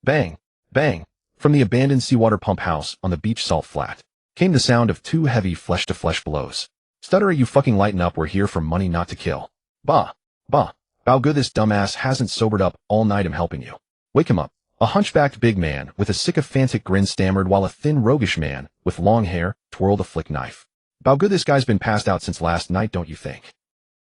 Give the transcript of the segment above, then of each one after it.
Bang! Bang! From the abandoned seawater pump house on the beach salt flat came the sound of two heavy flesh-to-flesh blows. Stutterer, you fucking lighten up, we're here for money, not to kill. Bah! Bah! Bao good, this dumbass hasn't sobered up all night, I'm helping you. Wake him up. A hunchbacked big man with a sycophantic grin stammered while a thin roguish man with long hair twirled a flick knife. Bao good, this guy's been passed out since last night, don't you think?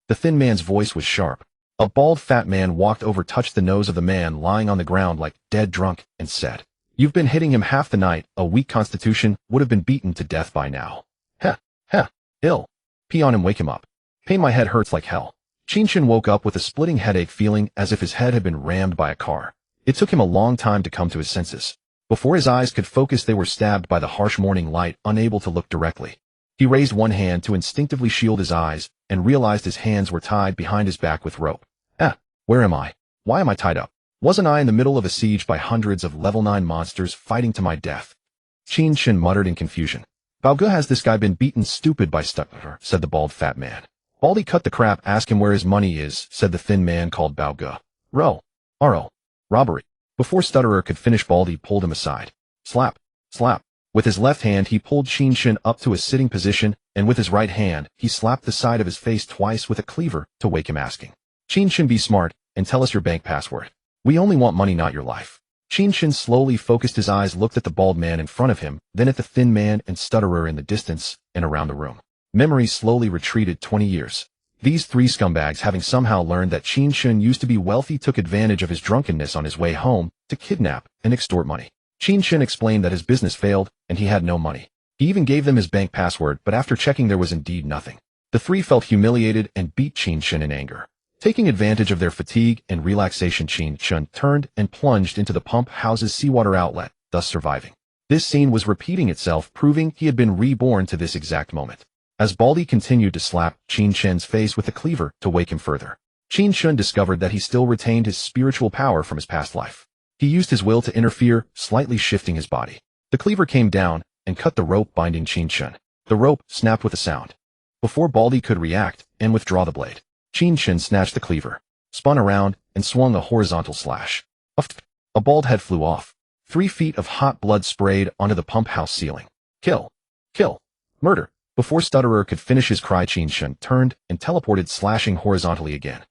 The thin man's voice was sharp. A bald fat man walked over, touched the nose of the man lying on the ground like dead drunk, and said, "You've been hitting him half the night, a weak constitution would have been beaten to death by now." Heh, heh, ill. Pee on him, wake him up. Pain, my head hurts like hell. Qin Chen woke up with a splitting headache, feeling as if his head had been rammed by a car. It took him a long time to come to his senses. Before his eyes could focus, they were stabbed by the harsh morning light, unable to look directly. He raised one hand to instinctively shield his eyes and realized his hands were tied behind his back with rope. Where am I? Why am I tied up? Wasn't I in the middle of a siege by hundreds of level 9 monsters fighting to my death? Qin Chen muttered in confusion. Bao Ge, has this guy been beaten stupid by Stutterer, said the bald fat man. Baldy, cut the crap, ask him where his money is, said the thin man called Bao Ge. Robbery. Before Stutterer could finish, Baldy pulled him aside. Slap, slap. With his left hand he pulled Qin Chen up to a sitting position, and with his right hand he slapped the side of his face twice with a cleaver to wake him, asking, "Qin Chen, be smart and tell us your bank password. We only want money, not your life." Qin Chen slowly focused his eyes, looked at the bald man in front of him, then at the thin man and Stutterer in the distance, and around the room. Memory slowly retreated 20 years. These three scumbags, having somehow learned that Qin Chen used to be wealthy, took advantage of his drunkenness on his way home to kidnap and extort money. Qin Chen explained that his business failed and he had no money. He even gave them his bank password, but after checking there was indeed nothing. The three felt humiliated and beat Qin Chen in anger. Taking advantage of their fatigue and relaxation, Qin Chen turned and plunged into the pump house's seawater outlet, thus surviving. This scene was repeating itself, proving he had been reborn to this exact moment. As Baldy continued to slap Qin Chen's face with a cleaver to wake him further, Qin Chen discovered that he still retained his spiritual power from his past life. He used his will to interfere, slightly shifting his body. The cleaver came down and cut the rope binding Qin Chen. The rope snapped with a sound. Before Baldy could react and withdraw the blade, Qin Chen snatched the cleaver, spun around, and swung a horizontal slash. A bald head flew off. 3 feet of hot blood sprayed onto the pump house ceiling. Kill! Kill! Murder! Before Stutterer could finish his cry, Qin Chen turned and teleported, slashing horizontally again.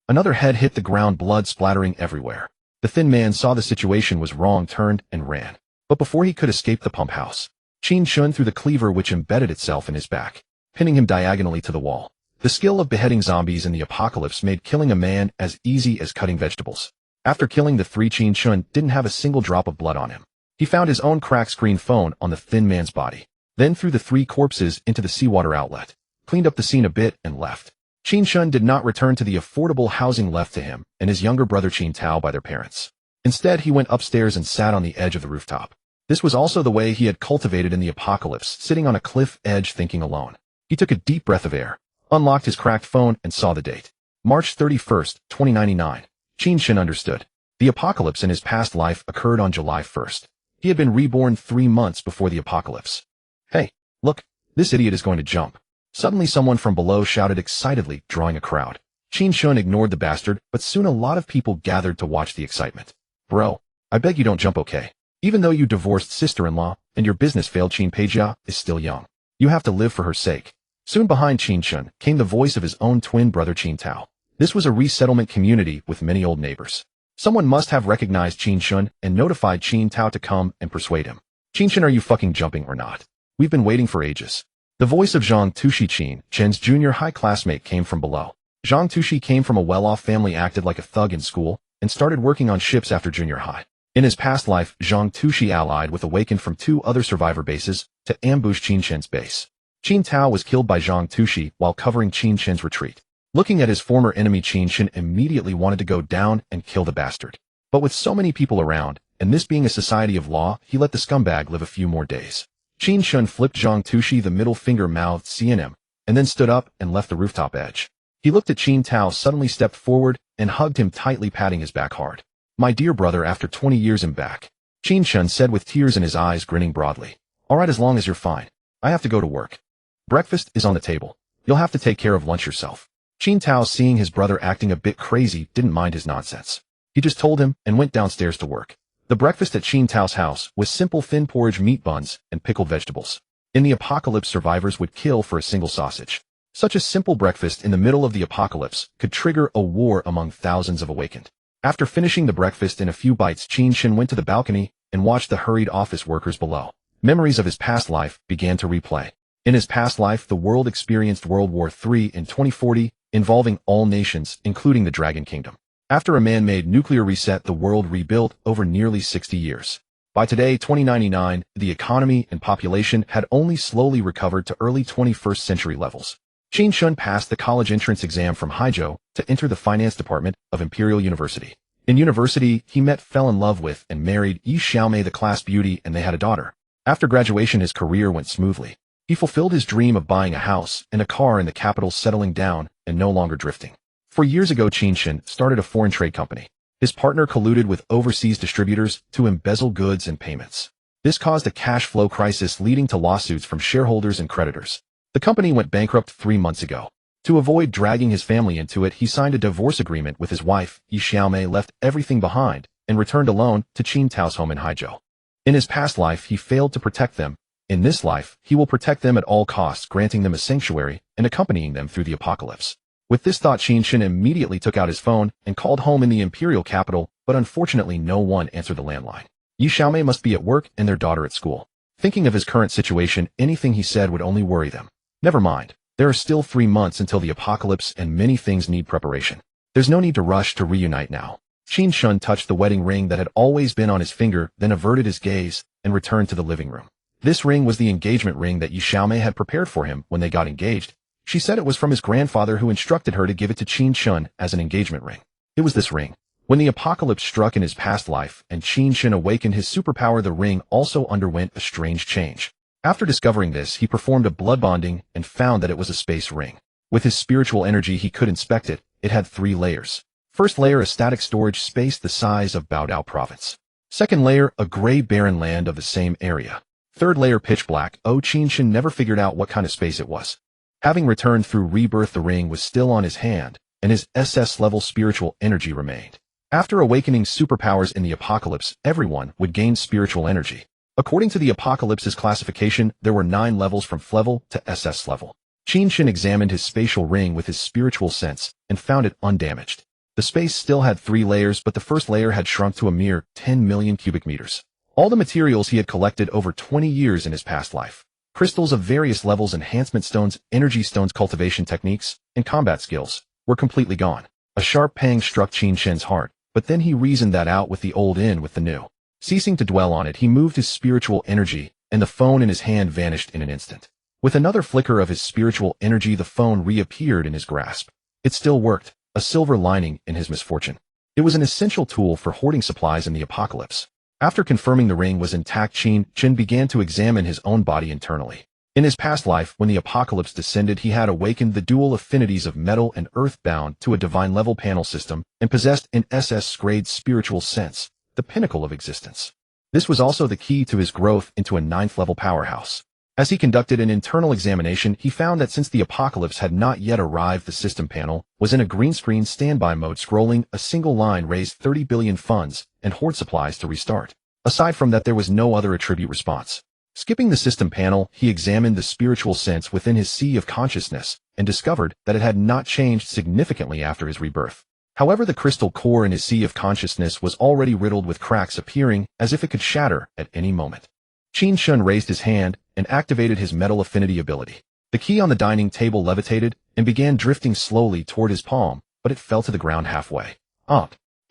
Another head hit the ground, blood splattering everywhere. The thin man saw the situation was wrong, turned and ran. But before he could escape the pump house, Qin Chen threw the cleaver, which embedded itself in his back, pinning him diagonally to the wall. The skill of beheading zombies in the apocalypse made killing a man as easy as cutting vegetables. After killing the three, Qin Chen didn't have a single drop of blood on him. He found his own cracked screen phone on the thin man's body, then threw the 3 corpses into the seawater outlet, cleaned up the scene a bit, and left. Qin Chen did not return to the affordable housing left to him and his younger brother Qin Tao by their parents. Instead, he went upstairs and sat on the edge of the rooftop. This was also the way he had cultivated in the apocalypse, sitting on a cliff edge thinking alone. He took a deep breath of air, unlocked his cracked phone, and saw the date. March 31st, 2099. Qin Chen understood. The apocalypse in his past life occurred on July 1st. He had been reborn 3 months before the apocalypse. Hey, look, this idiot is going to jump. Suddenly someone from below shouted excitedly, drawing a crowd. Qin Chen ignored the bastard, but soon a lot of people gathered to watch the excitement. Bro, I beg you don't jump, okay? Even though you divorced sister-in-law and your business failed, Qin Peijia is still young. You have to live for her sake. Soon behind Qin Chen came the voice of his own twin brother Qin Tao. This was a resettlement community with many old neighbors. Someone must have recognized Qin Chen and notified Qin Tao to come and persuade him. Qin Chen, are you fucking jumping or not? We've been waiting for ages. The voice of Zhang Tushi, Qin Chen's junior high classmate, came from below. Zhang Tushi came from a well-off family, acted like a thug in school, and started working on ships after junior high. In his past life, Zhang Tushi allied with Awakened from 2 other survivor bases to ambush Qin Chen's base. Qin Tao was killed by Zhang Tushi while covering Qin Chen's retreat. Looking at his former enemy, Qin Chen immediately wanted to go down and kill the bastard. But with so many people around, and this being a society of law, he let the scumbag live a few more days. Qin Chen flipped Zhang Tushi the middle finger, mouthed CNM, and then stood up and left the rooftop edge. He looked at Qin Tao, suddenly stepped forward, and hugged him tightly, patting his back hard. My dear brother, after 20 years I'm back. Qin Chen said with tears in his eyes, grinning broadly. All right, as long as you're fine. I have to go to work. Breakfast is on the table. You'll have to take care of lunch yourself. Qin Tao, seeing his brother acting a bit crazy, didn't mind his nonsense. He just told him and went downstairs to work. The breakfast at Qin Tao's house was simple thin porridge meat buns and pickled vegetables. In the apocalypse, survivors would kill for a single sausage. Such a simple breakfast in the middle of the apocalypse could trigger a war among thousands of awakened. After finishing the breakfast in a few bites, Qin Chen went to the balcony and watched the hurried office workers below. Memories of his past life began to replay. In his past life, the world experienced World War III in 2040, involving all nations, including the Dragon Kingdom. After a man-made nuclear reset, the world rebuilt over nearly 60 years. By today, 2099, the economy and population had only slowly recovered to early 21st century levels. Qin Chen passed the college entrance exam from Haizhou to enter the finance department of Imperial University. In university, he fell in love with, and married Yi Xiaomei, the class beauty, and they had a daughter. After graduation, his career went smoothly. He fulfilled his dream of buying a house and a car in the capital, settling down and no longer drifting. 4 years ago, Qin Chen started a foreign trade company. His partner colluded with overseas distributors to embezzle goods and payments. This caused a cash flow crisis, leading to lawsuits from shareholders and creditors. The company went bankrupt 3 months ago. To avoid dragging his family into it, he signed a divorce agreement with his wife. Yi Xiaomei left everything behind and returned alone to Qin Tao's home in Haizhou. In his past life, he failed to protect them. In this life, he will protect them at all costs, granting them a sanctuary and accompanying them through the apocalypse. With this thought, Qin Chen immediately took out his phone and called home in the imperial capital, but unfortunately no one answered the landline. Yi Xiaomei must be at work and their daughter at school. Thinking of his current situation, anything he said would only worry them. Never mind. There are still 3 months until the apocalypse, and many things need preparation. There's no need to rush to reunite now. Qin Chen touched the wedding ring that had always been on his finger, then averted his gaze and returned to the living room. This ring was the engagement ring that Yi Xiaomei had prepared for him when they got engaged. She said it was from his grandfather, who instructed her to give it to Qin Chen as an engagement ring. It was this ring. When the apocalypse struck in his past life and Qin Chen awakened his superpower, the ring also underwent a strange change. After discovering this, he performed a blood bonding and found that it was a space ring. With his spiritual energy, he could inspect it. It had 3 layers. First layer, a static storage space the size of Baodao province. Second layer, a gray barren land of the same area. Third layer, pitch black. Qin Chen never figured out what kind of space it was. Having returned through rebirth, the ring was still on his hand, and his SS-level spiritual energy remained. After awakening superpowers in the apocalypse, everyone would gain spiritual energy. According to the apocalypse's classification, there were 9 levels from FL-level to SS-level. Qin Chen examined his spatial ring with his spiritual sense and found it undamaged. The space still had 3 layers, but the first layer had shrunk to a mere 10 million cubic meters. All the materials he had collected over 20 years in his past life, crystals of various levels, enhancement stones, energy stones, cultivation techniques, and combat skills, were completely gone. A sharp pang struck Qin Chen's heart, but then he reasoned that out with the old in with the new. Ceasing to dwell on it, he moved his spiritual energy, and the phone in his hand vanished in an instant. With another flicker of his spiritual energy, the phone reappeared in his grasp. It still worked, a silver lining in his misfortune. It was an essential tool for hoarding supplies in the apocalypse. After confirming the ring was intact, Qin Chen began to examine his own body internally. In his past life, when the apocalypse descended, he had awakened the dual affinities of metal and earth, bound to a divine level panel system, and possessed an SS-grade spiritual sense, the pinnacle of existence. This was also the key to his growth into a 9th level powerhouse. As he conducted an internal examination, he found that since the apocalypse had not yet arrived, the system panel was in a green screen standby mode, scrolling a single line: raised 30 billion funds and hoard supplies to restart. Aside from that, there was no other attribute response. Skipping the system panel, he examined the spiritual sense within his sea of consciousness and discovered that it had not changed significantly after his rebirth. However, the crystal core in his sea of consciousness was already riddled with cracks, appearing as if it could shatter at any moment. Qin Chen raised his hand and activated his metal affinity ability. The key on the dining table levitated and began drifting slowly toward his palm, but it fell to the ground halfway.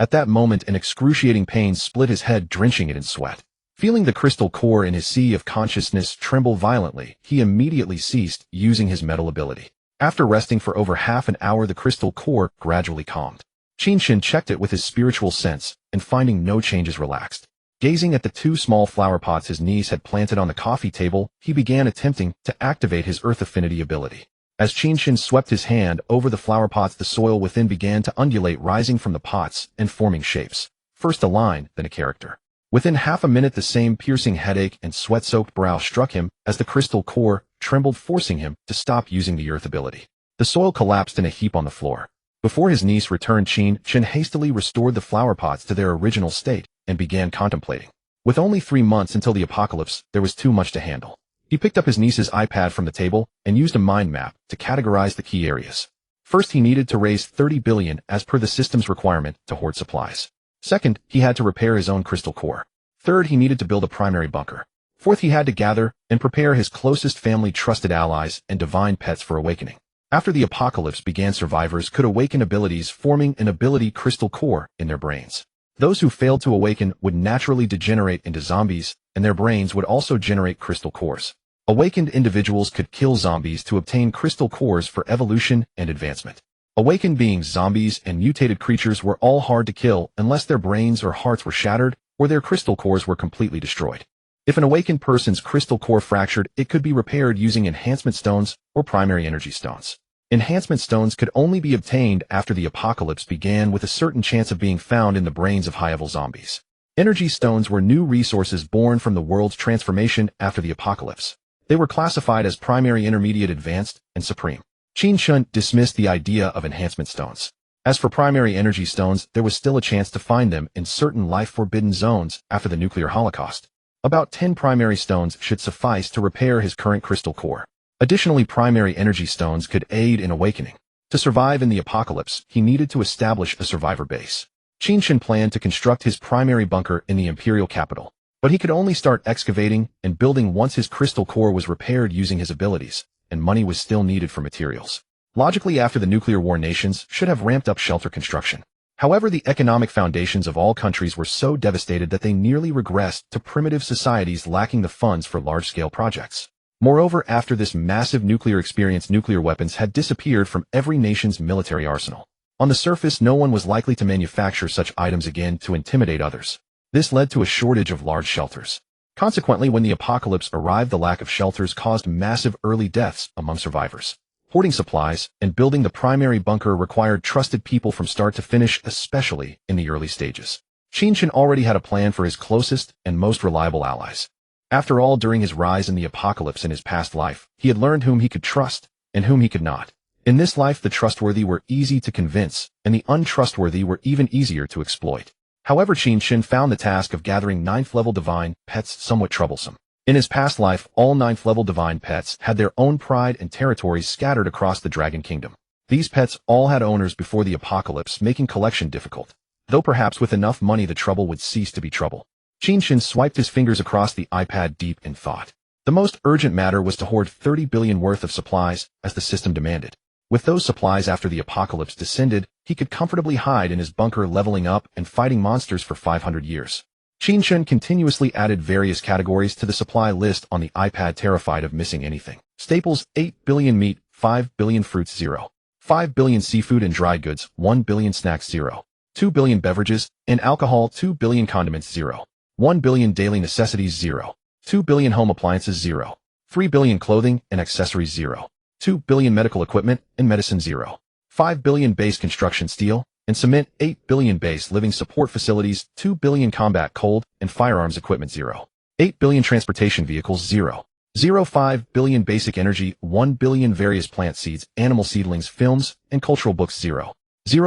At that moment, an excruciating pain split his head, drenching it in sweat. Feeling the crystal core in his sea of consciousness tremble violently, he immediately ceased using his metal ability. After resting for over half an hour, the crystal core gradually calmed. Qin Chen checked it with his spiritual sense, and finding no changes, relaxed. Gazing at the 2 small flower pots his niece had planted on the coffee table, he began attempting to activate his earth affinity ability. As Qin Chen swept his hand over the flower pots, the soil within began to undulate, rising from the pots and forming shapes. First a line, then a character. Within half a minute, the same piercing headache and sweat-soaked brow struck him as the crystal core trembled, forcing him to stop using the earth ability. The soil collapsed in a heap on the floor. Before his niece returned, Qin Chen hastily restored the flower pots to their original state and began contemplating. With only 3 months until the apocalypse, there was too much to handle. He picked up his niece's iPad from the table and used a mind map to categorize the key areas. First, he needed to raise 30 billion as per the system's requirement to hoard supplies. Second, he had to repair his own crystal core. Third, he needed to build a primary bunker. Fourth, he had to gather and prepare his closest family, trusted allies, and divine pets for awakening. After the apocalypse began, survivors could awaken abilities, forming an ability crystal core in their brains. Those who failed to awaken would naturally degenerate into zombies, and their brains would also generate crystal cores. Awakened individuals could kill zombies to obtain crystal cores for evolution and advancement. Awakened beings, zombies, and mutated creatures were all hard to kill unless their brains or hearts were shattered or their crystal cores were completely destroyed. If an awakened person's crystal core fractured, it could be repaired using enhancement stones or primary energy stones. Enhancement stones could only be obtained after the apocalypse began, with a certain chance of being found in the brains of high-level zombies. Energy stones were new resources born from the world's transformation after the apocalypse. They were classified as primary, intermediate, advanced, and supreme. Qin Chen dismissed the idea of enhancement stones. As for primary energy stones, there was still a chance to find them in certain life-forbidden zones after the nuclear holocaust. About 10 primary stones should suffice to repair his current crystal core. Additionally, primary energy stones could aid in awakening. To survive in the apocalypse, he needed to establish a survivor base. Qin Chen planned to construct his primary bunker in the imperial capital, but he could only start excavating and building once his crystal core was repaired using his abilities, and money was still needed for materials. Logically, after the nuclear war, nations should have ramped up shelter construction. However, the economic foundations of all countries were so devastated that they nearly regressed to primitive societies lacking the funds for large-scale projects. Moreover, after this massive nuclear experience, nuclear weapons had disappeared from every nation's military arsenal. On the surface, no one was likely to manufacture such items again to intimidate others. This led to a shortage of large shelters. Consequently, when the apocalypse arrived, the lack of shelters caused massive early deaths among survivors. Hoarding supplies and building the primary bunker required trusted people from start to finish, especially in the early stages. Qin Chen already had a plan for his closest and most reliable allies. After all, during his rise in the apocalypse in his past life, he had learned whom he could trust and whom he could not. In this life, the trustworthy were easy to convince, and the untrustworthy were even easier to exploit. However, Qin Chen found the task of gathering 9th-level divine pets somewhat troublesome. In his past life, all 9th-level divine pets had their own pride and territories scattered across the Dragon Kingdom. These pets all had owners before the apocalypse, making collection difficult. Though perhaps with enough money the trouble would cease to be trouble. Qin Chen swiped his fingers across the iPad deep in thought. The most urgent matter was to hoard 30 billion worth of supplies, as the system demanded. With those supplies, after the apocalypse descended, he could comfortably hide in his bunker, leveling up and fighting monsters for 500 years. Qin Chen continuously added various categories to the supply list on the iPad, terrified of missing anything. Staples, 8 billion meat, 5 billion fruits, 0. 5 billion seafood and dry goods, 1 billion snacks, 0. 2 billion beverages and alcohol, 2 billion condiments, 0. 1 billion daily necessities, 0. 2 billion home appliances, 0. 3 billion clothing and accessories, 0. 2 billion medical equipment and medicine, 0. 5 billion base construction steel and cement, 8 billion base living support facilities, 2 billion combat cold and firearms equipment, 0. 8 billion transportation vehicles, 0. 5 billion basic energy, 1 billion various plant seeds, animal seedlings, films, and cultural books, 0.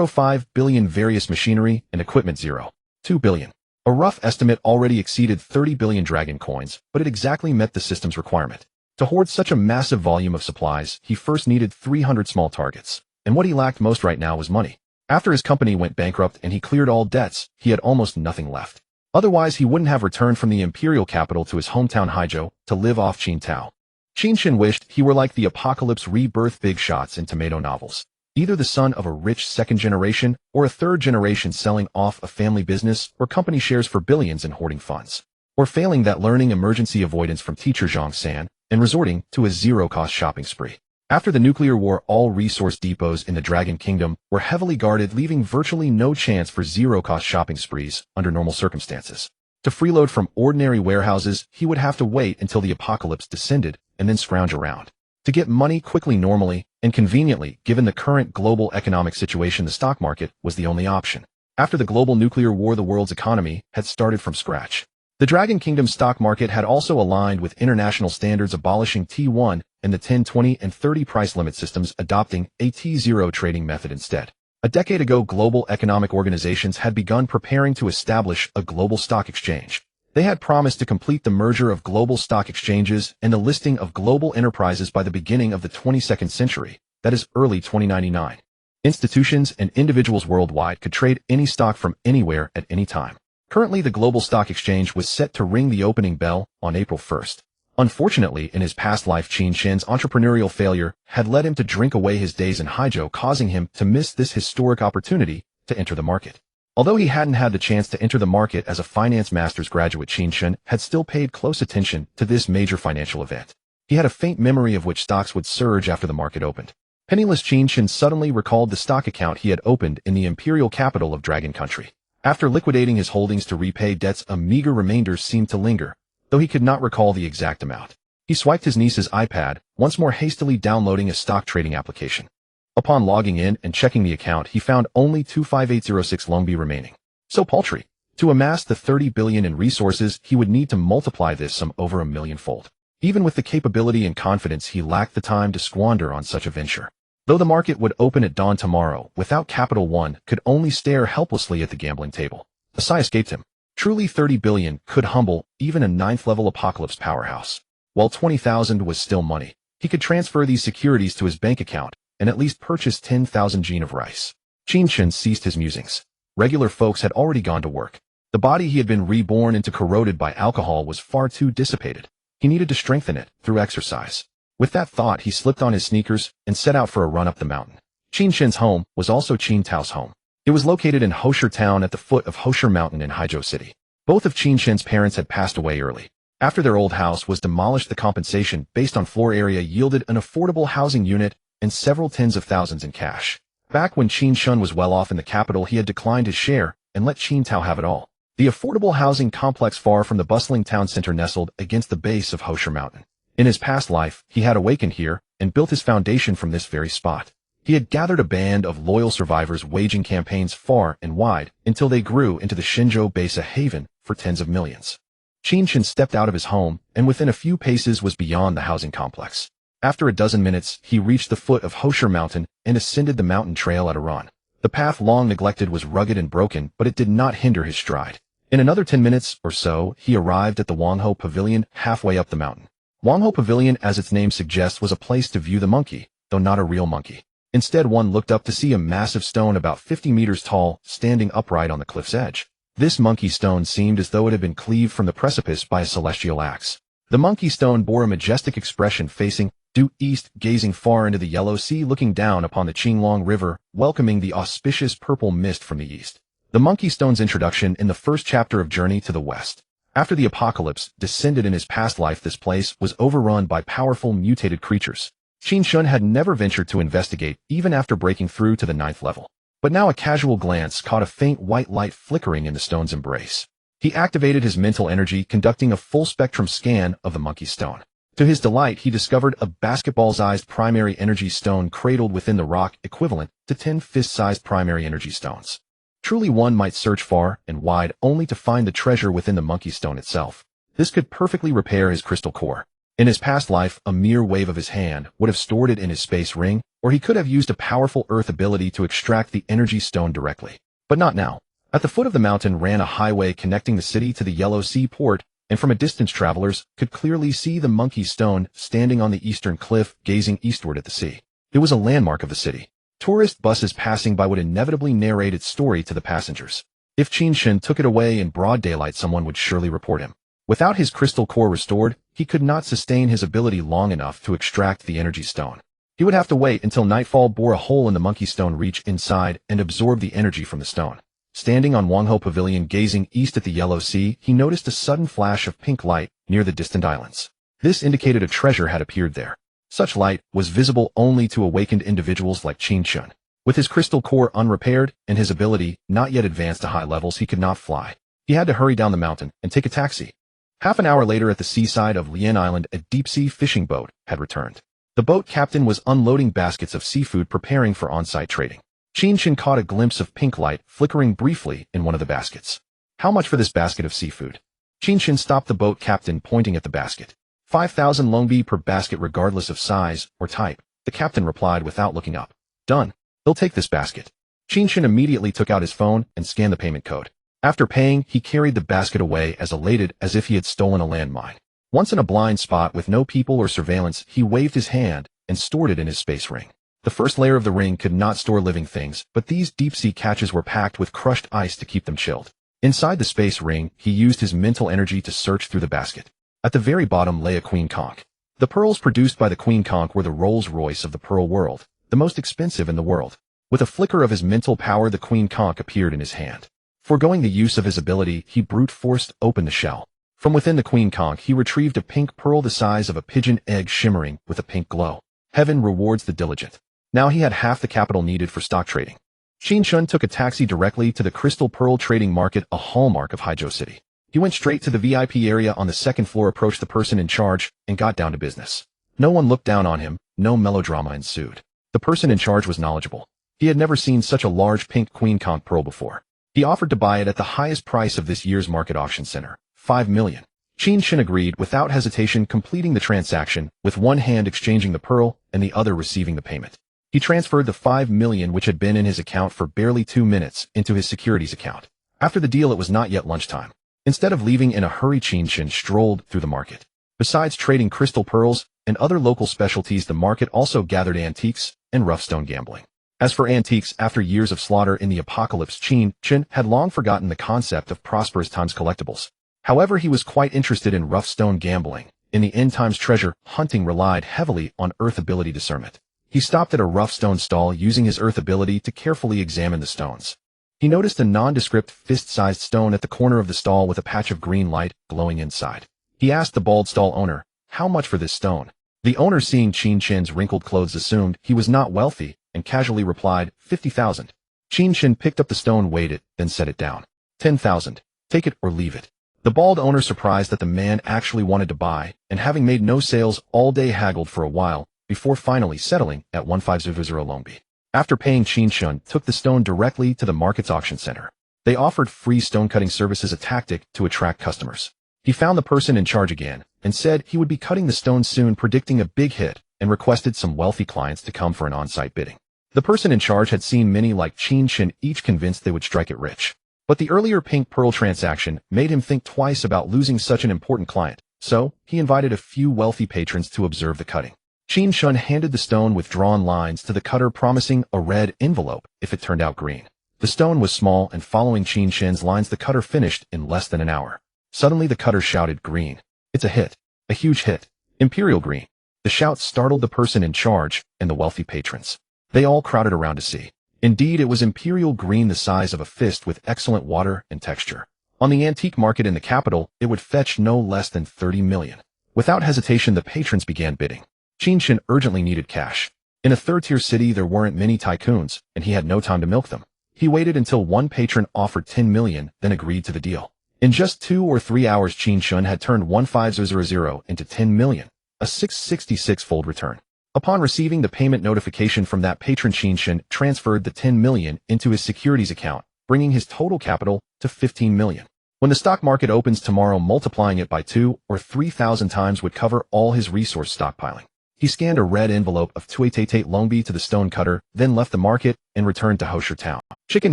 5 billion various machinery and equipment, 0. 2 billion. A rough estimate already exceeded 30 billion dragon coins, but it exactly met the system's requirement. To hoard such a massive volume of supplies, he first needed 300 small targets, and what he lacked most right now was money. After his company went bankrupt and he cleared all debts, he had almost nothing left. Otherwise, he wouldn't have returned from the imperial capital to his hometown Haizhou to live off Qingtao. Qin Chen wished he were like the apocalypse rebirth big shots in tomato novels. Either the son of a rich second generation or a third generation selling off a family business or company shares for billions in hoarding funds. Or failing that, learning emergency avoidance from teacher Zhang San and resorting to a zero-cost shopping spree. After the nuclear war, all resource depots in the Dragon Kingdom were heavily guarded, leaving virtually no chance for zero-cost shopping sprees under normal circumstances. To freeload from ordinary warehouses, he would have to wait until the apocalypse descended and then scrounge around. To get money quickly, normally, and conveniently, given the current global economic situation, the stock market was the only option. After the global nuclear war, the world's economy had started from scratch. The Dragon Kingdom stock market had also aligned with international standards, abolishing T1 and the 10, 20, and 30 price limit systems, adopting a T0 trading method instead. A decade ago, global economic organizations had begun preparing to establish a global stock exchange. They had promised to complete the merger of global stock exchanges and the listing of global enterprises by the beginning of the 22nd century, that is, early 2099. Institutions and individuals worldwide could trade any stock from anywhere at any time. Currently, the global stock exchange was set to ring the opening bell on April 1st. Unfortunately, in his past life, Qin Chen's entrepreneurial failure had led him to drink away his days in Haijiu, causing him to miss this historic opportunity to enter the market. Although he hadn't had the chance to enter the market as a finance master's graduate, Qin Chen had still paid close attention to this major financial event. He had a faint memory of which stocks would surge after the market opened. Penniless Qin Chen suddenly recalled the stock account he had opened in the imperial capital of Dragon Country. After liquidating his holdings to repay debts, a meager remainder seemed to linger, though he could not recall the exact amount. He swiped his niece's iPad, once more hastily downloading a stock trading application. Upon logging in and checking the account, he found only 25806 Longbi remaining. So paltry. To amass the 30 billion in resources, he would need to multiply this sum over a millionfold. Even with the capability and confidence, he lacked the time to squander on such a venture. Though the market would open at dawn tomorrow, without capital, one could only stare helplessly at the gambling table. A sigh escaped him. Truly, 30 billion could humble even a 9th-level apocalypse powerhouse. While 20,000 was still money, he could transfer these securities to his bank account and at least purchase 10,000 jean of rice. Qin Chen ceased his musings. Regular folks had already gone to work. The body he had been reborn into, corroded by alcohol, was far too dissipated. He needed to strengthen it through exercise. With that thought, he slipped on his sneakers and set out for a run up the mountain. Qin Chen's home was also Qin Tao's home. It was located in Hosher Town at the foot of Hosher Mountain in Haijiu City. Both of Qin Chen's parents had passed away early. After their old house was demolished, the compensation based on floor area yielded an affordable housing unit and several tens of thousands in cash. Back when Qin Chen was well off in the capital, he had declined his share and let Qin Tao have it all. The affordable housing complex far from the bustling town center nestled against the base of Hosher Mountain. In his past life, he had awakened here and built his foundation from this very spot. He had gathered a band of loyal survivors, waging campaigns far and wide until they grew into the Shenzhou base, a haven for tens of millions. Qin Chen stepped out of his home and within a few paces was beyond the housing complex. After a dozen minutes, he reached the foot of Hosher Mountain and ascended the mountain trail at a run. The path, long neglected, was rugged and broken, but it did not hinder his stride. In another 10 minutes or so, he arrived at the Wangho Pavilion halfway up the mountain. Wangho Pavilion, as its name suggests, was a place to view the monkey, though not a real monkey. Instead, one looked up to see a massive stone about 50 meters tall, standing upright on the cliff's edge. This monkey stone seemed as though it had been cleaved from the precipice by a celestial axe. The monkey stone bore a majestic expression, facing due east, gazing far into the yellow sea, looking down upon the Qinglong River, welcoming the auspicious purple mist from the east. The monkey stone's introduction in the first chapter of Journey to the West. After the apocalypse descended in his past life, this place was overrun by powerful mutated creatures. Qin Chen had never ventured to investigate, even after breaking through to the 9th level. But now a casual glance caught a faint white light flickering in the stone's embrace. He activated his mental energy, conducting a full-spectrum scan of the monkey stone. To his delight, he discovered a basketball-sized primary energy stone cradled within the rock, equivalent to 10 fist-sized primary energy stones. Truly, one might search far and wide only to find the treasure within the monkey stone itself. This could perfectly repair his crystal core. In his past life, a mere wave of his hand would have stored it in his space ring, or he could have used a powerful earth ability to extract the energy stone directly. But not now. At the foot of the mountain ran a highway connecting the city to the Yellow Sea port, and from a distance travelers could clearly see the monkey stone standing on the eastern cliff, gazing eastward at the sea. It was a landmark of the city. Tourist buses passing by would inevitably narrate its story to the passengers. If Qin Chen took it away in broad daylight, someone would surely report him. Without his crystal core restored, he could not sustain his ability long enough to extract the energy stone. He would have to wait until nightfall bore a hole in the monkey stone, reach inside, and absorb the energy from the stone. Standing on Wangho Pavilion, gazing east at the Yellow Sea, he noticed a sudden flash of pink light near the distant islands. This indicated a treasure had appeared there. Such light was visible only to awakened individuals like Qin Chen. With his crystal core unrepaired and his ability not yet advanced to high levels, he could not fly. He had to hurry down the mountain and take a taxi. Half an hour later, at the seaside of Lian Island, a deep-sea fishing boat had returned. The boat captain was unloading baskets of seafood, preparing for on-site trading. Qin Chen caught a glimpse of pink light flickering briefly in one of the baskets. How much for this basket of seafood? Qin Chen stopped the boat captain, pointing at the basket. 5,000 Longbi per basket, regardless of size or type, the captain replied without looking up. Done. He'll take this basket. Qin Chen immediately took out his phone and scanned the payment code. After paying, he carried the basket away as elated as if he had stolen a landmine. Once in a blind spot with no people or surveillance, he waved his hand and stored it in his space ring. The first layer of the ring could not store living things, but these deep-sea catches were packed with crushed ice to keep them chilled. Inside the space ring, he used his mental energy to search through the basket. At the very bottom lay a queen conch. The pearls produced by the queen conch were the Rolls-Royce of the pearl world, the most expensive in the world. With a flicker of his mental power, the queen conch appeared in his hand. Foregoing the use of his ability, he brute-forced open the shell. From within the queen conch, he retrieved a pink pearl the size of a pigeon egg shimmering with a pink glow. Heaven rewards the diligent. Now he had half the capital needed for stock trading. Qin Chen took a taxi directly to the Crystal Pearl Trading Market, a hallmark of Haizhou City. He went straight to the VIP area on the second floor, approached the person in charge, and got down to business. No one looked down on him, no melodrama ensued. The person in charge was knowledgeable. He had never seen such a large pink queen conch pearl before. He offered to buy it at the highest price of this year's market auction center, 5 million. Qin Chen agreed without hesitation, completing the transaction, with one hand exchanging the pearl and the other receiving the payment. He transferred the 5 million which had been in his account for barely 2 minutes into his securities account. After the deal, it was not yet lunchtime. Instead of leaving in a hurry, Qin Chen strolled through the market. Besides trading crystal pearls and other local specialties, the market also gathered antiques and rough stone gambling. As for antiques, after years of slaughter in the apocalypse, Qin Chen had long forgotten the concept of prosperous times collectibles. However, he was quite interested in rough stone gambling. In the end times, treasure hunting relied heavily on earth ability discernment. He stopped at a rough stone stall, using his earth ability to carefully examine the stones. He noticed a nondescript fist-sized stone at the corner of the stall with a patch of green light glowing inside. He asked the bald stall owner, "How much for this stone?" The owner, seeing Qin Chen's wrinkled clothes, assumed he was not wealthy and casually replied, 50,000. Qin Chen picked up the stone, weighed it, then set it down. 10,000. Take it or leave it. The bald owner, surprised that the man actually wanted to buy, and having made no sales all day, haggled for a while, before finally settling at 1500 Longbi. After paying, Qin Chen took the stone directly to the market's auction center. They offered free stone cutting services, a tactic to attract customers. He found the person in charge again, and said he would be cutting the stone soon, predicting a big hit, and requested some wealthy clients to come for an on-site bidding. The person in charge had seen many like Qin Chen, each convinced they would strike it rich. But the earlier pink pearl transaction made him think twice about losing such an important client, so he invited a few wealthy patrons to observe the cutting. Qin Chen handed the stone with drawn lines to the cutter, promising a red envelope if it turned out green. The stone was small, and following Qin Chen's lines, the cutter finished in less than an hour. Suddenly the cutter shouted, "Green. It's a hit. A huge hit. Imperial green." The shout startled the person in charge and the wealthy patrons. They all crowded around to see. Indeed, it was imperial green, the size of a fist, with excellent water and texture. On the antique market in the capital, it would fetch no less than 30 million. Without hesitation, the patrons began bidding. Qin Chen urgently needed cash. In a third-tier city, there weren't many tycoons, and he had no time to milk them. He waited until one patron offered 10 million, then agreed to the deal. In just 2 or 3 hours, Qin Chen had turned 1500 into 10 million, a 666-fold return. Upon receiving the payment notification from that patron, Qin Chen transferred the 10 million into his securities account, bringing his total capital to 15 million. When the stock market opens tomorrow, multiplying it by 2 or 3,000 times would cover all his resource stockpiling. He scanned a red envelope of 288 Longbi to the stone cutter, then left the market and returned to Hosher Town. Chicken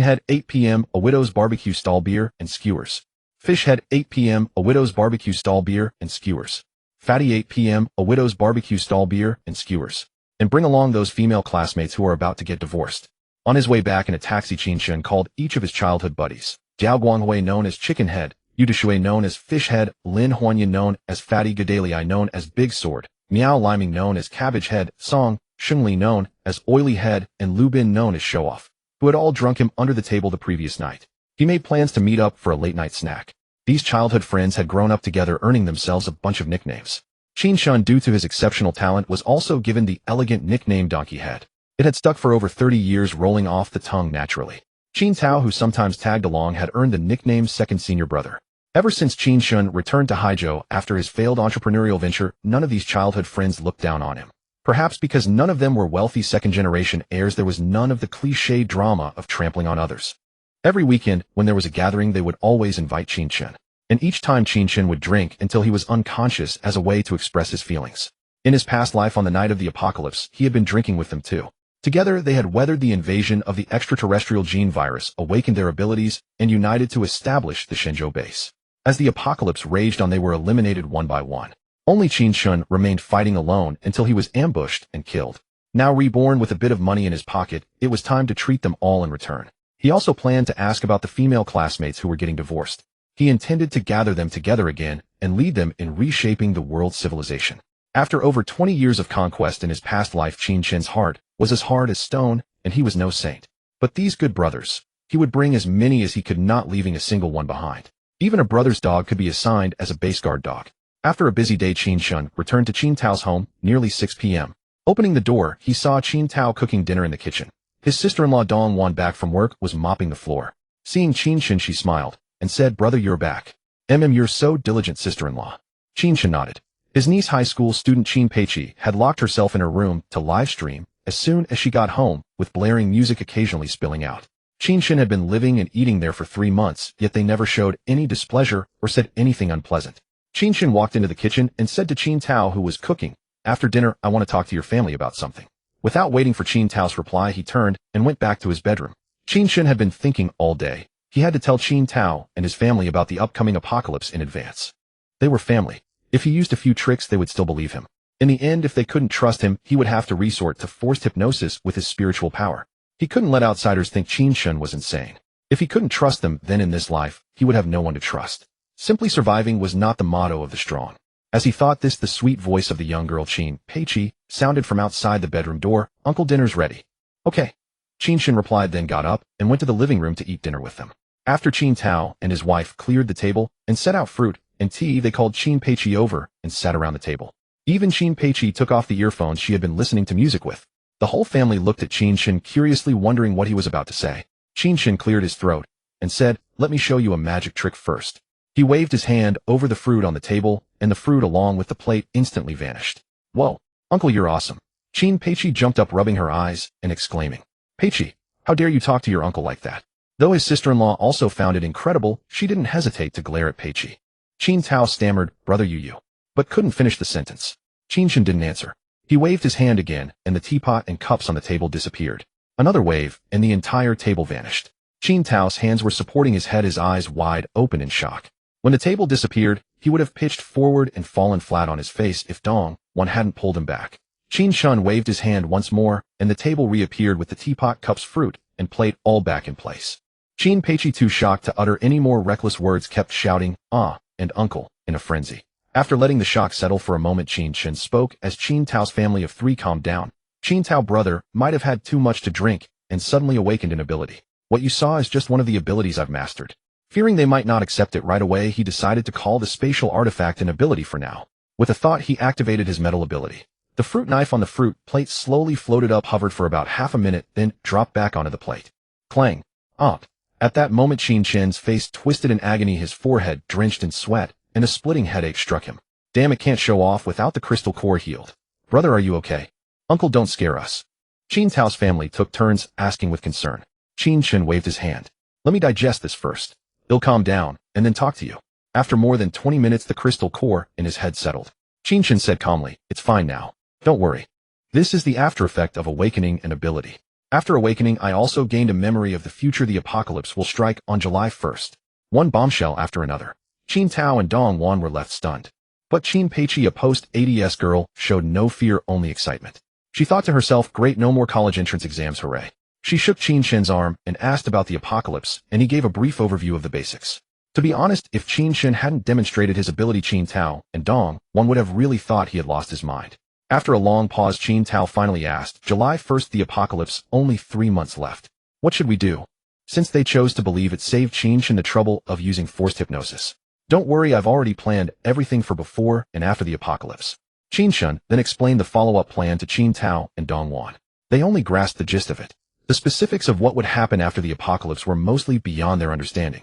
head, 8 p.m., a widow's barbecue stall, beer and skewers. Fish head, 8 p.m., a widow's barbecue stall, beer and skewers. Fatty, 8 p.m., a widow's barbecue stall, beer and skewers. And bring along those female classmates who are about to get divorced. On his way back in a taxi, Qin Chen called each of his childhood buddies. Jiao Guanghui, known as Chicken Head, Yu Deshui, known as Fish Head, Lin Huanyan, known as Fatty, Gedalii, known as Big Sword, Miao Liming, known as Cabbage Head, Song, Shengli, known as Oily Head, and Lu Bin, known as Show Off, who had all drunk him under the table the previous night. He made plans to meet up for a late-night snack. These childhood friends had grown up together, earning themselves a bunch of nicknames. Qin Chen, due to his exceptional talent, was also given the elegant nickname Donkey Head. It had stuck for over 30 years, rolling off the tongue naturally. Qin Tao, who sometimes tagged along, had earned the nickname Second Senior Brother. Ever since Qin Chen returned to Haizhou after his failed entrepreneurial venture, none of these childhood friends looked down on him. Perhaps because none of them were wealthy second-generation heirs, there was none of the cliché drama of trampling on others. Every weekend, when there was a gathering, they would always invite Qin Chen. And each time Qin Chen would drink until he was unconscious as a way to express his feelings. In his past life, on the night of the apocalypse, he had been drinking with them too. Together, they had weathered the invasion of the extraterrestrial gene virus, awakened their abilities, and united to establish the Shenzhou base. As the apocalypse raged on, they were eliminated one by one. Only Qin Chen remained fighting alone until he was ambushed and killed. Now reborn with a bit of money in his pocket, it was time to treat them all in return. He also planned to ask about the female classmates who were getting divorced. He intended to gather them together again and lead them in reshaping the world's civilization. After over 20 years of conquest in his past life, Qin Chen's heart was as hard as stone, and he was no saint. But these good brothers, he would bring as many as he could, not leaving a single one behind. Even a brother's dog could be assigned as a base guard dog. After a busy day, Qin Chen returned to Qin Tao's home, nearly 6 p.m. Opening the door, he saw Qin Tao cooking dinner in the kitchen. His sister-in-law Dong Wan, back from work, was mopping the floor. Seeing Qin Chen, she smiled and said, "Brother, you're back. You're so diligent, sister-in-law." Qin Chen nodded. His niece, high school student Qin Peiqi, had locked herself in her room to live stream as soon as she got home, with blaring music occasionally spilling out. Qin Chen had been living and eating there for 3 months, yet they never showed any displeasure or said anything unpleasant. Qin Chen walked into the kitchen and said to Qin Tao, who was cooking, "After dinner, I want to talk to your family about something." Without waiting for Qin Tao's reply, he turned and went back to his bedroom. Qin Chen had been thinking all day. He had to tell Qin Tao and his family about the upcoming apocalypse in advance. They were family. If he used a few tricks, they would still believe him. In the end, if they couldn't trust him, he would have to resort to forced hypnosis with his spiritual power. He couldn't let outsiders think Qin Chen was insane. If he couldn't trust them, then in this life, he would have no one to trust. Simply surviving was not the motto of the strong. As he thought this, the sweet voice of the young girl Qin Peiqi sounded from outside the bedroom door. "Uncle, dinner's ready." "Okay." Qin Chen replied, then got up and went to the living room to eat dinner with them. After Qin Tao and his wife cleared the table and set out fruit and tea, they called Qin Peiqi over and sat around the table. Even Qin Peiqi took off the earphones she had been listening to music with. The whole family looked at Qin Chen, curiously wondering what he was about to say. Qin Chen cleared his throat and said, "Let me show you a magic trick first." He waved his hand over the fruit on the table, and the fruit along with the plate instantly vanished. "Whoa, Uncle, you're awesome." Qin Peiqi jumped up, rubbing her eyes and exclaiming, "Peiqi, how dare you talk to your uncle like that?" Though his sister-in-law also found it incredible, she didn't hesitate to glare at Peiqi. Qin Tao stammered, "Brother, you," but couldn't finish the sentence. Qin Chen didn't answer. He waved his hand again, and the teapot and cups on the table disappeared. Another wave, and the entire table vanished. Qin Tao's hands were supporting his head, his eyes wide open in shock. When the table disappeared, he would have pitched forward and fallen flat on his face if Dong Wan hadn't pulled him back. Qin Chen waved his hand once more, and the table reappeared with the teapot, cups, fruit, and plate all back in place. Qin Peiqi, too shocked to utter any more reckless words, kept shouting, "Ah," and "Uncle," in a frenzy. After letting the shock settle for a moment, Qin Chen spoke as Qin Tao's family of 3 calmed down. Qin Tao, brother, might have had too much to drink and suddenly awakened an ability. What you saw is just one of the abilities I've mastered. Fearing they might not accept it right away, he decided to call the spatial artifact an ability for now. With a thought, he activated his metal ability. The fruit knife on the fruit plate slowly floated up, hovered for about half a minute, then dropped back onto the plate. Clang. Ah. At that moment, Qin Chen's face twisted in agony, his forehead drenched in sweat, and a splitting headache struck him. Damn, it can't show off without the crystal core healed. Brother, are you okay? Uncle, don't scare us. Qin Tao's family took turns asking with concern. Qin Chen waved his hand. Let me digest this first. He'll calm down, and then talk to you. After more than 20 minutes, the crystal core in his head settled. Qin Chen said calmly, "It's fine now. Don't worry. This is the after effect of awakening an ability. After awakening, I also gained a memory of the future. The apocalypse will strike on July 1st. One bombshell after another." Qin Tao and Dong Wan were left stunned. But Qin Peiqi, a post-ADS girl, showed no fear, only excitement. She thought to herself, great, no more college entrance exams, hooray. She shook Qin Chen's arm and asked about the apocalypse, and he gave a brief overview of the basics. To be honest, if Qin Chen hadn't demonstrated his ability, Qin Tao and Dong Wan would have really thought he had lost his mind. After a long pause, Qin Tao finally asked, July 1st, the apocalypse, only 3 months left. What should we do? Since they chose to believe it saved Qin Chen the trouble of using forced hypnosis. Don't worry, I've already planned everything for before and after the apocalypse. Qin Chen then explained the follow-up plan to Qin Tao and Dong Wan. They only grasped the gist of it. The specifics of what would happen after the apocalypse were mostly beyond their understanding.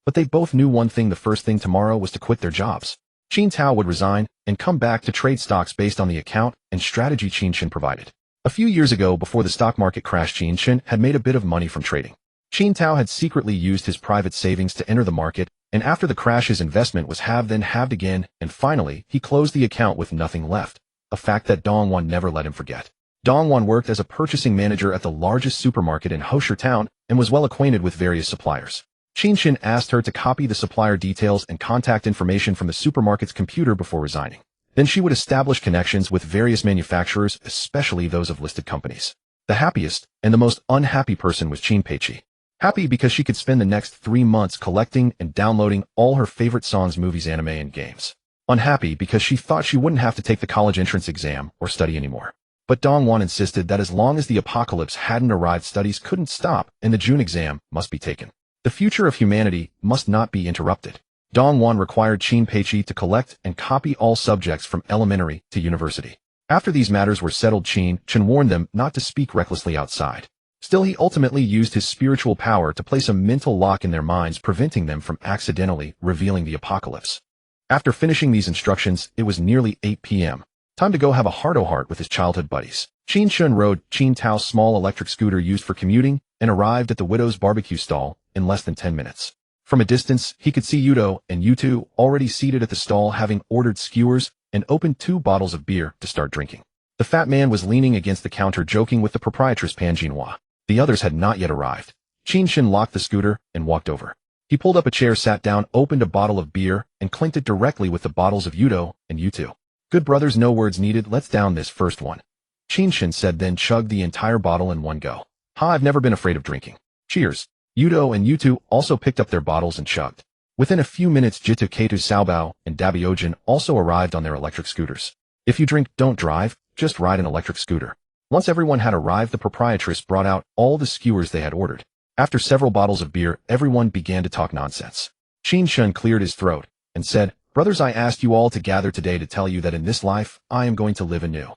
But they both knew one thing: the first thing tomorrow was to quit their jobs. Qin Tao would resign and come back to trade stocks based on the account and strategy Qin Chen provided. A few years ago, before the stock market crashed, Qin Chen had made a bit of money from trading. Qin Tao had secretly used his private savings to enter the market, and after the crash his investment was halved, then halved again, and finally he closed the account with nothing left, a fact that Dong Wan never let him forget. Dongwon worked as a purchasing manager at the largest supermarket in Hosher Town and was well acquainted with various suppliers. Qin Chen asked her to copy the supplier details and contact information from the supermarket's computer before resigning. Then she would establish connections with various manufacturers, especially those of listed companies. The happiest and the most unhappy person was Qin Peiqi. Happy because she could spend the next 3 months collecting and downloading all her favorite songs, movies, anime, and games. Unhappy because she thought she wouldn't have to take the college entrance exam or study anymore. But Dongwon insisted that as long as the apocalypse hadn't arrived, studies couldn't stop and the June exam must be taken. The future of humanity must not be interrupted. Dongwon required Qin Peiqi to collect and copy all subjects from elementary to university. After these matters were settled, Qin Chen warned them not to speak recklessly outside. Still, he ultimately used his spiritual power to place a mental lock in their minds, preventing them from accidentally revealing the apocalypse. After finishing these instructions, it was nearly 8 p.m. Time to go have a heart-to-heart with his childhood buddies. Qin Chen rode Qin Tao's small electric scooter used for commuting and arrived at the widow's barbecue stall in less than 10 minutes. From a distance, he could see Yudo and Yutu already seated at the stall, having ordered skewers and opened 2 bottles of beer to start drinking. The fat man was leaning against the counter joking with the proprietress Pan Jinhua. The others had not yet arrived. Qin Chen locked the scooter and walked over. He pulled up a chair, sat down, opened a bottle of beer, and clinked it directly with the bottles of Yudo and Yutu. Good brothers, no words needed, let's down this first one, Qin Chen said, then chugged the entire bottle in one go. I've never been afraid of drinking. Cheers. Yudo and Yutu also picked up their bottles and chugged. Within a few minutes, Jitu Keitu Saobao and Dabiojin also arrived on their electric scooters. If you drink, don't drive, just ride an electric scooter. Once everyone had arrived, the proprietress brought out all the skewers they had ordered. After several bottles of beer, everyone began to talk nonsense. Qin Chen cleared his throat and said, "Brothers, I asked you all to gather today to tell you that in this life, I am going to live anew."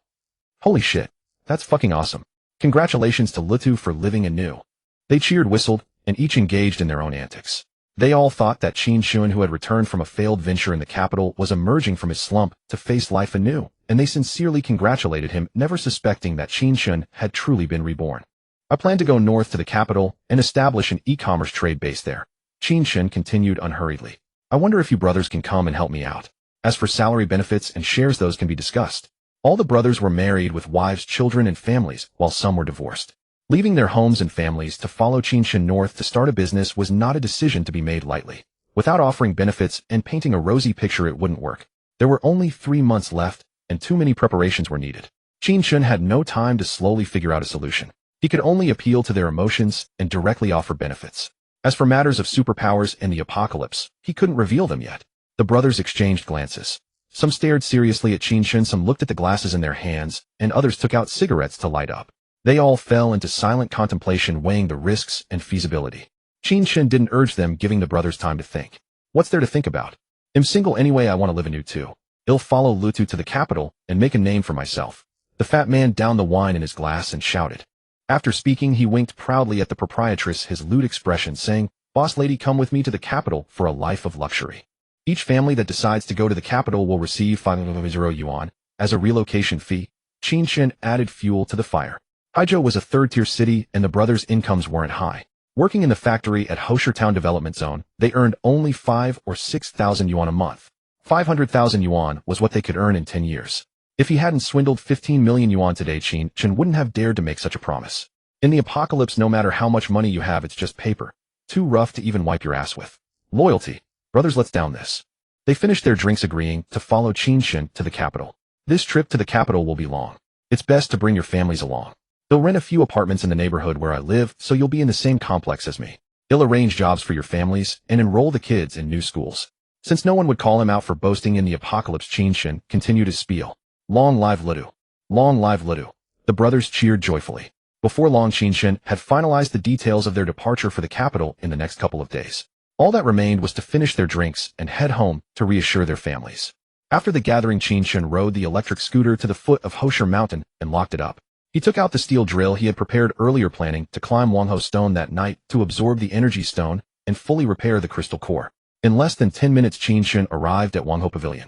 Holy shit. That's fucking awesome. Congratulations to Lutu for living anew. They cheered, whistled, and each engaged in their own antics. They all thought that Qin Chen, who had returned from a failed venture in the capital, was emerging from his slump to face life anew, and they sincerely congratulated him, never suspecting that Qin Chen had truly been reborn. I plan to go north to the capital and establish an e-commerce trade base there. Qin Chen continued unhurriedly. I wonder if you brothers can come and help me out. As for salary, benefits, and shares, those can be discussed. All the brothers were married with wives, children, and families, while some were divorced. Leaving their homes and families to follow Qin Chen north to start a business was not a decision to be made lightly. Without offering benefits and painting a rosy picture, it wouldn't work. There were only 3 months left, and too many preparations were needed. Qin Chen had no time to slowly figure out a solution. He could only appeal to their emotions and directly offer benefits. As for matters of superpowers and the apocalypse, he couldn't reveal them yet. The brothers exchanged glances. Some stared seriously at Qin Chen, some looked at the glasses in their hands, and others took out cigarettes to light up. They all fell into silent contemplation, weighing the risks and feasibility. Qin Chen didn't urge them, giving the brothers time to think. What's there to think about? I'm single anyway, I want to live anew too. I'll follow Lutu to the capital and make a name for myself. The fat man downed the wine in his glass and shouted. After speaking, he winked proudly at the proprietress, his lewd expression, saying, "Boss lady, come with me to the capital for a life of luxury. Each family that decides to go to the capital will receive 500 yuan as a relocation fee." Qin Chen added fuel to the fire. Haizhou was a third-tier city, and the brothers' incomes weren't high. Working in the factory at Hosher Town Development Zone, they earned only 5,000 or 6,000 yuan a month. 500,000 yuan was what they could earn in 10 years. If he hadn't swindled 15 million yuan today, Qin Chen wouldn't have dared to make such a promise. In the apocalypse, no matter how much money you have, it's just paper. Too rough to even wipe your ass with. Loyalty. Brothers, let's down this. They finished their drinks, agreeing to follow Qin Chen to the capital. This trip to the capital will be long. It's best to bring your families along. They'll rent a few apartments in the neighborhood where I live, so you'll be in the same complex as me. He'll arrange jobs for your families and enroll the kids in new schools. Since no one would call him out for boasting in the apocalypse, Qin Chen continued his spiel. Long live Lutu. Long live Lutu. The brothers cheered joyfully. Before long, Qin Chen had finalized the details of their departure for the capital in the next couple of days. All that remained was to finish their drinks and head home to reassure their families. After the gathering, Qin Chen rode the electric scooter to the foot of Hosher Mountain and locked it up. He took out the steel drill he had prepared earlier, planning to climb Wangho Stone that night to absorb the energy stone and fully repair the crystal core. In less than 10 minutes, Qin Chen arrived at Wangho Pavilion.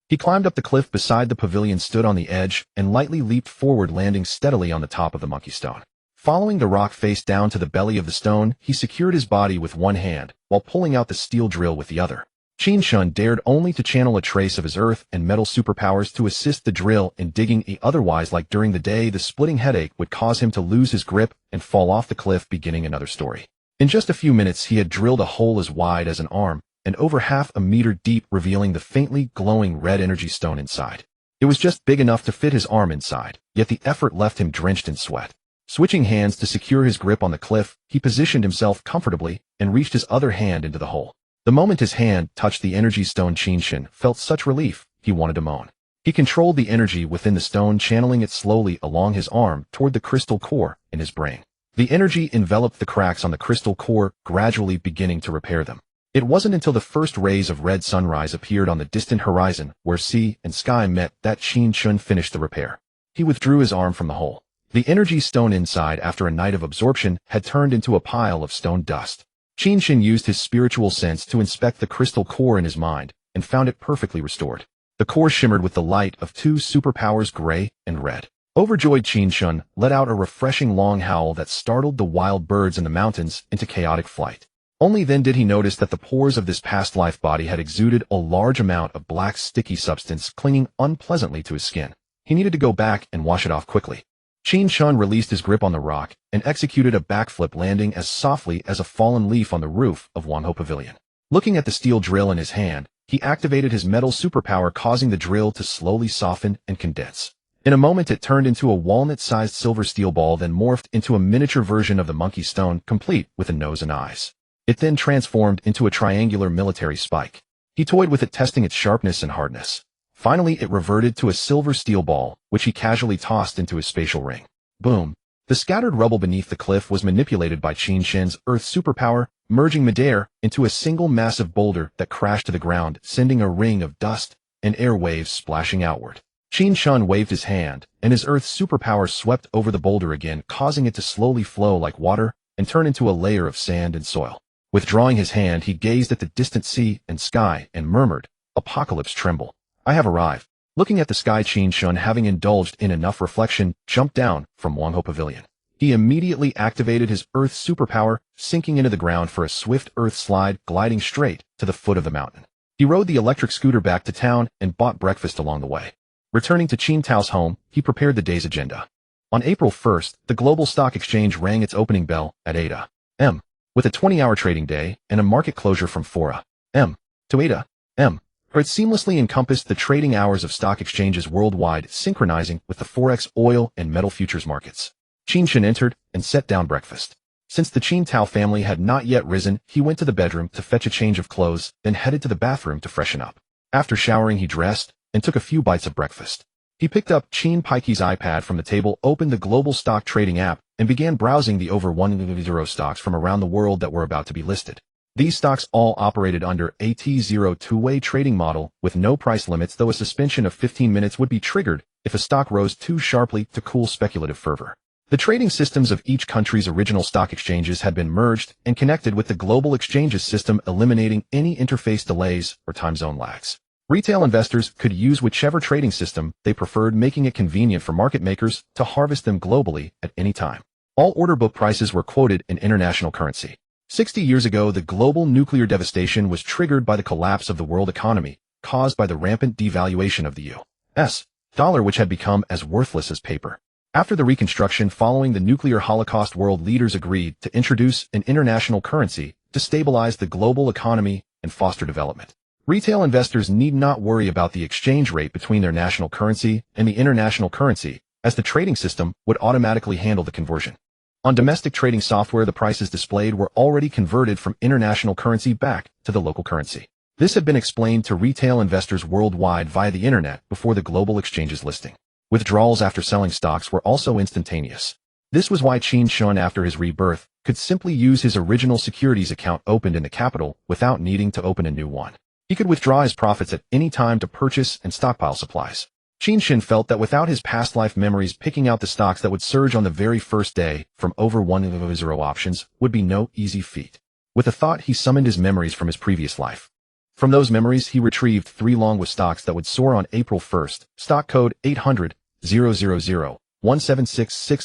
He climbed up the cliff beside the pavilion, stood on the edge, and lightly leaped forward, landing steadily on the top of the monkey stone. Following the rock face down to the belly of the stone, he secured his body with one hand while pulling out the steel drill with the other. Qin Chen dared only to channel a trace of his earth and metal superpowers to assist the drill in digging. Otherwise, like during the day, the splitting headache would cause him to lose his grip and fall off the cliff, beginning another story. In just a few minutes, he had drilled a hole as wide as an arm and over half a meter deep, revealing the faintly glowing red energy stone inside. It was just big enough to fit his arm inside, yet the effort left him drenched in sweat. Switching hands to secure his grip on the cliff, he positioned himself comfortably and reached his other hand into the hole. The moment his hand touched the energy stone, Qin Chen felt such relief, he wanted to moan. He controlled the energy within the stone, channeling it slowly along his arm toward the crystal core in his brain. The energy enveloped the cracks on the crystal core, gradually beginning to repair them. It wasn't until the first rays of red sunrise appeared on the distant horizon, where sea and sky met, that Qin Chen finished the repair. He withdrew his arm from the hole. The energy stone inside, after a night of absorption, had turned into a pile of stone dust. Qin Chen used his spiritual sense to inspect the crystal core in his mind, and found it perfectly restored. The core shimmered with the light of two superpowers, gray and red. Overjoyed, Qin Chen let out a refreshing long howl that startled the wild birds in the mountains into chaotic flight. Only then did he notice that the pores of this past life body had exuded a large amount of black sticky substance, clinging unpleasantly to his skin. He needed to go back and wash it off quickly. Qin Chen released his grip on the rock and executed a backflip, landing as softly as a fallen leaf on the roof of Wangho Pavilion. Looking at the steel drill in his hand, he activated his metal superpower, causing the drill to slowly soften and condense. In a moment, it turned into a walnut-sized silver steel ball, then morphed into a miniature version of the monkey stone, complete with a nose and eyes. It then transformed into a triangular military spike. He toyed with it, testing its sharpness and hardness. Finally, it reverted to a silver steel ball, which he casually tossed into his spatial ring. Boom! The scattered rubble beneath the cliff was manipulated by Qin Chen's earth superpower, merging midair into a single massive boulder that crashed to the ground, sending a ring of dust and air waves splashing outward. Qin Chen waved his hand, and his earth superpower swept over the boulder again, causing it to slowly flow like water and turn into a layer of sand and soil. Withdrawing his hand, he gazed at the distant sea and sky and murmured, "Apocalypse tremble. I have arrived." Looking at the sky, Qin Chen, having indulged in enough reflection, jumped down from Wangho Pavilion. He immediately activated his earth superpower, sinking into the ground for a swift earth slide, gliding straight to the foot of the mountain. He rode the electric scooter back to town and bought breakfast along the way. Returning to Qin Tao's home, he prepared the day's agenda. On April 1st, the global stock exchange rang its opening bell at 8 a.m. With a 20-hour trading day and a market closure from 4 a.m. to 8 a.m. It seamlessly encompassed the trading hours of stock exchanges worldwide, synchronizing with the forex, oil, and metal futures markets. Qin Chen entered and set down breakfast. Since the Qin Tao family had not yet risen, he went to the bedroom to fetch a change of clothes, then headed to the bathroom to freshen up. After showering, he dressed and took a few bites of breakfast. He picked up Qin Paiqi's iPad from the table, opened the global stock trading app, and began browsing the over 100 stocks from around the world that were about to be listed. These stocks all operated under a T0 two-way trading model with no price limits, though a suspension of 15 minutes would be triggered if a stock rose too sharply to cool speculative fervor. The trading systems of each country's original stock exchanges had been merged and connected with the global exchanges system, eliminating any interface delays or time zone lags. Retail investors could use whichever trading system they preferred, making it convenient for market makers to harvest them globally at any time. All order book prices were quoted in international currency. 60 years ago, the global nuclear devastation was triggered by the collapse of the world economy, caused by the rampant devaluation of the U.S. dollar, which had become as worthless as paper. After the reconstruction following the nuclear holocaust, world leaders agreed to introduce an international currency to stabilize the global economy and foster development. Retail investors need not worry about the exchange rate between their national currency and the international currency, as the trading system would automatically handle the conversion. On domestic trading software, the prices displayed were already converted from international currency back to the local currency. This had been explained to retail investors worldwide via the internet before the global exchange's listing. Withdrawals after selling stocks were also instantaneous. This was why Qin Chen, after his rebirth, could simply use his original securities account opened in the capital without needing to open a new one. He could withdraw his profits at any time to purchase and stockpile supplies. Qin Chen felt that without his past life memories, picking out the stocks that would surge on the very first day from over 100 options would be no easy feat. With a thought, he summoned his memories from his previous life. From those memories, he retrieved 3 Longwa stocks that would soar on April 1st, stock code 800-000-1766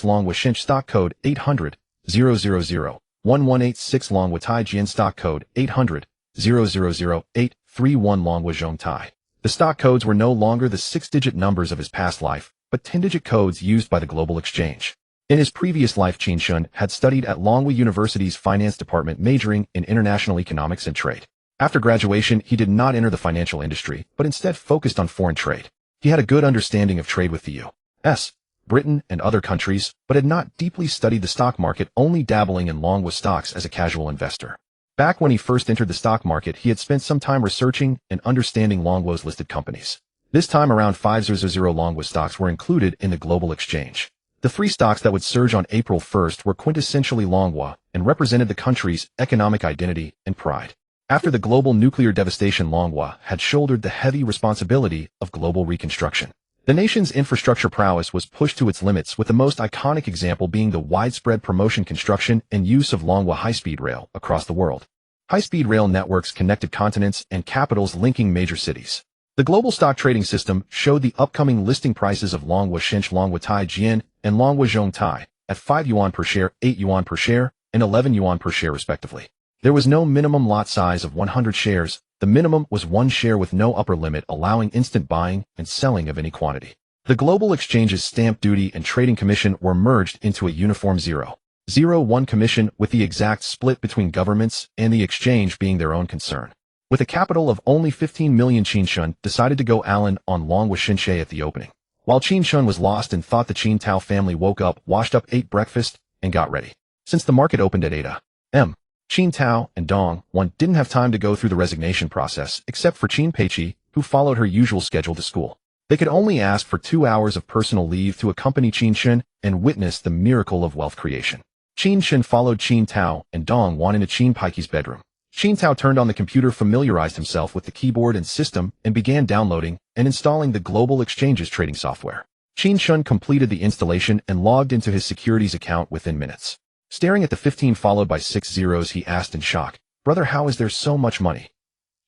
Longwa Shinch, stock code 800-000-1186 Longwa Taijian, stock code 800-000-83 31 Longhua Zhongtai. The stock codes were no longer the 6-digit numbers of his past life, but 10-digit codes used by the global exchange. In his previous life, Qin Chen had studied at Longhua University's finance department, majoring in international economics and trade. After graduation, he did not enter the financial industry, but instead focused on foreign trade. He had a good understanding of trade with the U.S., Britain, and other countries, but had not deeply studied the stock market, only dabbling in Longhua stocks as a casual investor. Back when he first entered the stock market, he had spent some time researching and understanding Longhua's listed companies. This time around, 500 Longhua stocks were included in the global exchange. The 3 stocks that would surge on April 1st were quintessentially Longhua and represented the country's economic identity and pride. After the global nuclear devastation, Longhua had shouldered the heavy responsibility of global reconstruction. The nation's infrastructure prowess was pushed to its limits, with the most iconic example being the widespread promotion, construction, and use of Longhua high-speed rail across the world. High-speed rail networks connected continents and capitals, linking major cities. The global stock trading system showed the upcoming listing prices of Longhua Shinch, Longhua Tai Jian, and Longhua Zhongtai at 5 yuan per share, 8 yuan per share, and 11 yuan per share respectively. There was no minimum lot size of 100 shares. The minimum was 1 share with no upper limit, allowing instant buying and selling of any quantity. The global exchange's stamp duty and trading commission were merged into a uniform 0.01 commission, with the exact split between governments and the exchange being their own concern. With a capital of only 15 million, Qin Chen decided to go Allen on Longhua Shinche at the opening. While Qin Chen was lost and thought, the Qin Tao family woke up, washed up, ate breakfast, and got ready. Since the market opened at 8 a.m., Qin Tao and Dong Wan didn't have time to go through the resignation process, except for Qin Peiqi, who followed her usual schedule to school. They could only ask for 2 hours of personal leave to accompany Qin Chen and witness the miracle of wealth creation. Qin Chen followed Qin Tao and Dong Wan into Qin Peiqi's bedroom. Qin Tao turned on the computer, familiarized himself with the keyboard and system, and began downloading and installing the global exchange's trading software. Qin Chen completed the installation and logged into his securities account within minutes. Staring at the 15 followed by 6 zeros, he asked in shock, "Brother, how is there so much money?"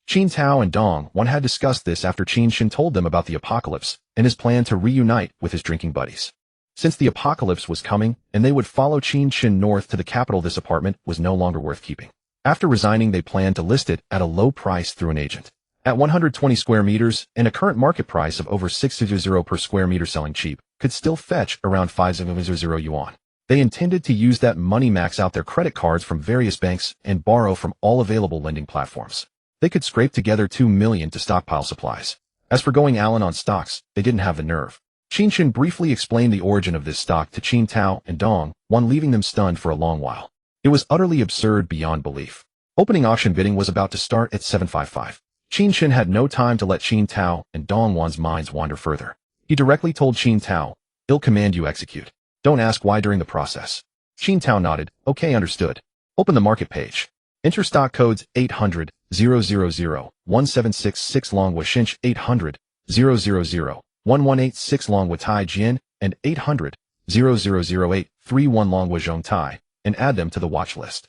Qin Tao and Dong Wan had discussed this after Qin Chen told them about the apocalypse and his plan to reunite with his drinking buddies. Since the apocalypse was coming and they would follow Qin Chen north to the capital, this apartment was no longer worth keeping. After resigning, they planned to list it at a low price through an agent. At 120 square meters and a current market price of over 600 per square meter, selling cheap could still fetch around 500 yuan. They intended to use that money, max out their credit cards from various banks, and borrow from all available lending platforms. They could scrape together 2 million to stockpile supplies. As for going Allen on stocks, they didn't have the nerve. Qin Chen briefly explained the origin of this stock to Qin Tao and Dong Wan, leaving them stunned for a long while. It was utterly absurd beyond belief. Opening auction bidding was about to start at 755. Qin Chen had no time to let Qin Tao and Dong Wan's minds wander further. He directly told Qin Tao, "I'll command you execute. Don't ask why during the process." Qin Tao nodded, "Okay, understood. Open the market page. Enter stock codes 800 000 1766 Longhua Shinch, 800 000 1186 Longhua Tai Jian, and 800 0008 31 Longhua Zhongtai, and add them to the watch list.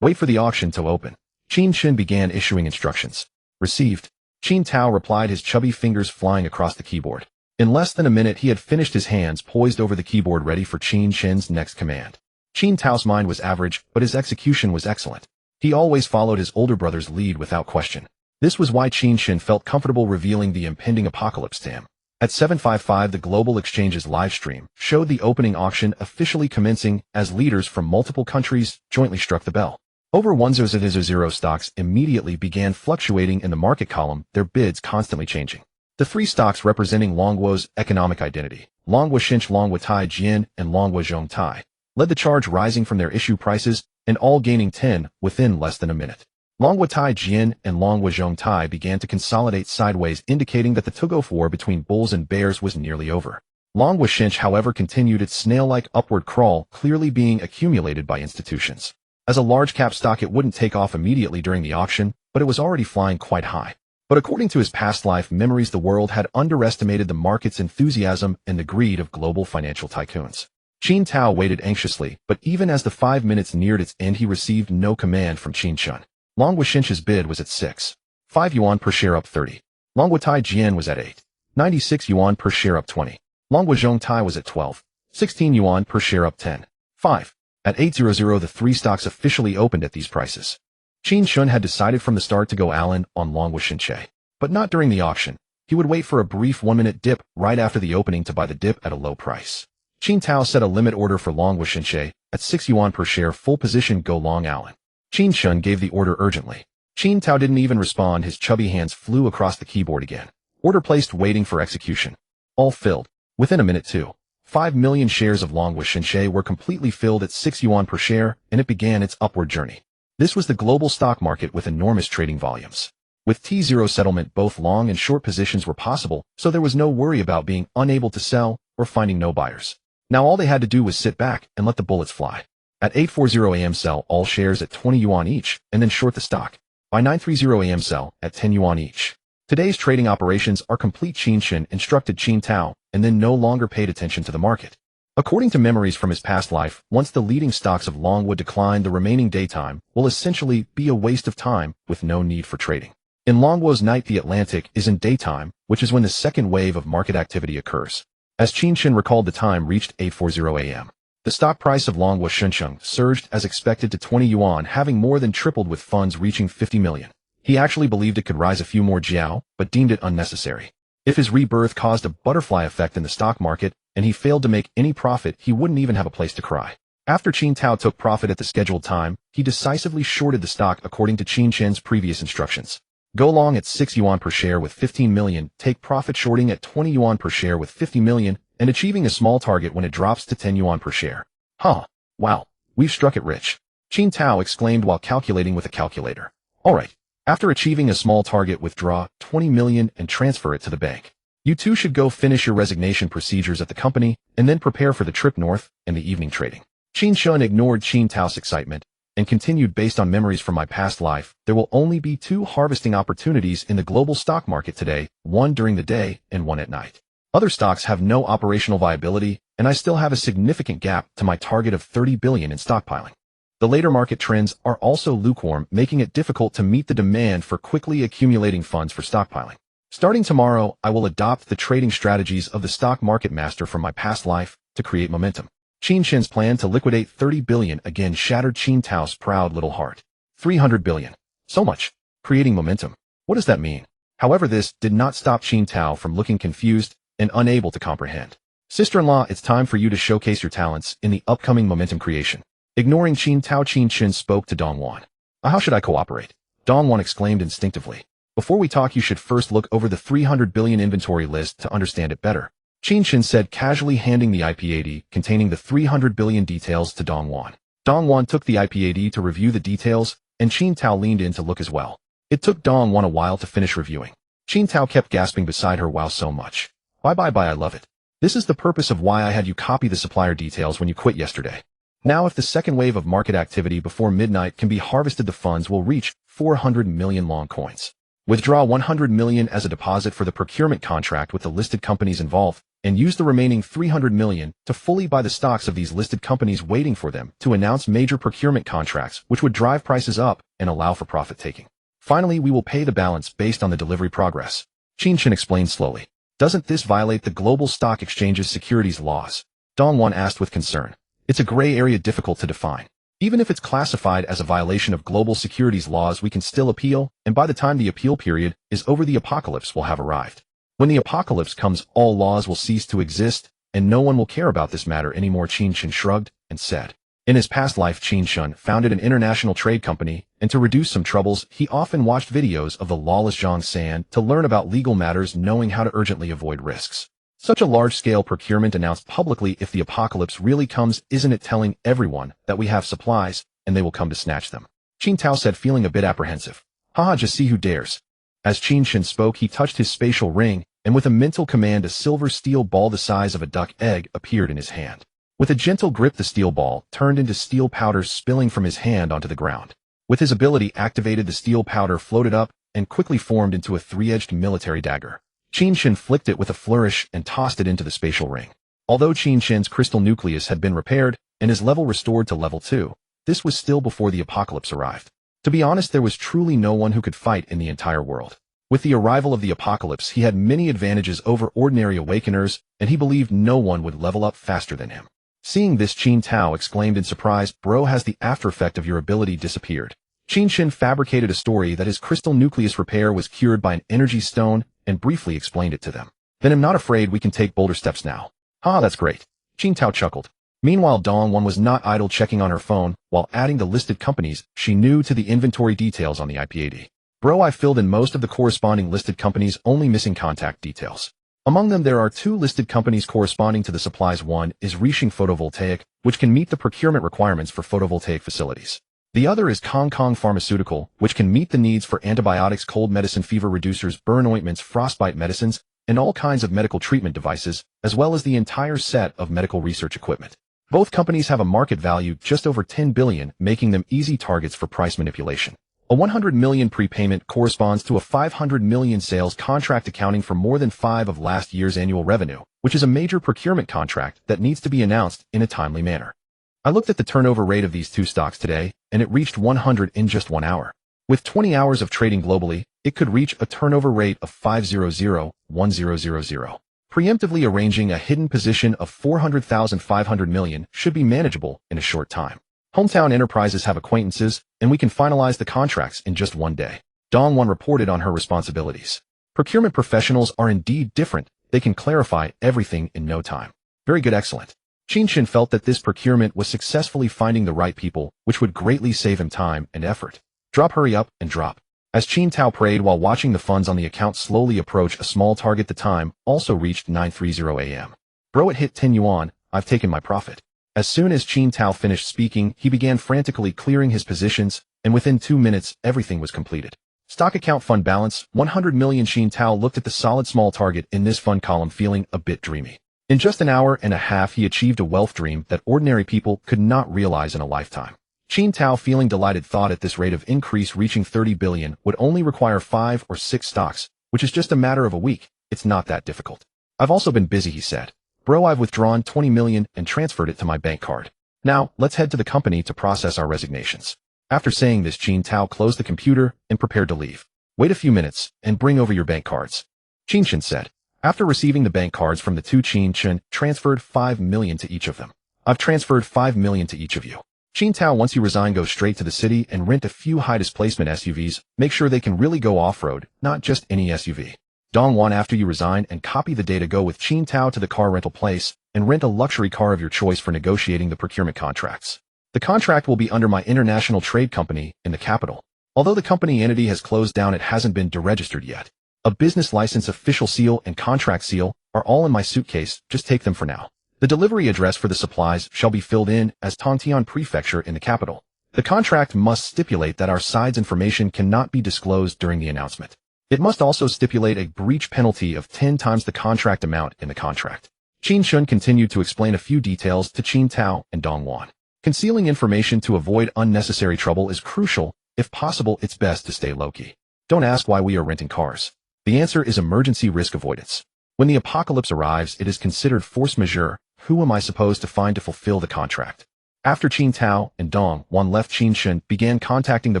Wait for the auction to open." Qin Chen began issuing instructions. Received. Qin Tao replied, his chubby fingers flying across the keyboard. In less than a minute, he had finished, his hands poised over the keyboard, ready for Qin Chen's next command. Qin Tao's mind was average, but his execution was excellent. He always followed his older brother's lead without question. This was why Qin Chen felt comfortable revealing the impending apocalypse to him. At 755, the global exchange's live stream showed the opening auction officially commencing as leaders from multiple countries jointly struck the bell. Over 100 stocks immediately began fluctuating in the market column, their bids constantly changing. The 3 stocks representing Longhua's economic identity, Longhua Shinch, Longhua Tai Jian, and Longhua Zhongtai, led the charge, rising from their issue prices and all gaining 10 within less than a minute. Longhua Tai Jian and Longhua Zhongtai began to consolidate sideways, indicating that the tug-of war between bulls and bears was nearly over. Longhua Shinch, however, continued its snail-like upward crawl, clearly being accumulated by institutions. As a large-cap stock, it wouldn't take off immediately during the auction, but it was already flying quite high. But according to his past life memories, the world had underestimated the market's enthusiasm and the greed of global financial tycoons. Qin Tao waited anxiously, but even as the 5 minutes neared its end, he received no command from Qin Chen. Longhua Shinch's bid was at 6.5 yuan per share, up 30. Longhua Tai Jian was at 8.96 yuan per share, up 20. Longhua Zhongtai was at 12.16 yuan per share, up 10.5. At 800, the 3 stocks officially opened at these prices. Qin Chen had decided from the start to go all-in on long with Qin, but not during the auction. He would wait for a brief 1-minute dip right after the opening to buy the dip at a low price. Qin Tao set a limit order for long with Qin at 6 yuan per share, full position, go long all-in. Qin Chen gave the order urgently. Qin Tao didn't even respond. His chubby hands flew across the keyboard again. Order placed, waiting for execution. All filled. Within a minute too. 5 million shares of long with Qin were completely filled at 6 yuan per share, and it began its upward journey. This was the global stock market with enormous trading volumes. With T0 settlement, both long and short positions were possible, so there was no worry about being unable to sell or finding no buyers. Now all they had to do was sit back and let the bullets fly. At 8:40 a.m. sell all shares at 20 yuan each, and then short the stock. By 9:30 a.m. sell at 10 yuan each. Today's trading operations are complete. Qin Chen instructed Qin Tao, and then no longer paid attention to the market. According to memories from his past life, once the leading stocks of long would decline, the remaining daytime will essentially be a waste of time with no need for trading. In Longwo's night, the Atlantic is in daytime, which is when the second wave of market activity occurs. As Qin Chen recalled, the time reached 8:40 a.m. The stock price of Longwo Shuncheng surged as expected to 20 yuan, having more than tripled with funds reaching 50 million. He actually believed it could rise a few more jiao, but deemed it unnecessary. If his rebirth caused a butterfly effect in the stock market, and he failed to make any profit, he wouldn't even have a place to cry. After Qin Tao took profit at the scheduled time, he decisively shorted the stock according to Qin Chen's previous instructions. Go long at 6 yuan per share with 15 million, take profit shorting at 20 yuan per share with 50 million, and achieving a small target when it drops to 10 yuan per share. Huh. Wow. We've struck it rich. Qin Tao exclaimed while calculating with a calculator. Alright. After achieving a small target, withdraw 20 million and transfer it to the bank. You two should go finish your resignation procedures at the company, and then prepare for the trip north and the evening trading. Qin Chen ignored Qin Tao's excitement and continued, based on memories from my past life, there will only be 2 harvesting opportunities in the global stock market today, one during the day and one at night. Other stocks have no operational viability, and I still have a significant gap to my target of 30 billion in stockpiling. The later market trends are also lukewarm, making it difficult to meet the demand for quickly accumulating funds for stockpiling. Starting tomorrow, I will adopt the trading strategies of the stock market master from my past life to create momentum. Qin Chen's plan to liquidate 30 billion again shattered Qin Tao's proud little heart. 300 billion. So much. Creating momentum. What does that mean? However, this did not stop Qin Tao from looking confused and unable to comprehend. Sister-in-law, it's time for you to showcase your talents in the upcoming momentum creation. Ignoring Qin Tao, Qin Chen spoke to Dongwan. How should I cooperate? Dongwan exclaimed instinctively. Before we talk, you should first look over the 300 billion inventory list to understand it better. Qin Chen said, casually handing the IP80 containing the 300 billion details to Dongwan. Dongwan took the IP80 to review the details, and Qin Tao leaned in to look as well. It took Dongwan a while to finish reviewing. Qin Tao kept gasping beside her, wow, so much. Bye, I love it. This is the purpose of why I had you copy the supplier details when you quit yesterday. Now if the second wave of market activity before midnight can be harvested, the funds will reach 400 million long coins. Withdraw 100 million as a deposit for the procurement contract with the listed companies involved, and use the remaining 300 million to fully buy the stocks of these listed companies, waiting for them to announce major procurement contracts which would drive prices up and allow for profit taking. Finally, we will pay the balance based on the delivery progress. Qin Chen explained slowly. Doesn't this violate the global stock exchange's securities laws? Dongwan asked with concern. It's a gray area difficult to define. Even if it's classified as a violation of global securities laws, we can still appeal, and by the time the appeal period is over, the apocalypse will have arrived. When the apocalypse comes, all laws will cease to exist, and no one will care about this matter anymore. Qin Chen shrugged and said. In his past life, Qin Chen founded an international trade company, and to reduce some troubles, he often watched videos of the lawless Zhang San to learn about legal matters, knowing how to urgently avoid risks. Such a large-scale procurement announced publicly, if the apocalypse really comes, isn't it telling everyone that we have supplies, and they will come to snatch them? Qin Tao said, feeling a bit apprehensive. Haha, just see who dares. As Qin Chen spoke, he touched his spatial ring, and with a mental command, a silver steel ball the size of a duck egg appeared in his hand. With a gentle grip, the steel ball turned into steel powder, spilling from his hand onto the ground. With his ability activated, the steel powder floated up and quickly formed into a 3-edged military dagger. Qin Chen flicked it with a flourish and tossed it into the spatial ring. Although Qin Chen's crystal nucleus had been repaired and his level restored to level 2, this was still before the apocalypse arrived. To be honest, there was truly no one who could fight in the entire world. With the arrival of the apocalypse, he had many advantages over ordinary awakeners, and he believed no one would level up faster than him. Seeing this, Qin Tao exclaimed in surprise, bro, has the after effect of your ability disappeared? Qin Chen fabricated a story that his crystal nucleus repair was cured by an energy stone and briefly explained it to them. Then I'm not afraid we can take bolder steps now. Ah, that's great. Qin Tao chuckled. Meanwhile, Dong-Won was not idle checking on her phone while adding the listed companies she knew to the inventory details on the IP-AD. Bro, I filled in most of the corresponding listed companies, only missing contact details. Among them, there are 2 listed companies corresponding to the supplies. One is Rishing Photovoltaic, which can meet the procurement requirements for photovoltaic facilities. The other is Kong Kong Pharmaceutical, which can meet the needs for antibiotics, cold medicine, fever reducers, burn ointments, frostbite medicines, and all kinds of medical treatment devices, as well as the entire set of medical research equipment. Both companies have a market value just over 10 billion, making them easy targets for price manipulation. A 100 million prepayment corresponds to a 500 million sales contract, accounting for more than 5 of last year's annual revenue, which is a major procurement contract that needs to be announced in a timely manner. I looked at the turnover rate of these 2 stocks today, and it reached 100 in just 1 hour. With 20 hours of trading globally, it could reach a turnover rate of 500, 1000. Preemptively arranging a hidden position of 400,500 million should be manageable in a short time. Hometown Enterprises have acquaintances, and we can finalize the contracts in just 1 day. Dong-Won reported on her responsibilities. Procurement professionals are indeed different. They can clarify everything in no time. Very good, excellent. Qin Chen felt that this procurement was successfully finding the right people, which would greatly save him time and effort. Drop, hurry up, and drop. As Qin Tao prayed while watching the funds on the account slowly approach a small target, the time also reached 9:30 a.m. Bro, it hit 10 yuan, I've taken my profit. As soon as Qin Tao finished speaking, he began frantically clearing his positions, and within 2 minutes, everything was completed. Stock account fund balance, 100 million. Qin Tao looked at the solid small target in this fund column, feeling a bit dreamy. In just an hour and a half, he achieved a wealth dream that ordinary people could not realize in a lifetime. Qin Tao, feeling delighted, thought at this rate of increase reaching 30 billion would only require 5 or 6 stocks, which is just a matter of a week. It's not that difficult. I've also been busy, he said. Bro, I've withdrawn 20 million and transferred it to my bank card. Now, let's head to the company to process our resignations. After saying this, Qin Tao closed the computer and prepared to leave. Wait a few minutes and bring over your bank cards, Qin Chen said. After receiving the bank cards from the 2, Qin Chen transferred 5 million to each of them. I've transferred 5 million to each of you. Qin Tao, once you resign, go straight to the city and rent a few high displacement SUVs. Make sure they can really go off-road, not just any SUV. Dong-Won, after you resign and copy the data, go with Qin Tao to the car rental place and rent a luxury car of your choice for negotiating the procurement contracts. The contract will be under my international trade company in the capital. Although the company entity has closed down, it hasn't been deregistered yet. A business license, official seal, and contract seal are all in my suitcase. Just take them for now. The delivery address for the supplies shall be filled in as Tongtian Prefecture in the capital. The contract must stipulate that our side's information cannot be disclosed during the announcement. It must also stipulate a breach penalty of 10 times the contract amount in the contract. Qin Chen continued to explain a few details to Qin Tao and Dong-Won. Concealing information to avoid unnecessary trouble is crucial. If possible, it's best to stay low-key. Don't ask why we are renting cars. The answer is emergency risk avoidance. When the apocalypse arrives, it is considered force majeure. Who am I supposed to find to fulfill the contract? After Qin Tao and Dong-Won left, Qin Chen began contacting the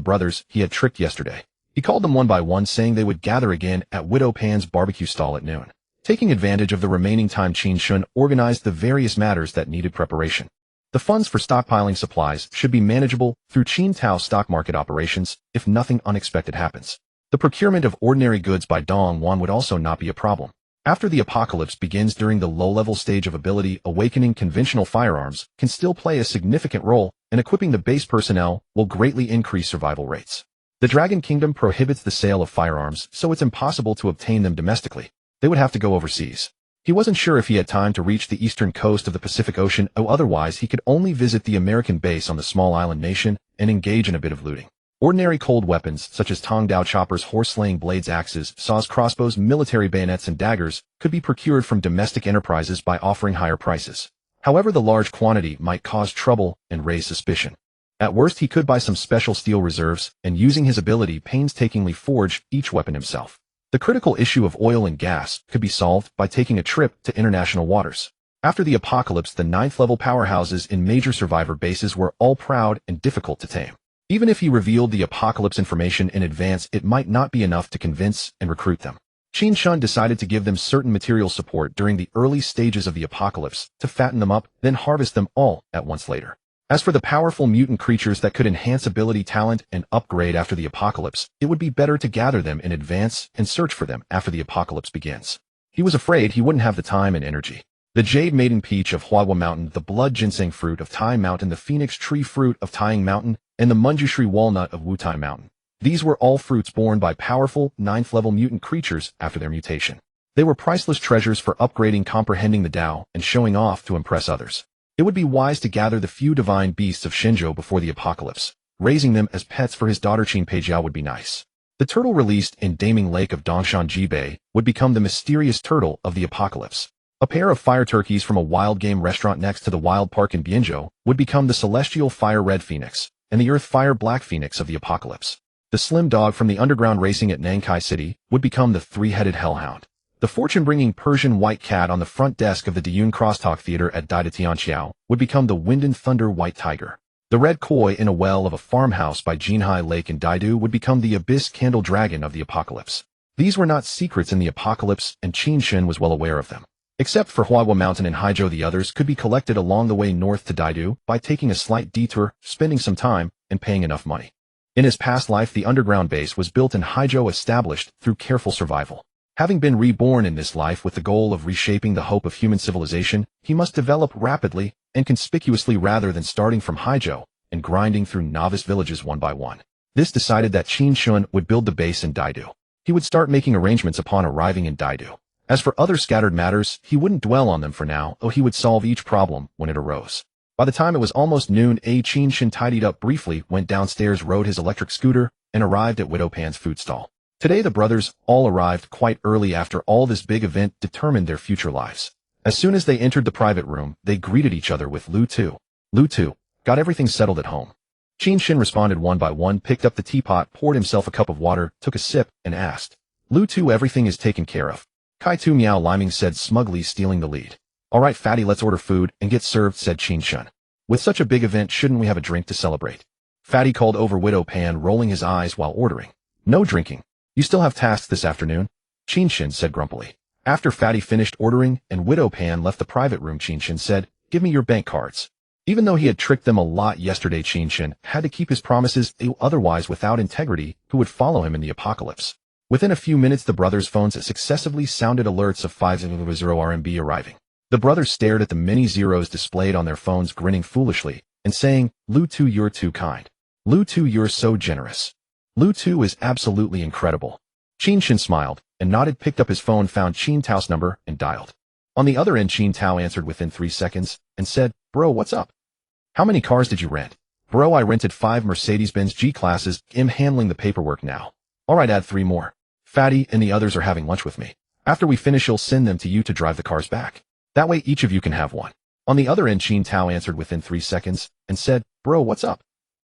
brothers he had tricked yesterday. He called them one by one, saying they would gather again at Widow Pan's barbecue stall at noon. Taking advantage of the remaining time, Qin Chen organized the various matters that needed preparation. The funds for stockpiling supplies should be manageable through Qin Tao's stock market operations if nothing unexpected happens. The procurement of ordinary goods by Dong-Won would also not be a problem. After the apocalypse begins, during the low-level stage of ability awakening, conventional firearms can still play a significant role, and equipping the base personnel will greatly increase survival rates. The Dragon Kingdom prohibits the sale of firearms, so it's impossible to obtain them domestically. They would have to go overseas. He wasn't sure if he had time to reach the eastern coast of the Pacific Ocean, or otherwise he could only visit the American base on the small island nation and engage in a bit of looting. Ordinary cold weapons, such as Tongdao choppers, horse-slaying blades, axes, saws, crossbows, military bayonets, and daggers, could be procured from domestic enterprises by offering higher prices. However, the large quantity might cause trouble and raise suspicion. At worst, he could buy some special steel reserves and, using his ability, painstakingly forge each weapon himself. The critical issue of oil and gas could be solved by taking a trip to international waters. After the apocalypse, the 9th-level powerhouses in major survivor bases were all proud and difficult to tame. Even if he revealed the apocalypse information in advance, it might not be enough to convince and recruit them. Qin Chen decided to give them certain material support during the early stages of the apocalypse to fatten them up, then harvest them all at once later. As for the powerful mutant creatures that could enhance ability, talent, and upgrade after the apocalypse, it would be better to gather them in advance and search for them after the apocalypse begins. He was afraid he wouldn't have the time and energy. The Jade Maiden Peach of Huawa Mountain, the Blood Ginseng Fruit of Tai Mountain, the Phoenix Tree Fruit of Taiying Mountain, and the Munjushri Walnut of Wutai Mountain. These were all fruits borne by powerful, 9th-level mutant creatures after their mutation. They were priceless treasures for upgrading, comprehending the Tao, and showing off to impress others. It would be wise to gather the few divine beasts of Shinjo before the apocalypse. Raising them as pets for his daughter Qin Peijiao would be nice. The turtle released in Daming Lake of Dongshan Jibei would become the mysterious turtle of the apocalypse. A pair of fire turkeys from a wild game restaurant next to the wild park in Bianzhou would become the celestial fire red phoenix, and the earth fire black phoenix of the apocalypse. The slim dog from the underground racing at Nankai City would become the three-headed hellhound. The fortune-bringing Persian white cat on the front desk of the Diyun Crosstalk Theater at Daida Tianqiao would become the wind and thunder white tiger. The red koi in a well of a farmhouse by Jinhai Lake in Daidu would become the abyss candle dragon of the apocalypse. These were not secrets in the apocalypse, and Qin Chen was well aware of them. Except for Huawa Mountain and Haizhou, the others could be collected along the way north to Daidu by taking a slight detour, spending some time, and paying enough money. In his past life, the underground base was built and Haizhou established through careful survival. Having been reborn in this life with the goal of reshaping the hope of human civilization, he must develop rapidly and conspicuously rather than starting from Haizhou and grinding through novice villages one by one. This decided that Qin Chen would build the base in Daidu. He would start making arrangements upon arriving in Daidu. As for other scattered matters, he wouldn't dwell on them for now, though he would solve each problem when it arose. By the time it was almost noon, Qin Chen tidied up briefly, went downstairs, rode his electric scooter, and arrived at Widow Pan's food stall. Today the brothers all arrived quite early after all this big event determined their future lives. As soon as they entered the private room, they greeted each other with Lu Tu. Lu Tu, got everything settled at home? Qin Chen responded one by one, picked up the teapot, poured himself a cup of water, took a sip, and asked. Lu Tu, everything is taken care of. Kai Tu Miao Liming said, smugly stealing the lead. All right, fatty, let's order food and get served, said Qin Chen. With such a big event, shouldn't we have a drink to celebrate? Fatty called over Widow Pan, rolling his eyes while ordering. No drinking. You still have tasks this afternoon? Qin Chen said grumpily. After Fatty finished ordering and Widow Pan left the private room, Qin Chen said, give me your bank cards. Even though he had tricked them a lot yesterday, Qin Chen had to keep his promises, otherwise without integrity, who would follow him in the apocalypse. Within a few minutes, the brothers' phones successively sounded alerts of 500 RMB arriving. The brothers stared at the many zeros displayed on their phones, grinning foolishly, and saying, Lu Tu, you're too kind. Lu Tu, you're so generous. Lu Tu is absolutely incredible. Qin Chen smiled and nodded, picked up his phone, found Qin Tao's number, and dialed. On the other end, Qin Tao answered within 3 seconds and said, Bro, what's up? How many cars did you rent? Bro, I rented 5 Mercedes-Benz G-classes. I'm handling the paperwork now. Alright, add 3 more. Fatty and the others are having lunch with me. After we finish, you'll send them to you to drive the cars back. That way each of you can have one. On the other end, Qin Tao answered within 3 seconds and said, Bro, what's up?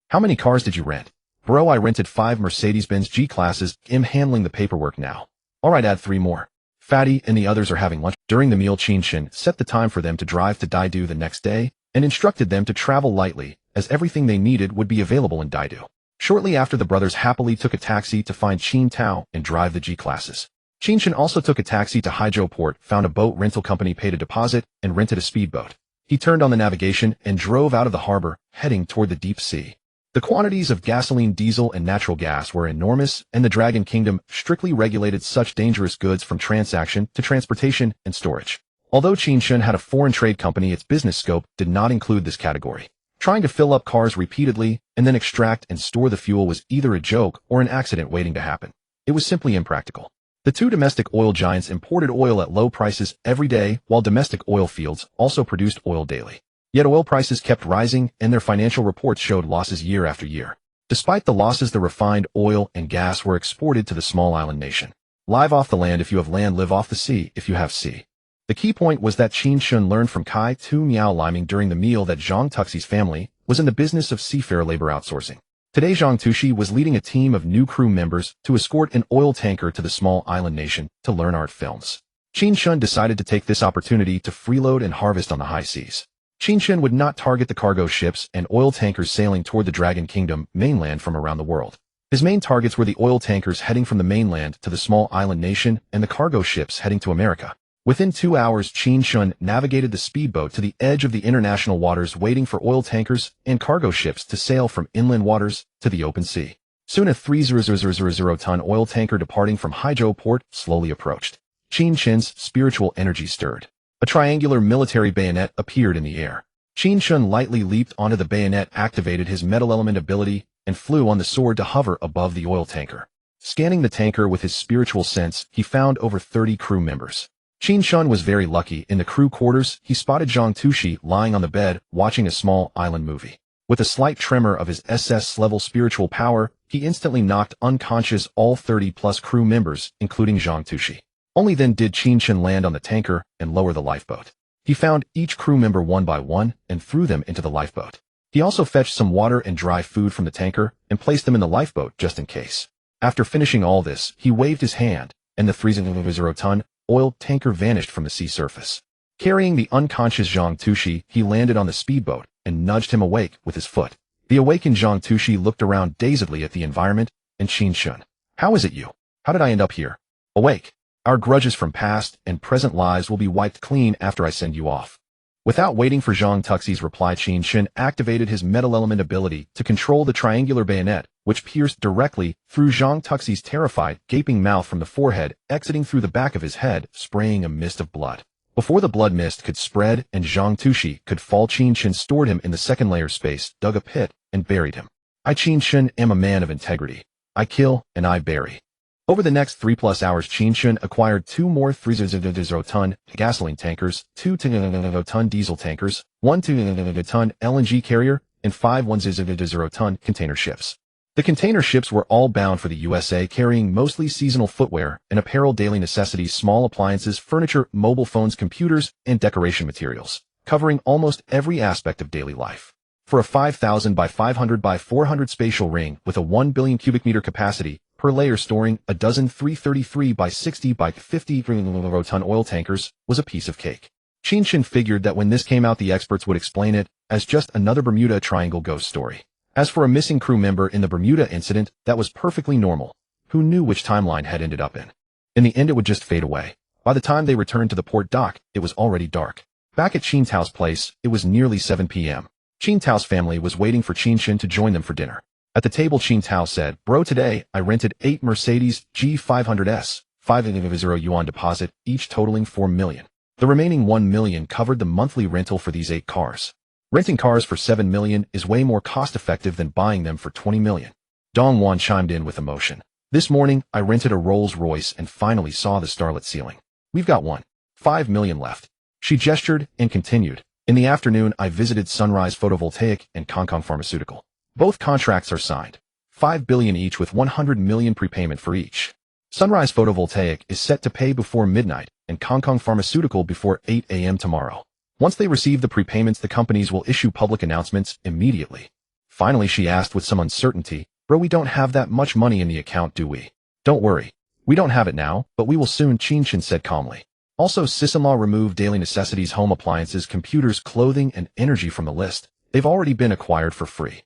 How many cars did you rent? Bro, I rented 5 Mercedes-Benz G-classes. I'm handling the paperwork now. Alright, add 3 more. Fatty and the others are having lunch. During the meal, Qin Chen set the time for them to drive to Daidu the next day and instructed them to travel lightly, as everything they needed would be available in Daidu. Shortly after, the brothers happily took a taxi to find Qin Tao and drive the G-classes. Qin Chen also took a taxi to Haizhou Port, found a boat rental company, paid a deposit, and rented a speedboat. He turned on the navigation and drove out of the harbor, heading toward the deep sea. The quantities of gasoline, diesel, and natural gas were enormous, and the Dragon Kingdom strictly regulated such dangerous goods from transaction to transportation and storage. Although Qin Chen had a foreign trade company, its business scope did not include this category. Trying to fill up cars repeatedly and then extract and store the fuel was either a joke or an accident waiting to happen. It was simply impractical. The two domestic oil giants imported oil at low prices every day, while domestic oil fields also produced oil daily. Yet oil prices kept rising, and their financial reports showed losses year after year. Despite the losses, the refined oil and gas were exported to the small island nation. Live off the land if you have land, live off the sea if you have sea. The key point was that Qin Chen learned from Kai Tu Miao Liming during the meal that Zhang Tuxi's family was in the business of seafarer labor outsourcing. Today, Zhang Tuxi was leading a team of new crew members to escort an oil tanker to the small island nation to learn art films. Qin Chen decided to take this opportunity to freeload and harvest on the high seas. Qin Chen would not target the cargo ships and oil tankers sailing toward the Dragon Kingdom mainland from around the world. His main targets were the oil tankers heading from the mainland to the small island nation and the cargo ships heading to America. Within 2 hours, Qin Chen navigated the speedboat to the edge of the international waters, waiting for oil tankers and cargo ships to sail from inland waters to the open sea. Soon a 3,000-ton oil tanker departing from Haizhou port slowly approached. Qin Chen's spiritual energy stirred. A triangular military bayonet appeared in the air. Qin Chen lightly leaped onto the bayonet, activated his metal element ability, and flew on the sword to hover above the oil tanker. Scanning the tanker with his spiritual sense, he found over 30 crew members. Qin Chen was very lucky. In the crew quarters, he spotted Zhang Tushi lying on the bed, watching a small island movie. With a slight tremor of his SS-level spiritual power, he instantly knocked unconscious all 30-plus crew members, including Zhang Tushi. Only then did Qin Chen land on the tanker and lower the lifeboat. He found each crew member one by one and threw them into the lifeboat. He also fetched some water and dry food from the tanker and placed them in the lifeboat just in case. After finishing all this, he waved his hand, and the 3,000-ton oil tanker vanished from the sea surface. Carrying the unconscious Zhang Tushi, he landed on the speedboat and nudged him awake with his foot. The awakened Zhang Tushi looked around dazedly at the environment and Qin Chen. "How is it you? How did I end up here?" "Awake. Our grudges from past and present lives will be wiped clean after I send you off." Without waiting for Zhang Tuxi's reply, Qin Chen activated his metal element ability to control the triangular bayonet, which pierced directly through Zhang Tuxi's terrified, gaping mouth from the forehead, exiting through the back of his head, spraying a mist of blood. Before the blood mist could spread and Zhang Tushi could fall, Qin Chen stored him in the second layer space, dug a pit, and buried him. "I, Qin Chen, am a man of integrity. I kill and I bury." Over the next 3+ hours, Qin Chen acquired 2 more 3,000-ton gasoline tankers, 2 2,000-ton diesel tankers, 1 2,000-ton LNG carrier, and 5 1,000-ton container ships. The container ships were all bound for the USA, carrying mostly seasonal footwear and apparel, daily necessities, small appliances, furniture, mobile phones, computers, and decoration materials, covering almost every aspect of daily life. For a 5,000 by 500 by 400 spatial ring with a 1 billion cubic meter capacity, per layer storing a dozen 333 by 60 by 50 ton oil tankers was a piece of cake. Qin Chen figured that when this came out, the experts would explain it as just another Bermuda Triangle ghost story. As for a missing crew member in the Bermuda incident, that was perfectly normal. Who knew which timeline had ended up in? In the end, it would just fade away. By the time they returned to the port dock, it was already dark. Back at Qin Tao's place, it was nearly 7 p.m. Qin Tao's family was waiting for Qin Chen to join them for dinner. At the table, Qin Tao said, "Bro, today I rented 8 Mercedes G500s, 5,000 yuan deposit, each totaling 4 million. The remaining 1 million covered the monthly rental for these 8 cars. Renting cars for 7 million is way more cost-effective than buying them for 20 million. Dong Wan chimed in with emotion. "This morning, I rented a Rolls-Royce and finally saw the starlit ceiling. We've got 1.5 million left." She gestured and continued, "In the afternoon, I visited Sunrise Photovoltaic and Kong Pharmaceutical. Both contracts are signed. 5 billion each with 100 million prepayment for each. Sunrise Photovoltaic is set to pay before midnight and Kong Pharmaceutical before 8 a.m. tomorrow. Once they receive the prepayments, the companies will issue public announcements immediately." Finally, she asked with some uncertainty, "Bro, we don't have that much money in the account, do we?" "Don't worry. We don't have it now, but we will soon," Qin Chen said calmly. "Also, sis-in-law removed daily necessities, home appliances, computers, clothing, and energy from the list. They've already been acquired for free."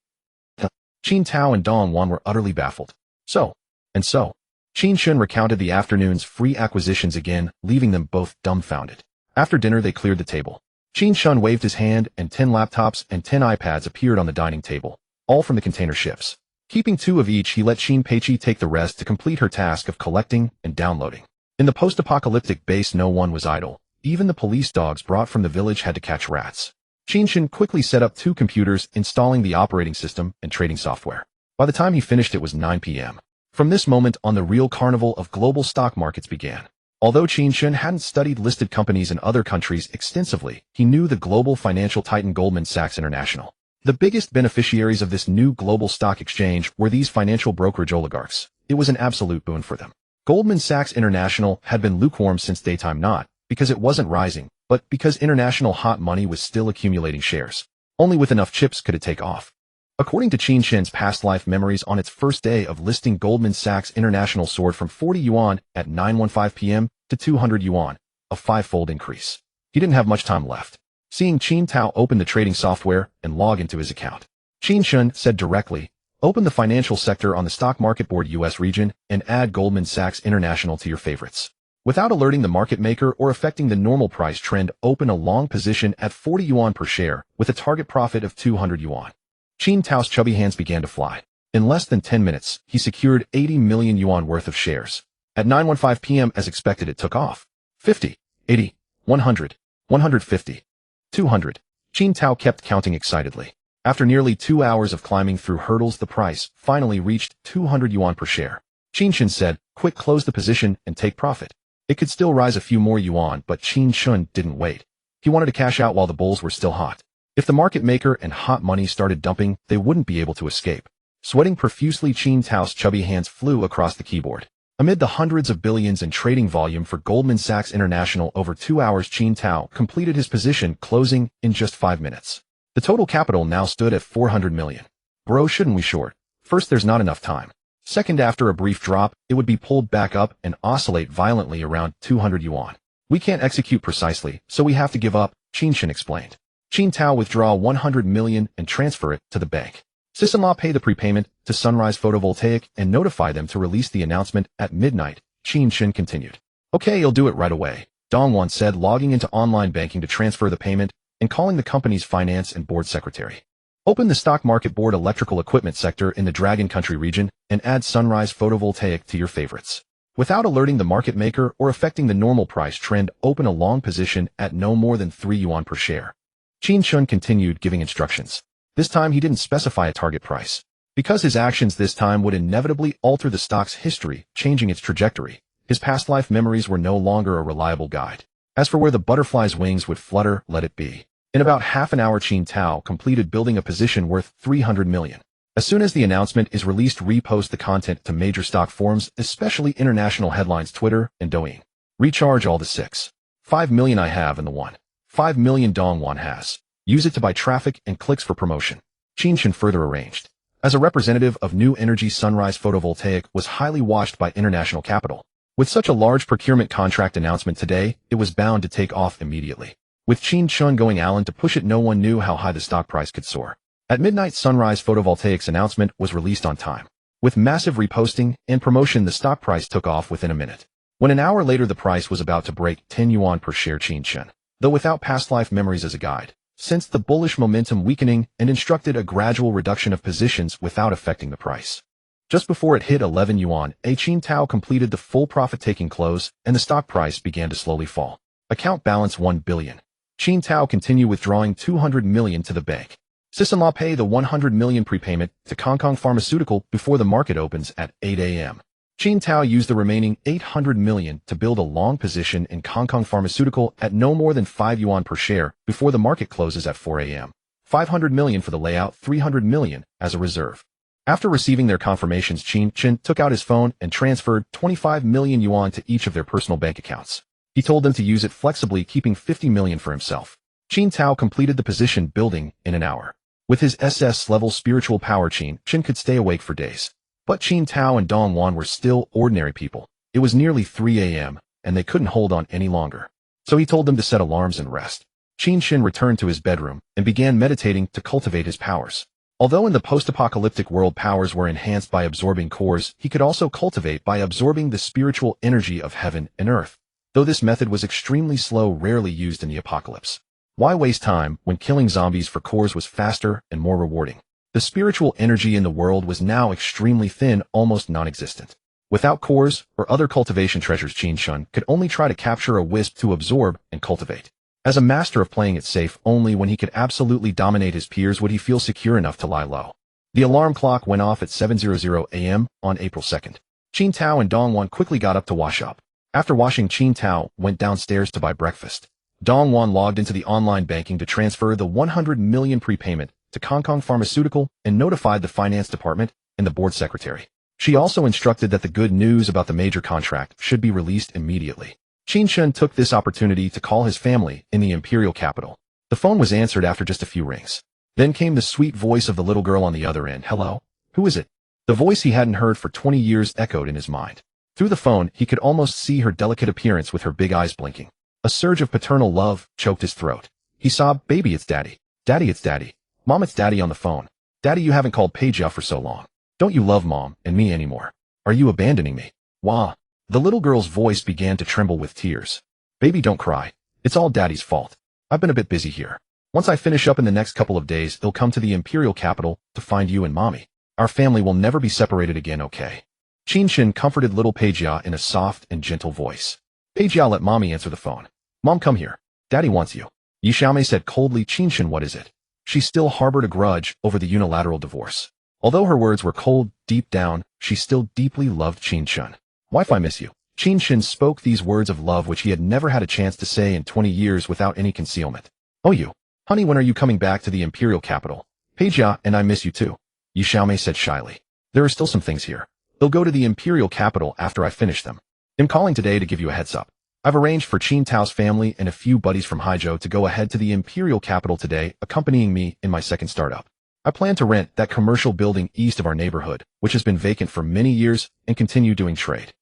Qin Tao and Dong Wan were utterly baffled. So. Qin Chen recounted the afternoon's free acquisitions again, leaving them both dumbfounded. After dinner, they cleared the table. Qin Chen waved his hand and 10 laptops and 10 iPads appeared on the dining table, all from the container ships. Keeping 2 of each, he let Qin Peiqi take the rest to complete her task of collecting and downloading. In the post-apocalyptic base, no one was idle. Even the police dogs brought from the village had to catch rats. Qin Chen quickly set up 2 computers, installing the operating system and trading software. By the time he finished, it was 9 p.m. From this moment on, the real carnival of global stock markets began. Although Qin Chen hadn't studied listed companies in other countries extensively, he knew the global financial titan Goldman Sachs International. The biggest beneficiaries of this new global stock exchange were these financial brokerage oligarchs. It was an absolute boon for them. Goldman Sachs International had been lukewarm since daytime, not because it wasn't rising, but because international hot money was still accumulating shares. Only with enough chips could it take off. According to Qin Chen's past life memories, on its first day of listing, Goldman Sachs International soared from 40 yuan at 9:15 p.m. to 200 yuan, a 5-fold increase. He didn't have much time left. Seeing Qin Tao open the trading software and log into his account, Qin Chen said directly, "Open the financial sector on the stock market board US region and add Goldman Sachs International to your favorites." Without alerting the market maker or affecting the normal price trend, open a long position at 40 yuan per share with a target profit of 200 yuan. Qin Tao's chubby hands began to fly. In less than 10 minutes, he secured 80 million yuan worth of shares. At 9:15 p.m. as expected, it took off. 50, 80, 100, 150, 200. Qin Tao kept counting excitedly. After nearly 2 hours of climbing through hurdles, the price finally reached 200 yuan per share. Qin Chen said, "Quick, close the position and take profit." It could still rise a few more yuan, but Qin Chen didn't wait. He wanted to cash out while the bulls were still hot. If the market maker and hot money started dumping, they wouldn't be able to escape. Sweating profusely, Qin Tao's chubby hands flew across the keyboard. Amid the hundreds of billions in trading volume for Goldman Sachs International over 2 hours, Qin Tao completed his position, closing in just 5 minutes. The total capital now stood at 400 million. Bro, shouldn't we short? First, there's not enough time. Second, after a brief drop, it would be pulled back up and oscillate violently around 200 yuan. We can't execute precisely, so we have to give up, Qin Chen explained. Qin Tao withdraw 100 million and transfer it to the bank. SSS-level pay the prepayment to Sunrise Photovoltaic and notify them to release the announcement at midnight, Qin Chen continued. Okay, you'll do it right away, Dongwan said, logging into online banking to transfer the payment and calling the company's finance and board secretary. Open the stock market board electrical equipment sector in the Dragon Country region and add Sunrise Photovoltaic to your favorites. Without alerting the market maker or affecting the normal price trend, open a long position at no more than 3 yuan per share. Qin Chen continued giving instructions. This time he didn't specify a target price. Because his actions this time would inevitably alter the stock's history, changing its trajectory, his past life memories were no longer a reliable guide. As for where the butterfly's wings would flutter, let it be. In about half an hour, Qin Tao completed building a position worth 300 million. As soon as the announcement is released, repost the content to major stock forums, especially international headlines, Twitter and Douyin. Recharge all the 6.5 million I have and the 1.5 million Dongwan has. Use it to buy traffic and clicks for promotion. Qin Chen further arranged. As a representative of New Energy, Sunrise Photovoltaic was highly watched by international capital. With such a large procurement contract announcement today, it was bound to take off immediately. With Qin Chen going Allen to push it, no one knew how high the stock price could soar. At midnight, Sunrise Photovoltaic's announcement was released on time. With massive reposting and promotion, the stock price took off within a minute. When an hour later the price was about to break 10 yuan per share, Qin Chen, though without past life memories as a guide, sensed the bullish momentum weakening and instructed a gradual reduction of positions without affecting the price. Just before it hit 11 yuan, Qin Tao completed the full profit-taking close and the stock price began to slowly fall. Account balance 1 billion. Qin Tao continued withdrawing 200 million to the bank. SSS-level pay the 100 million prepayment to Kong Pharmaceutical before the market opens at 8 a.m. Qin Tao used the remaining 800 million to build a long position in Kong Pharmaceutical at no more than 5 yuan per share before the market closes at 4 a.m. 500 million for the layout, 300 million as a reserve. After receiving their confirmations, Qin Chen took out his phone and transferred 25 million yuan to each of their personal bank accounts. He told them to use it flexibly, keeping 50 million for himself. Qin Tao completed the position building in an hour. With his SS-level spiritual power, Qin Chen could stay awake for days. But Qin Tao and Dongwan were still ordinary people. It was nearly 3 a.m., and they couldn't hold on any longer. So he told them to set alarms and rest. Qin Chen returned to his bedroom and began meditating to cultivate his powers. Although in the post-apocalyptic world powers were enhanced by absorbing cores, he could also cultivate by absorbing the spiritual energy of heaven and earth. Though this method was extremely slow, rarely used in the apocalypse. Why waste time when killing zombies for cores was faster and more rewarding? The spiritual energy in the world was now extremely thin, almost non-existent. Without cores or other cultivation treasures, Qin Chen could only try to capture a wisp to absorb and cultivate. As a master of playing it safe, only when he could absolutely dominate his peers would he feel secure enough to lie low. The alarm clock went off at 7:00 a.m. on April 2nd. Qin Tao and Dongwan quickly got up to wash up. After washing, Qin Tao went downstairs to buy breakfast. Dongwan logged into the online banking to transfer the 100 million prepayment to Kong Pharmaceutical and notified the finance department and the board secretary. She also instructed that the good news about the major contract should be released immediately. Qin Chen took this opportunity to call his family in the imperial capital. The phone was answered after just a few rings. Then came the sweet voice of the little girl on the other end. Hello? Who is it? The voice he hadn't heard for 20 years echoed in his mind. Through the phone, he could almost see her delicate appearance with her big eyes blinking. A surge of paternal love choked his throat. He sobbed, "Baby, it's Daddy. Daddy, it's Daddy. Mom, it's Daddy on the phone. Daddy, you haven't called Peja for so long. Don't you love Mom and me anymore? Are you abandoning me? Wah." The little girl's voice began to tremble with tears. Baby, don't cry. It's all Daddy's fault. I've been a bit busy here. Once I finish up in the next couple of days, he'll come to the Imperial capital to find you and Mommy. Our family will never be separated again, okay? Qin Chen comforted little Peijia in a soft and gentle voice. Peijia let Mommy answer the phone. Mom, come here. Daddy wants you. Yi Xiaomei said coldly. Qin Chen, what is it? She still harbored a grudge over the unilateral divorce. Although her words were cold, deep down, she still deeply loved Qin Chen. Wife, I miss you. Qin Chen spoke these words of love which he had never had a chance to say in 20 years without any concealment. Oh, you. Honey, when are you coming back to the Imperial capital? Peijia, and I miss you too. Yi Xiaomei said shyly. There are still some things here. They'll go to the Imperial capital after I finish them. I'm calling today to give you a heads up. I've arranged for Qin Tao's family and a few buddies from Haizhou to go ahead to the Imperial capital today, accompanying me in my second startup. I plan to rent that commercial building east of our neighborhood, which has been vacant for many years, and continue doing trade.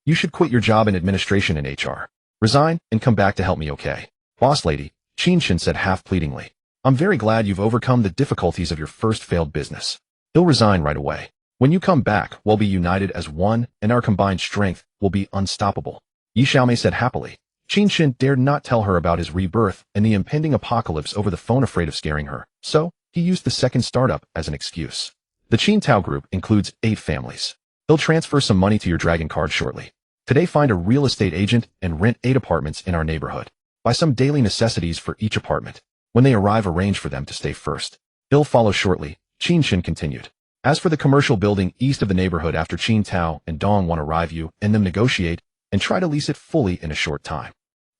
You should quit your job in administration and HR. Resign and come back to help me, okay? Boss lady, Qin Chen said half pleadingly. I'm very glad you've overcome the difficulties of your first failed business. He'll resign right away. When you come back, we'll be united as one, and our combined strength will be unstoppable. Yi Xiaomei said happily. Qin Chen dared not tell her about his rebirth and the impending apocalypse over the phone, afraid of scaring her, so he used the second startup as an excuse. The Qin Tao group includes 8 families. They'll transfer some money to your dragon card shortly. Today, find a real estate agent and rent 8 apartments in our neighborhood. Buy some daily necessities for each apartment. When they arrive, arrange for them to stay first. He'll follow shortly, Qin Chen continued. As for the commercial building east of the neighborhood, after Qin Tao and Dong want to arrive, you and them negotiate and try to lease it fully in a short time.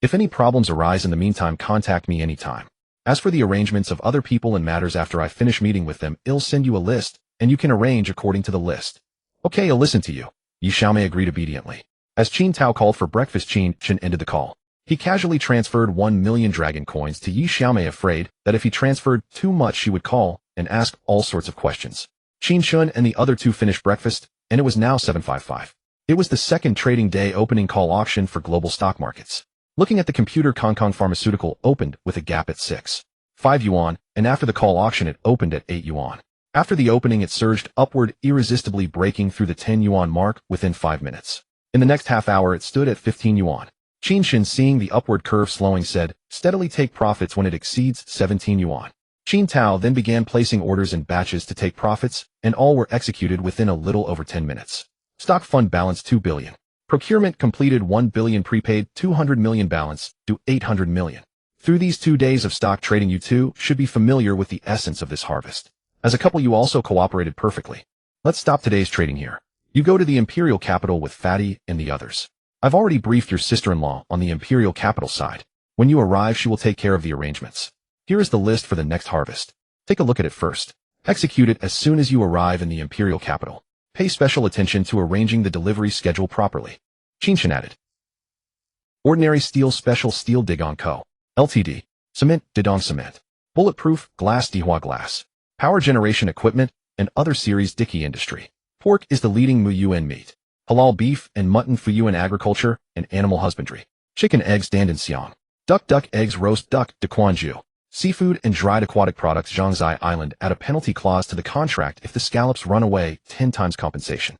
If any problems arise in the meantime, contact me anytime. As for the arrangements of other people and matters, after I finish meeting with them, I'll send you a list, and you can arrange according to the list. Okay, I'll listen to you. Yi Xiaomei agreed obediently. As Qin Tao called for breakfast, Qin Chen ended the call. He casually transferred 1 million dragon coins to Yi Xiaomei, afraid that if he transferred too much she would call and ask all sorts of questions. Qin Chen and the other two finished breakfast, and it was now 7:55. It was the second trading day opening call auction for global stock markets. Looking at the computer, Hong Kong Pharmaceutical opened with a gap at 6.5 yuan, and after the call auction it opened at 8 yuan. After the opening it surged upward, irresistibly breaking through the 10 yuan mark within 5 minutes. In the next half hour it stood at 15 yuan. Qin Chen, seeing the upward curve slowing, said, steadily take profits when it exceeds 17 yuan. Qin Tao then began placing orders in batches to take profits, and all were executed within a little over 10 minutes. Stock fund balance 2 billion. Procurement completed 1 billion, prepaid 200 million, balance due 800 million. Through these 2 days of stock trading, you two should be familiar with the essence of this harvest. As a couple you also cooperated perfectly. Let's stop today's trading here. You go to the Imperial capital with Fatty and the others. I've already briefed your sister-in-law on the Imperial capital side. When you arrive she will take care of the arrangements. Here is the list for the next harvest. Take a look at it first. Execute it as soon as you arrive in the Imperial capital. Pay special attention to arranging the delivery schedule properly. Qin Chen added. Ordinary steel, special steel, Digong Co. Ltd. Cement, Didong Cement. Bulletproof, glass, Dihua Glass. Power generation equipment, and other series, Dickey Industry. Pork is the leading Muyuan meat. Halal beef and mutton, Fuyuan Agriculture and Animal Husbandry. Chicken eggs, Dandan Xiang. Duck eggs, roast duck, Dequanju. Seafood and dried aquatic products, Zhangzai Island. Add a penalty clause to the contract if the scallops run away, 10 times compensation.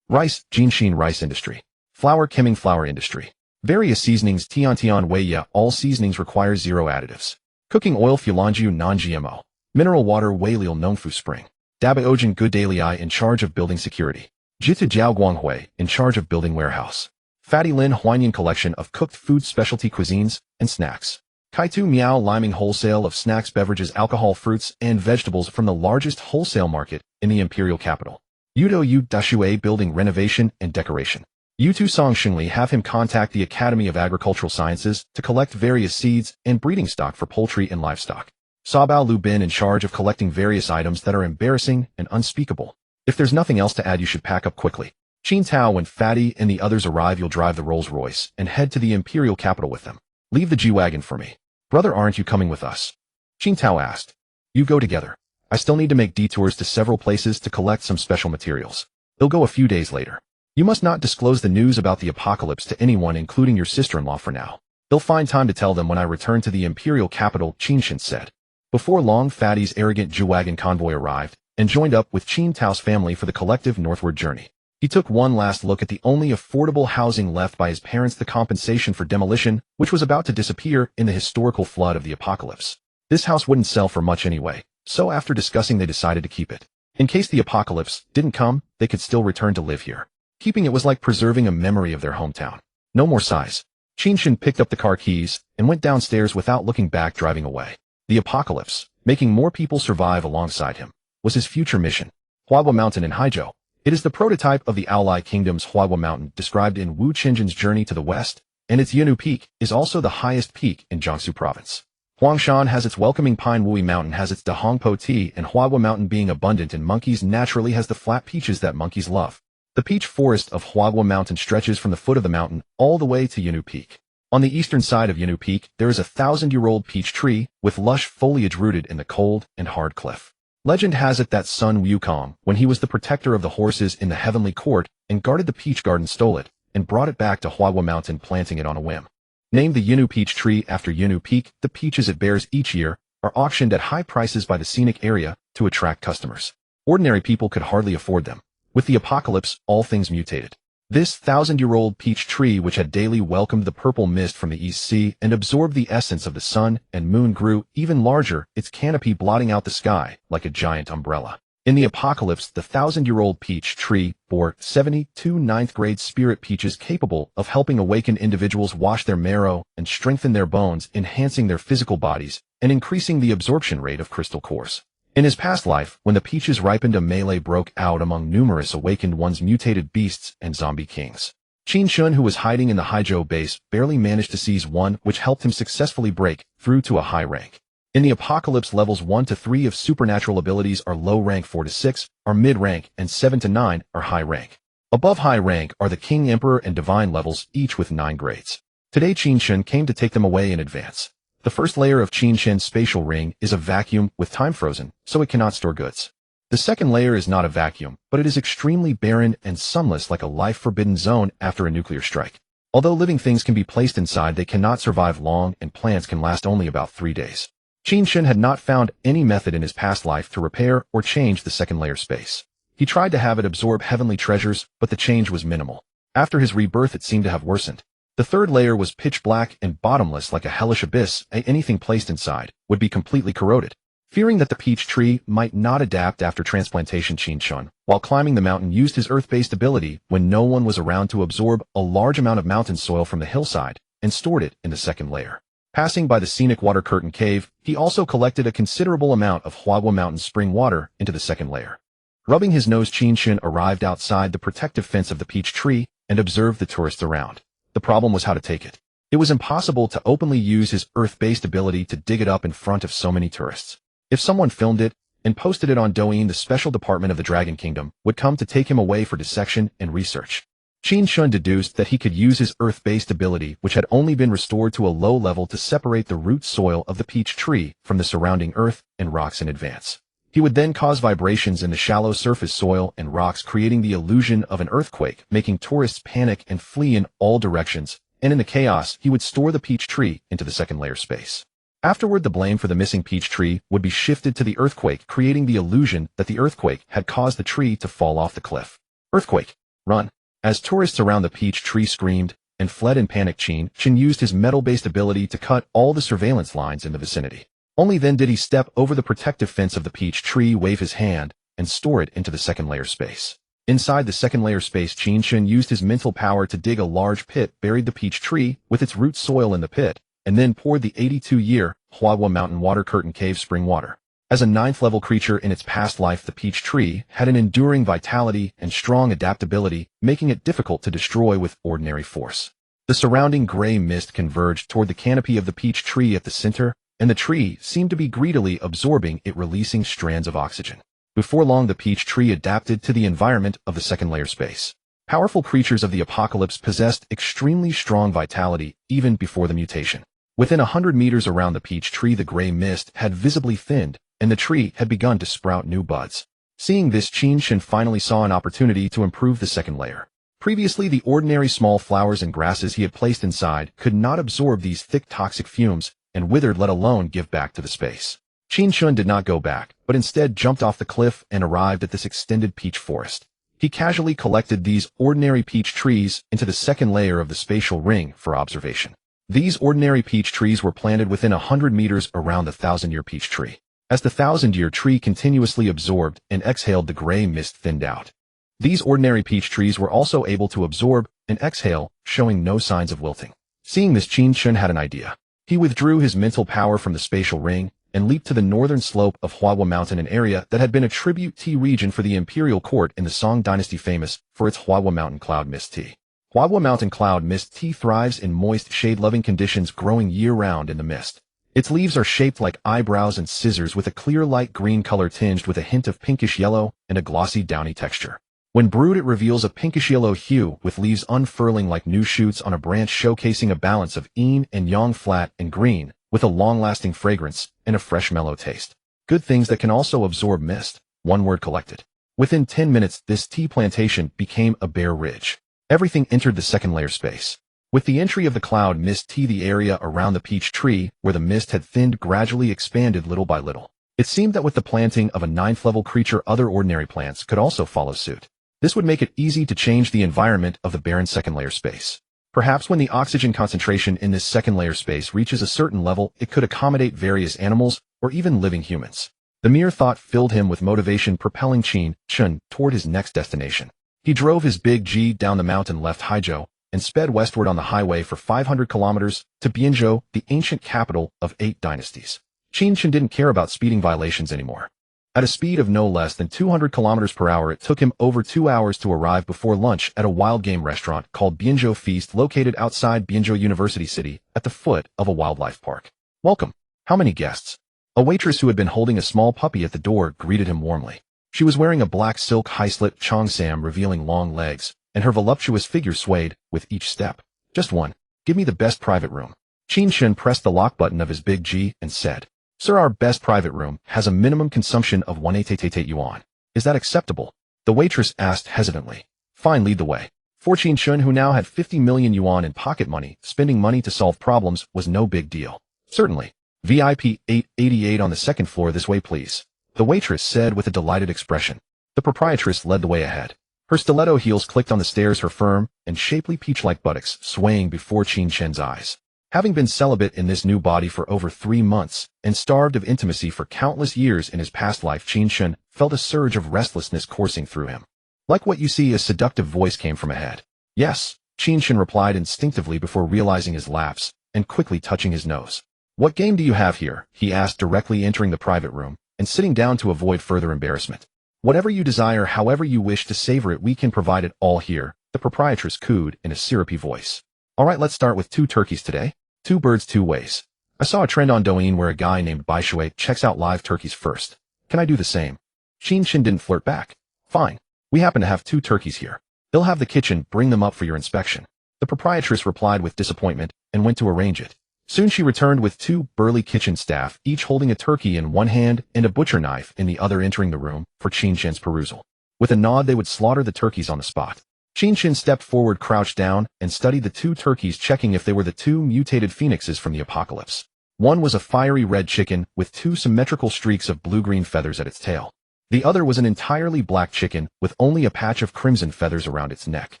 Rice, Jinshin Rice Industry. Flour, Kemming Flour Industry. Various seasonings, Tian Weiya. All seasonings require 0 additives. Cooking oil, Fulanju non-GMO. Mineral water, Weilil Nongfu Spring. Dabaojin Good Daily Eye, in charge of building security. Jitu Jiao Guanghui, in charge of building warehouse. Fatty Lin Huanyan, collection of cooked food, specialty cuisines, and snacks. Kaitu Miao, liming, wholesale of snacks, beverages, alcohol, fruits, and vegetables from the largest wholesale market in the Imperial capital. Yudo Yu Dashue, building renovation and decoration. Yutu Song Xingli, have him contact the Academy of Agricultural Sciences to collect various seeds and breeding stock for poultry and livestock. Sabao Lu Bin, in charge of collecting various items that are embarrassing and unspeakable. If there's nothing else to add, you should pack up quickly. Qin Tao, when Fatty and the others arrive, you'll drive the Rolls Royce and head to the Imperial capital with them. Leave the G-Wagon for me. Brother, aren't you coming with us? Qin Tao asked. You go together. I still need to make detours to several places to collect some special materials. They'll go a few days later. You must not disclose the news about the apocalypse to anyone, including your sister-in-law, for now. They'll find time to tell them when I return to the Imperial capital, Qin Chen said. Before long, Fatty's arrogant G-Wagon convoy arrived and joined up with Qin Tao's family for the collective northward journey. He took one last look at the only affordable housing left by his parents, the compensation for demolition, which was about to disappear in the historical flood of the apocalypse. This house wouldn't sell for much anyway, so after discussing they decided to keep it. In case the apocalypse didn't come, they could still return to live here. Keeping it was like preserving a memory of their hometown. No more sighs. Qin Chen picked up the car keys and went downstairs without looking back, driving away. The apocalypse, making more people survive alongside him, was his future mission. Huaihua Mountain in Haizhou. It is the prototype of the Ally Kingdom's Huaihua Mountain described in Wu Qinzhen's Journey to the West, and its Yinu Peak is also the highest peak in Jiangsu Province. Huangshan has its welcoming pine. Wui Mountain has its Dahongpo tea, and Huaihua Mountain, being abundant in monkeys, naturally has the flat peaches that monkeys love. The peach forest of Huaihua Mountain stretches from the foot of the mountain all the way to Yinu Peak. On the eastern side of Yinu Peak, there is a 1,000-year-old peach tree with lush foliage rooted in the cold and hard cliff. Legend has it that Sun Wukong, when he was the protector of the horses in the heavenly court and guarded the peach garden, stole it and brought it back to Huaihua Mountain, planting it on a whim. Named the Yinu Peach Tree after Yinu Peak, the peaches it bears each year are auctioned at high prices by the scenic area to attract customers. Ordinary people could hardly afford them. With the apocalypse, all things mutated. This 1,000-year-old peach tree, which had daily welcomed the purple mist from the East Sea and absorbed the essence of the sun and moon, grew even larger, its canopy blotting out the sky like a giant umbrella. In the apocalypse, the 1,000-year-old peach tree bore 72 ninth-grade spirit peaches capable of helping awaken individuals, wash their marrow, and strengthen their bones, enhancing their physical bodies and increasing the absorption rate of crystal cores. In his past life, when the peaches ripened, a melee broke out among numerous awakened ones, mutated beasts, and zombie kings. Qin Chen, who was hiding in the Haizhou base, barely managed to seize one, which helped him successfully break through to a high rank. In the apocalypse, levels 1 to 3 of supernatural abilities are low rank, 4 to 6 are mid rank, and 7 to 9 are high rank. Above high rank are the King, Emperor, and Divine levels, each with 9 grades. Today Qin Chen came to take them away in advance. The first layer of Qin Chen's spatial ring is a vacuum with time frozen, so it cannot store goods. The second layer is not a vacuum, but it is extremely barren and sunless, like a life-forbidden zone after a nuclear strike. Although living things can be placed inside, they cannot survive long, and plants can last only about 3 days. Qin Chen had not found any method in his past life to repair or change the second layer space. He tried to have it absorb heavenly treasures, but the change was minimal. After his rebirth, it seemed to have worsened. The third layer was pitch black and bottomless, like a hellish abyss. Anything placed inside would be completely corroded. Fearing that the peach tree might not adapt after transplantation, Qin Chen, while climbing the mountain, used his earth-based ability when no one was around to absorb a large amount of mountain soil from the hillside and stored it in the second layer. Passing by the scenic water curtain cave, he also collected a considerable amount of Huaihua Mountain spring water into the second layer. Rubbing his nose, Qin Chen arrived outside the protective fence of the peach tree and observed the tourists around. The problem was how to take it. It was impossible to openly use his earth-based ability to dig it up in front of so many tourists. If someone filmed it and posted it on Douyin, the special department of the Dragon Kingdom would come to take him away for dissection and research. Qin Chen deduced that he could use his earth-based ability, which had only been restored to a low level, to separate the root soil of the peach tree from the surrounding earth and rocks in advance. He would then cause vibrations in the shallow surface soil and rocks, creating the illusion of an earthquake, making tourists panic and flee in all directions, and in the chaos, he would store the peach tree into the second layer space. Afterward, the blame for the missing peach tree would be shifted to the earthquake, creating the illusion that the earthquake had caused the tree to fall off the cliff. Earthquake! Run! As tourists around the peach tree screamed and fled in panic, Qin Chen used his metal-based ability to cut all the surveillance lines in the vicinity. Only then did he step over the protective fence of the peach tree, wave his hand, and store it into the second layer space. Inside the second layer space, Qin Chen used his mental power to dig a large pit, buried the peach tree with its root soil in the pit, and then poured the 82-year Huaihua Mountain water curtain cave spring water. As a 9th-level creature in its past life, the peach tree had an enduring vitality and strong adaptability, making it difficult to destroy with ordinary force. The surrounding gray mist converged toward the canopy of the peach tree at the center, and the tree seemed to be greedily absorbing it, releasing strands of oxygen. Before long, the peach tree adapted to the environment of the second layer space. Powerful creatures of the apocalypse possessed extremely strong vitality even before the mutation. Within 100 meters around the peach tree, the gray mist had visibly thinned, and the tree had begun to sprout new buds. Seeing this, Qin Chen finally saw an opportunity to improve the second layer. Previously, the ordinary small flowers and grasses he had placed inside could not absorb these thick toxic fumes and withered, let alone give back to the space. Qin Chen did not go back, but instead jumped off the cliff and arrived at this extended peach forest. He casually collected these ordinary peach trees into the second layer of the spatial ring for observation. These ordinary peach trees were planted within 100 meters around the 1,000-year peach tree. As the 1,000-year tree continuously absorbed and exhaled, the gray mist thinned out. These ordinary peach trees were also able to absorb and exhale, showing no signs of wilting. Seeing this, Qin Chen had an idea. He withdrew his mental power from the spatial ring and leaped to the northern slope of Huahua Mountain, an area that had been a tribute tea region for the imperial court in the Song dynasty, famous for its Huahua Mountain cloud mist tea. Huahua Mountain cloud mist tea thrives in moist, shade-loving conditions, growing year-round in the mist. Its leaves are shaped like eyebrows and scissors, with a clear light green color tinged with a hint of pinkish yellow and a glossy, downy texture. When brewed, it reveals a pinkish yellow hue, with leaves unfurling like new shoots on a branch, showcasing a balance of yin and yang, flat and green, with a long-lasting fragrance and a fresh, mellow taste. Good things that can also absorb mist. One word collected. Within 10 minutes, this tea plantation became a bare ridge. Everything entered the second layer space. With the entry of the cloud mist tea, the area around the peach tree, where the mist had thinned, gradually expanded little by little. It seemed that with the planting of a 9th-level creature, other ordinary plants could also follow suit. This would make it easy to change the environment of the barren second layer space. Perhaps when the oxygen concentration in this second layer space reaches a certain level, it could accommodate various animals or even living humans. The mere thought filled him with motivation, propelling Qin Chen toward his next destination. He drove his big G down the mountain, left Haizhou, and sped westward on the highway for 500 kilometers to Bianzhou, the ancient capital of 8 dynasties. Qin Chen didn't care about speeding violations anymore. At a speed of no less than 200 kilometers per hour, it took him over 2 hours to arrive before lunch at a wild game restaurant called Bianzhou Feast, located outside Bianzhou University City at the foot of a wildlife park. Welcome. How many guests? A waitress who had been holding a small puppy at the door greeted him warmly. She was wearing a black silk high-slit cheongsam, revealing long legs, and her voluptuous figure swayed with each step. Just one. Give me the best private room. Qin Chen pressed the lock button of his big G and said, Sir, our best private room has a minimum consumption of 188 yuan. Is that acceptable? The waitress asked hesitantly. Fine, lead the way. For Qin Chen, who now had 50 million yuan in pocket money, spending money to solve problems was no big deal. Certainly. VIP 888 on the second floor, this way please. The waitress said with a delighted expression. The proprietress led the way ahead. Her stiletto heels clicked on the stairs, her firm and shapely peach-like buttocks swaying before Qin Chen's eyes. Having been celibate in this new body for over 3 months and starved of intimacy for countless years in his past life, Qin Chen felt a surge of restlessness coursing through him. Like what you see, a seductive voice came from ahead. Yes, Qin Chen replied instinctively before realizing his lapse and quickly touching his nose. What game do you have here? He asked, directly entering the private room and sitting down to avoid further embarrassment. Whatever you desire, however you wish to savor it, we can provide it all here, the proprietress cooed in a syrupy voice. All right, let's start with 2 turkeys today. 2 birds 2 ways. I saw a trend on Douyin where a guy named Baishui checks out live turkeys first. Can I do the same? Qin Chen didn't flirt back. Fine. We happen to have 2 turkeys here. They'll have the kitchen bring them up for your inspection. The proprietress replied with disappointment and went to arrange it. Soon she returned with 2 burly kitchen staff, each holding a turkey in one hand and a butcher knife in the other, entering the room for Qin Chen's perusal. With a nod, they would slaughter the turkeys on the spot. Qin Chen stepped forward, crouched down, and studied the 2 turkeys, checking if they were the 2 mutated phoenixes from the apocalypse. One was a fiery red chicken with 2 symmetrical streaks of blue-green feathers at its tail. The other was an entirely black chicken with only a patch of crimson feathers around its neck.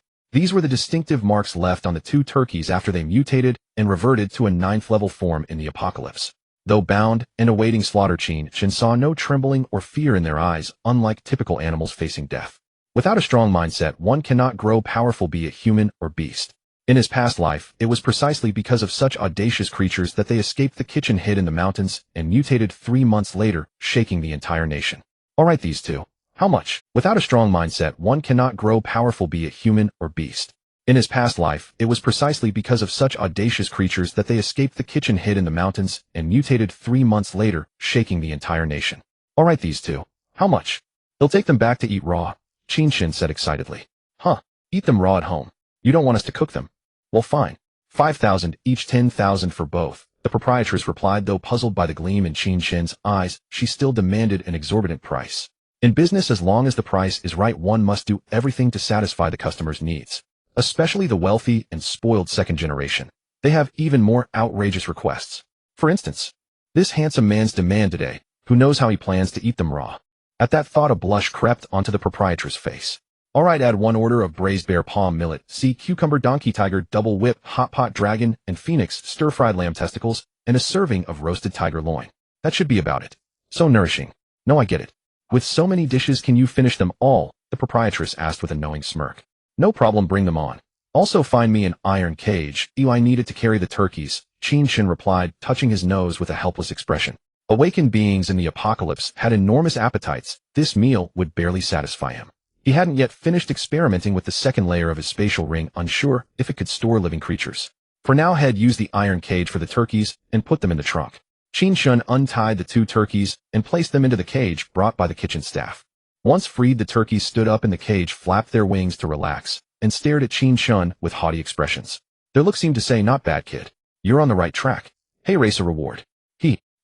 These were the distinctive marks left on the 2 turkeys after they mutated and reverted to a 9th-level form in the apocalypse. Though bound and awaiting slaughter, Qin Chen saw no trembling or fear in their eyes, unlike typical animals facing death. Without a strong mindset, one cannot grow powerful, be it human or beast. In his past life, it was precisely because of such audacious creatures that they escaped the kitchen, hid in the mountains, and mutated 3 months later, shaking the entire nation. All right, these 2. How much? Without a strong mindset, one cannot grow powerful, be it human or beast. In his past life, it was precisely because of such audacious creatures that they escaped the kitchen, hid in the mountains, and mutated 3 months later, shaking the entire nation. All right, these 2. How much? They'll take them back to eat raw, Qin Chen said excitedly. Huh, eat them raw at home. You don't want us to cook them? Well, fine. 5,000 each, 10,000 for both, the proprietress replied. Though puzzled by the gleam in Qin Chen's eyes, she still demanded an exorbitant price. In business, as long as the price is right, one must do everything to satisfy the customer's needs. Especially the wealthy and spoiled second generation. They have even more outrageous requests. For instance, this handsome man's demand today, who knows how he plans to eat them raw. At that thought, a blush crept onto the proprietor's face. Alright, add 1 order of braised bear palm millet, sea cucumber donkey tiger double whip hot pot dragon and phoenix stir-fried lamb testicles, and a serving of roasted tiger loin. That should be about it. So nourishing. No, I get it. With so many dishes, can you finish them all? The proprietress asked with a knowing smirk. No problem, bring them on. Also find me an iron cage. I needed to carry the turkeys, Qin Chen replied, touching his nose with a helpless expression. Awakened beings in the apocalypse had enormous appetites. This meal would barely satisfy him. He hadn't yet finished experimenting with the second layer of his spatial ring, unsure if it could store living creatures. For now, Head used the iron cage for the turkeys and put them in the trunk. Qin Chen untied the 2 turkeys and placed them into the cage brought by the kitchen staff. Once freed, the turkeys stood up in the cage, flapped their wings to relax, and stared at Qin Chen with haughty expressions. Their look seemed to say, "Not bad, kid. You're on the right track. Hey, race a reward."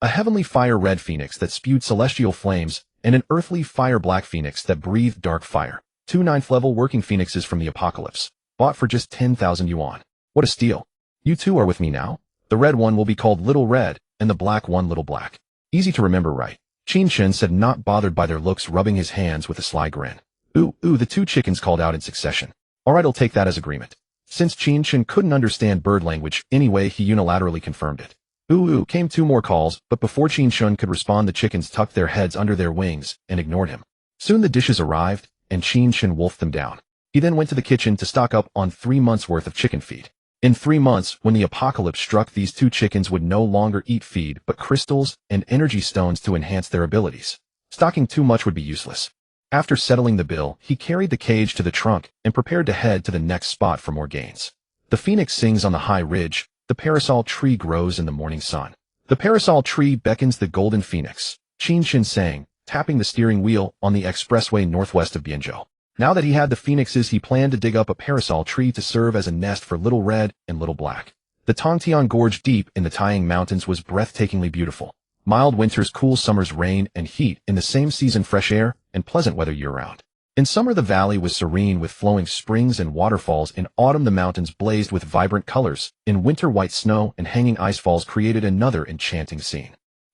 A heavenly fire red phoenix that spewed celestial flames, and an earthly fire black phoenix that breathed dark fire. 2 9th-level working phoenixes from the apocalypse, bought for just 10,000 yuan. What a steal. You 2 are with me now? The red one will be called Little Red, and the black one Little Black. Easy to remember, right? Qin Chen said, not bothered by their looks, rubbing his hands with a sly grin. Ooh, the 2 chickens called out in succession. Alright, I'll take that as agreement. Since Qin Chen couldn't understand bird language anyway, he unilaterally confirmed it. Came 2 more calls, but before Qin Chen could respond, the chickens tucked their heads under their wings and ignored him. Soon the dishes arrived, and Qin Chen wolfed them down. He then went to the kitchen to stock up on 3 months' worth of chicken feed. In 3 months, when the apocalypse struck, these 2 chickens would no longer eat feed, but crystals and energy stones to enhance their abilities. Stocking too much would be useless. After settling the bill, he carried the cage to the trunk and prepared to head to the next spot for more gains. The phoenix sings on the high ridge. The parasol tree grows in the morning sun. The parasol tree beckons the golden phoenix, Qin Chen sang, tapping the steering wheel on the expressway northwest of Bianzhou. Now that he had the phoenixes, he planned to dig up a parasol tree to serve as a nest for Little Red and Little Black. The Tongtian Gorge deep in the Taiyang Mountains was breathtakingly beautiful. Mild winters, cool summers, rain and heat in the same season, fresh air and pleasant weather year-round. In summer, the valley was serene with flowing springs and waterfalls. In autumn, the mountains blazed with vibrant colors. In winter, white snow and hanging ice falls created another enchanting scene.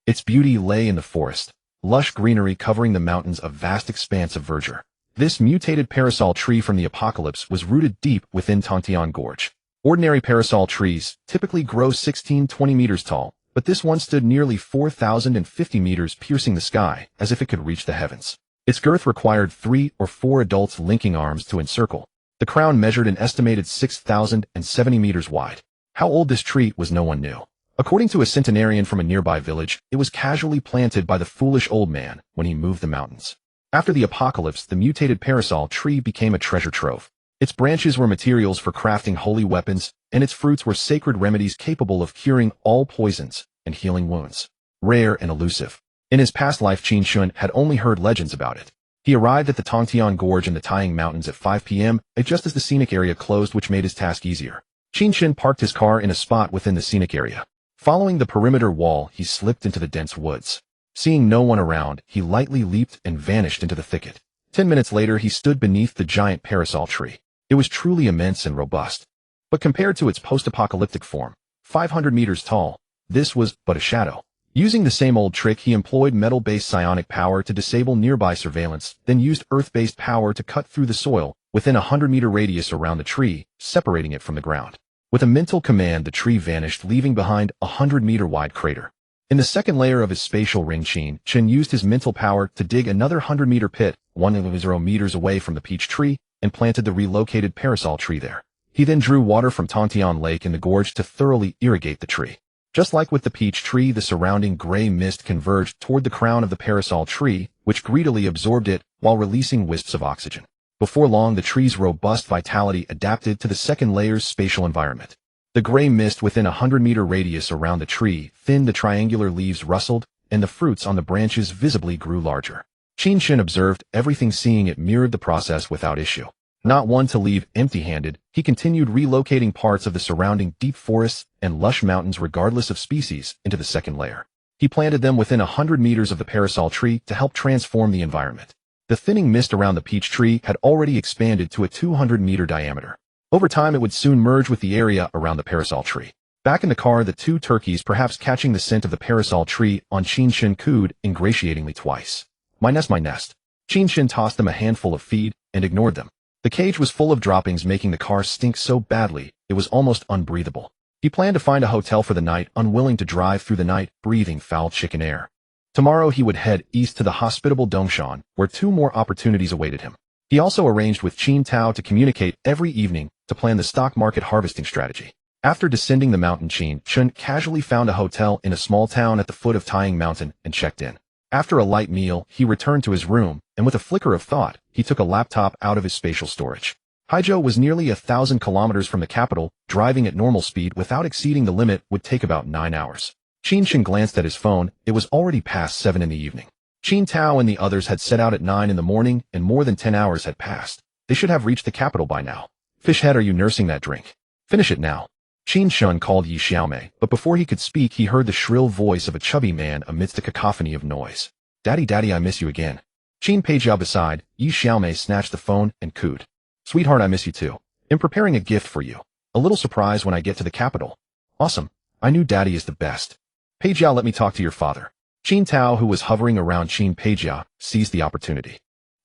Its beauty lay in the forest, lush greenery covering the mountains, a vast expanse of verdure. This mutated parasol tree from the apocalypse was rooted deep within Tongtian Gorge. Ordinary parasol trees typically grow 16-20 meters tall, but this one stood nearly 4,050 meters, piercing the sky as if it could reach the heavens. Its girth required 3 or 4 adults linking arms to encircle. The crown measured an estimated 6,070 meters wide. How old this tree was, no one knew. According to a centenarian from a nearby village, it was casually planted by the foolish old man when he moved the mountains. After the apocalypse, the mutated parasol tree became a treasure trove. Its branches were materials for crafting holy weapons, and its fruits were sacred remedies capable of curing all poisons and healing wounds. Rare and elusive. In his past life, Qin Chen had only heard legends about it. He arrived at the Tongtian Gorge in the Taiyang Mountains at 5 p.m., just as the scenic area closed, which made his task easier. Qin Chen parked his car in a spot within the scenic area. Following the perimeter wall, he slipped into the dense woods. Seeing no one around, he lightly leaped and vanished into the thicket. 10 minutes later, he stood beneath the giant parasol tree. It was truly immense and robust. But compared to its post-apocalyptic form, 500 meters tall, this was but a shadow. Using the same old trick, he employed metal-based psionic power to disable nearby surveillance, then used earth-based power to cut through the soil within a 100-meter radius around the tree, separating it from the ground. With a mental command, the tree vanished, leaving behind a 100-meter-wide crater. In the second layer of his spatial ring, Qin Chen used his mental power to dig another 100-meter pit, 1.0 meters away from the peach tree, and planted the relocated parasol tree there. He then drew water from Tongtian Lake in the gorge to thoroughly irrigate the tree. Just like with the peach tree, the surrounding gray mist converged toward the crown of the parasol tree, which greedily absorbed it while releasing wisps of oxygen. Before long, the tree's robust vitality adapted to the second layer's spatial environment. The gray mist within a 100-meter radius around the tree thinned, the triangular leaves rustled, and the fruits on the branches visibly grew larger. Qin Chen observed everything, seeing it mirrored the process without issue. Not one to leave empty-handed, he continued relocating parts of the surrounding deep forests and lush mountains regardless of species into the second layer. He planted them within 100 meters of the parasol tree to help transform the environment. The thinning mist around the peach tree had already expanded to a 200-meter diameter. Over time, it would soon merge with the area around the parasol tree. Back in the car, the 2 turkeys, perhaps catching the scent of the parasol tree on Qin Chen, cooed ingratiatingly twice. My nest, my nest. Qin Chen tossed them a handful of feed and ignored them. The cage was full of droppings, making the car stink so badly it was almost unbreathable. He planned to find a hotel for the night, unwilling to drive through the night, breathing foul chicken air. Tomorrow he would head east to the hospitable Dongshan, where 2 more opportunities awaited him. He also arranged with Qin Tao to communicate every evening to plan the stock market harvesting strategy. After descending the mountain, Qin Chen casually found a hotel in a small town at the foot of Tying Mountain and checked in. After a light meal, he returned to his room, and with a flicker of thought, he took a laptop out of his spatial storage. Haizhou was nearly 1,000 kilometers from the capital. Driving at normal speed without exceeding the limit would take about 9 hours. Qin Chen glanced at his phone. It was already past 7 in the evening. Qin Tao and the others had set out at 9 in the morning, and more than 10 hours had passed. They should have reached the capital by now. Fishhead, are you nursing that drink? Finish it now. Qin Chen called Yi Xiaomei, but before he could speak he heard the shrill voice of a chubby man amidst a cacophony of noise. Daddy, daddy, I miss you again. Qin Peijiao beside, Yi Xiaomei snatched the phone and cooed. Sweetheart, I miss you too. I'm preparing a gift for you. A little surprise when I get to the capital. Awesome. I knew daddy is the best. Peijiao, let me talk to your father. Qin Tao, who was hovering around Qin Peijiao, seized the opportunity.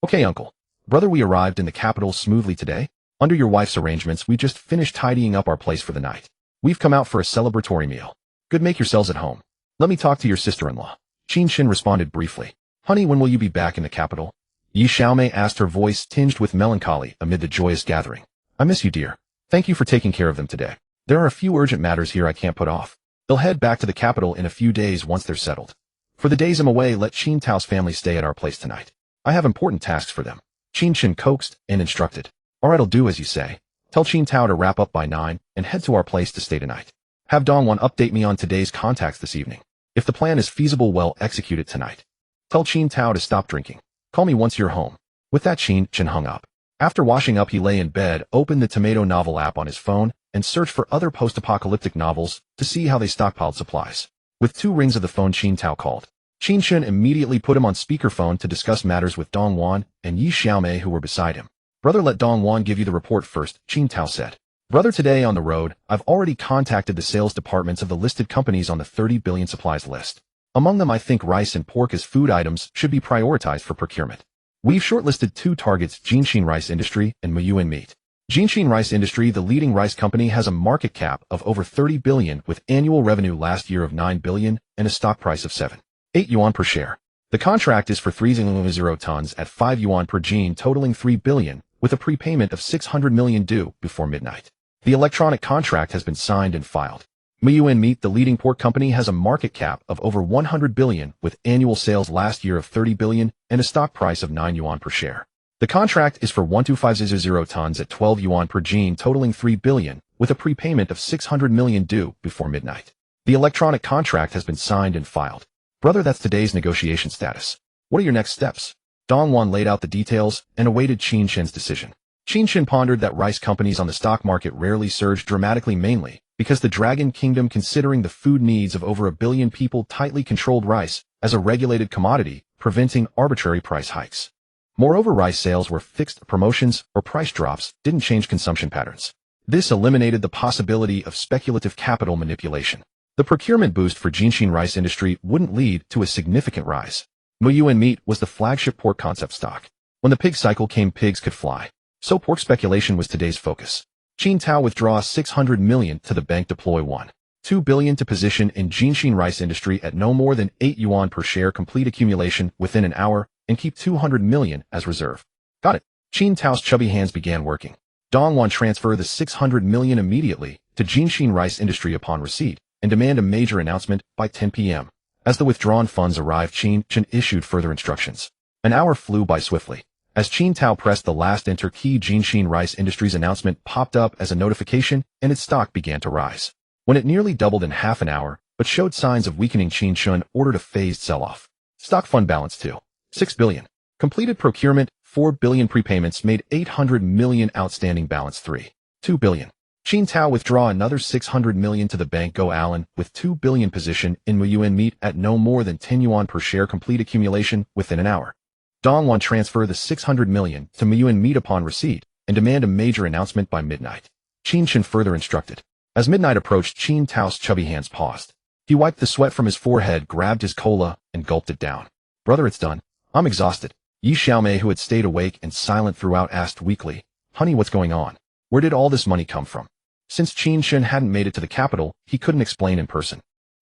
Okay, uncle. Brother, we arrived in the capital smoothly today. Under your wife's arrangements, we just finished tidying up our place for the night. We've come out for a celebratory meal. Good, make yourselves at home. Let me talk to your sister-in-law. Qin Chen responded briefly. Honey, when will you be back in the capital? Yi Xiaomei asked, her voice tinged with melancholy amid the joyous gathering. I miss you, dear. Thank you for taking care of them today. There are a few urgent matters here I can't put off. They'll head back to the capital in a few days once they're settled. For the days I'm away, let Qin Tao's family stay at our place tonight. I have important tasks for them. Qin Chen coaxed and instructed. Alright, I'll do as you say. Tell Qin Tao to wrap up by 9 and head to our place to stay tonight. Have Dongwan update me on today's contacts this evening. If the plan is feasible, well, execute it tonight. Tell Qin Tao to stop drinking. Call me once you're home. With that, Qin Chen hung up. After washing up, he lay in bed, opened the Tomato novel app on his phone, and searched for other post-apocalyptic novels to see how they stockpiled supplies. With 2 rings of the phone, Qin Tao called. Qin Chen immediately put him on speakerphone to discuss matters with Dongwan and Yi Xiaomei, who were beside him. Brother, let Dongwan give you the report first, Qin Tao said. Brother, today on the road, I've already contacted the sales departments of the listed companies on the 30 billion supplies list. Among them, I think rice and pork as food items should be prioritized for procurement. We've shortlisted 2 targets, Jinshin Rice Industry and Mutant Meat. Jinshin Rice Industry, the leading rice company, has a market cap of over 30 billion with annual revenue last year of 9 billion and a stock price of 7.8 yuan per share. The contract is for 300 tons at 5 yuan per gene, totaling 3 billion, with a prepayment of 600 million due before midnight. The electronic contract has been signed and filed. Mutant Meat, the leading pork company, has a market cap of over 100 billion with annual sales last year of 30 billion and a stock price of 9 yuan per share. The contract is for 12500 tons at 12 yuan per gene, totaling 3 billion, with a prepayment of 600 million due before midnight. The electronic contract has been signed and filed. Brother, that's today's negotiation status. What are your next steps? Dongwan laid out the details and awaited Qin Chen's decision. Qin Chen pondered that rice companies on the stock market rarely surge dramatically, mainly because the Dragon Kingdom, considering the food needs of over 1 billion people, tightly controlled rice as a regulated commodity, preventing arbitrary price hikes. Moreover, rice sales where fixed promotions or price drops didn't change consumption patterns. This eliminated the possibility of speculative capital manipulation. The procurement boost for Jinshin Rice Industry wouldn't lead to a significant rise. Mutant Meat was the flagship pork concept stock. When the pig cycle came, pigs could fly. So pork speculation was today's focus. Qin Tao withdraw 600 million to the bank, deploy 1.2 billion to position in Jinshin Rice Industry at no more than 8 yuan per share, complete accumulation within an hour, and keep 200 million as reserve. Got it. Qin Tao's chubby hands began working. Dongwan transfer the 600 million immediately to Jinshin Rice Industry upon receipt, and demand a major announcement by 10 p.m. As the withdrawn funds arrived, Qin Chen issued further instructions. An hour flew by swiftly. As Qin Tao pressed the last enter key, Jinshin Rice Industries' announcement popped up as a notification, and its stock began to rise. When it nearly doubled in half an hour, but showed signs of weakening, Qin Chen ordered a phased sell-off. Stock fund balance 2.6 billion. Completed procurement 4 billion. Prepayments made 800 million. Outstanding balance 3.2 billion. Qin Tao withdraw another 600 million to the bank. Go Allen with 2 billion position in Mutant Meat at no more than 10 yuan per share, complete accumulation within an hour. Dongwan transfer the 600 million to Mutant Meat upon receipt and demand a major announcement by midnight. Qin Chen further instructed. As midnight approached, Qin Tao's chubby hands paused. He wiped the sweat from his forehead, grabbed his cola, and gulped it down. Brother, it's done. I'm exhausted. Yi Xiaomei, who had stayed awake and silent throughout, asked weakly. "Honey, what's going on? Where did all this money come from?" Since Qin Chen hadn't made it to the capital, he couldn't explain in person.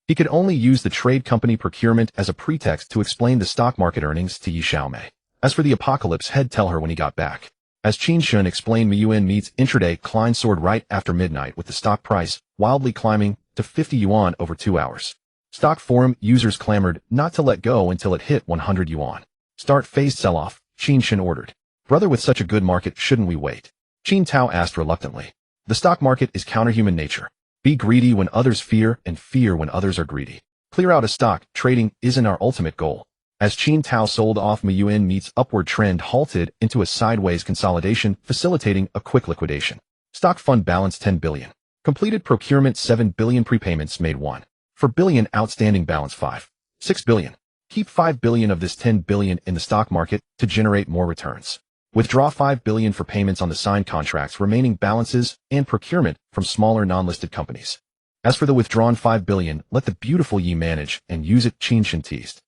He could only use the trade company procurement as a pretext to explain the stock market earnings to Yi Xiaomei. As for the apocalypse, he'd tell her when he got back. As Qin Chen explained, Mutant meets intraday Klein soared right after midnight with the stock price wildly climbing to 50 yuan over 2 hours. Stock forum users clamored not to let go until it hit 100 yuan. "Start phased sell-off," Qin Chen ordered. "Brother, with such a good market, shouldn't we wait?" Qin Tao asked reluctantly. "The stock market is counterhuman nature. Be greedy when others fear and fear when others are greedy. Clear out a stock, trading isn't our ultimate goal." As Qin Tao sold off, Muyan Meat's upward trend halted into a sideways consolidation, facilitating a quick liquidation. Stock fund balance 10 billion. Completed procurement 7 billion, prepayments made 1.4 billion, outstanding balance 5.6 billion. Keep 5 billion of this 10 billion in the stock market to generate more returns. Withdraw 5 billion for payments on the signed contracts, remaining balances, and procurement from smaller non-listed companies. As for the withdrawn 5 billion, let the beautiful Yi manage and use it, Qin Chen teased.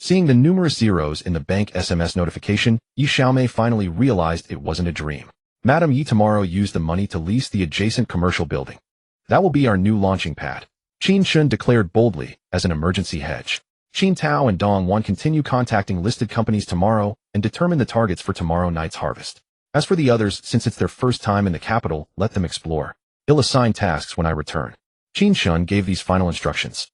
Seeing the numerous zeros in the bank SMS notification, Yi Xiaomei finally realized it wasn't a dream. Madam Yi, tomorrow use the money to lease the adjacent commercial building. That will be our new launching pad, Qin Chen declared boldly as an emergency hedge. Qin Tao and Dong Wan continue contacting listed companies tomorrow and determine the targets for tomorrow night's harvest. As for the others, since it's their first time in the capital, let them explore. I'll assign tasks when I return. Qin Chen gave these final instructions.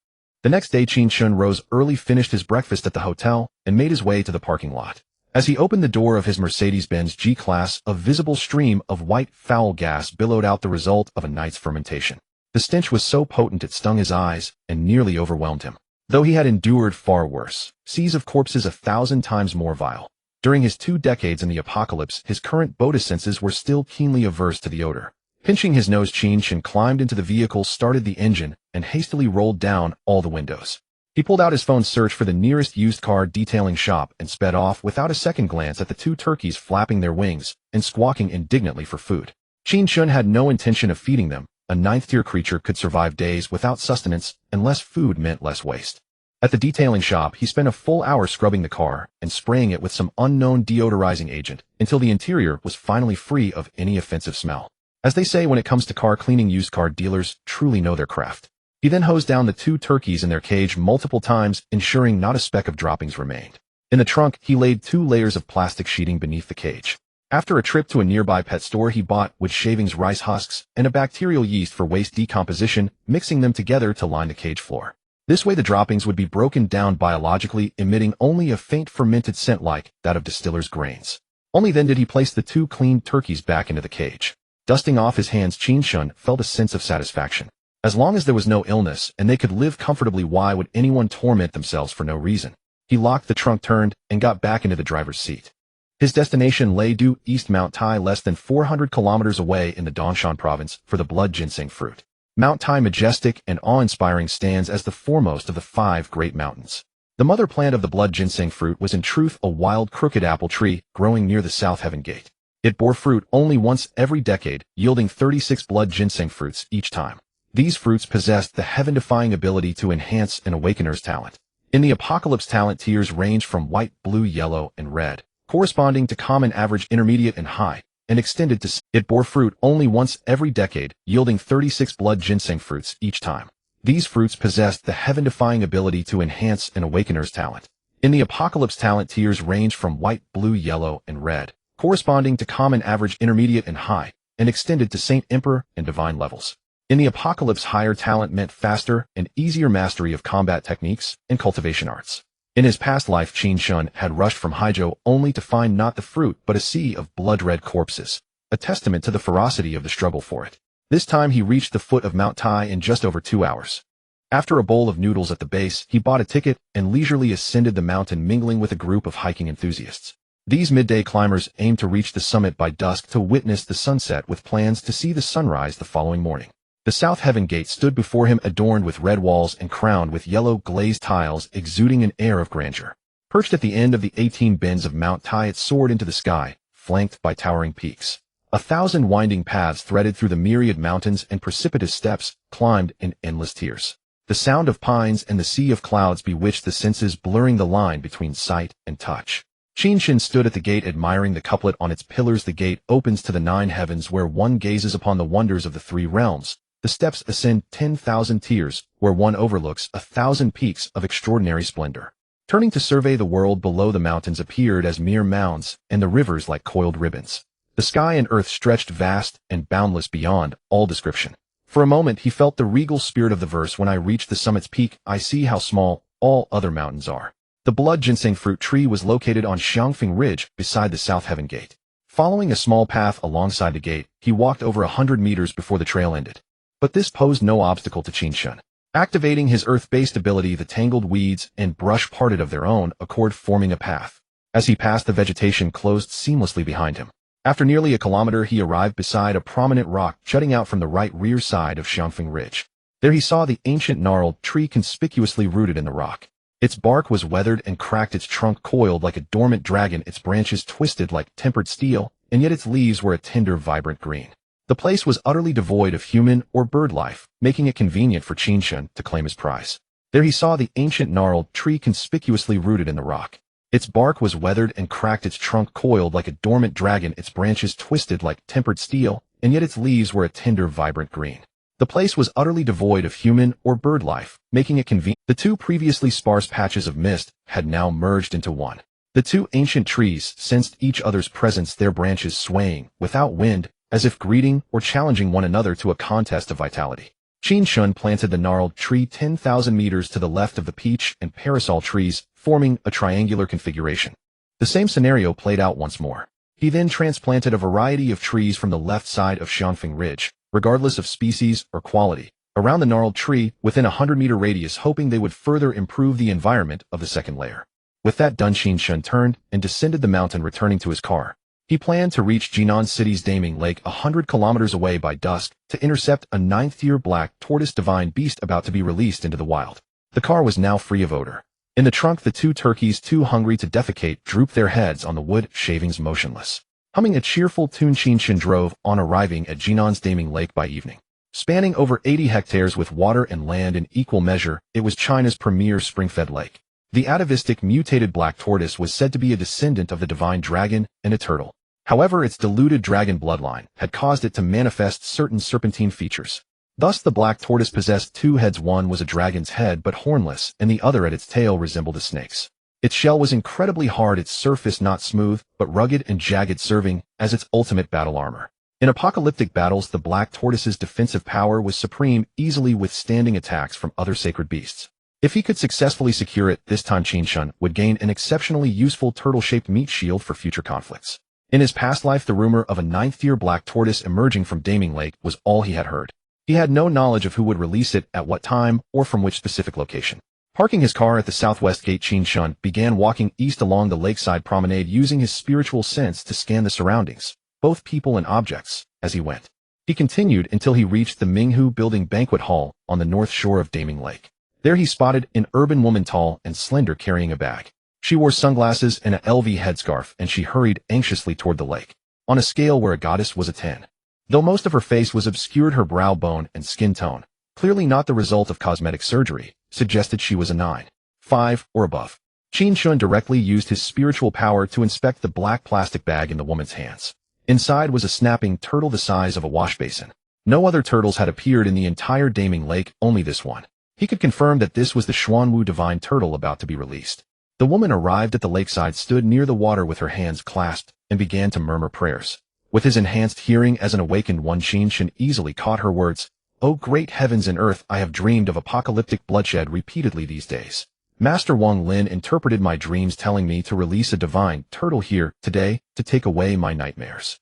The next day, Qin Chen rose early, finished his breakfast at the hotel, and made his way to the parking lot. As he opened the door of his Mercedes-Benz G-Class, a visible stream of white foul gas billowed out, the result of a night's fermentation. The stench was so potent it stung his eyes and nearly overwhelmed him. Though he had endured far worse, seas of corpses 1,000 times more vile. During his 2 decades in the apocalypse, his current Buddha senses were still keenly averse to the odor. Pinching his nose, Qin Chen climbed into the vehicle, started the engine, and hastily rolled down all the windows. He pulled out his phone, searched for the nearest used car detailing shop, and sped off without a second glance at the 2 turkeys flapping their wings and squawking indignantly for food. Qin Chen had no intention of feeding them. A 9th-tier creature could survive days without sustenance, and less food meant less waste. At the detailing shop, he spent a full hour scrubbing the car and spraying it with some unknown deodorizing agent until the interior was finally free of any offensive smell. As they say when it comes to car cleaning, used car dealers truly know their craft. He then hosed down the 2 turkeys in their cage multiple times, ensuring not a speck of droppings remained. In the trunk, he laid 2 layers of plastic sheeting beneath the cage. After a trip to a nearby pet store, he bought wood shavings, rice husks, and a bacterial yeast for waste decomposition, mixing them together to line the cage floor. This way the droppings would be broken down biologically, emitting only a faint fermented scent like that of distiller's grains. Only then did he place the 2 cleaned turkeys back into the cage. Dusting off his hands, Qin Chen felt a sense of satisfaction. As long as there was no illness and they could live comfortably, why would anyone torment themselves for no reason? He locked the trunk, turned, and got back into the driver's seat. His destination lay due east Mount Tai, less than 400 kilometers away in the Dongshan province, for the blood ginseng fruit. Mount Tai, majestic and awe-inspiring, stands as the foremost of the 5 great mountains. The mother plant of the blood ginseng fruit was in truth a wild crooked apple tree growing near the South Heaven Gate. It bore fruit only once every decade, yielding 36 blood ginseng fruits each time. These fruits possessed the heaven-defying ability to enhance an awakener's talent. In the apocalypse, talent tiers range from white, blue, yellow, and red, corresponding to common, average, intermediate, and high, and extended to it bore fruit only once every decade, yielding 36 blood ginseng fruits each time. These fruits possessed the heaven-defying ability to enhance an awakener's talent. In the apocalypse, talent tiers range from white, blue, yellow, and red, corresponding to common, average, intermediate, and high, and extended to Saint, Emperor, and Divine levels. In the apocalypse, higher talent meant faster and easier mastery of combat techniques and cultivation arts. In his past life, Qin Chen had rushed from Haizhou only to find not the fruit but a sea of blood-red corpses, a testament to the ferocity of the struggle for it. This time he reached the foot of Mount Tai in just over 2 hours. After a bowl of noodles at the base, he bought a ticket and leisurely ascended the mountain, mingling with a group of hiking enthusiasts. These midday climbers aimed to reach the summit by dusk to witness the sunset, with plans to see the sunrise the following morning. The South Heaven Gate stood before him, adorned with red walls and crowned with yellow glazed tiles, exuding an air of grandeur. Perched at the end of the 18 bends of Mount Tai, it soared into the sky, flanked by towering peaks. 1,000 winding paths threaded through the myriad mountains, and precipitous steps climbed in endless tiers. The sound of pines and the sea of clouds bewitched the senses, blurring the line between sight and touch. Qin Chen stood at the gate admiring the couplet on its pillars. The gate opens to the 9 heavens where one gazes upon the wonders of the 3 realms. The steps ascend 10,000 tiers where one overlooks 1,000 peaks of extraordinary splendor. Turning to survey the world below, the mountains appeared as mere mounds and the rivers like coiled ribbons. The sky and earth stretched vast and boundless beyond all description. For a moment he felt the regal spirit of the verse, when I reach the summit's peak, I see how small all other mountains are. The blood ginseng fruit tree was located on Xiangfeng Ridge beside the South Heaven Gate. Following a small path alongside the gate, he walked over 100 meters before the trail ended. But this posed no obstacle to Qin Chen. Activating his earth-based ability, the tangled weeds and brush parted of their own accord, forming a path. As he passed, the vegetation closed seamlessly behind him. After nearly a kilometer, he arrived beside a prominent rock jutting out from the right rear side of Xiangfeng Ridge. There he saw the ancient gnarled tree conspicuously rooted in the rock. Its bark was weathered and cracked, its trunk coiled like a dormant dragon, its branches twisted like tempered steel, and yet its leaves were a tender, vibrant green. The place was utterly devoid of human or bird life, making it convenient for Qin Chen to claim his prize. There he saw the ancient gnarled tree conspicuously rooted in the rock. Its bark was weathered and cracked, its trunk coiled like a dormant dragon, its branches twisted like tempered steel, and yet its leaves were a tender, vibrant green. The place was utterly devoid of human or bird life, making it convenient. The 2 previously sparse patches of mist had now merged into one. The 2 ancient trees sensed each other's presence, their branches swaying, without wind, as if greeting or challenging one another to a contest of vitality. Qin Chen planted the gnarled tree 10,000 meters to the left of the peach and parasol trees, forming a triangular configuration. The same scenario played out once more. He then transplanted a variety of trees from the left side of Xiangfeng Ridge, regardless of species or quality, around the gnarled tree within a 100-meter radius, hoping they would further improve the environment of the second layer. With that done, Qin Chen turned and descended the mountain, returning to his car. He planned to reach Jinan City's Daming Lake 100 kilometers away by dusk to intercept a 9th-tier black tortoise divine beast about to be released into the wild. The car was now free of odor. In the trunk, the 2 turkeys, too hungry to defecate, drooped their heads on the wood shavings, motionless. Humming a cheerful tune, Qin Chen drove on, arriving at Jinan's Daming Lake by evening. Spanning over 80 hectares with water and land in equal measure, it was China's premier spring-fed lake. The atavistic mutated black tortoise was said to be a descendant of the divine dragon and a turtle. However, its diluted dragon bloodline had caused it to manifest certain serpentine features. Thus, the black tortoise possessed 2 heads. One was a dragon's head but hornless, and the other at its tail resembled a snake's. Its shell was incredibly hard, its surface not smooth, but rugged and jagged, serving as its ultimate battle armor. In apocalyptic battles, the black tortoise's defensive power was supreme, easily withstanding attacks from other sacred beasts. If he could successfully secure it, this time Qin Chen would gain an exceptionally useful turtle-shaped meat shield for future conflicts. In his past life, the rumor of a 9th-tier black tortoise emerging from Daming Lake was all he had heard. He had no knowledge of who would release it, at what time, or from which specific location. Parking his car at the southwest gate, Qin Chen began walking east along the lakeside promenade, using his spiritual sense to scan the surroundings, both people and objects, as he went. He continued until he reached the Minghu Building banquet hall on the north shore of Daming Lake. There he spotted an urban woman, tall and slender, carrying a bag. She wore sunglasses and a LV headscarf, and she hurried anxiously toward the lake. On a scale where a goddess was a 10. Though most of her face was obscured, her brow bone and skin tone, clearly not the result of cosmetic surgery, suggested she was a 9.5 or above. Qin Chen directly used his spiritual power to inspect the black plastic bag in the woman's hands. Inside was a snapping turtle the size of a wash basin. No other turtles had appeared in the entire Daming Lake, only this one. He could confirm that this was the Xuanwu divine turtle about to be released. The woman arrived at the lakeside, stood near the water with her hands clasped, and began to murmur prayers. With his enhanced hearing as an awakened one, Qin Chen easily caught her words. "O great heavens and earth, I have dreamed of apocalyptic bloodshed repeatedly these days. Master Wang Lin interpreted my dreams, telling me to release a divine turtle here today to take away my nightmares.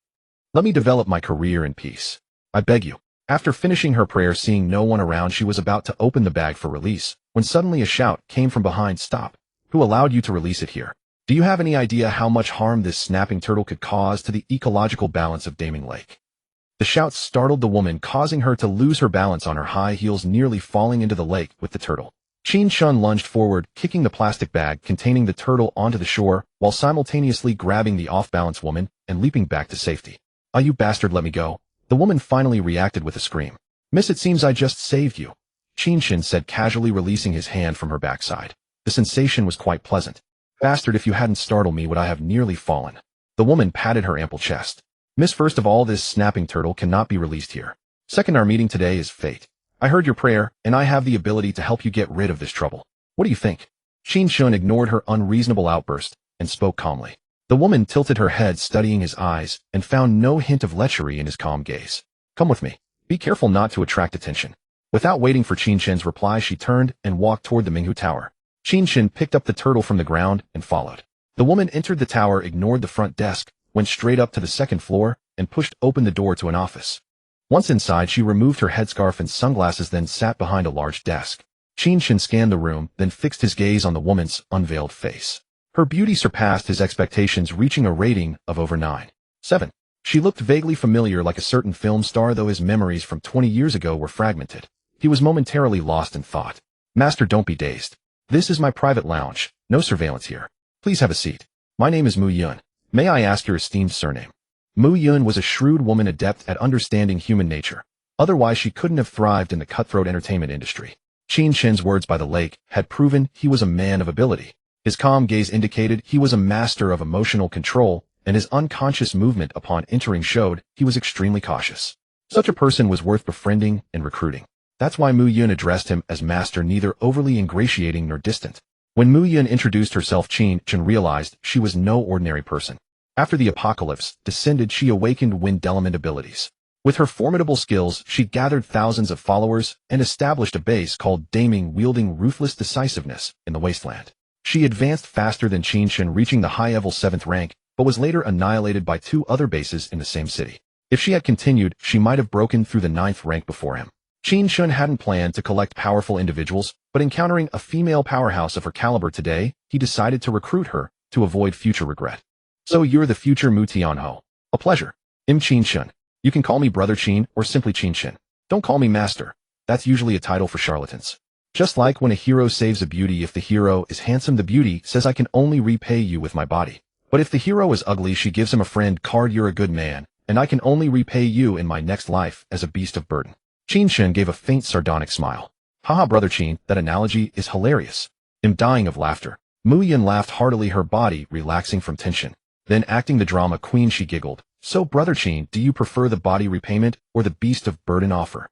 Let me develop my career in peace. I beg you." After finishing her prayer, seeing no one around, she was about to open the bag for release, when suddenly a shout came from behind. "Stop. Who allowed you to release it here? Do you have any idea how much harm this snapping turtle could cause to the ecological balance of Daming Lake?" The shout startled the woman, causing her to lose her balance on her high heels, nearly falling into the lake with the turtle. Qin Chen lunged forward, kicking the plastic bag containing the turtle onto the shore, while simultaneously grabbing the off-balance woman and leaping back to safety. "Ah, you bastard, let me go." The woman finally reacted with a scream. "Miss, it seems I just saved you," Qin Chen said, casually releasing his hand from her backside. The sensation was quite pleasant. Bastard, if you hadn't startled me would I have nearly fallen. The woman patted her ample chest. Miss, first of all, this snapping turtle cannot be released here. Second, our meeting today is fate. I heard your prayer, and I have the ability to help you get rid of this trouble. What do you think? Qin Chen ignored her unreasonable outburst and spoke calmly. The woman tilted her head, studying his eyes, and found no hint of lechery in his calm gaze. Come with me. Be careful not to attract attention. Without waiting for Qin Chen's reply, she turned and walked toward the Minghu Tower. Qin Chen picked up the turtle from the ground and followed. The woman entered the tower, ignored the front desk, went straight up to the second floor, and pushed open the door to an office. Once inside, she removed her headscarf and sunglasses, then sat behind a large desk. Qin Chen scanned the room, then fixed his gaze on the woman's unveiled face. Her beauty surpassed his expectations, reaching a rating of over 9.7. She looked vaguely familiar, like a certain film star, though his memories from 20 years ago were fragmented. He was momentarily lost in thought. Master, don't be dazed. This is my private lounge. No surveillance here. Please have a seat. My name is Mu Yun. May I ask your esteemed surname? Mu Yun was a shrewd woman, adept at understanding human nature. Otherwise, she couldn't have thrived in the cutthroat entertainment industry. Qin Chen's words by the lake had proven he was a man of ability. His calm gaze indicated he was a master of emotional control, and his unconscious movement upon entering showed he was extremely cautious. Such a person was worth befriending and recruiting. That's why Mu Yun addressed him as master, neither overly ingratiating nor distant. When Mu Yun introduced herself, Qin Chen realized she was no ordinary person. After the apocalypse descended, she awakened wind element abilities. With her formidable skills, she gathered thousands of followers and established a base called Daming, wielding ruthless decisiveness in the wasteland. She advanced faster than Qin Chen, reaching the high-level 7th rank, but was later annihilated by 2 other bases in the same city. If she had continued, she might have broken through the 9th rank before him. Qin Chen hadn't planned to collect powerful individuals, but encountering a female powerhouse of her caliber today, he decided to recruit her to avoid future regret. So you're the future Mu Tianho. A pleasure. I'm Qin Chen. You can call me Brother Qin or simply Qin Chen. Don't call me Master. That's usually a title for charlatans. Just like when a hero saves a beauty, if the hero is handsome, the beauty says, I can only repay you with my body. But if the hero is ugly, she gives him a friend card, you're a good man, and I can only repay you in my next life as a beast of burden. Qin Chen gave a faint sardonic smile. Haha, Brother Qin, that analogy is hilarious. I'm dying of laughter. Mu Yun laughed heartily, her body relaxing from tension. Then, acting the drama queen, she giggled. So, Brother Qin, do you prefer the body repayment or the beast of burden offer?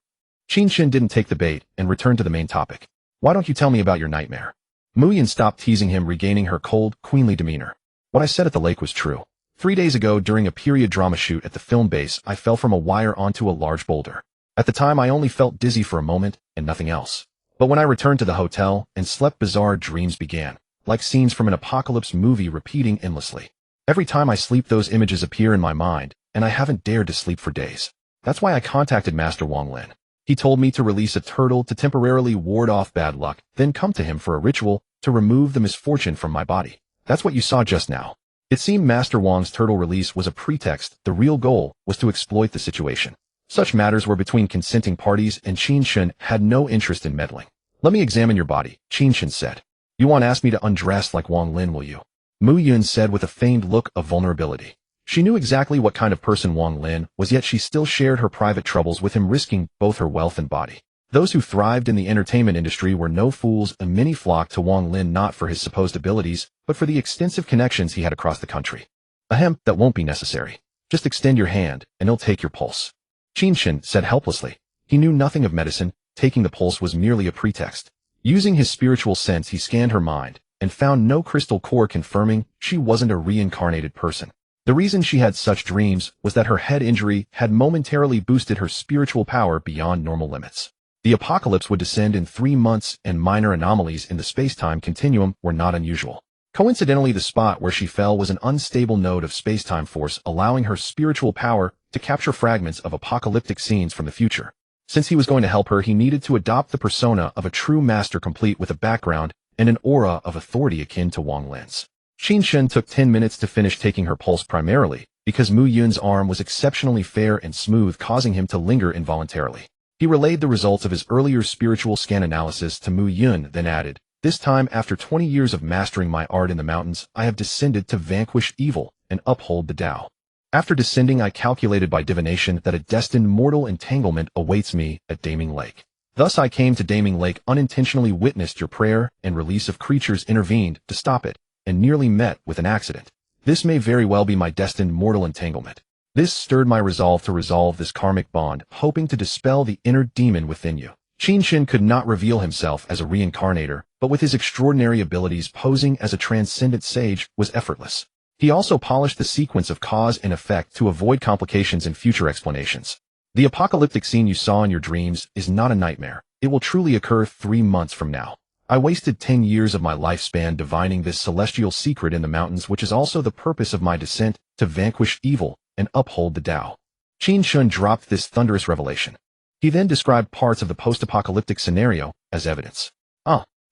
Qin Chen didn't take the bait and returned to the main topic. Why don't you tell me about your nightmare? Mu Yun stopped teasing him, regaining her cold, queenly demeanor. What I said at the lake was true. 3 days ago, during a period drama shoot at the film base, I fell from a wire onto a large boulder. At the time, I only felt dizzy for a moment and nothing else. But when I returned to the hotel and slept, bizarre dreams began, like scenes from an apocalypse movie repeating endlessly. Every time I sleep, those images appear in my mind, and I haven't dared to sleep for days. That's why I contacted Master Wang Lin. He told me to release a turtle to temporarily ward off bad luck, then come to him for a ritual to remove the misfortune from my body. That's what you saw just now. It seemed Master Wang's turtle release was a pretext. The real goal was to exploit the situation. Such matters were between consenting parties, and Qin Chen had no interest in meddling. Let me examine your body, Qin Chen said. You won't ask me to undress like Wang Lin, will you? Mu Yun said with a feigned look of vulnerability. She knew exactly what kind of person Wang Lin was, yet she still shared her private troubles with him, risking both her wealth and body. Those who thrived in the entertainment industry were no fools, and many flocked to Wang Lin not for his supposed abilities, but for the extensive connections he had across the country. Ahem, that won't be necessary. Just extend your hand, and he'll take your pulse. Qin Chen said helplessly. He knew nothing of medicine. Taking the pulse was merely a pretext. Using his spiritual sense, he scanned her mind, and found no crystal core confirming she wasn't a reincarnated person. The reason she had such dreams was that her head injury had momentarily boosted her spiritual power beyond normal limits. The apocalypse would descend in 3 months, and minor anomalies in the space-time continuum were not unusual. Coincidentally, the spot where she fell was an unstable node of space-time force, allowing her spiritual power to capture fragments of apocalyptic scenes from the future. Since he was going to help her, he needed to adopt the persona of a true master, complete with a background and an aura of authority akin to Wang Lin's. Qin Chen took 10 minutes to finish taking her pulse, primarily because Mu Yun's arm was exceptionally fair and smooth, causing him to linger involuntarily. He relayed the results of his earlier spiritual scan analysis to Mu Yun, then added, "This time, after 20 years of mastering my art in the mountains, I have descended to vanquish evil and uphold the Tao. After descending, I calculated by divination that a destined mortal entanglement awaits me at Daming Lake. Thus I came to Daming Lake, unintentionally witnessed your prayer, and release of creatures intervened to stop it. and nearly met with an accident. This may very well be my destined mortal entanglement. This stirred my resolve to resolve this karmic bond, hoping to dispel the inner demon within you. Qin Chen could not reveal himself as a reincarnator, but with his extraordinary abilities posing as a transcendent sage was effortless. He also polished the sequence of cause and effect to avoid complications in future explanations. The apocalyptic scene you saw in your dreams is not a nightmare. It will truly occur 3 months from now. I wasted 10 years of my lifespan divining this celestial secret in the mountains, which is also the purpose of my descent, to vanquish evil and uphold the Tao. Qin Chen dropped this thunderous revelation. He then described parts of the post-apocalyptic scenario as evidence.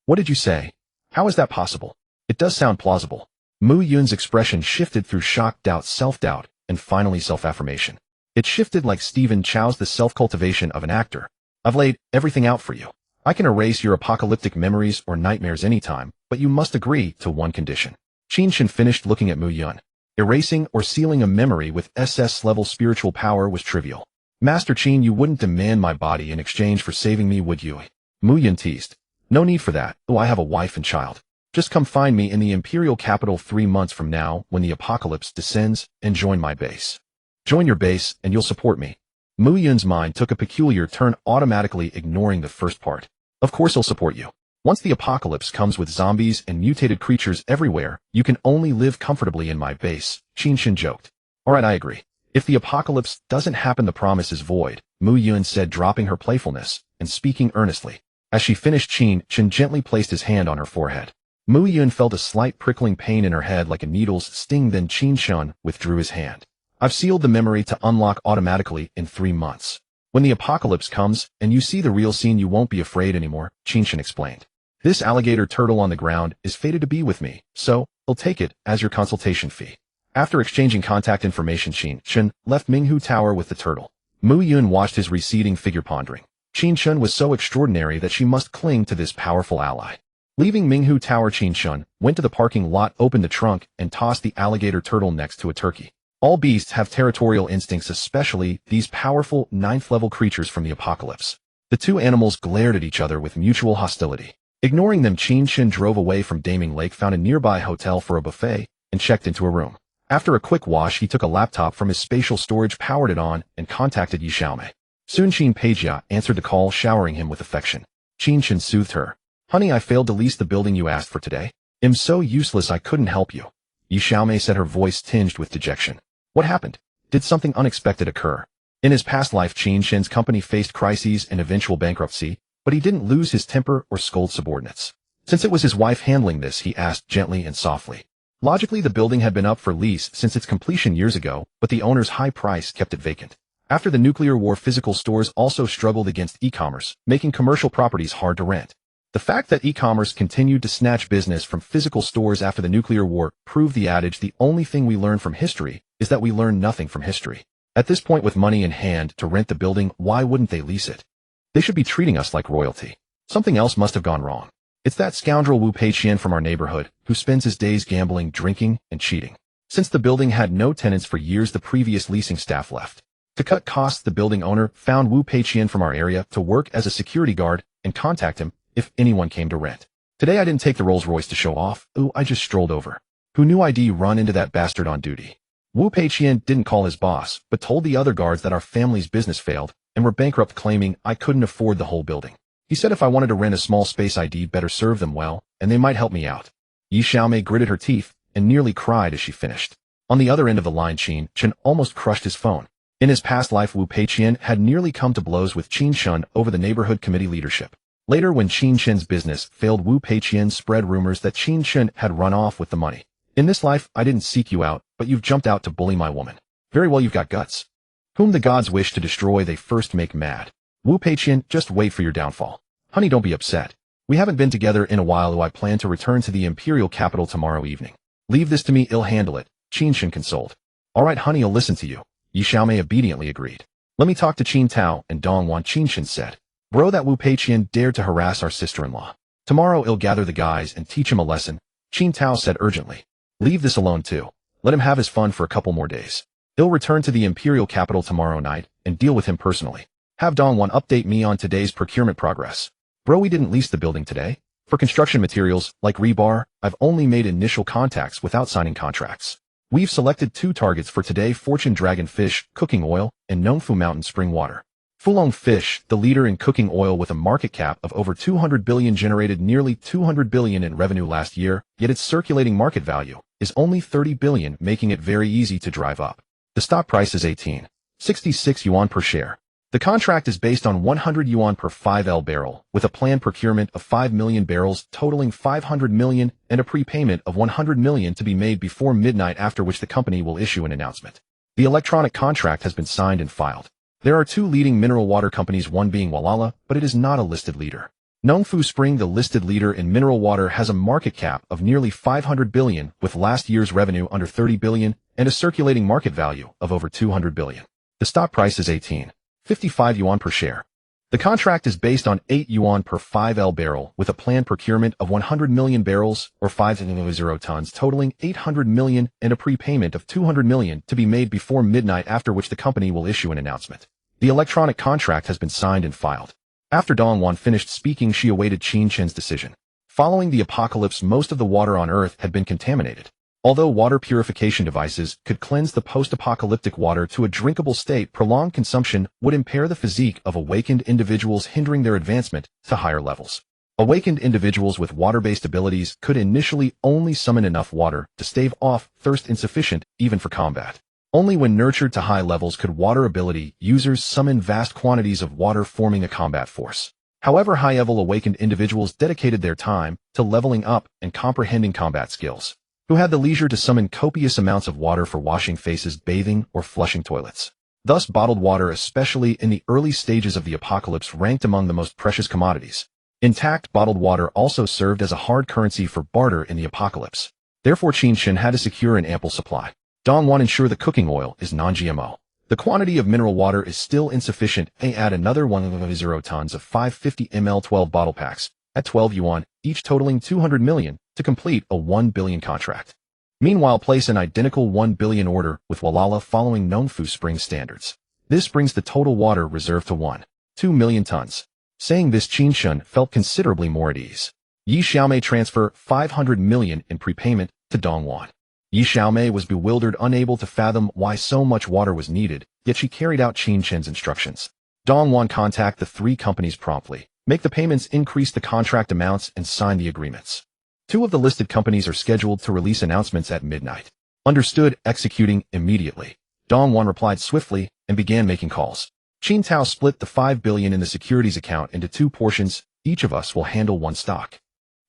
What did you say? How is that possible? It does sound plausible. Mu Yun's expression shifted through shock, doubt, self-doubt, and finally self-affirmation. It shifted like Stephen Chow's The Self-Cultivation of an Actor. I've laid everything out for you. I can erase your apocalyptic memories or nightmares anytime, but you must agree to one condition. Qin Chen finished looking at Mu Yun. Erasing or sealing a memory with SS-level spiritual power was trivial. Master Qin, you wouldn't demand my body in exchange for saving me, would you? Mu Yun teased. No need for that. I have a wife and child. Just come find me in the imperial capital 3 months from now when the apocalypse descends and join my base. Join your base and you'll support me. Mu Yun's mind took a peculiar turn, automatically ignoring the first part. Of course he'll support you. Once the apocalypse comes with zombies and mutated creatures everywhere, you can only live comfortably in my base, Qin Chen joked. Alright, I agree. If the apocalypse doesn't happen, the promise is void, Mu Yun said, dropping her playfulness and speaking earnestly. As she finished, Qin Chen gently placed his hand on her forehead. Mu Yun felt a slight prickling pain in her head like a needle's sting, then Qin Chen withdrew his hand. I've sealed the memory to unlock automatically in 3 months. When the apocalypse comes and you see the real scene, you won't be afraid anymore, Qin Chen explained. This alligator turtle on the ground is fated to be with me, so I'll take it as your consultation fee. After exchanging contact information, Qin Chen left Minghu Tower with the turtle. Mu Yun watched his receding figure, pondering. Qin Chen was so extraordinary that she must cling to this powerful ally. Leaving Minghu Tower, Qin Chen went to the parking lot, opened the trunk, and tossed the alligator turtle next to a turkey. All beasts have territorial instincts, especially these powerful 9th-level creatures from the apocalypse. The two animals glared at each other with mutual hostility. Ignoring them, Qin Chen drove away from Daming Lake, found a nearby hotel for a buffet, and checked into a room. After a quick wash, he took a laptop from his spatial storage, powered it on, and contacted Yi Xiaomei. Soon Qin Peijia answered the call, showering him with affection. Qin Chen soothed her. Honey, I failed to lease the building you asked for today. I'm so useless I couldn't help you. Yi Xiaomei said, her voice tinged with dejection. What happened? Did something unexpected occur? In his past life, Qin Chen's company faced crises and eventual bankruptcy, but he didn't lose his temper or scold subordinates. Since it was his wife handling this, he asked gently and softly. Logically, the building had been up for lease since its completion years ago, but the owner's high price kept it vacant. After the nuclear war, physical stores also struggled against e-commerce, making commercial properties hard to rent. The fact that e-commerce continued to snatch business from physical stores after the nuclear war proved the adage, the only thing we learn from history is that we learn nothing from history. At this point, with money in hand to rent the building, why wouldn't they lease it? They should be treating us like royalty. Something else must have gone wrong. It's that scoundrel Wu Peiqian from our neighborhood, who spends his days gambling, drinking, and cheating. Since the building had no tenants for years, the previous leasing staff left. To cut costs, the building owner found Wu Peiqian from our area to work as a security guard and contact him if anyone came to rent. Today I didn't take the Rolls-Royce to show off. I just strolled over. Who knew I'd run into that bastard on duty? Wu Peiqian didn't call his boss, but told the other guards that our family's business failed and were bankrupt, claiming I couldn't afford the whole building. He said if I wanted to rent a small space, I'd better serve them well, and they might help me out. Yi Xiaomei gritted her teeth and nearly cried as she finished. On the other end of the line, Qin Chen almost crushed his phone. In his past life, Wu Peiqian had nearly come to blows with Qin Chen over the neighborhood committee leadership. Later, when Qin Chen's business failed, Wu Peiqian spread rumors that Qin Chen had run off with the money. In this life, I didn't seek you out, but you've jumped out to bully my woman. Very well, you've got guts. Whom the gods wish to destroy, they first make mad. Wu Peiqian, just wait for your downfall. Honey, don't be upset. We haven't been together in a while. I plan to return to the imperial capital tomorrow evening. Leave this to me, I'll handle it, Qin Chen consoled. All right, honey, I'll listen to you. Yi Xiaomei obediently agreed. Let me talk to Qin Tao and Dongwan, Qin Chen said. Bro, that Wu Peiqian dared to harass our sister-in-law. Tomorrow I'll gather the guys and teach him a lesson, Qin Tao said urgently. Leave this alone too. Let him have his fun for a couple more days. I'll return to the imperial capital tomorrow night and deal with him personally. Have Dongwan update me on today's procurement progress. Bro, we didn't lease the building today. For construction materials, like rebar, I've only made initial contacts without signing contracts. We've selected 2 targets for today: Fortune Dragon Fish, cooking oil, and Nongfu Mountain spring water. Fulong Fish, the leader in cooking oil with a market cap of over 200 billion, generated nearly 200 billion in revenue last year, yet its circulating market value is only 30 billion, making it very easy to drive up. The stock price is 18.66 yuan per share. The contract is based on 100 yuan per 5L barrel, with a planned procurement of 5 million barrels totaling 500 million and a prepayment of 100 million to be made before midnight, after which the company will issue an announcement. The electronic contract has been signed and filed. There are 2 leading mineral water companies, one being Walala, but it is not a listed leader. Nongfu Spring, the listed leader in mineral water, has a market cap of nearly 500 billion, with last year's revenue under 30 billion and a circulating market value of over 200 billion. The stock price is 18.55 yuan per share. The contract is based on 8 yuan per 5L barrel, with a planned procurement of 100 million barrels, or 5.0 tons, totaling 800 million and a prepayment of 200 million to be made before midnight, after which the company will issue an announcement. The electronic contract has been signed and filed. After Dongwan finished speaking, she awaited Qin Chen's decision. Following the apocalypse, most of the water on Earth had been contaminated. Although water purification devices could cleanse the post-apocalyptic water to a drinkable state, prolonged consumption would impair the physique of awakened individuals, hindering their advancement to higher levels. Awakened individuals with water-based abilities could initially only summon enough water to stave off thirst, insufficient even for combat. Only when nurtured to high levels could water ability users summon vast quantities of water, forming a combat force. However, high-level awakened individuals dedicated their time to leveling up and comprehending combat skills, who had the leisure to summon copious amounts of water for washing faces, bathing, or flushing toilets. Thus, bottled water, especially in the early stages of the apocalypse, ranked among the most precious commodities. Intact bottled water also served as a hard currency for barter in the apocalypse. Therefore, Qin Chen had to secure an ample supply. Dongwan ensured the cooking oil is non-GMO. The quantity of mineral water is still insufficient. They add another 1.0 tons of 550 ml 12 bottle packs at 12 yuan, each totaling 200 million, to complete a 1 billion contract. Meanwhile, place an identical 1 billion order with Walala following Nongfu Spring standards. This brings the total water reserve to 1.2 million tons. Saying this, Qin Chen felt considerably more at ease. Yi Xiaomei transfer 500 million in prepayment to Dongwan. Yi Xiaomei was bewildered, unable to fathom why so much water was needed, yet she carried out Qin Chen's instructions. Dongwan contact the 3 companies promptly, make the payments, increase the contract amounts, and sign the agreements. 2 of the listed companies are scheduled to release announcements at midnight. Understood, executing immediately. Dongwan replied swiftly and began making calls. Qin Tao split the 5 billion in the securities account into 2 portions. Each of us will handle 1 stock.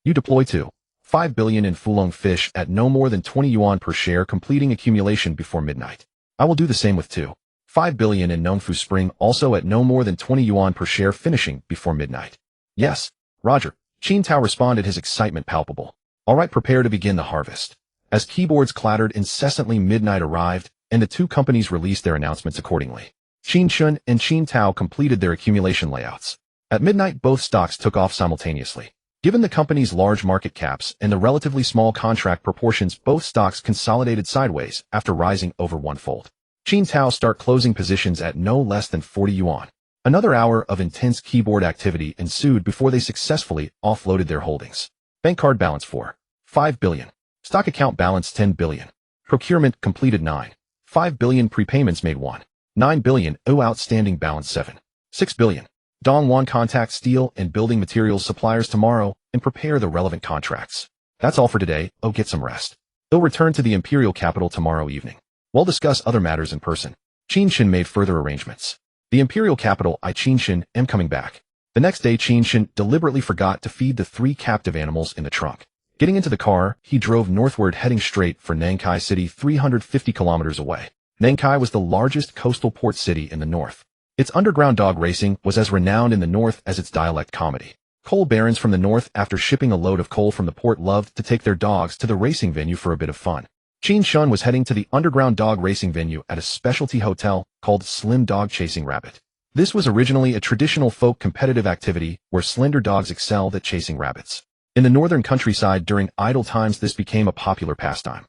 You deploy 2.5 billion in Fulong Fish at no more than 20 yuan per share, completing accumulation before midnight. I will do the same with 2.5 billion in Nongfu Spring, also at no more than 20 yuan per share, finishing before midnight. Yes, Roger. Qin Tao responded, his excitement palpable. All right, prepare to begin the harvest. As keyboards clattered incessantly, midnight arrived, and the 2 companies released their announcements accordingly. Qin Chen and Qin Tao completed their accumulation layouts. At midnight, both stocks took off simultaneously. Given the company's large market caps and the relatively small contract proportions, both stocks consolidated sideways after rising over 1-fold. Qin Tao start closing positions at no less than 40 yuan. Another hour of intense keyboard activity ensued before they successfully offloaded their holdings. Bank card balance 4.5 billion. Stock account balance 10 billion. Procurement completed 9.5 billion. Prepayments made 1.9 billion. Outstanding balance 7.6 billion. Dongwan contact steel and building materials suppliers tomorrow and prepare the relevant contracts. That's all for today. Get some rest. They'll return to the imperial capital tomorrow evening. We'll discuss other matters in person. Qin Chen made further arrangements. The imperial capital. Qin Chen am coming back. The next day, Qin Chen deliberately forgot to feed the 3 captive animals in the trunk. Getting into the car, he drove northward, heading straight for Nankai City, 350 kilometers away. Nankai was the largest coastal port city in the north. Its underground dog racing was as renowned in the north as its dialect comedy. Coal barons from the north, after shipping a load of coal from the port, loved to take their dogs to the racing venue for a bit of fun. Qin Chen was heading to the underground dog racing venue at a specialty hotel called Slim Dog Chasing Rabbit. This was originally a traditional folk competitive activity where slender dogs excelled at chasing rabbits. In the northern countryside during idle times, this became a popular pastime.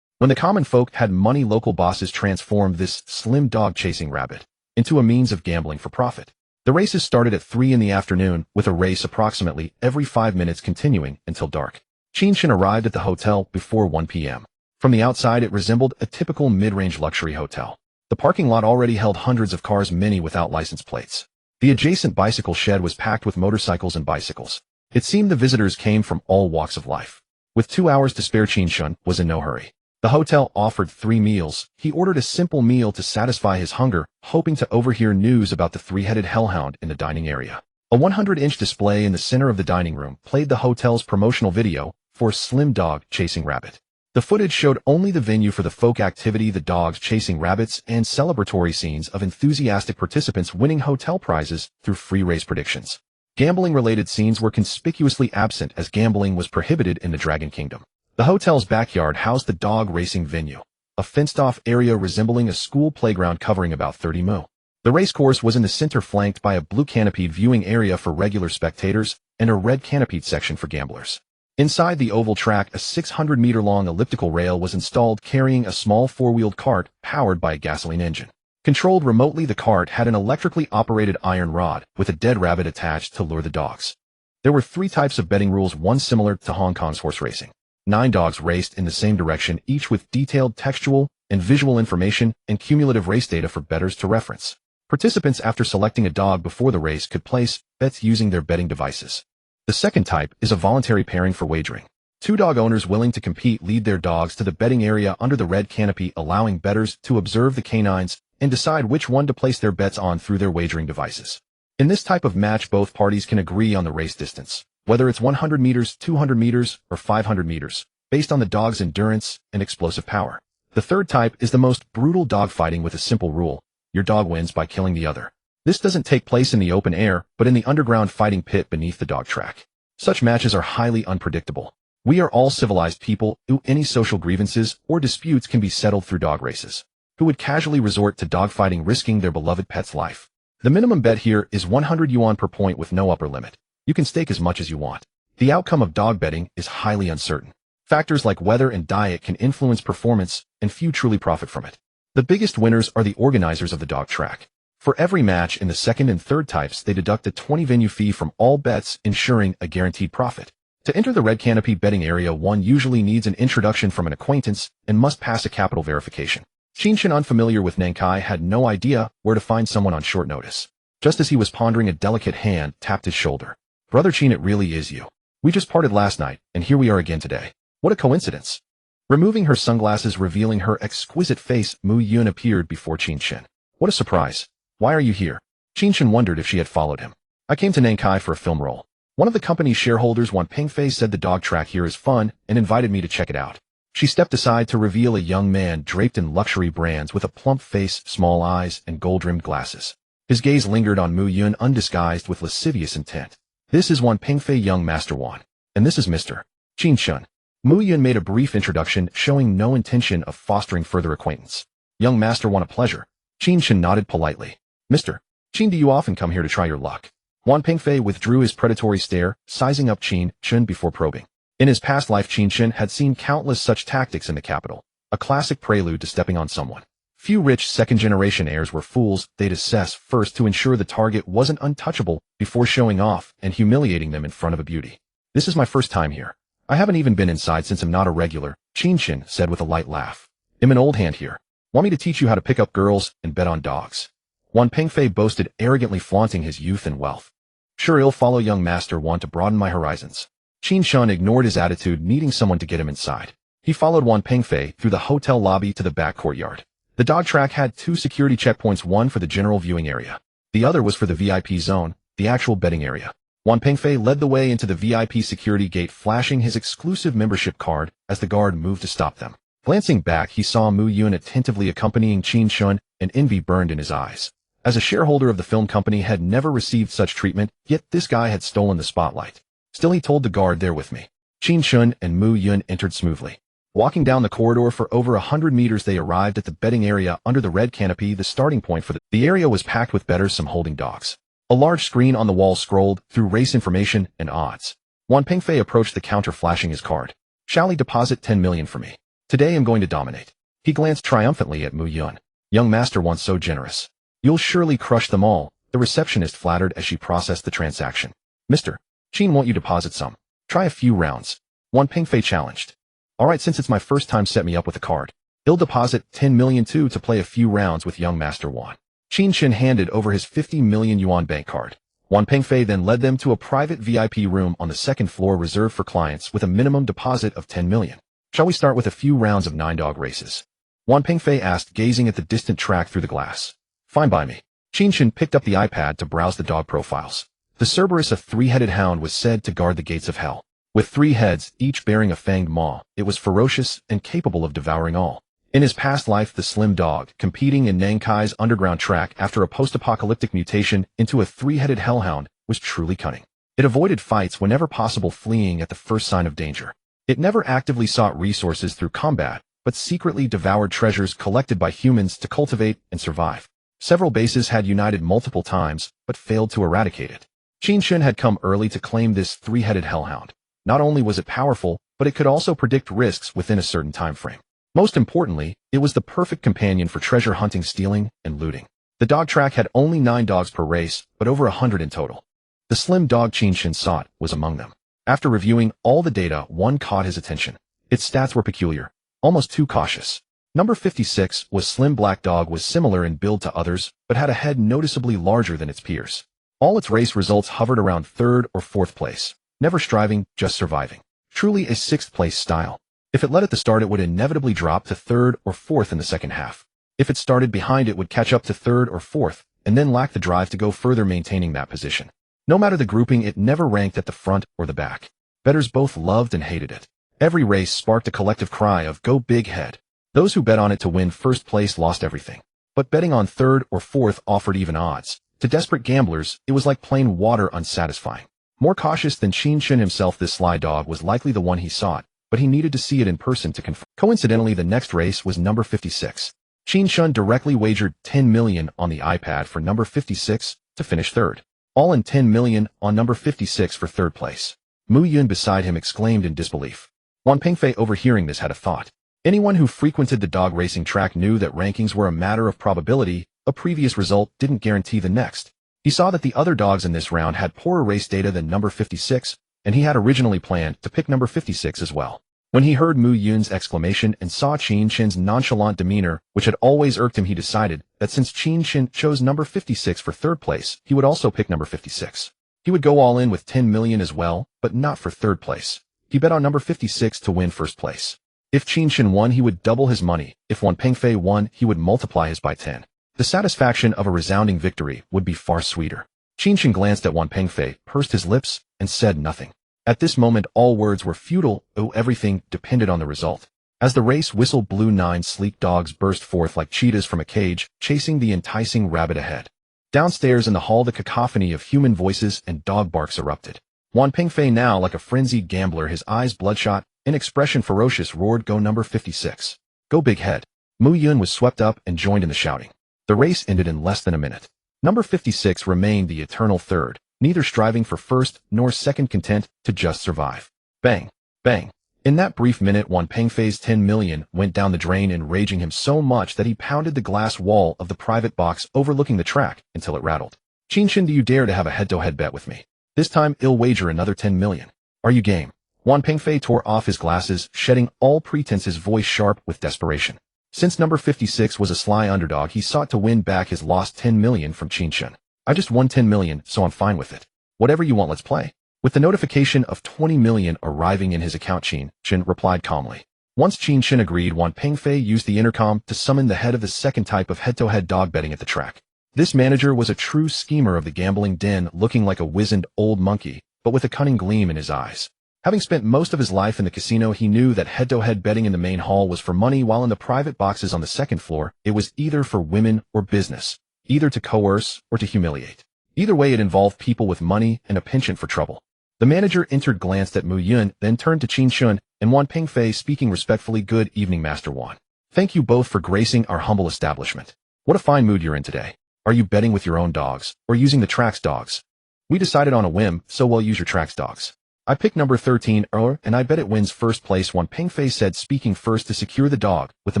When the common folk had money, local bosses transformed this slim dog chasing rabbit into a means of gambling for profit. The races started at 3 in the afternoon, with a race approximately every 5 minutes continuing until dark. Qin Chen arrived at the hotel before 1 p.m. From the outside, it resembled a typical mid-range luxury hotel. The parking lot already held hundreds of cars, many without license plates. The adjacent bicycle shed was packed with motorcycles and bicycles. It seemed the visitors came from all walks of life. With 2 hours to spare, Qin Chen was in no hurry. The hotel offered 3 meals. He ordered a simple meal to satisfy his hunger, hoping to overhear news about the 3-headed hellhound in the dining area. A 100-inch display in the center of the dining room played the hotel's promotional video for a slim dog chasing rabbit. The footage showed only the venue for the folk activity, the dogs chasing rabbits, and celebratory scenes of enthusiastic participants winning hotel prizes through free race predictions. Gambling-related scenes were conspicuously absent, as gambling was prohibited in the Dragon Kingdom. The hotel's backyard housed the dog racing venue, a fenced-off area resembling a school playground covering about 30 mu. The racecourse was in the center, flanked by a blue canopied viewing area for regular spectators and a red canopied section for gamblers. Inside the oval track, a 600-meter-long elliptical rail was installed, carrying a small 4-wheeled cart powered by a gasoline engine. Controlled remotely, the cart had an electrically operated iron rod with a dead rabbit attached to lure the dogs. There were 3 types of betting rules, one similar to Hong Kong's horse racing. 9 dogs raced in the same direction, each with detailed textual and visual information and cumulative race data for bettors to reference. Participants, after selecting a dog before the race, could place bets using their betting devices. The second type is a voluntary pairing for wagering. 2 dog owners willing to compete lead their dogs to the betting area under the red canopy, allowing bettors to observe the canines and decide which one to place their bets on through their wagering devices. In this type of match, both parties can agree on the race distance, whether it's 100 meters, 200 meters, or 500 meters, based on the dog's endurance and explosive power. The third type is the most brutal dogfighting, with a simple rule: your dog wins by killing the other. This doesn't take place in the open air, but in the underground fighting pit beneath the dog track. Such matches are highly unpredictable. We are all civilized people, any social grievances or disputes can be settled through dog races. Who would casually resort to dogfighting, risking their beloved pet's life? The minimum bet here is 100 yuan per point with no upper limit. You can stake as much as you want. The outcome of dog betting is highly uncertain. Factors like weather and diet can influence performance, and few truly profit from it. The biggest winners are the organizers of the dog track. For every match in the second and third types, they deduct a 20 venue fee from all bets, ensuring a guaranteed profit. To enter the red canopy betting area, one usually needs an introduction from an acquaintance and must pass a capital verification. Qin Chen, unfamiliar with Nankai, had no idea where to find someone on short notice. Just as he was pondering, a delicate hand tapped his shoulder. "Brother Qin, it really is you. We just parted last night, and here we are again today. What a coincidence." Removing her sunglasses, revealing her exquisite face, Mu Yun appeared before Qin Chen. "What a surprise. Why are you here?" Qin Chen wondered if she had followed him. "I came to Nankai for a film role. One of the company's shareholders, Wan Pengfei, said the dog track here is fun and invited me to check it out." She stepped aside to reveal a young man draped in luxury brands with a plump face, small eyes, and gold-rimmed glasses. His gaze lingered on Mu Yun, undisguised with lascivious intent. "This is Wan Pengfei, young Master Wan. And this is Mr. Qin Chen." Mu Yun made a brief introduction, showing no intention of fostering further acquaintance. "Young Master Wan, a pleasure." Qin Chen nodded politely. "Mr. Qin, do you often come here to try your luck?" Wan Pengfei withdrew his predatory stare, sizing up Qin Chen before probing. In his past life, Qin Chen had seen countless such tactics in the capital, a classic prelude to stepping on someone. Few rich second-generation heirs were fools. They'd assess first to ensure the target wasn't untouchable before showing off and humiliating them in front of a beauty. "This is my first time here. I haven't even been inside since I'm not a regular," Qin Chen said with a light laugh. "I'm an old hand here. Want me to teach you how to pick up girls and bet on dogs?" Wan Pengfei boasted, arrogantly flaunting his youth and wealth. "Sure, I'll follow, young Master. Want to broaden my horizons." Qin Chen ignored his attitude, needing someone to get him inside. He followed Wan Pengfei through the hotel lobby to the back courtyard. The dog track had 2 security checkpoints, one for the general viewing area. The other was for the VIP zone, the actual betting area. Wan Pengfei led the way into the VIP security gate, flashing his exclusive membership card as the guard moved to stop them. Glancing back, he saw Mu Yun attentively accompanying Qin Chen, and envy burned in his eyes. As a shareholder of the film company, had never received such treatment, yet this guy had stolen the spotlight. Still, he told the guard, "There with me." Qin Chen and Mu Yun entered smoothly. Walking down the corridor for over 100 meters, they arrived at the betting area under the red canopy, the starting point for the area was packed with bettors, some holding dogs. A large screen on the wall scrolled through race information and odds. Wan Pengfei approached the counter, flashing his card. "Shall he deposit 10 million for me? Today I'm going to dominate." He glanced triumphantly at Mu Yun. "Young Master Wan's so generous. You'll surely crush them all." The receptionist flattered as she processed the transaction. Mr. Qin, won't you deposit some? Try a few rounds. Wan Pengfei challenged. Alright, since it's my first time, set me up with a card. He'll deposit 10 million too to play a few rounds with young Master Wan. Qin Chen handed over his 50 million yuan bank card. Wan Pengfei then led them to a private VIP room on the second floor reserved for clients with a minimum deposit of 10 million. Shall we start with a few rounds of 9-dog races? Wan Pengfei asked, gazing at the distant track through the glass. Fine by me. Qin Chen picked up the iPad to browse the dog profiles. The Cerberus, a 3-headed hound, was said to guard the gates of hell. With 3 heads, each bearing a fanged maw, it was ferocious and capable of devouring all. In his past life, the slim dog, competing in Nankai's underground track after a post-apocalyptic mutation into a 3-headed hellhound, was truly cunning. It avoided fights whenever possible, fleeing at the first sign of danger. It never actively sought resources through combat, but secretly devoured treasures collected by humans to cultivate and survive. Several bases had united multiple times, but failed to eradicate it. Qin Chen had come early to claim this 3-headed hellhound. Not only was it powerful, but it could also predict risks within a certain time frame. Most importantly, it was the perfect companion for treasure hunting, stealing, and looting. The dog track had only 9 dogs per race, but over 100 in total. The slim dog Qin Chen sought was among them. After reviewing all the data, one caught his attention. Its stats were peculiar, almost too cautious. Number 56 was slim black dog, was similar in build to others, but had a head noticeably larger than its peers. All its race results hovered around 3rd or 4th place, never striving, just surviving. Truly a 6th place style. If it led at the start, it would inevitably drop to 3rd or 4th in the second half. If it started behind, it would catch up to 3rd or 4th, and then lack the drive to go further, maintaining that position. No matter the grouping, it never ranked at the front or the back. Bettors both loved and hated it. Every race sparked a collective cry of "Go big head." Those who bet on it to win 1st place lost everything. But betting on 3rd or 4th offered even odds. To desperate gamblers, it was like plain water, unsatisfying. More cautious than Qin Chen himself, this sly dog was likely the one he sought, but he needed to see it in person to confirm. Coincidentally, the next race was number 56. Qin Chen directly wagered 10 million on the iPad for number 56 to finish 3rd. All in 10 million on number 56 for 3rd place. Mu Yun beside him exclaimed in disbelief. Wan Pengfei, overhearing this, had a thought. Anyone who frequented the dog racing track knew that rankings were a matter of probability. A previous result didn't guarantee the next. He saw that the other dogs in this round had poorer race data than number 56, and he had originally planned to pick number 56 as well. When he heard Mu Yun's exclamation and saw Qin Chen's nonchalant demeanor, which had always irked him, he decided that since Qin Chen chose number 56 for 3rd place, he would also pick number 56. He would go all in with 10 million as well, but not for 3rd place. He bet on number 56 to win 1st place. If Qin Chen won, he would double his money. If Wan Pengfei won, he would multiply his by 10. The satisfaction of a resounding victory would be far sweeter. Qin Chen glanced at Wan Pengfei, pursed his lips, and said nothing. At this moment, all words were futile. Everything depended on the result. As the race whistle blew, 9 sleek dogs burst forth like cheetahs from a cage, chasing the enticing rabbit ahead. Downstairs in the hall, the cacophony of human voices and dog barks erupted. Wan Pengfei, now like a frenzied gambler, his eyes bloodshot, in expression ferocious, roared, "Go number 56. Go big head." Mu Yun was swept up and joined in the shouting. The race ended in less than a minute. Number 56 remained the eternal 3rd, neither striving for 1st nor 2nd, content to just survive. Bang! Bang! In that brief minute, Wan Pengfei's 10 million went down the drain, enraging him so much that he pounded the glass wall of the private box overlooking the track until it rattled. "Qin Chen, do you dare to have a head-to-head bet with me? This time, I'll wager another 10 million. Are you game?" Wan Pengfei tore off his glasses, shedding all pretense, his voice sharp with desperation. Since number 56 was a sly underdog, he sought to win back his lost 10 million from Qin Chen. "I just won 10 million, so I'm fine with it. Whatever you want, let's play." With the notification of 20 million arriving in his account, Qin Chen replied calmly. Once Qin Chen agreed, Wan Pengfei used the intercom to summon the head of the second type of head-to-head dog betting at the track. This manager was a true schemer of the gambling den, looking like a wizened old monkey, but with a cunning gleam in his eyes. Having spent most of his life in the casino, he knew that head-to-head betting in the main hall was for money, while in the private boxes on the second floor, it was either for women or business, either to coerce or to humiliate. Either way, it involved people with money and a penchant for trouble. The manager entered, glanced at Mu Yun, then turned to Qin Chen and Wan Pengfei, speaking respectfully. "Good evening, Master Wan. Thank you both for gracing our humble establishment. What a fine mood you're in today. Are you betting with your own dogs, or using the track's dogs?" "We decided on a whim, so we'll use your track's dogs. I picked number 13, and I bet it wins 1st place," Wan Pengfei said, speaking first to secure the dog with the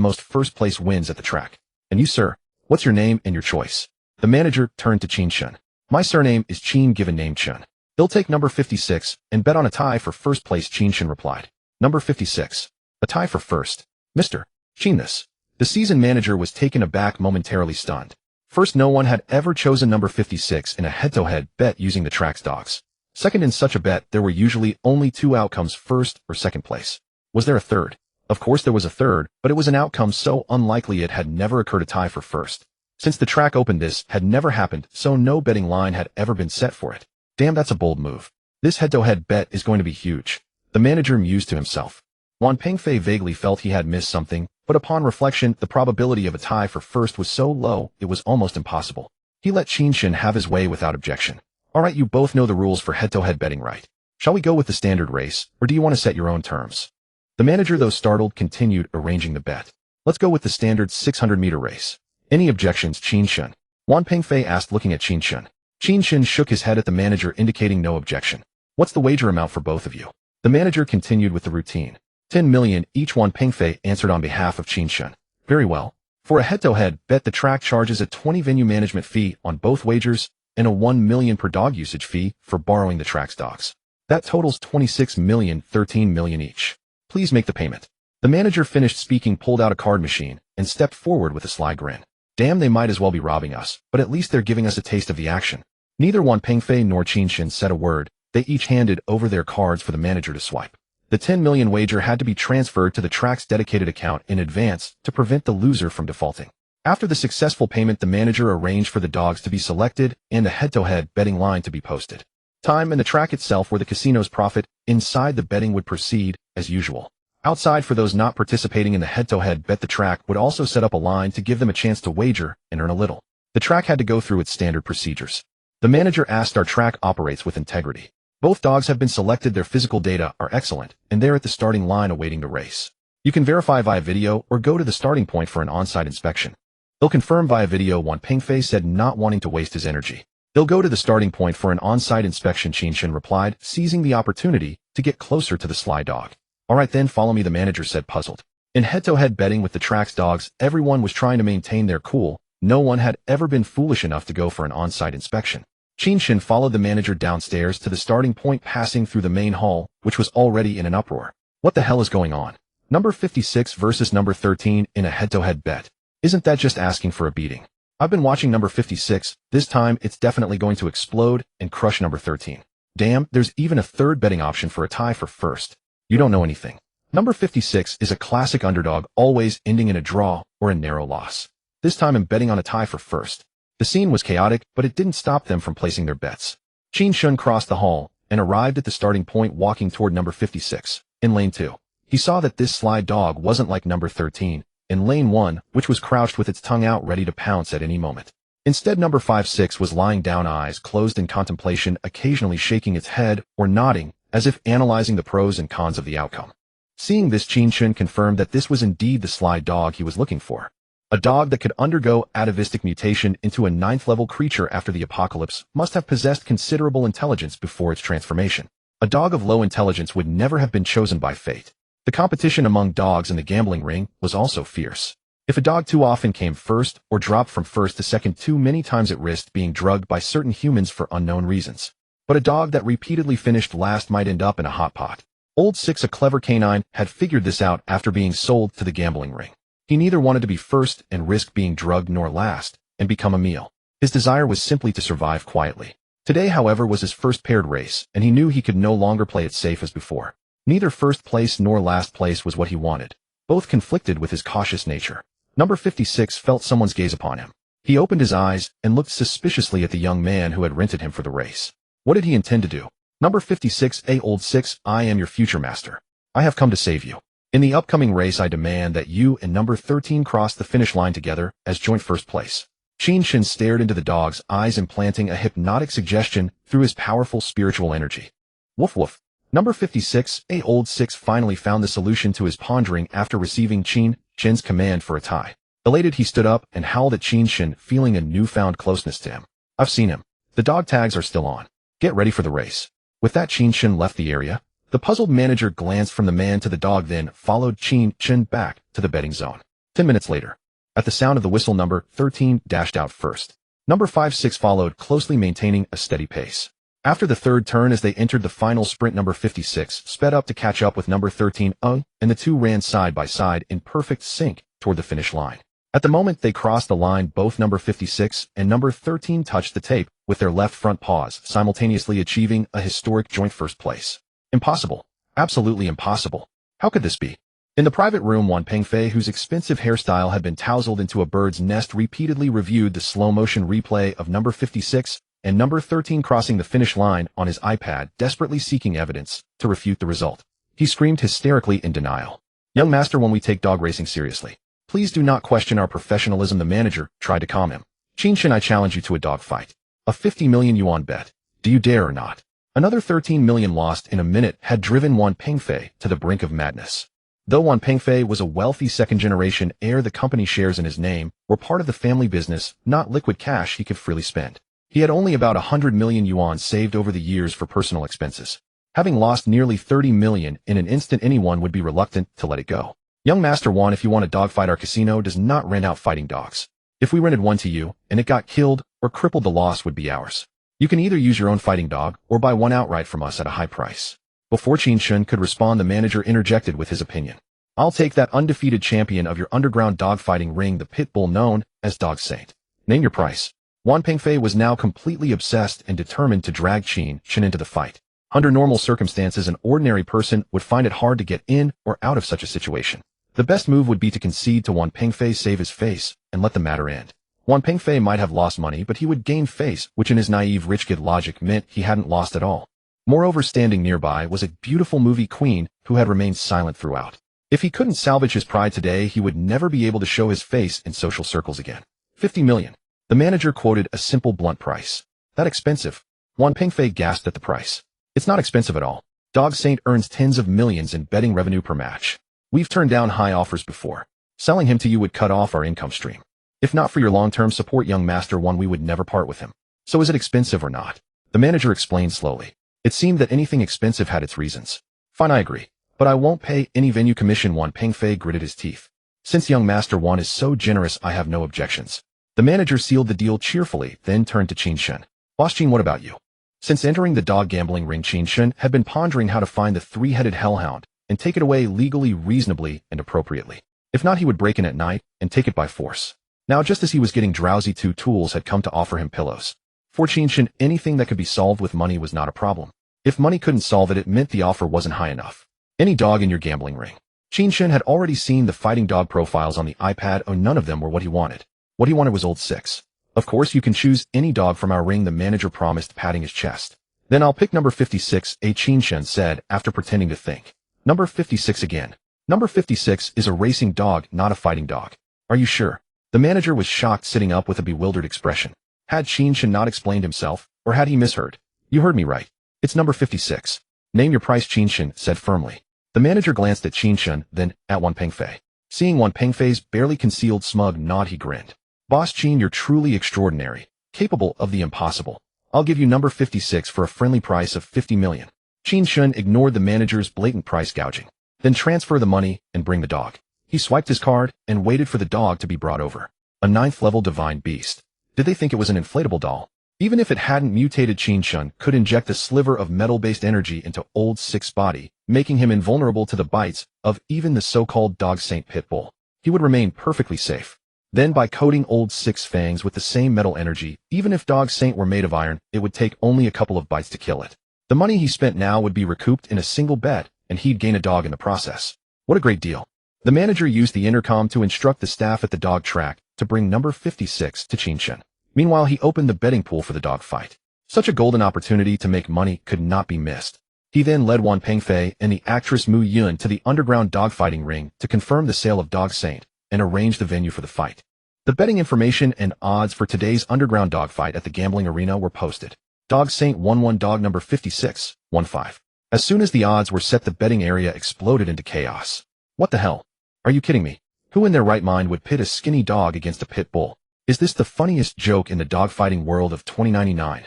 most 1st place wins at the track. "And you, sir, what's your name and your choice?" The manager turned to Qin Chen. My surname is Qin given name Chen. He'll take number 56 and bet on a tie for first place, Qin Chen replied. Number 56. A tie for first. Mr. Qin. The season manager was taken aback, momentarily stunned. First, no one had ever chosen number 56 in a head-to-head bet using the track's dogs. Second, in such a bet, there were usually only two outcomes, first or second place. Was there a third? Of course there was a third, but it was an outcome so unlikely it had never occurred. A tie for first. Since the track opened, this had never happened, so no betting line had ever been set for it. Damn, that's a bold move. This head-to-head bet is going to be huge. The manager mused to himself. Wan Pengfei vaguely felt he had missed something, but upon reflection, the probability of a tie for first was so low, it was almost impossible. He let Qin Chen have his way without objection. Alright, you both know the rules for head-to-head betting, right? Shall we go with the standard race, or do you want to set your own terms? The manager, though startled, continued arranging the bet. Let's go with the standard 600-meter race. Any objections, Qin Chen? Wan Pengfei asked, looking at Qin Chen. Qin Chen shook his head at the manager, indicating no objection. What's the wager amount for both of you? The manager continued with the routine. 10 million each, Wan Pengfei answered on behalf of Qin Chen. Very well. For a head-to-head bet, the track charges a 20 venue management fee on both wagers and a 1 million per dog usage fee for borrowing the track's dogs. That totals 26 million, 13 million each. Please make the payment. The manager finished speaking, pulled out a card machine, and stepped forward with a sly grin. Damn, they might as well be robbing us, but at least they're giving us a taste of the action. Neither Wan Pengfei nor Qin Chen said a word. They each handed over their cards for the manager to swipe. The 10 million wager had to be transferred to the track's dedicated account in advance to prevent the loser from defaulting. After the successful payment, the manager arranged for the dogs to be selected and a head-to-head betting line to be posted. Time and the track itself were the casino's profit. Inside, the betting would proceed as usual. Outside, for those not participating in the head-to-head bet, the track would also set up a line to give them a chance to wager and earn a little. The track had to go through its standard procedures. The manager asked, our track operates with integrity. Both dogs have been selected, their physical data are excellent, and they're at the starting line awaiting the race. You can verify via video or go to the starting point for an on-site inspection. They'll confirm via video, Wan Pengfei said, not wanting to waste his energy. They'll go to the starting point for an on-site inspection, Qin Chen replied, seizing the opportunity to get closer to the sly dog. Alright then, follow me, the manager said, puzzled. In head-to-head betting with the track's dogs, everyone was trying to maintain their cool. No one had ever been foolish enough to go for an on-site inspection. Qin Chen followed the manager downstairs to the starting point, passing through the main hall, which was already in an uproar. What the hell is going on? Number 56 versus number 13 in a head-to-head bet. Isn't that just asking for a beating? I've been watching number 56. This time, it's definitely going to explode and crush number 13. Damn, there's even a third betting option for a tie for first. You don't know anything. Number 56 is a classic underdog, always ending in a draw or a narrow loss. This time I'm betting on a tie for first. The scene was chaotic, but it didn't stop them from placing their bets. Qin Chen crossed the hall and arrived at the starting point, walking toward number 56. In lane 2, he saw that this sly dog wasn't like number 13 in lane 1, which was crouched with its tongue out ready to pounce at any moment. Instead, number 56 was lying down, eyes closed in contemplation, occasionally shaking its head or nodding as if analyzing the pros and cons of the outcome. Seeing this, Qin Chen confirmed that this was indeed the sly dog he was looking for. A dog that could undergo atavistic mutation into a 9th-level creature after the apocalypse must have possessed considerable intelligence before its transformation. A dog of low intelligence would never have been chosen by fate. The competition among dogs in the gambling ring was also fierce. If a dog too often came first or dropped from first to second too many times, it risked being drugged by certain humans for unknown reasons. But a dog that repeatedly finished last might end up in a hot pot. Old Six, a clever canine, had figured this out after being sold to the gambling ring. He neither wanted to be first and risk being drugged nor last and become a meal. His desire was simply to survive quietly. Today, however, was his first paired race, and he knew he could no longer play it safe as before. Neither first place nor last place was what he wanted. Both conflicted with his cautious nature. Number 56 felt someone's gaze upon him. He opened his eyes and looked suspiciously at the young man who had rented him for the race. What did he intend to do? Number 56, Old Six, I am your future master. I have come to save you. In the upcoming race, I demand that you and number 13 cross the finish line together as joint first place. Qin Chen stared into the dog's eyes, implanting a hypnotic suggestion through his powerful spiritual energy. Woof woof. Number 56, Old Six finally found the solution to his pondering after receiving Qin Chen's command for a tie. Elated, he stood up and howled at Qin Chen, feeling a newfound closeness to him. I've seen him. The dog tags are still on. Get ready for the race. With that, Qin Chen left the area. The puzzled manager glanced from the man to the dog, then followed Qin Chen back to the betting zone. 10 minutes later, at the sound of the whistle, number 13 dashed out first. Number 5-6 followed, closely maintaining a steady pace. After the third turn, as they entered the final sprint, number 56 sped up to catch up with number 13, and the two ran side by side in perfect sync toward the finish line. At the moment they crossed the line, both number 56 and number 13 touched the tape with their left front paws, simultaneously achieving a historic joint first place. Impossible. Absolutely impossible. How could this be? In the private room, Wan Pengfei, whose expensive hairstyle had been tousled into a bird's nest, repeatedly reviewed the slow-motion replay of number 56 and number 13 crossing the finish line on his iPad, desperately seeking evidence to refute the result. He screamed hysterically in denial. "Young master, when we take dog racing seriously, please do not question our professionalism." The manager tried to calm him. "Qin Chen, I challenge you to a dog fight. A 50 million yuan bet. Do you dare or not?" Another 13 million lost in a minute had driven Wan Pengfei to the brink of madness. Though Wan Pengfei was a wealthy second-generation heir, the company shares in his name were part of the family business, not liquid cash he could freely spend. He had only about 100 million yuan saved over the years for personal expenses. Having lost nearly 30 million in an instant, anyone would be reluctant to let it go. "Young Master Wan, if you want a dogfight, our casino does not rent out fighting dogs. If we rented one to you and it got killed or crippled, the loss would be ours. You can either use your own fighting dog or buy one outright from us at a high price." Before Qin Chen could respond, the manager interjected with his opinion. "I'll take that undefeated champion of your underground dogfighting ring, the pit bull known as Dog Saint. Name your price." Wan Pengfei was now completely obsessed and determined to drag Qin Chen into the fight. Under normal circumstances, an ordinary person would find it hard to get in or out of such a situation. The best move would be to concede to Wan Pengfei, save his face, and let the matter end. Wan Pengfei might have lost money, but he would gain face, which in his naive rich kid logic meant he hadn't lost at all. Moreover, standing nearby was a beautiful movie queen who had remained silent throughout. If he couldn't salvage his pride today, he would never be able to show his face in social circles again. 50 million. The manager quoted a simple, blunt price. "That expensive?" Wan Pengfei gasped at the price. "It's not expensive at all. Dog Saint earns tens of millions in betting revenue per match. We've turned down high offers before. Selling him to you would cut off our income stream. If not for your long-term support, young Master One, we would never part with him. So is it expensive or not?" The manager explained slowly. It seemed that anything expensive had its reasons. "Fine, I agree. But I won't pay any venue commission." Wan Pengfei gritted his teeth. "Since young Master Wan is so generous, I have no objections." The manager sealed the deal cheerfully, then turned to Qin Chen. "Boss Qin, what about you?" Since entering the dog gambling ring, Qin Chen had been pondering how to find the three-headed hellhound and take it away legally, reasonably, and appropriately. If not, he would break in at night and take it by force. Now, just as he was getting drowsy, two tools had come to offer him pillows. For Qin Chen, anything that could be solved with money was not a problem. If money couldn't solve it, it meant the offer wasn't high enough. Any dog in your gambling ring. Qin Chen had already seen the fighting dog profiles on the iPad, and none of them were what he wanted. What he wanted was old 6. "Of course, you can choose any dog from our ring," the manager promised, patting his chest. "Then I'll pick number 56, Qin Chen said, after pretending to think. "Number 56 again. Number 56 is a racing dog, not a fighting dog." "Are you sure?" The manager was shocked, sitting up with a bewildered expression. Had Qin Chen not explained himself, or had he misheard? "You heard me right. It's number 56. Name your price," Qin Chen said firmly. The manager glanced at Qin Chen, then at Wan Pengfei. Seeing Wan Pengfei's barely concealed smug nod, he grinned. "Boss Qin, you're truly extraordinary, capable of the impossible. I'll give you number 56 for a friendly price of 50 million. Qin Chen ignored the manager's blatant price gouging. "Then transfer the money and bring the dog." He swiped his card and waited for the dog to be brought over. A 9th-level divine beast. Did they think it was an inflatable doll? Even if it hadn't mutated, Qin Chen could inject a sliver of metal-based energy into old 6's body, making him invulnerable to the bites of even the so-called Dog Saint pit bull. He would remain perfectly safe. Then, by coating old 6's fangs with the same metal energy, even if Dog Saint were made of iron, it would take only a couple of bites to kill it. The money he spent now would be recouped in a single bet, and he'd gain a dog in the process. What a great deal. The manager used the intercom to instruct the staff at the dog track to bring number 56 to Qin Chen. Meanwhile, he opened the betting pool for the dog fight. Such a golden opportunity to make money could not be missed. He then led Wan Pengfei and the actress Mu Yun to the underground dogfighting ring to confirm the sale of Dog Saint and arrange the venue for the fight. The betting information and odds for today's underground dogfight at the gambling arena were posted. Dog Saint 1-1, dog number 56, 1-5. As soon as the odds were set, the betting area exploded into chaos. What the hell? Are you kidding me? Who in their right mind would pit a skinny dog against a pit bull? Is this the funniest joke in the dogfighting world of 2099?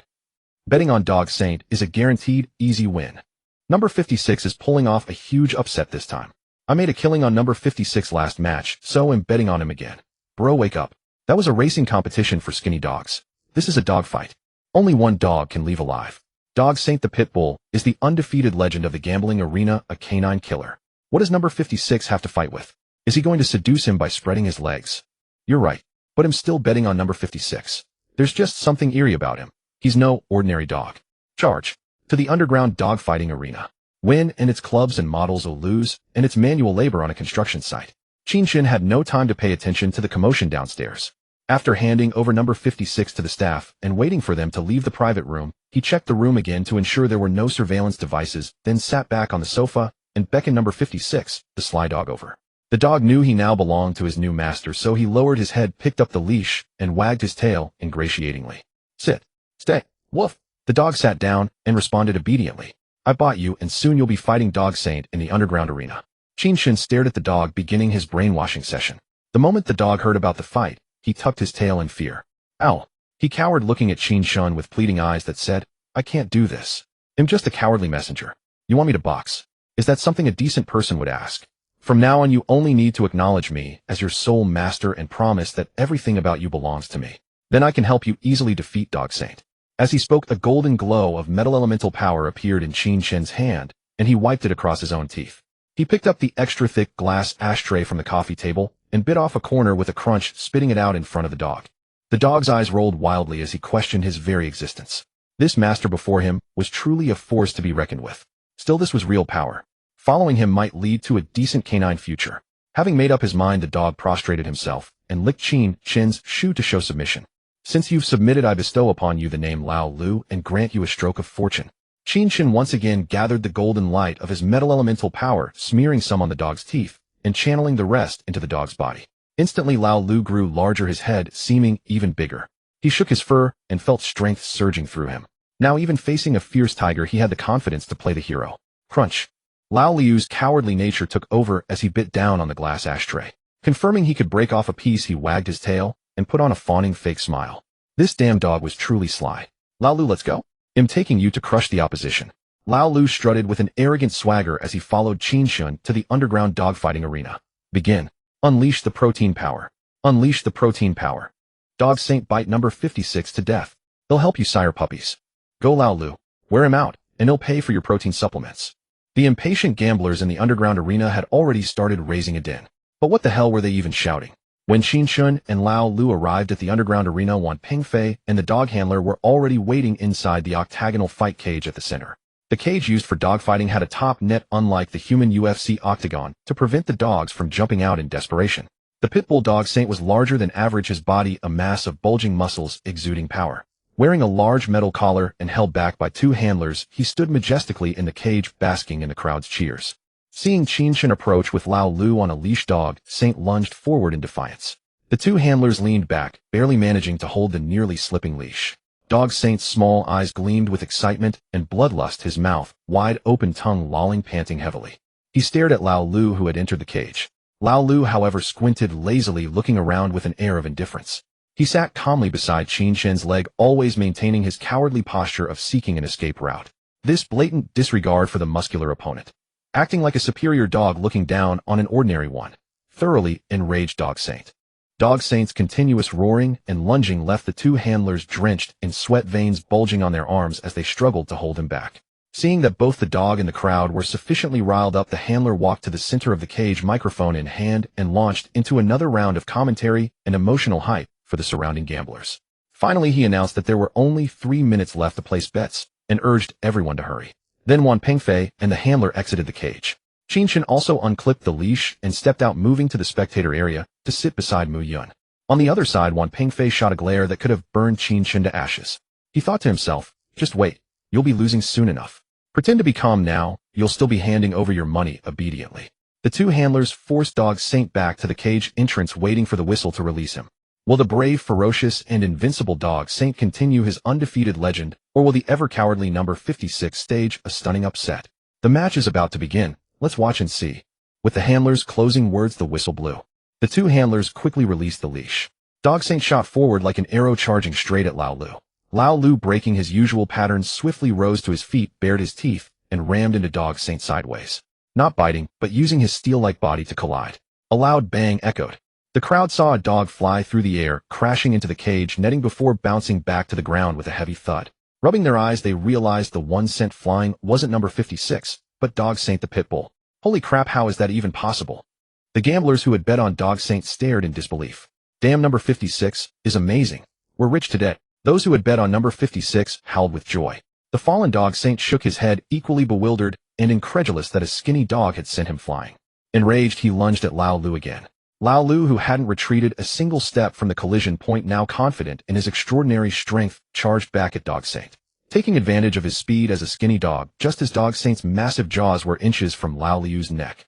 Betting on Dog Saint is a guaranteed, easy win. Number 56 is pulling off a huge upset this time. I made a killing on number 56 last match, so I'm betting on him again. Bro, wake up. That was a racing competition for skinny dogs. This is a dogfight. Only one dog can leave alive. Dog Saint the Pit Bull is the undefeated legend of the gambling arena, a canine killer. What does number 56 have to fight with? Is he going to seduce him by spreading his legs? You're right, but I'm still betting on number 56. There's just something eerie about him. He's no ordinary dog. Charge. To the underground dogfighting arena. Win, and its clubs and models will lose, and its manual labor on a construction site. Qin Chen had no time to pay attention to the commotion downstairs. After handing over number 56 to the staff and waiting for them to leave the private room, he checked the room again to ensure there were no surveillance devices, then sat back on the sofa and beckoned number 56, the sly dog, over. The dog knew he now belonged to his new master, so he lowered his head, picked up the leash, and wagged his tail ingratiatingly. Sit. Stay. Woof. The dog sat down and responded obediently. I bought you, and soon you'll be fighting Dog Saint in the underground arena. Qin Chen stared at the dog, beginning his brainwashing session. The moment the dog heard about the fight, he tucked his tail in fear. Ow. He cowered, looking at Qin Chen with pleading eyes that said, I can't do this. I'm just a cowardly messenger. You want me to box? Is that something a decent person would ask? From now on, you only need to acknowledge me as your sole master and promise that everything about you belongs to me. Then I can help you easily defeat Dog Saint. As he spoke, a golden glow of metal elemental power appeared in Qin Chen's hand, and he wiped it across his own teeth. He picked up the extra-thick glass ashtray from the coffee table and bit off a corner with a crunch, spitting it out in front of the dog. The dog's eyes rolled wildly as he questioned his very existence. This master before him was truly a force to be reckoned with. Still, this was real power. Following him might lead to a decent canine future. Having made up his mind, the dog prostrated himself and licked Qin Chen's shoe to show submission. Since you've submitted, I bestow upon you the name Lao Lu and grant you a stroke of fortune. Qin Chen once again gathered the golden light of his metal elemental power, smearing some on the dog's teeth and channeling the rest into the dog's body. Instantly, Lao Lu grew larger, his head seeming even bigger. He shook his fur and felt strength surging through him. Now, even facing a fierce tiger, he had the confidence to play the hero. Crunch. Lao Lu's cowardly nature took over as he bit down on the glass ashtray. Confirming he could break off a piece, he wagged his tail and put on a fawning fake smile. This damn dog was truly sly. Lao Lu, let's go. I'm taking you to crush the opposition. Lao Lu strutted with an arrogant swagger as he followed Qin Chen to the underground dogfighting arena. Begin. Unleash the protein power. Unleash the protein power. Dog Saint bite number 56 to death. They'll help you sire puppies. Go Lao Lu. Wear him out, and he'll pay for your protein supplements. The impatient gamblers in the underground arena had already started raising a din. But what the hell were they even shouting? When Qin Chen and Lao Lu arrived at the underground arena, Wan Pengfei and the dog handler were already waiting inside the octagonal fight cage at the center. The cage used for dogfighting had a top net, unlike the human UFC octagon, to prevent the dogs from jumping out in desperation. The pit bull Dog Saint was larger than average, his body a mass of bulging muscles exuding power. Wearing a large metal collar and held back by two handlers, he stood majestically in the cage, basking in the crowd's cheers. Seeing Qin Chen approach with Lao Lu on a leash, Dog Saint lunged forward in defiance. The two handlers leaned back, barely managing to hold the nearly slipping leash. Dog Saint's small eyes gleamed with excitement and bloodlust, his mouth, wide open, tongue lolling, panting heavily. He stared at Lao Lu, who had entered the cage. Lao Lu, however, squinted lazily, looking around with an air of indifference. He sat calmly beside Qin Chen's leg, always maintaining his cowardly posture of seeking an escape route. This blatant disregard for the muscular opponent. Acting like a superior dog looking down on an ordinary one. Thoroughly enraged Dog Saint. Dog Saint's continuous roaring and lunging left the two handlers drenched in sweat, veins bulging on their arms as they struggled to hold him back. Seeing that both the dog and the crowd were sufficiently riled up, the handler walked to the center of the cage, microphone in hand, and launched into another round of commentary and emotional hype for the surrounding gamblers. Finally, he announced that there were only 3 minutes left to place bets and urged everyone to hurry. Then Wan Pengfei and the handler exited the cage. Qin Chen also unclipped the leash and stepped out, moving to the spectator area to sit beside Mu Yun. On the other side, Wan Pengfei shot a glare that could have burned Qin Chen to ashes. He thought to himself, just wait, you'll be losing soon enough. Pretend to be calm now, you'll still be handing over your money obediently. The two handlers forced Dog Saint back to the cage entrance, waiting for the whistle to release him. Will the brave, ferocious, and invincible Dog Saint continue his undefeated legend, or will the ever-cowardly number 56 stage a stunning upset? The match is about to begin. Let's watch and see. With the handler's closing words, the whistle blew. The two handlers quickly released the leash. Dog Saint shot forward like an arrow, charging straight at Lao Lu. Lao Lu, breaking his usual pattern, swiftly rose to his feet, bared his teeth, and rammed into Dog Saint sideways. Not biting, but using his steel-like body to collide. A loud bang echoed. The crowd saw a dog fly through the air, crashing into the cage netting before bouncing back to the ground with a heavy thud. Rubbing their eyes, they realized the one sent flying wasn't number 56, but Dog Saint the pit bull. Holy crap, how is that even possible? The gamblers who had bet on Dog Saint stared in disbelief. Damn, number 56 is amazing. We're rich today. Those who had bet on number 56 howled with joy. The fallen Dog Saint shook his head, equally bewildered and incredulous that a skinny dog had sent him flying. Enraged, he lunged at Lao Lu again. Lao Lu, who hadn't retreated a single step from the collision point, now confident in his extraordinary strength, charged back at Dog Saint. Taking advantage of his speed as a skinny dog, just as Dog Saint's massive jaws were inches from Lao Lu's neck.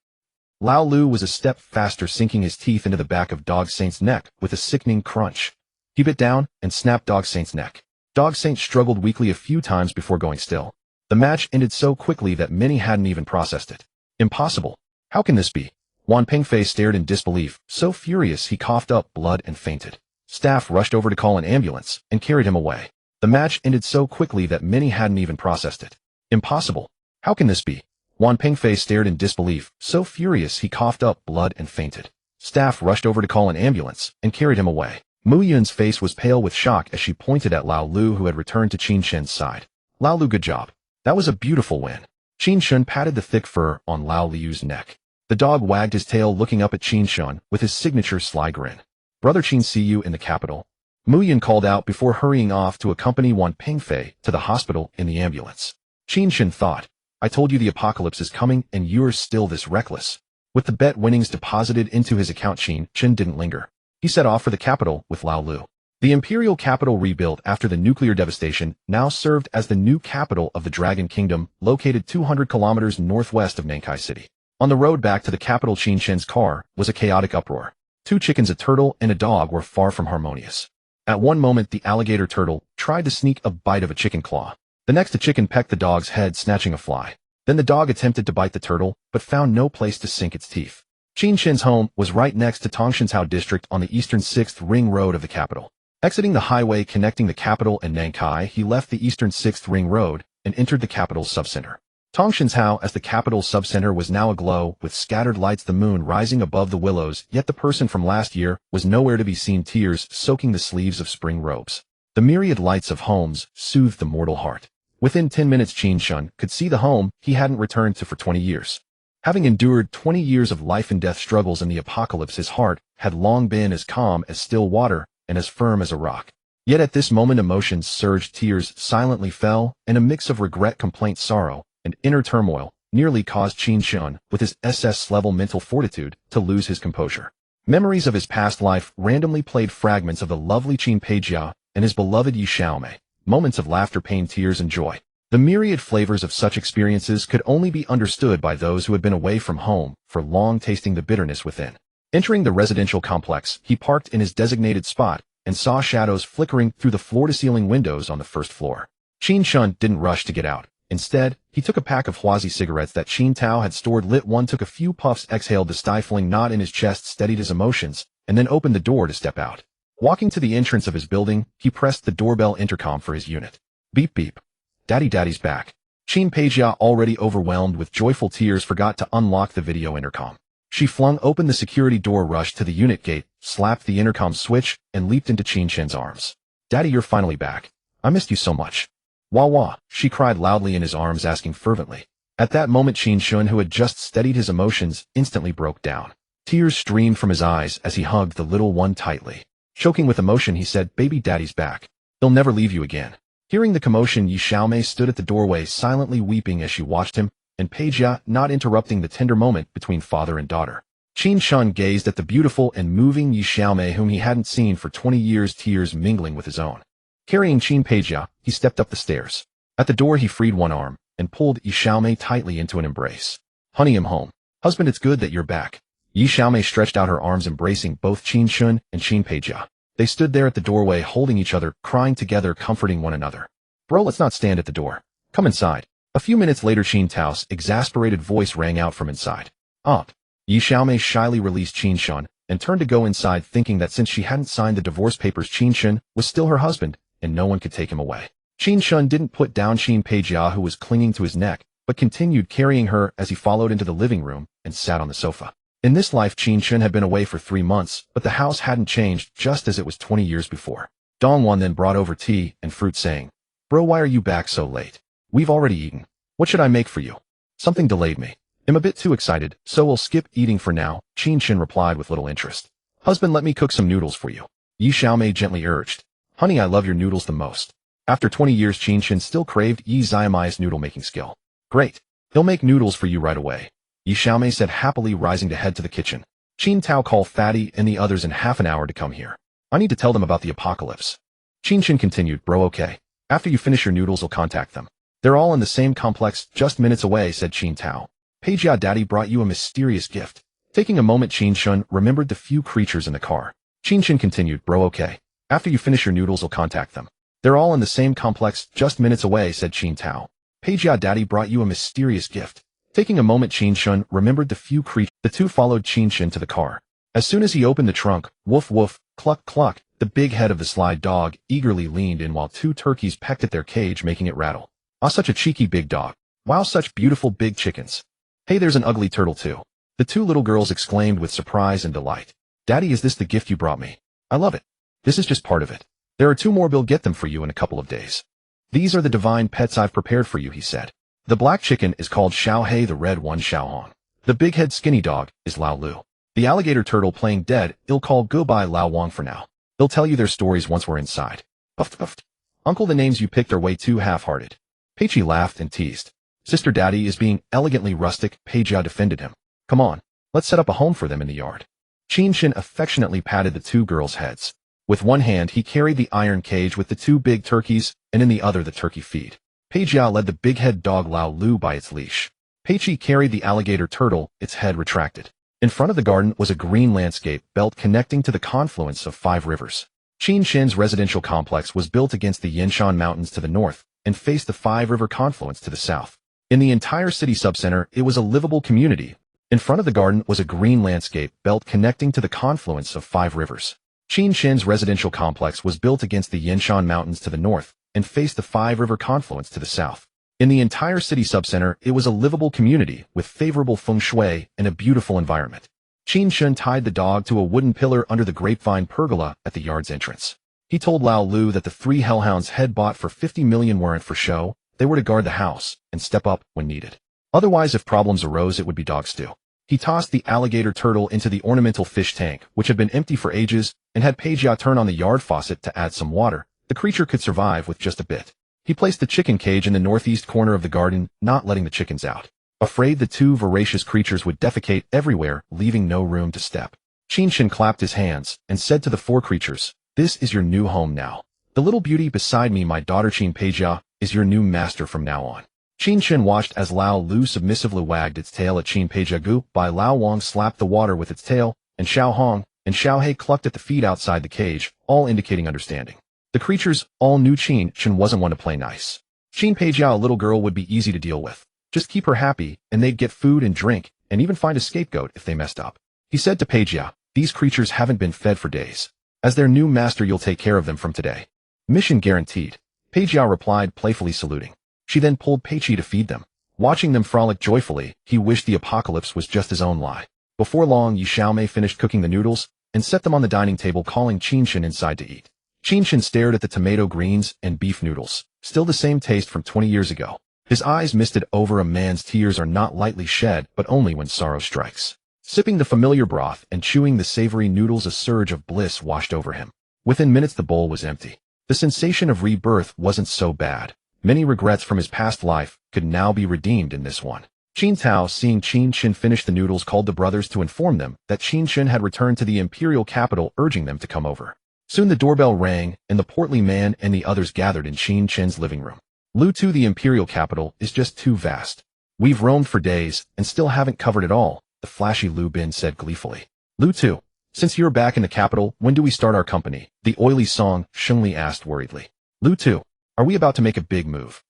Lao Lu was a step faster, sinking his teeth into the back of Dog Saint's neck with a sickening crunch. He bit down and snapped Dog Saint's neck. Dog Saint struggled weakly a few times before going still. The match ended so quickly that many hadn't even processed it. Impossible. How can this be? Wan Pengfei stared in disbelief, so furious he coughed up blood and fainted. Staff rushed over to call an ambulance and carried him away. The match ended so quickly that many hadn't even processed it. Impossible. How can this be? Wan Pengfei stared in disbelief, so furious he coughed up blood and fainted. Staff rushed over to call an ambulance and carried him away. Mu Yun's face was pale with shock as she pointed at Lao Lu, who had returned to Qin Chen's side. Lao Lu, good job. That was a beautiful win. Qin Chen patted the thick fur on Lao Lu's neck. The dog wagged his tail, looking up at Qin Chen with his signature sly grin. Brother Qin, see you in the capital. Mu Yun called out before hurrying off to accompany Wan Pengfei to the hospital in the ambulance. Qin Chen thought, I told you the apocalypse is coming and you're still this reckless. With the bet winnings deposited into his account, Qin Chen didn't linger. He set off for the capital with Lao Lu. The imperial capital, rebuilt after the nuclear devastation, now served as the new capital of the Dragon Kingdom, located 200 kilometers northwest of Nankai City. On the road back to the capital, Qin Chen's car was a chaotic uproar. Two chickens, a turtle, and a dog were far from harmonious. At one moment, the alligator turtle tried to sneak a bite of a chicken claw. The next, a chicken pecked the dog's head, snatching a fly. Then the dog attempted to bite the turtle, but found no place to sink its teeth. Qin Chen's home was right next to Tongshanshao district on the eastern 6th Ring Road of the capital. Exiting the highway connecting the capital and Nankai, he left the eastern 6th Ring Road and entered the capital's subcenter. Tongshanshao, as the capital's subcenter, was now aglow with scattered lights, the moon rising above the willows, yet the person from last year was nowhere to be seen, tears soaking the sleeves of spring robes. The myriad lights of homes soothed the mortal heart. Within 10 minutes, Qin Chen could see the home he hadn't returned to for 20 years. Having endured 20 years of life and death struggles in the apocalypse, his heart had long been as calm as still water and as firm as a rock. Yet at this moment, emotions surged, tears silently fell, and a mix of regret, complaint, sorrow, and inner turmoil nearly caused Qin Chen, with his SS-level mental fortitude, to lose his composure. Memories of his past life randomly played fragments of the lovely Qin Peijia and his beloved Yi Xiaomei, moments of laughter, pain, tears, and joy. The myriad flavors of such experiences could only be understood by those who had been away from home for long, tasting the bitterness within. Entering the residential complex, he parked in his designated spot and saw shadows flickering through the floor-to-ceiling windows on the first floor. Qin Chen didn't rush to get out. Instead, he took a pack of Huazi cigarettes that Qin Tao had stored, lit one, took a few puffs, exhaled the stifling knot in his chest, steadied his emotions, and then opened the door to step out. Walking to the entrance of his building, he pressed the doorbell intercom for his unit. Beep beep. Daddy's back. Qin Peijia, already overwhelmed with joyful tears, forgot to unlock the video intercom. She flung open the security door, rushed to the unit gate, slapped the intercom switch, and leaped into Qin Chen's arms. Daddy, you're finally back. I missed you so much. Wah wah, she cried loudly in his arms, asking fervently. At that moment, Qin Chen, who had just steadied his emotions, instantly broke down. Tears streamed from his eyes as he hugged the little one tightly. Choking with emotion, he said, Baby, Daddy's back. He'll never leave you again. Hearing the commotion, Yi Xiaomei stood at the doorway, silently weeping as she watched him, and Peijia not interrupting the tender moment between father and daughter. Qin Chen gazed at the beautiful and moving Yi Xiaomei, whom he hadn't seen for 20 years, tears mingling with his own. Carrying Qin Peijia, he stepped up the stairs. At the door, he freed one arm and pulled Yi Xiaomei tightly into an embrace. Honey, I'm home. Husband, it's good that you're back. Yi Xiaomei stretched out her arms, embracing both Qin Chen and Qin Peijia. They stood there at the doorway, holding each other, crying together, comforting one another. Bro, let's not stand at the door. Come inside. A few minutes later, Qin Tao's exasperated voice rang out from inside. Aunt. Yi Xiaomei shyly released Qin Chen and turned to go inside, thinking that since she hadn't signed the divorce papers, Qin Chen was still her husband, and no one could take him away. Qin Chen didn't put down Qin Peijia, who was clinging to his neck, but continued carrying her as he followed into the living room and sat on the sofa. In this life, Qin Chen had been away for 3 months, but the house hadn't changed just as it was 20 years before. Dongwon then brought over tea and fruit saying, "Bro, why are you back so late? We've already eaten. What should I make for you?" Something delayed me. I'm a bit too excited, so we'll skip eating for now, Qin Chen replied with little interest. Husband, let me cook some noodles for you. Yi Xiaomei gently urged. Honey, I love your noodles the most. After 20 years, Qin Chen still craved Yi Xiaomei's noodle-making skill. Great. He'll make noodles for you right away, Yi Xiaomei said happily, rising to head to the kitchen. Qin Tao, call Fatty and the others in half an hour to come here. I need to tell them about the apocalypse. Qin Chen continued, bro, okay. After you finish your noodles, I'll contact them. They're all in the same complex, just minutes away, said Qin Tao. Peijia, Daddy brought you a mysterious gift. Taking a moment, Qin Chen remembered the few creatures in the car. Qin Chen continued, bro, okay. After you finish your noodles, I'll contact them. They're all in the same complex, just minutes away, said Qin Tao. Peijia, Daddy brought you a mysterious gift. Taking a moment, Qin Chen remembered the few creatures. The two followed Qin Chen to the car. As soon as he opened the trunk, woof woof, cluck cluck, the big head of the sly dog eagerly leaned in while 2 turkeys pecked at their cage, making it rattle. Ah, such a cheeky big dog. Wow, such beautiful big chickens. Hey, there's an ugly turtle too. The 2 little girls exclaimed with surprise and delight. Daddy, is this the gift you brought me? I love it. This is just part of it. There are 2 more, Bill, get them for you in a couple of days. These are the divine pets I've prepared for you, he said. The black chicken is called Xiao Hei, the red one Xiao Hong. The big-head skinny dog is Lao Lu. The alligator turtle playing dead, he'll call goodbye Lao Wang for now. They'll tell you their stories once we're inside. Puffed puffed. Uncle, the names you picked are way too half-hearted. Peichi laughed and teased. Sister, Daddy is being elegantly rustic, Peijia defended him. Come on, let's set up a home for them in the yard. Qin Chen affectionately patted the 2 girls' heads. With one hand he carried the iron cage with the 2 big turkeys, and in the other the turkey feed. Peijia led the big-head dog Lao Lu by its leash. Peichi carried the alligator turtle, its head retracted. In front of the garden was a green landscape belt connecting to the confluence of 5 rivers. Qin Chen's residential complex was built against the Yanshan Mountains to the north, and faced the 5-river confluence to the south. In the entire city subcenter, it was a livable community. In front of the garden was a green landscape belt connecting to the confluence of 5 rivers. Qin Chen's residential complex was built against the Yanshan Mountains to the north, and faced the 5-river confluence to the south. In the entire city subcenter, it was a livable community with favorable feng shui and a beautiful environment. Qin Chen tied the dog to a wooden pillar under the grapevine pergola at the yard's entrance. He told Lao Lu that the 3 hellhounds head bought for 50 million weren't for show, they were to guard the house and step up when needed. Otherwise, if problems arose, it would be dog stew. He tossed the alligator turtle into the ornamental fish tank, which had been empty for ages, and had Peijia turn on the yard faucet to add some water. The creature could survive with just a bit. He placed the chicken cage in the northeast corner of the garden, not letting the chickens out. Afraid the 2 voracious creatures would defecate everywhere, leaving no room to step. Qin Chen clapped his hands and said to the 4 creatures, "This is your new home now. The little beauty beside me, my daughter Qin Peijia, is your new master from now on." Qin Chen watched as Lao Lu submissively wagged its tail at Qin Peijia. Gu by Lao Wang slapped the water with its tail, and Xiao Hong and Xiao Hei clucked at the feet outside the cage, all indicating understanding. The creatures all knew Qin Chen wasn't one to play nice. Qin Peijia, a little girl, would be easy to deal with. Just keep her happy, and they'd get food and drink, and even find a scapegoat if they messed up. He said to Peijia, "These creatures haven't been fed for days. As their new master, you'll take care of them from today." "Mission guaranteed," Peijia replied, playfully saluting. She then pulled Peichi to feed them. Watching them frolic joyfully, he wished the apocalypse was just his own lie. Before long, Yi Xiaomei finished cooking the noodles and set them on the dining table, calling Qin Chen inside to eat. Qin Chen stared at the tomato greens and beef noodles, still the same taste from 20 years ago. His eyes misted over. A man's tears are not lightly shed, but only when sorrow strikes. Sipping the familiar broth and chewing the savory noodles, a surge of bliss washed over him. Within minutes, the bowl was empty. The sensation of rebirth wasn't so bad. Many regrets from his past life could now be redeemed in this one. Qin Tao, seeing Qin Chen finish the noodles, called the brothers to inform them that Qin Chen had returned to the imperial capital, urging them to come over. Soon the doorbell rang, and the portly man and the others gathered in Qin Chen's living room. "Lu Tu, the imperial capital is just too vast. We've roamed for days and still haven't covered it all," the flashy Lu Bin said gleefully. "Lu Tu, since you're back in the capital, when do we start our company?" the oily Song Shengli asked worriedly. "Lu Tu, are we about to make a big move?"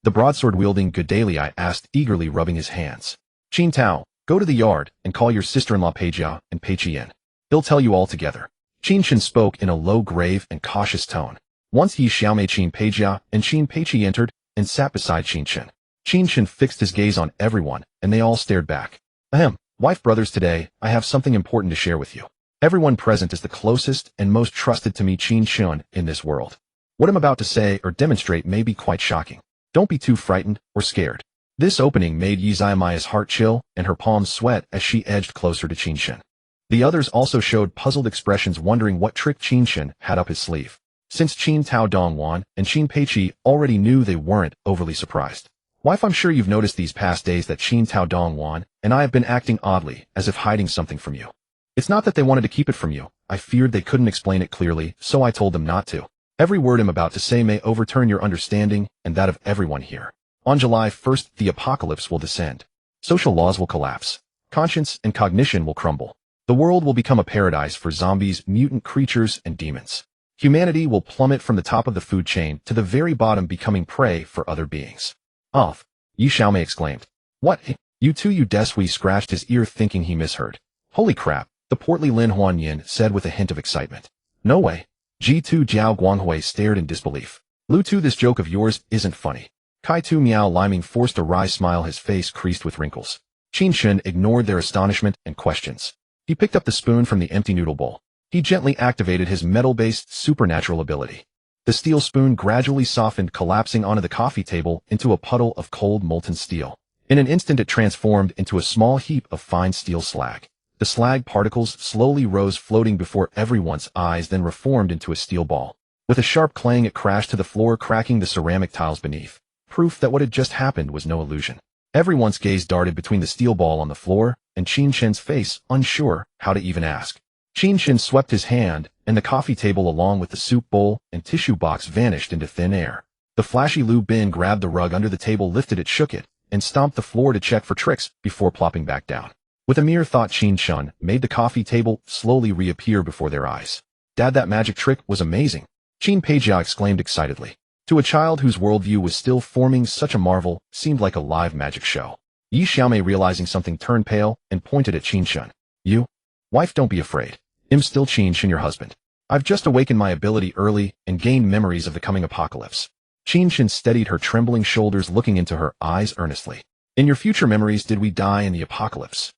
the broadsword-wielding Gedaliai asked eagerly, rubbing his hands. "Qin Tao, go to the yard and call your sister-in-law Peijia and Peichi in. They'll tell you all together." Qin Chen spoke in a low, grave, and cautious tone. Once Yi Xiaomei, Qin Peijia, and Qin Peichi entered and sat beside Qin Chen. Qin Chen fixed his gaze on everyone, and they all stared back. "Ahem, Wife brothers, today, I have something important to share with you. Everyone present is the closest and most trusted to me Qin Chen in this world. What I'm about to say or demonstrate may be quite shocking. Don't be too frightened or scared. This opening made Yi Xiaomai's heart chill and her palms sweat as she edged closer to Qin Chen. The others also showed puzzled expressions, wondering what trick Qin Chen had up his sleeve. Since Qin Tao Dongwan and Qin Peiqi already knew, they weren't overly surprised. Wife, I'm sure you've noticed these past days that Qin Tao Dongwan and I have been acting oddly, as if hiding something from you. It's not that they wanted to keep it from you. I feared they couldn't explain it clearly, so I told them not to. Every word I'm about to say may overturn your understanding and that of everyone here. On July 1st, the apocalypse will descend. Social laws will collapse. Conscience and cognition will crumble. The world will become a paradise for zombies, mutant creatures, and demons. Humanity will plummet from the top of the food chain to the very bottom, becoming prey for other beings. Off, Yi Xiaomai exclaimed. What? You too, you Desui scratched his ear, thinking he misheard. Holy crap, the portly Lin Huanyin said with a hint of excitement. No way. Ji2 Jiao Guanghui stared in disbelief. Lu Tu, this joke of yours isn't funny. Kai Tu Miao Liming forced a wry smile, his face creased with wrinkles. Qin Chen ignored their astonishment and questions. He picked up the spoon from the empty noodle bowl. He gently activated his metal-based supernatural ability. The steel spoon gradually softened, collapsing onto the coffee table into a puddle of cold molten steel. In an instant it transformed into a small heap of fine steel slag. The slag particles slowly rose, floating before everyone's eyes, then reformed into a steel ball. With a sharp clang it crashed to the floor, cracking the ceramic tiles beneath. Proof that what had just happened was no illusion. Everyone's gaze darted between the steel ball on the floor and Qin Chen's face, unsure how to even ask. Qin Chen swept his hand, and the coffee table along with the soup bowl and tissue box vanished into thin air. The flashy Lu Bin grabbed the rug under the table, lifted it, shook it, and stomped the floor to check for tricks before plopping back down. With a mere thought, Qin Chen made the coffee table slowly reappear before their eyes. Dad, that magic trick was amazing, Qin Peijia exclaimed excitedly. To a child whose worldview was still forming, such a marvel seemed like a live magic show. Yi Xiaomai, realizing something, turned pale and pointed at Qin Chen. You? Wife, don't be afraid. I'm still Qin Chen, your husband. I've just awakened my ability early and gained memories of the coming apocalypse. Qin Chen steadied her trembling shoulders, looking into her eyes earnestly. In your future memories, did we die in the apocalypse?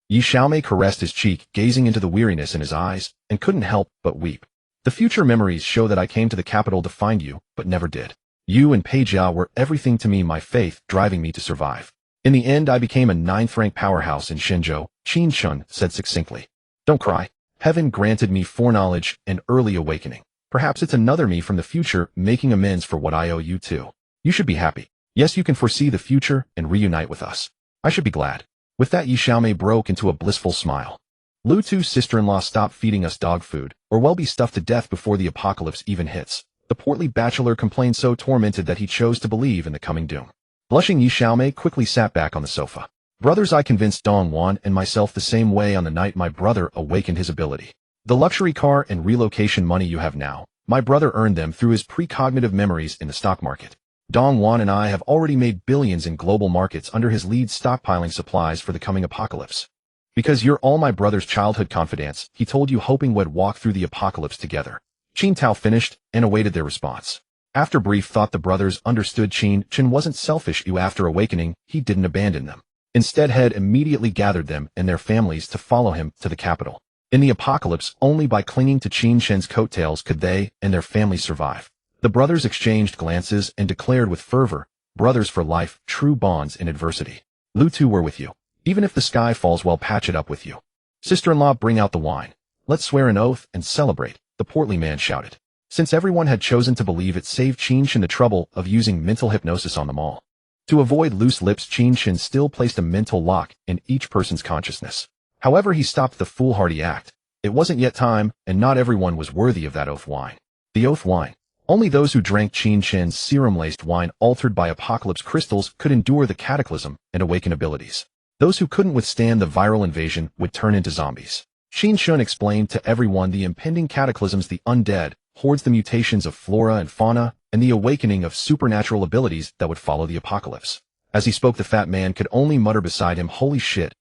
Yi Xiaomai caressed his cheek, gazing into the weariness in his eyes, and couldn't help but weep. The future memories show that I came to the capital to find you, but never did. You and Peijia were everything to me, my faith driving me to survive. In the end, I became a 9th-rank powerhouse in Shenzhou, Qin Chen said succinctly. Don't cry. Heaven granted me foreknowledge and early awakening. Perhaps it's another me from the future making amends for what I owe you too. You should be happy. Yes, you can foresee the future and reunite with us. I should be glad. With that, Yi Xiaomai broke into a blissful smile. Lu Tu's sister-in-law, stop feeding us dog food, or we'll be stuffed to death before the apocalypse even hits. The portly bachelor complained, so tormented that he chose to believe in the coming doom. Blushing, Yi Xiaomai quickly sat back on the sofa. Brothers, I convinced Dongwan and myself the same way on the night my brother awakened his ability. The luxury car and relocation money you have now, my brother earned them through his precognitive memories in the stock market. Dongwan and I have already made billions in global markets under his lead, stockpiling supplies for the coming apocalypse. Because you're all my brother's childhood confidants, he told you, hoping we'd walk through the apocalypse together. Qin Tao finished and awaited their response. After brief thought, the brothers understood Qin Chen wasn't selfish. After awakening, he didn't abandon them. Instead, had immediately gathered them and their families to follow him to the capital. In the apocalypse, only by clinging to Qin Chen's coattails could they and their families survive. The brothers exchanged glances and declared with fervor, brothers for life, true bonds in adversity. Lu Tu, we're with you. Even if the sky falls, we'll patch it up with you. Sister-in-law, bring out the wine. Let's swear an oath and celebrate, the portly man shouted. Since everyone had chosen to believe it saved Qin Chen the trouble of using mental hypnosis on them all. To avoid loose lips, Qin Chen still placed a mental lock in each person's consciousness. However, he stopped the foolhardy act. It wasn't yet time, and not everyone was worthy of that oath wine. The oath wine. Only those who drank Qin Chen's serum-laced wine altered by apocalypse crystals could endure the cataclysm and awaken abilities. Those who couldn't withstand the viral invasion would turn into zombies. Qin Chen explained to everyone the impending cataclysms, the undead, hordes, the mutations of flora and fauna, and the awakening of supernatural abilities that would follow the apocalypse. As he spoke, the fat man could only mutter beside him, holy shit,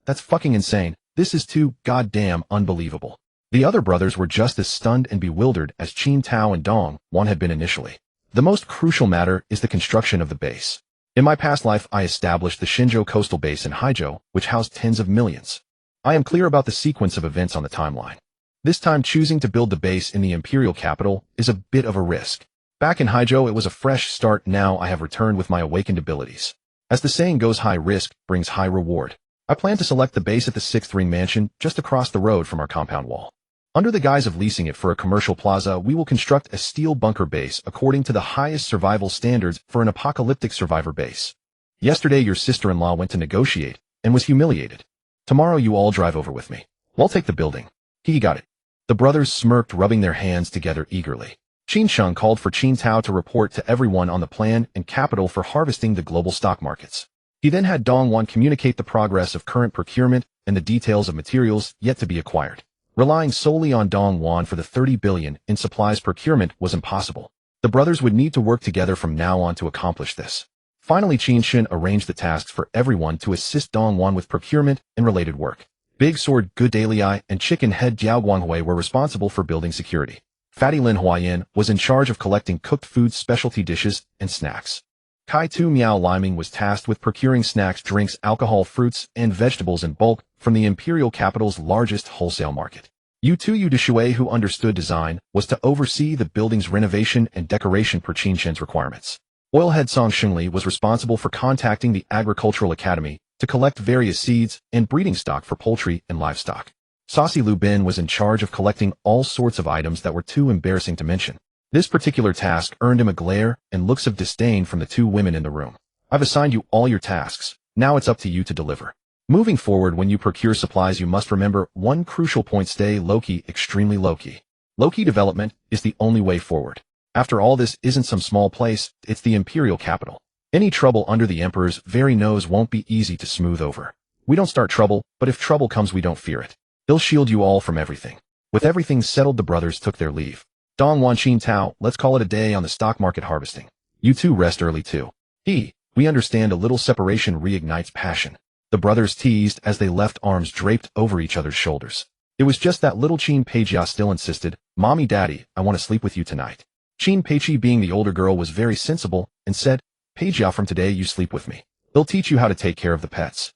that's fucking insane. This is too goddamn unbelievable. The other brothers were just as stunned and bewildered as Qin Tao and Dong Wan had been initially. The most crucial matter is the construction of the base. In my past life, I established the Shinjo coastal base in Haijo, which housed tens of millions. I am clear about the sequence of events on the timeline. This time, choosing to build the base in the imperial capital is a bit of a risk. Back in Haijo, it was a fresh start. Now I have returned with my awakened abilities. As the saying goes, high risk brings high reward. I plan to select the base at the 6th Ring Mansion, just across the road from our compound wall. Under the guise of leasing it for a commercial plaza, we will construct a steel bunker base according to the highest survival standards for an apocalyptic survivor base. Yesterday, your sister-in-law went to negotiate and was humiliated. Tomorrow, you all drive over with me. We'll take the building. He got it. The brothers smirked, rubbing their hands together eagerly. Qin Chen called for Qin Tao to report to everyone on the plan and capital for harvesting the global stock markets. He then had Dongwan communicate the progress of current procurement and the details of materials yet to be acquired. Relying solely on Dongwan for the 30 billion in supplies procurement was impossible. The brothers would need to work together from now on to accomplish this. Finally, Qin Chen arranged the tasks for everyone to assist Dongwan with procurement and related work. Big Sword Good Daily Eye and Chicken Head Jiao Guanghui were responsible for building security. Fatty Lin Huayan was in charge of collecting cooked food, specialty dishes, and snacks. Kai Tu Miao Liming was tasked with procuring snacks, drinks, alcohol, fruits, and vegetables in bulk from the imperial capital's largest wholesale market. Yu Tu Yu Deshui, who understood design, was to oversee the building's renovation and decoration per Qin Chen's requirements. Oilhead Song Shengli was responsible for contacting the Agricultural Academy to collect various seeds and breeding stock for poultry and livestock. Saucy Lu Bin was in charge of collecting all sorts of items that were too embarrassing to mention. This particular task earned him a glare and looks of disdain from the two women in the room. I've assigned you all your tasks. Now it's up to you to deliver. Moving forward, when you procure supplies, you must remember one crucial point: stay low-key, extremely low-key. Low-key development is the only way forward. After all, this isn't some small place, it's the imperial capital. Any trouble under the emperor's very nose won't be easy to smooth over. We don't start trouble, but if trouble comes, we don't fear it. He'll shield you all from everything. With everything settled, the brothers took their leave. Dongwan, Qin Tao, let's call it a day on the stock market harvesting. You two rest early too. We understand a little separation reignites passion. The brothers teased as they left, arms draped over each other's shoulders. It was just that little Qin Peijia still insisted, Mommy, Daddy, I want to sleep with you tonight. Qin Peichi, being the older girl, was very sensible and said, Peijia, from today you sleep with me. They'll teach you how to take care of the pets.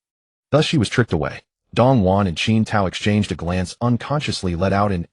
Thus she was tricked away. Dongwan and Qin Tao exchanged a glance, unconsciously let out an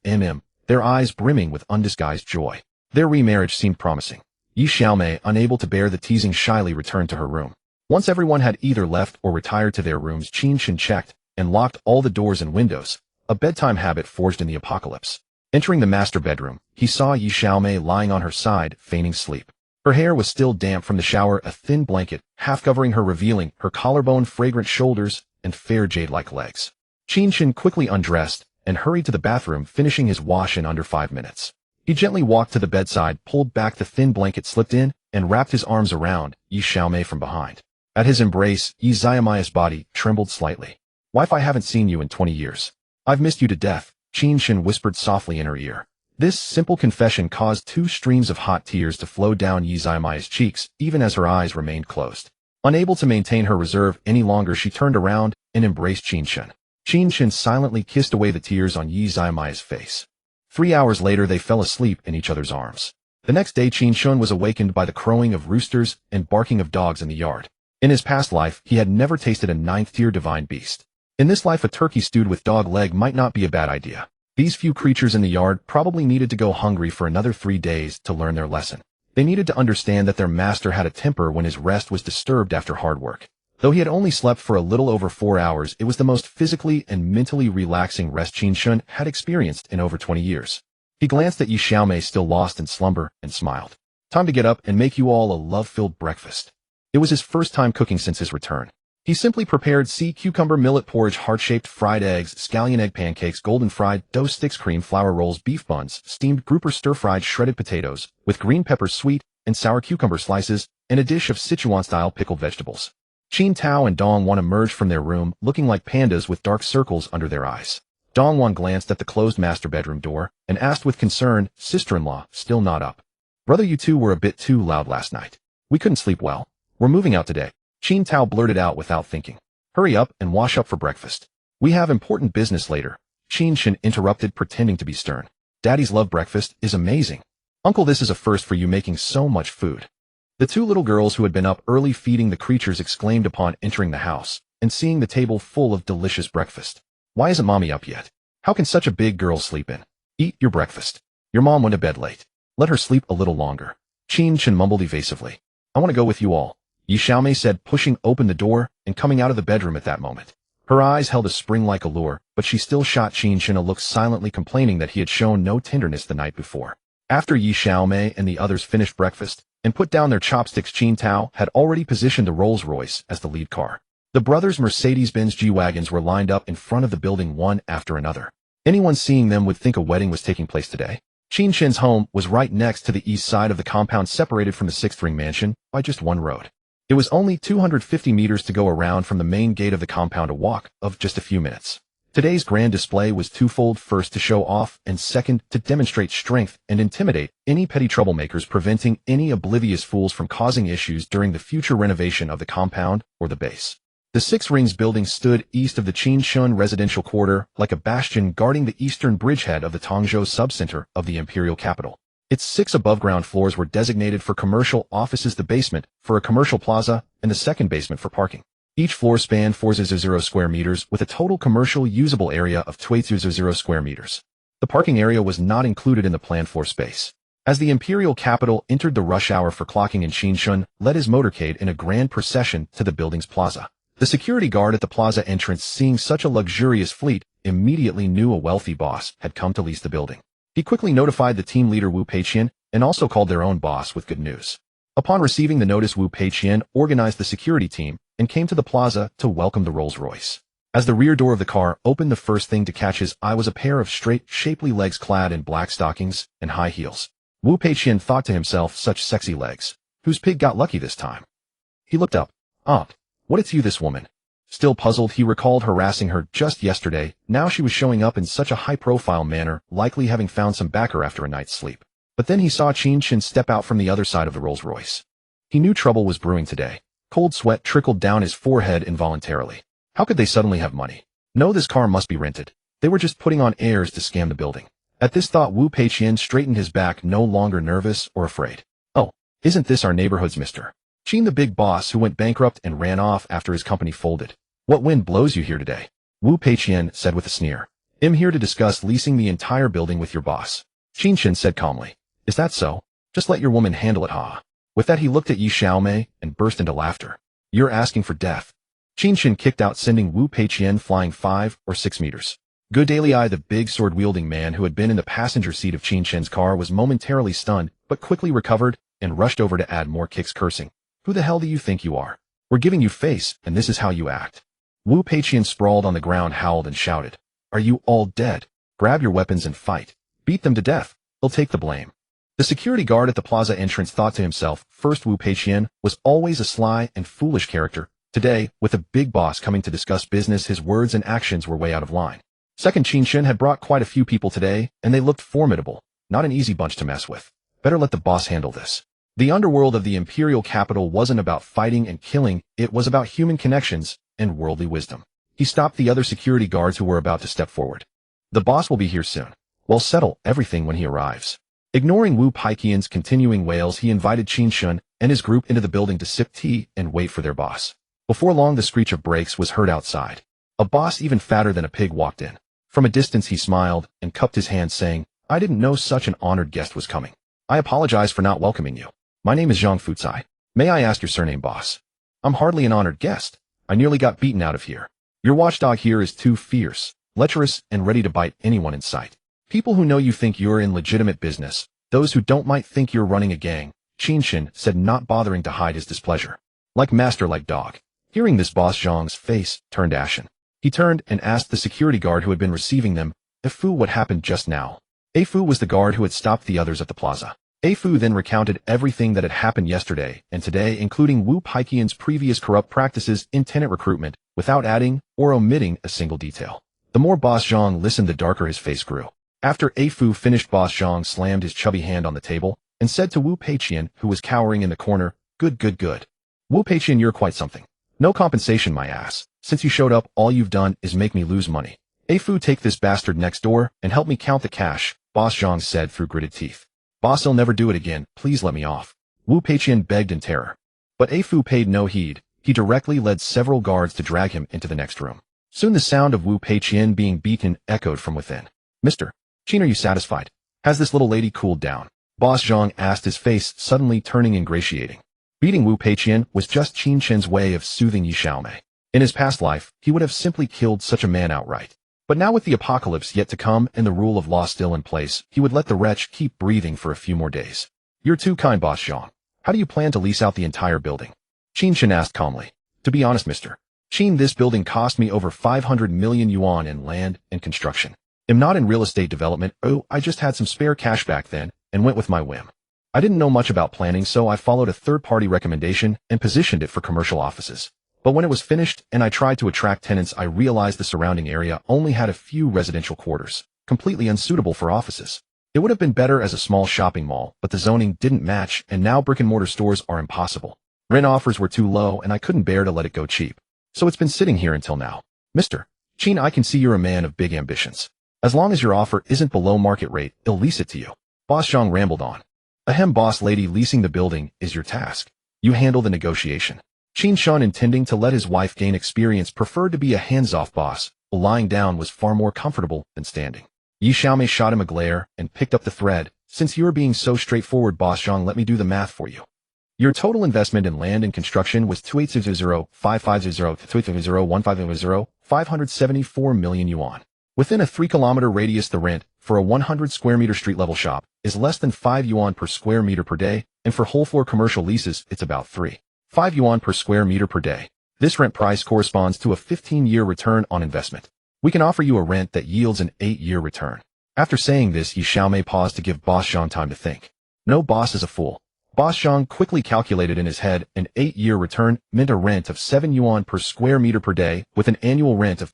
their eyes brimming with undisguised joy. Their remarriage seemed promising. Yi Xiaomei, unable to bear the teasing, shyly returned to her room. Once everyone had either left or retired to their rooms, Qin Chen checked and locked all the doors and windows, a bedtime habit forged in the apocalypse. Entering the master bedroom, he saw Yi Xiaomei lying on her side, feigning sleep. Her hair was still damp from the shower, a thin blanket half covering her, revealing her collarbone, fragrant shoulders, and fair jade-like legs. Qin Chen quickly undressed and hurried to the bathroom, finishing his wash in under 5 minutes. He gently walked to the bedside, pulled back the thin blanket, slipped in, and wrapped his arms around Yi Xiaomei from behind. At his embrace, Yi Xiaomei's body trembled slightly. Wife, I haven't seen you in 20 years. I've missed you to death, Qin Chen whispered softly in her ear. This simple confession caused 2 streams of hot tears to flow down Yi Xiaomei's cheeks, even as her eyes remained closed. Unable to maintain her reserve any longer, she turned around and embraced Qin Chen. Qin Chen silently kissed away the tears on Yi Xiaomei's face. 3 hours later, they fell asleep in each other's arms. The next day, Qin Chen was awakened by the crowing of roosters and barking of dogs in the yard. In his past life, he had never tasted a 9th-tier divine beast. In this life, a turkey stewed with dog leg might not be a bad idea. These few creatures in the yard probably needed to go hungry for another 3 days to learn their lesson. They needed to understand that their master had a temper when his rest was disturbed after hard work. Though he had only slept for a little over 4 hours, it was the most physically and mentally relaxing rest Qin Chen had experienced in over 20 years. He glanced at Yi Xiaomei, still lost in slumber, and smiled. Time to get up and make you all a love-filled breakfast. It was his first time cooking since his return. He simply prepared sea cucumber millet porridge, heart-shaped fried eggs, scallion egg pancakes, golden fried dough sticks, cream flour rolls, beef buns, steamed grouper, stir-fried shredded potatoes, with green peppers, sweet and sour cucumber slices, and a dish of Sichuan-style pickled vegetables. Qin Tao and Dongwan emerged from their room, looking like pandas with dark circles under their eyes. Dongwan glanced at the closed master bedroom door and asked with concern, Sister-in-law, still not up? Brother, you two were a bit too loud last night. We couldn't sleep well. We're moving out today. Qin Tao blurted out without thinking. Hurry up and wash up for breakfast. We have important business later. Qin Chen interrupted, pretending to be stern. Daddy's love breakfast is amazing. Uncle, this is a first for you, making so much food. The two little girls who had been up early feeding the creatures exclaimed upon entering the house and seeing the table full of delicious breakfast. Why isn't mommy up yet? How can such a big girl sleep in? Eat your breakfast. Your mom went to bed late. Let her sleep a little longer. Qin Chen mumbled evasively. I want to go with you all, Yi Xiaomei said, pushing open the door and coming out of the bedroom at that moment. Her eyes held a spring-like allure, but she still shot Qin Chen a look, silently complaining that he had shown no tenderness the night before. After Yi Xiaomei and the others finished breakfast and put down their chopsticks, Qin Tao had already positioned the Rolls-Royce as the lead car. The brothers' Mercedes-Benz G-Wagons were lined up in front of the building one after another. Anyone seeing them would think a wedding was taking place today. Qin Chen's home was right next to the east side of the compound, separated from the sixth-ring mansion by just one road. It was only 250 meters to go around from the main gate of the compound, a walk of just a few minutes. Today's grand display was twofold: first, to show off, and second, to demonstrate strength and intimidate any petty troublemakers, preventing any oblivious fools from causing issues during the future renovation of the compound or the base. The Six Rings building stood east of the Qin Chen residential quarter, like a bastion guarding the eastern bridgehead of the Tongzhou subcenter of the imperial capital. Its 6 above-ground floors were designated for commercial offices, the basement for a commercial plaza, and the second basement for parking. Each floor spanned 400 square meters, with a total commercial usable area of 200 square meters. The parking area was not included in the planned floor space. As the imperial capital entered the rush hour for clocking in, Qin Chen led his motorcade in a grand procession to the building's plaza. The security guard at the plaza entrance, seeing such a luxurious fleet, immediately knew a wealthy boss had come to lease the building. He quickly notified the team leader Wu Peiqian and also called their own boss with good news. Upon receiving the notice, Wu Peiqian organized the security team and came to the plaza to welcome the Rolls-Royce. As the rear door of the car opened, the first thing to catch his eye was a pair of straight, shapely legs clad in black stockings and high heels. Wu Peiqian thought to himself, such sexy legs. Whose pig got lucky this time? He looked up. Aunt, what, it's you, this woman? Still puzzled, he recalled harassing her just yesterday. Now she was showing up in such a high-profile manner, likely having found some backer after a night's sleep. But then he saw Qin Chen step out from the other side of the Rolls-Royce. He knew trouble was brewing today. Cold sweat trickled down his forehead involuntarily. How could they suddenly have money? No, this car must be rented. They were just putting on airs to scam the building. At this thought, Wu Peiqian straightened his back, no longer nervous or afraid. Oh, isn't this our neighborhood's Mr. Qin, the big boss who went bankrupt and ran off after his company folded? What wind blows you here today? Wu Peiqian said with a sneer. I'm here to discuss leasing the entire building with your boss. Qin Chen said calmly. Is that so? Just let your woman handle it, ha. With that, he looked at Yi Xiaomei and burst into laughter. You're asking for death. Qin Chen kicked out, sending Wu Peiqian flying 5 or 6 meters. Good Daily Eye, the big sword-wielding man who had been in the passenger seat of Qin Chen's car, was momentarily stunned, but quickly recovered and rushed over to add more kicks, cursing. Who the hell do you think you are? We're giving you face, and this is how you act. Wu Peiqian, sprawled on the ground, howled and shouted. Are you all dead? Grab your weapons and fight. Beat them to death. They'll take the blame. The security guard at the plaza entrance thought to himself, first, Wu Peiqian was always a sly and foolish character. Today, with a big boss coming to discuss business, his words and actions were way out of line. Second, Qin Chen had brought quite a few people today, and they looked formidable. Not an easy bunch to mess with. Better let the boss handle this. The underworld of the imperial capital wasn't about fighting and killing, it was about human connections and worldly wisdom. He stopped the other security guards who were about to step forward. The boss will be here soon. We'll settle everything when he arrives. Ignoring Wu Peiqian's continuing wails, he invited Qin Chen and his group into the building to sip tea and wait for their boss. Before long, the screech of brakes was heard outside. A boss even fatter than a pig walked in. From a distance, he smiled and cupped his hands, saying, I didn't know such an honored guest was coming. I apologize for not welcoming you. My name is Zhang Fucai. May I ask your surname, boss? I'm hardly an honored guest. I nearly got beaten out of here. Your watchdog here is too fierce, lecherous, and ready to bite anyone in sight. People who know you think you're in legitimate business. Those who don't might think you're running a gang, Qin Chen said, not bothering to hide his displeasure. Like master, like dog. Hearing this, boss Zhang's face turned ashen. He turned and asked the security guard who had been receiving them, Fu, what happened just now? Fu was the guard who had stopped the others at the plaza. Fu then recounted everything that had happened yesterday and today, including Wu Peiqian's previous corrupt practices in tenant recruitment, without adding or omitting a single detail. The more boss Zhang listened, the darker his face grew. After Fu finished, boss Zhang slammed his chubby hand on the table and said to Wu Peiqian, who was cowering in the corner, Good. Wu Peiqian, you're quite something. No compensation, my ass. Since you showed up, all you've done is make me lose money. Fu, take this bastard next door and help me count the cash, boss Zhang said through gritted teeth. Boss, I'll never do it again. Please let me off. Wu Peiqian begged in terror. But A Fu paid no heed. He directly led several guards to drag him into the next room. Soon the sound of Wu Peiqian being beaten echoed from within. Mr. Qin, are you satisfied? Has this little lady cooled down? Boss Zhang asked, his face suddenly turning ingratiating. Beating Wu Peiqian was just Qin Chen's way of soothing Yi Xiaomei. In his past life, he would have simply killed such a man outright. But now with the apocalypse yet to come and the rule of law still in place, he would let the wretch keep breathing for a few more days. You're too kind, Boss Zhang. How do you plan to lease out the entire building? Qin Chen asked calmly. To be honest, Mr. Qin, this building cost me over 500 million yuan in land and construction. I'm not in real estate development. Oh, I just had some spare cash back then and went with my whim. I didn't know much about planning, so I followed a third-party recommendation and positioned it for commercial offices. But when it was finished and I tried to attract tenants, I realized the surrounding area only had a few residential quarters, completely unsuitable for offices. It would have been better as a small shopping mall, but the zoning didn't match, and now brick-and-mortar stores are impossible. Rent offers were too low, and I couldn't bear to let it go cheap. So it's been sitting here until now. Mr. Qin, I can see you're a man of big ambitions. As long as your offer isn't below market rate, I'll lease it to you. Boss Zhang rambled on. Ahem, boss lady, leasing the building is your task. You handle the negotiation. Qin Chen, intending to let his wife gain experience, preferred to be a hands-off boss, but lying down was far more comfortable than standing. Yi Xiaomei shot him a glare and picked up the thread. Since you're being so straightforward, Boss Zhang, let me do the math for you. Your total investment in land and construction was 2800-550-330-150, 574 million yuan. Within a 3-kilometer radius, the rent for a 100 square meter street-level shop is less than 5 yuan per square meter per day, and for whole-floor commercial leases, it's about 3.5 yuan per square meter per day. This rent price corresponds to a 15-year return on investment. We can offer you a rent that yields an 8-year return. After saying this, Yi Xiaomei paused to give Boss Zhang time to think. No boss is a fool. Boss Zhang quickly calculated in his head an 8-year return meant a rent of 7 yuan per square meter per day with an annual rent of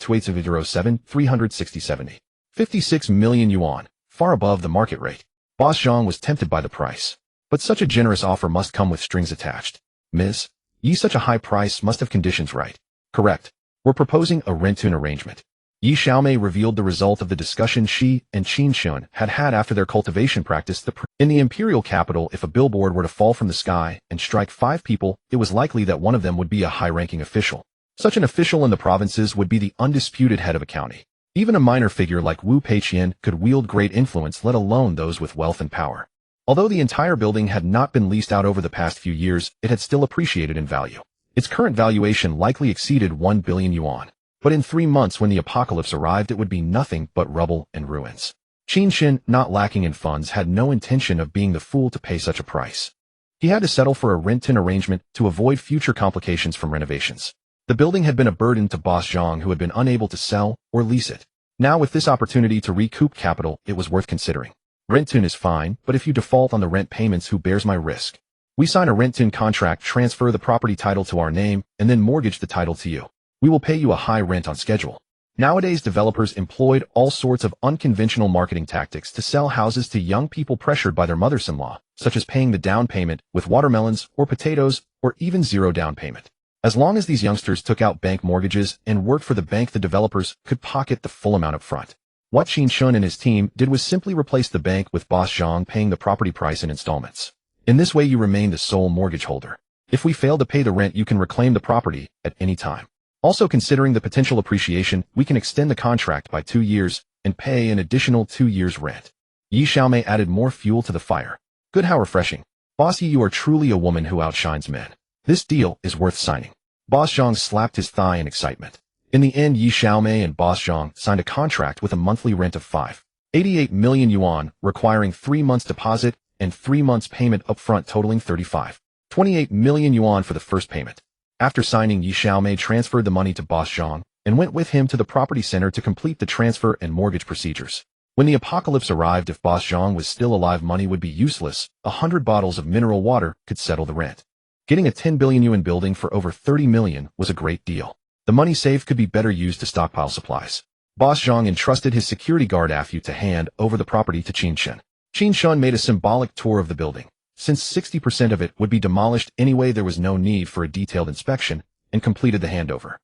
56 million yuan, far above the market rate. Boss Zhang was tempted by the price. But such a generous offer must come with strings attached. Ms. Yi, such a high price must have conditions, right? Correct. We're proposing a rent-to-own arrangement. Yi Xiaomei revealed the result of the discussion she and Qin Chen had had after their cultivation practice. In the imperial capital, if a billboard were to fall from the sky and strike 5 people, it was likely that one of them would be a high-ranking official. Such an official in the provinces would be the undisputed head of a county. Even a minor figure like Wu Peiqian could wield great influence, let alone those with wealth and power. Although the entire building had not been leased out over the past few years, it had still appreciated in value. Its current valuation likely exceeded 1 billion yuan. But in 3 months when the apocalypse arrived, it would be nothing but rubble and ruins. Qin Chen, not lacking in funds, had no intention of being the fool to pay such a price. He had to settle for a rent-to-own arrangement to avoid future complications from renovations. The building had been a burden to Boss Zhang, who had been unable to sell or lease it. Now with this opportunity to recoup capital, it was worth considering. Rent-to-own is fine, but if you default on the rent payments, who bears my risk? We sign a rent-to-own contract, transfer the property title to our name, and then mortgage the title to you. We will pay you a high rent on schedule. Nowadays, developers employed all sorts of unconventional marketing tactics to sell houses to young people pressured by their mothers-in-law, such as paying the down payment with watermelons or potatoes, or even zero down payment. As long as these youngsters took out bank mortgages and worked for the bank, the developers could pocket the full amount up front. What Qin Chen and his team did was simply replace the bank with Boss Zhang paying the property price in installments. In this way, you remain the sole mortgage holder. If we fail to pay the rent, you can reclaim the property at any time. Also, considering the potential appreciation, we can extend the contract by 2 years and pay an additional 2 years' rent. Yi Xiaomei added more fuel to the fire. Good, how refreshing. Boss Yi, you are truly a woman who outshines men. This deal is worth signing. Boss Zhang slapped his thigh in excitement. In the end, Yi Xiaomei and Boss Zhang signed a contract with a monthly rent of 5.88 million yuan, requiring 3 months deposit and 3 months payment upfront, totaling 35.28 million yuan for the first payment. After signing, Yi Xiaomei transferred the money to Boss Zhang and went with him to the property center to complete the transfer and mortgage procedures. When the apocalypse arrived, if Boss Zhang was still alive, money would be useless. 100 bottles of mineral water could settle the rent. Getting a 10 billion yuan building for over 30 million was a great deal. The money saved could be better used to stockpile supplies. Boss Zhang entrusted his security guard Afu to hand over the property to Qin Chen. Qin Chen made a symbolic tour of the building. Since 60% of it would be demolished anyway, there was no need for a detailed inspection, and completed the handover.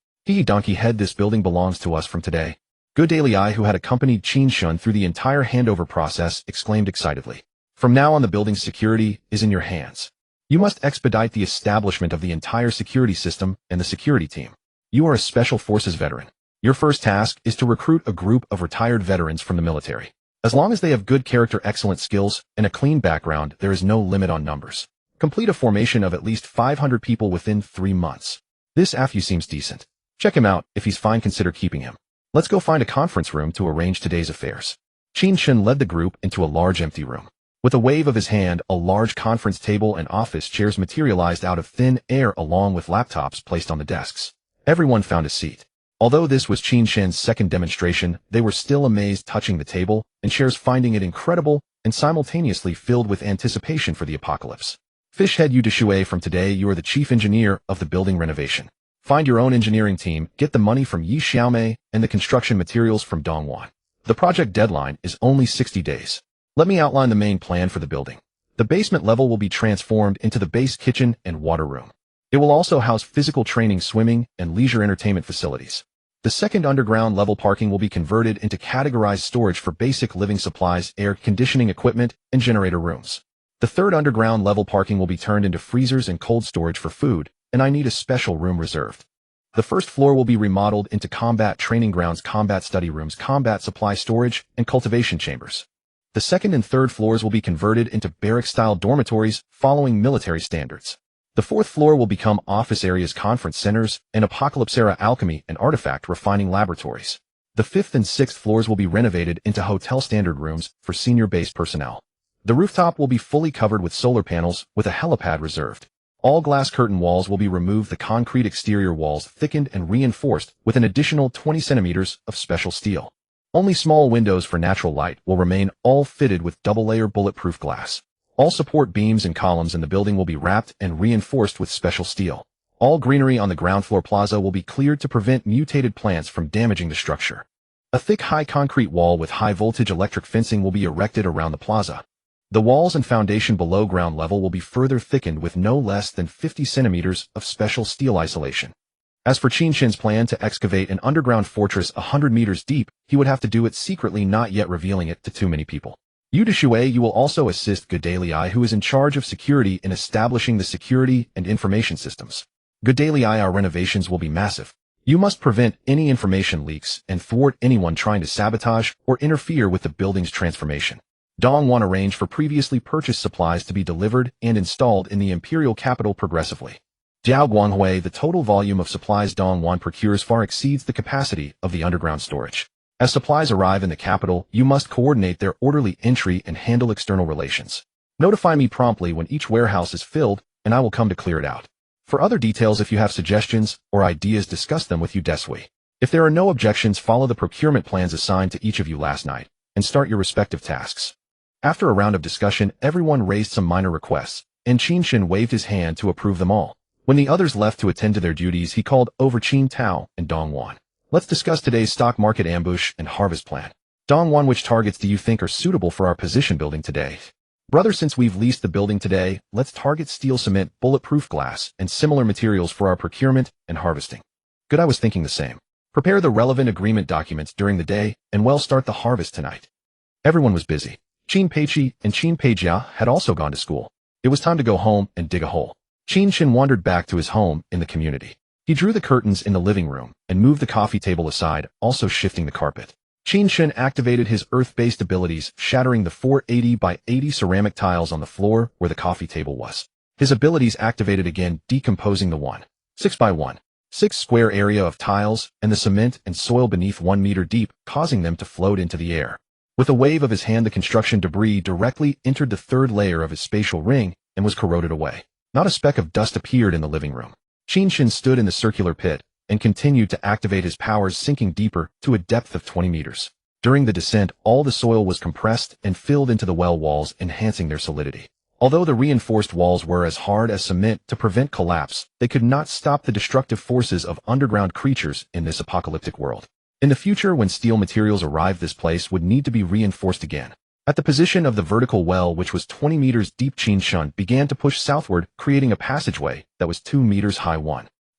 Donkey head, this building belongs to us from today. Good day. Li, who had accompanied Qin Chen through the entire handover process, exclaimed excitedly. From now on, the building's security is in your hands. You must expedite the establishment of the entire security system and the security team. You are a Special Forces veteran. Your first task is to recruit a group of retired veterans from the military. As long as they have good character, excellent skills, and a clean background, there is no limit on numbers. Complete a formation of at least 500 people within 3 months. This AFU seems decent. Check him out. If he's fine, consider keeping him. Let's go find a conference room to arrange today's affairs. Qin Chen led the group into a large empty room. With a wave of his hand, a large conference table and office chairs materialized out of thin air along with laptops placed on the desks. Everyone found a seat. Although this was Qin Chen's second demonstration, they were still amazed touching the table and chairs, finding it incredible and simultaneously filled with anticipation for the apocalypse. Fishhead Yu Shui, from today you are the chief engineer of the building renovation. Find your own engineering team, get the money from Yi Xiaomei and the construction materials from Dongwan. The project deadline is only 60 days. Let me outline the main plan for the building. The basement level will be transformed into the base kitchen and water room. It will also house physical training, swimming, and leisure entertainment facilities. The second underground level parking will be converted into categorized storage for basic living supplies, air conditioning equipment, and generator rooms. The third underground level parking will be turned into freezers and cold storage for food, and I need a special room reserved. The first floor will be remodeled into combat training grounds, combat study rooms, combat supply storage, and cultivation chambers. The second and third floors will be converted into barrack-style dormitories following military standards. The fourth floor will become office areas, conference centers, and apocalypse-era alchemy and artifact refining laboratories. The fifth and sixth floors will be renovated into hotel standard rooms for senior base personnel. The rooftop will be fully covered with solar panels with a helipad reserved. All glass curtain walls will be removed, the concrete exterior walls thickened and reinforced with an additional 20 centimeters of special steel. Only small windows for natural light will remain, all fitted with double-layer bulletproof glass. All support beams and columns in the building will be wrapped and reinforced with special steel. All greenery on the ground floor plaza will be cleared to prevent mutated plants from damaging the structure. A thick high concrete wall with high-voltage electric fencing will be erected around the plaza. The walls and foundation below ground level will be further thickened with no less than 50 centimeters of special steel isolation. As for Qin Chen's plan to excavate an underground fortress 100 meters deep, he would have to do it secretly, not yet revealing it to too many people. Yu Shui, you will also assist Godalii, who is in charge of security, in establishing the security and information systems. Godalii, our renovations will be massive. You must prevent any information leaks and thwart anyone trying to sabotage or interfere with the building's transformation. Dongwan, arrange for previously purchased supplies to be delivered and installed in the imperial capital progressively. Jiao Guanghui, the total volume of supplies Dongwan procures far exceeds the capacity of the underground storage. As supplies arrive in the capital, you must coordinate their orderly entry and handle external relations. Notify me promptly when each warehouse is filled, and I will come to clear it out. For other details, if you have suggestions or ideas, discuss them with Yu Desui. If there are no objections, follow the procurement plans assigned to each of you last night, and start your respective tasks. After a round of discussion, everyone raised some minor requests, and Qin Chen waved his hand to approve them all. When the others left to attend to their duties, he called over Qin Tao and Dongwan. Let's discuss today's stock market ambush and harvest plan. Dongwan, which targets do you think are suitable for our position building today? Brother, since we've leased the building today, let's target steel, cement, bulletproof glass, and similar materials for our procurement and harvesting. Good, I was thinking the same. Prepare the relevant agreement documents during the day, and we'll start the harvest tonight. Everyone was busy. Qin Peiqi and Qin Peijia had also gone to school. It was time to go home and dig a hole. Qin Chen wandered back to his home in the community. He drew the curtains in the living room and moved the coffee table aside, also shifting the carpet. Qin Chen activated his earth-based abilities, shattering the 480 by 80 ceramic tiles on the floor where the coffee table was. His abilities activated again, decomposing the 6 by 6 square area of tiles and the cement and soil beneath 1 meter deep, causing them to float into the air. With a wave of his hand, the construction debris directly entered the third layer of his spatial ring and was corroded away. Not a speck of dust appeared in the living room. Qin Chen stood in the circular pit and continued to activate his powers, sinking deeper to a depth of 20 meters. During the descent, all the soil was compressed and filled into the well walls, enhancing their solidity. Although the reinforced walls were as hard as cement to prevent collapse, they could not stop the destructive forces of underground creatures in this apocalyptic world. In the future, when steel materials arrived, this place would need to be reinforced again. At the position of the vertical well, which was 20 meters deep, Qin Chen began to push southward, creating a passageway that was 2 meters high,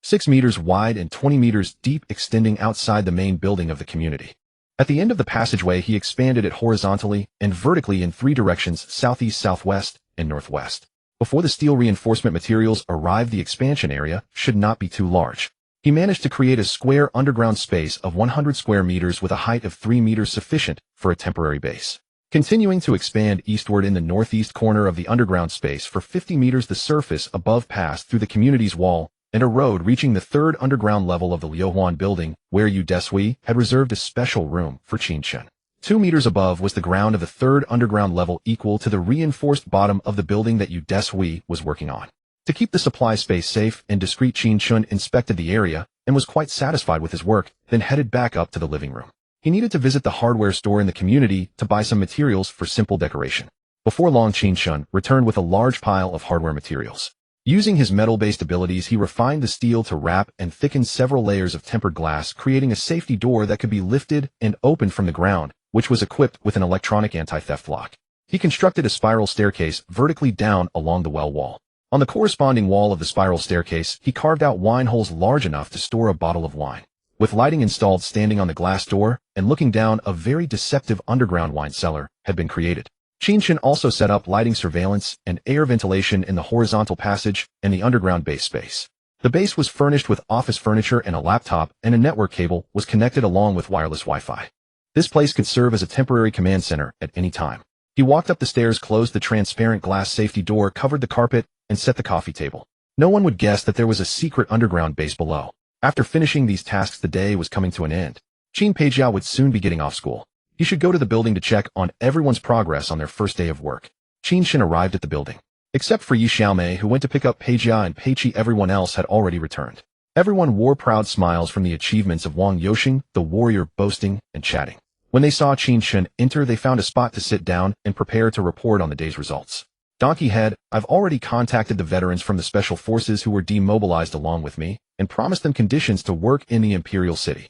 6 meters wide, and 20 meters deep, extending outside the main building of the community. At the end of the passageway, he expanded it horizontally and vertically in 3 directions: southeast, southwest, and northwest. Before the steel reinforcement materials arrived, the expansion area should not be too large. He managed to create a square underground space of 100 square meters with a height of 3 meters, sufficient for a temporary base. Continuing to expand eastward in the northeast corner of the underground space for 50 meters, the surface above passed through the community's wall and a road reaching the third underground level of the Liuhuan building, where Yu Desui had reserved a special room for Qin Chen. 2 meters above was the ground of the third underground level, equal to the reinforced bottom of the building that Yu Desui was working on. To keep the supply space safe and discreet, Qin Chen inspected the area and was quite satisfied with his work, then headed back up to the living room. He needed to visit the hardware store in the community to buy some materials for simple decoration. Before long, Qin Chen returned with a large pile of hardware materials. Using his metal-based abilities, he refined the steel to wrap and thicken several layers of tempered glass, creating a safety door that could be lifted and opened from the ground, which was equipped with an electronic anti-theft lock. He constructed a spiral staircase vertically down along the well wall. On the corresponding wall of the spiral staircase, he carved out wine holes large enough to store a bottle of wine. With lighting installed, standing on the glass door and looking down, a very deceptive underground wine cellar had been created. Qin Chen also set up lighting, surveillance, and air ventilation in the horizontal passage and the underground base space. The base was furnished with office furniture, and a laptop and a network cable was connected along with wireless Wi-Fi. This place could serve as a temporary command center at any time. He walked up the stairs, closed the transparent glass safety door, covered the carpet, and set the coffee table. No one would guess that there was a secret underground base below. After finishing these tasks, the day was coming to an end. Qin Peijiao would soon be getting off school. He should go to the building to check on everyone's progress on their first day of work. Qin Chen arrived at the building. Except for Yi Xiaomei, who went to pick up Peijia and Peiqi, everyone else had already returned. Everyone wore proud smiles from the achievements of Wang Yoxing, the warrior, boasting and chatting. When they saw Qin Chen enter, they found a spot to sit down and prepare to report on the day's results. Donkey Head, I've already contacted the veterans from the special forces who were demobilized along with me and promised them conditions to work in the Imperial City.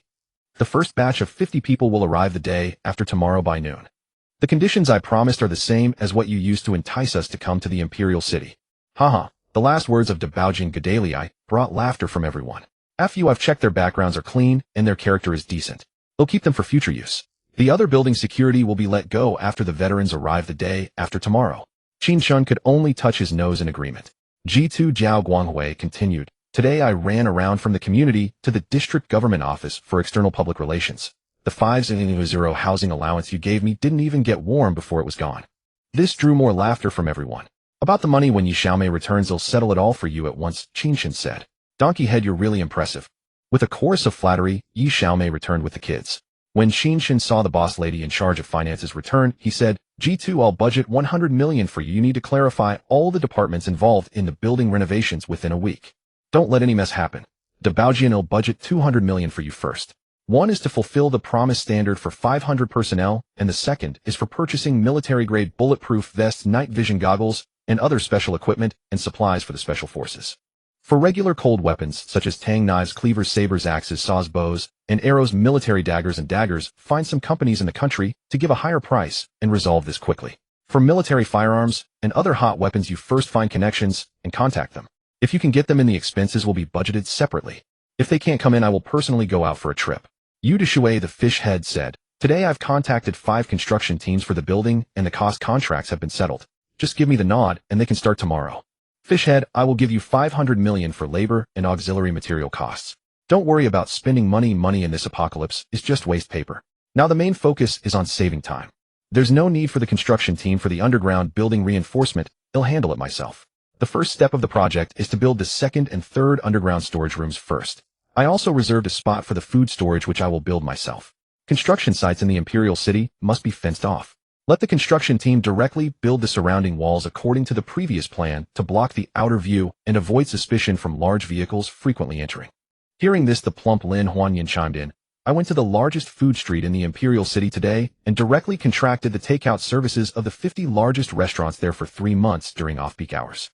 The first batch of 50 people will arrive the day after tomorrow by noon. The conditions I promised are the same as what you used to entice us to come to the Imperial City. Haha, the last words of Dabaojin Gedalii brought laughter from everyone. After I've checked, their backgrounds are clean and their character is decent. They'll keep them for future use. The other building security will be let go after the veterans arrive the day after tomorrow. Qin Chen could only touch his nose in agreement. G2 Jiao Guanghui continued. Today I ran around from the community to the district government office for external public relations. The 500 housing allowance you gave me didn't even get warm before it was gone. This drew more laughter from everyone. About the money, when Yi Xiaomei returns, they'll settle it all for you at once, Qin Chen said. Donkey Head, you're really impressive. With a chorus of flattery, Yi Xiaomei returned with the kids. When Qin Chen saw the boss lady in charge of finances return, he said, G2, I'll budget 100 million for you. You need to clarify all the departments involved in the building renovations within a week. Don't let any mess happen. Dabaojin will budget 200 million for you first. One is to fulfill the promised standard for 500 personnel, and the second is for purchasing military-grade bulletproof vests, night vision goggles, and other special equipment and supplies for the special forces. For regular cold weapons, such as tang knives, cleavers, sabers, axes, saws, bows, and arrows, military daggers and daggers, find some companies in the country to give a higher price and resolve this quickly. For military firearms and other hot weapons, you first find connections and contact them. If you can get them in, the expenses will be budgeted separately. If they can't come in, I will personally go out for a trip. Yu Deshui, the fish head, said, Today I've contacted 5 construction teams for the building and the cost contracts have been settled. Just give me the nod and they can start tomorrow. Fishhead, I will give you 500 million for labor and auxiliary material costs. Don't worry about spending money. Money in this apocalypse is just waste paper. Now the main focus is on saving time. There's no need for the construction team for the underground building reinforcement. I'll handle it myself. The first step of the project is to build the second and third underground storage rooms first. I also reserved a spot for the food storage, which I will build myself. Construction sites in the Imperial City must be fenced off. Let the construction team directly build the surrounding walls according to the previous plan to block the outer view and avoid suspicion from large vehicles frequently entering. Hearing this, the plump Lin Huanyan chimed in. I went to the largest food street in the Imperial City today and directly contracted the takeout services of the 50 largest restaurants there for 3 months during off-peak hours.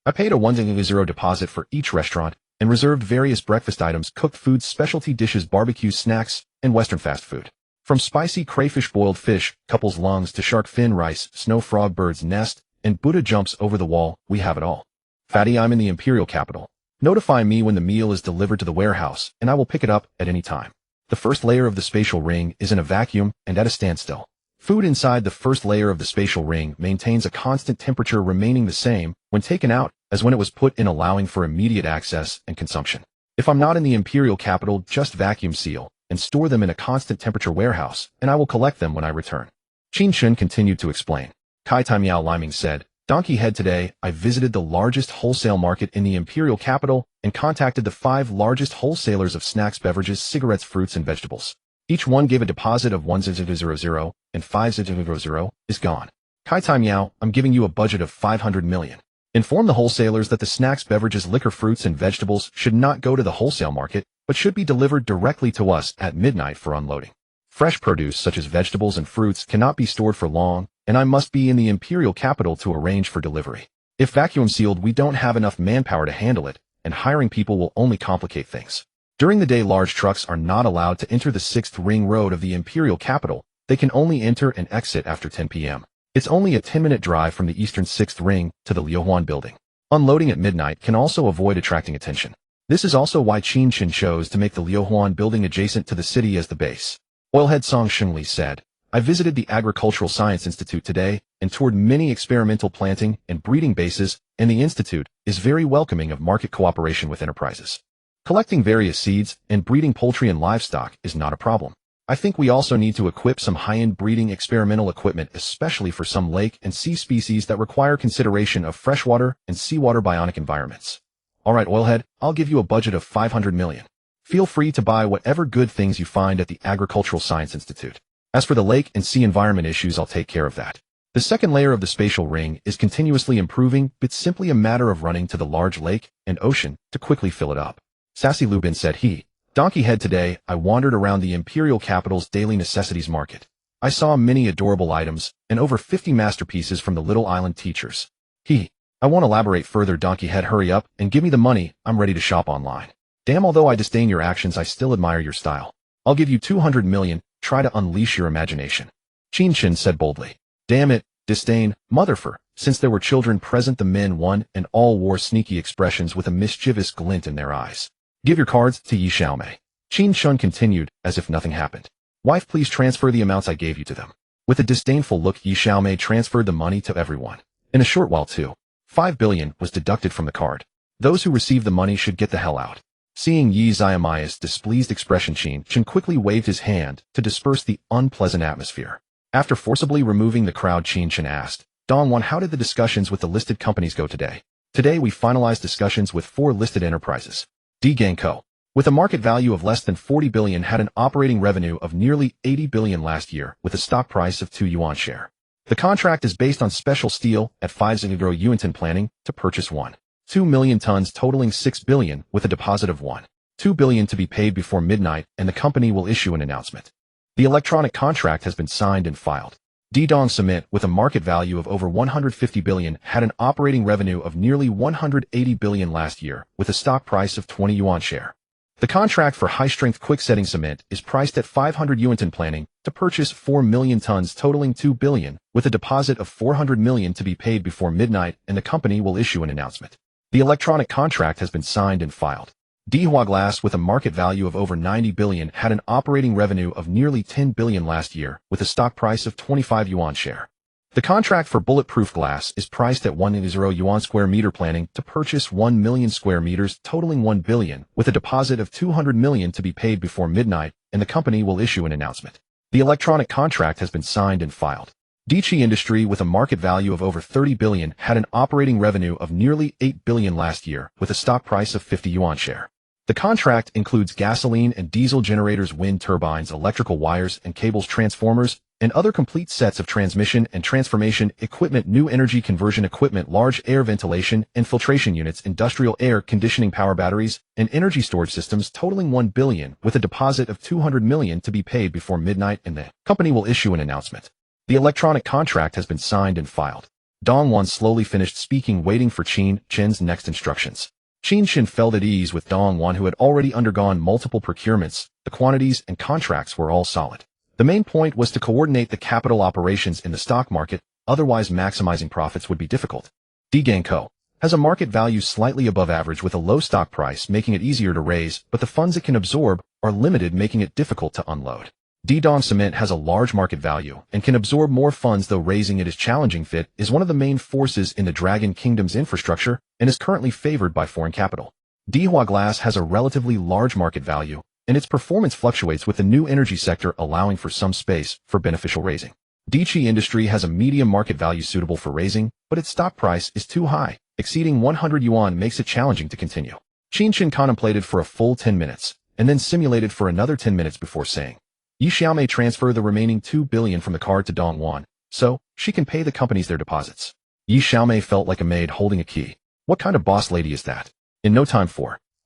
I paid a 100 deposit for each restaurant and reserved various breakfast items, cooked foods, specialty dishes, barbecue snacks, and Western fast food. From spicy crayfish, boiled fish, couple's lungs to shark fin rice, snow frog, bird's nest, and Buddha jumps over the wall, we have it all. Fatty, I'm in the Imperial capital. Notify me when the meal is delivered to the warehouse, and I will pick it up at any time. The first layer of the spatial ring is in a vacuum and at a standstill. Food inside the first layer of the spatial ring maintains a constant temperature remaining the same when taken out as when it was put in, allowing for immediate access and consumption. If I'm not in the imperial capital, just vacuum seal and store them in a constant temperature warehouse, and I will collect them when I return. Qin Chen continued to explain. Kai Taimiao Liming said, Donkey Head, today I visited the largest wholesale market in the imperial capital and contacted the 5 largest wholesalers of snacks, beverages, cigarettes, fruits, and vegetables. Each one gave a deposit of 1,000 and 5,000 is gone. Kai Taimiao, I'm giving you a budget of 500 million. Inform the wholesalers that the snacks, beverages, liquor, fruits, and vegetables should not go to the wholesale market, but should be delivered directly to us at midnight for unloading. Fresh produce such as vegetables and fruits cannot be stored for long, and I must be in the imperial capital to arrange for delivery. If vacuum sealed, we don't have enough manpower to handle it, and hiring people will only complicate things. During the day, large trucks are not allowed to enter the 6th ring road of the imperial capital. They can only enter and exit after 10 p.m. It's only a 10-minute drive from the eastern 6th ring to the Liuhuan building. Unloading at midnight can also avoid attracting attention. This is also why Qin Chen chose to make the Liuhuan building adjacent to the city as the base. Oilhead Song Shengli said, I visited the Agricultural Science Institute today and toured many experimental planting and breeding bases, and the institute is very welcoming of market cooperation with enterprises. Collecting various seeds and breeding poultry and livestock is not a problem. I think we also need to equip some high-end breeding experimental equipment, especially for some lake and sea species that require consideration of freshwater and seawater bionic environments. Alright, Oilhead, I'll give you a budget of 500 million. Feel free to buy whatever good things you find at the Agricultural Science Institute. As for the lake and sea environment issues, I'll take care of that. The second layer of the spatial ring is continuously improving. It's simply a matter of running to the large lake and ocean to quickly fill it up. Sassy Lubin said he. Donkey Head, today I wandered around the imperial capital's daily necessities market. I saw many adorable items and over 50 masterpieces from the Little Island teachers. I won't elaborate further. Donkey Head, hurry up and give me the money. I'm ready to shop online. Damn, although I disdain your actions, I still admire your style. I'll give you 200 million. Try to unleash your imagination. Qin Chen said boldly. Damn it, disdain, motherfucker. Since there were children present, the men won and all wore sneaky expressions with a mischievous glint in their eyes. Give your cards to Yi Xiaomei. Qin Chen continued, as if nothing happened. Wife, please transfer the amounts I gave you to them. With a disdainful look, Yi Xiaomei transferred the money to everyone. In a short while, 5 billion was deducted from the card. Those who received the money should get the hell out. Seeing Yi Xiaomei's displeased expression, Qin Chen quickly waved his hand to disperse the unpleasant atmosphere. After forcibly removing the crowd, Qin Chen asked, Dongwan, how did the discussions with the listed companies go today? Today we finalized discussions with 4 listed enterprises. Gang Co., with a market value of less than 40 billion, had an operating revenue of nearly 80 billion last year with a stock price of 2 yuan share. The contract is based on special steel at 5 mutant planning to purchase 1.2 million tons totaling 6 billion with a deposit of 1.2 billion to be paid before midnight, and the company will issue an announcement. The electronic contract has been signed and filed. Dong Cement, with a market value of over 150 billion, had an operating revenue of nearly 180 billion last year with a stock price of 20 yuan share. The contract for high-strength quick-setting cement is priced at 500 yuan planning to purchase 4 million tons totaling 2 billion with a deposit of 400 million to be paid before midnight, and the company will issue an announcement. The electronic contract has been signed and filed. Dihua Glass, with a market value of over 90 billion, had an operating revenue of nearly 10 billion last year with a stock price of 25 yuan share. The contract for bulletproof glass is priced at 10 yuan square meter planning to purchase 1 million square meters totaling 1 billion with a deposit of 200 million to be paid before midnight, and the company will issue an announcement. The electronic contract has been signed and filed. Dichi Industry, with a market value of over 30 billion, had an operating revenue of nearly 8 billion last year with a stock price of 50 yuan share. The contract includes gasoline and diesel generators, wind turbines, electrical wires and cables, transformers, and other complete sets of transmission and transformation equipment, new energy conversion equipment, large air ventilation and filtration units, industrial air conditioning, power batteries, and energy storage systems totaling 1 billion with a deposit of 200 million to be paid before midnight, and the company will issue an announcement. The electronic contract has been signed and filed. Dongwan slowly finished speaking, waiting for Qin Chen's next instructions. Qin Chen felt at ease with Dongwan, who had already undergone multiple procurements. The quantities and contracts were all solid. The main point was to coordinate the capital operations in the stock market, otherwise maximizing profits would be difficult. Gang Co. has a market value slightly above average with a low stock price, making it easier to raise, but the funds it can absorb are limited, making it difficult to unload. Dedong Cement has a large market value and can absorb more funds, though raising it is challenging. Fit is one of the main forces in the Dragon Kingdom's infrastructure and is currently favored by foreign capital. Dihua Glass has a relatively large market value, and its performance fluctuates with the new energy sector, allowing for some space for beneficial raising. Dichi Industry has a medium market value suitable for raising, but its stock price is too high. Exceeding 100 yuan makes it challenging to continue. Qin Chen contemplated for a full 10 minutes, and then simulated for another 10 minutes before saying, Yi Xiao may transfer the remaining 2 billion from the card to Dong Wan, so she can pay the companies their deposits. Yi Xiaomei felt like a maid holding a key. What kind of boss lady is that? In no time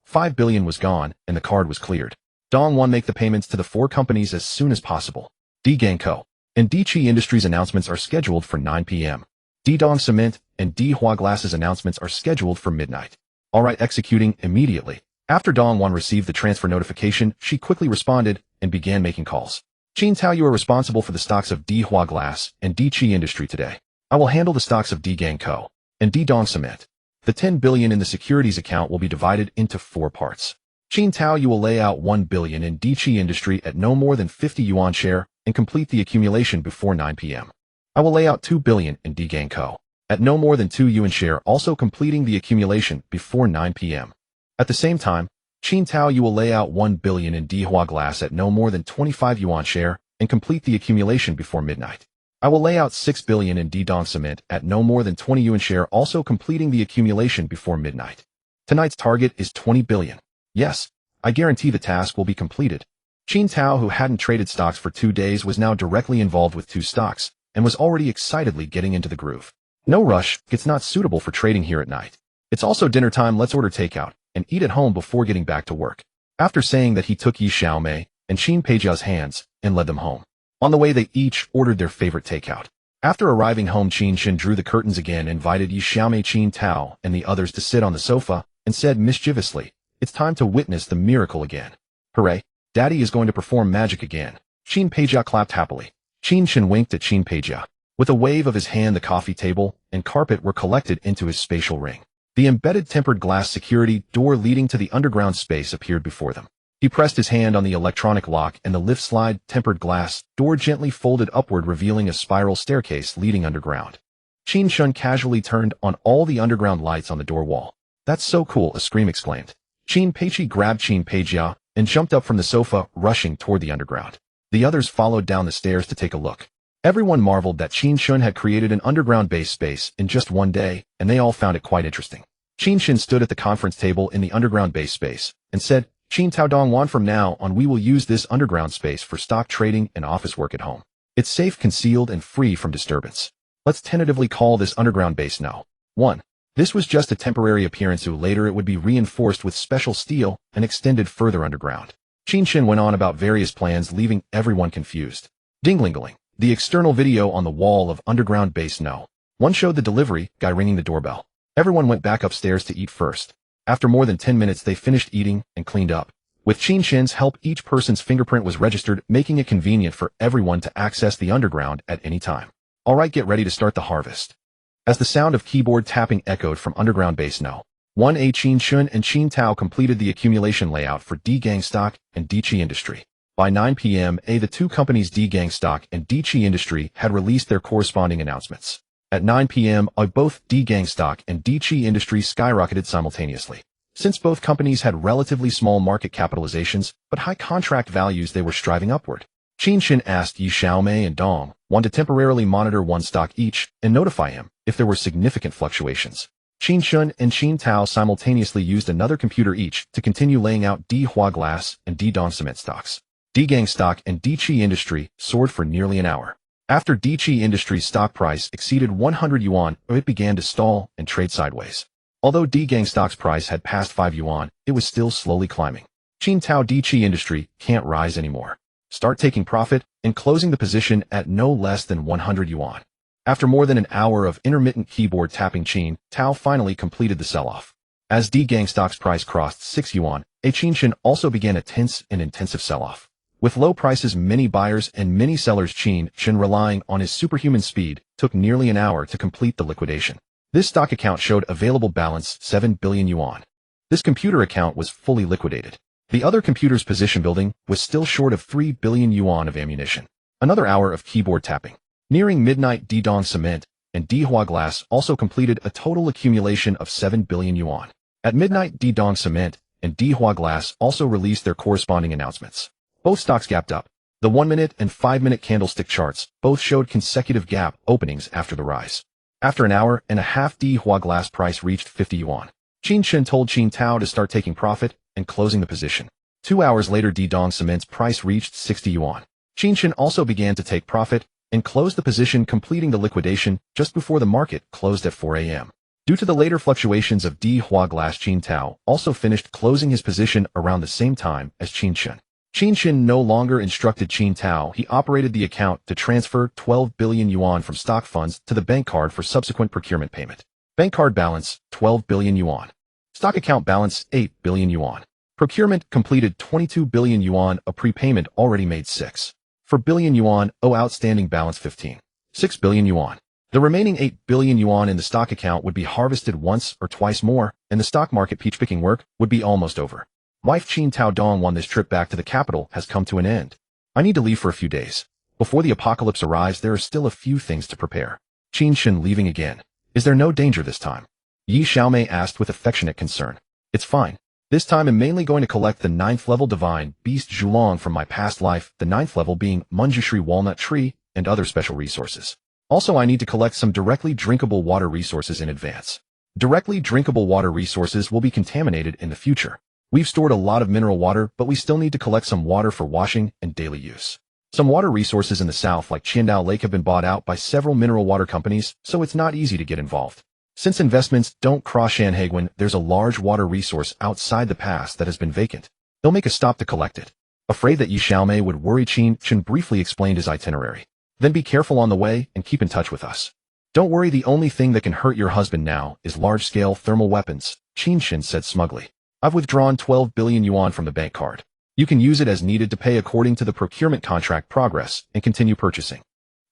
5 billion was gone, and the card was cleared. Dong Wan make the payments to the 4 companies as soon as possible. Gang Co. and Dichi Industries announcements are scheduled for 9 p.m. Dedong Cement and Dihua Glass's announcements are scheduled for midnight. Alright, executing immediately. After Dong Wan received the transfer notification, she quickly responded and began making calls. Qin Tao, you are responsible for the stocks of Dihua Glass and Dichi Industry today. I will handle the stocks of Gang Co. and Dedong Cement. The 10 billion in the securities account will be divided into 4 parts. Qin Tao, you will lay out 1 billion in Dichi Industry at no more than 50 yuan share and complete the accumulation before 9 p.m. I will lay out 2 billion in Gang Co. at no more than 2 yuan share, also completing the accumulation before 9 p.m. At the same time, Qin Tao, you will lay out 1 billion in Dihua Glass at no more than 25 yuan share and complete the accumulation before midnight. I will lay out 6 billion in Dedong Cement at no more than 20 yuan share, also completing the accumulation before midnight. Tonight's target is 20 billion. Yes, I guarantee the task will be completed. Qin Tao, who hadn't traded stocks for 2 days, was now directly involved with 2 stocks and was already excitedly getting into the groove. No rush, it's not suitable for trading here at night. It's also dinner time, let's order takeout and eat at home before getting back to work. After saying that, he took Yi Xiaomei and Qin Peijia's hands and led them home. On the way, they each ordered their favorite takeout. After arriving home, Qin Chen drew the curtains again, invited Yi Xiaomei, Qin Tao, and the others to sit on the sofa, and said mischievously, it's time to witness the miracle again. Hooray, Daddy is going to perform magic again. Qin Peijia clapped happily. Qin Chen winked at Qin Peijia. With a wave of his hand, the coffee table and carpet were collected into his spatial ring. The embedded tempered glass security door leading to the underground space appeared before them. He pressed his hand on the electronic lock, and the lift slide tempered glass door gently folded upward, revealing a spiral staircase leading underground. Qin Chen casually turned on all the underground lights on the door wall. That's so cool, a scream exclaimed. Qin Peiqi grabbed Qin Peijia and jumped up from the sofa, rushing toward the underground. The others followed down the stairs to take a look. Everyone marveled that Qin Chen had created an underground base space in just one day, and they all found it quite interesting. Qin Chen stood at the conference table in the underground base space and said, Qin Tao, Dong Wan, from now on we will use this underground space for stock trading and office work at home. It's safe, concealed, and free from disturbance. Let's tentatively call this underground base No. 1. This was just a temporary appearance, who later it would be reinforced with special steel and extended further underground. Qin Chen went on about various plans, leaving everyone confused. Ding-ling-ling. The external video on the wall of underground base No. 1 showed the delivery guy ringing the doorbell. Everyone went back upstairs to eat first. After more than 10 minutes, they finished eating and cleaned up. With Qin Chen's help, each person's fingerprint was registered, making it convenient for everyone to access the underground at any time. Alright, get ready to start the harvest. As the sound of keyboard tapping echoed from underground base No. 1, Qin Chen and Qin Tao completed the accumulation layout for D-Gang Stock and Dichi Industry. By 9 p.m., the 2 companies D-Gang Stock and Dichi Industry had released their corresponding announcements. At 9 p.m., both D-Gang Stock and Dichi Industry skyrocketed simultaneously. Since both companies had relatively small market capitalizations but high contract values, they were striving upward. Qin Chen asked Yi Xiaomei and Dong Wan to temporarily monitor 1 stock each and notify him if there were significant fluctuations. Qin Chen and Qin Tao simultaneously used another computer each to continue laying out Dihua Glass and Dedong Cement stocks. D-Gang Stock and Dichi Industry soared for nearly an hour. After Dichi Industry's stock price exceeded 100 yuan, it began to stall and trade sideways. Although D-Gang Stock's price had passed 5 yuan, it was still slowly climbing. Qin Tao, Dichi Industry can't rise anymore. Start taking profit and closing the position at no less than 100 yuan. After more than an hour of intermittent keyboard tapping, Qin Tao finally completed the sell-off. As D-Gang Stock's price crossed 6 yuan, Qin Chen also began a tense and intensive sell-off. With low prices, many buyers and many sellers, Qin Chen, relying on his superhuman speed, took nearly an hour to complete the liquidation. This stock account showed available balance 7 billion yuan. This computer account was fully liquidated. The other computer's position building was still short of 3 billion yuan of ammunition. Another hour of keyboard tapping. Nearing midnight, Dong Cement and Dihua Glass also completed a total accumulation of 7 billion yuan. At midnight, Dong Cement and Dihua Glass also released their corresponding announcements. Both stocks gapped up. The 1-minute and 5-minute candlestick charts both showed consecutive gap openings after the rise. After an hour and a half, Dihua Glass price reached 50 yuan. Qin Chen told Qin Tao to start taking profit and closing the position. 2 hours later, Dong Cement's price reached 60 yuan. Qin Chen also began to take profit and closed the position, completing the liquidation just before the market closed at 4 a.m. Due to the later fluctuations of Dihua Glass, Qin Tao also finished closing his position around the same time as Qin Chen. Qin Chen no longer instructed Qin Tao. He operated the account to transfer 12 billion yuan from stock funds to the bank card for subsequent procurement payment. Bank card balance, 12 billion yuan. Stock account balance, 8 billion yuan. Procurement completed 22 billion yuan, a prepayment already made 4 billion yuan, outstanding balance 6 billion yuan. The remaining 8 billion yuan in the stock account would be harvested once or twice more, and the stock market peach-picking work would be almost over. Wife Qin Tao Dong won. This trip back to the capital has come to an end. I need to leave for a few days. Before the apocalypse arrives, there are still a few things to prepare. Qin Chen leaving again. Is there no danger this time? Yi Xiaomei asked with affectionate concern. It's fine. This time I'm mainly going to collect the 9th level divine beast Zhulong from my past life, the 9th level being Munjushri walnut tree and other special resources. Also, I need to collect some directly drinkable water resources in advance. Directly drinkable water resources will be contaminated in the future. We've stored a lot of mineral water, but we still need to collect some water for washing and daily use. Some water resources in the south like Qiandao Lake have been bought out by several mineral water companies, so it's not easy to get involved. Since investments don't cross Shanhaiguan, there's a large water resource outside the pass that has been vacant. They'll make a stop to collect it. Afraid that Yi Xiaomei would worry, Qin Chen briefly explained his itinerary. Then be careful on the way and keep in touch with us. Don't worry, the only thing that can hurt your husband now is large-scale thermal weapons, Qin Chen said smugly. I've withdrawn 12 billion yuan from the bank card. You can use it as needed to pay according to the procurement contract progress and continue purchasing.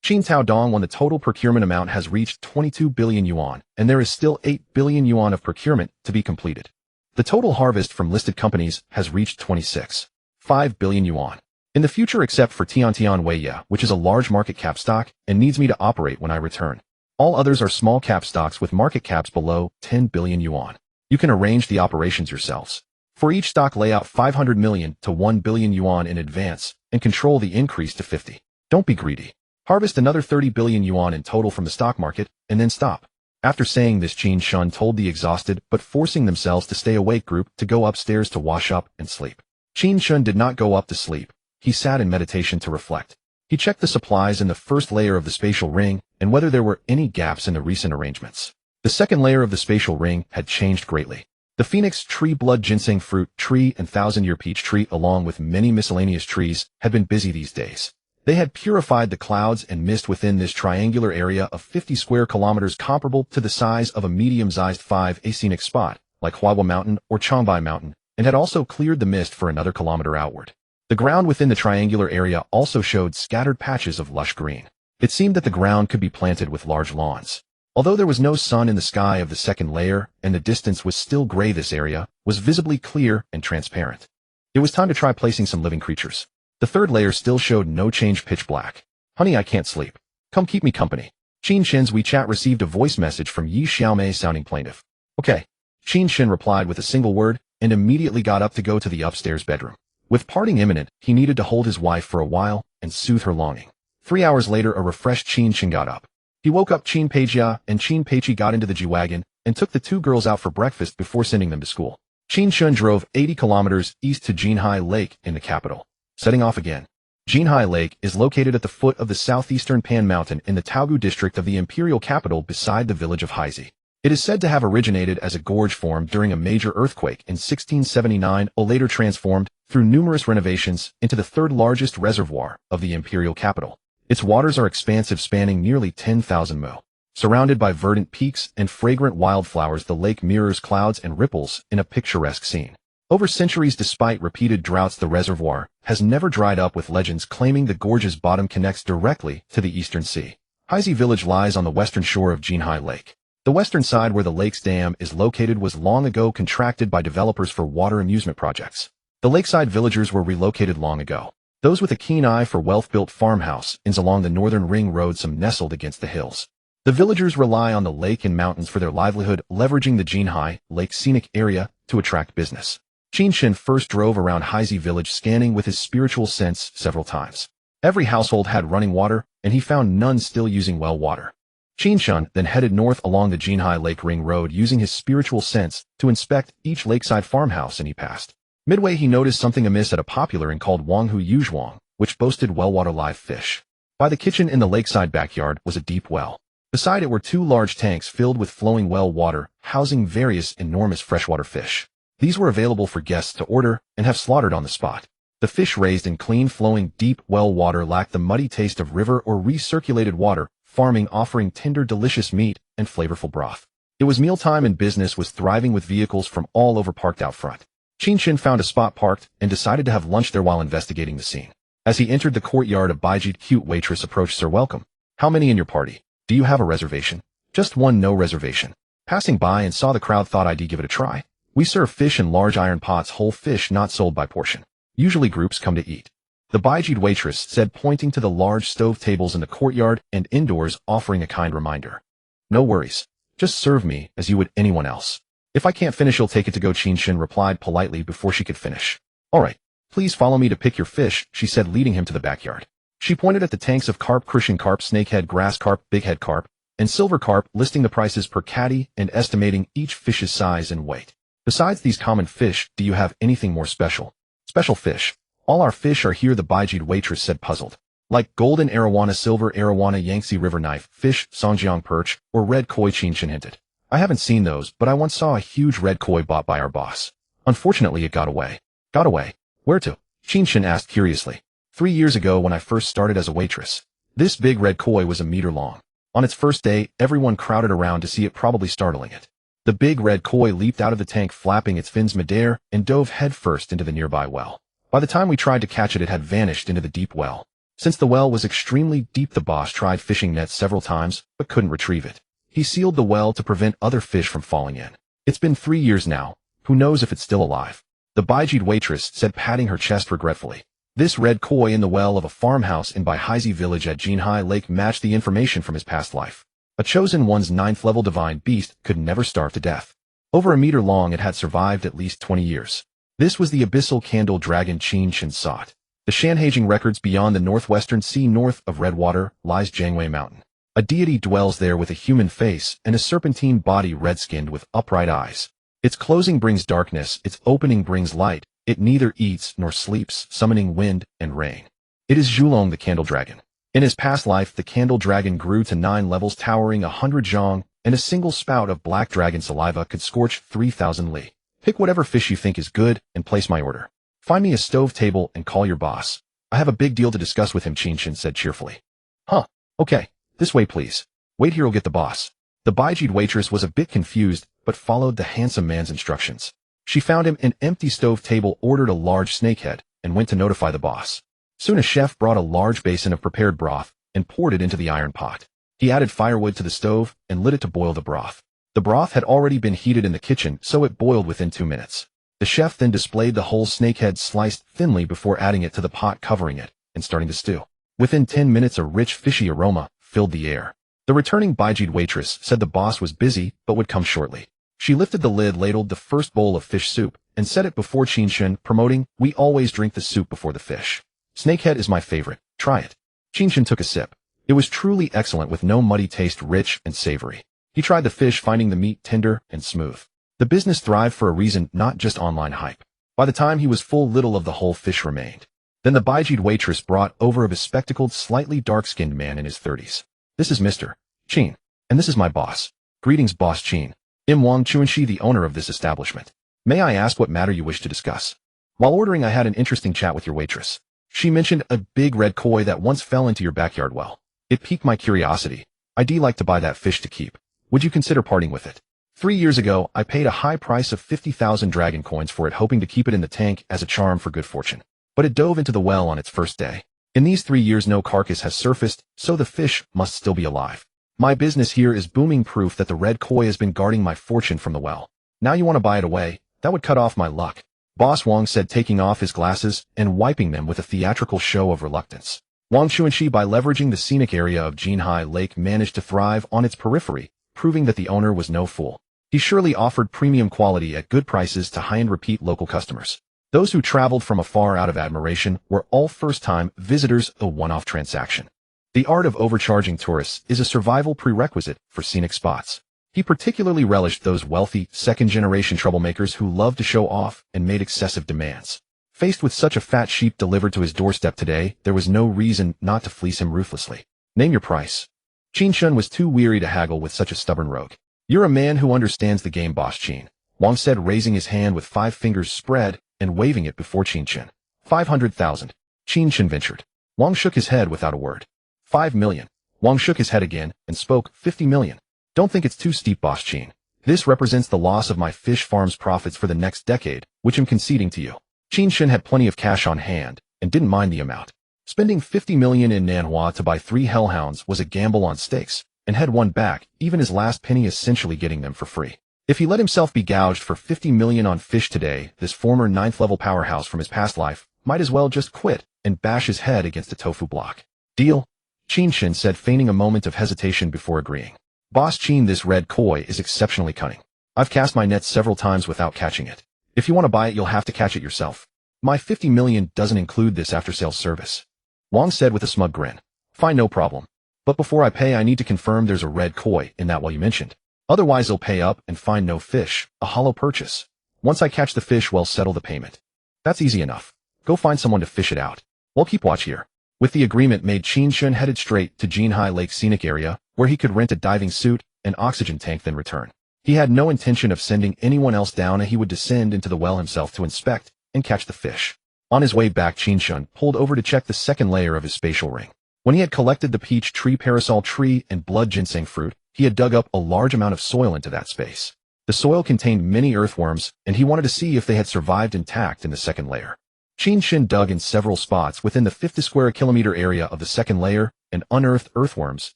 Qin Tao Dong won. The total procurement amount has reached 22 billion yuan, and there is still 8 billion yuan of procurement to be completed. The total harvest from listed companies has reached 26.5 billion yuan. In the future, except for Tiantian Weiya, which is a large market cap stock and needs me to operate when I return. All others are small cap stocks with market caps below 10 billion yuan. You can arrange the operations yourselves. For each stock, lay out 500 million to 1 billion yuan in advance and control the increase to 50. Don't be greedy. Harvest another 30 billion yuan in total from the stock market and then stop. After saying this, Qin Chen told the exhausted but forcing themselves to stay awake group to go upstairs to wash up and sleep. Qin Chen did not go up to sleep. He sat in meditation to reflect. He checked the supplies in the first layer of the spatial ring and whether there were any gaps in the recent arrangements. The second layer of the spatial ring had changed greatly. The phoenix tree, blood ginseng fruit tree, and thousand-year peach tree, along with many miscellaneous trees, had been busy these days. They had purified the clouds and mist within this triangular area of 50 square kilometers, comparable to the size of a medium-sized 5A scenic spot, like Huaihua Mountain or Changbai Mountain, and had also cleared the mist for another kilometer outward. The ground within the triangular area also showed scattered patches of lush green. It seemed that the ground could be planted with large lawns. Although there was no sun in the sky of the second layer and the distance was still gray, this area was visibly clear and transparent. It was time to try placing some living creatures. The third layer still showed no change, pitch black. Honey, I can't sleep. Come keep me company. Qin Chen's WeChat received a voice message from Yi Xiaomei sounding plaintive. Okay. Qin Chen replied with a single word and immediately got up to go to the upstairs bedroom. With parting imminent, he needed to hold his wife for a while and soothe her longing. 3 hours later, a refreshed Qin Chen got up. He woke up Qin Peijia, and Qin Peichi got into the G-Wagon and took the two girls out for breakfast before sending them to school. Qin Chen drove 80 kilometers east to Jinhai Lake in the capital. Setting off again. Jinhai Lake is located at the foot of the southeastern Pan Mountain in the Taogu district of the imperial capital beside the village of Haizi. It is said to have originated as a gorge formed during a major earthquake in 1679, or later transformed through numerous renovations into the third largest reservoir of the imperial capital. Its waters are expansive, spanning nearly 10,000 mo. Surrounded by verdant peaks and fragrant wildflowers, the lake mirrors clouds and ripples in a picturesque scene. Over centuries, despite repeated droughts, the reservoir has never dried up, with legends claiming the gorge's bottom connects directly to the eastern sea. Haizi village lies on the western shore of Jinhai Lake. The western side, where the lake's dam is located, was long ago contracted by developers for water amusement projects. The lakeside villagers were relocated long ago. Those with a keen eye for wealth built farmhouse inns along the northern ring road, some nestled against the hills. The villagers rely on the lake and mountains for their livelihood, leveraging the Jinhai Lake scenic area to attract business. Qin Chen first drove around Haizi village, scanning with his spiritual sense several times. Every household had running water, and he found none still using well water. Qin Chen then headed north along the Jinhai Lake Ring Road using his spiritual sense to inspect each lakeside farmhouse, and he passed. Midway he noticed something amiss at a popular inn called Wanghu Yuzhuang, which boasted well-water live fish. By the kitchen in the lakeside backyard was a deep well. Beside it were two large tanks filled with flowing well water, housing various enormous freshwater fish. These were available for guests to order and have slaughtered on the spot. The fish raised in clean flowing deep well water lacked the muddy taste of river or recirculated water, farming offering tender delicious meat and flavorful broth. It was mealtime and business was thriving with vehicles from all over parked out front. Qin Chen found a spot parked and decided to have lunch there while investigating the scene. As he entered the courtyard, a Baijid cute waitress approached. Sir, welcome. How many in your party? Do you have a reservation? Just one, no reservation. Passing by and saw the crowd, thought I'd give it a try. We serve fish in large iron pots, whole fish not sold by portion. Usually groups come to eat. The Baijid waitress said, pointing to the large stove tables in the courtyard and indoors, offering a kind reminder. No worries. Just serve me as you would anyone else. If I can't finish, you'll take it to go, Qin Chen replied politely before she could finish. All right. Please follow me to pick your fish, she said, leading him to the backyard. She pointed at the tanks of carp, crucian carp, snakehead, grass carp, bighead carp, and silver carp, listing the prices per catty and estimating each fish's size and weight. Besides these common fish, do you have anything more special? Special fish. All our fish are here, the Baijid waitress said, puzzled. Like golden arowana, silver arowana, Yangtze river knife, fish, Songjiang perch, or red koi, Qin Chen hinted. I haven't seen those, but I once saw a huge red koi bought by our boss. Unfortunately, it got away. Got away? Where to? Qin Chen asked curiously. 3 years ago when I first started as a waitress. This big red koi was a meter long. On its first day, everyone crowded around to see it, probably startling it. The big red koi leaped out of the tank, flapping its fins midair, and dove headfirst into the nearby well. By the time we tried to catch it, it had vanished into the deep well. Since the well was extremely deep, the boss tried fishing nets several times, but couldn't retrieve it. He sealed the well to prevent other fish from falling in. It's been 3 years now. Who knows if it's still alive? The Baijid waitress said, patting her chest regretfully. This red koi in the well of a farmhouse in Haizi village at Jinhai Lake matched the information from his past life. A chosen one's 9th level divine beast could never starve to death. Over a meter long, it had survived at least 20 years. This was the abyssal candle dragon Qin Chen sought. The Shanhaijing records beyond the northwestern sea north of Redwater lies Jiangwei Mountain. A deity dwells there with a human face and a serpentine body, red-skinned with upright eyes. Its closing brings darkness, its opening brings light. It neither eats nor sleeps, summoning wind and rain. It is Zhulong, the candle dragon. In his past life, the candle dragon grew to 9 levels, towering 100 zhang, and a single spout of black dragon saliva could scorch 3,000 li. Pick whatever fish you think is good and place my order. Find me a stove table and call your boss. I have a big deal to discuss with him, Qin Chen said cheerfully. Huh. Okay. This way, please. Wait here, you'll get the boss. The Baijid waitress was a bit confused, but followed the handsome man's instructions. She found him an empty stove table, ordered a large snakehead, and went to notify the boss. Soon a chef brought a large basin of prepared broth and poured it into the iron pot. He added firewood to the stove and lit it to boil the broth. The broth had already been heated in the kitchen, so it boiled within 2 minutes. The chef then displayed the whole snakehead sliced thinly before adding it to the pot, covering it, and starting to stew. Within 10 minutes, a rich fishy aroma filled the air. The returning Baijid waitress said the boss was busy but would come shortly. She lifted the lid, ladled the first bowl of fish soup, and set it before Qin Chen, promoting, "We always drink the soup before the fish. Snakehead is my favorite. Try it." Qin Chen took a sip. It was truly excellent, with no muddy taste, rich and savory. He tried the fish, finding the meat tender and smooth. The business thrived for a reason, not just online hype. By the time he was full, little of the whole fish remained. Then the Baijid waitress brought over a bespectacled, slightly dark-skinned man in his 30s. "This is Mr. Qin, and this is my boss." "Greetings, Boss Qin. I'm Wang Chuanxi, the owner of this establishment. May I ask what matter you wish to discuss?" "While ordering, I had an interesting chat with your waitress. She mentioned a big red koi that once fell into your backyard well. It piqued my curiosity. I'd like to buy that fish to keep. Would you consider parting with it? 3 years ago, I paid a high price of 50,000 dragon coins for it, hoping to keep it in the tank as a charm for good fortune. But it dove into the well on its first day. In these 3 years, no carcass has surfaced, so the fish must still be alive. My business here is booming, proof that the red koi has been guarding my fortune from the well. Now you want to buy it away? That would cut off my luck. Boss Wang said, taking off his glasses and wiping them with a theatrical show of reluctance. Wang Chuanxi, by leveraging the scenic area of Jinhai Lake, managed to thrive on its periphery, proving that the owner was no fool. He surely offered premium quality at good prices to high-end repeat local customers. Those who traveled from afar out of admiration were all first-time visitors, a one-off transaction. The art of overcharging tourists is a survival prerequisite for scenic spots. He particularly relished those wealthy, second-generation troublemakers who loved to show off and made excessive demands. Faced with such a fat sheep delivered to his doorstep today, there was no reason not to fleece him ruthlessly. Name your price. Qin Chen was too weary to haggle with such a stubborn rogue. You're a man who understands the game, Boss Qin, Wang said, raising his hand with 5 fingers spread and waving it before Qin Chen. 500,000. Qin Chen ventured. Wang shook his head without a word. 5 million. Wang shook his head again and spoke. 50 million. Don't think it's too steep, Boss Qin. This represents the loss of my fish farm's profits for the next decade, which I'm conceding to you. Qin Chen had plenty of cash on hand and didn't mind the amount. Spending 50 million in Nanhua to buy 3 hellhounds was a gamble on stakes, and had won back even his last penny, essentially getting them for free. If he let himself be gouged for 50 million on fish today, this former 9th level powerhouse from his past life might as well just quit and bash his head against a tofu block. Deal? Qin Chen said, feigning a moment of hesitation before agreeing. Boss Qin, this red koi is exceptionally cunning. I've cast my net several times without catching it. If you want to buy it, you'll have to catch it yourself. My 50 million doesn't include this after-sales service. Wang said with a smug grin. Fine, no problem. But before I pay, I need to confirm there's a red koi in that well you mentioned. Otherwise, they'll pay up and find no fish, a hollow purchase. Once I catch the fish, we'll settle the payment. That's easy enough. Go find someone to fish it out. We'll keep watch here. With the agreement made, Qin Chen headed straight to Jinhai Lake scenic area, where he could rent a diving suit and oxygen tank, then return. He had no intention of sending anyone else down, and he would descend into the well himself to inspect and catch the fish. On his way back, Qin Chen pulled over to check the second layer of his spatial ring. When he had collected the peach tree, parasol tree, and blood ginseng fruit, he had dug up a large amount of soil into that space. The soil contained many earthworms, and he wanted to see if they had survived intact in the second layer. Qin Chen dug in several spots within the 50 square kilometer area of the second layer and unearthed earthworms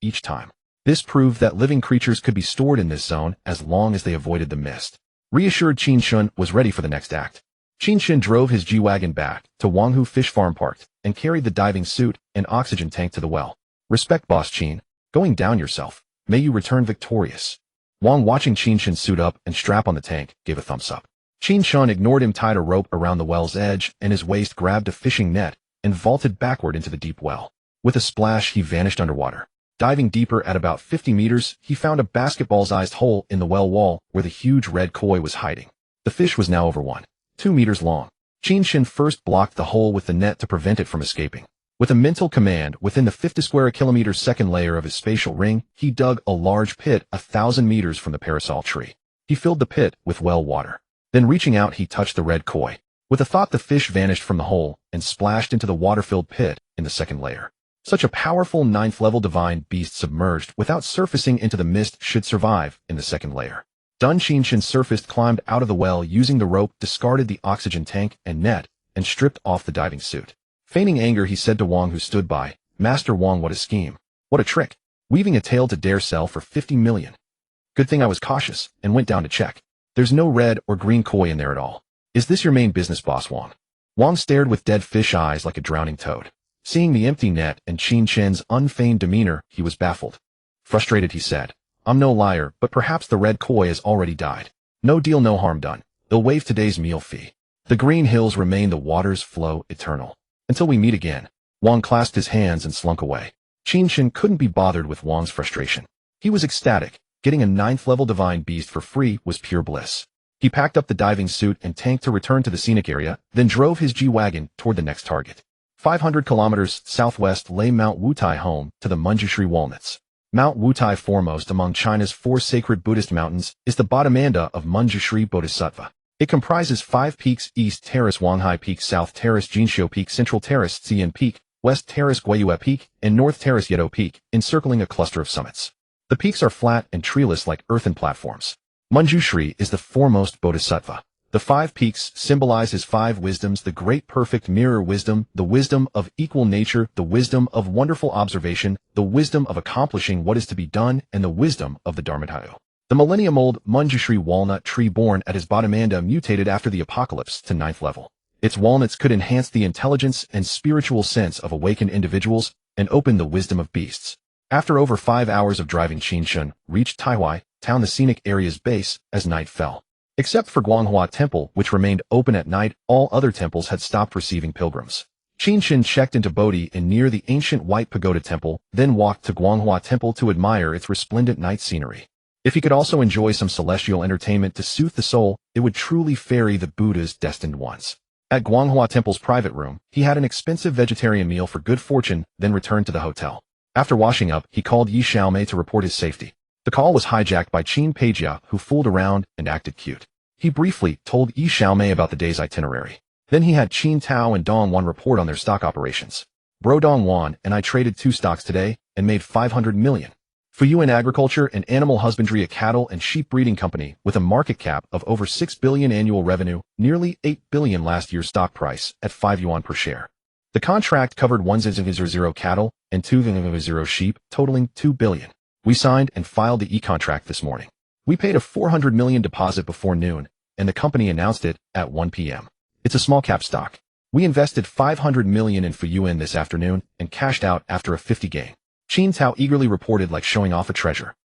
each time. This proved that living creatures could be stored in this zone as long as they avoided the mist. Reassured, Qin Chen was ready for the next act. Qin Chen drove his G-Wagon back to Wanghu Fish Farm Park and carried the diving suit and oxygen tank to the well. Respect, Boss Qin. Going down yourself. May you return victorious. Wang, watching Qin Chen suit up and strap on the tank, gave a thumbs up. Qin Chen ignored him, tied a rope around the well's edge, and his waist grabbed a fishing net and vaulted backward into the deep well. With a splash, he vanished underwater. Diving deeper at about 50 meters, he found a basketball-sized hole in the well wall where the huge red koi was hiding. The fish was now over 1.2 meters long. Qin Chen first blocked the hole with the net to prevent it from escaping. With a mental command within the 50 square kilometer second layer of his spatial ring, he dug a large pit 1,000 meters from the parasol tree. He filled the pit with well water. Then, reaching out, he touched the red koi. With a thought, the fish vanished from the hole and splashed into the water-filled pit in the second layer. Such a powerful 9th level divine beast submerged without surfacing into the mist should survive in the second layer. Dun. Qin Chen surfaced, climbed out of the well using the rope, discarded the oxygen tank and net, and stripped off the diving suit. Feigning anger, he said to Wang, who stood by, Master Wang, what a scheme. What a trick. Weaving a tale to dare sell for 50 million. Good thing I was cautious and went down to check. There's no red or green koi in there at all. Is this your main business, Boss Wang? Wang stared with dead fish eyes like a drowning toad. Seeing the empty net and Qin Chen's unfeigned demeanor, he was baffled. Frustrated, he said, I'm no liar, but perhaps the red koi has already died. No deal, no harm done. They'll waive today's meal fee. The green hills remain, the waters flow eternal. Until we meet again. Wang clasped his hands and slunk away. Qin Chen couldn't be bothered with Wang's frustration. He was ecstatic. Getting a 9th level divine beast for free was pure bliss. He packed up the diving suit and tank to return to the scenic area, then drove his G-Wagon toward the next target. 500 kilometers southwest lay Mount Wutai, home to the Manjushri walnuts. Mount Wutai, foremost among China's 4 sacred Buddhist mountains, is the Bodhimanda of Manjushri Bodhisattva. It comprises 5 peaks: East Terrace Wanghai Peak, South Terrace Jinxiu Peak, Central Terrace Xian Peak, West Terrace Guiyue Peak, and North Terrace Yedo Peak, encircling a cluster of summits. The peaks are flat and treeless like earthen platforms. Manjushri is the foremost bodhisattva. The 5 peaks symbolize his 5 wisdoms: the great perfect mirror wisdom, the wisdom of equal nature, the wisdom of wonderful observation, the wisdom of accomplishing what is to be done, and the wisdom of the Dharmadhatu. The millennium-old Manjushri walnut tree born at his Bodhimanda mutated after the apocalypse to 9th level. Its walnuts could enhance the intelligence and spiritual sense of awakened individuals and open the wisdom of beasts. After over 5 hours of driving, Qin Chen reached Taiwai town, the scenic area's base, as night fell. Except for Guanghua Temple, which remained open at night, all other temples had stopped receiving pilgrims. Qin Chen checked into Bodhi and near the ancient White Pagoda Temple, then walked to Guanghua Temple to admire its resplendent night scenery. If he could also enjoy some celestial entertainment to soothe the soul, it would truly ferry the Buddha's destined ones. At Guanghua Temple's private room, he had an expensive vegetarian meal for good fortune, then returned to the hotel. After washing up, he called Yi Xiaomei to report his safety. The call was hijacked by Qin Peijia, who fooled around and acted cute. He briefly told Yi Xiaomei about the day's itinerary. Then he had Qin Tao and Dong Wan report on their stock operations. Bro, Dong Wan and I traded 2 stocks today and made 500 million. Fuyuan Agriculture and Animal Husbandry, a cattle and sheep breeding company with a market cap of over 6 billion annual revenue, nearly 8 billion last year's stock price at 5 yuan per share. The contract covered 1,000 cattle and 2,000 sheep, totaling 2 billion. We signed and filed the e-contract this morning. We paid a 400 million deposit before noon, and the company announced it at 1 p.m. It's a small cap stock. We invested 500 million in Fuyuan this afternoon and cashed out after a 50 gain. Qin Tao eagerly reported, like showing off a treasure.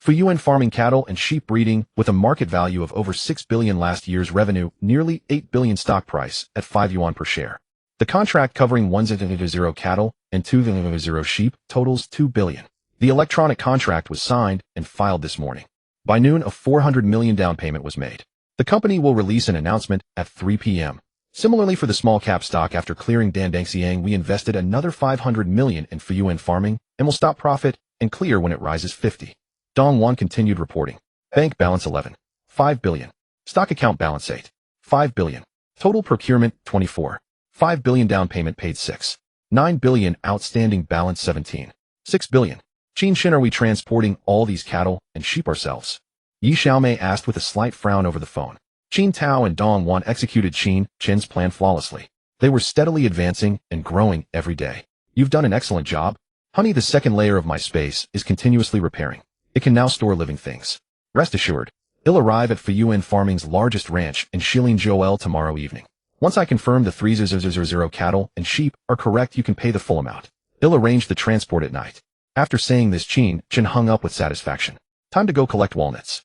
Fuyuan farming cattle and sheep breeding with a market value of over 6 billion last year's revenue, nearly 8 billion stock price at 5 yuan per share. The contract covering 1,000 cattle and 2,000 sheep totals 2 billion. The electronic contract was signed and filed this morning. By noon, a 400 million down payment was made. The company will release an announcement at 3 p.m. Similarly, for the small cap stock, after clearing Dandaxiang, we invested another 500 million in Fuyuan farming and will stop profit and clear when it rises 50. Dong Wan continued reporting. Bank balance 11. 5 billion. Stock account balance 8. 5 billion. Total procurement 24. 5 billion down payment paid 6. 9 billion outstanding balance 17. 6 billion. Qin Chen, are we transporting all these cattle and sheep ourselves? Yi Xiaomei asked with a slight frown over the phone. Qin Tao and Dong Wan executed Qin Chen's plan flawlessly. They were steadily advancing and growing every day. You've done an excellent job. Honey, the second layer of my space is continuously repairing. It can now store living things. Rest assured, it'll arrive at Fuyuan Farming's largest ranch in Shilin tomorrow evening. Once I confirm the 3,000 cattle and sheep are correct, you can pay the full amount. They'll arrange the transport at night. After saying this, Qin Chen hung up with satisfaction. Time to go collect walnuts.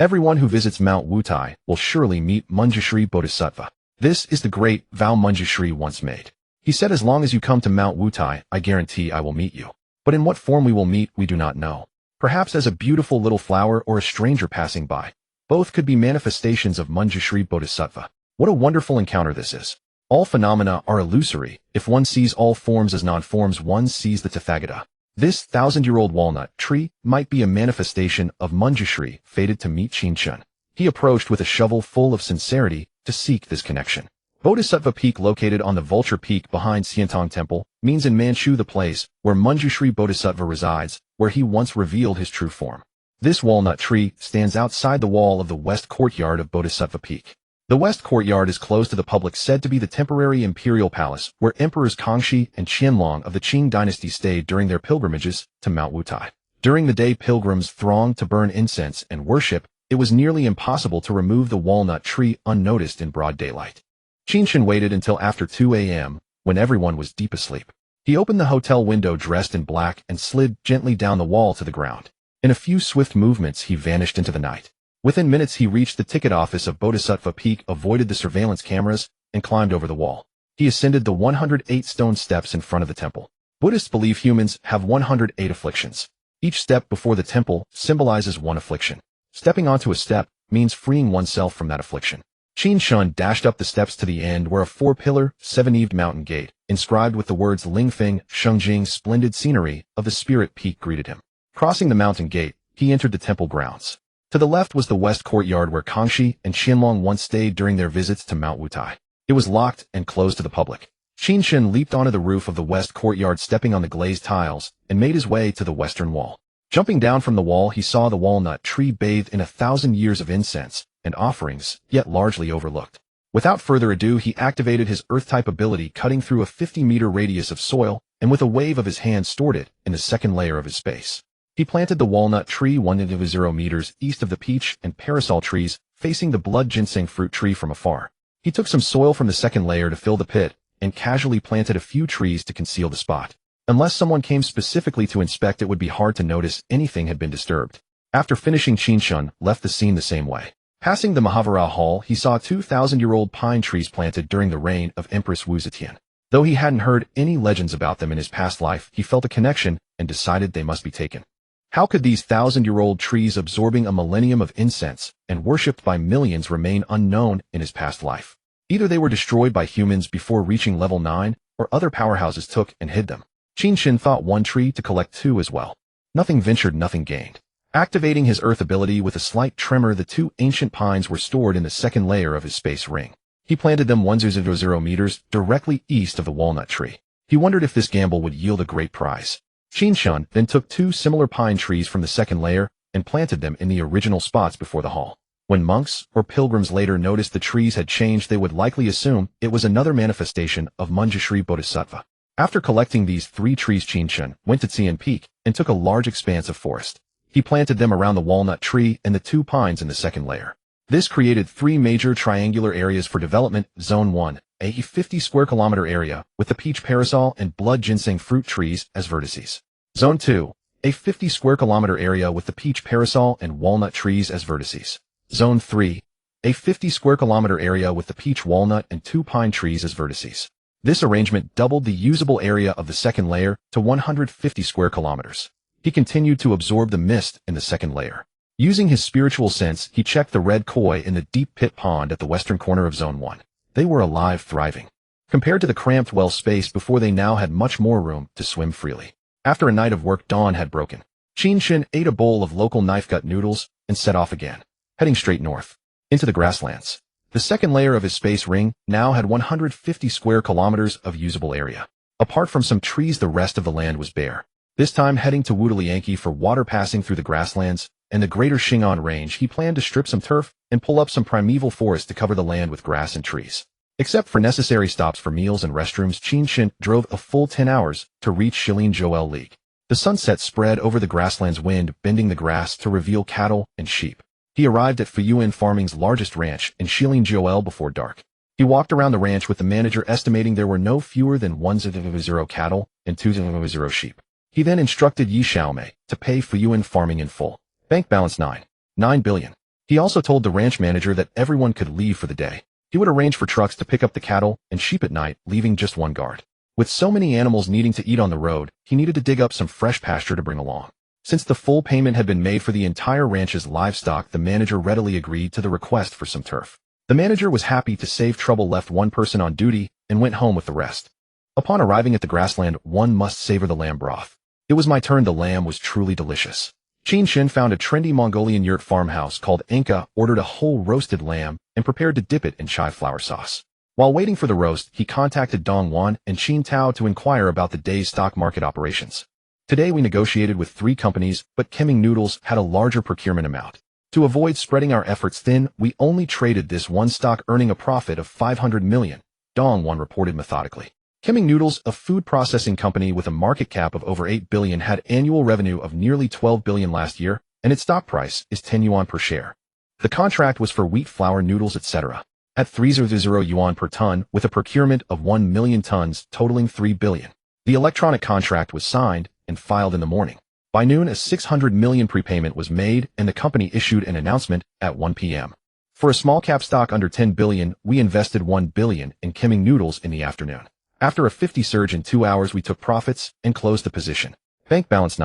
Everyone who visits Mount Wutai will surely meet Manjushri Bodhisattva. This is the great vow Manjushri once made. He said, as long as you come to Mount Wutai, I guarantee I will meet you. But in what form we will meet, we do not know. Perhaps as a beautiful little flower or a stranger passing by. Both could be manifestations of Manjushri Bodhisattva. What a wonderful encounter this is. All phenomena are illusory. If one sees all forms as non-forms, one sees the Tathagata. This 1,000-year-old walnut tree might be a manifestation of Manjushri, fated to meet Qin Chen. He approached with a shovel full of sincerity to seek this connection. Bodhisattva Peak, located on the Vulture Peak behind Xiantong Temple, means in Manchu the place where Manjushri Bodhisattva resides, where he once revealed his true form. This walnut tree stands outside the wall of the west courtyard of Bodhisattva Peak. The west courtyard is closed to the public, said to be the temporary imperial palace where Emperors Kangxi and Qianlong of the Qing dynasty stayed during their pilgrimages to Mount Wutai. During the day, pilgrims thronged to burn incense and worship. It was nearly impossible to remove the walnut tree unnoticed in broad daylight. Qin Chen waited until after 2 a.m., when everyone was deep asleep. He opened the hotel window dressed in black and slid gently down the wall to the ground. In a few swift movements, he vanished into the night. Within minutes, he reached the ticket office of Bodhisattva Peak, avoided the surveillance cameras, and climbed over the wall. He ascended the 108 stone steps in front of the temple. Buddhists believe humans have 108 afflictions. Each step before the temple symbolizes one affliction. Stepping onto a step means freeing oneself from that affliction. Qin Chen dashed up the steps to the end where a 4-pillar, 7-eaved mountain gate, inscribed with the words Lingfeng, Shengjing, splendid scenery of the Spirit Peak, greeted him. Crossing the mountain gate, he entered the temple grounds. To the left was the west courtyard where Kangxi and Qianlong once stayed during their visits to Mount Wutai. It was locked and closed to the public. Qin Chen leaped onto the roof of the west courtyard, stepping on the glazed tiles, and made his way to the western wall. Jumping down from the wall, he saw the walnut tree bathed in 1,000 years of incense and offerings, yet largely overlooked. Without further ado, he activated his earth-type ability, cutting through a 50-meter radius of soil, and with a wave of his hand stored it in the second layer of his space. He planted the walnut tree 1.0 meters east of the peach and parasol trees, facing the blood ginseng fruit tree from afar. He took some soil from the second layer to fill the pit, and casually planted a few trees to conceal the spot. Unless someone came specifically to inspect, it would be hard to notice anything had been disturbed. After finishing, Qin Chen left the scene the same way. Passing the Mahavira Hall, he saw 2,000-year-old pine trees planted during the reign of Empress Wu Zetian. Though he hadn't heard any legends about them in his past life, he felt a connection and decided they must be taken. How could these 1,000-year-old trees absorbing a millennium of incense and worshipped by millions remain unknown in his past life? Either they were destroyed by humans before reaching level 9, or other powerhouses took and hid them. Qin Chen thought one tree to collect two as well. Nothing ventured, nothing gained. Activating his earth ability with a slight tremor, the two ancient pines were stored in the second layer of his space ring. He planted them 1.0 meters directly east of the walnut tree. He wondered if this gamble would yield a great prize. Qin Chen then took two similar pine trees from the second layer and planted them in the original spots before the hall. When monks or pilgrims later noticed the trees had changed, they would likely assume it was another manifestation of Manjushri Bodhisattva. After collecting these 3 trees, Qin Chen went to Qian Peak and took a large expanse of forest. He planted them around the walnut tree and the 2 pines in the second layer. This created 3 major triangular areas for development. Zone 1, a 50 square kilometer area with the peach parasol and blood ginseng fruit trees as vertices. Zone 2, a 50 square kilometer area with the peach parasol and walnut trees as vertices. Zone 3, a 50 square kilometer area with the peach walnut and 2 pine trees as vertices. This arrangement doubled the usable area of the second layer to 150 square kilometers. He continued to absorb the mist in the second layer. Using his spiritual sense, he checked the red koi in the deep pit pond at the western corner of Zone 1. They were alive, thriving. Compared to the cramped well space before, they now had much more room to swim freely. After a night of work, dawn had broken. Qin Chen ate a bowl of local knife-gut noodles and set off again, heading straight north, into the grasslands. The second layer of his space ring now had 150 square kilometers of usable area. Apart from some trees, the rest of the land was bare. This time, heading to Wudalianki for water passing through the grasslands and the greater Xing'an range, he planned to strip some turf and pull up some primeval forest to cover the land with grass and trees. Except for necessary stops for meals and restrooms, Qin Chen drove a full 10 hours to reach Shilin Joel League. The sunset spread over the grasslands, wind bending the grass to reveal cattle and sheep. He arrived at Fuyuan Farming's largest ranch in Shilin Joel before dark. He walked around the ranch with the manager, estimating there were no fewer than 1.0 cattle and 2.0 sheep. He then instructed Yi Xiaomei to pay Fuyuan Farming in full. Bank balance 9 billion. He also told the ranch manager that everyone could leave for the day. He would arrange for trucks to pick up the cattle and sheep at night, leaving just one guard. With so many animals needing to eat on the road, he needed to dig up some fresh pasture to bring along. Since the full payment had been made for the entire ranch's livestock, the manager readily agreed to the request for some turf. The manager was happy to save trouble, left one person on duty, and went home with the rest. Upon arriving at the grassland, one must savor the lamb broth. It was my turn. The lamb was truly delicious. Qin Chen found a trendy Mongolian yurt farmhouse called Anka, ordered a whole roasted lamb, and prepared to dip it in chai flour sauce. While waiting for the roast, he contacted Dong Wan and Qin Tao to inquire about the day's stock market operations. Today we negotiated with 3 companies, but Kemming Noodles had a larger procurement amount. To avoid spreading our efforts thin, we only traded this one stock, earning a profit of 500 million, Dong Wan reported methodically. Kemming Noodles, a food processing company with a market cap of over 8 billion, had annual revenue of nearly 12 billion last year, and its stock price is 10 yuan per share. The contract was for wheat, flour, noodles, etc. at 300 yuan per ton, with a procurement of 1 million tons totaling 3 billion. The electronic contract was signed and filed in the morning. By noon, a 600 million prepayment was made, and the company issued an announcement at 1 p.m. For a small cap stock under 10 billion, we invested 1 billion in Kemming Noodles in the afternoon. After a 50 surge in 2 hours, we took profits and closed the position. Bank balance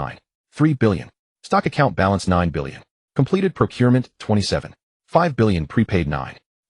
3 billion. Stock account balance 9 billion. Completed procurement 27. 5 billion prepaid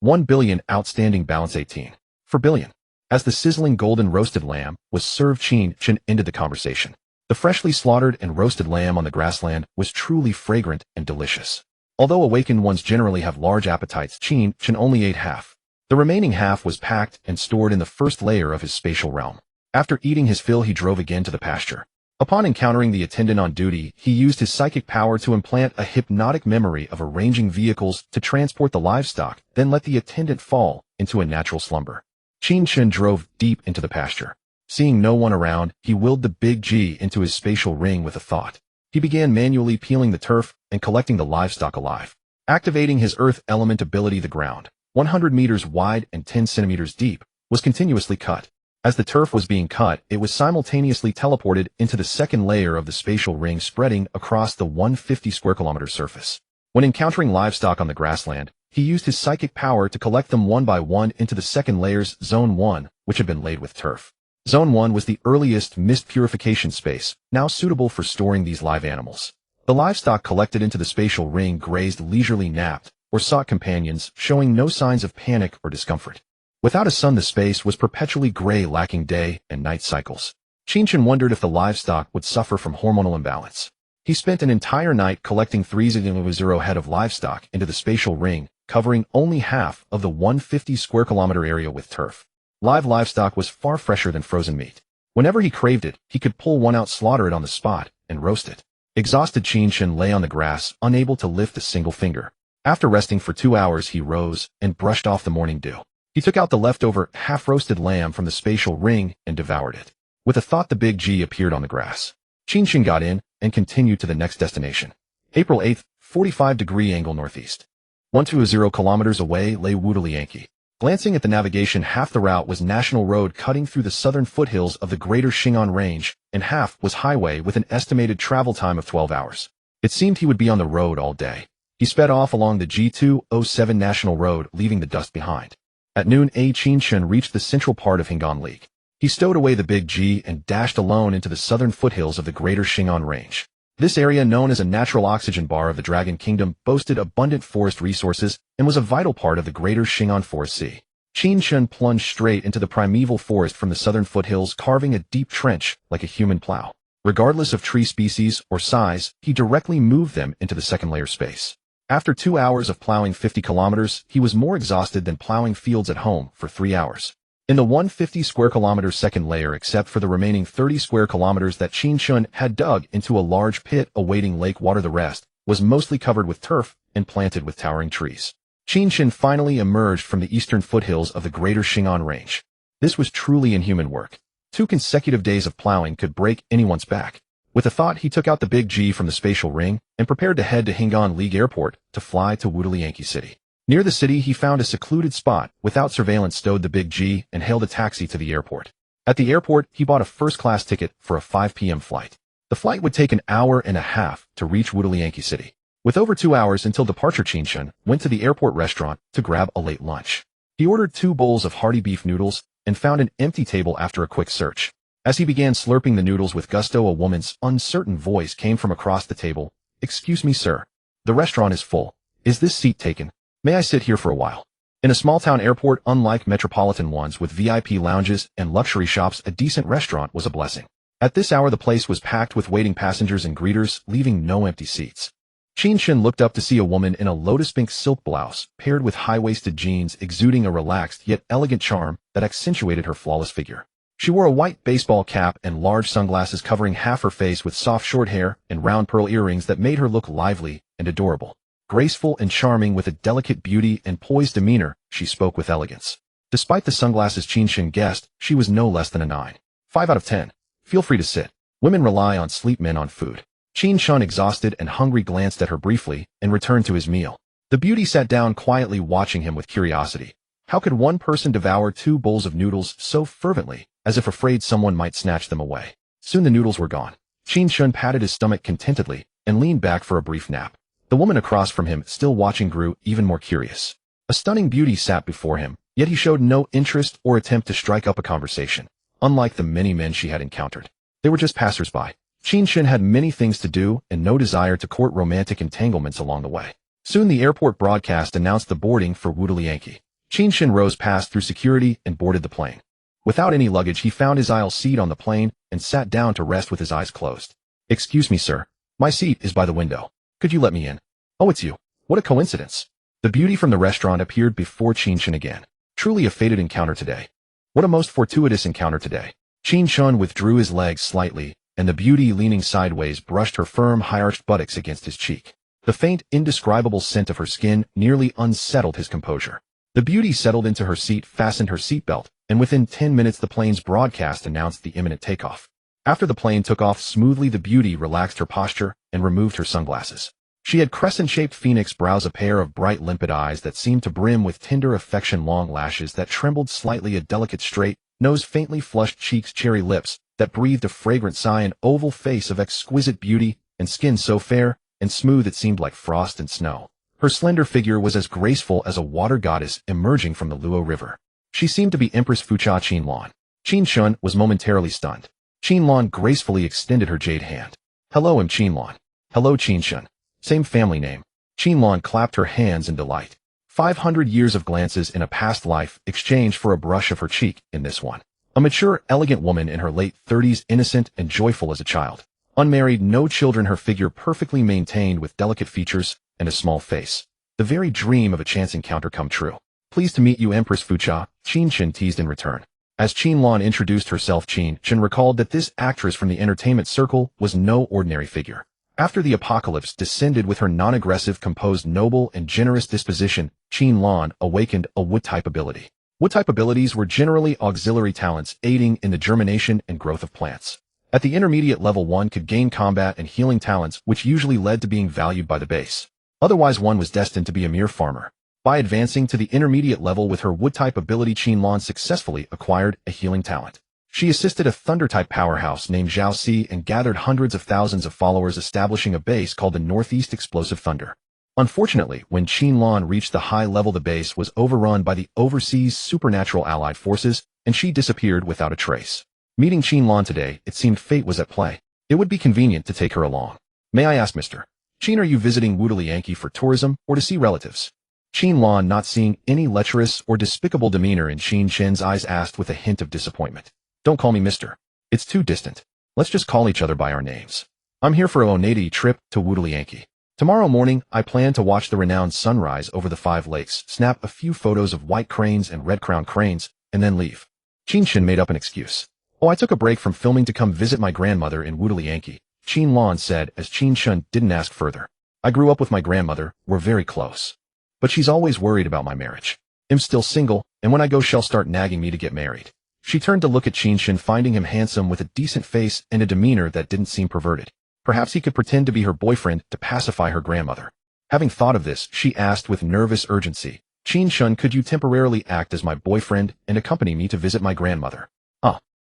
1 billion outstanding balance 18 billion. As the sizzling golden roasted lamb was served, Qin Chen ended the conversation. The freshly slaughtered and roasted lamb on the grassland was truly fragrant and delicious. Although awakened ones generally have large appetites, Qin Chen only ate half. The remaining half was packed and stored in the first layer of his spatial realm. After eating his fill, he drove again to the pasture. Upon encountering the attendant on duty, he used his psychic power to implant a hypnotic memory of arranging vehicles to transport the livestock, then let the attendant fall into a natural slumber. Qin Chen drove deep into the pasture. Seeing no one around, he willed the big G into his spatial ring with a thought. He began manually peeling the turf and collecting the livestock alive. Activating his earth element ability, the ground, 100 meters wide and 10 centimeters deep, was continuously cut. As the turf was being cut, it was simultaneously teleported into the second layer of the spatial ring spreading across the 150 square kilometer surface. When encountering livestock on the grassland, he used his psychic power to collect them one by one into the second layer's Zone 1, which had been laid with turf. Zone 1 was the earliest mist purification space, now suitable for storing these live animals. The livestock collected into the spatial ring grazed leisurely, napped, or sought companions, showing no signs of panic or discomfort. Without a sun, the space was perpetually gray, lacking day and night cycles. Qin Chen wondered if the livestock would suffer from hormonal imbalance. He spent an entire night collecting 3,000 head of livestock into the spatial ring, covering only half of the 150 square kilometer area with turf. Live livestock was far fresher than frozen meat. Whenever he craved it, he could pull one out, slaughter it on the spot, and roast it. Exhausted, Qin Chen lay on the grass, unable to lift a single finger. After resting for 2 hours, he rose and brushed off the morning dew. He took out the leftover, half-roasted lamb from the spatial ring and devoured it. With a thought, the big G appeared on the grass. Qin Chen got in and continued to the next destination. April 8th, 45-degree angle northeast. 120 kilometers away lay Wudayanki. Glancing at the navigation, half the route was national road cutting through the southern foothills of the Greater Shingon Range, and half was highway with an estimated travel time of 12 hours. It seemed he would be on the road all day. He sped off along the G207 National Road, leaving the dust behind. At noon, Qin Chen reached the central part of Hingan Lake. He stowed away the big G and dashed alone into the southern foothills of the Greater Shingon Range. This area, known as a natural oxygen bar of the Dragon Kingdom, boasted abundant forest resources and was a vital part of the Greater Shingon Forest Sea. Qin Chen plunged straight into the primeval forest from the southern foothills, carving a deep trench like a human plow. Regardless of tree species or size, he directly moved them into the second layer space. After 2 hours of plowing 50 kilometers, he was more exhausted than plowing fields at home for 3 hours. In the 150 square kilometer second layer, except for the remaining 30 square kilometers that Qin Chen had dug into a large pit awaiting lake water, the rest was mostly covered with turf and planted with towering trees. Qin Chen finally emerged from the eastern foothills of the Greater Shingon Range. This was truly inhuman work. 2 consecutive days of plowing could break anyone's back. With a thought, he took out the big G from the spatial ring and prepared to head to Hingan League Airport to fly to Wudayanki City. Near the city, he found a secluded spot without surveillance, stowed the big G, and hailed a taxi to the airport. At the airport, he bought a first-class ticket for a 5 p.m. flight. The flight would take an hour and a half to reach Wudayanki City. With over 2 hours until departure, Qin Chen went to the airport restaurant to grab a late lunch. He ordered 2 bowls of hearty beef noodles and found an empty table after a quick search. As he began slurping the noodles with gusto, a woman's uncertain voice came from across the table. "Excuse me, sir. The restaurant is full. Is this seat taken? May I sit here for a while?" In a small-town airport, unlike metropolitan ones with VIP lounges and luxury shops, a decent restaurant was a blessing. At this hour, the place was packed with waiting passengers and greeters, leaving no empty seats. Qin Chen looked up to see a woman in a lotus-pink silk blouse, paired with high-waisted jeans, exuding a relaxed yet elegant charm that accentuated her flawless figure. She wore a white baseball cap and large sunglasses covering half her face, with soft short hair and round pearl earrings that made her look lively and adorable. Graceful and charming with a delicate beauty and poised demeanor, she spoke with elegance. Despite the sunglasses, Qin Chen guessed she was no less than a 9.5 out of 10. "Feel free to sit. Women rely on sleep, men on food." Qin Chen, exhausted and hungry, glanced at her briefly and returned to his meal. The beauty sat down quietly, watching him with curiosity. How could one person devour 2 bowls of noodles so fervently, as if afraid someone might snatch them away? Soon the noodles were gone. Qin Chen patted his stomach contentedly and leaned back for a brief nap. The woman across from him, still watching, grew even more curious. A stunning beauty sat before him, yet he showed no interest or attempt to strike up a conversation. Unlike the many men she had encountered, they were just passers-by. Qin Chen had many things to do and no desire to court romantic entanglements along the way. Soon the airport broadcast announced the boarding for Wudayanki. Qin Chen rose, passed through security, and boarded the plane. Without any luggage, he found his aisle seat on the plane and sat down to rest with his eyes closed. "Excuse me, sir. My seat is by the window. Could you let me in?" "Oh, it's you. What a coincidence." The beauty from the restaurant appeared before Qin Chen again. Truly a fated encounter today. What a most fortuitous encounter today. Qin Chen withdrew his legs slightly, and the beauty, leaning sideways, brushed her firm, high-arched buttocks against his cheek. The faint, indescribable scent of her skin nearly unsettled his composure. The beauty settled into her seat, fastened her seatbelt, and within 10 minutes the plane's broadcast announced the imminent takeoff. After the plane took off smoothly, the beauty relaxed her posture and removed her sunglasses. She had crescent-shaped phoenix brows, a pair of bright limpid eyes that seemed to brim with tender affection, long lashes that trembled slightly, a delicate straight nose, faintly flushed cheeks, cherry lips that breathed a fragrant sigh, an oval face of exquisite beauty, and skin so fair and smooth it seemed like frost and snow. Her slender figure was as graceful as a water goddess emerging from the Luo River. She seemed to be Empress Fucha Qin Lan. Qin Chen was momentarily stunned. Qin Lan gracefully extended her jade hand. Hello, I'm Qin Lan. Hello, Qin Chen. Same family name. Qin Lan clapped her hands in delight. 500 years of glances in a past life exchanged for a brush of her cheek in this one. A mature, elegant woman in her late 30s, innocent and joyful as a child. Unmarried, no children, her figure perfectly maintained with delicate features and a small face. The very dream of a chance encounter come true. Pleased to meet you, Empress Fucha, Qin Chen teased in return. As Qin Lan introduced herself, Qin Chen recalled that this actress from the entertainment circle was no ordinary figure. After the apocalypse descended with her non-aggressive, composed, noble, and generous disposition, Qin Lan awakened a wood-type ability. Wood-type abilities were generally auxiliary talents aiding in the germination and growth of plants. At the intermediate level, one could gain combat and healing talents, which usually led to being valued by the base. Otherwise, one was destined to be a mere farmer. By advancing to the intermediate level with her wood-type ability, Qin Lan successfully acquired a healing talent. She assisted a thunder-type powerhouse named Zhao Si and gathered hundreds of thousands of followers, establishing a base called the Northeast Explosive Thunder. Unfortunately, when Qin Lan reached the high level, the base was overrun by the overseas supernatural allied forces, and she disappeared without a trace. Meeting Qin Lan today, it seemed fate was at play. It would be convenient to take her along. May I ask, Mr. Qin, are you visiting Wudalianki for tourism or to see relatives? Qin Lan, not seeing any lecherous or despicable demeanor in Qin Chen's eyes, asked with a hint of disappointment. Don't call me Mr. It's too distant. Let's just call each other by our names. I'm here for a Onati trip to Wudalianki. Tomorrow morning, I plan to watch the renowned sunrise over the 5 lakes, snap a few photos of white cranes and red-crowned cranes, and then leave. Qin Chen made up an excuse. Oh, I took a break from filming to come visit my grandmother in Wudalianki, Qin Lan said as Qin Chen didn't ask further. I grew up with my grandmother, we're very close. But she's always worried about my marriage. I'm still single, and when I go she'll start nagging me to get married. She turned to look at Qin Chen, finding him handsome with a decent face and a demeanor that didn't seem perverted. Perhaps he could pretend to be her boyfriend to pacify her grandmother. Having thought of this, she asked with nervous urgency, Qin Chen, could you temporarily act as my boyfriend and accompany me to visit my grandmother?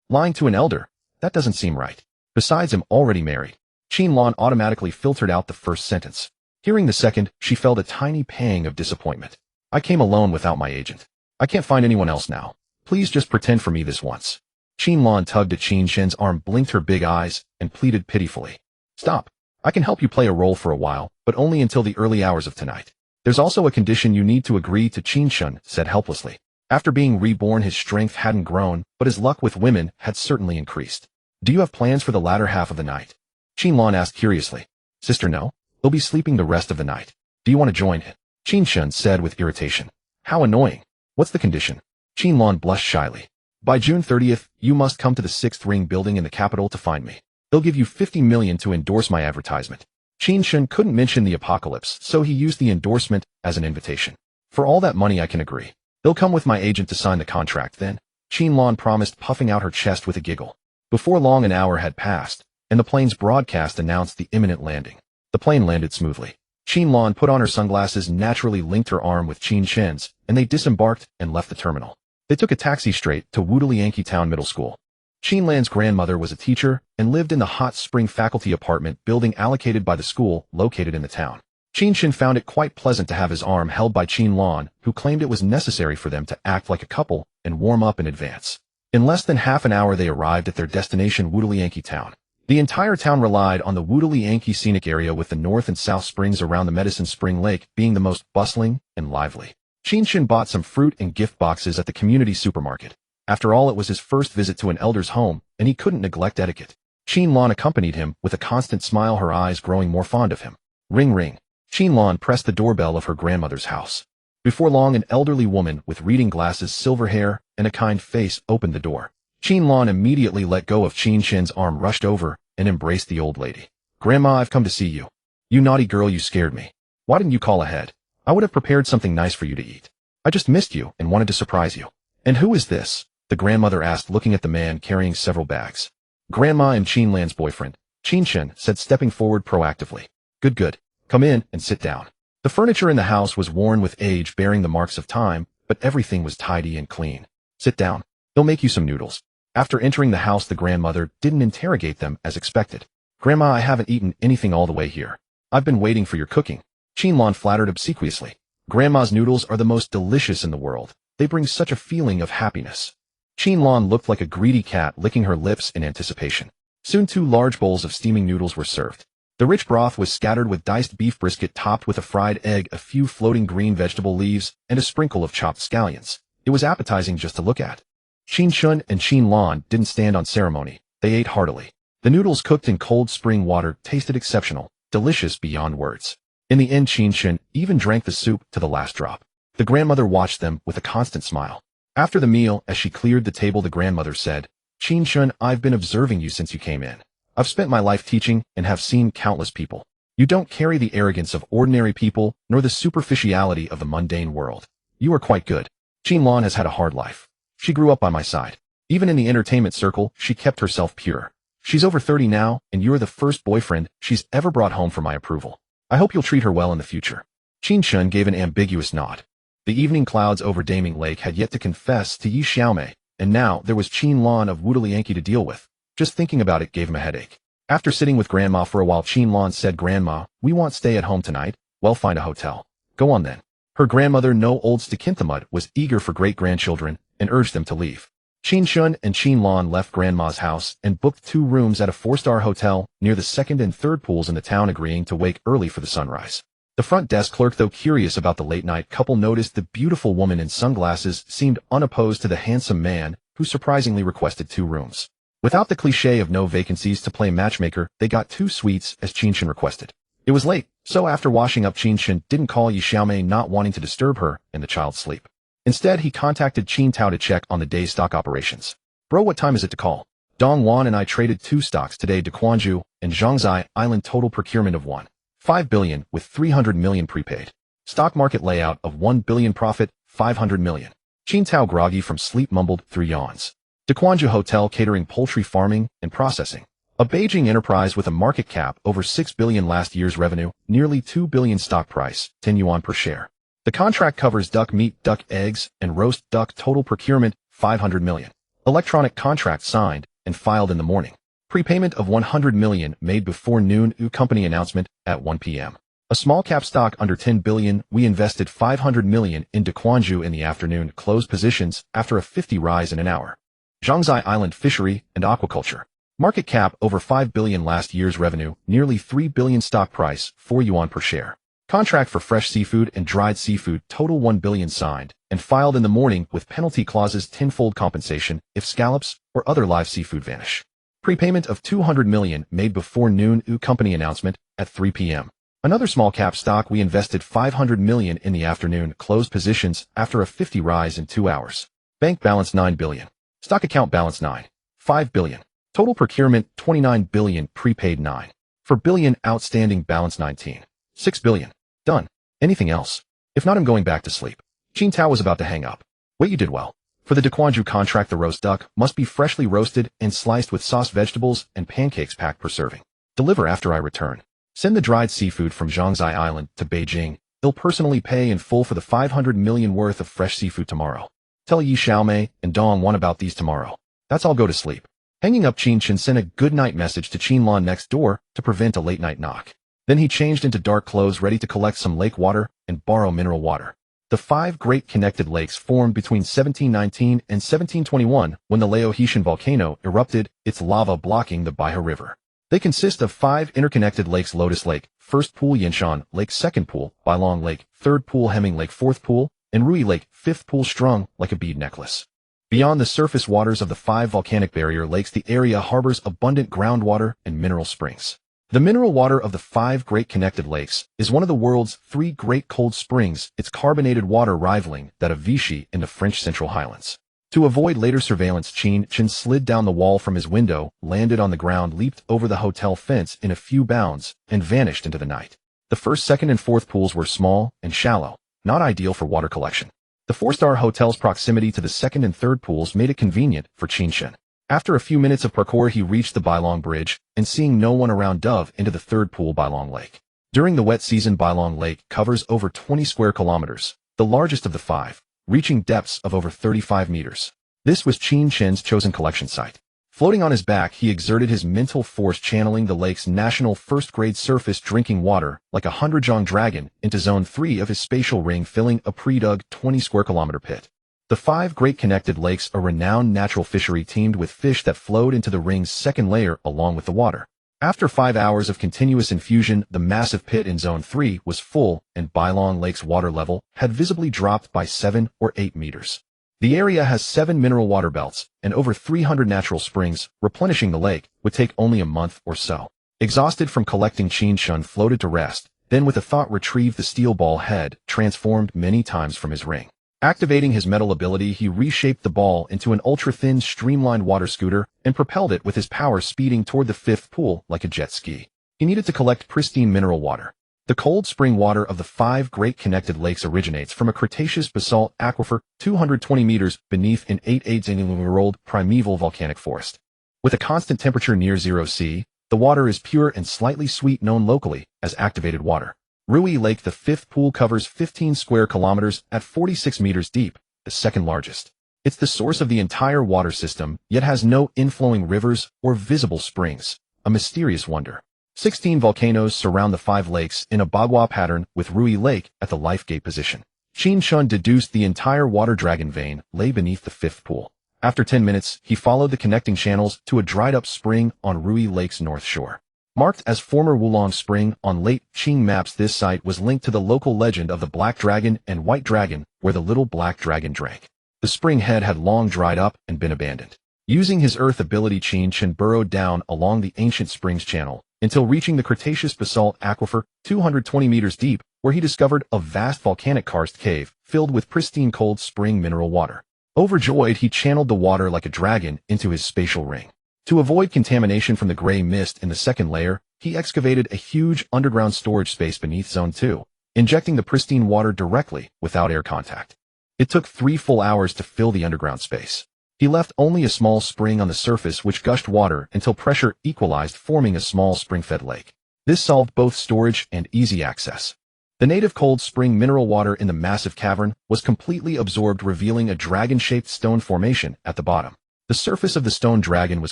Lying to an elder? That doesn't seem right. Besides, I'm already married. Qin Lan automatically filtered out the first sentence. Hearing the second, she felt a tiny pang of disappointment. I came alone without my agent. I can't find anyone else now. Please just pretend for me this once. Qin Lan tugged at Qin Chen's arm, blinked her big eyes, and pleaded pitifully. Stop. I can help you play a role for a while, but only until the early hours of tonight. There's also a condition you need to agree to, Qin Chen said helplessly. After being reborn, his strength hadn't grown, but his luck with women had certainly increased. Do you have plans for the latter half of the night? Qin Lan asked curiously. Sister, no. He'll be sleeping the rest of the night. Do you want to join him? Qin Chen said with irritation. How annoying. What's the condition? Qin Lan blushed shyly. By June 30th, you must come to the 6th Ring building in the capital to find me. They'll give you 50 million to endorse my advertisement. Qin Chen couldn't mention the apocalypse, so he used the endorsement as an invitation. For all that money I can agree. They'll come with my agent to sign the contract then, Qin Lan promised, puffing out her chest with a giggle. Before long, an hour had passed, and the plane's broadcast announced the imminent landing. The plane landed smoothly. Qin Lan put on her sunglasses, naturally linked her arm with Qin Chen's, and they disembarked and left the terminal. They took a taxi straight to Wudalianki Town Middle School. Qin Lan's grandmother was a teacher and lived in the hot spring faculty apartment building allocated by the school located in the town. Qin Chen found it quite pleasant to have his arm held by Qin Lan, who claimed it was necessary for them to act like a couple and warm up in advance. In less than half an hour they arrived at their destination, Wudalianki Town. The entire town relied on the Wudalianki scenic area, with the north and south springs around the Medicine Spring Lake being the most bustling and lively. Qin Chen bought some fruit and gift boxes at the community supermarket. After all, it was his first visit to an elder's home, and he couldn't neglect etiquette. Qin Lan accompanied him with a constant smile, her eyes growing more fond of him. Ring ring. Qin Lan pressed the doorbell of her grandmother's house. Before long, an elderly woman with reading glasses, silver hair, and a kind face opened the door. Qin Lan immediately let go of Qin Chen's arm, rushed over, and embraced the old lady. Grandma, I've come to see you. You naughty girl, you scared me. Why didn't you call ahead? I would have prepared something nice for you to eat. I just missed you and wanted to surprise you. And who is this? The grandmother asked, looking at the man carrying several bags. Grandma and Qin Lan's boyfriend, Qin Chen, said, stepping forward proactively. Good, good. Come in and sit down. The furniture in the house was worn with age, bearing the marks of time, but everything was tidy and clean. Sit down. They'll make you some noodles. After entering the house, the grandmother didn't interrogate them as expected. Grandma, I haven't eaten anything all the way here. I've been waiting for your cooking. Qin Lan flattered obsequiously. Grandma's noodles are the most delicious in the world. They bring such a feeling of happiness. Qin Lan looked like a greedy cat, licking her lips in anticipation. Soon 2 large bowls of steaming noodles were served. The rich broth was scattered with diced beef brisket topped with a fried egg, a few floating green vegetable leaves, and a sprinkle of chopped scallions. It was appetizing just to look at. Qin Chen and Qin Lan didn't stand on ceremony. They ate heartily. The noodles, cooked in cold spring water, tasted exceptional, delicious beyond words. In the end, Qin Chen even drank the soup to the last drop. The grandmother watched them with a constant smile. After the meal, as she cleared the table, the grandmother said, Qin Chen, I've been observing you since you came in. I've spent my life teaching and have seen countless people. You don't carry the arrogance of ordinary people, nor the superficiality of the mundane world. You are quite good. Qin Lan has had a hard life. She grew up by my side. Even in the entertainment circle, she kept herself pure. She's over 30 now, and you're the first boyfriend she's ever brought home for my approval. I hope you'll treat her well in the future. Qin Chen gave an ambiguous nod. The evening clouds over Daming Lake had yet to confess to Yi Xiaomei, and now there was Qin Lan of Wudalianki to deal with. Just thinking about it gave him a headache. After sitting with Grandma for a while, Qin Lan said, Grandma, we won't stay at home tonight. Well, find a hotel. Go on then. Her grandmother, no old Stakinthamud, was eager for great-grandchildren and urged them to leave. Qin Chen and Qin Lan left Grandma's house and booked 2 rooms at a 4-star hotel near the 2nd and 3rd pools in the town, agreeing to wake early for the sunrise. The front desk clerk, though curious about the late-night couple, noticed the beautiful woman in sunglasses seemed unopposed to the handsome man who surprisingly requested 2 rooms. Without the cliché of no vacancies to play matchmaker, they got 2 suites as Qin Chen requested. It was late, so after washing up, Qin Chen didn't call Yi Xiaomei, not wanting to disturb her and the child's sleep. Instead, he contacted Qin Tao to check on the day's stock operations. Bro, what time is it to call? Dong Wan and I traded 2 stocks today, Dequanju and Zhangzai Island, total procurement of 1.5 billion with 300 million prepaid. Stock market layout of 1 billion, profit 500 million. Qin Tao, groggy from sleep, mumbled through yawns. Dequanju Hotel, catering poultry farming and processing. A Beijing enterprise with a market cap over 6 billion, last year's revenue, nearly 2 billion, stock price, 10 yuan per share. The contract covers duck meat, duck eggs, and roast duck, total procurement, 500 million. Electronic contract signed and filed in the morning. Prepayment of 100 million made before noon. Company announcement at 1 p.m. A small cap stock under 10 billion. We invested 500 million in Dequanju in the afternoon. Closed positions after a 50 rise in an hour. Zhangzai Island fishery and aquaculture. Market cap over 5 billion, last year's revenue, nearly 3 billion, stock price, 4 yuan per share. Contract for fresh seafood and dried seafood, total 1 billion, signed and filed in the morning with penalty clauses, tenfold compensation if scallops or other live seafood vanish. Prepayment of 200 million made before noon. Company announcement at 3 p.m. Another small cap stock. We invested 500 million in the afternoon. Closed positions after a 50 rise in 2 hours. Bank balance 9 billion. Stock account balance 9.5 billion. Total procurement 29 billion. Prepaid 9.4 billion. Outstanding balance 19.6 billion. Done. Anything else? If not, I'm going back to sleep. Qin Tao was about to hang up. Wait, you did well. For the Dequanju contract, the roast duck must be freshly roasted and sliced with sauce, vegetables, and pancakes packed per serving. Deliver after I return. Send the dried seafood from Zhangzai Island to Beijing. They'll personally pay in full for the 500 million worth of fresh seafood tomorrow. Tell Yi Xiaomei and Dong Wan about these tomorrow. That's all. Go to sleep. Hanging up, Qin Chen sent a good-night message to Qin Lan next door to prevent a late-night knock. Then he changed into dark clothes, ready to collect some lake water and borrow mineral water. The 5 great connected lakes formed between 1719 and 1721 when the Laotian volcano erupted, its lava blocking the Baihe River. They consist of 5 interconnected lakes: Lotus Lake, first pool; Yanshan Lake, second pool; Bailong Lake, third pool; Hemming Lake, fourth pool; and Rui Lake, fifth pool, strung like a bead necklace. Beyond the surface waters of the 5 volcanic barrier lakes, the area harbors abundant groundwater and mineral springs. The mineral water of the 5 great connected lakes is one of the world's 3 great cold springs, its carbonated water rivaling that of Vichy in the French Central Highlands. To avoid later surveillance, Qin Chen slid down the wall from his window, landed on the ground, leaped over the hotel fence in a few bounds, and vanished into the night. The first, second, and fourth pools were small and shallow, not ideal for water collection. The 4-star hotel's proximity to the second and third pools made it convenient for Qin Chen. After a few minutes of parkour, he reached the Bailong Bridge, and seeing no one around, dove into the third pool, Bailong Lake. During the wet season, Bailong Lake covers over 20 square kilometers, the largest of the 5, reaching depths of over 35 meters. This was Qin Chen's chosen collection site. Floating on his back, he exerted his mental force, channeling the lake's national first-grade surface drinking water like a 100-jong dragon into Zone 3 of his spatial ring, filling a pre-dug 20-square-kilometer pit. The 5 Great Connected Lakes, a renowned natural fishery, teemed with fish that flowed into the ring's second layer along with the water. After 5 hours of continuous infusion, the massive pit in Zone 3 was full, and Bailong Lake's water level had visibly dropped by 7 or 8 meters. The area has 7 mineral water belts and over 300 natural springs. Replenishing the lake would take only a month or so. Exhausted from collecting, Qin Chen floated to rest, then with a thought retrieved the steel ball head, transformed many times from his ring. Activating his metal ability, he reshaped the ball into an ultra-thin, streamlined water scooter and propelled it with his power, speeding toward the 5th pool like a jet ski. He needed to collect pristine mineral water. The cold spring water of the 5 Great Connected Lakes originates from a Cretaceous basalt aquifer 220 meters beneath an 8,800-year-old primeval volcanic forest. With a constant temperature near 0 C, the water is pure and slightly sweet, known locally as activated water. Rui Lake, the 5th pool, covers 15 square kilometers at 46 meters deep, the second largest. It's the source of the entire water system, yet has no inflowing rivers or visible springs, a mysterious wonder. 16 volcanoes surround the 5 lakes in a bagua pattern, with Rui Lake at the life gate position. Qin Chen deduced the entire water dragon vein lay beneath the 5th pool. After 10 minutes, he followed the connecting channels to a dried-up spring on Rui Lake's north shore. Marked as former Wulong Spring on late Qing maps, this site was linked to the local legend of the Black Dragon and White Dragon, where the little black dragon drank. The spring head had long dried up and been abandoned. Using his earth ability, Qin Chen burrowed down along the ancient springs channel until reaching the Cretaceous basalt aquifer 220 meters deep, where he discovered a vast volcanic karst cave filled with pristine cold spring mineral water. Overjoyed, he channeled the water like a dragon into his spatial ring. To avoid contamination from the gray mist in the second layer, he excavated a huge underground storage space beneath Zone 2, injecting the pristine water directly without air contact. It took 3 full hours to fill the underground space. He left only a small spring on the surface which gushed water until pressure equalized, forming a small spring-fed lake. This solved both storage and easy access. The native cold spring mineral water in the massive cavern was completely absorbed, revealing a dragon-shaped stone formation at the bottom. The surface of the stone dragon was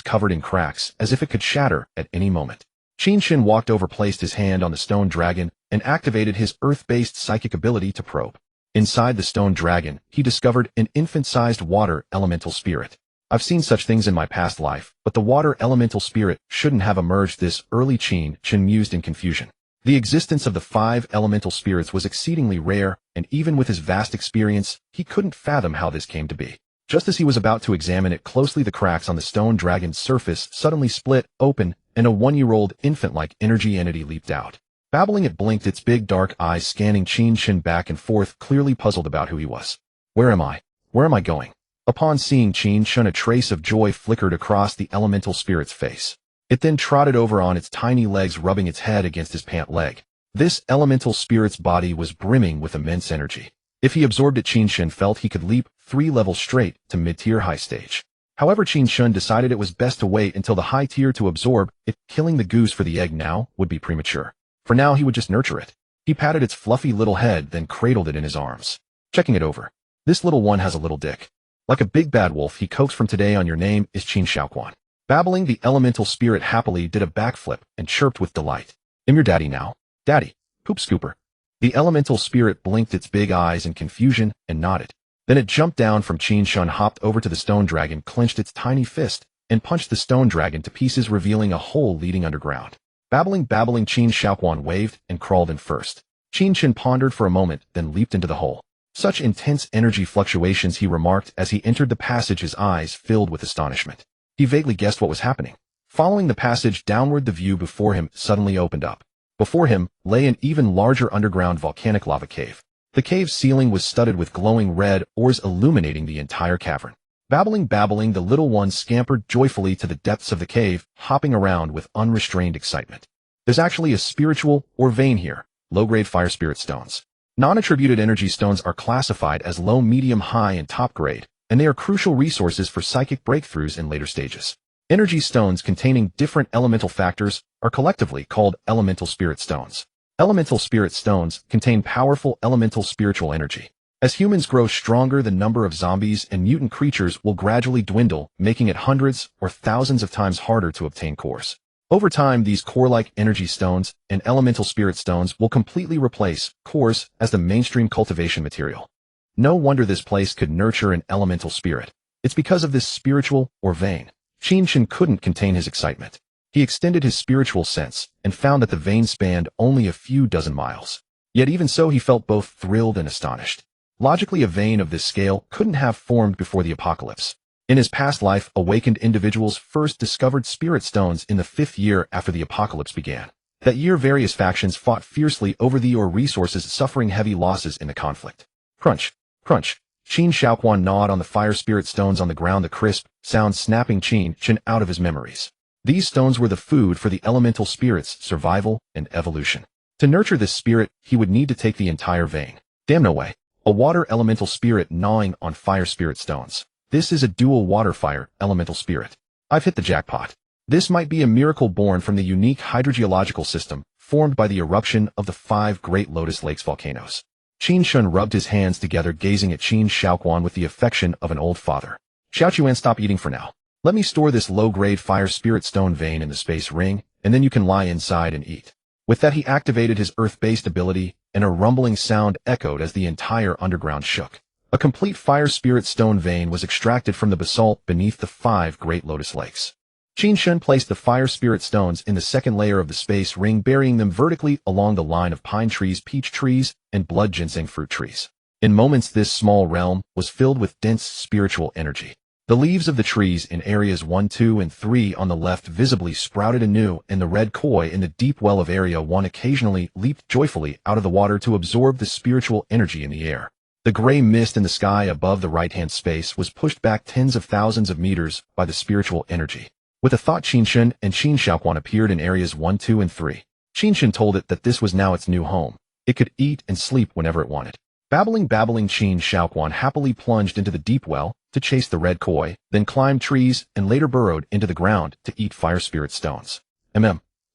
covered in cracks, as if it could shatter at any moment. Qin Chen walked over, placed his hand on the stone dragon, and activated his earth-based psychic ability to probe. Inside the stone dragon, he discovered an infant-sized water elemental spirit. I've seen such things in my past life, but the water elemental spirit shouldn't have emerged this early, Qin Chen mused in confusion. The existence of the 5 elemental spirits was exceedingly rare, and even with his vast experience, he couldn't fathom how this came to be. Just as he was about to examine it closely, the cracks on the stone dragon's surface suddenly split open, and a 1-year-old infant-like energy entity leaped out. Babbling, it blinked its big dark eyes, scanning Qin Chen back and forth, clearly puzzled about who he was. Where am I? Where am I going? Upon seeing Qin Chen, a trace of joy flickered across the elemental spirit's face. It then trotted over on its tiny legs, rubbing its head against his pant leg. This elemental spirit's body was brimming with immense energy. If he absorbed it, Qin Chen felt he could leap 3 levels straight to mid-tier high stage. However, Qin Chen decided it was best to wait until the high tier to absorb it. Killing the goose for the egg now would be premature. For now, he would just nurture it. He patted its fluffy little head, then cradled it in his arms. Checking it over. This little one has a little dick. Like a big bad wolf, he coaxed, from today on your name is Qin Shaoquan. Babbling, the elemental spirit happily did a backflip and chirped with delight. I'm your daddy now. Daddy. Poop scooper. The elemental spirit blinked its big eyes in confusion and nodded. Then it jumped down from Qin Chen, hopped over to the stone dragon, clenched its tiny fist, and punched the stone dragon to pieces, revealing a hole leading underground. Babbling, Qin Shaoquan waved and crawled in first. Qin Chen pondered for a moment, then leaped into the hole. Such intense energy fluctuations, he remarked as he entered the passage, his eyes filled with astonishment. He vaguely guessed what was happening. Following the passage downward, the view before him suddenly opened up. Before him lay an even larger underground volcanic lava cave. The cave's ceiling was studded with glowing red ores, illuminating the entire cavern. Babbling, the little one scampered joyfully to the depths of the cave, hopping around with unrestrained excitement. There's actually a spiritual ore vein here. Low-grade fire spirit stones. Non-attributed energy stones are classified as low, medium, high, and top grade, and they are crucial resources for psychic breakthroughs in later stages. Energy stones containing different elemental factors are collectively called elemental spirit stones. Elemental spirit stones contain powerful elemental spiritual energy. As humans grow stronger, the number of zombies and mutant creatures will gradually dwindle, making it hundreds or thousands of times harder to obtain cores. Over time, these core-like energy stones and elemental spirit stones will completely replace cores as the mainstream cultivation material. No wonder this place could nurture an elemental spirit. It's because of this spiritual or vein. Qin Chen couldn't contain his excitement. He extended his spiritual sense and found that the vein spanned only a few dozen miles. Yet even so, he felt both thrilled and astonished. Logically, a vein of this scale couldn't have formed before the apocalypse. In his past life, awakened individuals first discovered spirit stones in the 5th year after the apocalypse began. That year, various factions fought fiercely over the ore resources, suffering heavy losses in the conflict. Crunch, crunch. Qin Shaoquan gnawed on the fire spirit stones on the ground, the crisp sound snapping Qin Chen out of his memories. These stones were the food for the elemental spirit's survival and evolution. To nurture this spirit, he would need to take the entire vein. Damn, no way. A water elemental spirit gnawing on fire spirit stones. This is a dual water-fire elemental spirit. I've hit the jackpot. This might be a miracle born from the unique hydrogeological system formed by the eruption of the 5 Great Lotus Lakes volcanoes. Qin Chen rubbed his hands together, gazing at Qin Shaoquan with the affection of an old father. Xiaoquan, stop eating for now. Let me store this low-grade fire spirit stone vein in the space ring, and then you can lie inside and eat. With that, he activated his earth-based ability, and a rumbling sound echoed as the entire underground shook. A complete fire spirit stone vein was extracted from the basalt beneath the 5 Great Lotus Lakes. Qin Chen placed the fire spirit stones in the second layer of the space ring, burying them vertically along the line of pine trees, peach trees, and blood ginseng fruit trees. In moments, this small realm was filled with dense spiritual energy. The leaves of the trees in areas 1, 2, and 3 on the left visibly sprouted anew, and the red koi in the deep well of area 1 occasionally leaped joyfully out of the water to absorb the spiritual energy in the air. The gray mist in the sky above the right-hand space was pushed back tens of thousands of meters by the spiritual energy. With a thought, Qin Chen and Qin Shaoquan appeared in areas 1, 2, and 3. Qin Chen told it that this was now its new home. It could eat and sleep whenever it wanted. Babbling, Qin Shaoquan happily plunged into the deep well to chase the red koi, then climbed trees and later burrowed into the ground to eat fire spirit stones.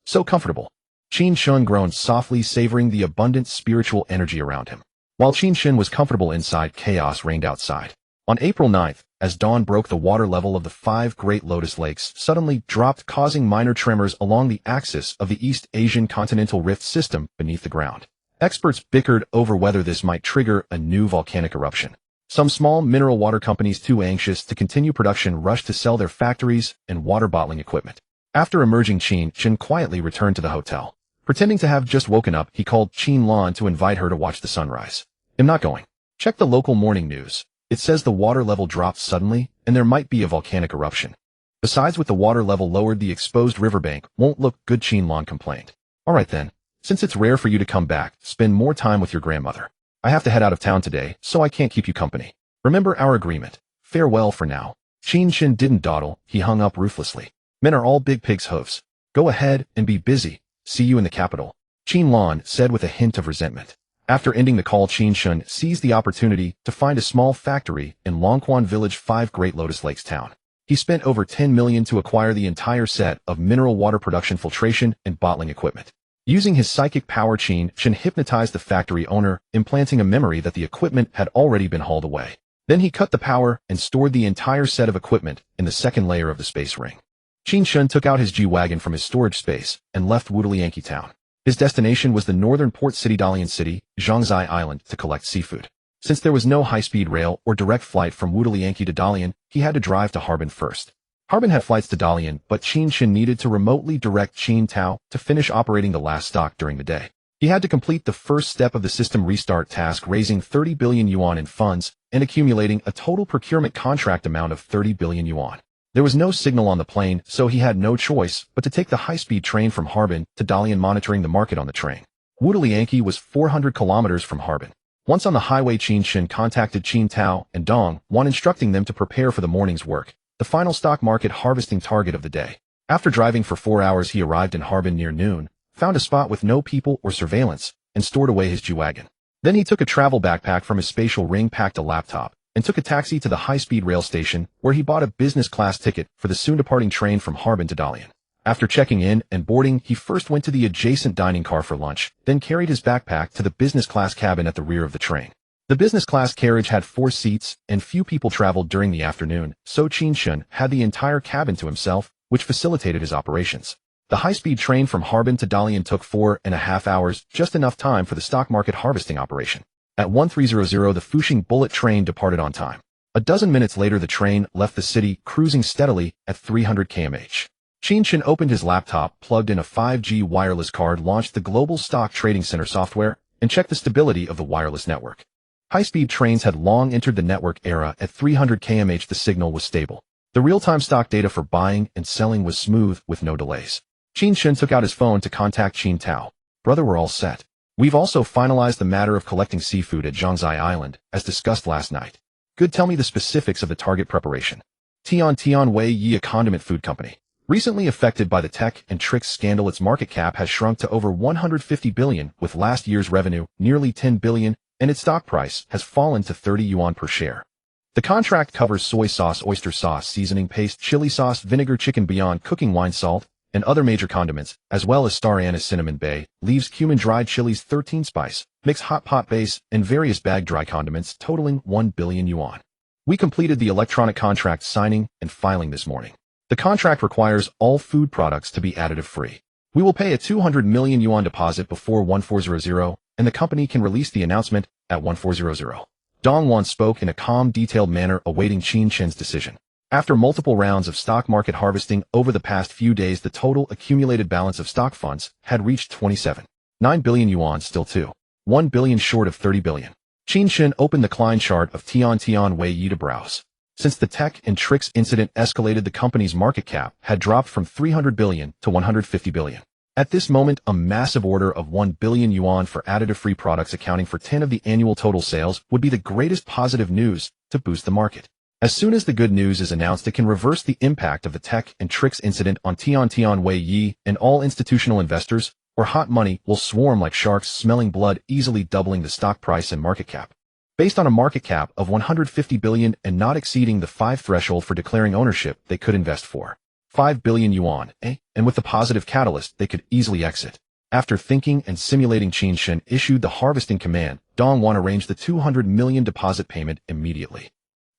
So comfortable. Qin Chen groaned softly, savoring the abundant spiritual energy around him. While Qin Chen was comfortable inside, chaos reigned outside. On April 9th, as dawn broke, the water level of the 5 Great Lotus Lakes suddenly dropped, causing minor tremors along the axis of the East Asian continental rift system beneath the ground. Experts bickered over whether this might trigger a new volcanic eruption. Some small mineral water companies, too anxious to continue production, rushed to sell their factories and water bottling equipment. After emerging, Qin Chen quietly returned to the hotel. Pretending to have just woken up, he called Qin Lan to invite her to watch the sunrise. I'm not going. Check the local morning news. It says the water level dropped suddenly, and there might be a volcanic eruption. Besides, with the water level lowered, the exposed riverbank won't look good, Qin Lan complained. All right then. Since it's rare for you to come back, spend more time with your grandmother. I have to head out of town today, so I can't keep you company. Remember our agreement. Farewell for now. Qin Chen didn't dawdle, he hung up ruthlessly. Men are all big pig's hooves. Go ahead and be busy. See you in the capital. Qin Lan said with a hint of resentment. After ending the call, Qin Chen seized the opportunity to find a small factory in Longquan Village, 5 Great Lotus Lakes town. He spent over 10 million to acquire the entire set of mineral water production, filtration, and bottling equipment. Using his psychic power, Qin Chen hypnotized the factory owner, implanting a memory that the equipment had already been hauled away. Then he cut the power and stored the entire set of equipment in the second layer of the space ring. Qin Chen took out his G-Wagon from his storage space and left Wulianqi town. His destination was the northern port city Dalian City, Zhangzai Island, to collect seafood. Since there was no high-speed rail or direct flight from Wulianqi to Dalian, he had to drive to Harbin first. Harbin had flights to Dalian, but Qin Chen needed to remotely direct Qin Tao to finish operating the last stock during the day. He had to complete the first step of the system restart task, raising 30 billion yuan in funds and accumulating a total procurement contract amount of 30 billion yuan. There was no signal on the plane, so he had no choice but to take the high-speed train from Harbin to Dalian, monitoring the market on the train. Wulianqi was 400 kilometers from Harbin. Once on the highway, Qin Chen contacted Qin Tao and Dong, one instructing them to prepare for the morning's work, the final stock market harvesting target of the day. After driving for 4 hours, he arrived in Harbin near noon, found a spot with no people or surveillance, and stored away his G-Wagon. Then he took a travel backpack from his spatial ring, packed a laptop, and took a taxi to the high-speed rail station where he bought a business-class ticket for the soon-departing train from Harbin to Dalian. After checking in and boarding, he first went to the adjacent dining car for lunch, then carried his backpack to the business-class cabin at the rear of the train. The business-class carriage had 4 seats, and few people traveled during the afternoon, so Qin Chen had the entire cabin to himself, which facilitated his operations. The high-speed train from Harbin to Dalian took 4.5 hours, just enough time for the stock market harvesting operation. At 1300, the Fuxing bullet train departed on time. A dozen minutes later, the train left the city, cruising steadily at 300 km/h. Qin Chen opened his laptop, plugged in a 5G wireless card, launched the Global Stock Trading Center software, and checked the stability of the wireless network. High-speed trains had long entered the network era. At 300 km/h, the signal was stable. The real-time stock data for buying and selling was smooth, with no delays. Qin Chen took out his phone to contact Qin Tao. "Brother, we're all set. We've also finalized the matter of collecting seafood at Zhangzai Island, as discussed last night." "Good, tell me the specifics of the target preparation." Tian Wei Yi, a condiment food company. Recently affected by the tech and tricks scandal, its market cap has shrunk to over 150 billion, with last year's revenue nearly 10 billion, and its stock price has fallen to 30 yuan per share. The contract covers soy sauce, oyster sauce, seasoning paste, chili sauce, vinegar, chicken beyond, cooking wine, salt, and other major condiments, as well as star anise, cinnamon, bay, leaves, cumin, dried chilies, 13 spice, mix, hot pot base, and various bag dry condiments totaling 1 billion yuan. We completed the electronic contract signing and filing this morning. The contract requires all food products to be additive-free. We will pay a 200 million yuan deposit before 1400, and the company can release the announcement at 1400. Dongwan spoke in a calm, detailed manner, awaiting Qin Chen's decision. After multiple rounds of stock market harvesting over the past few days, the total accumulated balance of stock funds had reached 27.9 billion yuan, still 1 billion short of 30 billion. Qin Chen opened the Klein chart of Tian Wei Yi to browse. Since the tech and tricks incident escalated, the company's market cap had dropped from 300 billion to 150 billion. At this moment, a massive order of 1 billion yuan for additive-free products accounting for 10 of the annual total sales would be the greatest positive news to boost the market. As soon as the good news is announced, it can reverse the impact of the tech and tricks incident on Tian Wei Yi, and all institutional investors or hot money will swarm like sharks smelling blood, easily doubling the stock price and market cap. Based on a market cap of 150 billion and not exceeding the 5 threshold for declaring ownership, they could invest for 5 billion yuan, and with the positive catalyst, they could easily exit. After thinking and simulating, Qin Chen issued the harvesting command. Dongwan arranged the 200 million deposit payment immediately.